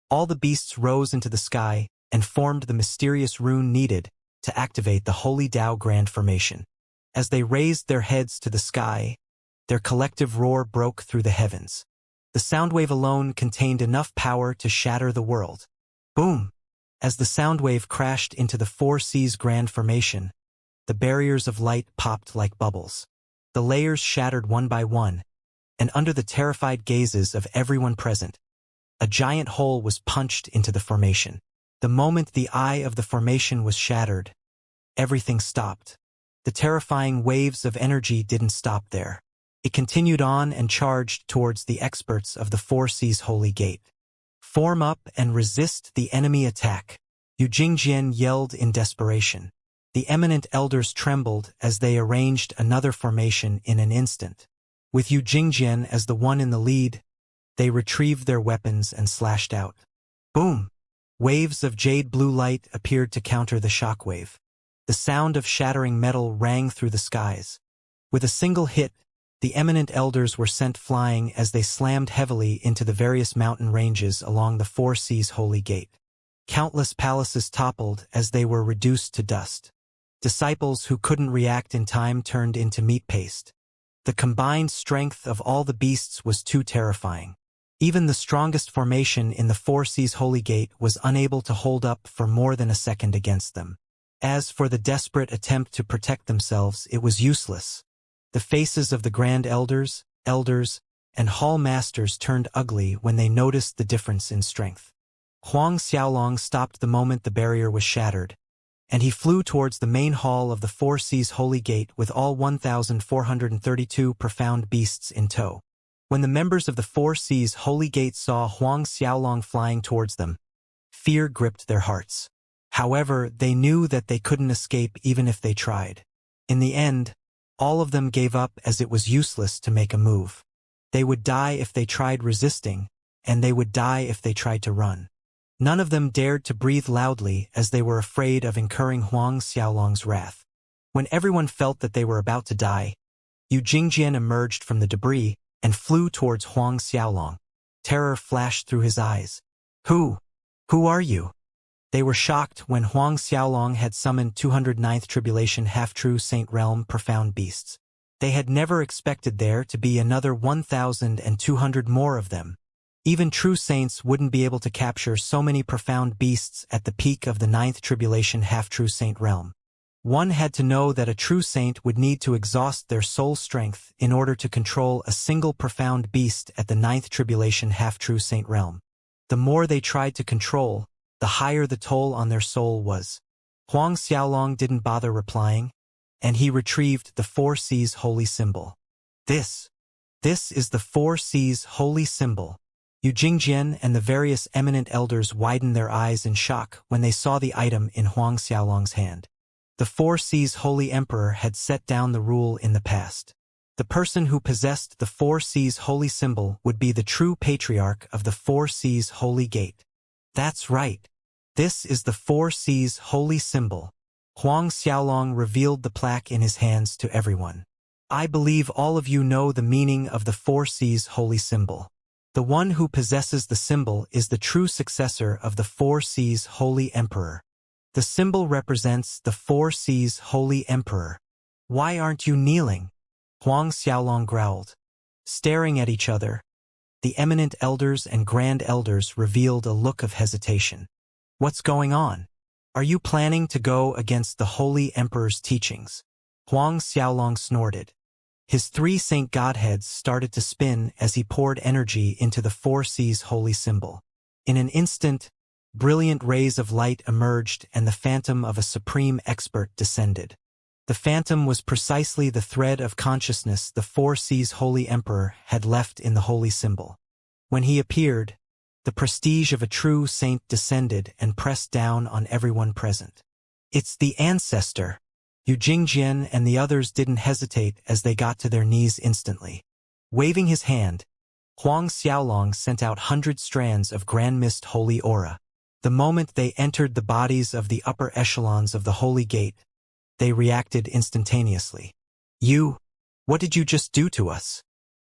all the beasts rose into the sky and formed the mysterious rune needed to activate the Holy Tao Grand Formation. As they raised their heads to the sky, their collective roar broke through the heavens. The sound wave alone contained enough power to shatter the world. Boom! As the sound wave crashed into the Four Seas Grand Formation, the barriers of light popped like bubbles. The layers shattered one by one, and under the terrified gazes of everyone present, a giant hole was punched into the formation. The moment the eye of the formation was shattered, everything stopped. The terrifying waves of energy didn't stop there. It continued on and charged towards the experts of the Four Seas Holy Gate. Form up and resist the enemy attack, Yu Jingjian yelled in desperation. The eminent elders trembled as they arranged another formation in an instant. With Yu Jingjian as the one in the lead, they retrieved their weapons and slashed out. Boom! Waves of jade blue light appeared to counter the shockwave. The sound of shattering metal rang through the skies. With a single hit, the eminent elders were sent flying as they slammed heavily into the various mountain ranges along the Four Seas Holy Gate. Countless palaces toppled as they were reduced to dust. Disciples who couldn't react in time turned into meat paste. The combined strength of all the beasts was too terrifying. Even the strongest formation in the Four Seas Holy Gate was unable to hold up for more than a second against them. As for the desperate attempt to protect themselves, it was useless. The faces of the Grand Elders, and Hall Masters turned ugly when they noticed the difference in strength. Huang Xiaolong stopped the moment the barrier was shattered, and he flew towards the main hall of the Four Seas Holy Gate with all 1,432 profound beasts in tow. When the members of the Four Seas Holy Gate saw Huang Xiaolong flying towards them, fear gripped their hearts. However, they knew that they couldn't escape even if they tried. In the end, all of them gave up as it was useless to make a move. They would die if they tried resisting, and they would die if they tried to run. None of them dared to breathe loudly as they were afraid of incurring Huang Xiaolong's wrath. When everyone felt that they were about to die, Yu Jingjian emerged from the debris and flew towards Huang Xiaolong. Terror flashed through his eyes. Who are you? They were shocked when Huang Xiaolong had summoned 209th Tribulation Half-True Saint Realm Profound Beasts. They had never expected there to be another 1,200 more of them. Even true saints wouldn't be able to capture so many profound beasts at the peak of the 9th Tribulation Half-True Saint Realm. One had to know that a true saint would need to exhaust their soul strength in order to control a single profound beast at the 9th Tribulation Half-True Saint Realm. The more they tried to control, the higher the toll on their soul was. Huang Xiaolong didn't bother replying, and he retrieved the Four Seas Holy Symbol. This is the Four Seas Holy Symbol. Yu Jingjian and the various eminent elders widened their eyes in shock when they saw the item in Huang Xiaolong's hand. The Four Seas Holy Emperor had set down the rule in the past. The person who possessed the Four Seas Holy Symbol would be the true patriarch of the Four Seas Holy Gate. That's right. This is the Four Seas Holy Symbol. Huang Xiaolong revealed the plaque in his hands to everyone. I believe all of you know the meaning of the Four Seas Holy Symbol. The one who possesses the symbol is the true successor of the Four Seas Holy Emperor. The symbol represents the Four Seas Holy Emperor. Why aren't you kneeling? Huang Xiaolong growled. Staring at each other, the eminent elders and grand elders revealed a look of hesitation. What's going on? Are you planning to go against the Holy Emperor's teachings? Huang Xiaolong snorted. His three saint godheads started to spin as he poured energy into the Four Seas Holy Symbol. In an instant, brilliant rays of light emerged and the phantom of a supreme expert descended. The phantom was precisely the thread of consciousness the Four Seas Holy Emperor had left in the holy symbol. When he appeared, the prestige of a true saint descended and pressed down on everyone present. It's the ancestor. Yu Jingjian and the others didn't hesitate as they got to their knees instantly. Waving his hand, Huang Xiaolong sent out 100 strands of grand mist holy aura. The moment they entered the bodies of the upper echelons of the Holy Gate, they reacted instantaneously. You, what did you just do to us?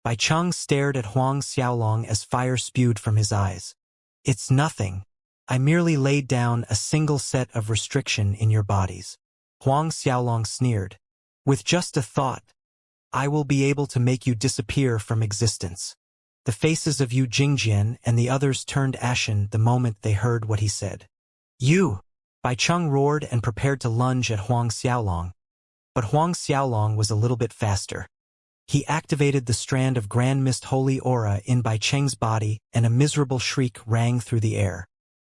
Bai Cheng stared at Huang Xiaolong as fire spewed from his eyes. It's nothing. I merely laid down a single set of restriction in your bodies. Huang Xiaolong sneered. With just a thought, I will be able to make you disappear from existence. The faces of Yu Jingjian and the others turned ashen the moment they heard what he said. You! Bai Cheng roared and prepared to lunge at Huang Xiaolong. But Huang Xiaolong was a little bit faster. He activated the strand of Grand Mist Holy Aura in Bai Cheng's body and a miserable shriek rang through the air.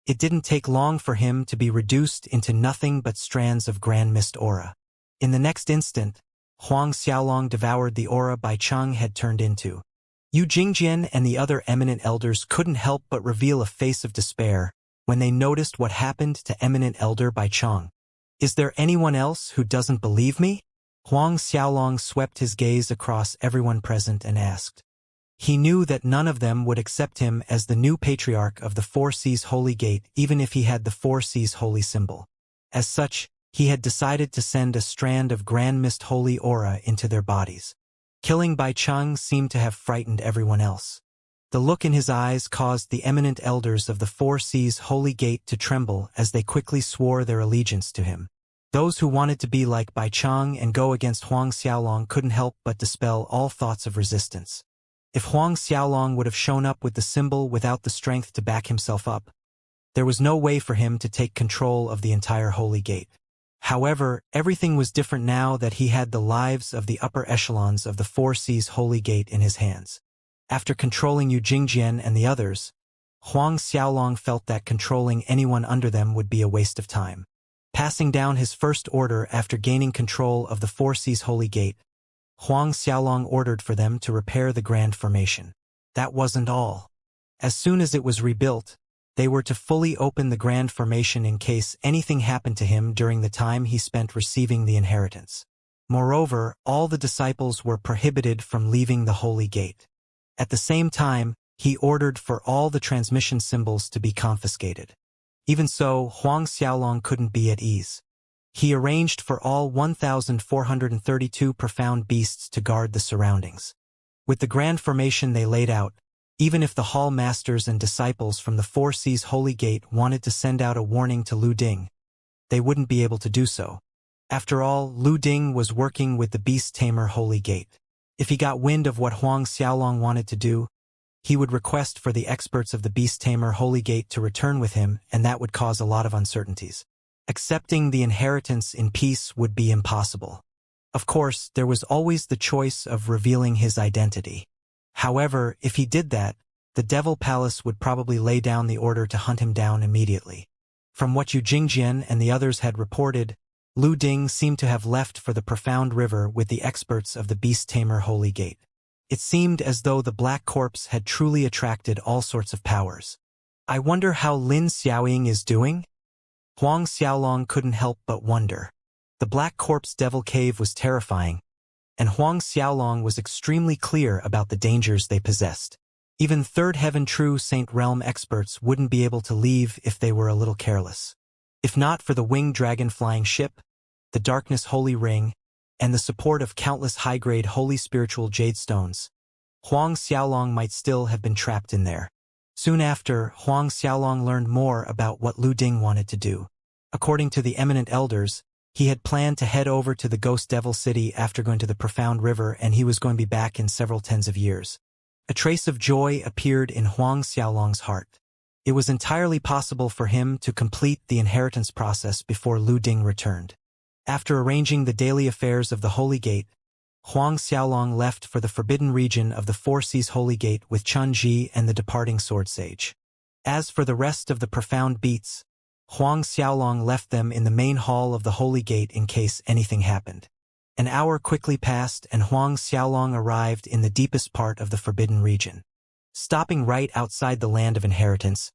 It didn't take long for him to be reduced into nothing but strands of Grand Mist Aura. In the next instant, Huang Xiaolong devoured the aura Bai Cheng had turned into. Yu Jingjian and the other eminent elders couldn't help but reveal a face of despair when they noticed what happened to eminent elder Bai Cheng. Is there anyone else who doesn't believe me? Huang Xiaolong swept his gaze across everyone present and asked. He knew that none of them would accept him as the new patriarch of the Four Seas Holy Gate even if he had the Four Seas Holy Symbol. As such, he had decided to send a strand of Grand Mist Holy Aura into their bodies. Killing Bai Cheng seemed to have frightened everyone else. The look in his eyes caused the eminent elders of the Four Seas Holy Gate to tremble as they quickly swore their allegiance to him. Those who wanted to be like Bai Cheng and go against Huang Xiaolong couldn't help but dispel all thoughts of resistance. If Huang Xiaolong would have shown up with the symbol without the strength to back himself up, there was no way for him to take control of the entire Holy Gate. However, everything was different now that he had the lives of the upper echelons of the Four Seas Holy Gate in his hands. After controlling Yu Jingjian and the others, Huang Xiaolong felt that controlling anyone under them would be a waste of time. Passing down his first order after gaining control of the Four Seas Holy Gate, Huang Xiaolong ordered for them to repair the Grand Formation. That wasn't all. As soon as it was rebuilt, they were to fully open the Grand Formation in case anything happened to him during the time he spent receiving the inheritance. Moreover, all the disciples were prohibited from leaving the Holy Gate. At the same time, he ordered for all the transmission symbols to be confiscated. Even so, Huang Xiaolong couldn't be at ease. He arranged for all 1,432 profound beasts to guard the surroundings. With the Grand Formation they laid out, even if the hall masters and disciples from the Four Seas Holy Gate wanted to send out a warning to Lu Ding, they wouldn't be able to do so. After all, Lu Ding was working with the Beast Tamer Holy Gate. If he got wind of what Huang Xiaolong wanted to do, he would request for the experts of the Beast Tamer Holy Gate to return with him, and that would cause a lot of uncertainties. Accepting the inheritance in peace would be impossible. Of course, there was always the choice of revealing his identity. However, if he did that, the Devil Palace would probably lay down the order to hunt him down immediately. From what Yu Jingjian and the others had reported, Lu Ding seemed to have left for the Profound River with the experts of the Beast Tamer Holy Gate. It seemed as though the Black Corpse had truly attracted all sorts of powers. I wonder how Lin Xiaoying is doing? Huang Xiaolong couldn't help but wonder. The Black Corpse Devil Cave was terrifying, and Huang Xiaolong was extremely clear about the dangers they possessed. Even Third Heaven True Saint Realm experts wouldn't be able to leave if they were a little careless. If not for the winged dragon flying ship, the Darkness Holy Ring, and the support of countless high-grade holy spiritual jade stones, Huang Xiaolong might still have been trapped in there. Soon after, Huang Xiaolong learned more about what Lu Ding wanted to do. According to the eminent elders, he had planned to head over to the Ghost Devil City after going to the Profound River, and he was going to be back in several tens of years. A trace of joy appeared in Huang Xiaolong's heart. It was entirely possible for him to complete the inheritance process before Lu Ding returned. After arranging the daily affairs of the Holy Gate, Huang Xiaolong left for the forbidden region of the Four Seas Holy Gate with Chun Ji and the departing Sword Sage. As for the rest of the profound beats, Huang Xiaolong left them in the main hall of the Holy Gate in case anything happened. An hour quickly passed and Huang Xiaolong arrived in the deepest part of the forbidden region. Stopping right outside the land of inheritance,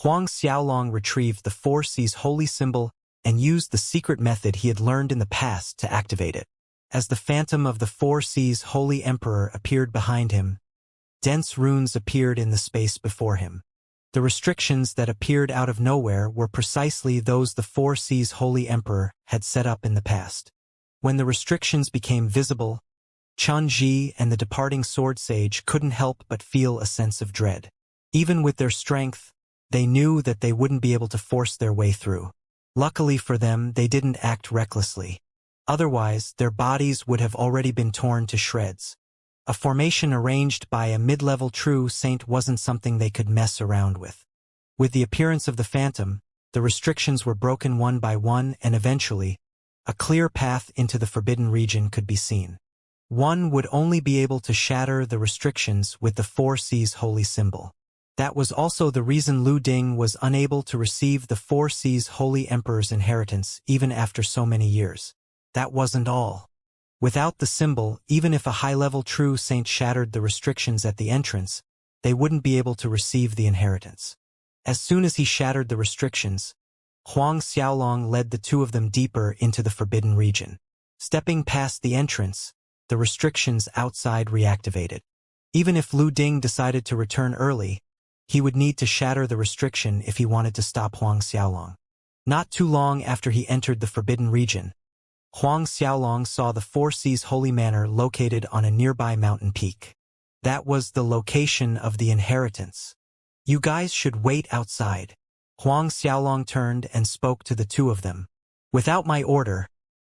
Huang Xiaolong retrieved the Four Seas holy symbol and used the secret method he had learned in the past to activate it. As the phantom of the Four Seas Holy Emperor appeared behind him, dense runes appeared in the space before him. The restrictions that appeared out of nowhere were precisely those the Four Seas Holy Emperor had set up in the past. When the restrictions became visible, Chun Ji and the departing Sword Sage couldn't help but feel a sense of dread. Even with their strength, they knew that they wouldn't be able to force their way through. Luckily for them, they didn't act recklessly. Otherwise, their bodies would have already been torn to shreds. A formation arranged by a mid-level true saint wasn't something they could mess around with. With the appearance of the phantom, the restrictions were broken one by one, and eventually, a clear path into the forbidden region could be seen. One would only be able to shatter the restrictions with the Four Seas holy symbol. That was also the reason Lu Ding was unable to receive the Four Seas Holy Emperor's inheritance even after so many years. That wasn't all. Without the symbol, even if a high-level true saint shattered the restrictions at the entrance, they wouldn't be able to receive the inheritance. As soon as he shattered the restrictions, Huang Xiaolong led the two of them deeper into the forbidden region. Stepping past the entrance, the restrictions outside reactivated. Even if Lu Ding decided to return early, he would need to shatter the restriction if he wanted to stop Huang Xiaolong. Not too long after he entered the forbidden region, Huang Xiaolong saw the Four Seas Holy Manor located on a nearby mountain peak. That was the location of the inheritance. You guys should wait outside. Huang Xiaolong turned and spoke to the two of them. Without my order,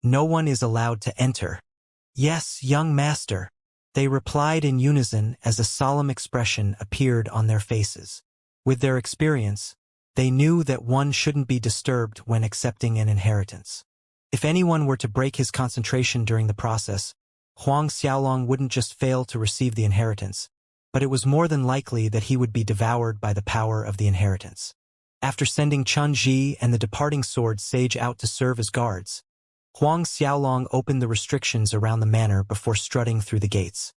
no one is allowed to enter. Yes, young master, they replied in unison as a solemn expression appeared on their faces. With their experience, they knew that one shouldn't be disturbed when accepting an inheritance. If anyone were to break his concentration during the process, Huang Xiaolong wouldn't just fail to receive the inheritance, but it was more than likely that he would be devoured by the power of the inheritance. After sending Chun Ji and the departing Sword Sage out to serve as guards, Huang Xiaolong opened the restrictions around the manor before strutting through the gates.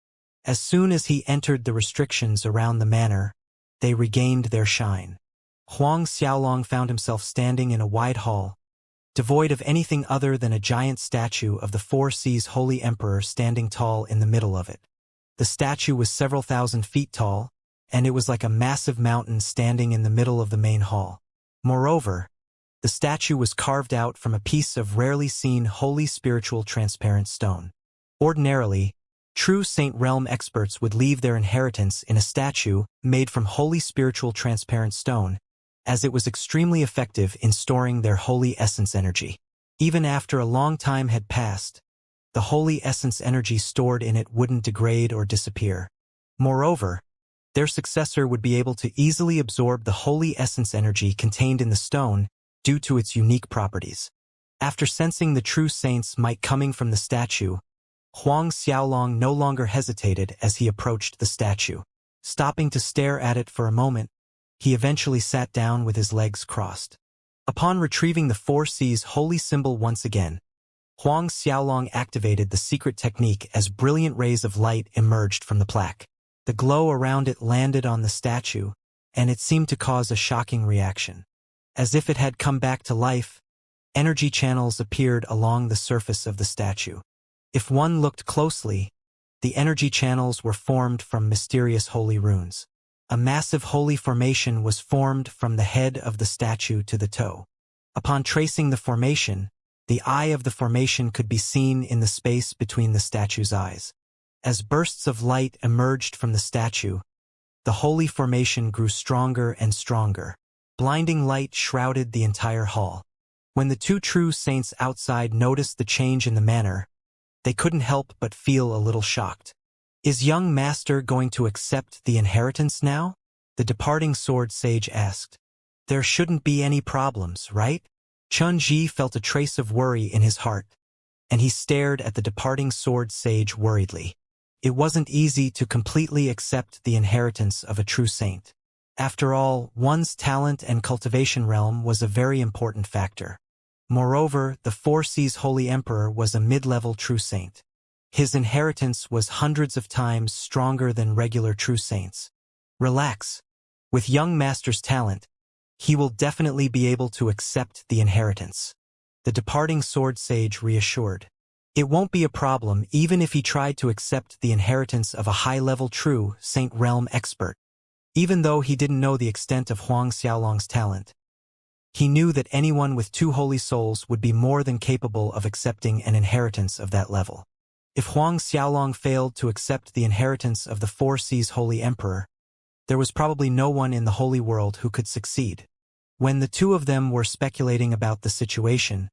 As soon as he entered the restrictions around the manor, they regained their shine. Huang Xiaolong found himself standing in a wide hall, devoid of anything other than a giant statue of the Four Seas Holy Emperor standing tall in the middle of it. The statue was several thousand feet tall, and it was like a massive mountain standing in the middle of the main hall. Moreover, the statue was carved out from a piece of rarely seen holy spiritual transparent stone. Ordinarily, true Saint Realm experts would leave their inheritance in a statue made from holy spiritual transparent stone, as it was extremely effective in storing their holy essence energy. Even after a long time had passed, the holy essence energy stored in it wouldn't degrade or disappear. Moreover, their successor would be able to easily absorb the holy essence energy contained in the stone due to its unique properties. After sensing the true saint's might coming from the statue, Huang Xiaolong no longer hesitated as he approached the statue. Stopping to stare at it for a moment, he eventually sat down with his legs crossed. Upon retrieving the Four Seas holy symbol once again, Huang Xiaolong activated the secret technique as brilliant rays of light emerged from the plaque. The glow around it landed on the statue, and it seemed to cause a shocking reaction. As if it had come back to life, energy channels appeared along the surface of the statue. If one looked closely, the energy channels were formed from mysterious holy runes. A massive holy formation was formed from the head of the statue to the toe. Upon tracing the formation, the eye of the formation could be seen in the space between the statue's eyes. As bursts of light emerged from the statue, the holy formation grew stronger and stronger. Blinding light shrouded the entire hall. When the two true saints outside noticed the change in the manor, they couldn't help but feel a little shocked. Is young master going to accept the inheritance now? The departing sword sage asked. There shouldn't be any problems, right? Chun Ji felt a trace of worry in his heart, and he stared at the departing sword sage worriedly. It wasn't easy to completely accept the inheritance of a true saint. After all, one's talent and cultivation realm was a very important factor. Moreover, the Four Seas Holy Emperor was a mid-level true saint. His inheritance was hundreds of times stronger than regular true saints. Relax. With young master's talent, he will definitely be able to accept the inheritance. The departing sword sage reassured. It won't be a problem even if he tried to accept the inheritance of a high-level true Saint Realm expert. Even though he didn't know the extent of Huang Xiaolong's talent, he knew that anyone with two holy souls would be more than capable of accepting an inheritance of that level. If Huang Xiaolong failed to accept the inheritance of the Four Seas Holy Emperor, there was probably no one in the holy world who could succeed. When the two of them were speculating about the situation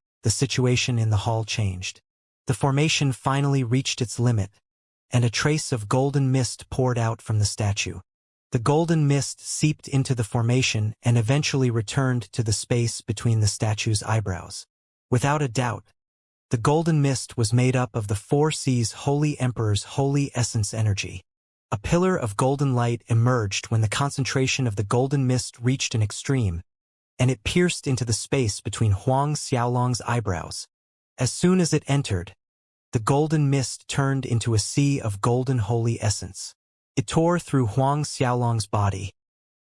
in the hall changed. The formation finally reached its limit, and a trace of golden mist poured out from the statue. The golden mist seeped into the formation and eventually returned to the space between the statue's eyebrows. Without a doubt, the golden mist was made up of the Four Seas Holy Emperor's holy essence energy. A pillar of golden light emerged when the concentration of the golden mist reached an extreme, and it pierced into the space between Huang Xiaolong's eyebrows. As soon as it entered, the golden mist turned into a sea of golden holy essence. It tore through Huang Xiaolong's body,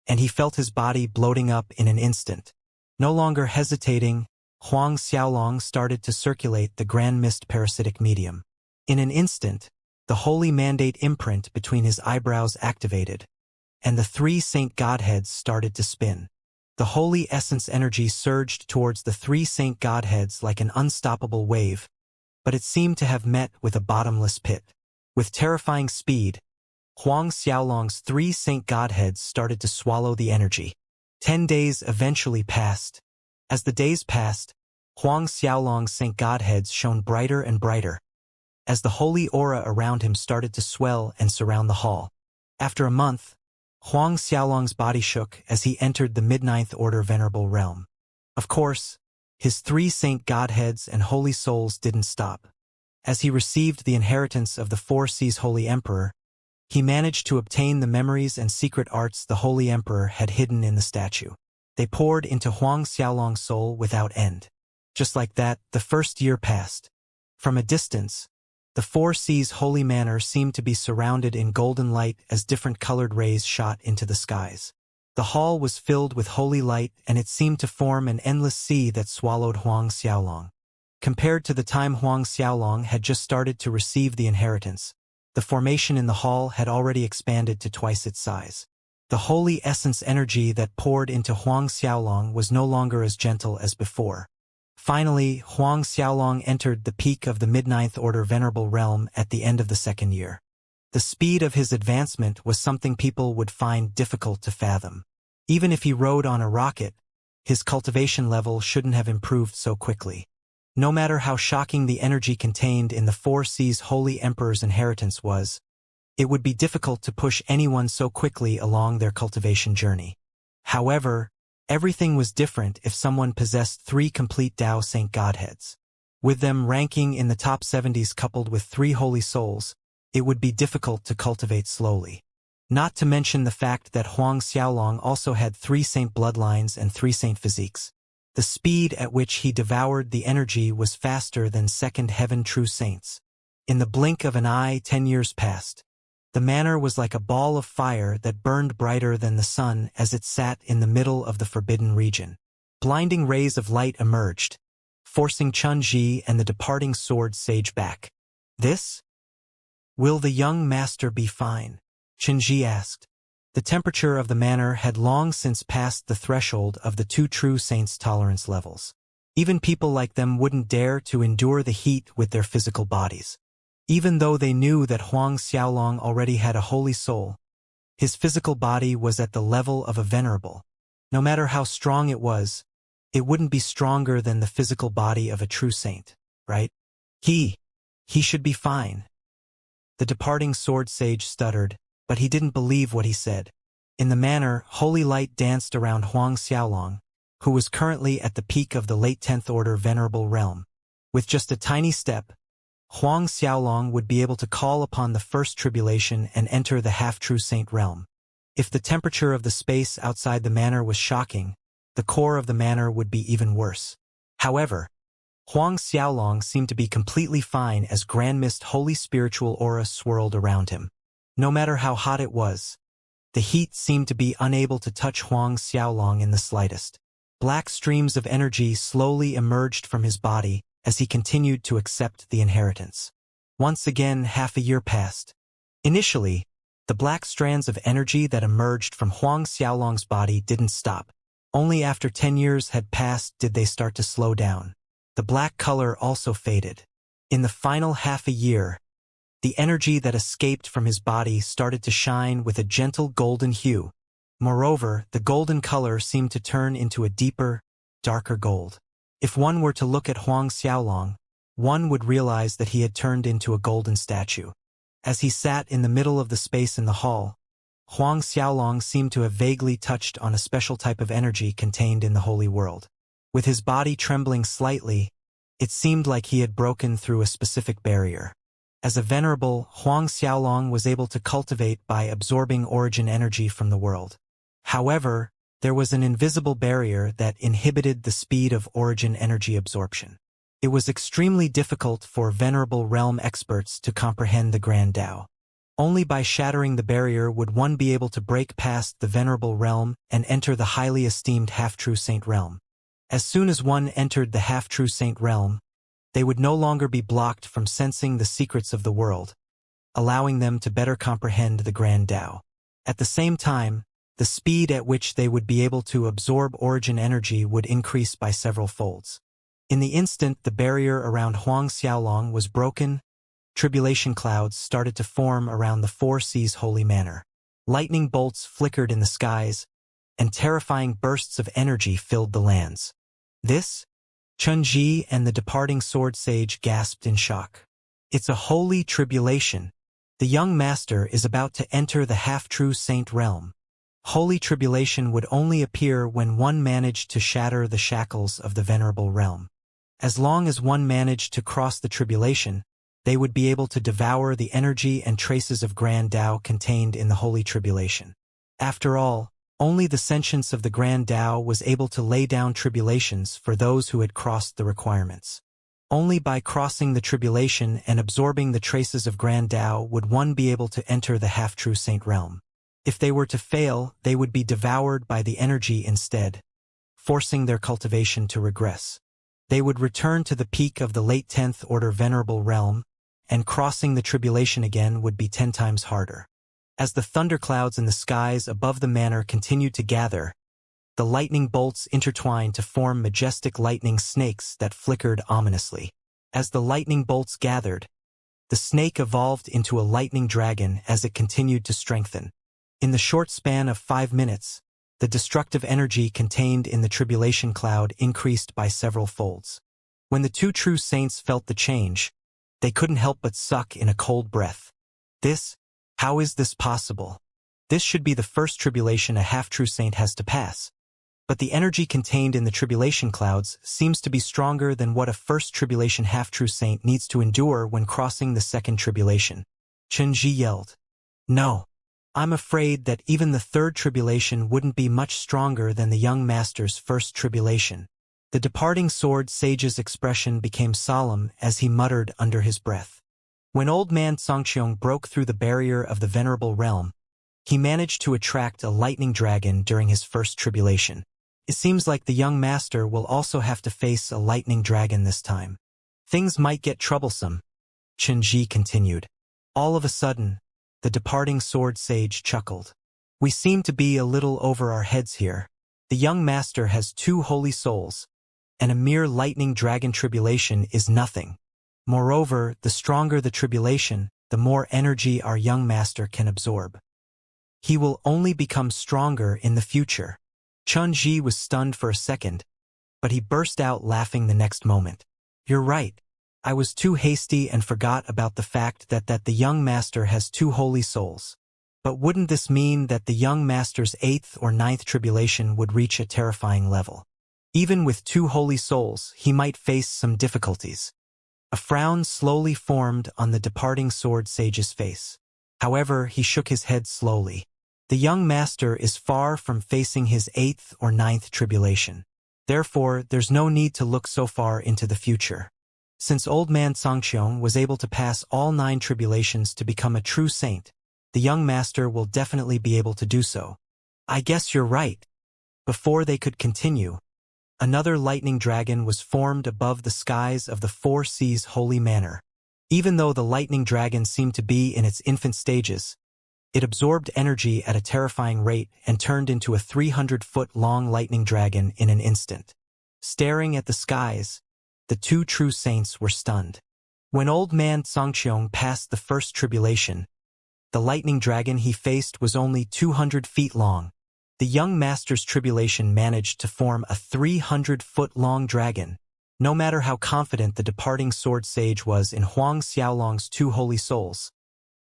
and he felt his body bloating up in an instant. No longer hesitating, Huang Xiaolong started to circulate the grand mist parasitic medium. In an instant, the holy mandate imprint between his eyebrows activated, and the three saint godheads started to spin. The holy essence energy surged towards the three saint godheads like an unstoppable wave, but it seemed to have met with a bottomless pit. With terrifying speed, Huang Xiaolong's three saint godheads started to swallow the energy. 10 days eventually passed. As the days passed, Huang Xiaolong's saint godheads shone brighter and brighter, as the holy aura around him started to swell and surround the hall. After a month, Huang Xiaolong's body shook as he entered the Mid-Ninth Order Venerable Realm. Of course, his three saint godheads and holy souls didn't stop. As he received the inheritance of the Four Seas Holy Emperor, he managed to obtain the memories and secret arts the Holy Emperor had hidden in the statue. They poured into Huang Xiaolong's soul without end. Just like that, the first year passed. From a distance, the Four Seas Holy Manor seemed to be surrounded in golden light as different colored rays shot into the skies. The hall was filled with holy light, and it seemed to form an endless sea that swallowed Huang Xiaolong. Compared to the time Huang Xiaolong had just started to receive the inheritance, the formation in the hall had already expanded to twice its size. The holy essence energy that poured into Huang Xiaolong was no longer as gentle as before. Finally, Huang Xiaolong entered the peak of the Mid-Ninth Order Venerable Realm at the end of the second year. The speed of his advancement was something people would find difficult to fathom. Even if he rode on a rocket, his cultivation level shouldn't have improved so quickly. No matter how shocking the energy contained in the Four Seas Holy Emperor's inheritance was, it would be difficult to push anyone so quickly along their cultivation journey. However, everything was different if someone possessed 3 complete Tao Saint Godheads. With them ranking in the top 70s coupled with 3 holy souls, it would be difficult to cultivate slowly. Not to mention the fact that Huang Xiaolong also had 3 saint bloodlines and 3 saint physiques. The speed at which he devoured the energy was faster than second heaven true saints. In the blink of an eye, 10 years passed. The manor was like a ball of fire that burned brighter than the sun as it sat in the middle of the forbidden region. Blinding rays of light emerged, forcing Chun Ji and the departing sword sage back. "This? Will the young master be fine?" Chun Ji asked. The temperature of the manor had long since passed the threshold of the 2 true saints' tolerance levels. Even people like them wouldn't dare to endure the heat with their physical bodies. Even though they knew that Huang Xiaolong already had a holy soul, his physical body was at the level of a venerable. No matter how strong it wouldn't be stronger than the physical body of a true saint, right? He should be fine. The departing sword sage stuttered, but he didn't believe what he said. In the manor, holy light danced around Huang Xiaolong, who was currently at the peak of the late 10th Order Venerable Realm. With just a tiny step, Huang Xiaolong would be able to call upon the first tribulation and enter the half-true saint realm. If the temperature of the space outside the manor was shocking, the core of the manor would be even worse. However, Huang Xiaolong seemed to be completely fine as grand mist holy spiritual aura swirled around him. No matter how hot it was, the heat seemed to be unable to touch Huang Xiaolong in the slightest. Black streams of energy slowly emerged from his body as he continued to accept the inheritance. Once again, half a year passed. Initially, the black strands of energy that emerged from Huang Xiaolong's body didn't stop. Only after 10 years had passed did they start to slow down. The black color also faded. In the final half a year, the energy that escaped from his body started to shine with a gentle golden hue. Moreover, the golden color seemed to turn into a deeper, darker gold. If one were to look at Huang Xiaolong, one would realize that he had turned into a golden statue. As he sat in the middle of the space in the hall, Huang Xiaolong seemed to have vaguely touched on a special type of energy contained in the holy world. With his body trembling slightly, it seemed like he had broken through a specific barrier. As a venerable, Huang Xiaolong was able to cultivate by absorbing origin energy from the world. However, there was an invisible barrier that inhibited the speed of origin energy absorption. It was extremely difficult for venerable realm experts to comprehend the Grand Tao. Only by shattering the barrier would one be able to break past the venerable realm and enter the highly esteemed half-true saint realm. As soon as one entered the half-true saint realm, they would no longer be blocked from sensing the secrets of the world, allowing them to better comprehend the Grand Tao. At the same time, the speed at which they would be able to absorb origin energy would increase by several folds. In the instant the barrier around Huang Xiaolong was broken, tribulation clouds started to form around the Four Seas Holy Manor. Lightning bolts flickered in the skies, and terrifying bursts of energy filled the lands. "This?" Chun Ji and the departing sword sage gasped in shock. "It's a holy tribulation. The young master is about to enter the half-true saint realm." Holy tribulation would only appear when one managed to shatter the shackles of the venerable realm. As long as one managed to cross the tribulation, they would be able to devour the energy and traces of Grand Tao contained in the holy tribulation. After all, only the sentience of the Grand Tao was able to lay down tribulations for those who had crossed the requirements. Only by crossing the tribulation and absorbing the traces of Grand Tao would one be able to enter the half-true saint realm. If they were to fail, they would be devoured by the energy instead, forcing their cultivation to regress. They would return to the peak of the late 10th order venerable realm, and crossing the tribulation again would be 10 times harder. As the thunderclouds in the skies above the manor continued to gather, the lightning bolts intertwined to form majestic lightning snakes that flickered ominously. As the lightning bolts gathered, the snake evolved into a lightning dragon as it continued to strengthen. In the short span of 5 minutes, the destructive energy contained in the tribulation cloud increased by several folds. When the two true saints felt the change, they couldn't help but suck in a cold breath. How is this possible? This should be the first tribulation a half-true saint has to pass. But the energy contained in the tribulation clouds seems to be stronger than what a first tribulation half-true saint needs to endure when crossing the second tribulation. Xianxia yelled. No. I'm afraid that even the third tribulation wouldn't be much stronger than the young master's first tribulation. The departing sword sage's expression became solemn as he muttered under his breath. When old man Xianxia broke through the barrier of the venerable realm, he managed to attract a lightning dragon during his first tribulation. It seems like the young master will also have to face a lightning dragon this time. Things might get troublesome, Xianxia continued. All of a sudden, the departing sword sage chuckled. We seem to be a little over our heads here. The young master has 2 holy souls, and a mere lightning dragon tribulation is nothing. Moreover, the stronger the tribulation, the more energy our young master can absorb. He will only become stronger in the future. Xianxia was stunned for a second, but he burst out laughing the next moment. You're right. I was too hasty and forgot about the fact that the young master has 2 holy souls. But wouldn't this mean that the young master's 8th or 9th tribulation would reach a terrifying level? Even with 2 holy souls, he might face some difficulties. A frown slowly formed on the departing sword sage's face. However, he shook his head slowly. The young master is far from facing his 8th or 9th tribulation. Therefore, there's no need to look so far into the future. Since old man Xianxia was able to pass all 9 tribulations to become a true saint, the young master will definitely be able to do so. I guess you're right. Before they could continue, another lightning dragon was formed above the skies of the 4 Seas holy manor. Even though the lightning dragon seemed to be in its infant stages, it absorbed energy at a terrifying rate and turned into a 300-foot-long lightning dragon in an instant. Staring at the skies, the 2 true saints were stunned. When old man Xianxia passed the first tribulation, the lightning dragon he faced was only 200 feet long. The young master's tribulation managed to form a 300-foot-long dragon. No matter how confident the departing sword sage was in Huang Xiaolong's 2 holy souls,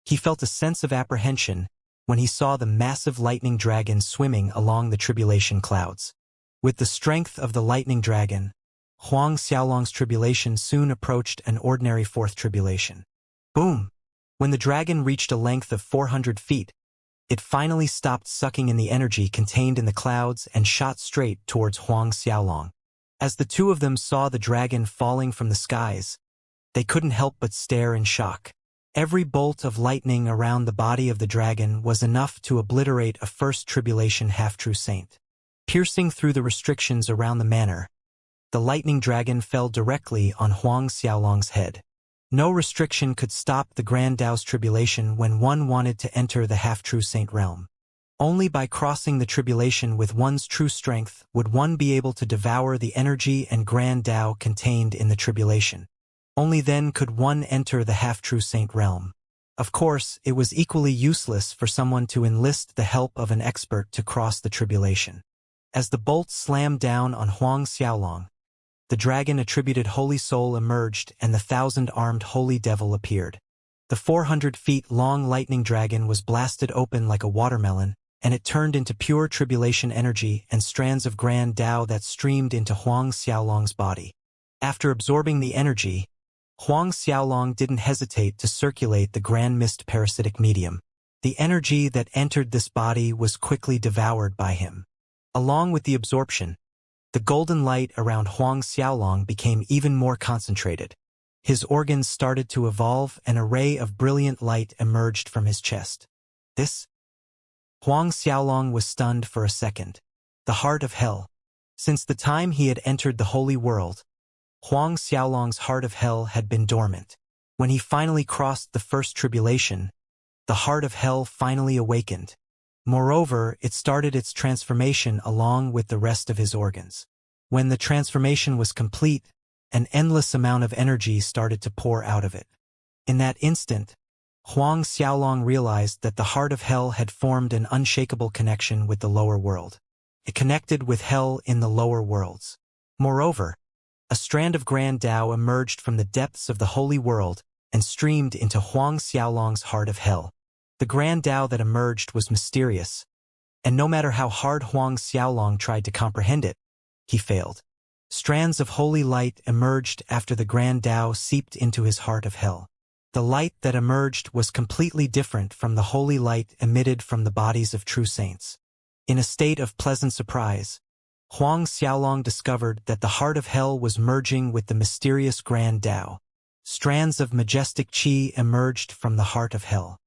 he felt a sense of apprehension when he saw the massive lightning dragon swimming along the tribulation clouds. With the strength of the lightning dragon, Huang Xiaolong's tribulation soon approached an ordinary 4th tribulation. Boom! When the dragon reached a length of 400 feet, it finally stopped sucking in the energy contained in the clouds and shot straight towards Huang Xiaolong. As the 2 of them saw the dragon falling from the skies, they couldn't help but stare in shock. Every bolt of lightning around the body of the dragon was enough to obliterate a first tribulation half-true saint. Piercing through the restrictions around the manor, the lightning dragon fell directly on Huang Xiaolong's head. No restriction could stop the Grand Tao's tribulation when one wanted to enter the half-true saint realm. Only by crossing the tribulation with one's true strength would one be able to devour the energy and Grand Tao contained in the tribulation. Only then could one enter the half-true saint realm. Of course, it was equally useless for someone to enlist the help of an expert to cross the tribulation. As the bolt slammed down on Huang Xiaolong, the dragon attributed holy soul emerged and the 1,000-armed holy devil appeared. The 400-feet-long lightning dragon was blasted open like a watermelon, and it turned into pure tribulation energy and strands of Grand Tao that streamed into Huang Xiaolong's body. After absorbing the energy, Huang Xiaolong didn't hesitate to circulate the grand mist parasitic medium. The energy that entered this body was quickly devoured by him. Along with the absorption, The golden light around Huang Xiaolong became even more concentrated. His organs started to evolve, an array of brilliant light emerged from his chest. This? Huang Xiaolong was stunned for a second. The heart of hell. Since the time he had entered the holy world, Huang Xiaolong's heart of hell had been dormant. When he finally crossed the first tribulation, the heart of hell finally awakened. Moreover, it started its transformation along with the rest of his organs. When the transformation was complete, an endless amount of energy started to pour out of it. In that instant, Huang Xiaolong realized that the heart of hell had formed an unshakable connection with the lower world. It connected with hell in the lower worlds. Moreover, a strand of grand Tao emerged from the depths of the holy world and streamed into Huang Xiaolong's heart of hell. The grand Tao that emerged was mysterious, and no matter how hard Huang Xiaolong tried to comprehend it, he failed. Strands of holy light emerged after the grand Tao seeped into his heart of hell. The light that emerged was completely different from the holy light emitted from the bodies of true saints. In a state of pleasant surprise, Huang Xiaolong discovered that the heart of hell was merging with the mysterious grand Tao. Strands of majestic qi emerged from the heart of hell.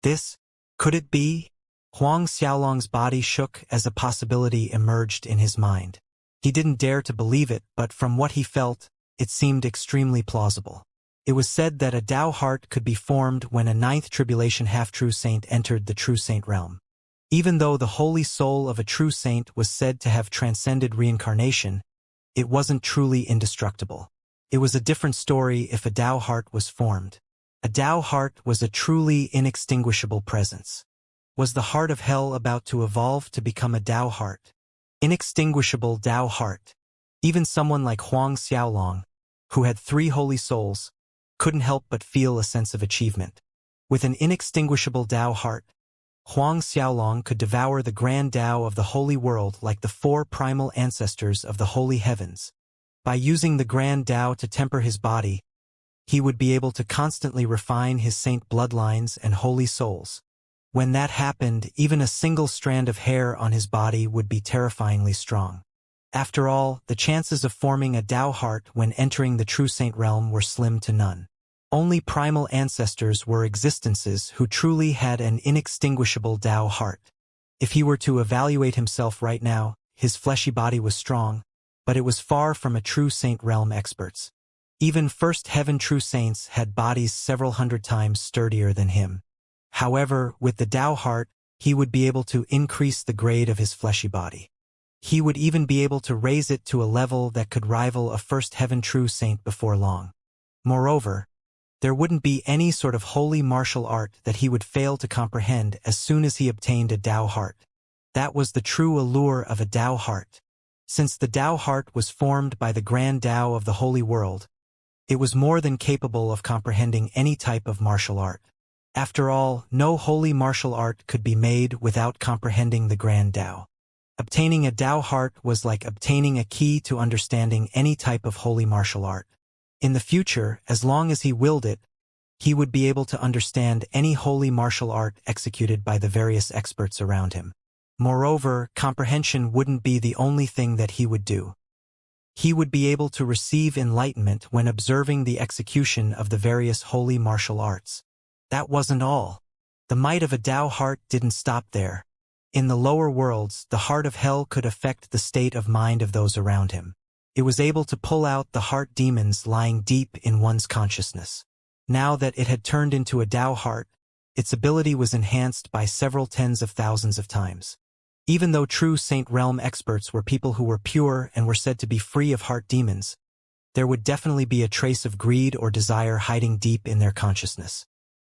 This, could it be? Huang Xiaolong's body shook as a possibility emerged in his mind. He didn't dare to believe it, but from what he felt, it seemed extremely plausible. It was said that a Tao heart could be formed when a ninth tribulation half-true saint entered the true saint realm. Even though the holy soul of a true saint was said to have transcended reincarnation, it wasn't truly indestructible. It was a different story if a Tao heart was formed. A Tao heart was a truly inextinguishable presence. Was the heart of hell about to evolve to become a Tao heart? Inextinguishable Tao heart. Even someone like Huang Xiaolong, who had 3 holy souls, couldn't help but feel a sense of achievement. With an inextinguishable Tao heart, Huang Xiaolong could devour the grand Tao of the holy world like the 4 primal ancestors of the holy heavens. By using the grand Tao to temper his body, he would be able to constantly refine his saint bloodlines and holy souls. When that happened, even a single strand of hair on his body would be terrifyingly strong. After all, the chances of forming a Tao heart when entering the true saint realm were slim to none. Only primal ancestors were existences who truly had an inextinguishable Tao heart. If he were to evaluate himself right now, his fleshy body was strong, but it was far from a true saint realm experts. Even first heaven true saints had bodies several hundred times sturdier than him. However, with the Tao heart, he would be able to increase the grade of his fleshy body. He would even be able to raise it to a level that could rival a first heaven true saint before long. Moreover, there wouldn't be any sort of holy martial art that he would fail to comprehend as soon as he obtained a Tao heart. That was the true allure of a Tao heart. Since the Tao heart was formed by the grand Tao of the holy world, it was more than capable of comprehending any type of martial art. After all, no holy martial art could be made without comprehending the grand Tao. Obtaining a Tao heart was like obtaining a key to understanding any type of holy martial art. In the future, as long as he willed it, he would be able to understand any holy martial art executed by the various experts around him. Moreover, comprehension wouldn't be the only thing that he would do. He would be able to receive enlightenment when observing the execution of the various holy martial arts. That wasn't all. The might of a Tao heart didn't stop there. In the lower worlds, the heart of hell could affect the state of mind of those around him. It was able to pull out the heart demons lying deep in one's consciousness. Now that it had turned into a Tao heart, its ability was enhanced by several tens of thousands of times. Even though true saint realm experts were people who were pure and were said to be free of heart demons, there would definitely be a trace of greed or desire hiding deep in their consciousness.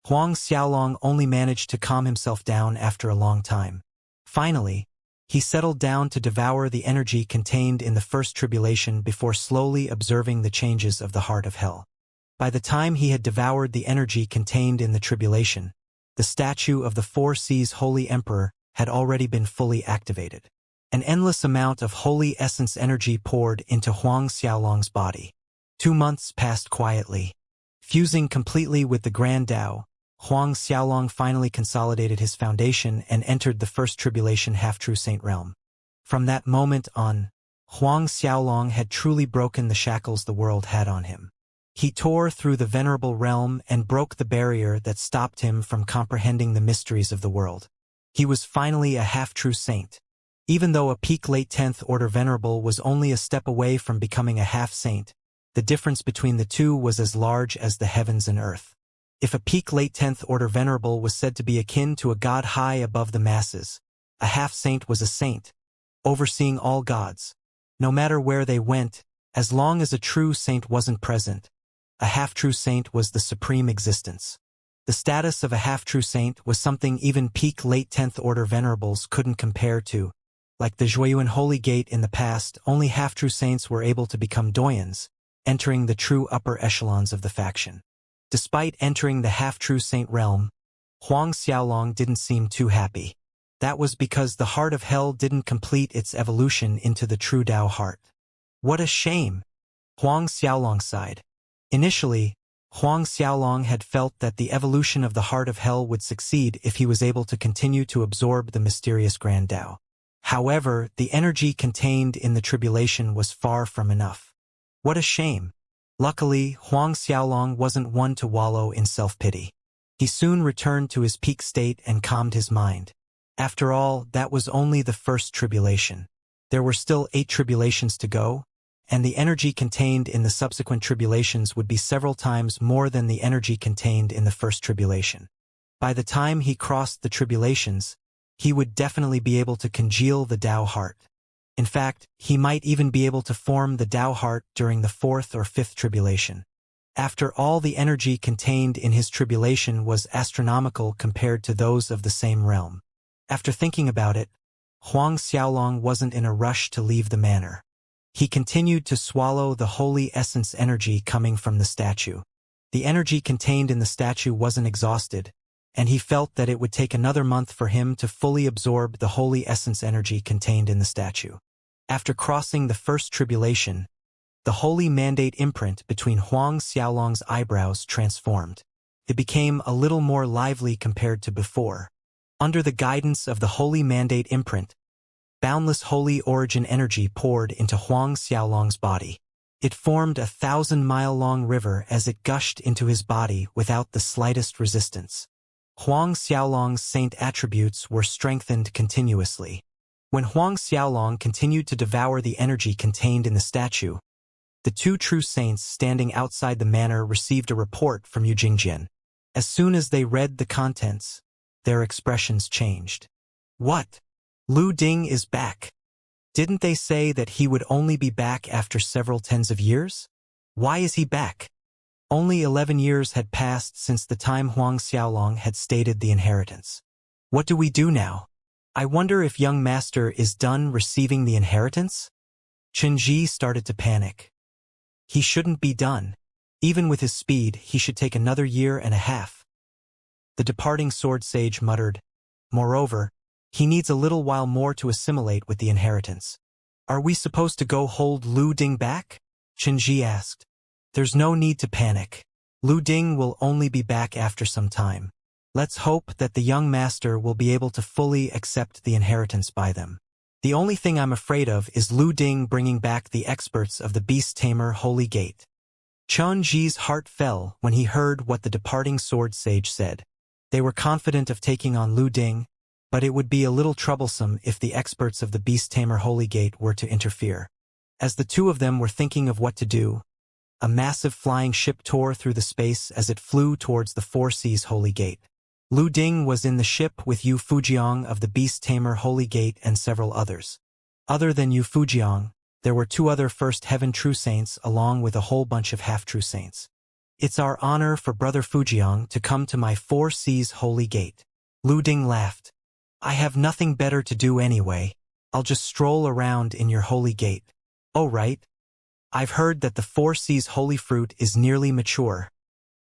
Huang Xiaolong only managed to calm himself down after a long time. Finally, he settled down to devour the energy contained in the first tribulation before slowly observing the changes of the heart of hell. By the time he had devoured the energy contained in the tribulation, the statue of the 4 Seas Holy Emperor had already been fully activated. An endless amount of holy essence energy poured into Huang Xiaolong's body. 2 months passed quietly. Fusing completely with the Grand Tao, Huang Xiaolong finally consolidated his foundation and entered the first tribulation half-true saint realm. From that moment on, Huang Xiaolong had truly broken the shackles the world had on him. He tore through the venerable realm and broke the barrier that stopped him from comprehending the mysteries of the world. He was finally a half-true saint. Even though a peak late 10th order venerable was only a step away from becoming a half-saint, the difference between the two was as large as the heavens and earth. If a peak late 10th order venerable was said to be akin to a god high above the masses, a half-saint was a saint, overseeing all gods. No matter where they went, as long as a true saint wasn't present, a half-true saint was the supreme existence. The status of a half-true saint was something even peak late 10th order venerables couldn't compare to. Like the Zhuoyuan Holy Gate in the past, only half-true saints were able to become doyens, entering the true upper echelons of the faction. Despite entering the half-true saint realm, Huang Xiaolong didn't seem too happy. That was because the heart of hell didn't complete its evolution into the true Tao heart. What a shame! Huang Xiaolong sighed. Initially, Huang Xiaolong had felt that the evolution of the heart of hell would succeed if he was able to continue to absorb the mysterious Grand Tao. However, the energy contained in the tribulation was far from enough. What a shame! Luckily, Huang Xiaolong wasn't one to wallow in self-pity. He soon returned to his peak state and calmed his mind. After all, that was only the first tribulation. There were still 8 tribulations to go, and the energy contained in the subsequent tribulations would be several times more than the energy contained in the first tribulation. By the time he crossed the tribulations, he would definitely be able to congeal the Tao heart. In fact, he might even be able to form the Tao heart during the 4th or 5th tribulation. After all, the energy contained in his tribulation was astronomical compared to those of the same realm. After thinking about it, Huang Xiaolong wasn't in a rush to leave the manor. He continued to swallow the holy essence energy coming from the statue. The energy contained in the statue wasn't exhausted, and he felt that it would take another month for him to fully absorb the holy essence energy contained in the statue. After crossing the first tribulation, the holy mandate imprint between Huang Xiaolong's eyebrows transformed. It became a little more lively compared to before. Under the guidance of the holy mandate imprint, boundless holy origin energy poured into Huang Xiaolong's body. It formed a 1,000-mile-long river as it gushed into his body without the slightest resistance. Huang Xiaolong's saint attributes were strengthened continuously. When Huang Xiaolong continued to devour the energy contained in the statue, the 2 true saints standing outside the manor received a report from Yu Jingjian. As soon as they read the contents, their expressions changed. What? Lu Ding is back. Didn't they say that he would only be back after several tens of years? Why is he back? Only 11 years had passed since the time Huang Xiaolong had stated the inheritance. What do we do now? I wonder if young master is done receiving the inheritance? Qinji started to panic. He shouldn't be done. Even with his speed, he should take another year and a half. The departing sword sage muttered. Moreover, he needs a little while more to assimilate with the inheritance. Are we supposed to go hold Lu Ding back? Qinji asked. There's no need to panic. Lu Ding will only be back after some time. Let's hope that the young master will be able to fully accept the inheritance by them. The only thing I'm afraid of is Lu Ding bringing back the experts of the Beast Tamer Holy Gate. Chen Ji's heart fell when he heard what the departing sword sage said. They were confident of taking on Lu Ding, but it would be a little troublesome if the experts of the Beast Tamer Holy Gate were to interfere. As the 2 of them were thinking of what to do, a massive flying ship tore through the space as it flew towards the 4 Seas Holy Gate. Lu Ding was in the ship with Yu Fujiang of the Beast Tamer Holy Gate and several others. Other than Yu Fujiang, there were 2 other First Heaven True Saints along with a whole bunch of half-true saints. It's our honor for Brother Fujiang to come to my 4 Seas Holy Gate. Lu Ding laughed. I have nothing better to do anyway. I'll just stroll around in your holy gate. Oh right. I've heard that the 4 Seas holy fruit is nearly mature.